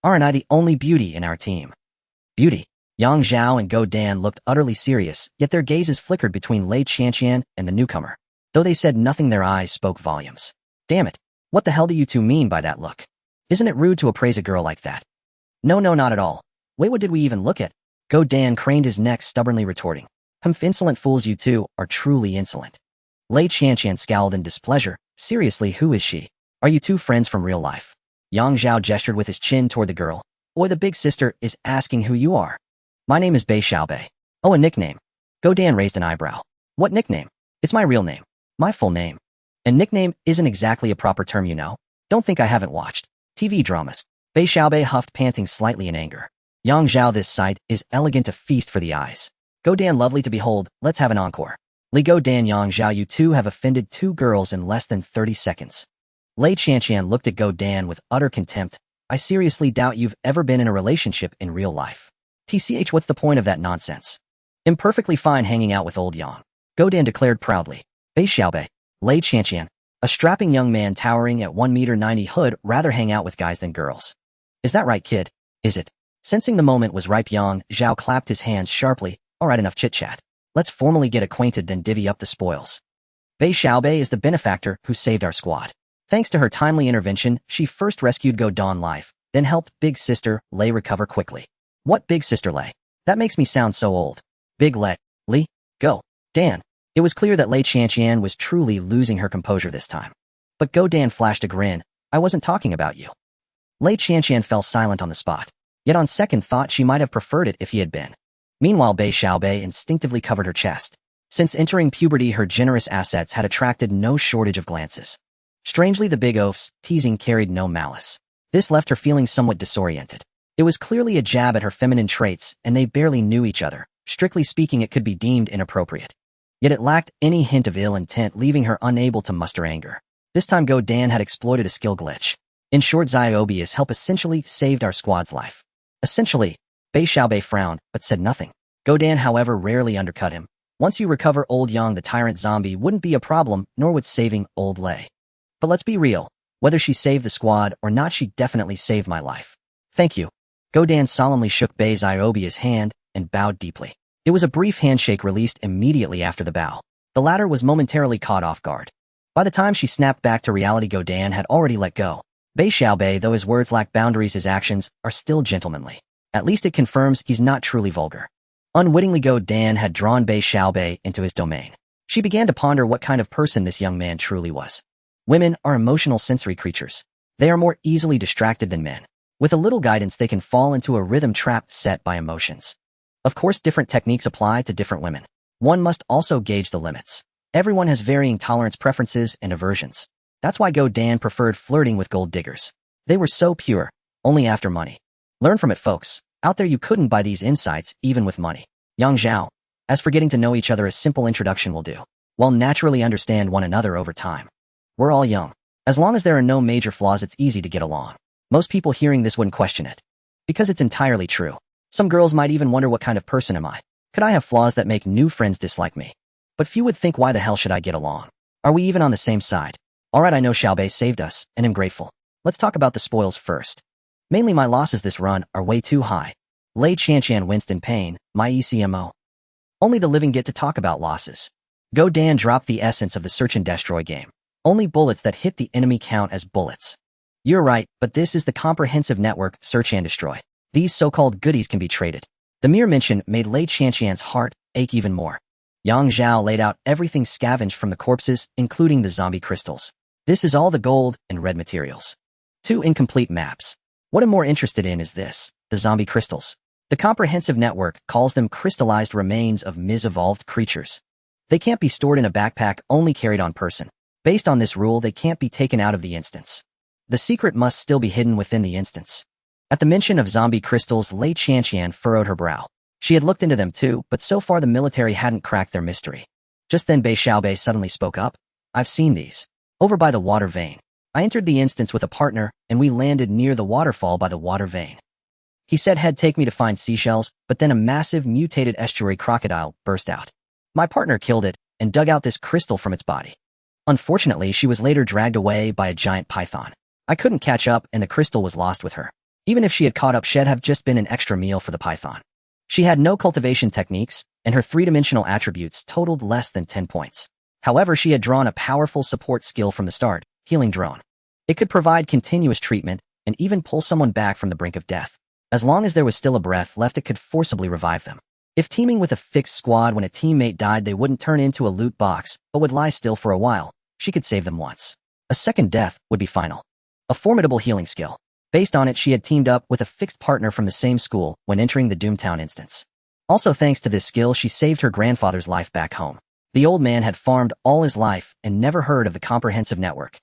Aren't I the only beauty in our team? Beauty? Yang Zhao and Go Dan looked utterly serious, yet their gazes flickered between Lei Qianqian and the newcomer. Though they said nothing, their eyes spoke volumes. Damn it. What the hell do you two mean by that look? Isn't it rude to appraise a girl like that? No, not at all. Wait, what did we even look at? Go Dan craned his neck, stubbornly retorting. Insolent fools, you two are truly insolent. Lei Qianqian scowled in displeasure. Seriously, who is she? Are you two friends from real life? Yang Zhao gestured with his chin toward the girl. Or the big sister is asking who you are. My name is Bei Xiaobei. Oh, a nickname. Go Dan raised an eyebrow. What nickname? It's my real name. My full name. And nickname isn't exactly a proper term, you know. Don't think I haven't watched TV dramas. Bei Xiaobei huffed, panting slightly in anger. Yang Zhao, this sight is elegant, a feast for the eyes. Go Dan, lovely to behold. Let's have an encore. Li Go Dan, Yang Zhao, you two have offended two girls in less than 30 seconds. Lei Qianqian looked at Go Dan with utter contempt. I seriously doubt you've ever been in a relationship in real life. TCH, what's the point of that nonsense? I'm perfectly fine hanging out with old Yang. Go Dan declared proudly. Bei Xiaobei. Lei Qianqian. A strapping young man towering at 1.90 m would rather hang out with guys than girls. Is that right, kid? Is it? Sensing the moment was ripe, Yang Zhao clapped his hands sharply. Alright, enough chit-chat. Let's formally get acquainted, then divvy up the spoils. Bei Xiaobei is the benefactor who saved our squad. Thanks to her timely intervention, she first rescued Go Dan life, then helped Big Sister Lei recover quickly. What Big Sister Lei? That makes me sound so old. Big Li, Go Dan. It was clear that Lei Qianqian was truly losing her composure this time. But Go Dan flashed a grin. I wasn't talking about you. Lei Qianqian fell silent on the spot. Yet on second thought she might have preferred it if he had been. Meanwhile, Bei Xiaobei instinctively covered her chest. Since entering puberty, her generous assets had attracted no shortage of glances. Strangely, the big oaf's teasing carried no malice. This left her feeling somewhat disoriented. It was clearly a jab at her feminine traits, and they barely knew each other. Strictly speaking, it could be deemed inappropriate. Yet it lacked any hint of ill intent, leaving her unable to muster anger. This time Go Dan had exploited a skill glitch. In short, Zhao's help essentially saved our squad's life. Essentially, Bei Xiaobei frowned, but said nothing. Go Dan, however, rarely undercut him. Once you recover old Yang, the tyrant zombie wouldn't be a problem, nor would saving old Lei. But let's be real. Whether she saved the squad or not, she definitely saved my life. Thank you. Go Dan solemnly shook Bei Xiaobi's hand and bowed deeply. It was a brief handshake released immediately after the bow. The latter was momentarily caught off guard. By the time she snapped back to reality, Go Dan had already let go. Bei Xiaobei, though his words lack boundaries, his actions are still gentlemanly. At least it confirms he's not truly vulgar. Unwittingly, Go Dan had drawn Bei Xiaobei into his domain. She began to ponder what kind of person this young man truly was. Women are emotional sensory creatures. They are more easily distracted than men. With a little guidance, they can fall into a rhythm trap set by emotions. Of course, different techniques apply to different women. One must also gauge the limits. Everyone has varying tolerance, preferences, and aversions. That's why Go Dan preferred flirting with gold diggers. They were so pure, only after money. Learn from it, folks. Out there you couldn't buy these insights even with money. Yang Zhao. As for getting to know each other, a simple introduction will do. We'll naturally understand one another over time. We're all young. As long as there are no major flaws, it's easy to get along. Most people hearing this wouldn't question it. Because it's entirely true. Some girls might even wonder, what kind of person am I? Could I have flaws that make new friends dislike me? But few would think, why the hell should I get along? Are we even on the same side? Alright, I know Xiaobei saved us, and am grateful. Let's talk about the spoils first. Mainly my losses this run are way too high. Lei Qianqian winced in pain, my ECMO. Only the living get to talk about losses. Go Dan dropped the essence of the search and destroy game. Only bullets that hit the enemy count as bullets. You're right, but this is the comprehensive network, search and destroy. These so-called goodies can be traded. The mere mention made Lei Qianqian's heart ache even more. Yang Zhao laid out everything scavenged from the corpses, including the zombie crystals. This is all the gold and red materials. 2 incomplete maps. What I'm more interested in is this, the zombie crystals. The comprehensive network calls them crystallized remains of mis-evolved creatures. They can't be stored in a backpack, only carried on person. Based on this rule, they can't be taken out of the instance. The secret must still be hidden within the instance. At the mention of zombie crystals, Lei Qianqian furrowed her brow. She had looked into them too, but so far the military hadn't cracked their mystery. Just then Bei Xiaobei suddenly spoke up. I've seen these. Over by the water vein. I entered the instance with a partner, and we landed near the waterfall by the water vein. He said he'd take me to find seashells, but then a massive mutated estuary crocodile burst out. My partner killed it, and dug out this crystal from its body. Unfortunately, she was later dragged away by a giant python. I couldn't catch up, and the crystal was lost with her. Even if she had caught up, she'd have just been an extra meal for the python. She had no cultivation techniques, and her 3-dimensional attributes totaled less than 10 points. However, she had drawn a powerful support skill from the start, Healing Drone. It could provide continuous treatment, and even pull someone back from the brink of death. As long as there was still a breath left, it could forcibly revive them. If teaming with a fixed squad when a teammate died, they wouldn't turn into a loot box, but would lie still for a while. She could save them once. A second death would be final. A formidable healing skill. Based on it, she had teamed up with a fixed partner from the same school when entering the Doomtown instance. Also thanks to this skill, she saved her grandfather's life back home. The old man had farmed all his life and never heard of the comprehensive network.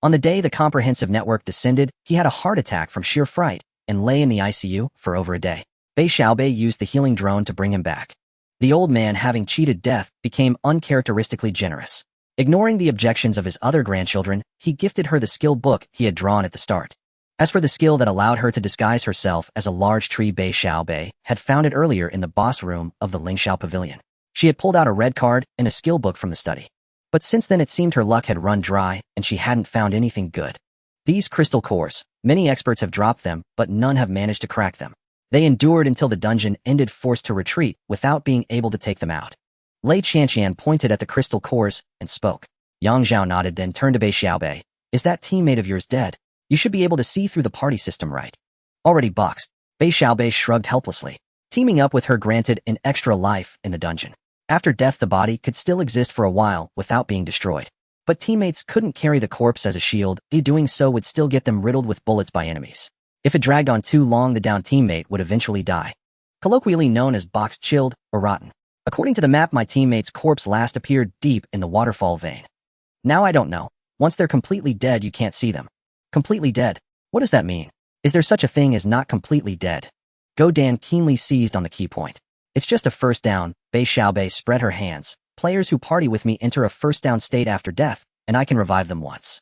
On the day the comprehensive network descended, he had a heart attack from sheer fright and lay in the ICU for over a day. Bei Xiaobei used the healing drone to bring him back. The old man, having cheated death, became uncharacteristically generous. Ignoring the objections of his other grandchildren, he gifted her the skill book he had drawn at the start. As for the skill that allowed her to disguise herself as a large tree, Bei Xiaobei had found it earlier in the boss room of the Lingxiao Pavilion. She had pulled out a red card and a skill book from the study. But since then it seemed her luck had run dry and she hadn't found anything good. These crystal cores, many experts have dropped them, but none have managed to crack them. They endured until the dungeon ended, forced to retreat without being able to take them out. Lei Qianqian pointed at the crystal cores and spoke. Yang Zhao nodded, then turned to Bei Xiaobei. Is that teammate of yours dead? You should be able to see through the party system, right? Already boxed. Bei Xiaobei shrugged helplessly. Teaming up with her granted an extra life in the dungeon. After death, the body could still exist for a while without being destroyed. But teammates couldn't carry the corpse as a shield. Doing so would still get them riddled with bullets by enemies. If it dragged on too long, the downed teammate would eventually die. Colloquially known as boxed, chilled, or rotten. According to the map, my teammate's corpse last appeared deep in the waterfall vein. Now I don't know. Once they're completely dead, you can't see them. Completely dead? What does that mean? Is there such a thing as not completely dead? Go Dan keenly seized on the key point. It's just a first down. Bei Xiaobei spread her hands. Players who party with me enter a first down state after death, and I can revive them once.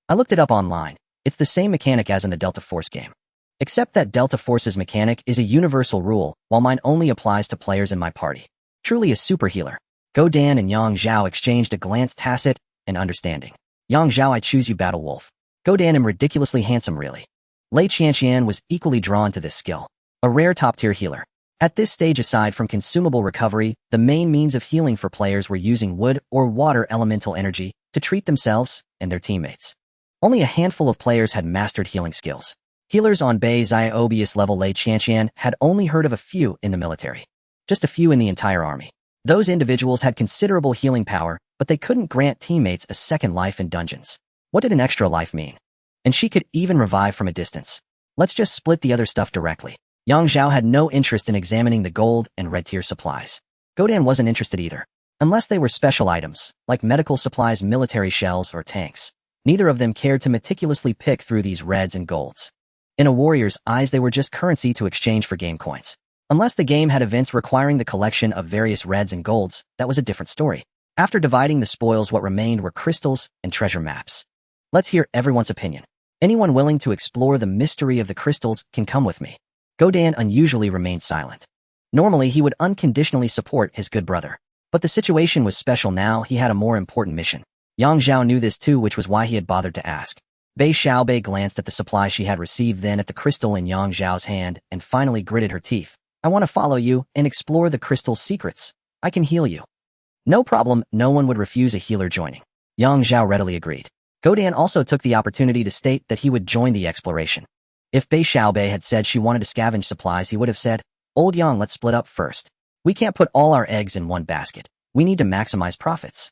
I looked it up online. It's the same mechanic as in the Delta Force game. Except that Delta Force's mechanic is a universal rule, while mine only applies to players in my party. Truly a super healer. Go Dan and Yang Zhao exchanged a glance, tacit and understanding. Yang Zhao, I choose you, Battle Wolf. Go Dan, am ridiculously handsome, really. Lei Qianqian was equally drawn to this skill. A rare top-tier healer. At this stage, aside from consumable recovery, the main means of healing for players were using wood or water elemental energy to treat themselves and their teammates. Only a handful of players had mastered healing skills. Healers on Bei Xiaobius level. Lei Qianqian had only heard of a few in the military. Just a few in the entire army. Those individuals had considerable healing power, but they couldn't grant teammates a second life in dungeons. What did an extra life mean? And she could even revive from a distance. Let's just split the other stuff directly. Yang Zhao had no interest in examining the gold and red tier supplies. Godan wasn't interested either. Unless they were special items, like medical supplies, military shells, or tanks. Neither of them cared to meticulously pick through these reds and golds. In a warrior's eyes, they were just currency to exchange for game coins. Unless the game had events requiring the collection of various reds and golds, that was a different story. After dividing the spoils, what remained were crystals and treasure maps. Let's hear everyone's opinion. Anyone willing to explore the mystery of the crystals can come with me. Godan unusually remained silent. Normally, he would unconditionally support his good brother. But the situation was special now. He had a more important mission. Yang Zhao knew this too, which was why he had bothered to ask. Bei Xiaobei glanced at the supply she had received, then at the crystal in Yang Zhao's hand, and finally gritted her teeth. I want to follow you and explore the crystal's secrets. I can heal you. No problem, no one would refuse a healer joining. Yang Zhao readily agreed. Godan also took the opportunity to state that he would join the exploration. If Bei Xiaobei had said she wanted to scavenge supplies, he would have said, Old Yang, let's split up first. We can't put all our eggs in one basket. We need to maximize profits.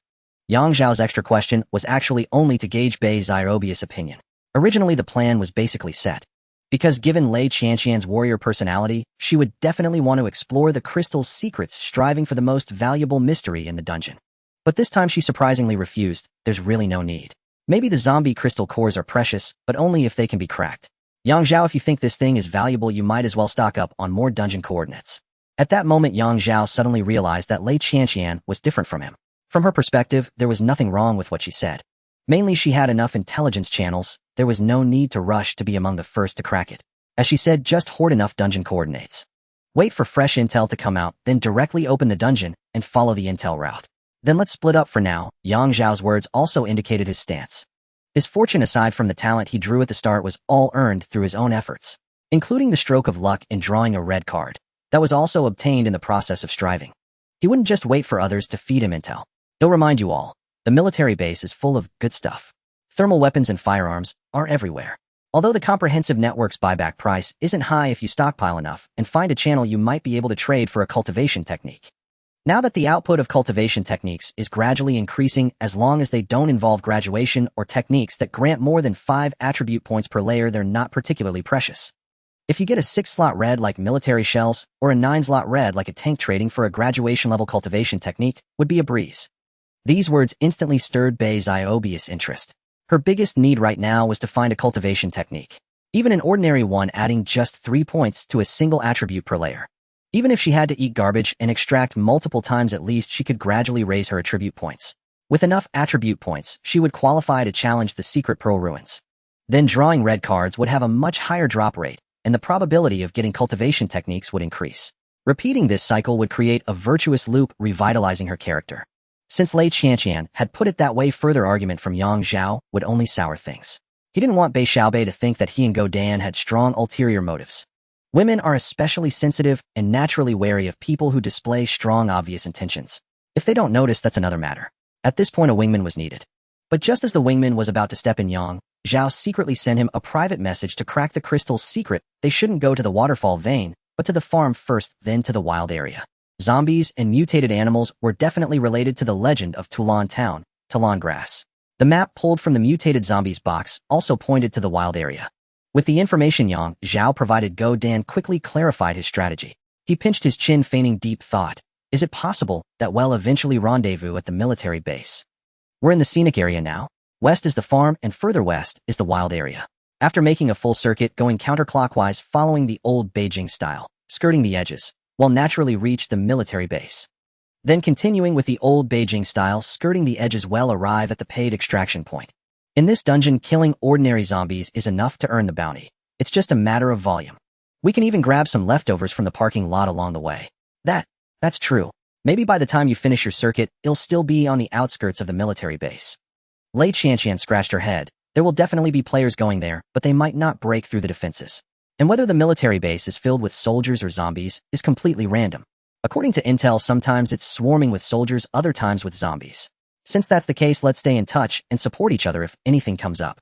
Yang Zhao's extra question was actually only to gauge Bei Xiaobei's opinion. Originally, the plan was basically set. Because given Lei Qianqian's warrior personality, she would definitely want to explore the crystal's secrets, striving for the most valuable mystery in the dungeon. But this time she surprisingly refused. There's really no need. Maybe the zombie crystal cores are precious, but only if they can be cracked. Yang Zhao, if you think this thing is valuable, you might as well stock up on more dungeon coordinates. At that moment, Yang Zhao suddenly realized that Lei Qianqian was different from him. From her perspective, there was nothing wrong with what she said. Mainly, she had enough intelligence channels. There was no need to rush to be among the first to crack it. As she said, just hoard enough dungeon coordinates. Wait for fresh intel to come out, then directly open the dungeon and follow the intel route. Then let's split up for now. Yang Zhao's words also indicated his stance. His fortune, aside from the talent he drew at the start, was all earned through his own efforts, including the stroke of luck in drawing a red card. That was also obtained in the process of striving. He wouldn't just wait for others to feed him intel. He'll remind you all. The military base is full of good stuff. Thermal weapons and firearms are everywhere. Although the comprehensive network's buyback price isn't high, if you stockpile enough and find a channel, you might be able to trade for a cultivation technique. Now that the output of cultivation techniques is gradually increasing, as long as they don't involve graduation or techniques that grant more than 5 attribute points per layer, they're not particularly precious. If you get a 6-slot red like military shells or a 9-slot red like a tank, trading for a graduation level cultivation technique would be a breeze. These words instantly stirred Bei Xiaobei's interest. Her biggest need right now was to find a cultivation technique. Even an ordinary one, adding just 3 points to a single attribute per layer. Even if she had to eat garbage and extract multiple times, at least she could gradually raise her attribute points. With enough attribute points, she would qualify to challenge the secret pearl ruins. Then drawing red cards would have a much higher drop rate, and the probability of getting cultivation techniques would increase. Repeating this cycle would create a virtuous loop, revitalizing her character. Since Lei Qianqian had put it that way, further argument from Yang Zhao would only sour things. He didn't want Bei Xiaobei to think that he and Godan had strong ulterior motives. Women are especially sensitive and naturally wary of people who display strong, obvious intentions. If they don't notice, that's another matter. At this point, a wingman was needed. But just as the wingman was about to step in, Yang Zhao secretly sent him a private message to crack the crystal's secret. They shouldn't go to the waterfall vein, but to the farm first, then to the wild area. Zombies and mutated animals were definitely related to the legend of Tulan Town, Tulan Grass. The map pulled from the mutated zombies box also pointed to the wild area. With the information Yang Zhao provided, Godan quickly clarified his strategy. He pinched his chin, feigning deep thought. Is it possible that we'll eventually rendezvous at the military base? We're in the scenic area now. West is the farm and further west is the wild area. After making a full circuit, going counterclockwise following the old Beijing style, skirting the edges, we'll naturally reach the military base. Then continuing with the old Beijing style, skirting the edges, we'll arrive at the paid extraction point. In this dungeon, killing ordinary zombies is enough to earn the bounty. It's just a matter of volume. We can even grab some leftovers from the parking lot along the way. That's true. Maybe by the time you finish your circuit, it'll still be on the outskirts of the military base. Lei Qianqian scratched her head. There will definitely be players going there, but they might not break through the defenses. And whether the military base is filled with soldiers or zombies is completely random. According to intel, sometimes it's swarming with soldiers, other times with zombies. Since that's the case, let's stay in touch and support each other if anything comes up.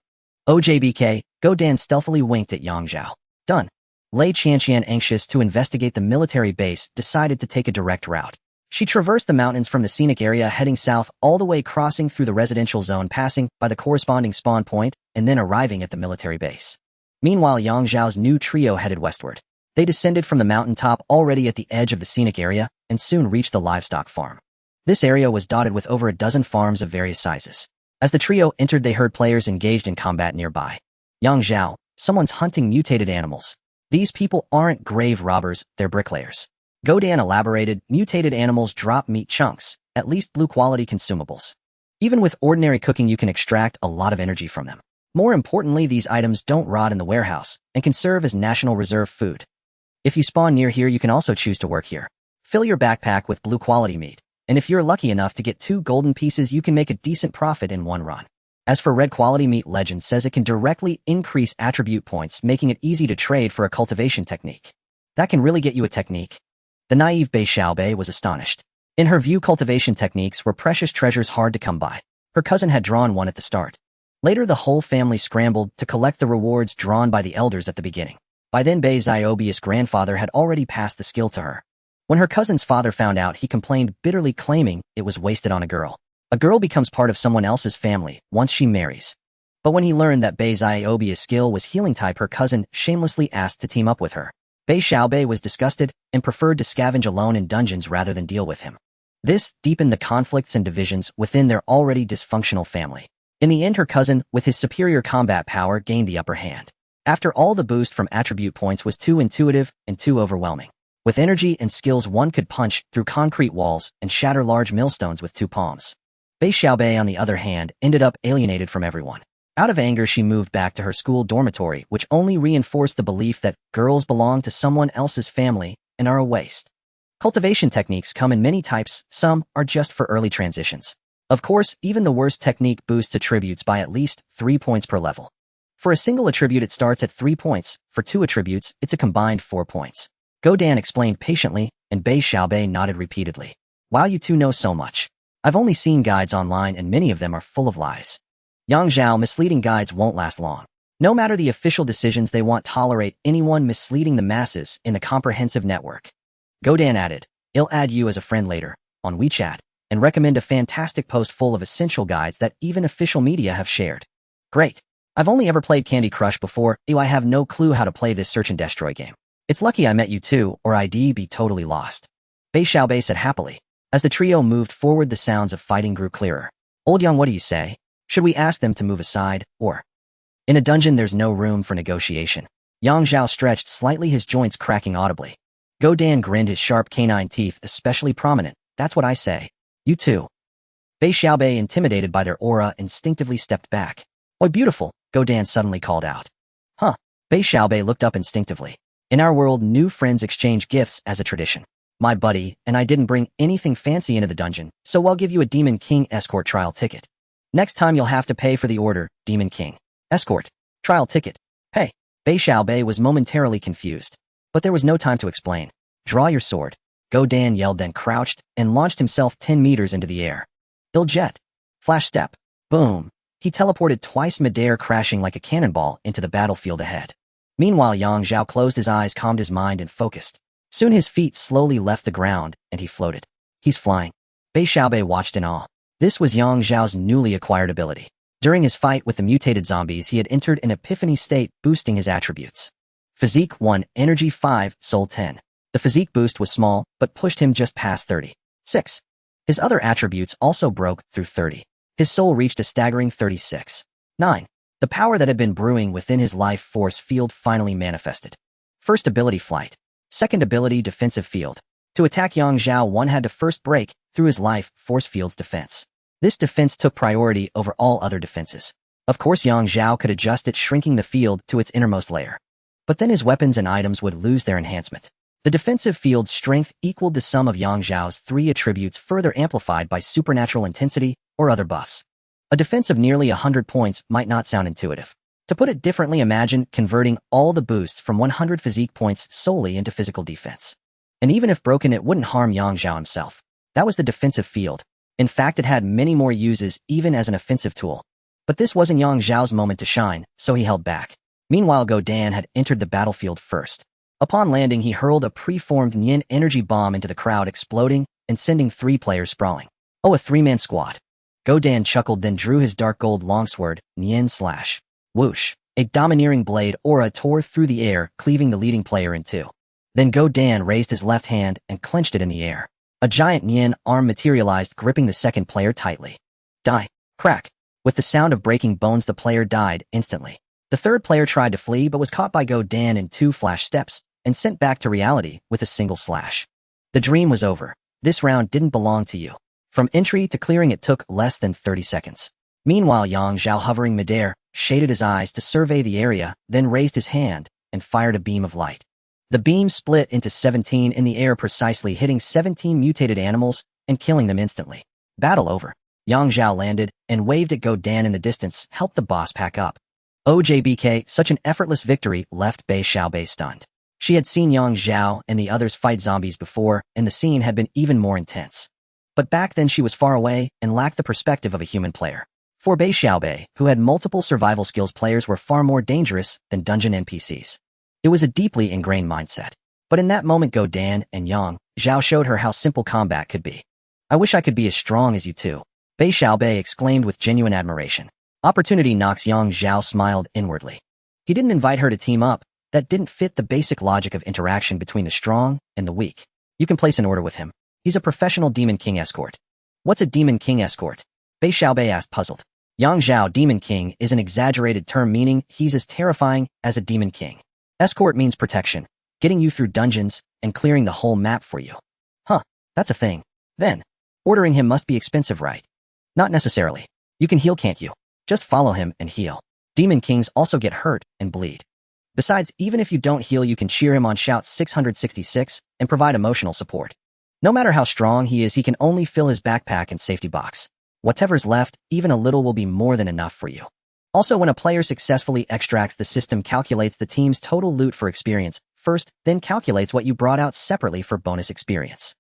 OJBK, Godan stealthily winked at Yang Zhao. Done. Lei Qianqian, anxious to investigate the military base, decided to take a direct route. She traversed the mountains from the scenic area, heading south all the way, crossing through the residential zone, passing by the corresponding spawn point, and then arriving at the military base. Meanwhile, Yang Zhao's new trio headed westward. They descended from the mountaintop already at the edge of the scenic area and soon reached the livestock farm. This area was dotted with over a dozen farms of various sizes. As the trio entered, they heard players engaged in combat nearby. Yang Zhao, someone's hunting mutated animals. These people aren't grave robbers, they're bricklayers. Godan elaborated, mutated animals drop meat chunks, at least blue quality consumables. Even with ordinary cooking, you can extract a lot of energy from them. More importantly, these items don't rot in the warehouse and can serve as national reserve food. If you spawn near here, you can also choose to work here. Fill your backpack with blue quality meat, and if you're lucky enough to get 2 golden pieces, you can make a decent profit in one run. As for red quality meat, legend says it can directly increase attribute points, making it easy to trade for a cultivation technique. That can really get you a technique. The naive Bei Xiaobei was astonished. In her view, cultivation techniques were precious treasures hard to come by. Her cousin had drawn one at the start. Later, the whole family scrambled to collect the rewards drawn by the elders at the beginning. By then, Bei Xiaobei's grandfather had already passed the skill to her. When her cousin's father found out, he complained bitterly, claiming it was wasted on a girl. A girl becomes part of someone else's family once she marries. But when he learned that Bei Xiaobei's skill was healing type, her cousin shamelessly asked to team up with her. Bei Xiaobei was disgusted and preferred to scavenge alone in dungeons rather than deal with him. This deepened the conflicts and divisions within their already dysfunctional family. In the end, her cousin, with his superior combat power, gained the upper hand. After all, the boost from attribute points was too intuitive and too overwhelming. With energy and skills, one could punch through concrete walls and shatter large millstones with 2 palms. Bei Xiaobei, on the other hand, ended up alienated from everyone. Out of anger, she moved back to her school dormitory, which only reinforced the belief that girls belong to someone else's family and are a waste. Cultivation techniques come in many types, some are just for early transitions. Of course, even the worst technique boosts attributes by at least 3 points per level. For a single attribute, it starts at 3 points. For 2 attributes, it's a combined 4 points. Godan explained patiently, and Bei Xiaobei nodded repeatedly. Wow, you two know so much. I've only seen guides online and many of them are full of lies. Yang Zhao, misleading guides won't last long. No matter the official decisions, they won't tolerate anyone misleading the masses in the comprehensive network. Godan added, I'll add you as a friend later, on WeChat, and recommend a fantastic post full of essential guides that even official media have shared. Great. I've only ever played Candy Crush before, I have no clue how to play this search and destroy game. It's lucky I met you too, or I'd be totally lost. Bei Xiaobei said happily. As the trio moved forward, the sounds of fighting grew clearer. Old Yang, what do you say? Should we ask them to move aside, or? In a dungeon, there's no room for negotiation. Yang Zhao stretched slightly, his joints cracking audibly. Godan grinned, his sharp canine teeth especially prominent. That's what I say. You too. Bei Xiaobei, intimidated by their aura, instinctively stepped back. Oh, beautiful, Godan suddenly called out. Huh. Bei Xiaobei looked up instinctively. In our world, new friends exchange gifts as a tradition. My buddy and I didn't bring anything fancy into the dungeon, so I'll give you a Demon King escort trial ticket. Next time you'll have to pay for the order, Demon King. Escort. Trial ticket. Hey. Bei Xiaobei was momentarily confused. But there was no time to explain. Draw your sword. Godan yelled, then crouched and launched himself 10 meters into the air. Il jet. Flash step. Boom. He teleported twice midair, crashing like a cannonball into the battlefield ahead. Meanwhile, Yang Zhao closed his eyes, calmed his mind, and focused. Soon his feet slowly left the ground, and he floated. He's flying. Bei Xiaobei watched in awe. This was Yang Zhao's newly acquired ability. During his fight with the mutated zombies, he had entered an epiphany state, boosting his attributes. Physique 1, Energy 5, Soul 10. The physique boost was small, but pushed him just past 30. 6. His other attributes also broke through 30. His soul reached a staggering 36. 9. The power that had been brewing within his life force field finally manifested. First ability, Flight. Second ability, Defensive Field. To attack Yang Zhao, one had to first break through his life force field's defense. This defense took priority over all other defenses. Of course, Yang Zhao could adjust it, shrinking the field to its innermost layer. But then his weapons and items would lose their enhancement. The defensive field's strength equaled the sum of Yang Zhao's 3 attributes, further amplified by supernatural intensity or other buffs. A defense of nearly 100 points might not sound intuitive. To put it differently, imagine converting all the boosts from 100 physique points solely into physical defense. And even if broken, it wouldn't harm Yang Zhao himself. That was the defensive field. In fact, it had many more uses even as an offensive tool. But this wasn't Yang Zhao's moment to shine, so he held back. Meanwhile, Godan had entered the battlefield first. Upon landing, he hurled a preformed Nian energy bomb into the crowd, exploding and sending 3 players sprawling. Oh, a 3-man squad. Godan chuckled, then drew his dark gold longsword, Nian Slash. Whoosh. A domineering blade aura tore through the air, cleaving the leading player in 2. Then Godan raised his left hand and clenched it in the air. A giant Nian arm materialized, gripping the second player tightly. Die. Crack. With the sound of breaking bones, the player died instantly. The third player tried to flee but was caught by Godan in 2 flash steps and sent back to reality with a single slash. The dream was over. This round didn't belong to you. From entry to clearing, it took less than 30 seconds. Meanwhile, Yang Zhao, hovering midair, shaded his eyes to survey the area, then raised his hand and fired a beam of light. The beam split into 17 in the air, precisely hitting 17 mutated animals and killing them instantly. Battle over. Yang Zhao landed and waved at Go Dan in the distance, helped the boss pack up. OJBK, such an effortless victory left Bei Xiaobei stunned. She had seen Yang Zhao and the others fight zombies before, and the scene had been even more intense. But back then she was far away and lacked the perspective of a human player. For Bei Xiaobei, who had multiple survival skills, players were far more dangerous than dungeon NPCs. It was a deeply ingrained mindset. But in that moment, Go Dan and Yang Zhao showed her how simple combat could be. I wish I could be as strong as you too, Bei Xiaobei exclaimed with genuine admiration. Opportunity knocks. Yang Zhao smiled inwardly. He didn't invite her to team up. That didn't fit the basic logic of interaction between the strong and the weak. You can place an order with him. He's a professional Demon King escort. What's a Demon King escort? Bei Xiaobei asked, puzzled. Yang Zhao, Demon King is an exaggerated term meaning he's as terrifying as a Demon King. Escort means protection, getting you through dungeons and clearing the whole map for you. Huh, that's a thing. Then, ordering him must be expensive, right? Not necessarily. You can heal, can't you? Just follow him and heal. Demon Kings also get hurt and bleed. Besides, even if you don't heal, you can cheer him on, shout 666, and provide emotional support. No matter how strong he is, he can only fill his backpack and safety box. Whatever's left, even a little will be more than enough for you. Also, when a player successfully extracts, the system calculates the team's total loot for experience first, then calculates what you brought out separately for bonus experience.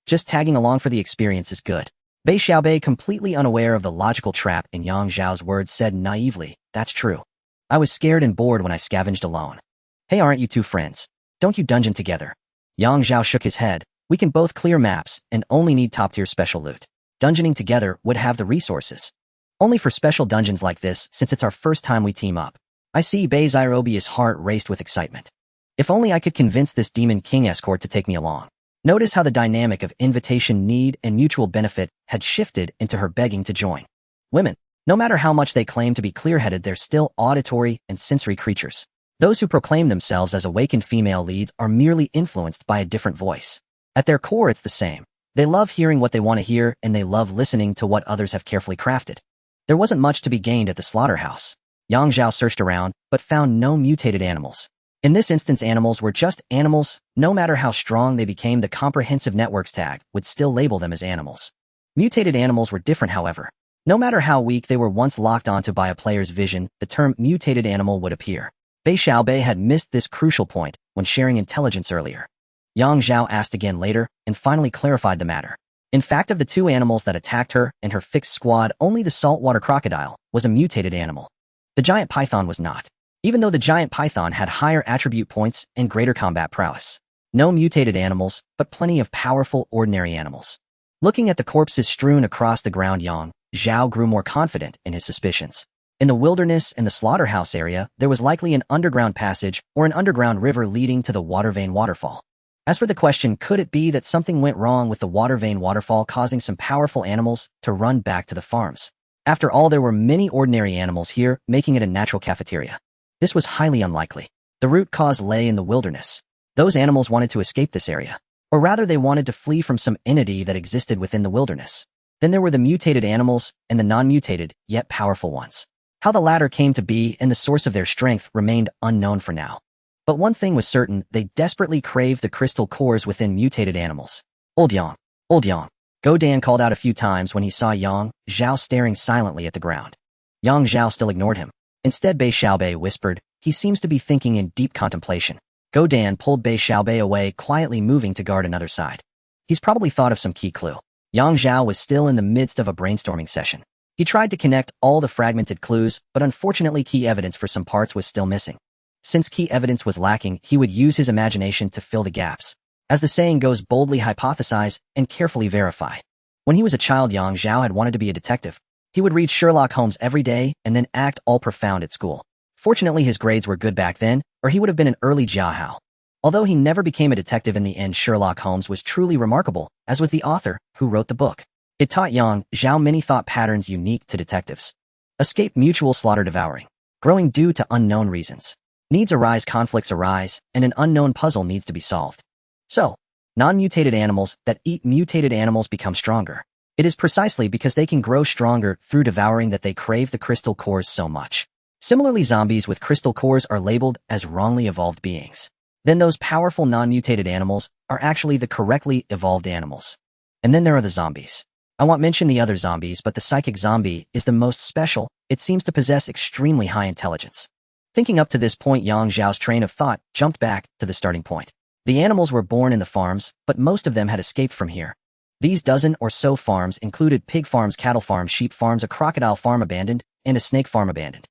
Just tagging along for the experience is good. Bei Xiaobei, completely unaware of the logical trap in Yang Zhao's words, said naively, that's true. I was scared and bored when I scavenged alone. Hey, aren't you two friends? Don't you dungeon together? Yang Zhao shook his head. We can both clear maps and only need top-tier special loot. Dungeoning together would have the resources. Only for special dungeons like this, since it's our first time we team up. I see. Bei Xiaobi's heart raced with excitement. If only I could convince this Demon King escort to take me along. Notice how the dynamic of invitation, need, and mutual benefit had shifted into her begging to join. Women, no matter how much they claim to be clear-headed, they're still auditory and sensory creatures. Those who proclaim themselves as awakened female leads are merely influenced by a different voice. At their core, it's the same. They love hearing what they want to hear, and they love listening to what others have carefully crafted. There wasn't much to be gained at the slaughterhouse. Yang Zhao searched around, but found no mutated animals. In this instance, animals were just animals. No matter how strong they became, the comprehensive networks tag would still label them as animals. Mutated animals were different, however. No matter how weak they were once locked onto by a player's vision, the term mutated animal would appear. Bei Xiaobei had missed this crucial point when sharing intelligence earlier. Yang Zhao asked again later and finally clarified the matter. In fact, of the two animals that attacked her and her fixed squad, only the saltwater crocodile was a mutated animal. The giant python was not. Even though the giant python had higher attribute points and greater combat prowess. No mutated animals, but plenty of powerful ordinary animals. Looking at the corpses strewn across the ground, Yang Zhao grew more confident in his suspicions. In the wilderness and the slaughterhouse area, there was likely an underground passage or an underground river leading to the water vein waterfall. As for the question, could it be that something went wrong with the water vein waterfall, causing some powerful animals to run back to the farms? After all, there were many ordinary animals here, making it a natural cafeteria. This was highly unlikely. The root cause lay in the wilderness. Those animals wanted to escape this area. Or rather, they wanted to flee from some entity that existed within the wilderness. Then there were the mutated animals and the non-mutated, yet powerful ones. How the latter came to be and the source of their strength remained unknown for now. But one thing was certain, they desperately craved the crystal cores within mutated animals. Old Yang. Old Yang. Go Dan called out a few times when he saw Yang Zhao staring silently at the ground. Yang Zhao still ignored him. Instead, Bei Xiaobei whispered, he seems to be thinking in deep contemplation. Go Dan pulled Bei Xiaobei away, quietly moving to guard another side. He's probably thought of some key clue. Yang Zhao was still in the midst of a brainstorming session. He tried to connect all the fragmented clues, but unfortunately key evidence for some parts was still missing. Since key evidence was lacking, he would use his imagination to fill the gaps. As the saying goes, boldly hypothesize and carefully verify. When he was a child, Yang Zhao had wanted to be a detective. He would read Sherlock Holmes every day and then act all profound at school. Fortunately, his grades were good back then, or he would have been an early Zhao. Although he never became a detective in the end, Sherlock Holmes was truly remarkable, as was the author who wrote the book. It taught Yang Zhao many thought patterns unique to detectives. Escape, mutual slaughter, devouring. Growing due to unknown reasons. Needs arise, conflicts arise, and an unknown puzzle needs to be solved. So, non-mutated animals that eat mutated animals become stronger. It is precisely because they can grow stronger through devouring that they crave the crystal cores so much. Similarly, zombies with crystal cores are labeled as wrongly evolved beings. Then those powerful non-mutated animals are actually the correctly evolved animals. And then there are the zombies. I won't mention the other zombies, but the psychic zombie is the most special. It seems to possess extremely high intelligence. Thinking up to this point, Yang Zhao's train of thought jumped back to the starting point. The animals were born in the farms, but most of them had escaped from here. These dozen or so farms included pig farms, cattle farms, sheep farms, a crocodile farm abandoned, and a snake farm abandoned.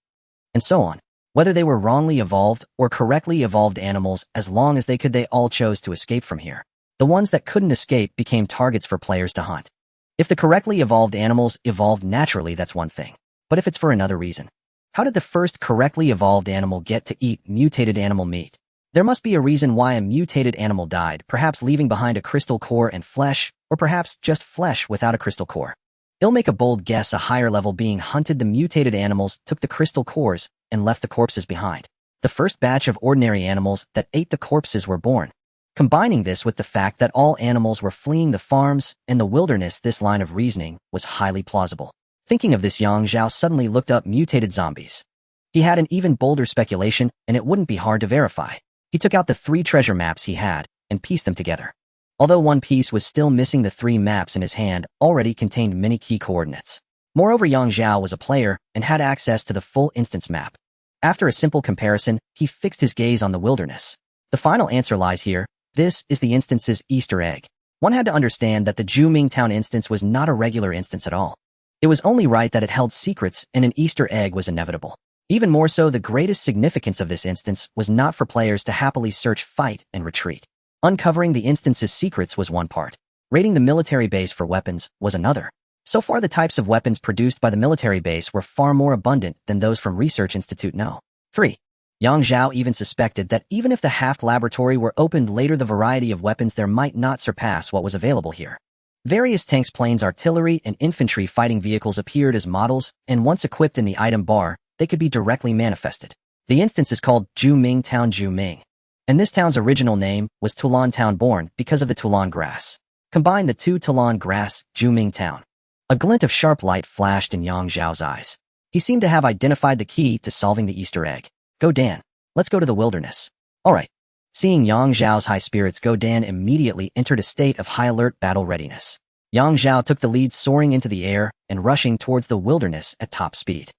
And so on. Whether they were wrongly evolved or correctly evolved animals, as long as they could, they all chose to escape from here. The ones that couldn't escape became targets for players to hunt. If the correctly evolved animals evolved naturally, that's one thing. But if it's for another reason, how did the first correctly evolved animal get to eat mutated animal meat? There must be a reason why a mutated animal died, perhaps leaving behind a crystal core and flesh, or perhaps just flesh without a crystal core. I'll make a bold guess: a higher level being hunted the mutated animals, took the crystal cores, and left the corpses behind. The first batch of ordinary animals that ate the corpses were born. Combining this with the fact that all animals were fleeing the farms and the wilderness, this line of reasoning was highly plausible. Thinking of this, Yang Zhao suddenly looked up mutated zombies. He had an even bolder speculation, and it wouldn't be hard to verify. He took out the 3 treasure maps he had and pieced them together. Although one piece was still missing, the 3 maps in his hand already contained many key coordinates. Moreover, Yang Zhao was a player and had access to the full instance map. After a simple comparison, he fixed his gaze on the wilderness. The final answer lies here. This is the instance's Easter egg. One had to understand that the Juming Town instance was not a regular instance at all. It was only right that it held secrets, and an Easter egg was inevitable. Even more so, the greatest significance of this instance was not for players to happily search, fight, and retreat. Uncovering the instance's secrets was one part. Raiding the military base for weapons was another. So far, the types of weapons produced by the military base were far more abundant than those from Research Institute No. 3. Yang Zhao even suspected that even if the Haft laboratory were opened later, the variety of weapons there might not surpass what was available here. Various tanks, planes, artillery, and infantry fighting vehicles appeared as models, and once equipped in the item bar, they could be directly manifested. The instance is called Juming Town Juming, and this town's original name was Tulan Town, born because of the Tulan grass. Combine the 2 Tulan grass, Juming Town. A glint of sharp light flashed in Yang Zhao's eyes. He seemed to have identified the key to solving the Easter egg. Go Dan. Let's go to the wilderness. All right. Seeing Yang Zhao's high spirits, Go Dan immediately entered a state of high alert battle readiness. Yang Zhao took the lead, soaring into the air and rushing towards the wilderness at top speed.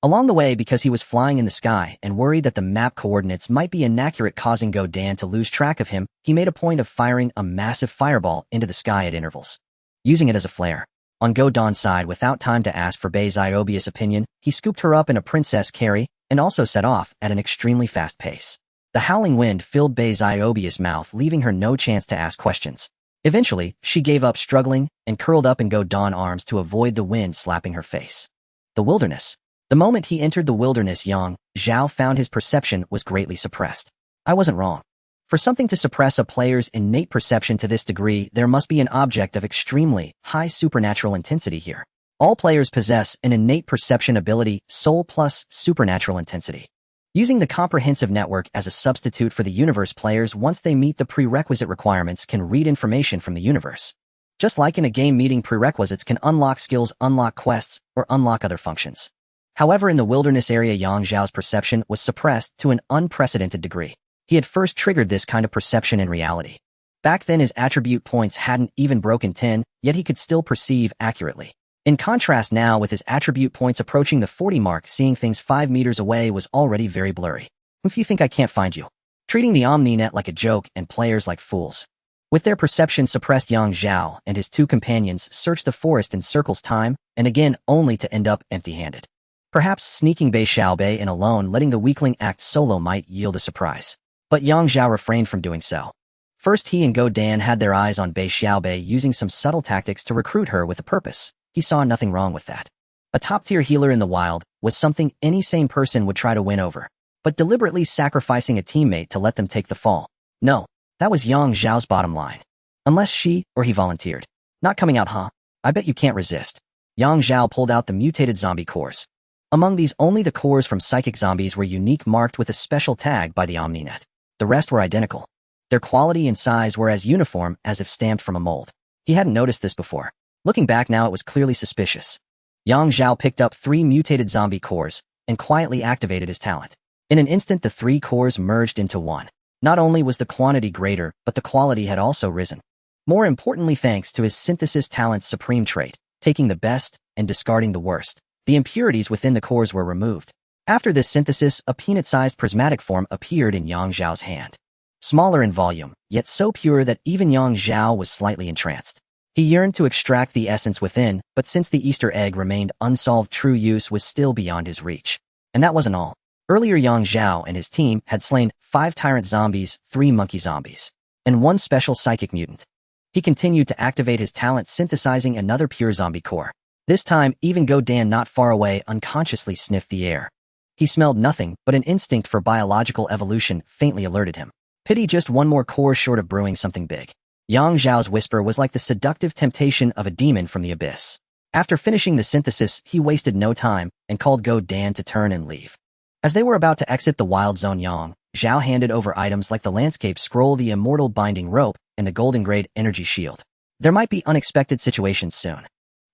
Along the way, because he was flying in the sky and worried that the map coordinates might be inaccurate, causing Go Dan to lose track of him, he made a point of firing a massive fireball into the sky at intervals, using it as a flare. On Go Dan's side, without time to ask for Bei Ziobia's opinion, he scooped her up in a princess carry and also set off at an extremely fast pace. The howling wind filled Bei Ziobia's mouth, leaving her no chance to ask questions. Eventually, she gave up struggling and curled up in Go Dan's arms to avoid the wind slapping her face. The wilderness. The moment he entered the wilderness, Yang Zhao found his perception was greatly suppressed. I wasn't wrong. For something to suppress a player's innate perception to this degree, there must be an object of extremely high supernatural intensity here. All players possess an innate perception ability, soul plus supernatural intensity. Using the comprehensive network as a substitute for the universe, players, once they meet the prerequisite requirements, can read information from the universe. Just like in a game, meeting prerequisites can unlock skills, unlock quests, or unlock other functions. However, in the wilderness area, Yang Zhao's perception was suppressed to an unprecedented degree. He had first triggered this kind of perception in reality. Back then, his attribute points hadn't even broken 10, yet he could still perceive accurately. In contrast, now with his attribute points approaching the 40 mark, seeing things 5 meters away was already very blurry. If you think I can't find you. Treating the OmniNet like a joke and players like fools. With their perception suppressed, Yang Zhao and his 2 companions searched the forest in circles time and again, only to end up empty-handed. Perhaps sneaking Bei Xiaobei in alone, letting the weakling act solo, might yield a surprise. But Yang Zhao refrained from doing so. First, he and Go Dan had their eyes on Bei Xiaobei, using some subtle tactics to recruit her with a purpose. He saw nothing wrong with that. A top-tier healer in the wild was something any sane person would try to win over. But deliberately sacrificing a teammate to let them take the fall? No, that was Yang Zhao's bottom line. Unless she or he volunteered. Not coming out, huh? I bet you can't resist. Yang Zhao pulled out the mutated zombie cores. Among these, only the cores from psychic zombies were unique, marked with a special tag by the OmniNet. The rest were identical. Their quality and size were as uniform as if stamped from a mold. He hadn't noticed this before. Looking back now, it was clearly suspicious. Yang Zhao picked up 3 mutated zombie cores and quietly activated his talent. In an instant, the 3 cores merged into one. Not only was the quantity greater, but the quality had also risen. More importantly, thanks to his synthesis talent's supreme trait, taking the best and discarding the worst. The impurities within the cores were removed. After this synthesis, a peanut-sized prismatic form appeared in Yang Zhao's hand. Smaller in volume, yet so pure that even Yang Zhao was slightly entranced. He yearned to extract the essence within, but since the Easter egg remained unsolved, true use was still beyond his reach. And that wasn't all. Earlier, Yang Zhao and his team had slain 5 tyrant zombies, 3 monkey zombies, and 1 special psychic mutant. He continued to activate his talent, synthesizing another pure zombie core. This time, even Godan not far away unconsciously sniffed the air. He smelled nothing, but an instinct for biological evolution faintly alerted him. Pity, just 1 more core short of brewing something big. Yang Zhao's whisper was like the seductive temptation of a demon from the abyss. After finishing the synthesis, he wasted no time and called Godan to turn and leave. As they were about to exit the wild zone, Yang Zhao handed over items like the landscape scroll, the immortal binding rope, and the golden grade energy shield. There might be unexpected situations soon.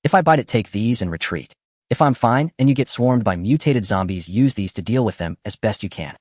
If I bite it, take these and retreat. If I'm fine and you get swarmed by mutated zombies, use these to deal with them as best you can.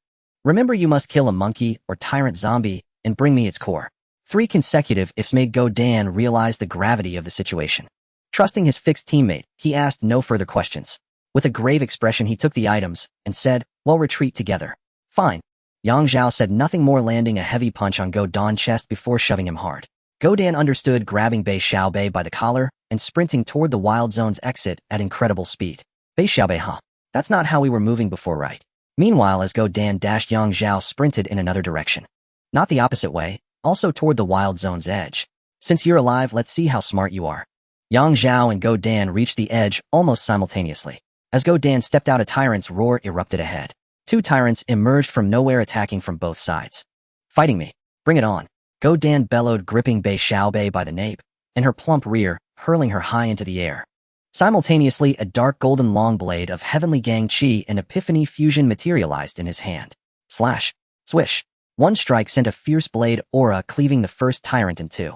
Remember, you must kill a monkey or tyrant zombie and bring me its core. 3 consecutive ifs made Godan realize the gravity of the situation. Trusting his fixed teammate, he asked no further questions. With a grave expression, he took the items and said, "Well, retreat together." "Fine." Yang Zhao said nothing more, landing a heavy punch on Godan's chest before shoving him hard. Godan understood, grabbing Bei Xiaobei by the collar and sprinting toward the wild zone's exit at incredible speed. Bei Xiaobei, huh? That's not how we were moving before, right? Meanwhile, as Godan dashed, Yang Zhao sprinted in another direction. Not the opposite way, also toward the wild zone's edge. Since you're alive, let's see how smart you are. Yang Zhao and Godan reached the edge almost simultaneously. As Godan stepped out, a tyrant's roar erupted ahead. 2 tyrants emerged from nowhere, attacking from both sides. "Fighting me? Bring it on." Godan bellowed, gripping Bei Xiaobei by the nape and her plump rear, hurling her high into the air. Simultaneously, a dark golden long blade of heavenly gang chi and epiphany fusion materialized in his hand. Slash. Swish. 1 strike sent a fierce blade aura, cleaving the first tyrant in 2.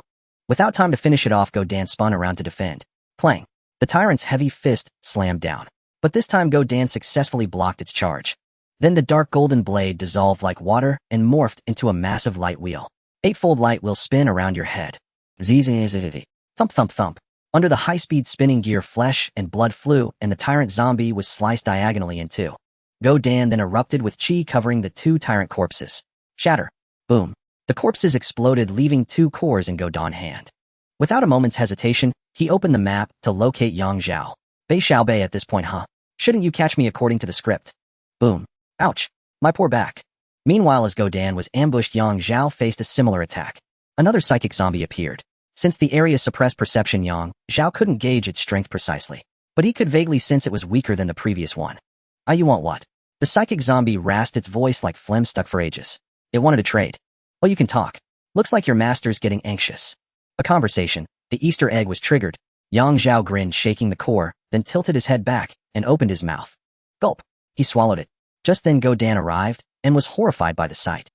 Without time to finish it off, Godan spun around to defend. Clang. The tyrant's heavy fist slammed down. But this time, Godan successfully blocked its charge. Then the dark golden blade dissolved like water and morphed into a massive light wheel. 8-fold light will spin around your head. Zzz. Thump thump thump. Under the high-speed spinning gear, flesh and blood flew, and the tyrant zombie was sliced diagonally in 2. Godan then erupted with chi, covering the 2 tyrant corpses. Shatter. Boom. The corpses exploded, leaving 2 cores in Godan's hand. Without a moment's hesitation, he opened the map to locate Yang Zhao. Bei Xiaobei at this point, huh? Shouldn't you catch me according to the script? Boom. Ouch. My poor back. Meanwhile, as Godan was ambushed, Yang Zhao faced a similar attack. Another psychic zombie appeared. Since the area suppressed perception, Yang Zhao couldn't gauge its strength precisely, but he could vaguely sense it was weaker than the previous one. "Ah, you want what?" The psychic zombie rasped, its voice like phlegm stuck for ages. "It wanted to trade." "Oh, you can talk. Looks like your master's getting anxious." A conversation. The Easter egg was triggered. Yang Zhao grinned, shaking the core, then tilted his head back and opened his mouth. Gulp. He swallowed it. Just then Godan arrived and was horrified by the sight.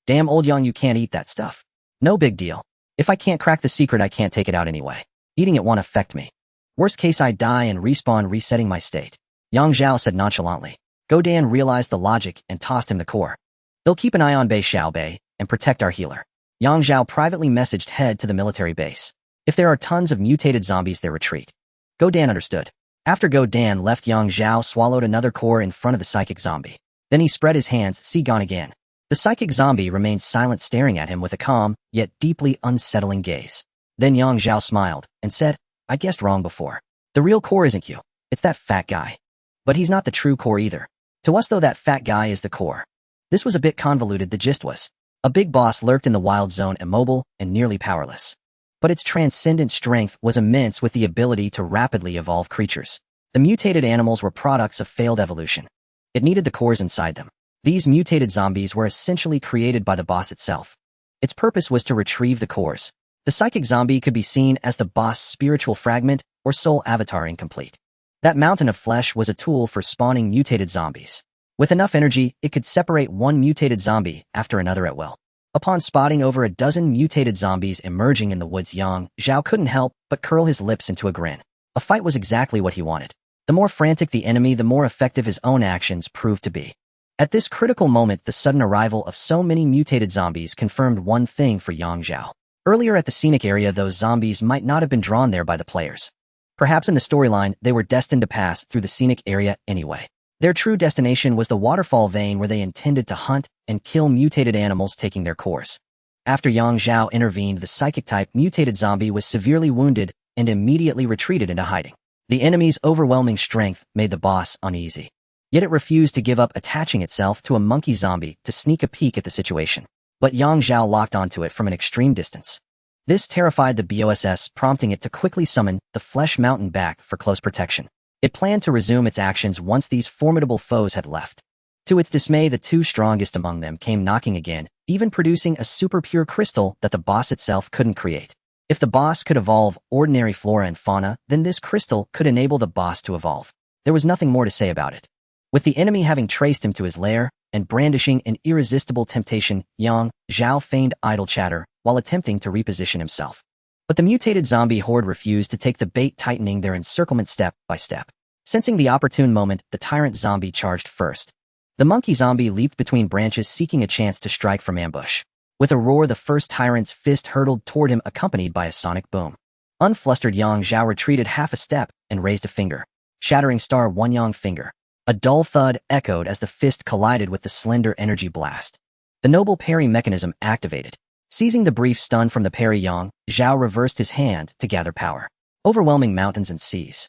"Damn, old Yang, you can't eat that stuff." "No big deal. If I can't crack the secret, I can't take it out anyway. Eating it won't affect me. Worst case, I die and respawn, resetting my state." Yang Zhao said nonchalantly. Godan realized the logic and tossed him the core. "They'll keep an eye on Bei Xiaobei and protect our healer." Yang Zhao privately messaged, "Head to the military base. If there are tons of mutated zombies there, retreat." Godan understood. After Godan left, Yang Zhao swallowed another core in front of the psychic zombie. Then he spread his hands, "See, gone again." The psychic zombie remained silent, staring at him with a calm, yet deeply unsettling gaze. Then Yang Zhao smiled and said, "I guessed wrong before. The real core isn't you. It's that fat guy. But he's not the true core either. To us, though, that fat guy is the core." This was a bit convoluted. The gist was, a big boss lurked in the wild zone, immobile and nearly powerless. But its transcendent strength was immense, with the ability to rapidly evolve creatures. The mutated animals were products of failed evolution. It needed the cores inside them. These mutated zombies were essentially created by the boss itself. Its purpose was to retrieve the cores. The psychic zombie could be seen as the boss' spiritual fragment or soul avatar incomplete. That mountain of flesh was a tool for spawning mutated zombies. With enough energy, it could separate 1 mutated zombie after another at will. Upon spotting over a dozen mutated zombies emerging in the woods, Yang Zhao couldn't help but curl his lips into a grin. A fight was exactly what he wanted. The more frantic the enemy, the more effective his own actions proved to be. At this critical moment, the sudden arrival of so many mutated zombies confirmed one thing for Yang Zhao. Earlier at the scenic area, those zombies might not have been drawn there by the players. Perhaps in the storyline, they were destined to pass through the scenic area anyway. Their true destination was the waterfall vein where they intended to hunt and kill mutated animals taking their course. After Yang Zhao intervened, the psychic-type mutated zombie was severely wounded and immediately retreated into hiding. The enemy's overwhelming strength made the boss uneasy. Yet it refused to give up attaching itself to a monkey zombie to sneak a peek at the situation. But Yang Zhao locked onto it from an extreme distance. This terrified the BOSS, prompting it to quickly summon the Flesh Mountain back for close protection. It planned to resume its actions once these formidable foes had left. To its dismay, the two strongest among them came knocking again, even producing a super pure crystal that the boss itself couldn't create. If the boss could evolve ordinary flora and fauna, then this crystal could enable the boss to evolve. There was nothing more to say about it. With the enemy having traced him to his lair and brandishing an irresistible temptation, Yang Zhao feigned idle chatter while attempting to reposition himself. But the mutated zombie horde refused to take the bait, tightening their encirclement step by step. Sensing the opportune moment, the tyrant zombie charged first. The monkey zombie leaped between branches, seeking a chance to strike from ambush. With a roar, the first tyrant's fist hurtled toward him, accompanied by a sonic boom. Unflustered, Yang Zhao retreated half a step and raised a finger. Shattering star one Yang finger. A dull thud echoed as the fist collided with the slender energy blast. The noble parry mechanism activated. Seizing the brief stun from the parry, Yang Zhao reversed his hand to gather power, overwhelming mountains and seas.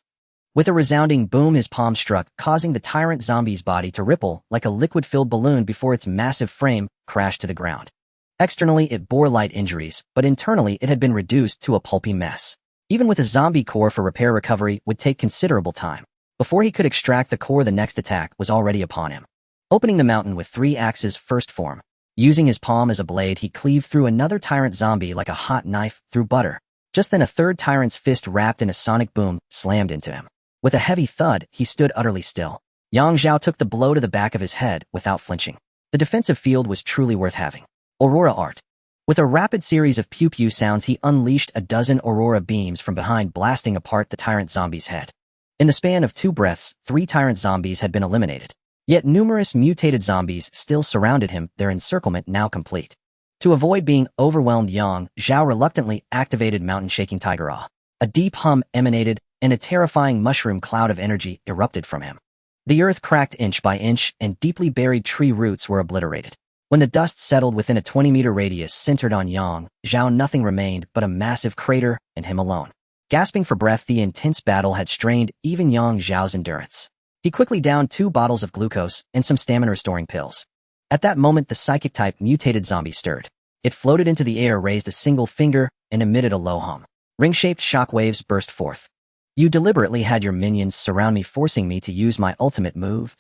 With a resounding boom, his palm struck, causing the tyrant zombie's body to ripple like a liquid-filled balloon before its massive frame crashed to the ground. Externally, it bore light injuries, but internally it had been reduced to a pulpy mess. Even with a zombie core for repair, recovery would take considerable time. Before he could extract the core, the next attack was already upon him. Opening the mountain with 3 axes first form. Using his palm as a blade, he cleaved through another tyrant zombie like a hot knife through butter. Just then, a third tyrant's fist, wrapped in a sonic boom, slammed into him. With a heavy thud, he stood utterly still. Yang Zhao took the blow to the back of his head without flinching. The defensive field was truly worth having. Aurora Art. With a rapid series of pew-pew sounds, he unleashed a dozen aurora beams from behind, blasting apart the tyrant zombie's head. In the span of 2 breaths, 3 tyrant zombies had been eliminated. Yet numerous mutated zombies still surrounded him, their encirclement now complete. To avoid being overwhelmed, Yang Zhao reluctantly activated mountain-shaking Tiger Awe. A deep hum emanated, and a terrifying mushroom cloud of energy erupted from him. The earth cracked inch by inch, and deeply buried tree roots were obliterated. When the dust settled within a 20-meter radius centered on Yang Zhao, nothing remained but a massive crater and him alone. Gasping for breath, the intense battle had strained even Yang Zhao's endurance. He quickly downed 2 bottles of glucose and some stamina-restoring pills. At that moment, the psychic-type mutated zombie stirred. It floated into the air, raised a single finger, and emitted a low hum. Ring-shaped shockwaves burst forth. You deliberately had your minions surround me, forcing me to use my ultimate move,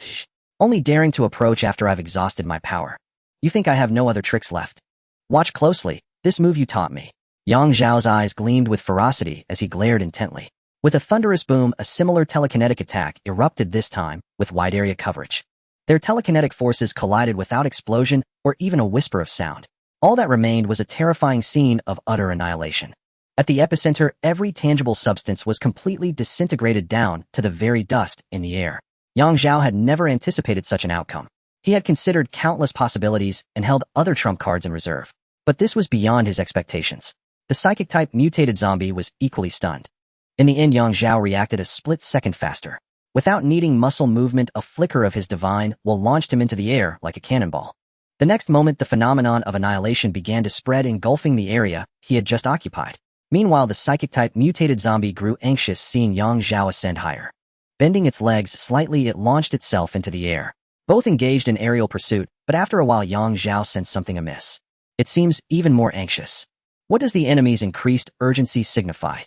only daring to approach after I've exhausted my power. You think I have no other tricks left? Watch closely, this move you taught me. Yang Zhao's eyes gleamed with ferocity as he glared intently. With a thunderous boom, a similar telekinetic attack erupted, this time with wide area coverage. Their telekinetic forces collided without explosion or even a whisper of sound. All that remained was a terrifying scene of utter annihilation. At the epicenter, every tangible substance was completely disintegrated down to the very dust in the air. Yang Zhao had never anticipated such an outcome. He had considered countless possibilities and held other trump cards in reserve. But this was beyond his expectations. The psychic-type mutated zombie was equally stunned. In the end, Yang Zhao reacted a split second faster. Without needing muscle movement, a flicker of his divine will launched him into the air like a cannonball. The next moment, the phenomenon of annihilation began to spread, engulfing the area he had just occupied. Meanwhile, the psychic-type mutated zombie grew anxious, seeing Yang Zhao ascend higher. Bending its legs slightly, it launched itself into the air. Both engaged in aerial pursuit, but after a while Yang Zhao sensed something amiss. It seems even more anxious. What does the enemy's increased urgency signify?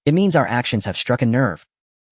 It means our actions have struck a nerve.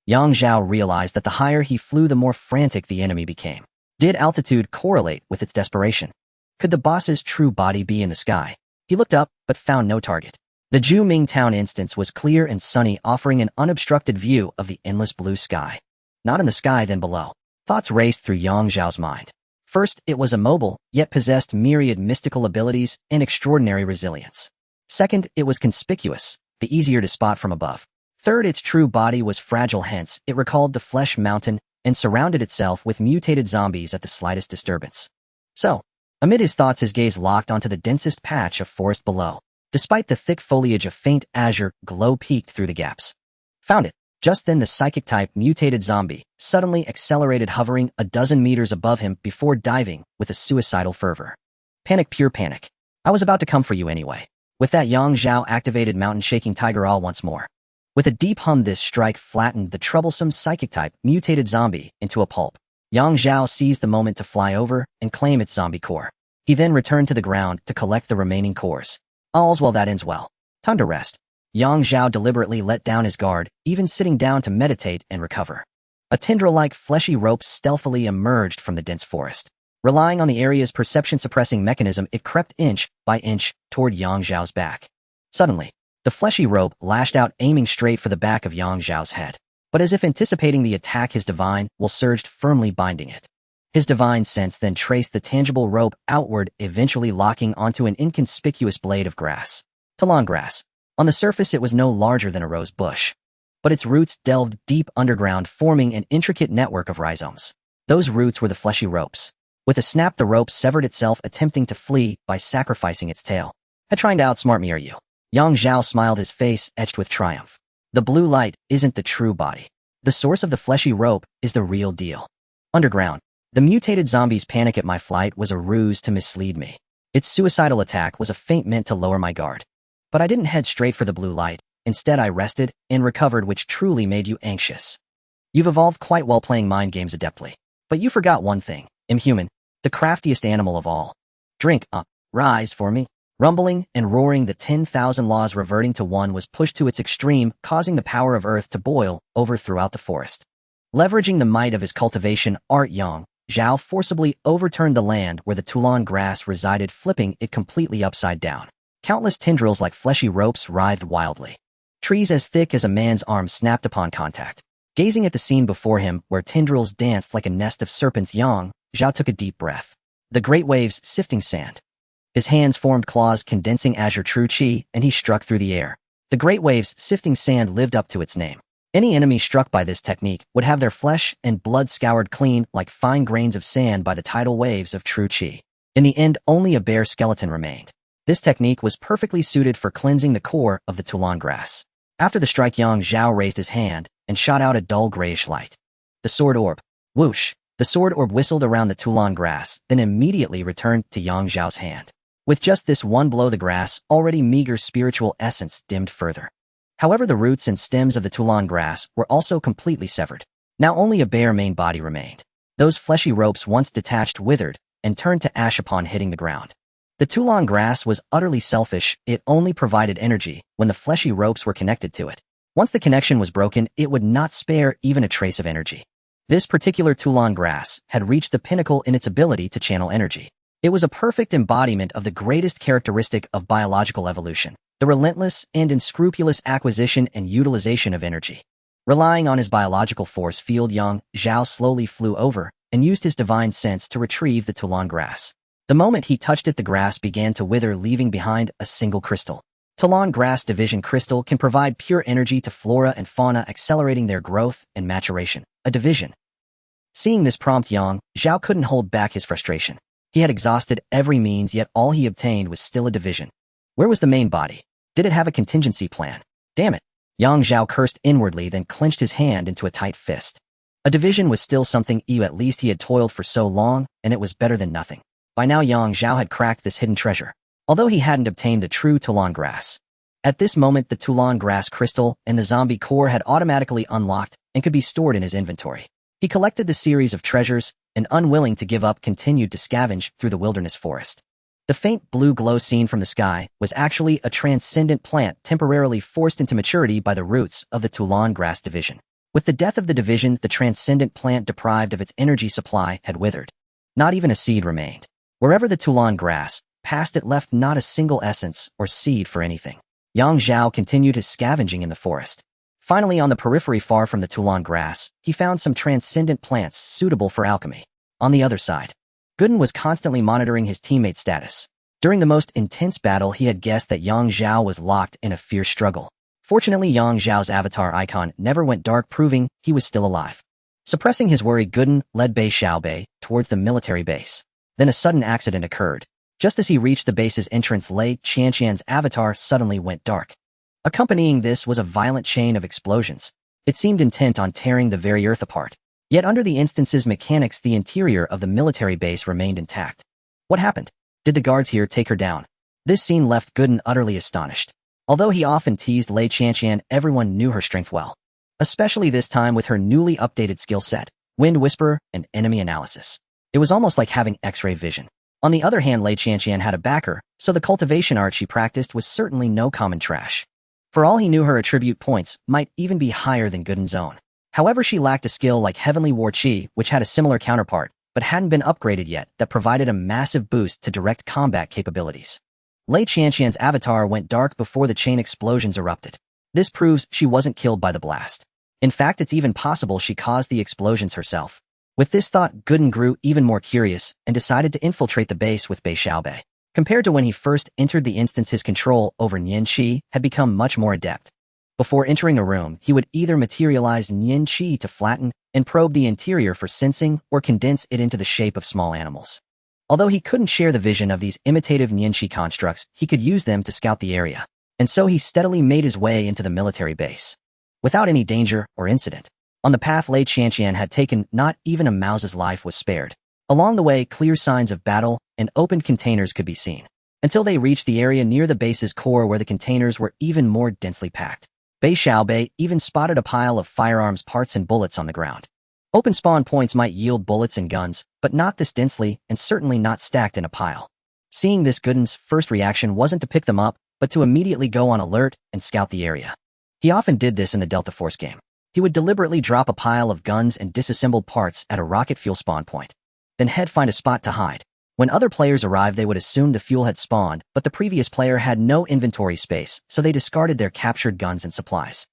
Yang Zhao realized that the higher he flew, the more frantic the enemy became. Did altitude correlate with its desperation? Could the boss's true body be in the sky? He looked up, but found no target. The Juming town instance was clear and sunny, offering an unobstructed view of the endless blue sky. Not in the sky, then below. Thoughts raced through Yang Zhao's mind. First, it was immobile, yet possessed myriad mystical abilities and extraordinary resilience. Second, it was conspicuous, the easier to spot from above. Third, its true body was fragile, hence it recalled the Flesh Mountain and surrounded itself with mutated zombies at the slightest disturbance. So, amid his thoughts, his gaze locked onto the densest patch of forest below. Despite the thick foliage, a faint azure glow peeked through the gaps. Found it. Just then the psychic-type mutated zombie suddenly accelerated, hovering a dozen meters above him before diving with a suicidal fervor. Panic, pure panic. I was about to come for you anyway. With that, Zhao activated mountain-shaking tiger all once more. With a deep hum, this strike flattened the troublesome psychic-type mutated zombie into a pulp. Zhao seized the moment to fly over and claim its zombie core. He then returned to the ground to collect the remaining cores. All's well that ends well. Time to rest. Zhao deliberately let down his guard, even sitting down to meditate and recover. A tendril-like fleshy rope stealthily emerged from the dense forest. Relying on the area's perception-suppressing mechanism, it crept inch by inch toward Zhao's back. Suddenly, the fleshy rope lashed out, aiming straight for the back of Zhao's head. But as if anticipating the attack, his divine will surged, firmly binding it. His divine sense then traced the tangible rope outward, eventually locking onto an inconspicuous blade of grass. Talon grass. On the surface, it was no larger than a rose bush, but its roots delved deep underground, forming an intricate network of rhizomes. Those roots were the fleshy ropes. With a snap, the rope severed itself, attempting to flee by sacrificing its tail. Trying to outsmart me, are you? Zhao smiled, his face etched with triumph. The blue light isn't the true body. The source of the fleshy rope is the real deal. Underground, the mutated zombie's panic at my flight was a ruse to mislead me. Its suicidal attack was a feint meant to lower my guard. But I didn't head straight for the blue light. Instead, I rested and recovered, which truly made you anxious. You've evolved quite well playing mind games adeptly. But you forgot one thing. I'm human, the craftiest animal of all. Drink up, rise for me. Rumbling and roaring, the 10,000 laws reverting to one was pushed to its extreme, causing the power of earth to boil over throughout the forest. Leveraging the might of his cultivation art, Zhao forcibly overturned the land where the Talon grass resided, flipping it completely upside down. Countless tendrils like fleshy ropes writhed wildly. Trees as thick as a man's arm snapped upon contact. Gazing at the scene before him, where tendrils danced like a nest of serpents, Zhao took a deep breath. The great waves sifting sand. His hands formed claws, condensing azure true chi, and he struck through the air. The great waves sifting sand lived up to its name. Any enemy struck by this technique would have their flesh and blood scoured clean like fine grains of sand by the tidal waves of true chi. In the end, only a bare skeleton remained. This technique was perfectly suited for cleansing the core of the Talon grass. After the strike, Zhao raised his hand and shot out a dull grayish light. The sword orb. Whoosh! The sword orb whistled around the Talon grass, then immediately returned to Zhao's hand. With just this one blow, the grass, already meager spiritual essence, dimmed further. However, the roots and stems of the Talon grass were also completely severed. Now only a bare main body remained. Those fleshy ropes, once detached, withered and turned to ash upon hitting the ground. The Talon grass was utterly selfish. It only provided energy when the fleshy ropes were connected to it. Once the connection was broken, it would not spare even a trace of energy. This particular Talon grass had reached the pinnacle in its ability to channel energy. It was a perfect embodiment of the greatest characteristic of biological evolution, the relentless and unscrupulous acquisition and utilization of energy. Relying on his biological force field, Zhao slowly flew over and used his divine sense to retrieve the Talon grass. The moment he touched it, the grass began to wither, leaving behind a single crystal. Talon grass division crystal can provide pure energy to flora and fauna, accelerating their growth and maturation. A division. Seeing this prompt, Zhao couldn't hold back his frustration. He had exhausted every means, yet all he obtained was still a division. Where was the main body? Did it have a contingency plan? Damn it! Zhao cursed inwardly, then clenched his hand into a tight fist. A division was still something. At least he had toiled for so long, and it was better than nothing. By now, Zhao had cracked this hidden treasure, although he hadn't obtained the true Talon grass. At this moment, the Talon grass crystal and the zombie core had automatically unlocked and could be stored in his inventory. He collected the series of treasures and, unwilling to give up, continued to scavenge through the wilderness forest. The faint blue glow seen from the sky was actually a transcendent plant temporarily forced into maturity by the roots of the Talon grass division. With the death of the division, the transcendent plant, deprived of its energy supply, had withered. Not even a seed remained. Wherever the Talon grass passed, it left not a single essence or seed for anything. Zhao continued his scavenging in the forest. Finally, on the periphery far from the Talon grass, he found some transcendent plants suitable for alchemy. On the other side, Gooden was constantly monitoring his teammate's status. During the most intense battle, he had guessed that Zhao was locked in a fierce struggle. Fortunately, Zhao's avatar icon never went dark, proving he was still alive. Suppressing his worry, Gooden led Bei Xiaobei towards the military base. Then a sudden accident occurred. Just as he reached the base's entrance, Lei Qianqian's avatar suddenly went dark. Accompanying this was a violent chain of explosions. It seemed intent on tearing the very earth apart. Yet under the instance's mechanics, the interior of the military base remained intact. What happened? Did the guards here take her down? This scene left Gooden utterly astonished. Although he often teased Lei Qianqian, everyone knew her strength well. Especially this time with her newly updated skill set, Wind Whisperer and Enemy Analysis. It was almost like having X-ray vision. On the other hand, Lei Qianqian had a backer, so the cultivation art she practiced was certainly no common trash. For all he knew, her attribute points might even be higher than Gooden's own. However, she lacked a skill like Heavenly War Qi, which had a similar counterpart, but hadn't been upgraded yet, that provided a massive boost to direct combat capabilities. Lei Qianqian's avatar went dark before the chain explosions erupted. This proves she wasn't killed by the blast. In fact, it's even possible she caused the explosions herself. With this thought, Gooden grew even more curious and decided to infiltrate the base with Bei Xiaobei. Compared to when he first entered the instance, his control over Nian Qi had become much more adept. Before entering a room, he would either materialize Nian Qi to flatten and probe the interior for sensing or condense it into the shape of small animals. Although he couldn't share the vision of these imitative Nian Qi constructs, he could use them to scout the area. And so he steadily made his way into the military base. Without any danger or incident. On the path Lei Qianqian had taken, not even a mouse's life was spared. Along the way, clear signs of battle and opened containers could be seen, until they reached the area near the base's core where the containers were even more densely packed. Bei Xiaobei even spotted a pile of firearms parts and bullets on the ground. Open spawn points might yield bullets and guns, but not this densely and certainly not stacked in a pile. Seeing this, Gooden's first reaction wasn't to pick them up, but to immediately go on alert and scout the area. He often did this in the Delta Force game. He would deliberately drop a pile of guns and disassembled parts at a rocket fuel spawn point, then find a spot to hide. When other players arrived, they would assume the fuel had spawned, but the previous player had no inventory space, so they discarded their captured guns and supplies.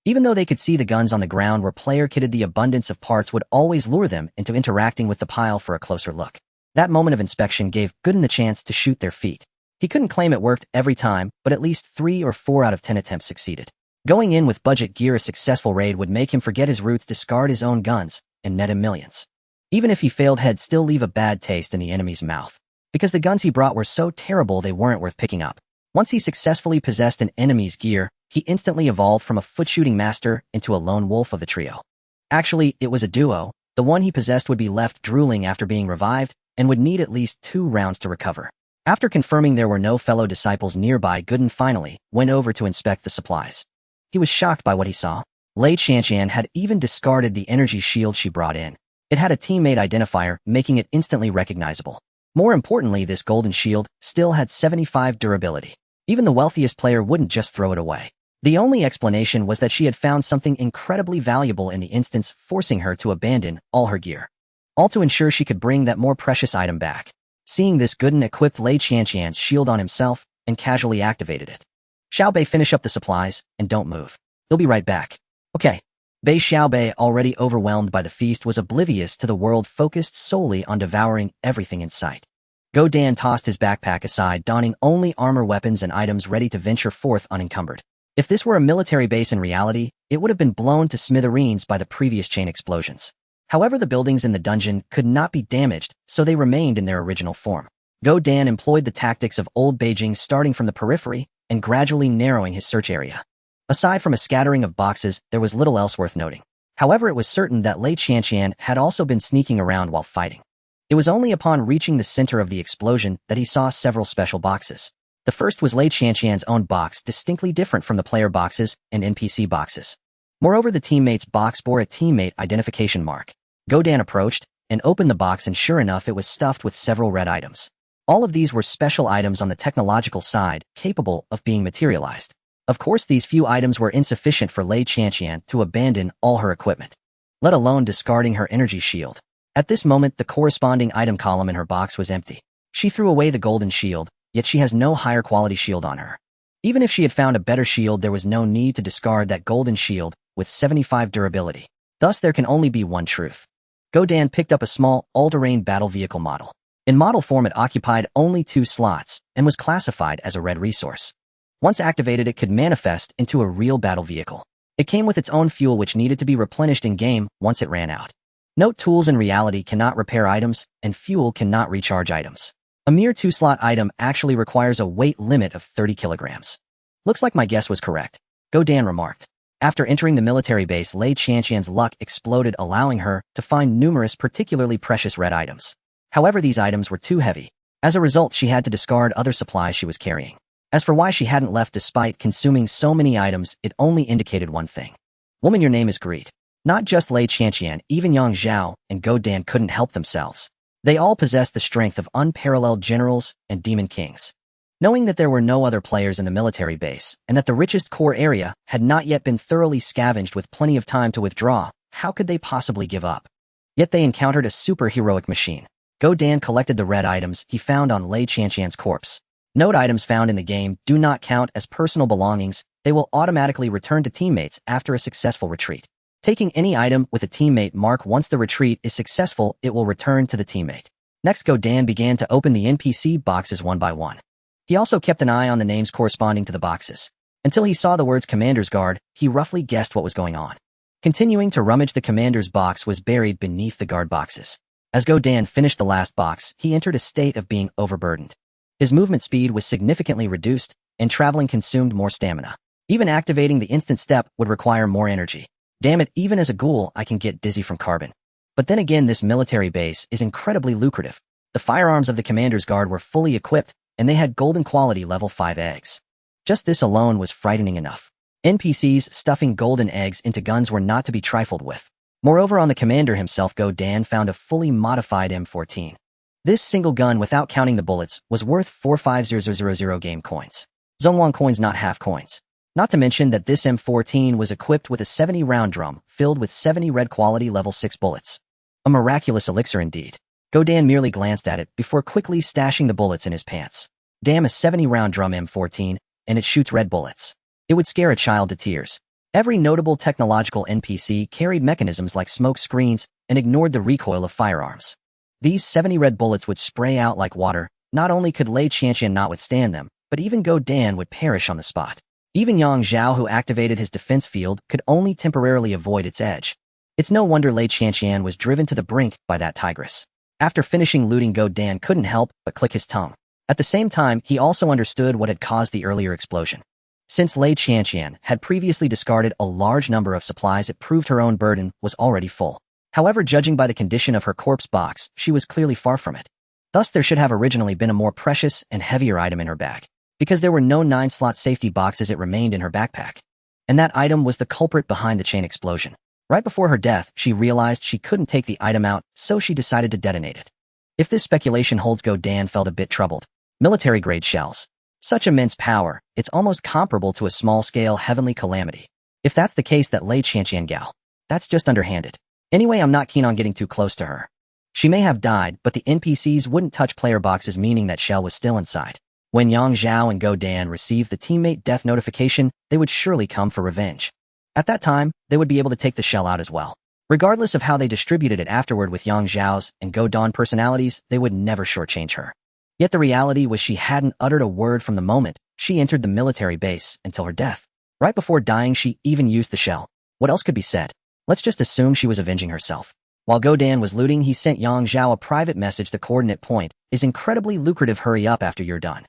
Even though they could see the guns on the ground where player kitted, the abundance of parts would always lure them into interacting with the pile for a closer look. That moment of inspection gave Gooden the chance to shoot their feet. He couldn't claim it worked every time, but at least 3 or 4 out of 10 attempts succeeded. Going in with budget gear, a successful raid would make him forget his roots, discard his own guns, and net him millions. Even if he failed, he'd still leave a bad taste in the enemy's mouth, because the guns he brought were so terrible they weren't worth picking up. Once he successfully possessed an enemy's gear, he instantly evolved from a foot-shooting master into a lone wolf of the trio. Actually, it was a duo. The one he possessed would be left drooling after being revived, and would need at least 2 rounds to recover. After confirming there were no fellow disciples nearby, Gooden finally went over to inspect the supplies. He was shocked by what he saw. Lei Qianqian had even discarded the energy shield she brought in. It had a teammate identifier, making it instantly recognizable. More importantly, this golden shield still had 75 durability. Even the wealthiest player wouldn't just throw it away. The only explanation was that she had found something incredibly valuable in the instance, forcing her to abandon all her gear. All to ensure she could bring that more precious item back. Seeing this, Gooden equipped Lei Qianqian's shield on himself and casually activated it. Xiaobei, finish up the supplies and don't move. He'll be right back. Okay. Bei Xiaobei, already overwhelmed by the feast, was oblivious to the world, focused solely on devouring everything in sight. Go Dan tossed his backpack aside, donning only armor, weapons, and items ready to venture forth unencumbered. If this were a military base in reality, it would have been blown to smithereens by the previous chain explosions. However, the buildings in the dungeon could not be damaged, so they remained in their original form. Go Dan employed the tactics of old Beijing, starting from the periphery and gradually narrowing his search area. Aside from a scattering of boxes, there was little else worth noting. However, it was certain that Lei Qianqian had also been sneaking around while fighting. It was only upon reaching the center of the explosion that he saw several special boxes. The first was Lei Qianqian's own box, distinctly different from the player boxes and NPC boxes. Moreover, the teammate's box bore a teammate identification mark. Godan approached and opened the box, and sure enough, it was stuffed with several red items. All of these were special items on the technological side, capable of being materialized. Of course, these few items were insufficient for Lei Qianqian to abandon all her equipment, let alone discarding her energy shield. At this moment, the corresponding item column in her box was empty. She threw away the golden shield, yet she has no higher quality shield on her. Even if she had found a better shield, there was no need to discard that golden shield with 75 durability. Thus, there can only be one truth. Godan picked up a small, all-terrain battle vehicle model. In model form, it occupied only 2 slots and was classified as a red resource. Once activated, it could manifest into a real battle vehicle. It came with its own fuel, which needed to be replenished in-game once it ran out. Note: tools in reality cannot repair items, and fuel cannot recharge items. A mere 2-slot item actually requires a weight limit of 30 kilograms. Looks like my guess was correct, Godan remarked. After entering the military base, Lei Qianqian's luck exploded, allowing her to find numerous particularly precious red items. However, these items were too heavy. As a result, she had to discard other supplies she was carrying. As for why she hadn't left despite consuming so many items, it only indicated one thing. Woman, your name is greed. Not just Lei Qianqian, even Yang Zhao and Go Dan couldn't help themselves. They all possessed the strength of unparalleled generals and demon kings. Knowing that there were no other players in the military base, and that the richest core area had not yet been thoroughly scavenged with plenty of time to withdraw, how could they possibly give up? Yet they encountered a superheroic machine. Go Dan collected the red items he found on Lei Qianqian's corpse. Note items found in the game do not count as personal belongings, they will automatically return to teammates after a successful retreat. Taking any item with a teammate mark once the retreat is successful, it will return to the teammate. Next, Go Dan began to open the NPC boxes one by one. He also kept an eye on the names corresponding to the boxes. Until he saw the words Commander's Guard, he roughly guessed what was going on. Continuing to rummage, the Commander's box was buried beneath the guard boxes. As Go Dan finished the last box, he entered a state of being overburdened. His movement speed was significantly reduced, and traveling consumed more stamina. Even activating the instant step would require more energy. Damn it, even as a ghoul, I can get dizzy from carbon. But then again, this military base is incredibly lucrative. The firearms of the Commander's Guard were fully equipped, and they had golden quality level 5 eggs. Just this alone was frightening enough. NPCs stuffing golden eggs into guns were not to be trifled with. Moreover, on the commander himself, Go Dan found a fully modified M14. This single gun, without counting the bullets, was worth 45000 game coins. Zhongwang coins, not half coins. Not to mention that this M14 was equipped with a 70-round drum filled with 70 red quality level 6 bullets. A miraculous elixir indeed. Go Dan merely glanced at it before quickly stashing the bullets in his pants. Damn, a 70-round drum M14, and it shoots red bullets. It would scare a child to tears. Every notable technological NPC carried mechanisms like smoke screens and ignored the recoil of firearms. These 70 red bullets would spray out like water. Not only could Lei Qianqian not withstand them, but even Go Dan would perish on the spot. Even Yang Zhao, who activated his defense field, could only temporarily avoid its edge. It's no wonder Lei Qianqian was driven to the brink by that tigress. After finishing looting, Go Dan couldn't help but click his tongue. At the same time, he also understood what had caused the earlier explosion. Since Lei Qianqian had previously discarded a large number of supplies, it proved her own burden was already full. However, judging by the condition of her corpse box, she was clearly far from it. Thus, there should have originally been a more precious and heavier item in her bag. Because there were no 9-slot safety boxes, it remained in her backpack. And that item was the culprit behind the chain explosion. Right before her death, she realized she couldn't take the item out, so she decided to detonate it. If this speculation holds, Go Dan felt a bit troubled. Military-grade shells. Such immense power, it's almost comparable to a small-scale heavenly calamity. If that's the case, that Lei Qianqian gal, that's just underhanded. Anyway, I'm not keen on getting too close to her. She may have died, but the NPCs wouldn't touch player boxes, meaning that shell was still inside. When Yang Zhao and Go Dan received the teammate death notification, they would surely come for revenge. At that time, they would be able to take the shell out as well. Regardless of how they distributed it afterward, with Yang Zhao's and Go Dan personalities, they would never shortchange her. Yet the reality was she hadn't uttered a word from the moment she entered the military base until her death. Right before dying, she even used the shell. What else could be said? Let's just assume she was avenging herself. While Go Dan was looting, he sent Yang Zhao a private message. The coordinate point is incredibly lucrative. Hurry up after you're done.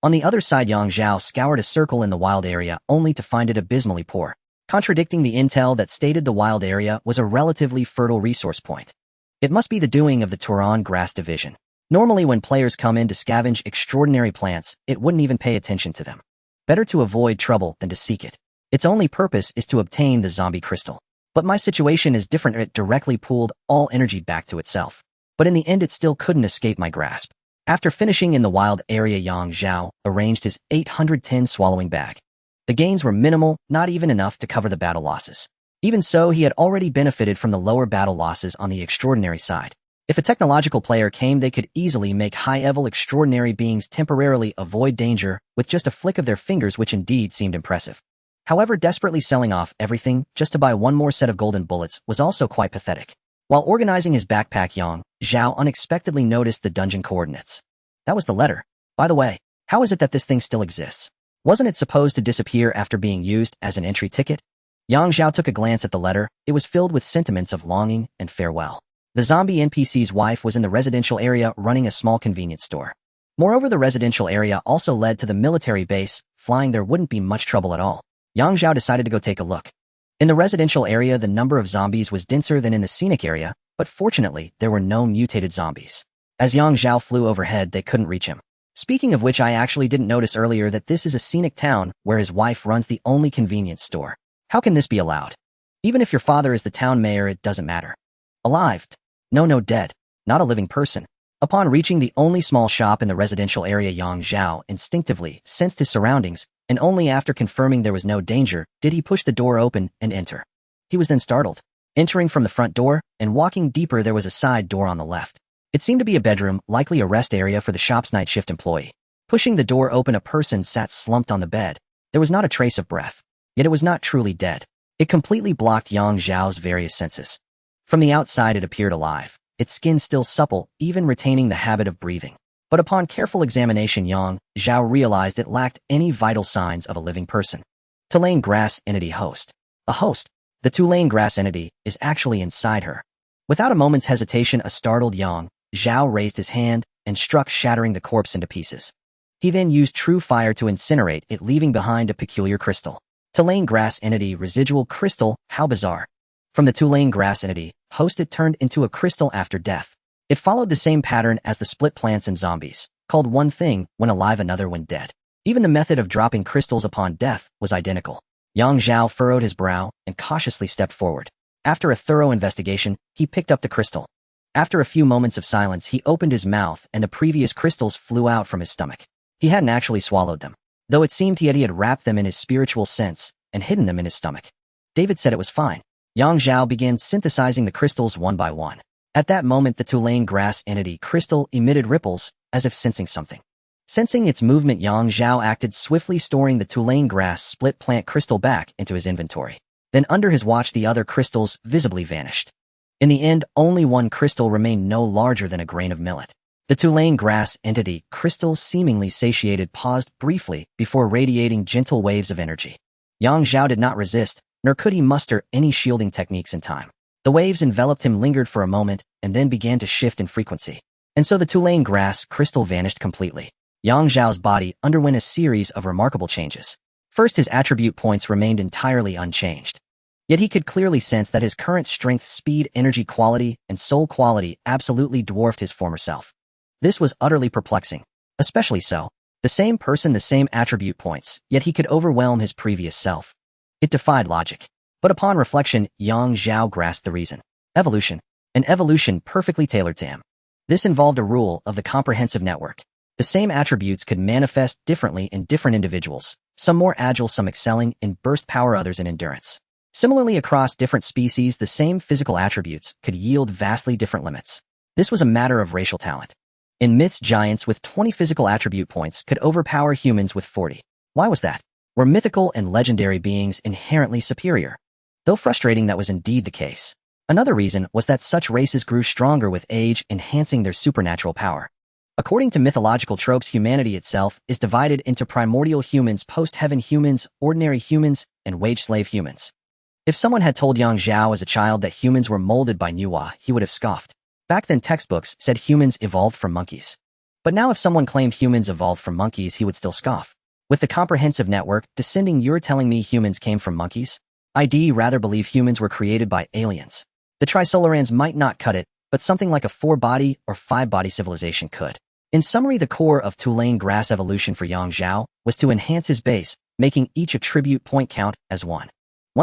On the other side, Yang Zhao scoured a circle in the wild area only to find it abysmally poor, contradicting the intel that stated the wild area was a relatively fertile resource point. It must be the doing of the Turan grass division. Normally, when players come in to scavenge extraordinary plants, it wouldn't even pay attention to them. Better to avoid trouble than to seek it. Its only purpose is to obtain the zombie crystal. But my situation is different. It directly pulled all energy back to itself. But in the end, it still couldn't escape my grasp. After finishing in the wild area, Yang Zhao arranged his 810 swallowing bag. The gains were minimal, not even enough to cover the battle losses. Even so, he had already benefited from the lower battle losses on the extraordinary side. If a technological player came, they could easily make high-level extraordinary beings temporarily avoid danger with just a flick of their fingers, which indeed seemed impressive. However, desperately selling off everything just to buy one more set of golden bullets was also quite pathetic. While organizing his backpack, Yang Zhao unexpectedly noticed the dungeon coordinates. That was the letter. By the way, how is it that this thing still exists? Wasn't it supposed to disappear after being used as an entry ticket? Yang Zhao took a glance at the letter. It was filled with sentiments of longing and farewell. The zombie NPC's wife was in the residential area running a small convenience store. Moreover, the residential area also led to the military base. Flying there wouldn't be much trouble at all. Yang Zhao decided to go take a look. In the residential area, the number of zombies was denser than in the scenic area, but fortunately, there were no mutated zombies. As Yang Zhao flew overhead, they couldn't reach him. Speaking of which, I actually didn't notice earlier that this is a scenic town where his wife runs the only convenience store. How can this be allowed? Even if your father is the town mayor, it doesn't matter. Alive? No, dead. Not a living person. Upon reaching the only small shop in the residential area, Yang Zhao instinctively sensed his surroundings, and only after confirming there was no danger did he push the door open and enter. He was then startled. Entering from the front door and walking deeper, there was a side door on the left. It seemed to be a bedroom, likely a rest area for the shop's night shift employee. Pushing the door open, a person sat slumped on the bed. There was not a trace of breath. Yet it was not truly dead. It completely blocked Yang Zhao's various senses. From the outside, it appeared alive, its skin still supple, even retaining the habit of breathing. But upon careful examination, Yang Zhao realized it lacked any vital signs of a living person. Tulane grass entity host. A host. The Tulane grass entity is actually inside her. Without a moment's hesitation, a startled Yang Zhao raised his hand and struck, shattering the corpse into pieces. He then used true fire to incinerate it, leaving behind a peculiar crystal. Tulane grass entity residual crystal, how bizarre. From the Tulane grass entity host, it turned into a crystal after death. It followed the same pattern as the split plants and zombies, called one thing when alive, another when dead. Even the method of dropping crystals upon death was identical. Yang Zhao furrowed his brow and cautiously stepped forward. After a thorough investigation, he picked up the crystal. After a few moments of silence, he opened his mouth and the previous crystals flew out from his stomach. He hadn't actually swallowed them, though it seemed he had wrapped them in his spiritual sense and hidden them in his stomach. David said it was fine. Yang Zhao began synthesizing the crystals one by one. At that moment, the Tulane grass entity crystal emitted ripples, as if sensing something. Sensing its movement, Yang Zhao acted swiftly, storing the Tulane grass split plant crystal back into his inventory. Then under his watch, the other crystals visibly vanished. In the end, only one crystal remained, no larger than a grain of millet. The Tulane grass entity crystal, seemingly satiated, paused briefly before radiating gentle waves of energy. Yang Zhao did not resist, nor could he muster any shielding techniques in time. The waves enveloped him, lingered for a moment, and then began to shift in frequency. And so the Tulane grass crystal vanished completely. Yang Zhao's body underwent a series of remarkable changes. First, his attribute points remained entirely unchanged. Yet he could clearly sense that his current strength, speed, energy quality, and soul quality absolutely dwarfed his former self. This was utterly perplexing. Especially so. The same person, the same attribute points, yet he could overwhelm his previous self. It defied logic. But upon reflection, Yang Zhao grasped the reason. Evolution. An evolution perfectly tailored to him. This involved a rule of the comprehensive network. The same attributes could manifest differently in different individuals, some more agile, some excelling in burst power, others in endurance. Similarly, across different species, the same physical attributes could yield vastly different limits. This was a matter of racial talent. In myths, giants with 20 physical attribute points could overpower humans with 40. Why was that? Were mythical and legendary beings inherently superior? Though frustrating, that was indeed the case. Another reason was that such races grew stronger with age, enhancing their supernatural power. According to mythological tropes, humanity itself is divided into primordial humans, post-heaven humans, ordinary humans, and wage-slave humans. If someone had told Yang Zhao as a child that humans were molded by Nuwa, he would have scoffed. Back then, textbooks said humans evolved from monkeys. But now if someone claimed humans evolved from monkeys, he would still scoff. With the comprehensive network descending, you're telling me humans came from monkeys? I'd rather believe humans were created by aliens. The Trisolarans might not cut it, but something like a 4-body or 5-body civilization could. In summary, the core of Tulane grass evolution for Yang Zhao was to enhance his base, making each attribute point count as 1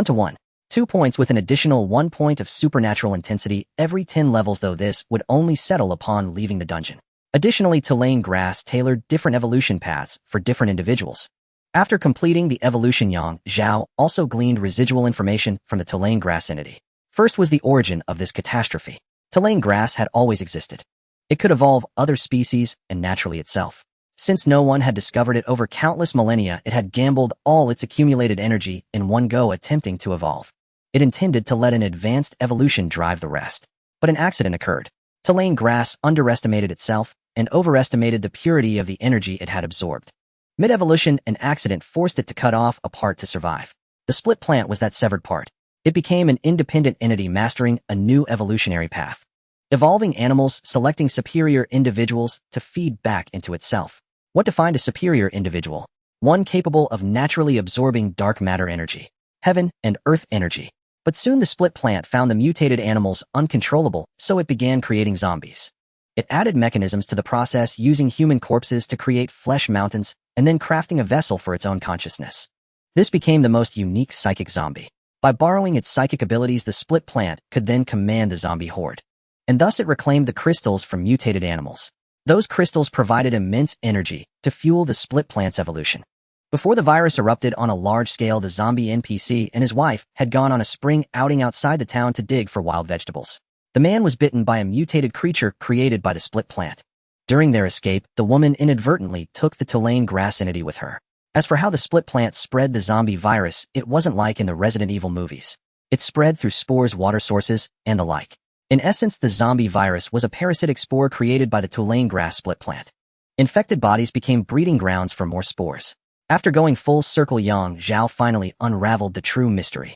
to 1. 2 points with an additional 1 point of supernatural intensity every 10 levels, though this would only settle upon leaving the dungeon. Additionally, Tulane grass tailored different evolution paths for different individuals. After completing the evolution, Yang Zhao also gleaned residual information from the Tulane grass entity. First was the origin of this catastrophe. Tulane grass had always existed. It could evolve other species and naturally itself. Since no one had discovered it over countless millennia, it had gambled all its accumulated energy in one go, attempting to evolve. It intended to let an advanced evolution drive the rest. But an accident occurred. Tulane grass underestimated itself and overestimated the purity of the energy it had absorbed. Mid-evolution, an accident forced it to cut off a part to survive. The split plant was that severed part. It became an independent entity, mastering a new evolutionary path. Evolving animals, selecting superior individuals to feed back into itself. What defined a superior individual? one capable of naturally absorbing dark matter energy, heaven and earth energy. But soon the split plant found the mutated animals uncontrollable, so it began creating zombies. It added mechanisms to the process, using human corpses to create flesh mountains and then crafting a vessel for its own consciousness. This became the most unique psychic zombie. By borrowing its psychic abilities, the split plant could then command the zombie horde. And thus it reclaimed the crystals from mutated animals. Those crystals provided immense energy to fuel the split plant's evolution. Before the virus erupted on a large scale, the zombie NPC and his wife had gone on a spring outing outside the town to dig for wild vegetables. The man was bitten by a mutated creature created by the split plant. During their escape, the woman inadvertently took the Tulane grass entity with her. As for how the split plant spread the zombie virus, it wasn't like in the Resident Evil movies. It spread through spores, water sources, and the like. In essence, the zombie virus was a parasitic spore created by the Tulane grass split plant. Infected bodies became breeding grounds for more spores. After going full circle, Zhao finally unraveled the true mystery.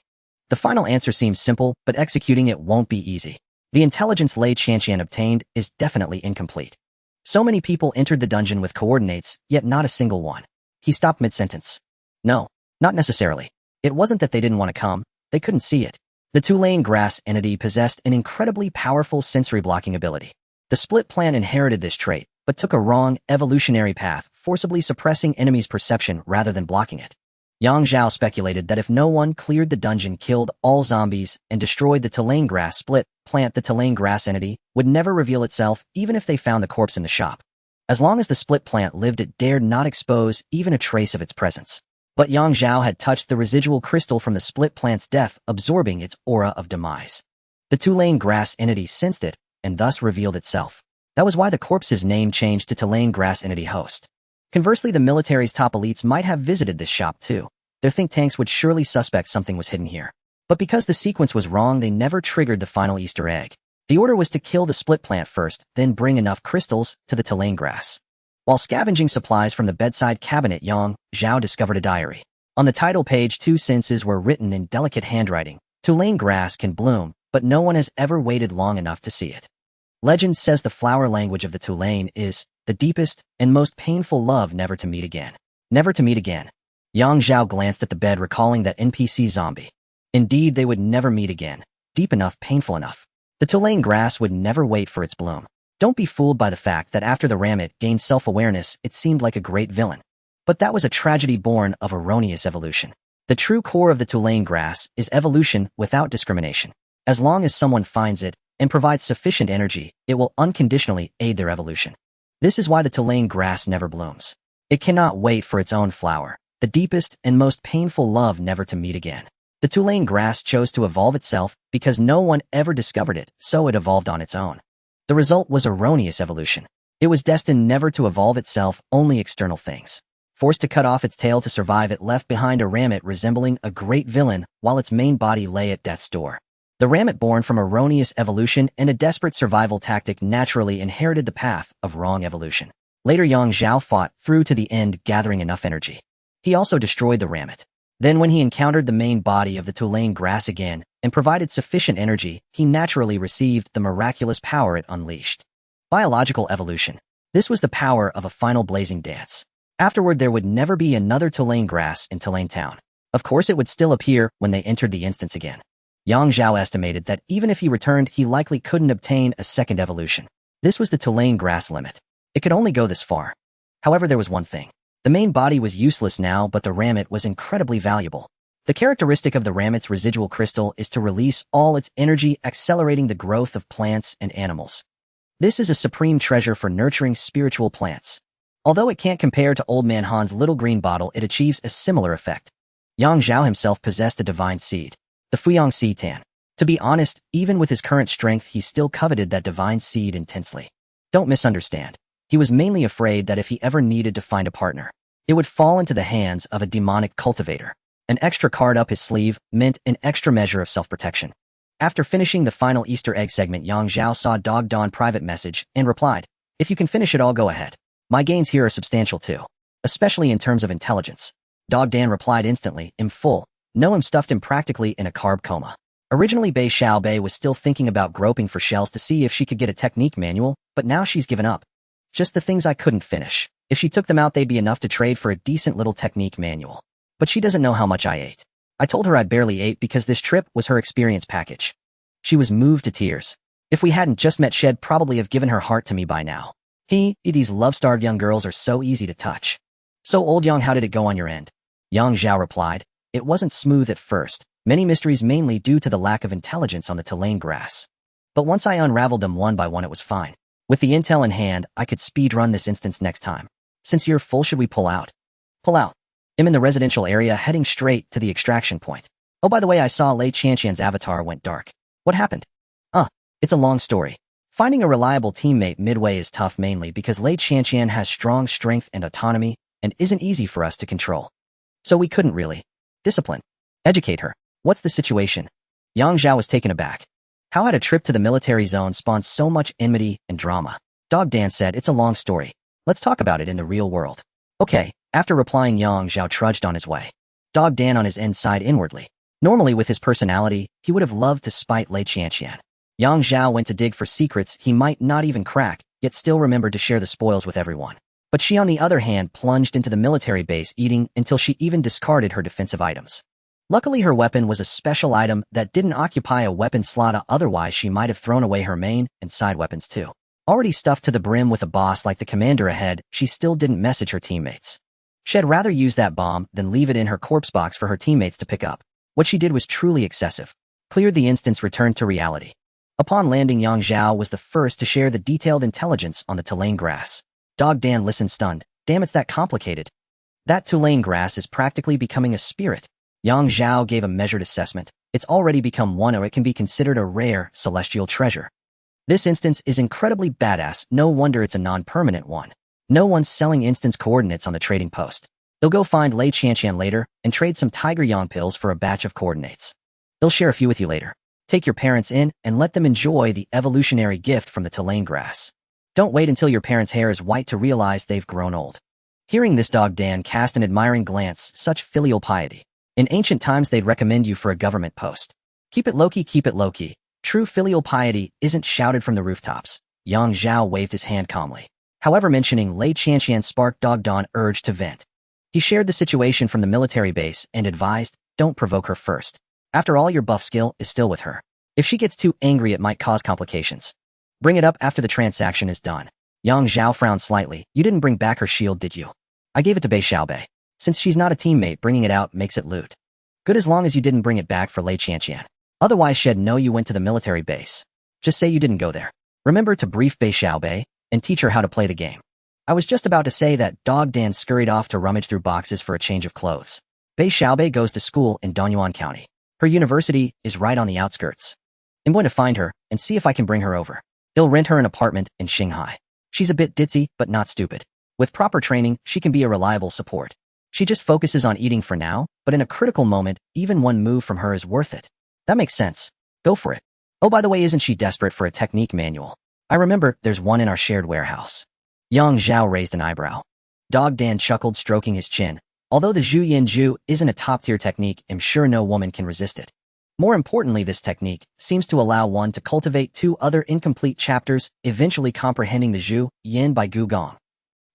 The final answer seems simple, but executing it won't be easy. The intelligence Lei Qianqian obtained is definitely incomplete. So many people entered the dungeon with coordinates, yet not a single one. He stopped mid-sentence. No, not necessarily. It wasn't that they didn't want to come, they couldn't see it. The Tulane grass entity possessed an incredibly powerful sensory blocking ability. The split plant inherited this trait, but took a wrong evolutionary path, forcibly suppressing enemies' perception rather than blocking it. Zhao speculated that if no one cleared the dungeon, killed all zombies, and destroyed the Tulane grass split plant, the Tulane grass entity would never reveal itself, even if they found the corpse in the shop. As long as the split plant lived, it dared not expose even a trace of its presence. But Zhao had touched the residual crystal from the split plant's death, absorbing its aura of demise. The Tulane grass entity sensed it, and thus revealed itself. That was why the corpse's name changed to Tulane grass entity host. Conversely, the military's top elites might have visited this shop too. Their think tanks would surely suspect something was hidden here. But because the sequence was wrong, they never triggered the final Easter egg. The order was to kill the split plant first, then bring enough crystals to the Tulane grass. While scavenging supplies from the bedside cabinet, Zhao discovered a diary. On the title page, 2 sentences were written in delicate handwriting. Tulane grass can bloom, but no one has ever waited long enough to see it. Legend says the flower language of the Tulane is the deepest and most painful love, never to meet again. Never to meet again. Zhao glanced at the bed, recalling that NPC zombie. Indeed, they would never meet again. Deep enough, painful enough. The Tulane grass would never wait for its bloom. Don't be fooled by the fact that after the Ramit gained self-awareness, it seemed like a great villain. But that was a tragedy born of erroneous evolution. The true core of the Tulane grass is evolution without discrimination. As long as someone finds it and provides sufficient energy, it will unconditionally aid their evolution. This is why the Tulane grass never blooms. It cannot wait for its own flower. The deepest and most painful love, never to meet again. The Tulane grass chose to evolve itself because no one ever discovered it, so it evolved on its own. The result was erroneous evolution. It was destined never to evolve itself, only external things. Forced to cut off its tail to survive, it left behind a Ramit resembling a great villain while its main body lay at death's door. The Ramit, born from erroneous evolution and a desperate survival tactic, naturally inherited the path of wrong evolution. Later, Zhao fought through to the end, gathering enough energy. He also destroyed the Ramit. Then when he encountered the main body of the Tulane grass again and provided sufficient energy, he naturally received the miraculous power it unleashed. Biological evolution. This was the power of a final blazing dance. Afterward, there would never be another Tulane grass in Tulane Town. Of course, it would still appear when they entered the instance again. Zhao estimated that even if he returned, he likely couldn't obtain a second evolution. This was the Tulane grass limit. It could only go this far. However, there was one thing. The main body was useless now, but the Ramit was incredibly valuable. The characteristic of the Ramit's residual crystal is to release all its energy, accelerating the growth of plants and animals. This is a supreme treasure for nurturing spiritual plants. Although it can't compare to Old Man Han's little green bottle, it achieves a similar effect. Zhao himself possessed a divine seed, the Fuyang Tan. To be honest, even with his current strength, he still coveted that divine seed intensely. Don't misunderstand. He was mainly afraid that if he ever needed to find a partner, it would fall into the hands of a demonic cultivator. An extra card up his sleeve meant an extra measure of self-protection. After finishing the final Easter egg segment, Zhao saw Dog Dawn private message and replied, "If you can finish it all, go ahead. My gains here are substantial too, especially in terms of intelligence." Dog Dan replied instantly, "I'm full." Noam stuffed him practically in a carb coma. Originally, Bei Xiao Bei was still thinking about groping for shells to see if she could get a technique manual, but now she's given up. Just the things I couldn't finish. If she took them out, they'd be enough to trade for a decent little technique manual. But she doesn't know how much I ate. I told her I barely ate because this trip was her experience package. She was moved to tears. If we hadn't just met, she'd probably have given her heart to me by now. These love-starved young girls are so easy to touch. So old Yang, how did it go on your end? Yang Zhao replied, it wasn't smooth at first, many mysteries mainly due to the lack of intelligence on the Tulane grass. But once I unraveled them one by one, it was fine. With the intel in hand, I could speedrun this instance next time. Since you're full, should we pull out? Pull out. I'm in the residential area heading straight to the extraction point. Oh, by the way, I saw Lei Qianqian's avatar went dark. What happened? It's a long story. Finding a reliable teammate midway is tough, mainly because Lei Qianqian has strong strength and autonomy and isn't easy for us to control. So we couldn't really discipline, educate her. What's the situation? Yang Zhao was taken aback. How had a trip to the military zone spawned so much enmity and drama? Dog Dan said, it's a long story. Let's talk about it in the real world. Okay. After replying, Yang Zhao trudged on his way. Dog Dan on his end sighed inwardly. Normally, with his personality, he would have loved to spite Lei Qianqian. Yang Zhao went to dig for secrets he might not even crack, yet still remembered to share the spoils with everyone. But she, on the other hand, plunged into the military base, eating until she even discarded her defensive items. Luckily, her weapon was a special item that didn't occupy a weapon slot, otherwise she might have thrown away her main and side weapons too. Already stuffed to the brim with a boss like the commander ahead, she still didn't message her teammates. She'd rather use that bomb than leave it in her corpse box for her teammates to pick up. What she did was truly excessive. Cleared the instance, returned to reality. Upon landing, Yang Zhao was the first to share the detailed intelligence on the Tulane grass. Dog Dan listened stunned. Damn, it's that complicated. That Tulane grass is practically becoming a spirit. Yang Zhao gave a measured assessment. It's already become one, or it can be considered a rare celestial treasure. This instance is incredibly badass. No wonder it's a non-permanent one. No one's selling instance coordinates on the trading post. They'll go find Lei Qianqian later and trade some Tiger Yang pills for a batch of coordinates. They'll share a few with you later. Take your parents in and let them enjoy the evolutionary gift from the Tulane grass. Don't wait until your parents' hair is white to realize they've grown old. Hearing this, Dog Dan cast an admiring glance. Such filial piety. In ancient times, they'd recommend you for a government post. Keep it low-key, keep it low-key. True filial piety isn't shouted from the rooftops. Yang Zhao waved his hand calmly. However, mentioning Lei Qianqian sparked Dog Dan urge to vent. He shared the situation from the military base and advised, don't provoke her first. After all, your buff skill is still with her. If she gets too angry, it might cause complications. Bring it up after the transaction is done. Yang Zhao frowned slightly. You didn't bring back her shield, did you? I gave it to Bei Xiaobei. Since she's not a teammate, bringing it out makes it loot. Good, as long as you didn't bring it back for Lei Qianqian. Otherwise, she'd know you went to the military base. Just say you didn't go there. Remember to brief Bei Xiaobei and teach her how to play the game. I was just about to say that. Dog Dan scurried off to rummage through boxes for a change of clothes. Bei Xiaobei goes to school in Danyuan County. Her university is right on the outskirts. I'm going to find her and see if I can bring her over. He'll rent her an apartment in Shanghai. She's a bit ditzy, but not stupid. With proper training, she can be a reliable support. She just focuses on eating for now, but in a critical moment, even one move from her is worth it. That makes sense. Go for it. Oh, by the way, isn't she desperate for a technique manual? I remember there's one in our shared warehouse. Yang Zhao raised an eyebrow. Dog Dan chuckled, stroking his chin. Although the Zhu Yin Zhu isn't a top-tier technique, I'm sure no woman can resist it. More importantly, this technique seems to allow one to cultivate 2 other incomplete chapters, eventually comprehending the Zhu Yin by Gu Gong.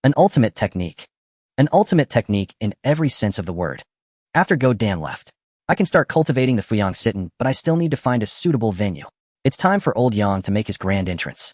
An ultimate technique. An ultimate technique in every sense of the word. After Go Dan left, I can start cultivating the Fuyang Sitten, but I still need to find a suitable venue. It's time for old Yang to make his grand entrance.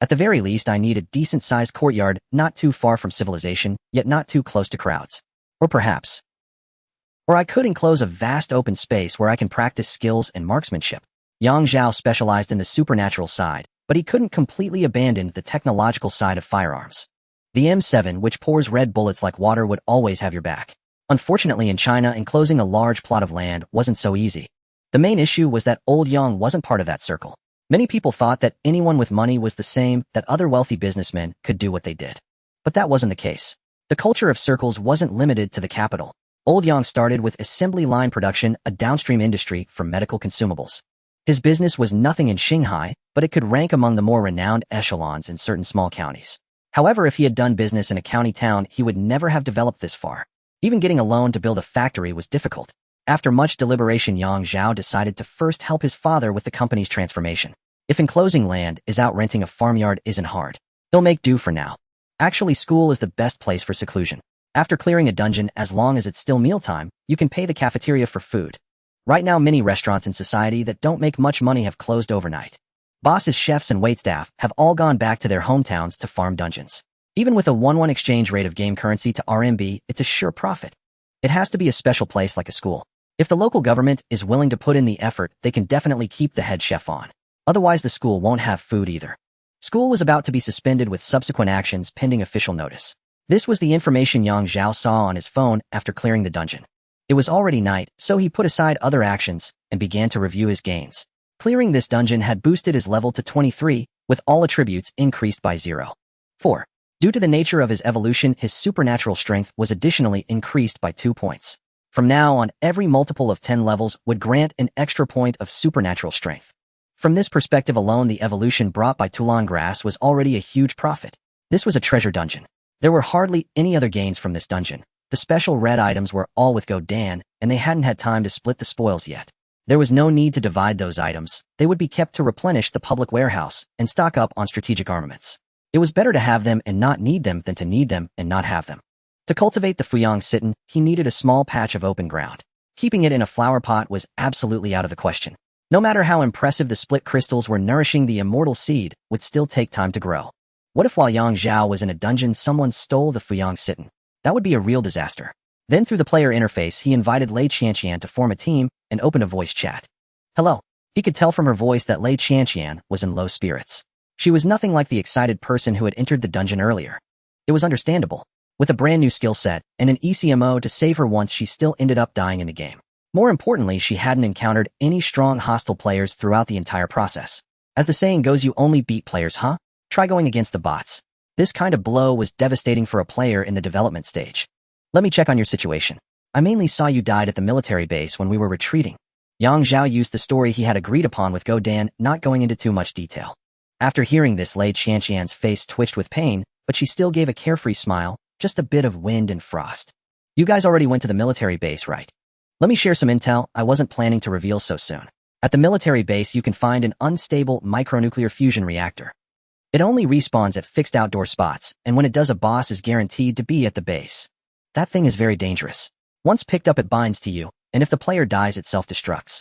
At the very least, I need a decent-sized courtyard, not too far from civilization, yet not too close to crowds. Or I could enclose a vast open space where I can practice skills and marksmanship. Yang Zhao specialized in the supernatural side, but he couldn't completely abandon the technological side of firearms. The M7, which pours red bullets like water, would always have your back. Unfortunately, in China, enclosing a large plot of land wasn't so easy. The main issue was that old Yang wasn't part of that circle. Many people thought that anyone with money was the same, that other wealthy businessmen could do what they did. But that wasn't the case. The culture of circles wasn't limited to the capital. Old Yang started with assembly line production, a downstream industry for medical consumables. His business was nothing in Shanghai, but it could rank among the more renowned echelons in certain small counties. However, if he had done business in a county town, he would never have developed this far. Even getting a loan to build a factory was difficult. After much deliberation, Yang Zhao decided to first help his father with the company's transformation. If enclosing land is out, renting a farmyard isn't hard. He'll make do for now. Actually, school is the best place for seclusion. After clearing a dungeon, as long as it's still mealtime, you can pay the cafeteria for food. Right now, many restaurants in society that don't make much money have closed overnight. Bosses, chefs, and waitstaff have all gone back to their hometowns to farm dungeons. Even with a 1-1 exchange rate of game currency to RMB, it's a sure profit. It has to be a special place like a school. If the local government is willing to put in the effort, they can definitely keep the head chef on. Otherwise, the school won't have food either. School was about to be suspended with subsequent actions pending official notice. This was the information Zhao saw on his phone after clearing the dungeon. It was already night, so he put aside other actions and began to review his gains. Clearing this dungeon had boosted his level to 23, with all attributes increased by 0. 4. Due to the nature of his evolution, his supernatural strength was additionally increased by 2 points. From now on, every multiple of 10 levels would grant an extra point of supernatural strength. From this perspective alone, the evolution brought by Tulan Grass was already a huge profit. This was a treasure dungeon. There were hardly any other gains from this dungeon. The special red items were all with Godan, and they hadn't had time to split the spoils yet. There was no need to divide those items. They would be kept to replenish the public warehouse and stock up on strategic armaments. It was better to have them and not need them than to need them and not have them. To cultivate the Fuyang Sitten, he needed a small patch of open ground. Keeping it in a flower pot was absolutely out of the question. No matter how impressive the split crystals were, nourishing the immortal seed would still take time to grow. What if while Zhao was in a dungeon someone stole the Fuyang Sitten? That would be a real disaster. Then through the player interface he invited Lei Qianqian to form a team and open a voice chat. Hello. He could tell from her voice that Lei Qianqian was in low spirits. She was nothing like the excited person who had entered the dungeon earlier. It was understandable. With a brand new skill set and an ECMO to save her once, she still ended up dying in the game. More importantly, she hadn't encountered any strong hostile players throughout the entire process. As the saying goes, you only beat players, huh? Try going against the bots. This kind of blow was devastating for a player in the development stage. Let me check on your situation. I mainly saw you died at the military base when we were retreating. Zhao used the story he had agreed upon with Godan, not going into too much detail. After hearing this, Lei Qianqian's face twitched with pain, but she still gave a carefree smile, just a bit of wind and frost. You guys already went to the military base, right? Let me share some intel I wasn't planning to reveal so soon. At the military base, you can find an unstable micronuclear fusion reactor. It only respawns at fixed outdoor spots, and when it does, a boss is guaranteed to be at the base. That thing is very dangerous. Once picked up, it binds to you, and if the player dies, it self-destructs.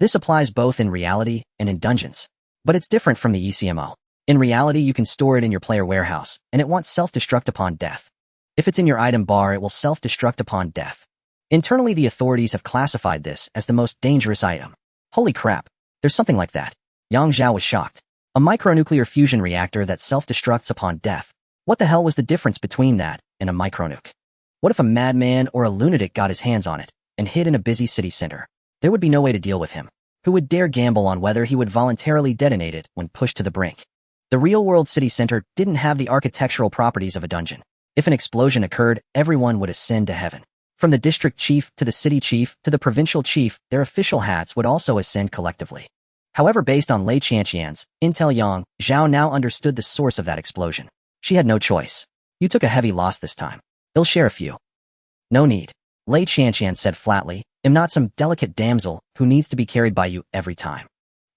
This applies both in reality and in dungeons. But it's different from the ECMO. In reality, you can store it in your player warehouse, and it won't self-destruct upon death. If it's in your item bar, it will self-destruct upon death. Internally, the authorities have classified this as the most dangerous item. Holy crap, there's something like that. Zhao was shocked. A micronuclear fusion reactor that self-destructs upon death. What the hell was the difference between that and a micronuke? What if a madman or a lunatic got his hands on it and hid in a busy city center? There would be no way to deal with him. Who would dare gamble on whether he would voluntarily detonate it when pushed to the brink? The real-world city center didn't have the architectural properties of a dungeon. If an explosion occurred, everyone would ascend to heaven. From the district chief to the city chief to the provincial chief, their official hats would also ascend collectively. However, based on Lei Qianqian's intel, Zhao now understood the source of that explosion. She had no choice. You took a heavy loss this time. They'll share a few. No need. Lei Qianqian said flatly. I'm not some delicate damsel who needs to be carried by you every time.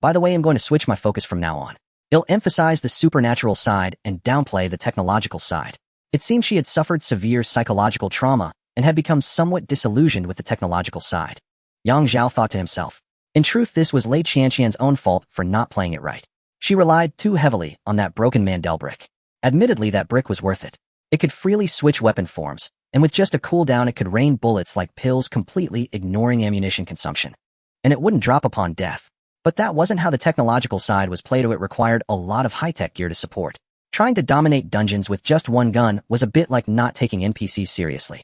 By the way, I'm going to switch my focus from now on. I'll emphasize the supernatural side and downplay the technological side. It seemed she had suffered severe psychological trauma and had become somewhat disillusioned with the technological side. Zhao thought to himself. In truth, this was Lei Qianqian's own fault for not playing it right. She relied too heavily on that broken Mandel brick. Admittedly, that brick was worth it. It could freely switch weapon forms, and with just a cooldown it could rain bullets like pills, completely ignoring ammunition consumption. And it wouldn't drop upon death. But that wasn't how the technological side was played. It required a lot of high-tech gear to support. Trying to dominate dungeons with just one gun was a bit like not taking NPCs seriously.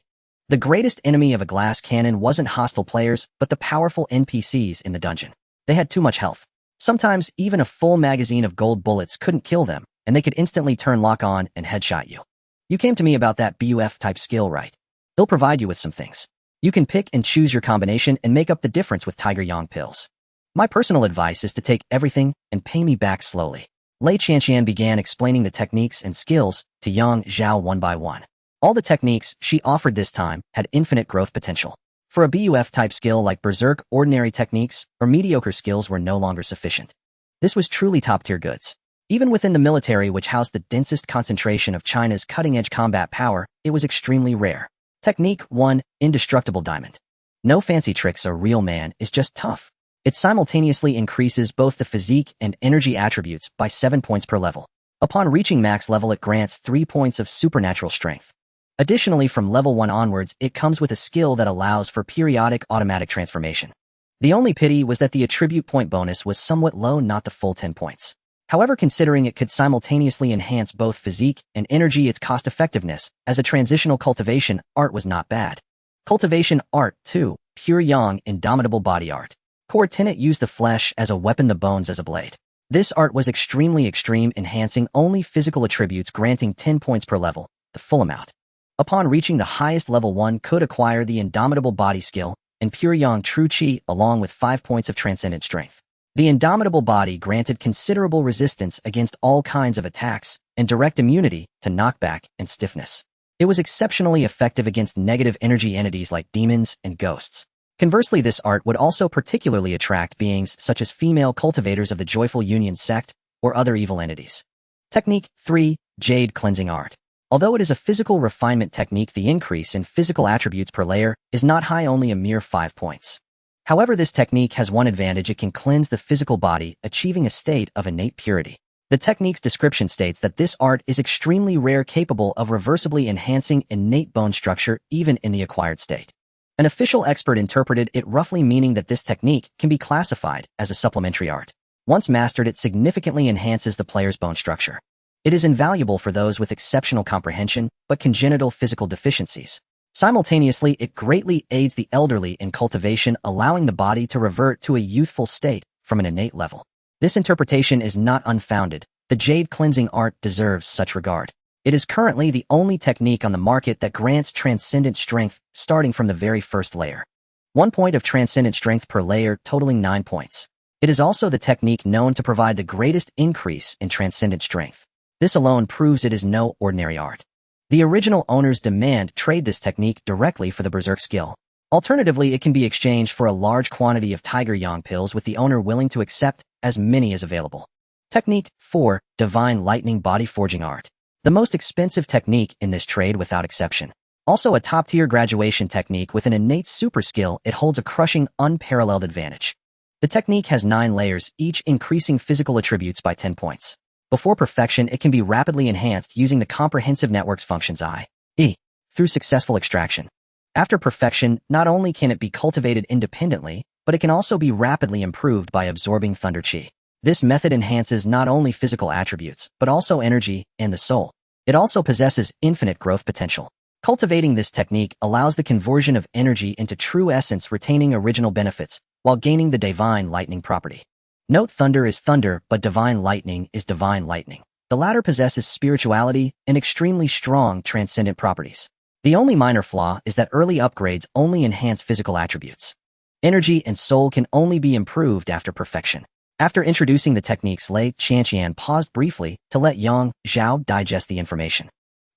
The greatest enemy of a glass cannon wasn't hostile players, but the powerful NPCs in the dungeon. They had too much health. Sometimes even a full magazine of gold bullets couldn't kill them, and they could instantly turn lock on and headshot you. You came to me about that BUF-type skill, right? They'll provide you with some things. You can pick and choose your combination and make up the difference with Tiger Yang pills. My personal advice is to take everything and pay me back slowly. Lei Qianqian began explaining the techniques and skills to Zhao one by one. All the techniques she offered this time had infinite growth potential. For a BUF-type skill like Berserk, ordinary techniques or mediocre skills were no longer sufficient. This was truly top-tier goods. Even within the military, which housed the densest concentration of China's cutting-edge combat power, it was extremely rare. Technique 1. Indestructible Diamond. No fancy tricks, a real man is just tough. It simultaneously increases both the physique and energy attributes by 7 points per level. Upon reaching max level, it grants 3 points of supernatural strength. Additionally, from level 1 onwards, it comes with a skill that allows for periodic automatic transformation. The only pity was that the attribute point bonus was somewhat low, not the full 10 points. However, considering it could simultaneously enhance both physique and energy, its cost-effectiveness as a transitional cultivation art was not bad. Cultivation art 2. Pure Yang Indomitable Body Art. Core Tenet used the flesh as a weapon, the bones as a blade. This art was extremely extreme, enhancing only physical attributes, granting 10 points per level, the full amount. Upon reaching the highest level, one could acquire the Indomitable Body skill and Pure Yang True Chi along with 5 points of transcendent strength. The Indomitable Body granted considerable resistance against all kinds of attacks and direct immunity to knockback and stiffness. It was exceptionally effective against negative energy entities like demons and ghosts. Conversely, this art would also particularly attract beings such as female cultivators of the Joyful Union sect or other evil entities. Technique 3. Jade Cleansing Art. Although it is a physical refinement technique, the increase in physical attributes per layer is not high, only a mere 5 points. However, this technique has one advantage: it can cleanse the physical body, achieving a state of innate purity. The technique's description states that this art is extremely rare, capable of reversibly enhancing innate bone structure even in the acquired state. An official expert interpreted it roughly, meaning that this technique can be classified as a supplementary art. Once mastered, it significantly enhances the player's bone structure. It is invaluable for those with exceptional comprehension but congenital physical deficiencies. Simultaneously, it greatly aids the elderly in cultivation, allowing the body to revert to a youthful state from an innate level. This interpretation is not unfounded. The Jade Cleansing art deserves such regard. It is currently the only technique on the market that grants transcendent strength starting from the very first layer. 1 point of transcendent strength per layer, totaling 9 points. It is also the technique known to provide the greatest increase in transcendent strength. This alone proves it is no ordinary art. The original owners demand trade this technique directly for the Berserk skill. Alternatively, it can be exchanged for a large quantity of Tiger Yang pills, with the owner willing to accept as many as available. Technique 4. Divine Lightning Body Forging Art. The most expensive technique in this trade without exception. Also a top-tier graduation technique with an innate super skill, it holds a crushing, unparalleled advantage. The technique has 9 layers, each increasing physical attributes by 10 points. Before perfection, it can be rapidly enhanced using the comprehensive network's functions, i.e., through successful extraction. After perfection, not only can it be cultivated independently, but it can also be rapidly improved by absorbing Thunder Chi. This method enhances not only physical attributes, but also energy and the soul. It also possesses infinite growth potential. Cultivating this technique allows the conversion of energy into true essence, retaining original benefits, while gaining the Divine Lightning property. Note: thunder is thunder, but divine lightning is divine lightning. The latter possesses spirituality and extremely strong transcendent properties. The only minor flaw is that early upgrades only enhance physical attributes. Energy and soul can only be improved after perfection. After introducing the techniques, Lei Qianqian paused briefly to let Yang Zhao digest the information.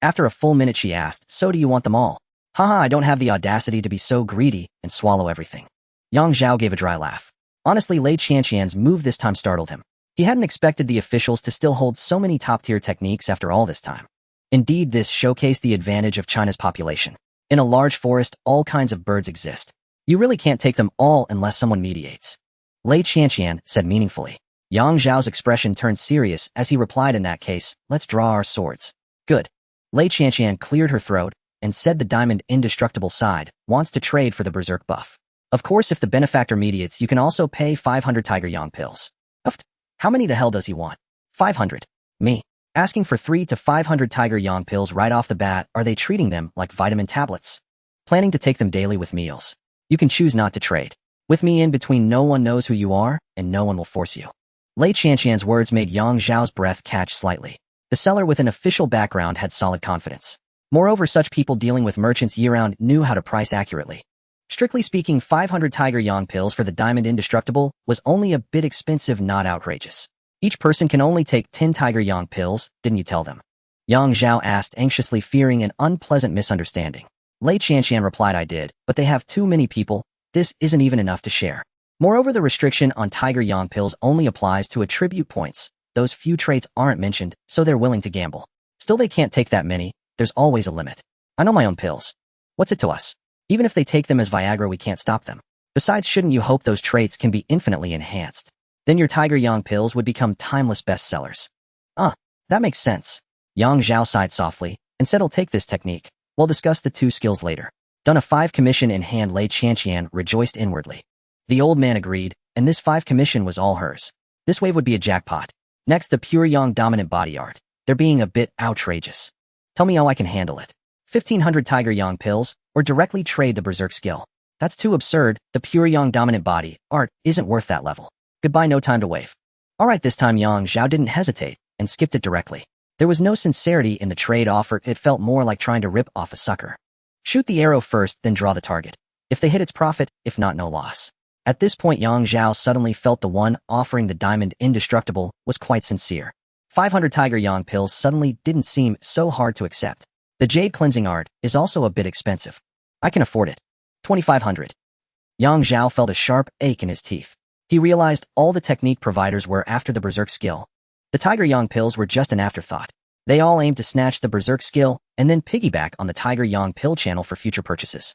After a full minute, she asked, "So do you want them all?" "Haha, I don't have the audacity to be so greedy and swallow everything." Yang Zhao gave a dry laugh. Honestly, Lei Qianqian's move this time startled him. He hadn't expected the officials to still hold so many top-tier techniques after all this time. Indeed, this showcased the advantage of China's population. In a large forest, all kinds of birds exist. You really can't take them all unless someone mediates. Lei Qianqian said meaningfully. Yang Zhao's expression turned serious as he replied, "In that case, let's draw our swords." "Good." Lei Qianqian cleared her throat and said, "The Diamond Indestructible side wants to trade for the Berserk buff. Of course, if the benefactor mediates, you can also pay 500 Tiger Yang pills." "Uft. How many the hell does he want?" 500. Me. Asking for 3 to 500 Tiger Yang pills right off the bat, are they treating them like vitamin tablets? Planning to take them daily with meals. You can choose not to trade. With me in between, no one knows who you are, and no one will force you. Lei Qianqian's words made Yang Zhao's breath catch slightly. The seller with an official background had solid confidence. Moreover, such people dealing with merchants year-round knew how to price accurately. Strictly speaking, 500 Tiger Yang pills for the Diamond Indestructible was only a bit expensive, not outrageous. Each person can only take 10 Tiger Yang pills, didn't you tell them? Yang Zhao asked anxiously, fearing an unpleasant misunderstanding. Lei Qianqian replied, "I did, but they have too many people. This isn't even enough to share. Moreover, the restriction on Tiger Yang pills only applies to attribute points, those few traits aren't mentioned, so they're willing to gamble. Still, they can't take that many. There's always a limit. I know my own pills. What's it to us? Even if they take them as Viagra, we can't stop them. Besides, shouldn't you hope those traits can be infinitely enhanced? Then your Tiger Yang pills would become timeless bestsellers. That makes sense. Yang Zhao sighed softly and said, I'll take this technique. We'll discuss the 2 skills later. Done. A 5 commission in hand. Lei Qianqian rejoiced inwardly. The old man agreed, and this 5 commission was all hers. This wave would be a jackpot. Next, the pure Yang dominant body art. They're being a bit outrageous. Tell me how I can handle it. 1,500 Tiger Yang pills, or directly trade the Berserk skill. That's too absurd. The pure Yang dominant body art isn't worth that level. Goodbye, no time to wave. Alright, this time Yang Zhao didn't hesitate and skipped it directly. There was no sincerity in the trade offer. It felt more like trying to rip off a sucker. Shoot the arrow first, then draw the target. If they hit, it's profit. If not, no loss. At this point, Yang Zhao suddenly felt the one offering the diamond indestructible was quite sincere. 500 Tiger Yang pills suddenly didn't seem so hard to accept. The jade cleansing art is also a bit expensive. I can afford it. 2,500. Yang Zhao felt a sharp ache in his teeth. He realized all the technique providers were after the Berserk skill. The Tiger Yang pills were just an afterthought. They all aimed to snatch the Berserk skill and then piggyback on the Tiger Yang pill channel for future purchases.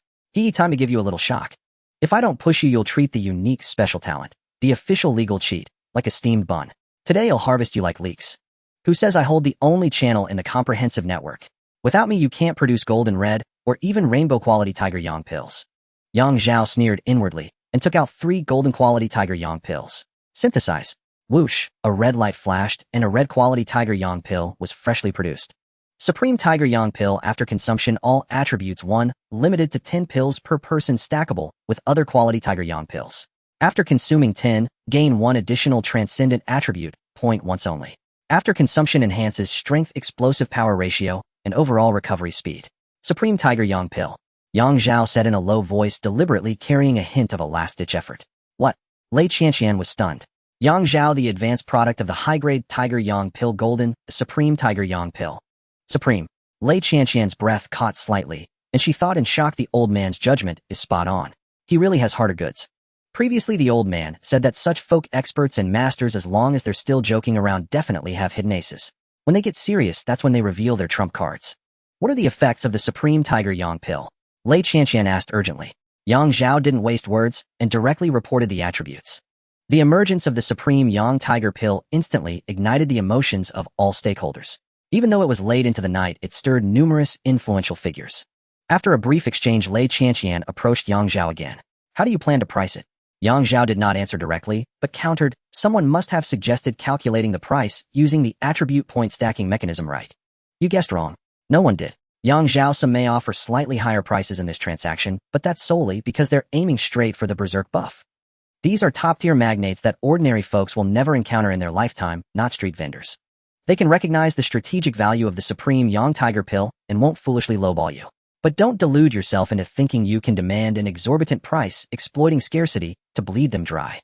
Time to give you a little shock. If I don't push you, you'll treat the unique special talent, the official legal cheat, like a steamed bun. Today I'll harvest you like leeks. Who says I hold the only channel in the comprehensive network? Without me, you can't produce golden red or even rainbow quality Tiger Yang pills. Yang Zhao sneered inwardly and took out 3 golden quality Tiger Yang pills. Synthesize. Whoosh, a red light flashed and a red quality Tiger Yang pill was freshly produced. Supreme Tiger Yang pill after consumption, all attributes 1, limited to 10 pills per person, stackable with other quality Tiger Yang pills. After consuming 10, gain 1 additional transcendent attribute, point once only. After consumption enhances strength, explosive power ratio, and overall recovery speed. Supreme Tiger Yang pill. Yang Zhao said in a low voice, deliberately carrying a hint of a last-ditch effort. What? Lei Qianqian was stunned. Yang Zhao, the advanced product of the high-grade Tiger Yang pill golden, the Supreme Tiger Yang pill. Supreme. Lei Qianqian's breath caught slightly, and she thought in shock. The old man's judgment is spot on. He really has harder goods. Previously, the old man said that such folk experts and masters, as long as they're still joking around, definitely have hidden aces. When they get serious, that's when they reveal their trump cards. What are the effects of the Supreme Tiger Yang pill? Lei Qianqian asked urgently. Yang Zhao didn't waste words and directly reported the attributes. The emergence of the Supreme Yang Tiger pill instantly ignited the emotions of all stakeholders. Even though it was late into the night, it stirred numerous influential figures. After a brief exchange, Lei Qianqian approached Yang Zhao again. How do you plan to price it? Yang Zhao did not answer directly, but countered, someone must have suggested calculating the price using the attribute point stacking mechanism, right? You guessed wrong. No one did. Yang Zhao, some may offer slightly higher prices in this transaction, but that's solely because they're aiming straight for the Berserk buff. These are top-tier magnates that ordinary folks will never encounter in their lifetime, not street vendors. They can recognize the strategic value of the Supreme Yang Tiger pill and won't foolishly lowball you. But don't delude yourself into thinking you can demand an exorbitant price, exploiting scarcity to bleed them dry.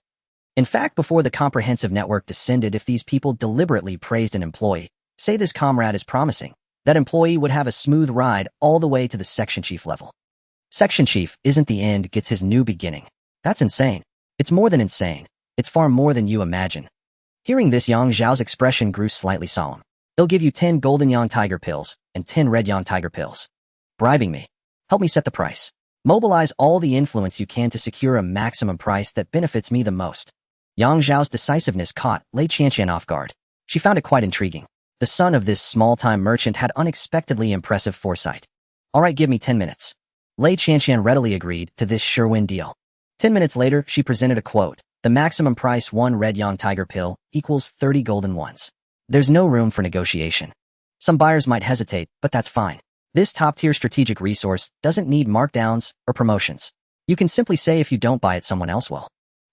In fact, before the comprehensive network descended, if these people deliberately praised an employee, say this comrade is promising, that employee would have a smooth ride all the way to the section chief level. Section chief isn't the end, gets his new beginning. That's insane. It's more than insane. It's far more than you imagine. Hearing this, Yang Zhao's expression grew slightly solemn. They'll give you 10 golden Yang Tiger pills and 10 red Yang Tiger pills. Bribing me. Help me set the price. Mobilize all the influence you can to secure a maximum price that benefits me the most. Yang Zhao's decisiveness caught Lei Qianqian off guard. She found it quite intriguing. The son of this small-time merchant had unexpectedly impressive foresight. All right, give me 10 minutes. Lei Qianqian readily agreed to this sure-win deal. 10 minutes later, she presented a quote. The maximum price, 1 red Yang Tiger pill equals 30 golden ones. There's no room for negotiation. Some buyers might hesitate, but that's fine. This top-tier strategic resource doesn't need markdowns or promotions. You can simply say if you don't buy it, someone else will.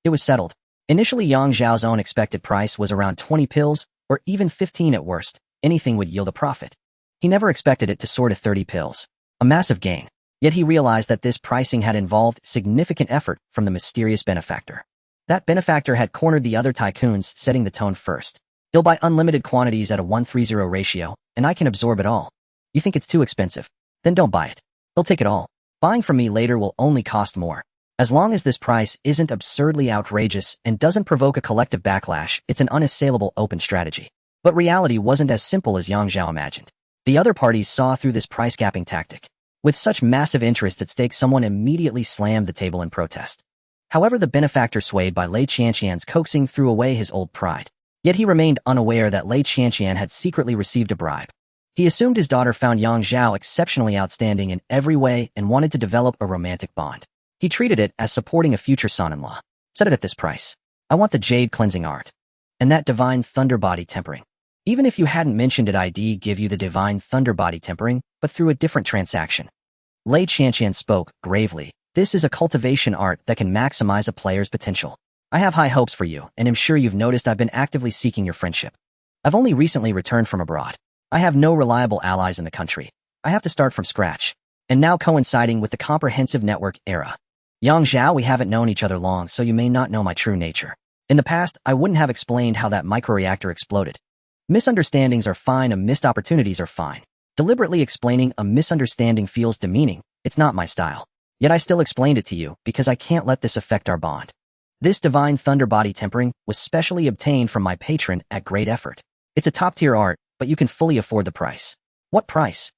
It was settled. Initially, Yang Zhao's own expected price was around 20 pills, or even 15 at worst. Anything would yield a profit. He never expected it to soar to 30 pills. A massive gain. Yet he realized that this pricing had involved significant effort from the mysterious benefactor. That benefactor had cornered the other tycoons, setting the tone first. He'll buy unlimited quantities at a 1:30 ratio, and I can absorb it all. You think it's too expensive? Then don't buy it. They'll take it all. Buying from me later will only cost more. As long as this price isn't absurdly outrageous and doesn't provoke a collective backlash, it's an unassailable open strategy. But reality wasn't as simple as Yang Zhao imagined. The other parties saw through this price-capping tactic. With such massive interest at stake, someone immediately slammed the table in protest. However, the benefactor, swayed by Lei Qianqian's coaxing, threw away his old pride. Yet he remained unaware that Lei Qianqian had secretly received a bribe. He assumed his daughter found Yang Zhao exceptionally outstanding in every way and wanted to develop a romantic bond. He treated it as supporting a future son-in-law. Set it at this price. I want the jade cleansing art. And that divine thunder body tempering. Even if you hadn't mentioned it, I'd give you the divine thunder body tempering, but through a different transaction. Lei Qianqian spoke gravely. This is a cultivation art that can maximize a player's potential. I have high hopes for you, and am sure you've noticed I've been actively seeking your friendship. I've only recently returned from abroad. I have no reliable allies in the country. I have to start from scratch. And now, coinciding with the comprehensive network era. Yang Zhao, we haven't known each other long, so you may not know my true nature. In the past, I wouldn't have explained how that microreactor exploded. Misunderstandings are fine, and missed opportunities are fine. Deliberately explaining a misunderstanding feels demeaning. It's not my style. Yet I still explained it to you, because I can't let this affect our bond. This divine thunder body tempering was specially obtained from my patron at great effort. It's a top-tier art, but you can fully afford the price. What price?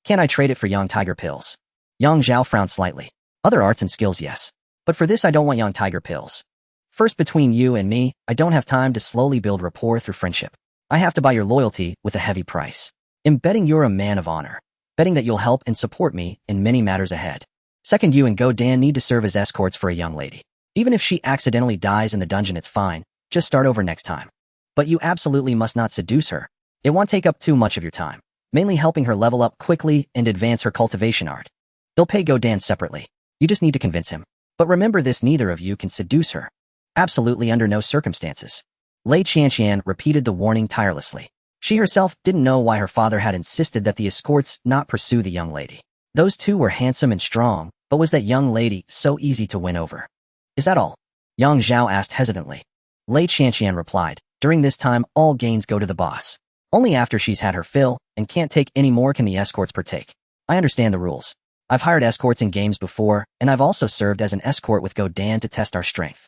Can I trade it for Yang Tiger pills? Yang Zhao frowned slightly. Other arts and skills, yes. But for this, I don't want Yang Tiger pills. First, between you and me, I don't have time to slowly build rapport through friendship. I have to buy your loyalty with a heavy price. I'm betting you're a man of honor. Betting that you'll help and support me in many matters ahead. Second, you and Go Dan need to serve as escorts for a young lady. Even if she accidentally dies in the dungeon, it's fine. Just start over next time. But you absolutely must not seduce her. It won't take up too much of your time. Mainly helping her level up quickly and advance her cultivation art. You'll pay Go Dan separately. You just need to convince him. But remember this, neither of you can seduce her. Absolutely, under no circumstances. Lei Qianqian repeated the warning tirelessly. She herself didn't know why her father had insisted that the escorts not pursue the young lady. Those two were handsome and strong, but was that young lady so easy to win over? Is that all? Yang Zhao asked hesitantly. Lei Qianqian replied, during this time, all gains go to the boss. Only after she's had her fill and can't take any more can the escorts partake. I understand the rules. I've hired escorts in games before, and I've also served as an escort with Go Dan to test our strength.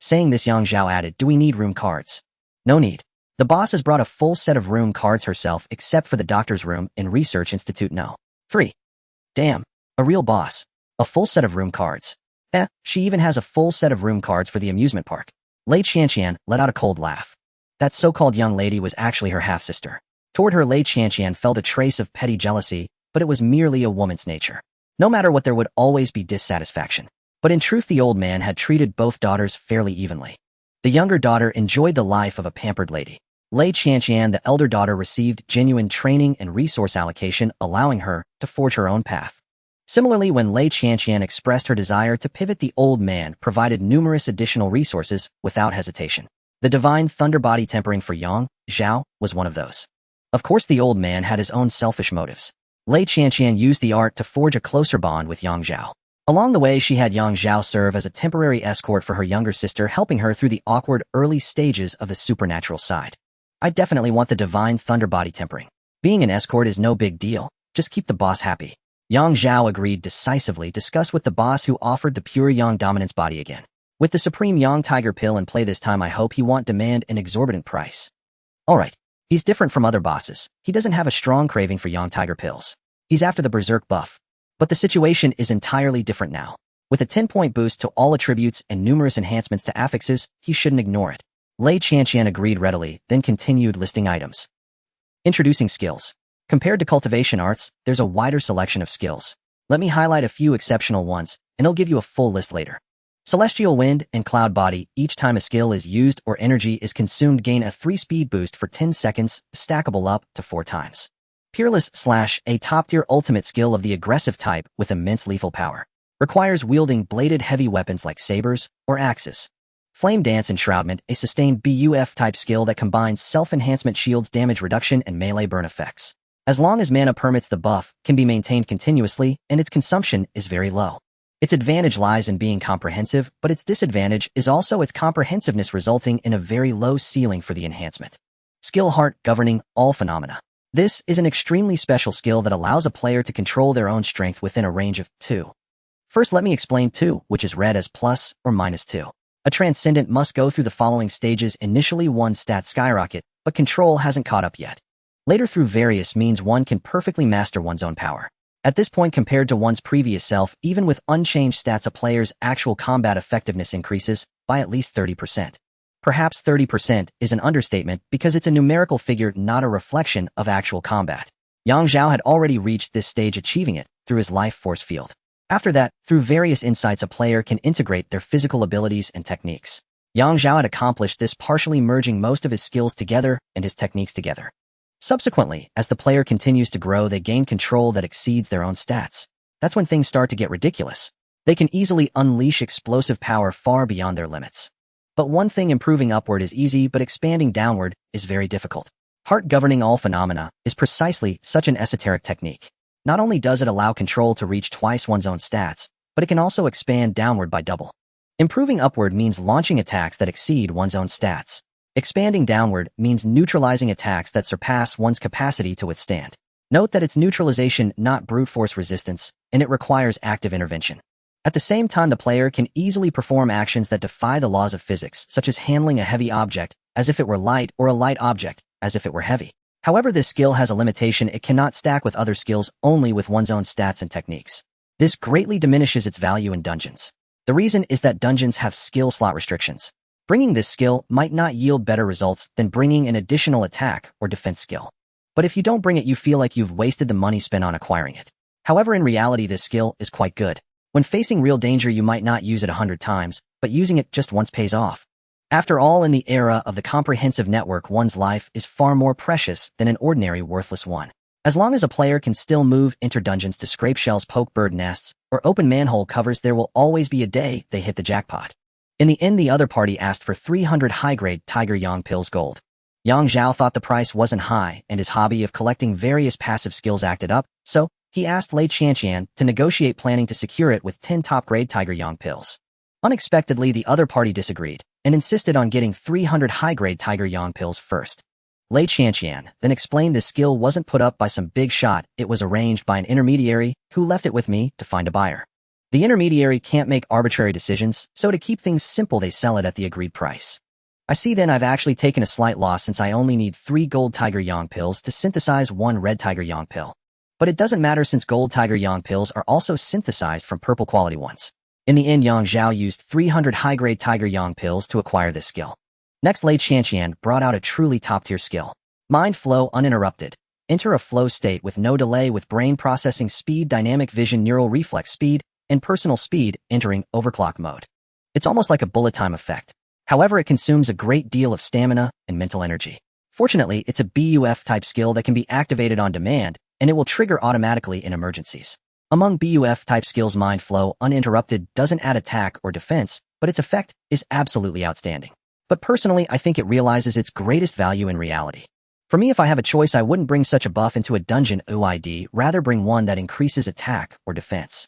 Saying this, Yang Zhao added, do we need room cards? No need. The boss has brought a full set of room cards herself, except for the doctor's room in Research Institute. No. 3. Damn. A real boss. A full set of room cards. She even has a full set of room cards for the amusement park. Lei Qianqian let out a cold laugh. That so-called young lady was actually her half-sister. Toward her, Lei Qianqian felt a trace of petty jealousy, but it was merely a woman's nature. No matter what, there would always be dissatisfaction. But in truth, the old man had treated both daughters fairly evenly. The younger daughter enjoyed the life of a pampered lady. Lei Qianqian, the elder daughter, received genuine training and resource allocation, allowing her to forge her own path. Similarly, when Lei Qianqian expressed her desire to pivot, the old man provided numerous additional resources without hesitation. The divine thunder body tempering for Yang Zhao was one of those. Of course, the old man had his own selfish motives. Lei Qianqian used the art to forge a closer bond with Yang Zhao. Along the way, she had Yang Zhao serve as a temporary escort for her younger sister, helping her through the awkward early stages of the supernatural side. I definitely want the divine thunder body tempering. Being an escort is no big deal. Just keep the boss happy. Yang Zhao agreed decisively, discussed with the boss, who offered the pure Yang dominance body again. With the supreme Yang Tiger pill in play this time, I hope he won't demand an exorbitant price. Alright. He's different from other bosses. He doesn't have a strong craving for Yang Tiger pills. He's after the Berserk buff. But the situation is entirely different now. With a 10-point boost to all attributes and numerous enhancements to affixes, he shouldn't ignore it. Lei Qianqian agreed readily, then continued listing items. Introducing skills. Compared to cultivation arts, there's a wider selection of skills. Let me highlight a few exceptional ones, and I'll give you a full list later. Celestial Wind and Cloud Body. Each time a skill is used or energy is consumed, gain a 3 speed boost for 10 seconds, stackable up to 4 times. Peerless Slash, a top-tier ultimate skill of the aggressive type with immense lethal power. Requires wielding bladed heavy weapons like sabers or axes. Flame Dance Enshroudment, a sustained buff-type skill that combines self-enhancement, shields, damage reduction, and melee burn effects. As long as mana permits, the buff can be maintained continuously, and its consumption is very low. Its advantage lies in being comprehensive, but its disadvantage is also its comprehensiveness, resulting in a very low ceiling for the enhancement. Skill Heart, governing all phenomena. This is an extremely special skill that allows a player to control their own strength within a range of 2. First, let me explain 2, which is read as plus or minus 2. A transcendent must go through the following stages. Initially, 1 stat skyrocket, but control hasn't caught up yet. Later, through various means, one can perfectly master one's own power. At this point, compared to one's previous self, even with unchanged stats, a player's actual combat effectiveness increases by at least 30%. Perhaps 30% is an understatement because it's a numerical figure, not a reflection of actual combat. Zhao had already reached this stage, achieving it through his life force field. After that, through various insights, a player can integrate their physical abilities and techniques. Zhao had accomplished this, partially merging most of his skills together and his techniques together. Subsequently, as the player continues to grow, they gain control that exceeds their own stats. That's when things start to get ridiculous. They can easily unleash explosive power far beyond their limits. But one thing: improving upward is easy, but expanding downward is very difficult. Heart governing all phenomena is precisely such an esoteric technique. Not only does it allow control to reach twice one's own stats, but it can also expand downward by double. Improving upward means launching attacks that exceed one's own stats. Expanding downward means neutralizing attacks that surpass one's capacity to withstand. Note that it's neutralization, not brute force resistance, and it requires active intervention. At the same time, the player can easily perform actions that defy the laws of physics, such as handling a heavy object as if it were light, or a light object as if it were heavy. However, this skill has a limitation: it cannot stack with other skills, only with one's own stats and techniques. This greatly diminishes its value in dungeons. The reason is that dungeons have skill slot restrictions. Bringing this skill might not yield better results than bringing an additional attack or defense skill. But if you don't bring it, you feel like you've wasted the money spent on acquiring it. However, in reality, this skill is quite good. When facing real danger, you might not use it 100 times, but using it just once pays off. After all, in the era of the comprehensive network, one's life is far more precious than an ordinary worthless one. As long as a player can still move, enter dungeons to scrape shells, poke bird nests, or open manhole covers, there will always be a day they hit the jackpot. In the end, the other party asked for 300 high-grade Tiger Yang pills gold. Zhao thought the price wasn't high, and his hobby of collecting various passive skills acted up, so he asked Lei Qianqian to negotiate, planning to secure it with 10 top-grade Tiger Yang pills. Unexpectedly, the other party disagreed and insisted on getting 300 high-grade Tiger Yang pills first. Lei Qianqian then explained this skill wasn't put up by some big shot, it was arranged by an intermediary who left it with me to find a buyer. The intermediary can't make arbitrary decisions, so to keep things simple, they sell it at the agreed price. I see. Then I've actually taken a slight loss, since I only need 3 gold Tiger Yang pills to synthesize 1 red Tiger Yang pill. But it doesn't matter, since gold Tiger Yang pills are also synthesized from purple quality ones. In the end, Zhao used 300 high-grade Tiger Yang pills to acquire this skill. Next, Lei Qianqian brought out a truly top-tier skill. Mind flow uninterrupted. Enter a flow state with no delay, with brain processing speed, dynamic vision, neural reflex speed, and personal speed, entering overclock mode. It's almost like a bullet time effect. However, it consumes a great deal of stamina and mental energy. Fortunately, it's a BUF-type skill that can be activated on demand, and it will trigger automatically in emergencies. Among BUF-type skills, Mind Flow Uninterrupted doesn't add attack or defense, but its effect is absolutely outstanding. But personally, I think it realizes its greatest value in reality. For me, if I have a choice, I wouldn't bring such a buff into a dungeon UID, rather bring one that increases attack or defense.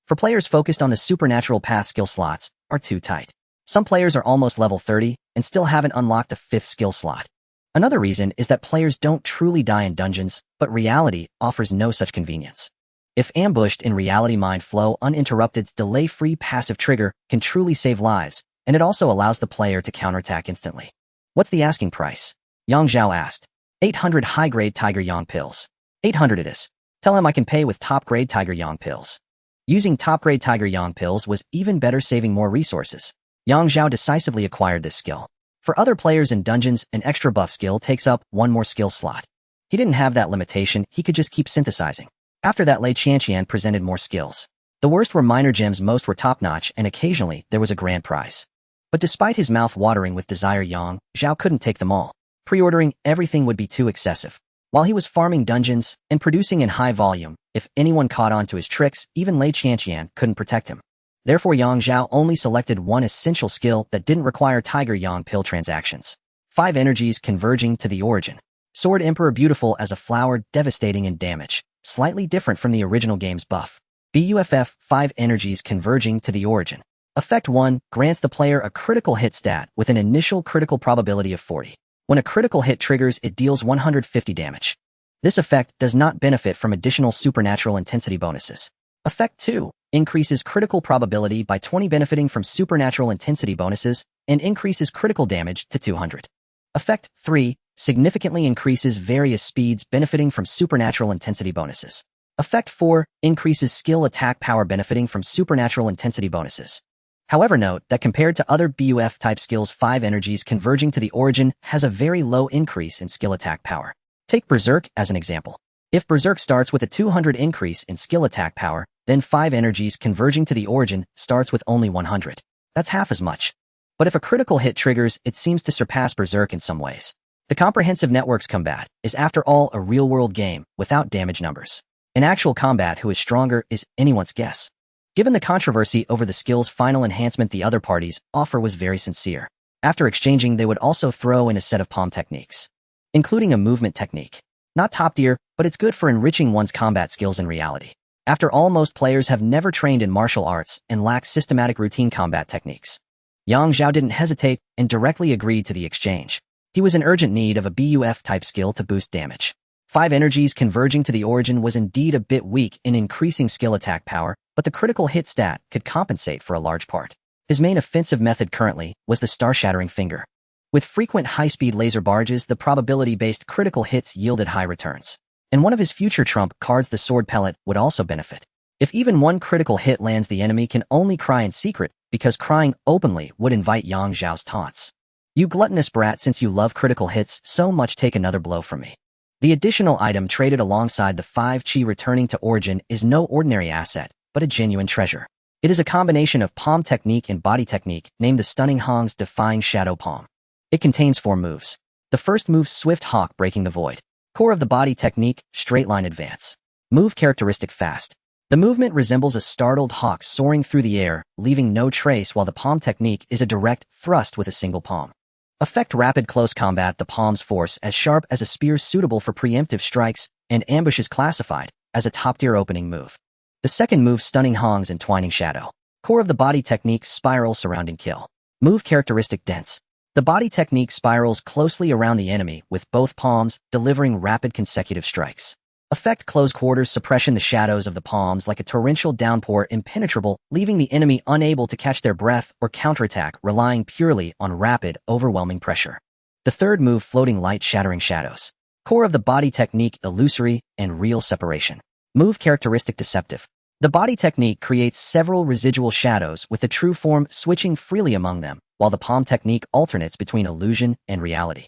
For players focused on the supernatural path, skill slots are too tight. Some players are almost level 30 and still haven't unlocked a 5th skill slot. Another reason is that players don't truly die in dungeons, but reality offers no such convenience. If ambushed in reality, Mind Flow Uninterrupted's delay-free passive trigger can truly save lives, and it also allows the player to counterattack instantly. What's the asking price? Zhao asked. 800 high-grade Tiger Yang pills. 800 it is. Tell him I can pay with top-grade Tiger Yang pills. Using top-grade Tiger Yang pills was even better, saving more resources. Zhao decisively acquired this skill. For other players in dungeons, an extra buff skill takes up 1 more skill slot. He didn't have that limitation, he could just keep synthesizing. After that, Lei Qianqian presented more skills. The worst were minor gems, most were top-notch, and occasionally there was a grand prize. But despite his mouth watering with desire, Zhao couldn't take them all. Pre-ordering everything would be too excessive. While he was farming dungeons and producing in high volume, if anyone caught on to his tricks, even Lei Qianqian couldn't protect him. Therefore, Zhao only selected one essential skill that didn't require Tiger Yang pill transactions. 5 energies converging to the origin. Sword Emperor, beautiful as a flower, devastating in damage. Slightly different from the original game's buff. BUFF, 5 energies converging to the origin. Effect 1 grants the player a critical hit stat with an initial critical probability of 40. When a critical hit triggers, it deals 150 damage. This effect does not benefit from additional supernatural intensity bonuses. Effect 2 increases critical probability by 20 benefiting from supernatural intensity bonuses, and increases critical damage to 200. Effect 3, significantly increases various speeds benefiting from supernatural intensity bonuses. Effect 4, increases skill attack power benefiting from supernatural intensity bonuses. However, note that compared to other BUF-type skills, 5 energies converging to the origin has a very low increase in skill attack power. Take Berserk as an example. If Berserk starts with a 200 increase in skill attack power, then 5 energies converging to the origin starts with only 100. That's half as much. But if a critical hit triggers, it seems to surpass Berserk in some ways. The comprehensive network's combat is, after all, a real-world game without damage numbers. In actual combat, who is stronger is anyone's guess. Given the controversy over the skill's final enhancement, the other party's offer was very sincere. After exchanging, they would also throw in a set of palm techniques, including a movement technique. Not top tier, but it's good for enriching one's combat skills in reality. After all, most players have never trained in martial arts and lack systematic routine combat techniques. Zhao didn't hesitate and directly agreed to the exchange. He was in urgent need of a BUF-type skill to boost damage. 5 energies converging to the origin was indeed a bit weak in increasing skill attack power, but the critical hit stat could compensate for a large part. His main offensive method currently was the star-shattering finger. With frequent high-speed laser barges, the probability-based critical hits yielded high returns. And one of his future trump cards, the sword pellet, would also benefit. If even one critical hit lands, the enemy can only cry in secret, because crying openly would invite Zhao's taunts. You gluttonous brat, since you love critical hits so much, take another blow from me. The additional item traded alongside the 5 chi returning to origin is no ordinary asset, but a genuine treasure. It is a combination of palm technique and body technique, named the Stunning Hong's Defying Shadow Palm. It contains 4 moves. The first move, Swift Hawk, breaking the void. Core of the body technique, Straight Line Advance. Move characteristic, Fast. The movement resembles a startled hawk soaring through the air, leaving no trace, while the palm technique is a direct thrust with a single palm. Effect, Rapid Close Combat. The palm's force as sharp as a spear, suitable for preemptive strikes and ambushes, classified as a top-tier opening move. The second move, Stunning Hong's Entwining Shadow. Core of the body technique, Spiral Surrounding Kill. Move characteristic, Dense. The body technique spirals closely around the enemy with both palms, delivering rapid consecutive strikes. Effect, Close Quarters Suppression. The shadows of the palms, like a torrential downpour, impenetrable, leaving the enemy unable to catch their breath or counterattack, relying purely on rapid, overwhelming pressure. The third move, Floating Light Shattering Shadows. Core of the body technique, Illusory and Real Separation. Move characteristic, Deceptive. The body technique creates several residual shadows with the true form switching freely among them, while the palm technique alternates between illusion and reality.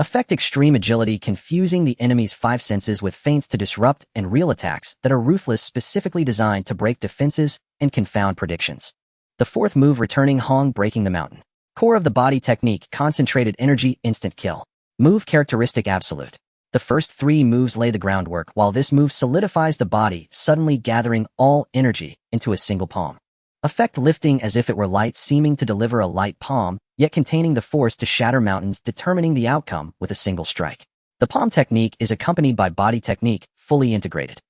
Effect, Extreme Agility, confusing the enemy's 5 senses with feints to disrupt, and real attacks that are ruthless, specifically designed to break defenses and confound predictions. The fourth move, Returning Hong, Breaking the Mountain. Core of the body technique, Concentrated Energy, Instant Kill. Move characteristic, Absolute. The first 3 moves lay the groundwork, while this move solidifies the body, suddenly gathering all energy into a single palm. Effect, Lifting, as if it were light, seeming to deliver a light palm, yet containing the force to shatter mountains, determining the outcome with a single strike. The palm technique is accompanied by body technique, fully integrated.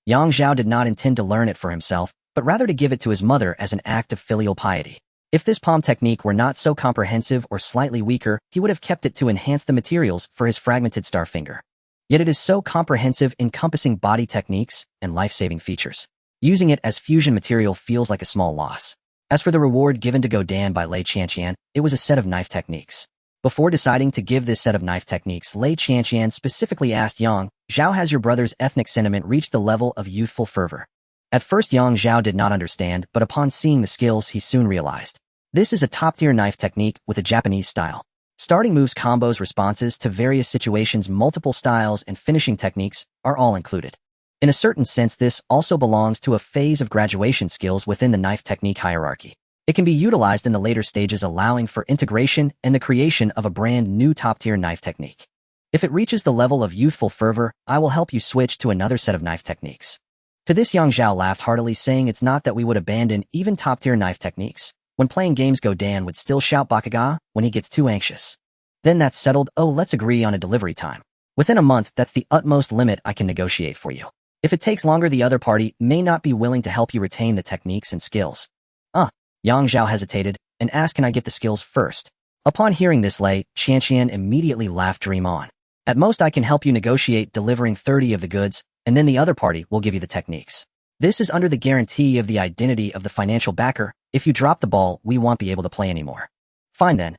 Zhao did not intend to learn it for himself, but rather to give it to his mother as an act of filial piety. If this palm technique were not so comprehensive or slightly weaker, he would have kept it to enhance the materials for his fragmented star finger. Yet it is so comprehensive, encompassing body techniques and life-saving features. Using it as fusion material feels like a small loss. As for the reward given to Godan by Lei Qianqian, it was a set of knife techniques. Before deciding to give this set of knife techniques, Lei Qianqian specifically asked Zhao, has your brother's ethnic sentiment reached the level of youthful fervor? At first Zhao did not understand, but upon seeing the skills he soon realized. This is a top-tier knife technique with a Japanese style. Starting moves, combos, responses to various situations, multiple styles, and finishing techniques are all included. In a certain sense, this also belongs to a phase of graduation skills within the knife technique hierarchy. It can be utilized in the later stages, allowing for integration and the creation of a brand new top-tier knife technique. If it reaches the level of youthful fervor, I will help you switch to another set of knife techniques. To this, Zhao laughed heartily, saying it's not that we would abandon even top-tier knife techniques. When playing games, Godan would still shout Bakuga when he gets too anxious. Then that's settled. Oh, let's agree on a delivery time. Within a month, that's the utmost limit I can negotiate for you. If it takes longer, the other party may not be willing to help you retain the techniques and skills. Zhao hesitated and asked, can I get the skills first? Upon hearing this, Lei Qianqian immediately laughed, dream on. At most I can help you negotiate delivering 30 of the goods, and then the other party will give you the techniques. This is under the guarantee of the identity of the financial backer. If you drop the ball, we won't be able to play anymore. Fine then.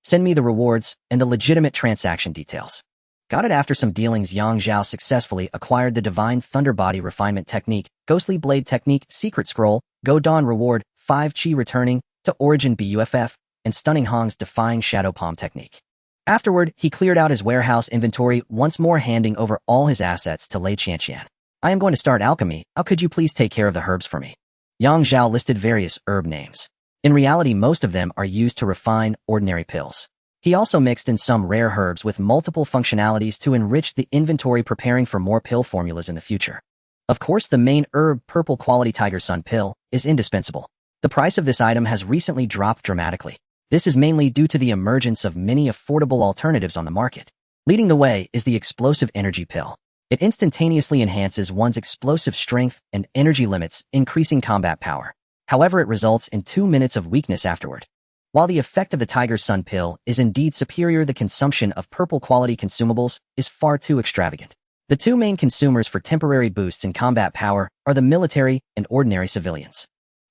Send me the rewards and the legitimate transaction details. Got it. After some dealings, Zhao successfully acquired the Divine Thunder Body Refinement Technique, Ghostly Blade Technique, Secret Scroll, Go Dawn Reward, 5 Chi Returning to Origin BUFF, and Stunning Hong's Defying Shadow Palm Technique. Afterward, he cleared out his warehouse inventory, once more handing over all his assets to Lei Qianqian. I am going to start alchemy. How could you please take care of the herbs for me? Zhao listed various herb names. In reality, most of them are used to refine ordinary pills. He also mixed in some rare herbs with multiple functionalities to enrich the inventory, preparing for more pill formulas in the future. Of course, the main herb, Purple Quality Tiger Sun Pill, is indispensable. The price of this item has recently dropped dramatically. This is mainly due to the emergence of many affordable alternatives on the market. Leading the way is the Explosive Energy Pill. It instantaneously enhances one's explosive strength and energy limits, increasing combat power. However, it results in 2 minutes of weakness afterward. While the effect of the Tiger Sun Pill is indeed superior, the consumption of purple quality consumables is far too extravagant. The two main consumers for temporary boosts in combat power are the military and ordinary civilians.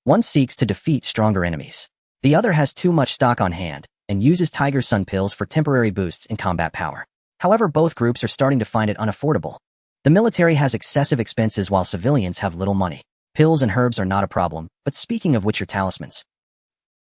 One seeks to defeat stronger enemies. The other has too much stock on hand and uses Tiger Sun Pills for temporary boosts in combat power. However, both groups are starting to find it unaffordable. The military has excessive expenses while civilians have little money. Pills and herbs are not a problem, but speaking of which, your talismans.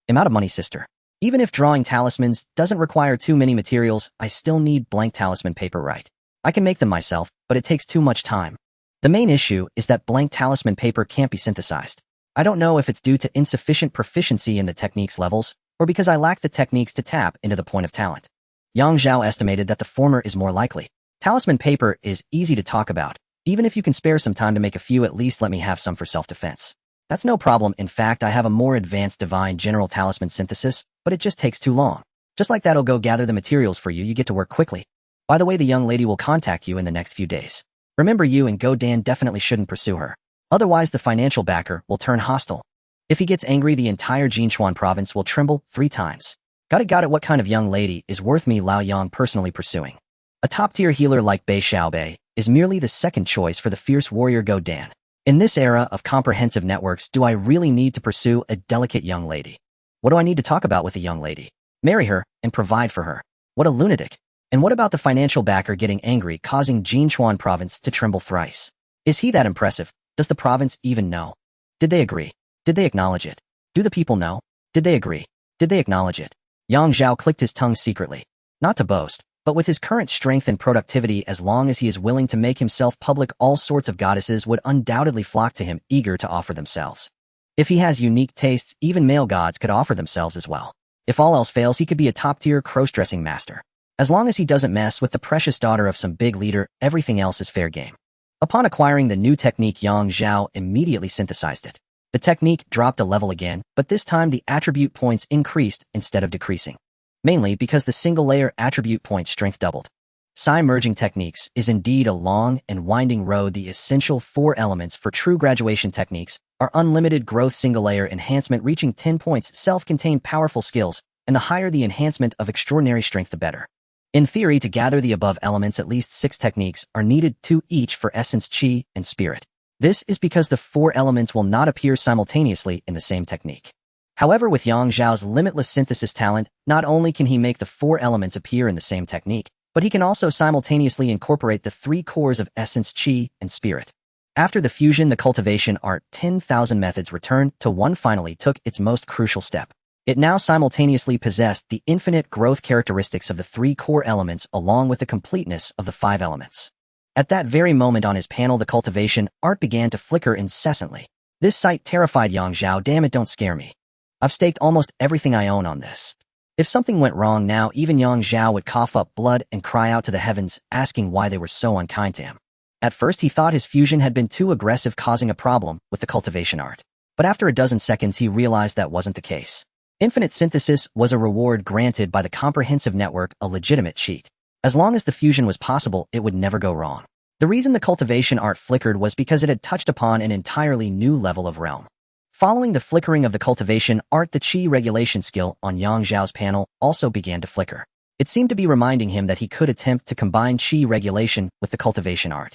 I'm out of money, sister. Even if drawing talismans doesn't require too many materials, I still need blank talisman paper, right? I can make them myself, but it takes too much time. The main issue is that blank talisman paper can't be synthesized. I don't know if it's due to insufficient proficiency in the techniques levels, or because I lack the techniques to tap into the point of talent. Zhao estimated that the former is more likely. Talisman paper is easy to talk about. Even if you can spare some time to make a few, at least let me have some for self-defense. That's no problem. In fact, I have a more advanced divine general talisman synthesis, but it just takes too long. Just like that, I'll go gather the materials for you. You get to work quickly. By the way, the young lady will contact you in the next few days. Remember, you and Go Dan definitely shouldn't pursue her. Otherwise, the financial backer will turn hostile. If he gets angry, the entire Jinchuan province will tremble 3 times. Got it. What kind of young lady is worth me Lao Yang personally pursuing? A top-tier healer like Bei Xiaobei is merely the second choice for the fierce warrior Go Dan. In this era of comprehensive networks, do I really need to pursue a delicate young lady? What do I need to talk about with a young lady? Marry her and provide for her. What a lunatic. And what about the financial backer getting angry, causing Jinchuan province to tremble thrice? Is he that impressive? Does the province even know? Did they agree? Did they acknowledge it? Do the people know? Did they agree? Did they acknowledge it? Zhao clicked his tongue secretly. Not to boast, but with his current strength and productivity, as long as he is willing to make himself public, all sorts of goddesses would undoubtedly flock to him, eager to offer themselves. If he has unique tastes, even male gods could offer themselves as well. If all else fails, he could be a top-tier cross-dressing master. As long as he doesn't mess with the precious daughter of some big leader, everything else is fair game. Upon acquiring the new technique, Zhao immediately synthesized it. The technique dropped a level again, but this time the attribute points increased instead of decreasing. Mainly because the single-layer attribute point strength doubled. Psi-merging techniques is indeed a long and winding road. The essential 4 elements for true graduation techniques are unlimited growth, single-layer enhancement reaching 10 points, self-contained powerful skills, and the higher the enhancement of extraordinary strength, the better. In theory, to gather the above elements, at least 6 techniques are needed, 2 each for essence, chi, and spirit. This is because the 4 elements will not appear simultaneously in the same technique. However, with Zhao's limitless synthesis talent, not only can he make the 4 elements appear in the same technique, but he can also simultaneously incorporate the 3 cores of essence, chi, and spirit. After the fusion, the cultivation art 10,000 methods returned to one, finally took its most crucial step. It now simultaneously possessed the infinite growth characteristics of the 3 core elements along with the completeness of the 5 elements. At that very moment on his panel, the cultivation art began to flicker incessantly. This sight terrified Zhao. Damn it, don't scare me. I've staked almost everything I own on this. If something went wrong now, even Zhao would cough up blood and cry out to the heavens, asking why they were so unkind to him. At first, he thought his fusion had been too aggressive, causing a problem with the cultivation art. But after a dozen seconds, he realized that wasn't the case. Infinite synthesis was a reward granted by the comprehensive network, a legitimate cheat. As long as the fusion was possible, it would never go wrong. The reason the cultivation art flickered was because it had touched upon an entirely new level of realm. Following the flickering of the cultivation art, the chi regulation skill on Zhao's panel also began to flicker. It seemed to be reminding him that he could attempt to combine chi regulation with the cultivation art.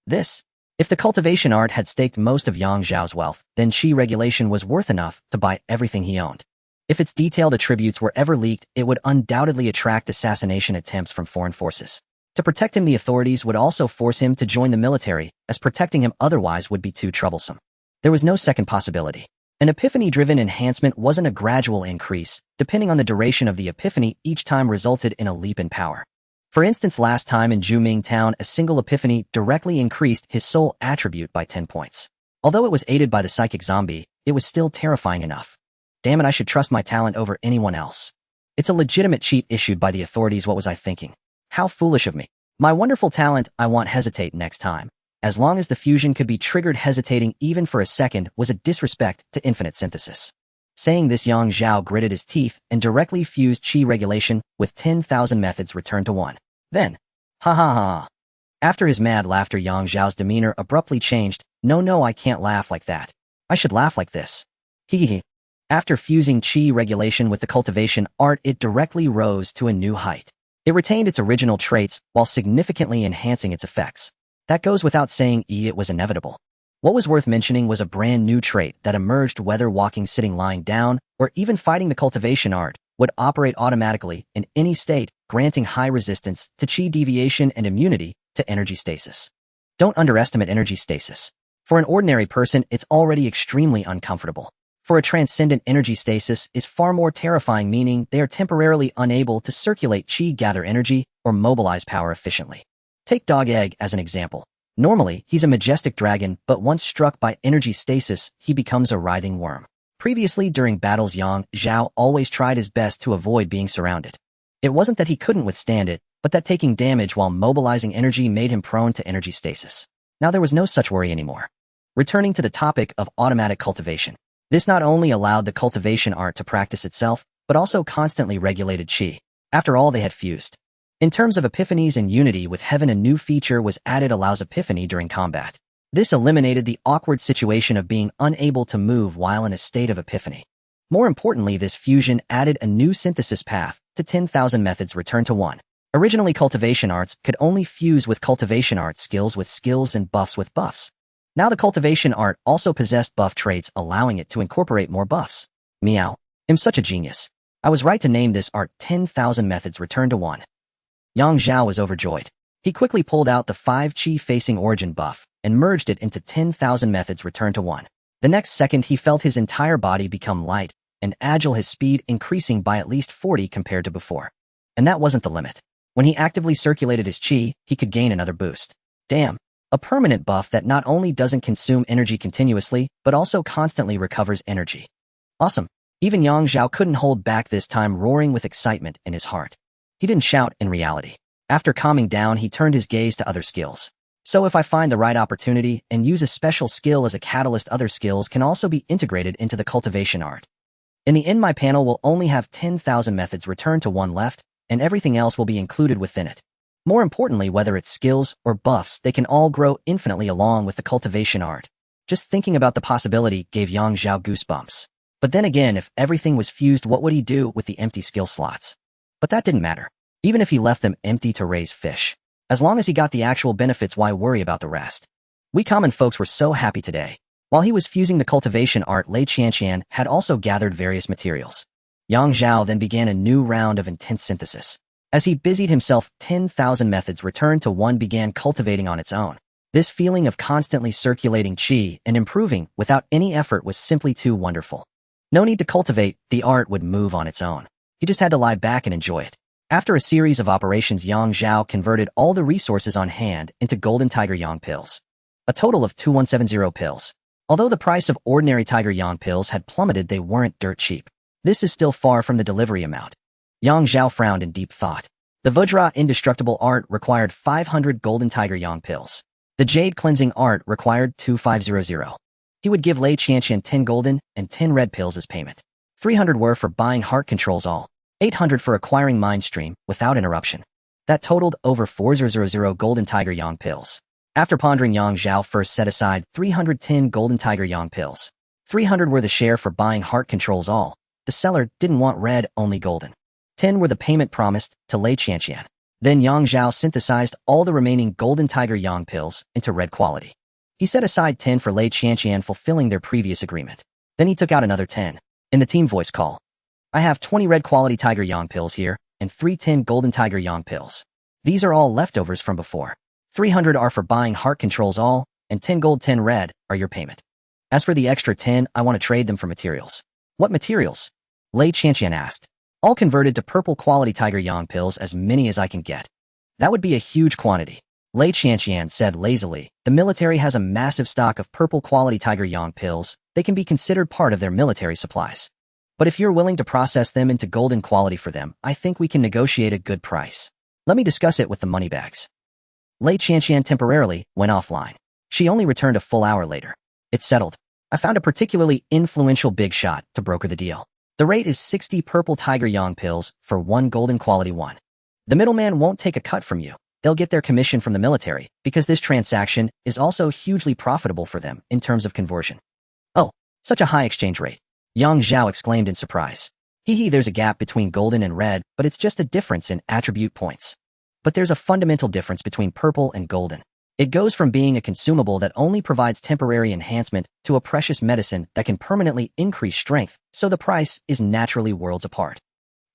This If the cultivation art had staked most of Yang Zhao's wealth, then qi regulation was worth enough to buy everything he owned. If its detailed attributes were ever leaked, it would undoubtedly attract assassination attempts from foreign forces. To protect him, the authorities would also force him to join the military, as protecting him otherwise would be too troublesome. There was no second possibility. An epiphany-driven enhancement wasn't a gradual increase. Depending on the duration of the epiphany, each time resulted in a leap in power. For instance, last time in Juming Town, a single epiphany directly increased his soul attribute by 10 points. Although it was aided by the psychic zombie, it was still terrifying enough. Damn it, I should trust my talent over anyone else. It's a legitimate cheat issued by the authorities. What was I thinking? How foolish of me. My wonderful talent, I won't hesitate next time. As long as the fusion could be triggered, hesitating even for a second was a disrespect to infinite synthesis. Saying this, Yang Zhao gritted his teeth and directly fused qi regulation with 10,000 methods returned to 1. Then, ha ha ha. After his mad laughter, Yang Zhao's demeanor abruptly changed. No, I can't laugh like that. I should laugh like this. Hee. After fusing qi regulation with the cultivation art, it directly rose to a new height. It retained its original traits while significantly enhancing its effects. That goes without saying, it was inevitable. What was worth mentioning was a brand new trait that emerged, whether walking, sitting, lying down, or even fighting. The cultivation art would operate automatically in any state, granting high resistance to qi deviation and immunity to energy stasis. Don't underestimate energy stasis. For an ordinary person, it's already extremely uncomfortable. For a transcendent, energy stasis is far more terrifying, meaning they are temporarily unable to circulate qi, gather energy, or mobilize power efficiently. Take Dog Egg as an example. Normally, he's a majestic dragon, but once struck by energy stasis, he becomes a writhing worm. Previously, during battles, Yang Zhao always tried his best to avoid being surrounded. It wasn't that he couldn't withstand it, but that taking damage while mobilizing energy made him prone to energy stasis. Now there was no such worry anymore. Returning to the topic of automatic cultivation. This not only allowed the cultivation art to practice itself, but also constantly regulated qi. After all, they had fused. In terms of epiphanies and unity with heaven, a new feature was added, allows epiphany during combat. This eliminated the awkward situation of being unable to move while in a state of epiphany. More importantly, this fusion added a new synthesis path to 10,000 methods returned to 1. Originally, cultivation arts could only fuse with cultivation art skills with skills and buffs with buffs. Now the cultivation art also possessed buff traits, allowing it to incorporate more buffs. Meow. I'm such a genius. I was right to name this art 10,000 methods returned to 1. Yang Zhao was overjoyed. He quickly pulled out the 5 qi-facing origin buff and merged it into 10,000 methods returned to 1. The next second, he felt his entire body become light and agile, his speed increasing by at least 40 compared to before. And that wasn't the limit. When he actively circulated his qi, he could gain another boost. Damn. A permanent buff that not only doesn't consume energy continuously, but also constantly recovers energy. Awesome. Even Yang Zhao couldn't hold back this time, roaring with excitement in his heart. He didn't shout in reality. After calming down, he turned his gaze to other skills. So if I find the right opportunity and use a special skill as a catalyst, other skills can also be integrated into the cultivation art. In the end, my panel will only have 10,000 methods returned to 1 left, and everything else will be included within it. More importantly, whether it's skills or buffs, they can all grow infinitely along with the cultivation art. Just thinking about the possibility gave Yang Zhao goosebumps. But then again, if everything was fused, what would he do with the empty skill slots? But that didn't matter. Even if he left them empty to raise fish. As long as he got the actual benefits, why worry about the rest? We common folks were so happy today. While he was fusing the cultivation art, Lei Qianqian had also gathered various materials. Yang Zhao then began a new round of intense synthesis. As he busied himself, 10,000 methods returned to 1 began cultivating on its own. This feeling of constantly circulating qi and improving without any effort was simply too wonderful. No need to cultivate, the art would move on its own. He just had to lie back and enjoy it. After a series of operations, Yang Zhao converted all the resources on hand into golden tiger yang pills. A total of 2170 pills. Although the price of ordinary tiger yang pills had plummeted, they weren't dirt cheap. This is still far from the delivery amount. Yang Zhao frowned in deep thought. The Vajra indestructible art required 500 golden tiger yang pills. The jade cleansing art required 2500. He would give Lei Qianqian 10 golden and 10 red pills as payment. 300 were for buying heart controls all. 800 for acquiring mind stream without interruption. That totaled over 4000 golden tiger yang pills. After pondering, Yang Zhao first set aside 310 golden tiger yang pills. 300 were the share for buying heart controls all. The seller didn't want red, only golden. 10 were the payment promised to Lei Qianqian. Then Yang Zhao synthesized all the remaining golden tiger yang pills into red quality. He set aside 10 for Lei Qianqian, fulfilling their previous agreement. Then he took out another 10. In the team voice call, I have 20 red quality Tiger Yang pills here, and 310 golden Tiger Yang pills. These are all leftovers from before. 300 are for buying heart controls all, and 10 gold 10 red are your payment. As for the extra 10, I want to trade them for materials. What materials? Lei Qianqian asked. All converted to purple quality Tiger Yang pills, as many as I can get. That would be a huge quantity. Lei Qianqian said lazily. The military has a massive stock of purple quality Tiger Yang pills. They can be considered part of their military supplies. But if you're willing to process them into golden quality for them, I think we can negotiate a good price. Let me discuss it with the moneybags. Lei Qianqian temporarily went offline. She only returned a full hour later. It's settled. I found a particularly influential big shot to broker the deal. The rate is 60 purple Tiger Yang pills for 1 golden quality one. The middleman won't take a cut from you. They'll get their commission from the military, because this transaction is also hugely profitable for them in terms of conversion. Oh, such a high exchange rate. Yang Zhao exclaimed in surprise. Hee, there's a gap between golden and red, but it's just a difference in attribute points. But there's a fundamental difference between purple and golden. It goes from being a consumable that only provides temporary enhancement to a precious medicine that can permanently increase strength, so the price is naturally worlds apart.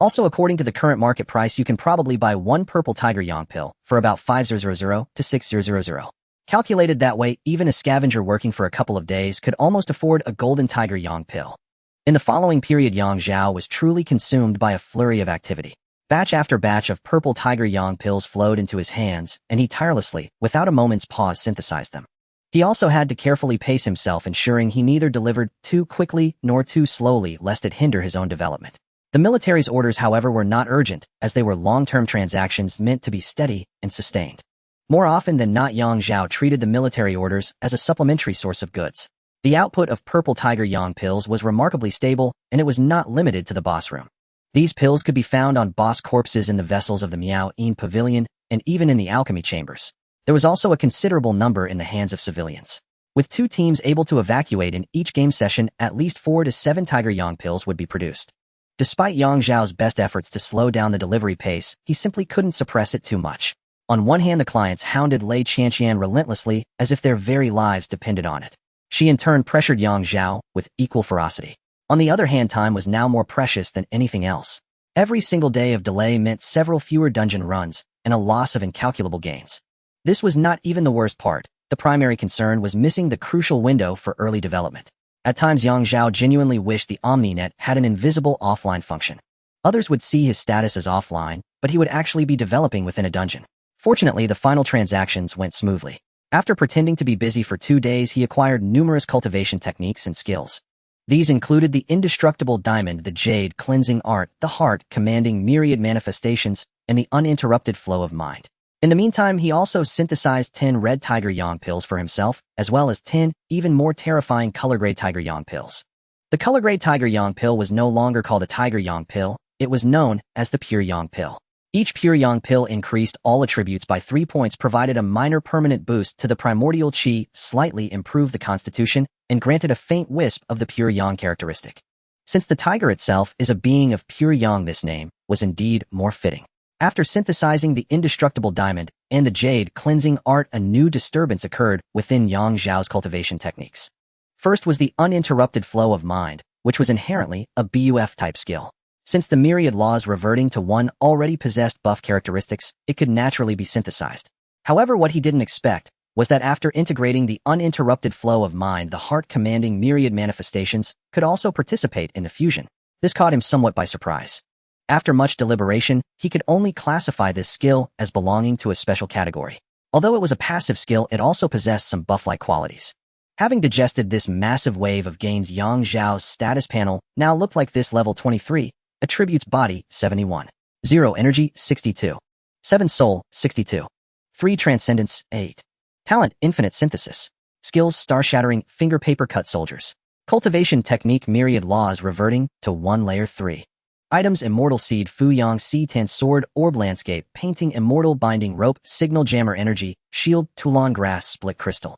Also, according to the current market price, you can probably buy 1 purple Tiger Yang pill for about 5,000 to 6,000. Calculated that way, even a scavenger working for a couple of days could almost afford a golden Tiger Yang pill. In the following period, Yang Zhao was truly consumed by a flurry of activity. Batch after batch of purple Tiger Yang pills flowed into his hands, and he tirelessly, without a moment's pause, synthesized them. He also had to carefully pace himself, ensuring he neither delivered too quickly nor too slowly, lest it hinder his own development. The military's orders, however, were not urgent, as they were long-term transactions meant to be steady and sustained. More often than not, Yang Zhao treated the military orders as a supplementary source of goods. The output of purple Tiger Yang pills was remarkably stable, and it was not limited to the boss room. These pills could be found on boss corpses in the vessels of the Miao Yin Pavilion, and even in the alchemy chambers. There was also a considerable number in the hands of civilians. With 2 teams able to evacuate in each game session, at least 4 to 7 Tiger Yang pills would be produced. Despite Yang Zhao's best efforts to slow down the delivery pace, he simply couldn't suppress it too much. On one hand, the clients hounded Lei Qianqian relentlessly, as if their very lives depended on it. She in turn pressured Yang Zhao with equal ferocity. On the other hand, time was now more precious than anything else. Every single day of delay meant several fewer dungeon runs and a loss of incalculable gains. This was not even the worst part. The primary concern was missing the crucial window for early development. At times, Yang Zhao genuinely wished the OmniNet had an invisible offline function. Others would see his status as offline, but he would actually be developing within a dungeon. Fortunately, the final transactions went smoothly. After pretending to be busy for 2 days, he acquired numerous cultivation techniques and skills. These included the indestructible diamond, the jade cleansing art, the heart commanding myriad manifestations, and the uninterrupted flow of mind. In the meantime, he also synthesized 10 red Tiger Yang pills for himself, as well as 10 even more terrifying color-grade Tiger Yang pills. The color-grade Tiger Yang pill was no longer called a Tiger Yang pill, it was known as the Pure Yang pill. Each Pure Yang pill increased all attributes by 3 points, provided a minor permanent boost to the primordial chi, slightly improved the constitution, and granted a faint wisp of the Pure Yang characteristic. Since the tiger itself is a being of Pure Yang, this name was indeed more fitting. After synthesizing the indestructible diamond and the jade cleansing art, a new disturbance occurred within Yang Zhao's cultivation techniques. First was the uninterrupted flow of mind, which was inherently a BUF-type skill. Since the myriad laws reverting to one already possessed buff characteristics, it could naturally be synthesized. However, what he didn't expect was that after integrating the uninterrupted flow of mind, the heart commanding myriad manifestations could also participate in the fusion. This caught him somewhat by surprise. After much deliberation, he could only classify this skill as belonging to a special category. Although it was a passive skill, it also possessed some buff-like qualities. Having digested this massive wave of gains, Yang Zhao's status panel now looked like this: level 23, attributes body 71, 0 energy 62, 7 soul 62, 3 transcendence 8, talent infinite synthesis, skills star-shattering finger paper cut soldiers, cultivation technique myriad laws reverting to 1 layer 3, items immortal seed Fuyang C10 sword orb landscape painting immortal binding rope signal jammer energy shield Toulon grass split crystal.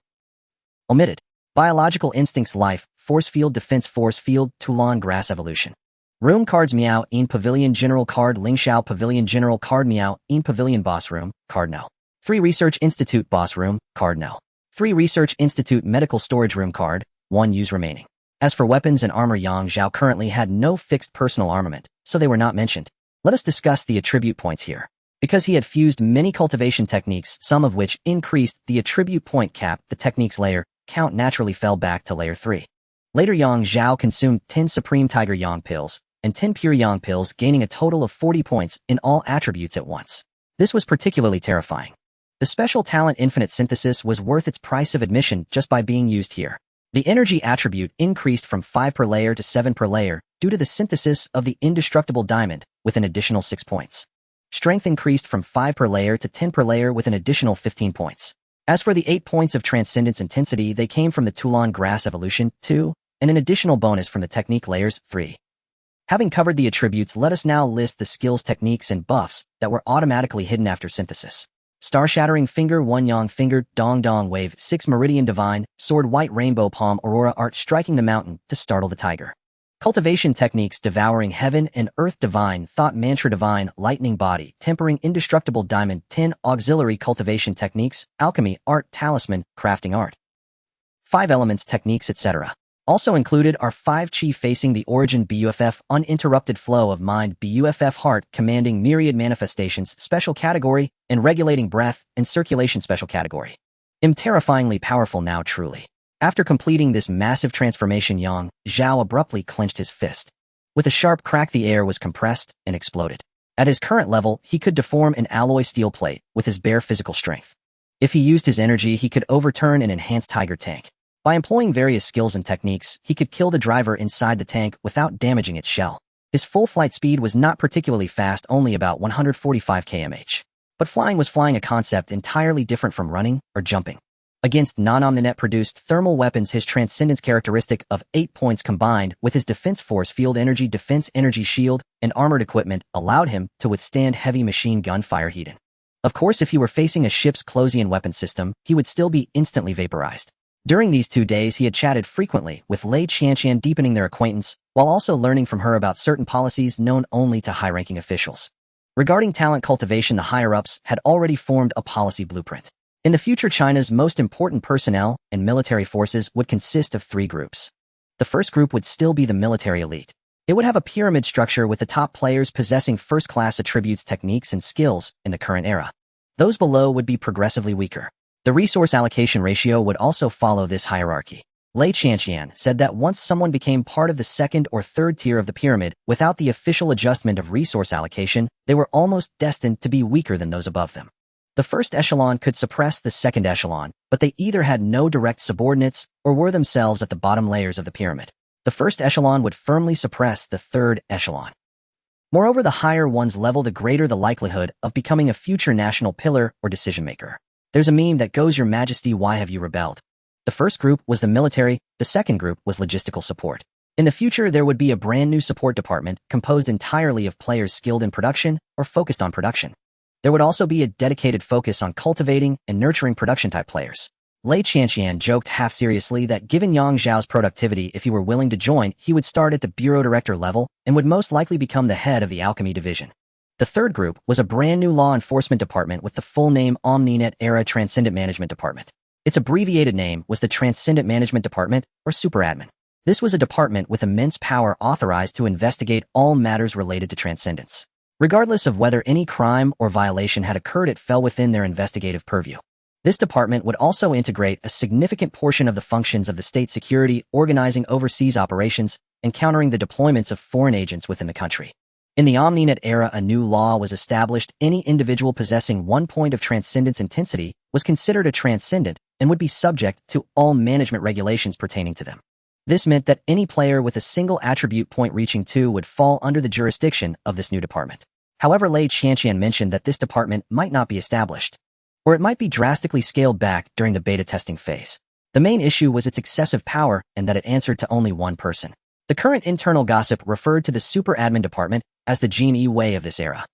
Omitted. Biological instincts life force field defense force field Toulon grass evolution. Room cards: Miao Yin Pavilion General card, Lingxiao Pavilion General card, Miao Yin Pavilion Boss Room card no. 3 Research Institute Boss Room card no. 3 Research Institute Medical Storage Room card, 1 use remaining. As for weapons and armor, Yang Zhao currently had no fixed personal armament, so they were not mentioned. Let us discuss the attribute points here. Because he had fused many cultivation techniques, some of which increased the attribute point cap, the technique's layer count naturally fell back to layer 3. Later, Yang Zhao consumed 10 Supreme Tiger Yang pills and 10 Pure Yang pills, gaining a total of 40 points in all attributes at once. This was particularly terrifying. The special talent Infinite Synthesis was worth its price of admission just by being used here. The energy attribute increased from 5 per layer to 7 per layer due to the synthesis of the indestructible diamond with an additional 6 points. Strength increased from 5 per layer to 10 per layer with an additional 15 points. As for the 8 points of Transcendence Intensity, they came from the Toulon Grass Evolution 2 and an additional bonus from the Technique Layers 3. Having covered the attributes, let us now list the skills, techniques, and buffs that were automatically hidden after synthesis. Star Shattering Finger, 1 Yang Finger, Dong Dong Wave, 6 Meridian Divine, Sword, White Rainbow Palm, Aurora Art, Striking the Mountain to startle the tiger. Cultivation techniques, Devouring Heaven and Earth Divine, Thought Mantra Divine, Lightning Body, Tempering Indestructible Diamond, 10 Auxiliary Cultivation Techniques, Alchemy, Art, Talisman, Crafting Art. 5 Elements Techniques, etc. Also included are 5 Chi Facing the Origin BUFF, Uninterrupted Flow of Mind BUFF, Heart, Commanding Myriad Manifestations, Special Category, and Regulating Breath and Circulation, Special Category. Terrifyingly powerful now, truly. After completing this massive transformation, Yang Zhao abruptly clenched his fist. With a sharp crack, the air was compressed and exploded. At his current level, he could deform an alloy steel plate with his bare physical strength. If he used his energy, he could overturn an enhanced tiger tank. By employing various skills and techniques, he could kill the driver inside the tank without damaging its shell. His full flight speed was not particularly fast, only about 145 km/h. But flying was flying, a concept entirely different from running or jumping. Against non-Omninet-produced thermal weapons, his Transcendence characteristic of 8 points combined with his Defense Force Field Energy, Defense Energy Shield, and armored equipment allowed him to withstand heavy machine gun fire heat. Of course, if he were facing a ship's Closian weapon system, he would still be instantly vaporized. During these 2 days, he had chatted frequently with Lei Qianqian, deepening their acquaintance, while also learning from her about certain policies known only to high-ranking officials. Regarding talent cultivation, the higher-ups had already formed a policy blueprint. In the future, China's most important personnel and military forces would consist of 3 groups. The first group would still be the military elite. It would have a pyramid structure with the top players possessing first-class attributes, techniques, and skills in the current era. Those below would be progressively weaker. The resource allocation ratio would also follow this hierarchy. Lei Qianqian said that once someone became part of the second or third tier of the pyramid, without the official adjustment of resource allocation, they were almost destined to be weaker than those above them. The first echelon could suppress the second echelon, but they either had no direct subordinates or were themselves at the bottom layers of the pyramid. The first echelon would firmly suppress the third echelon. Moreover, the higher one's level, the greater the likelihood of becoming a future national pillar or decision-maker. There's a meme that goes, "Your Majesty, why have you rebelled?" The first group was the military, the second group was logistical support. In the future, there would be a brand new support department composed entirely of players skilled in production or focused on production. There would also be a dedicated focus on cultivating and nurturing production-type players. Lei Qianqian joked half-seriously that given Yang Zhao's productivity, if he were willing to join, he would start at the bureau director level and would most likely become the head of the alchemy division. The third group was a brand new law enforcement department with the full name Omninet Era Transcendent Management Department. Its abbreviated name was the Transcendent Management Department, or Super Admin. This was a department with immense power authorized to investigate all matters related to transcendence. Regardless of whether any crime or violation had occurred, it fell within their investigative purview. This department would also integrate a significant portion of the functions of the state security, organizing overseas operations, and countering the deployments of foreign agents within the country. In the Omninet era, a new law was established. Any individual possessing 1 point of transcendence intensity was considered a transcendent and would be subject to all management regulations pertaining to them. This meant that any player with a single attribute point reaching 2 would fall under the jurisdiction of this new department. However, Lei Qianqian mentioned that this department might not be established, or it might be drastically scaled back during the beta testing phase. The main issue was its excessive power and that it answered to only one person. The current internal gossip referred to the Super Admin Department as the Gene Yi Wei of this era.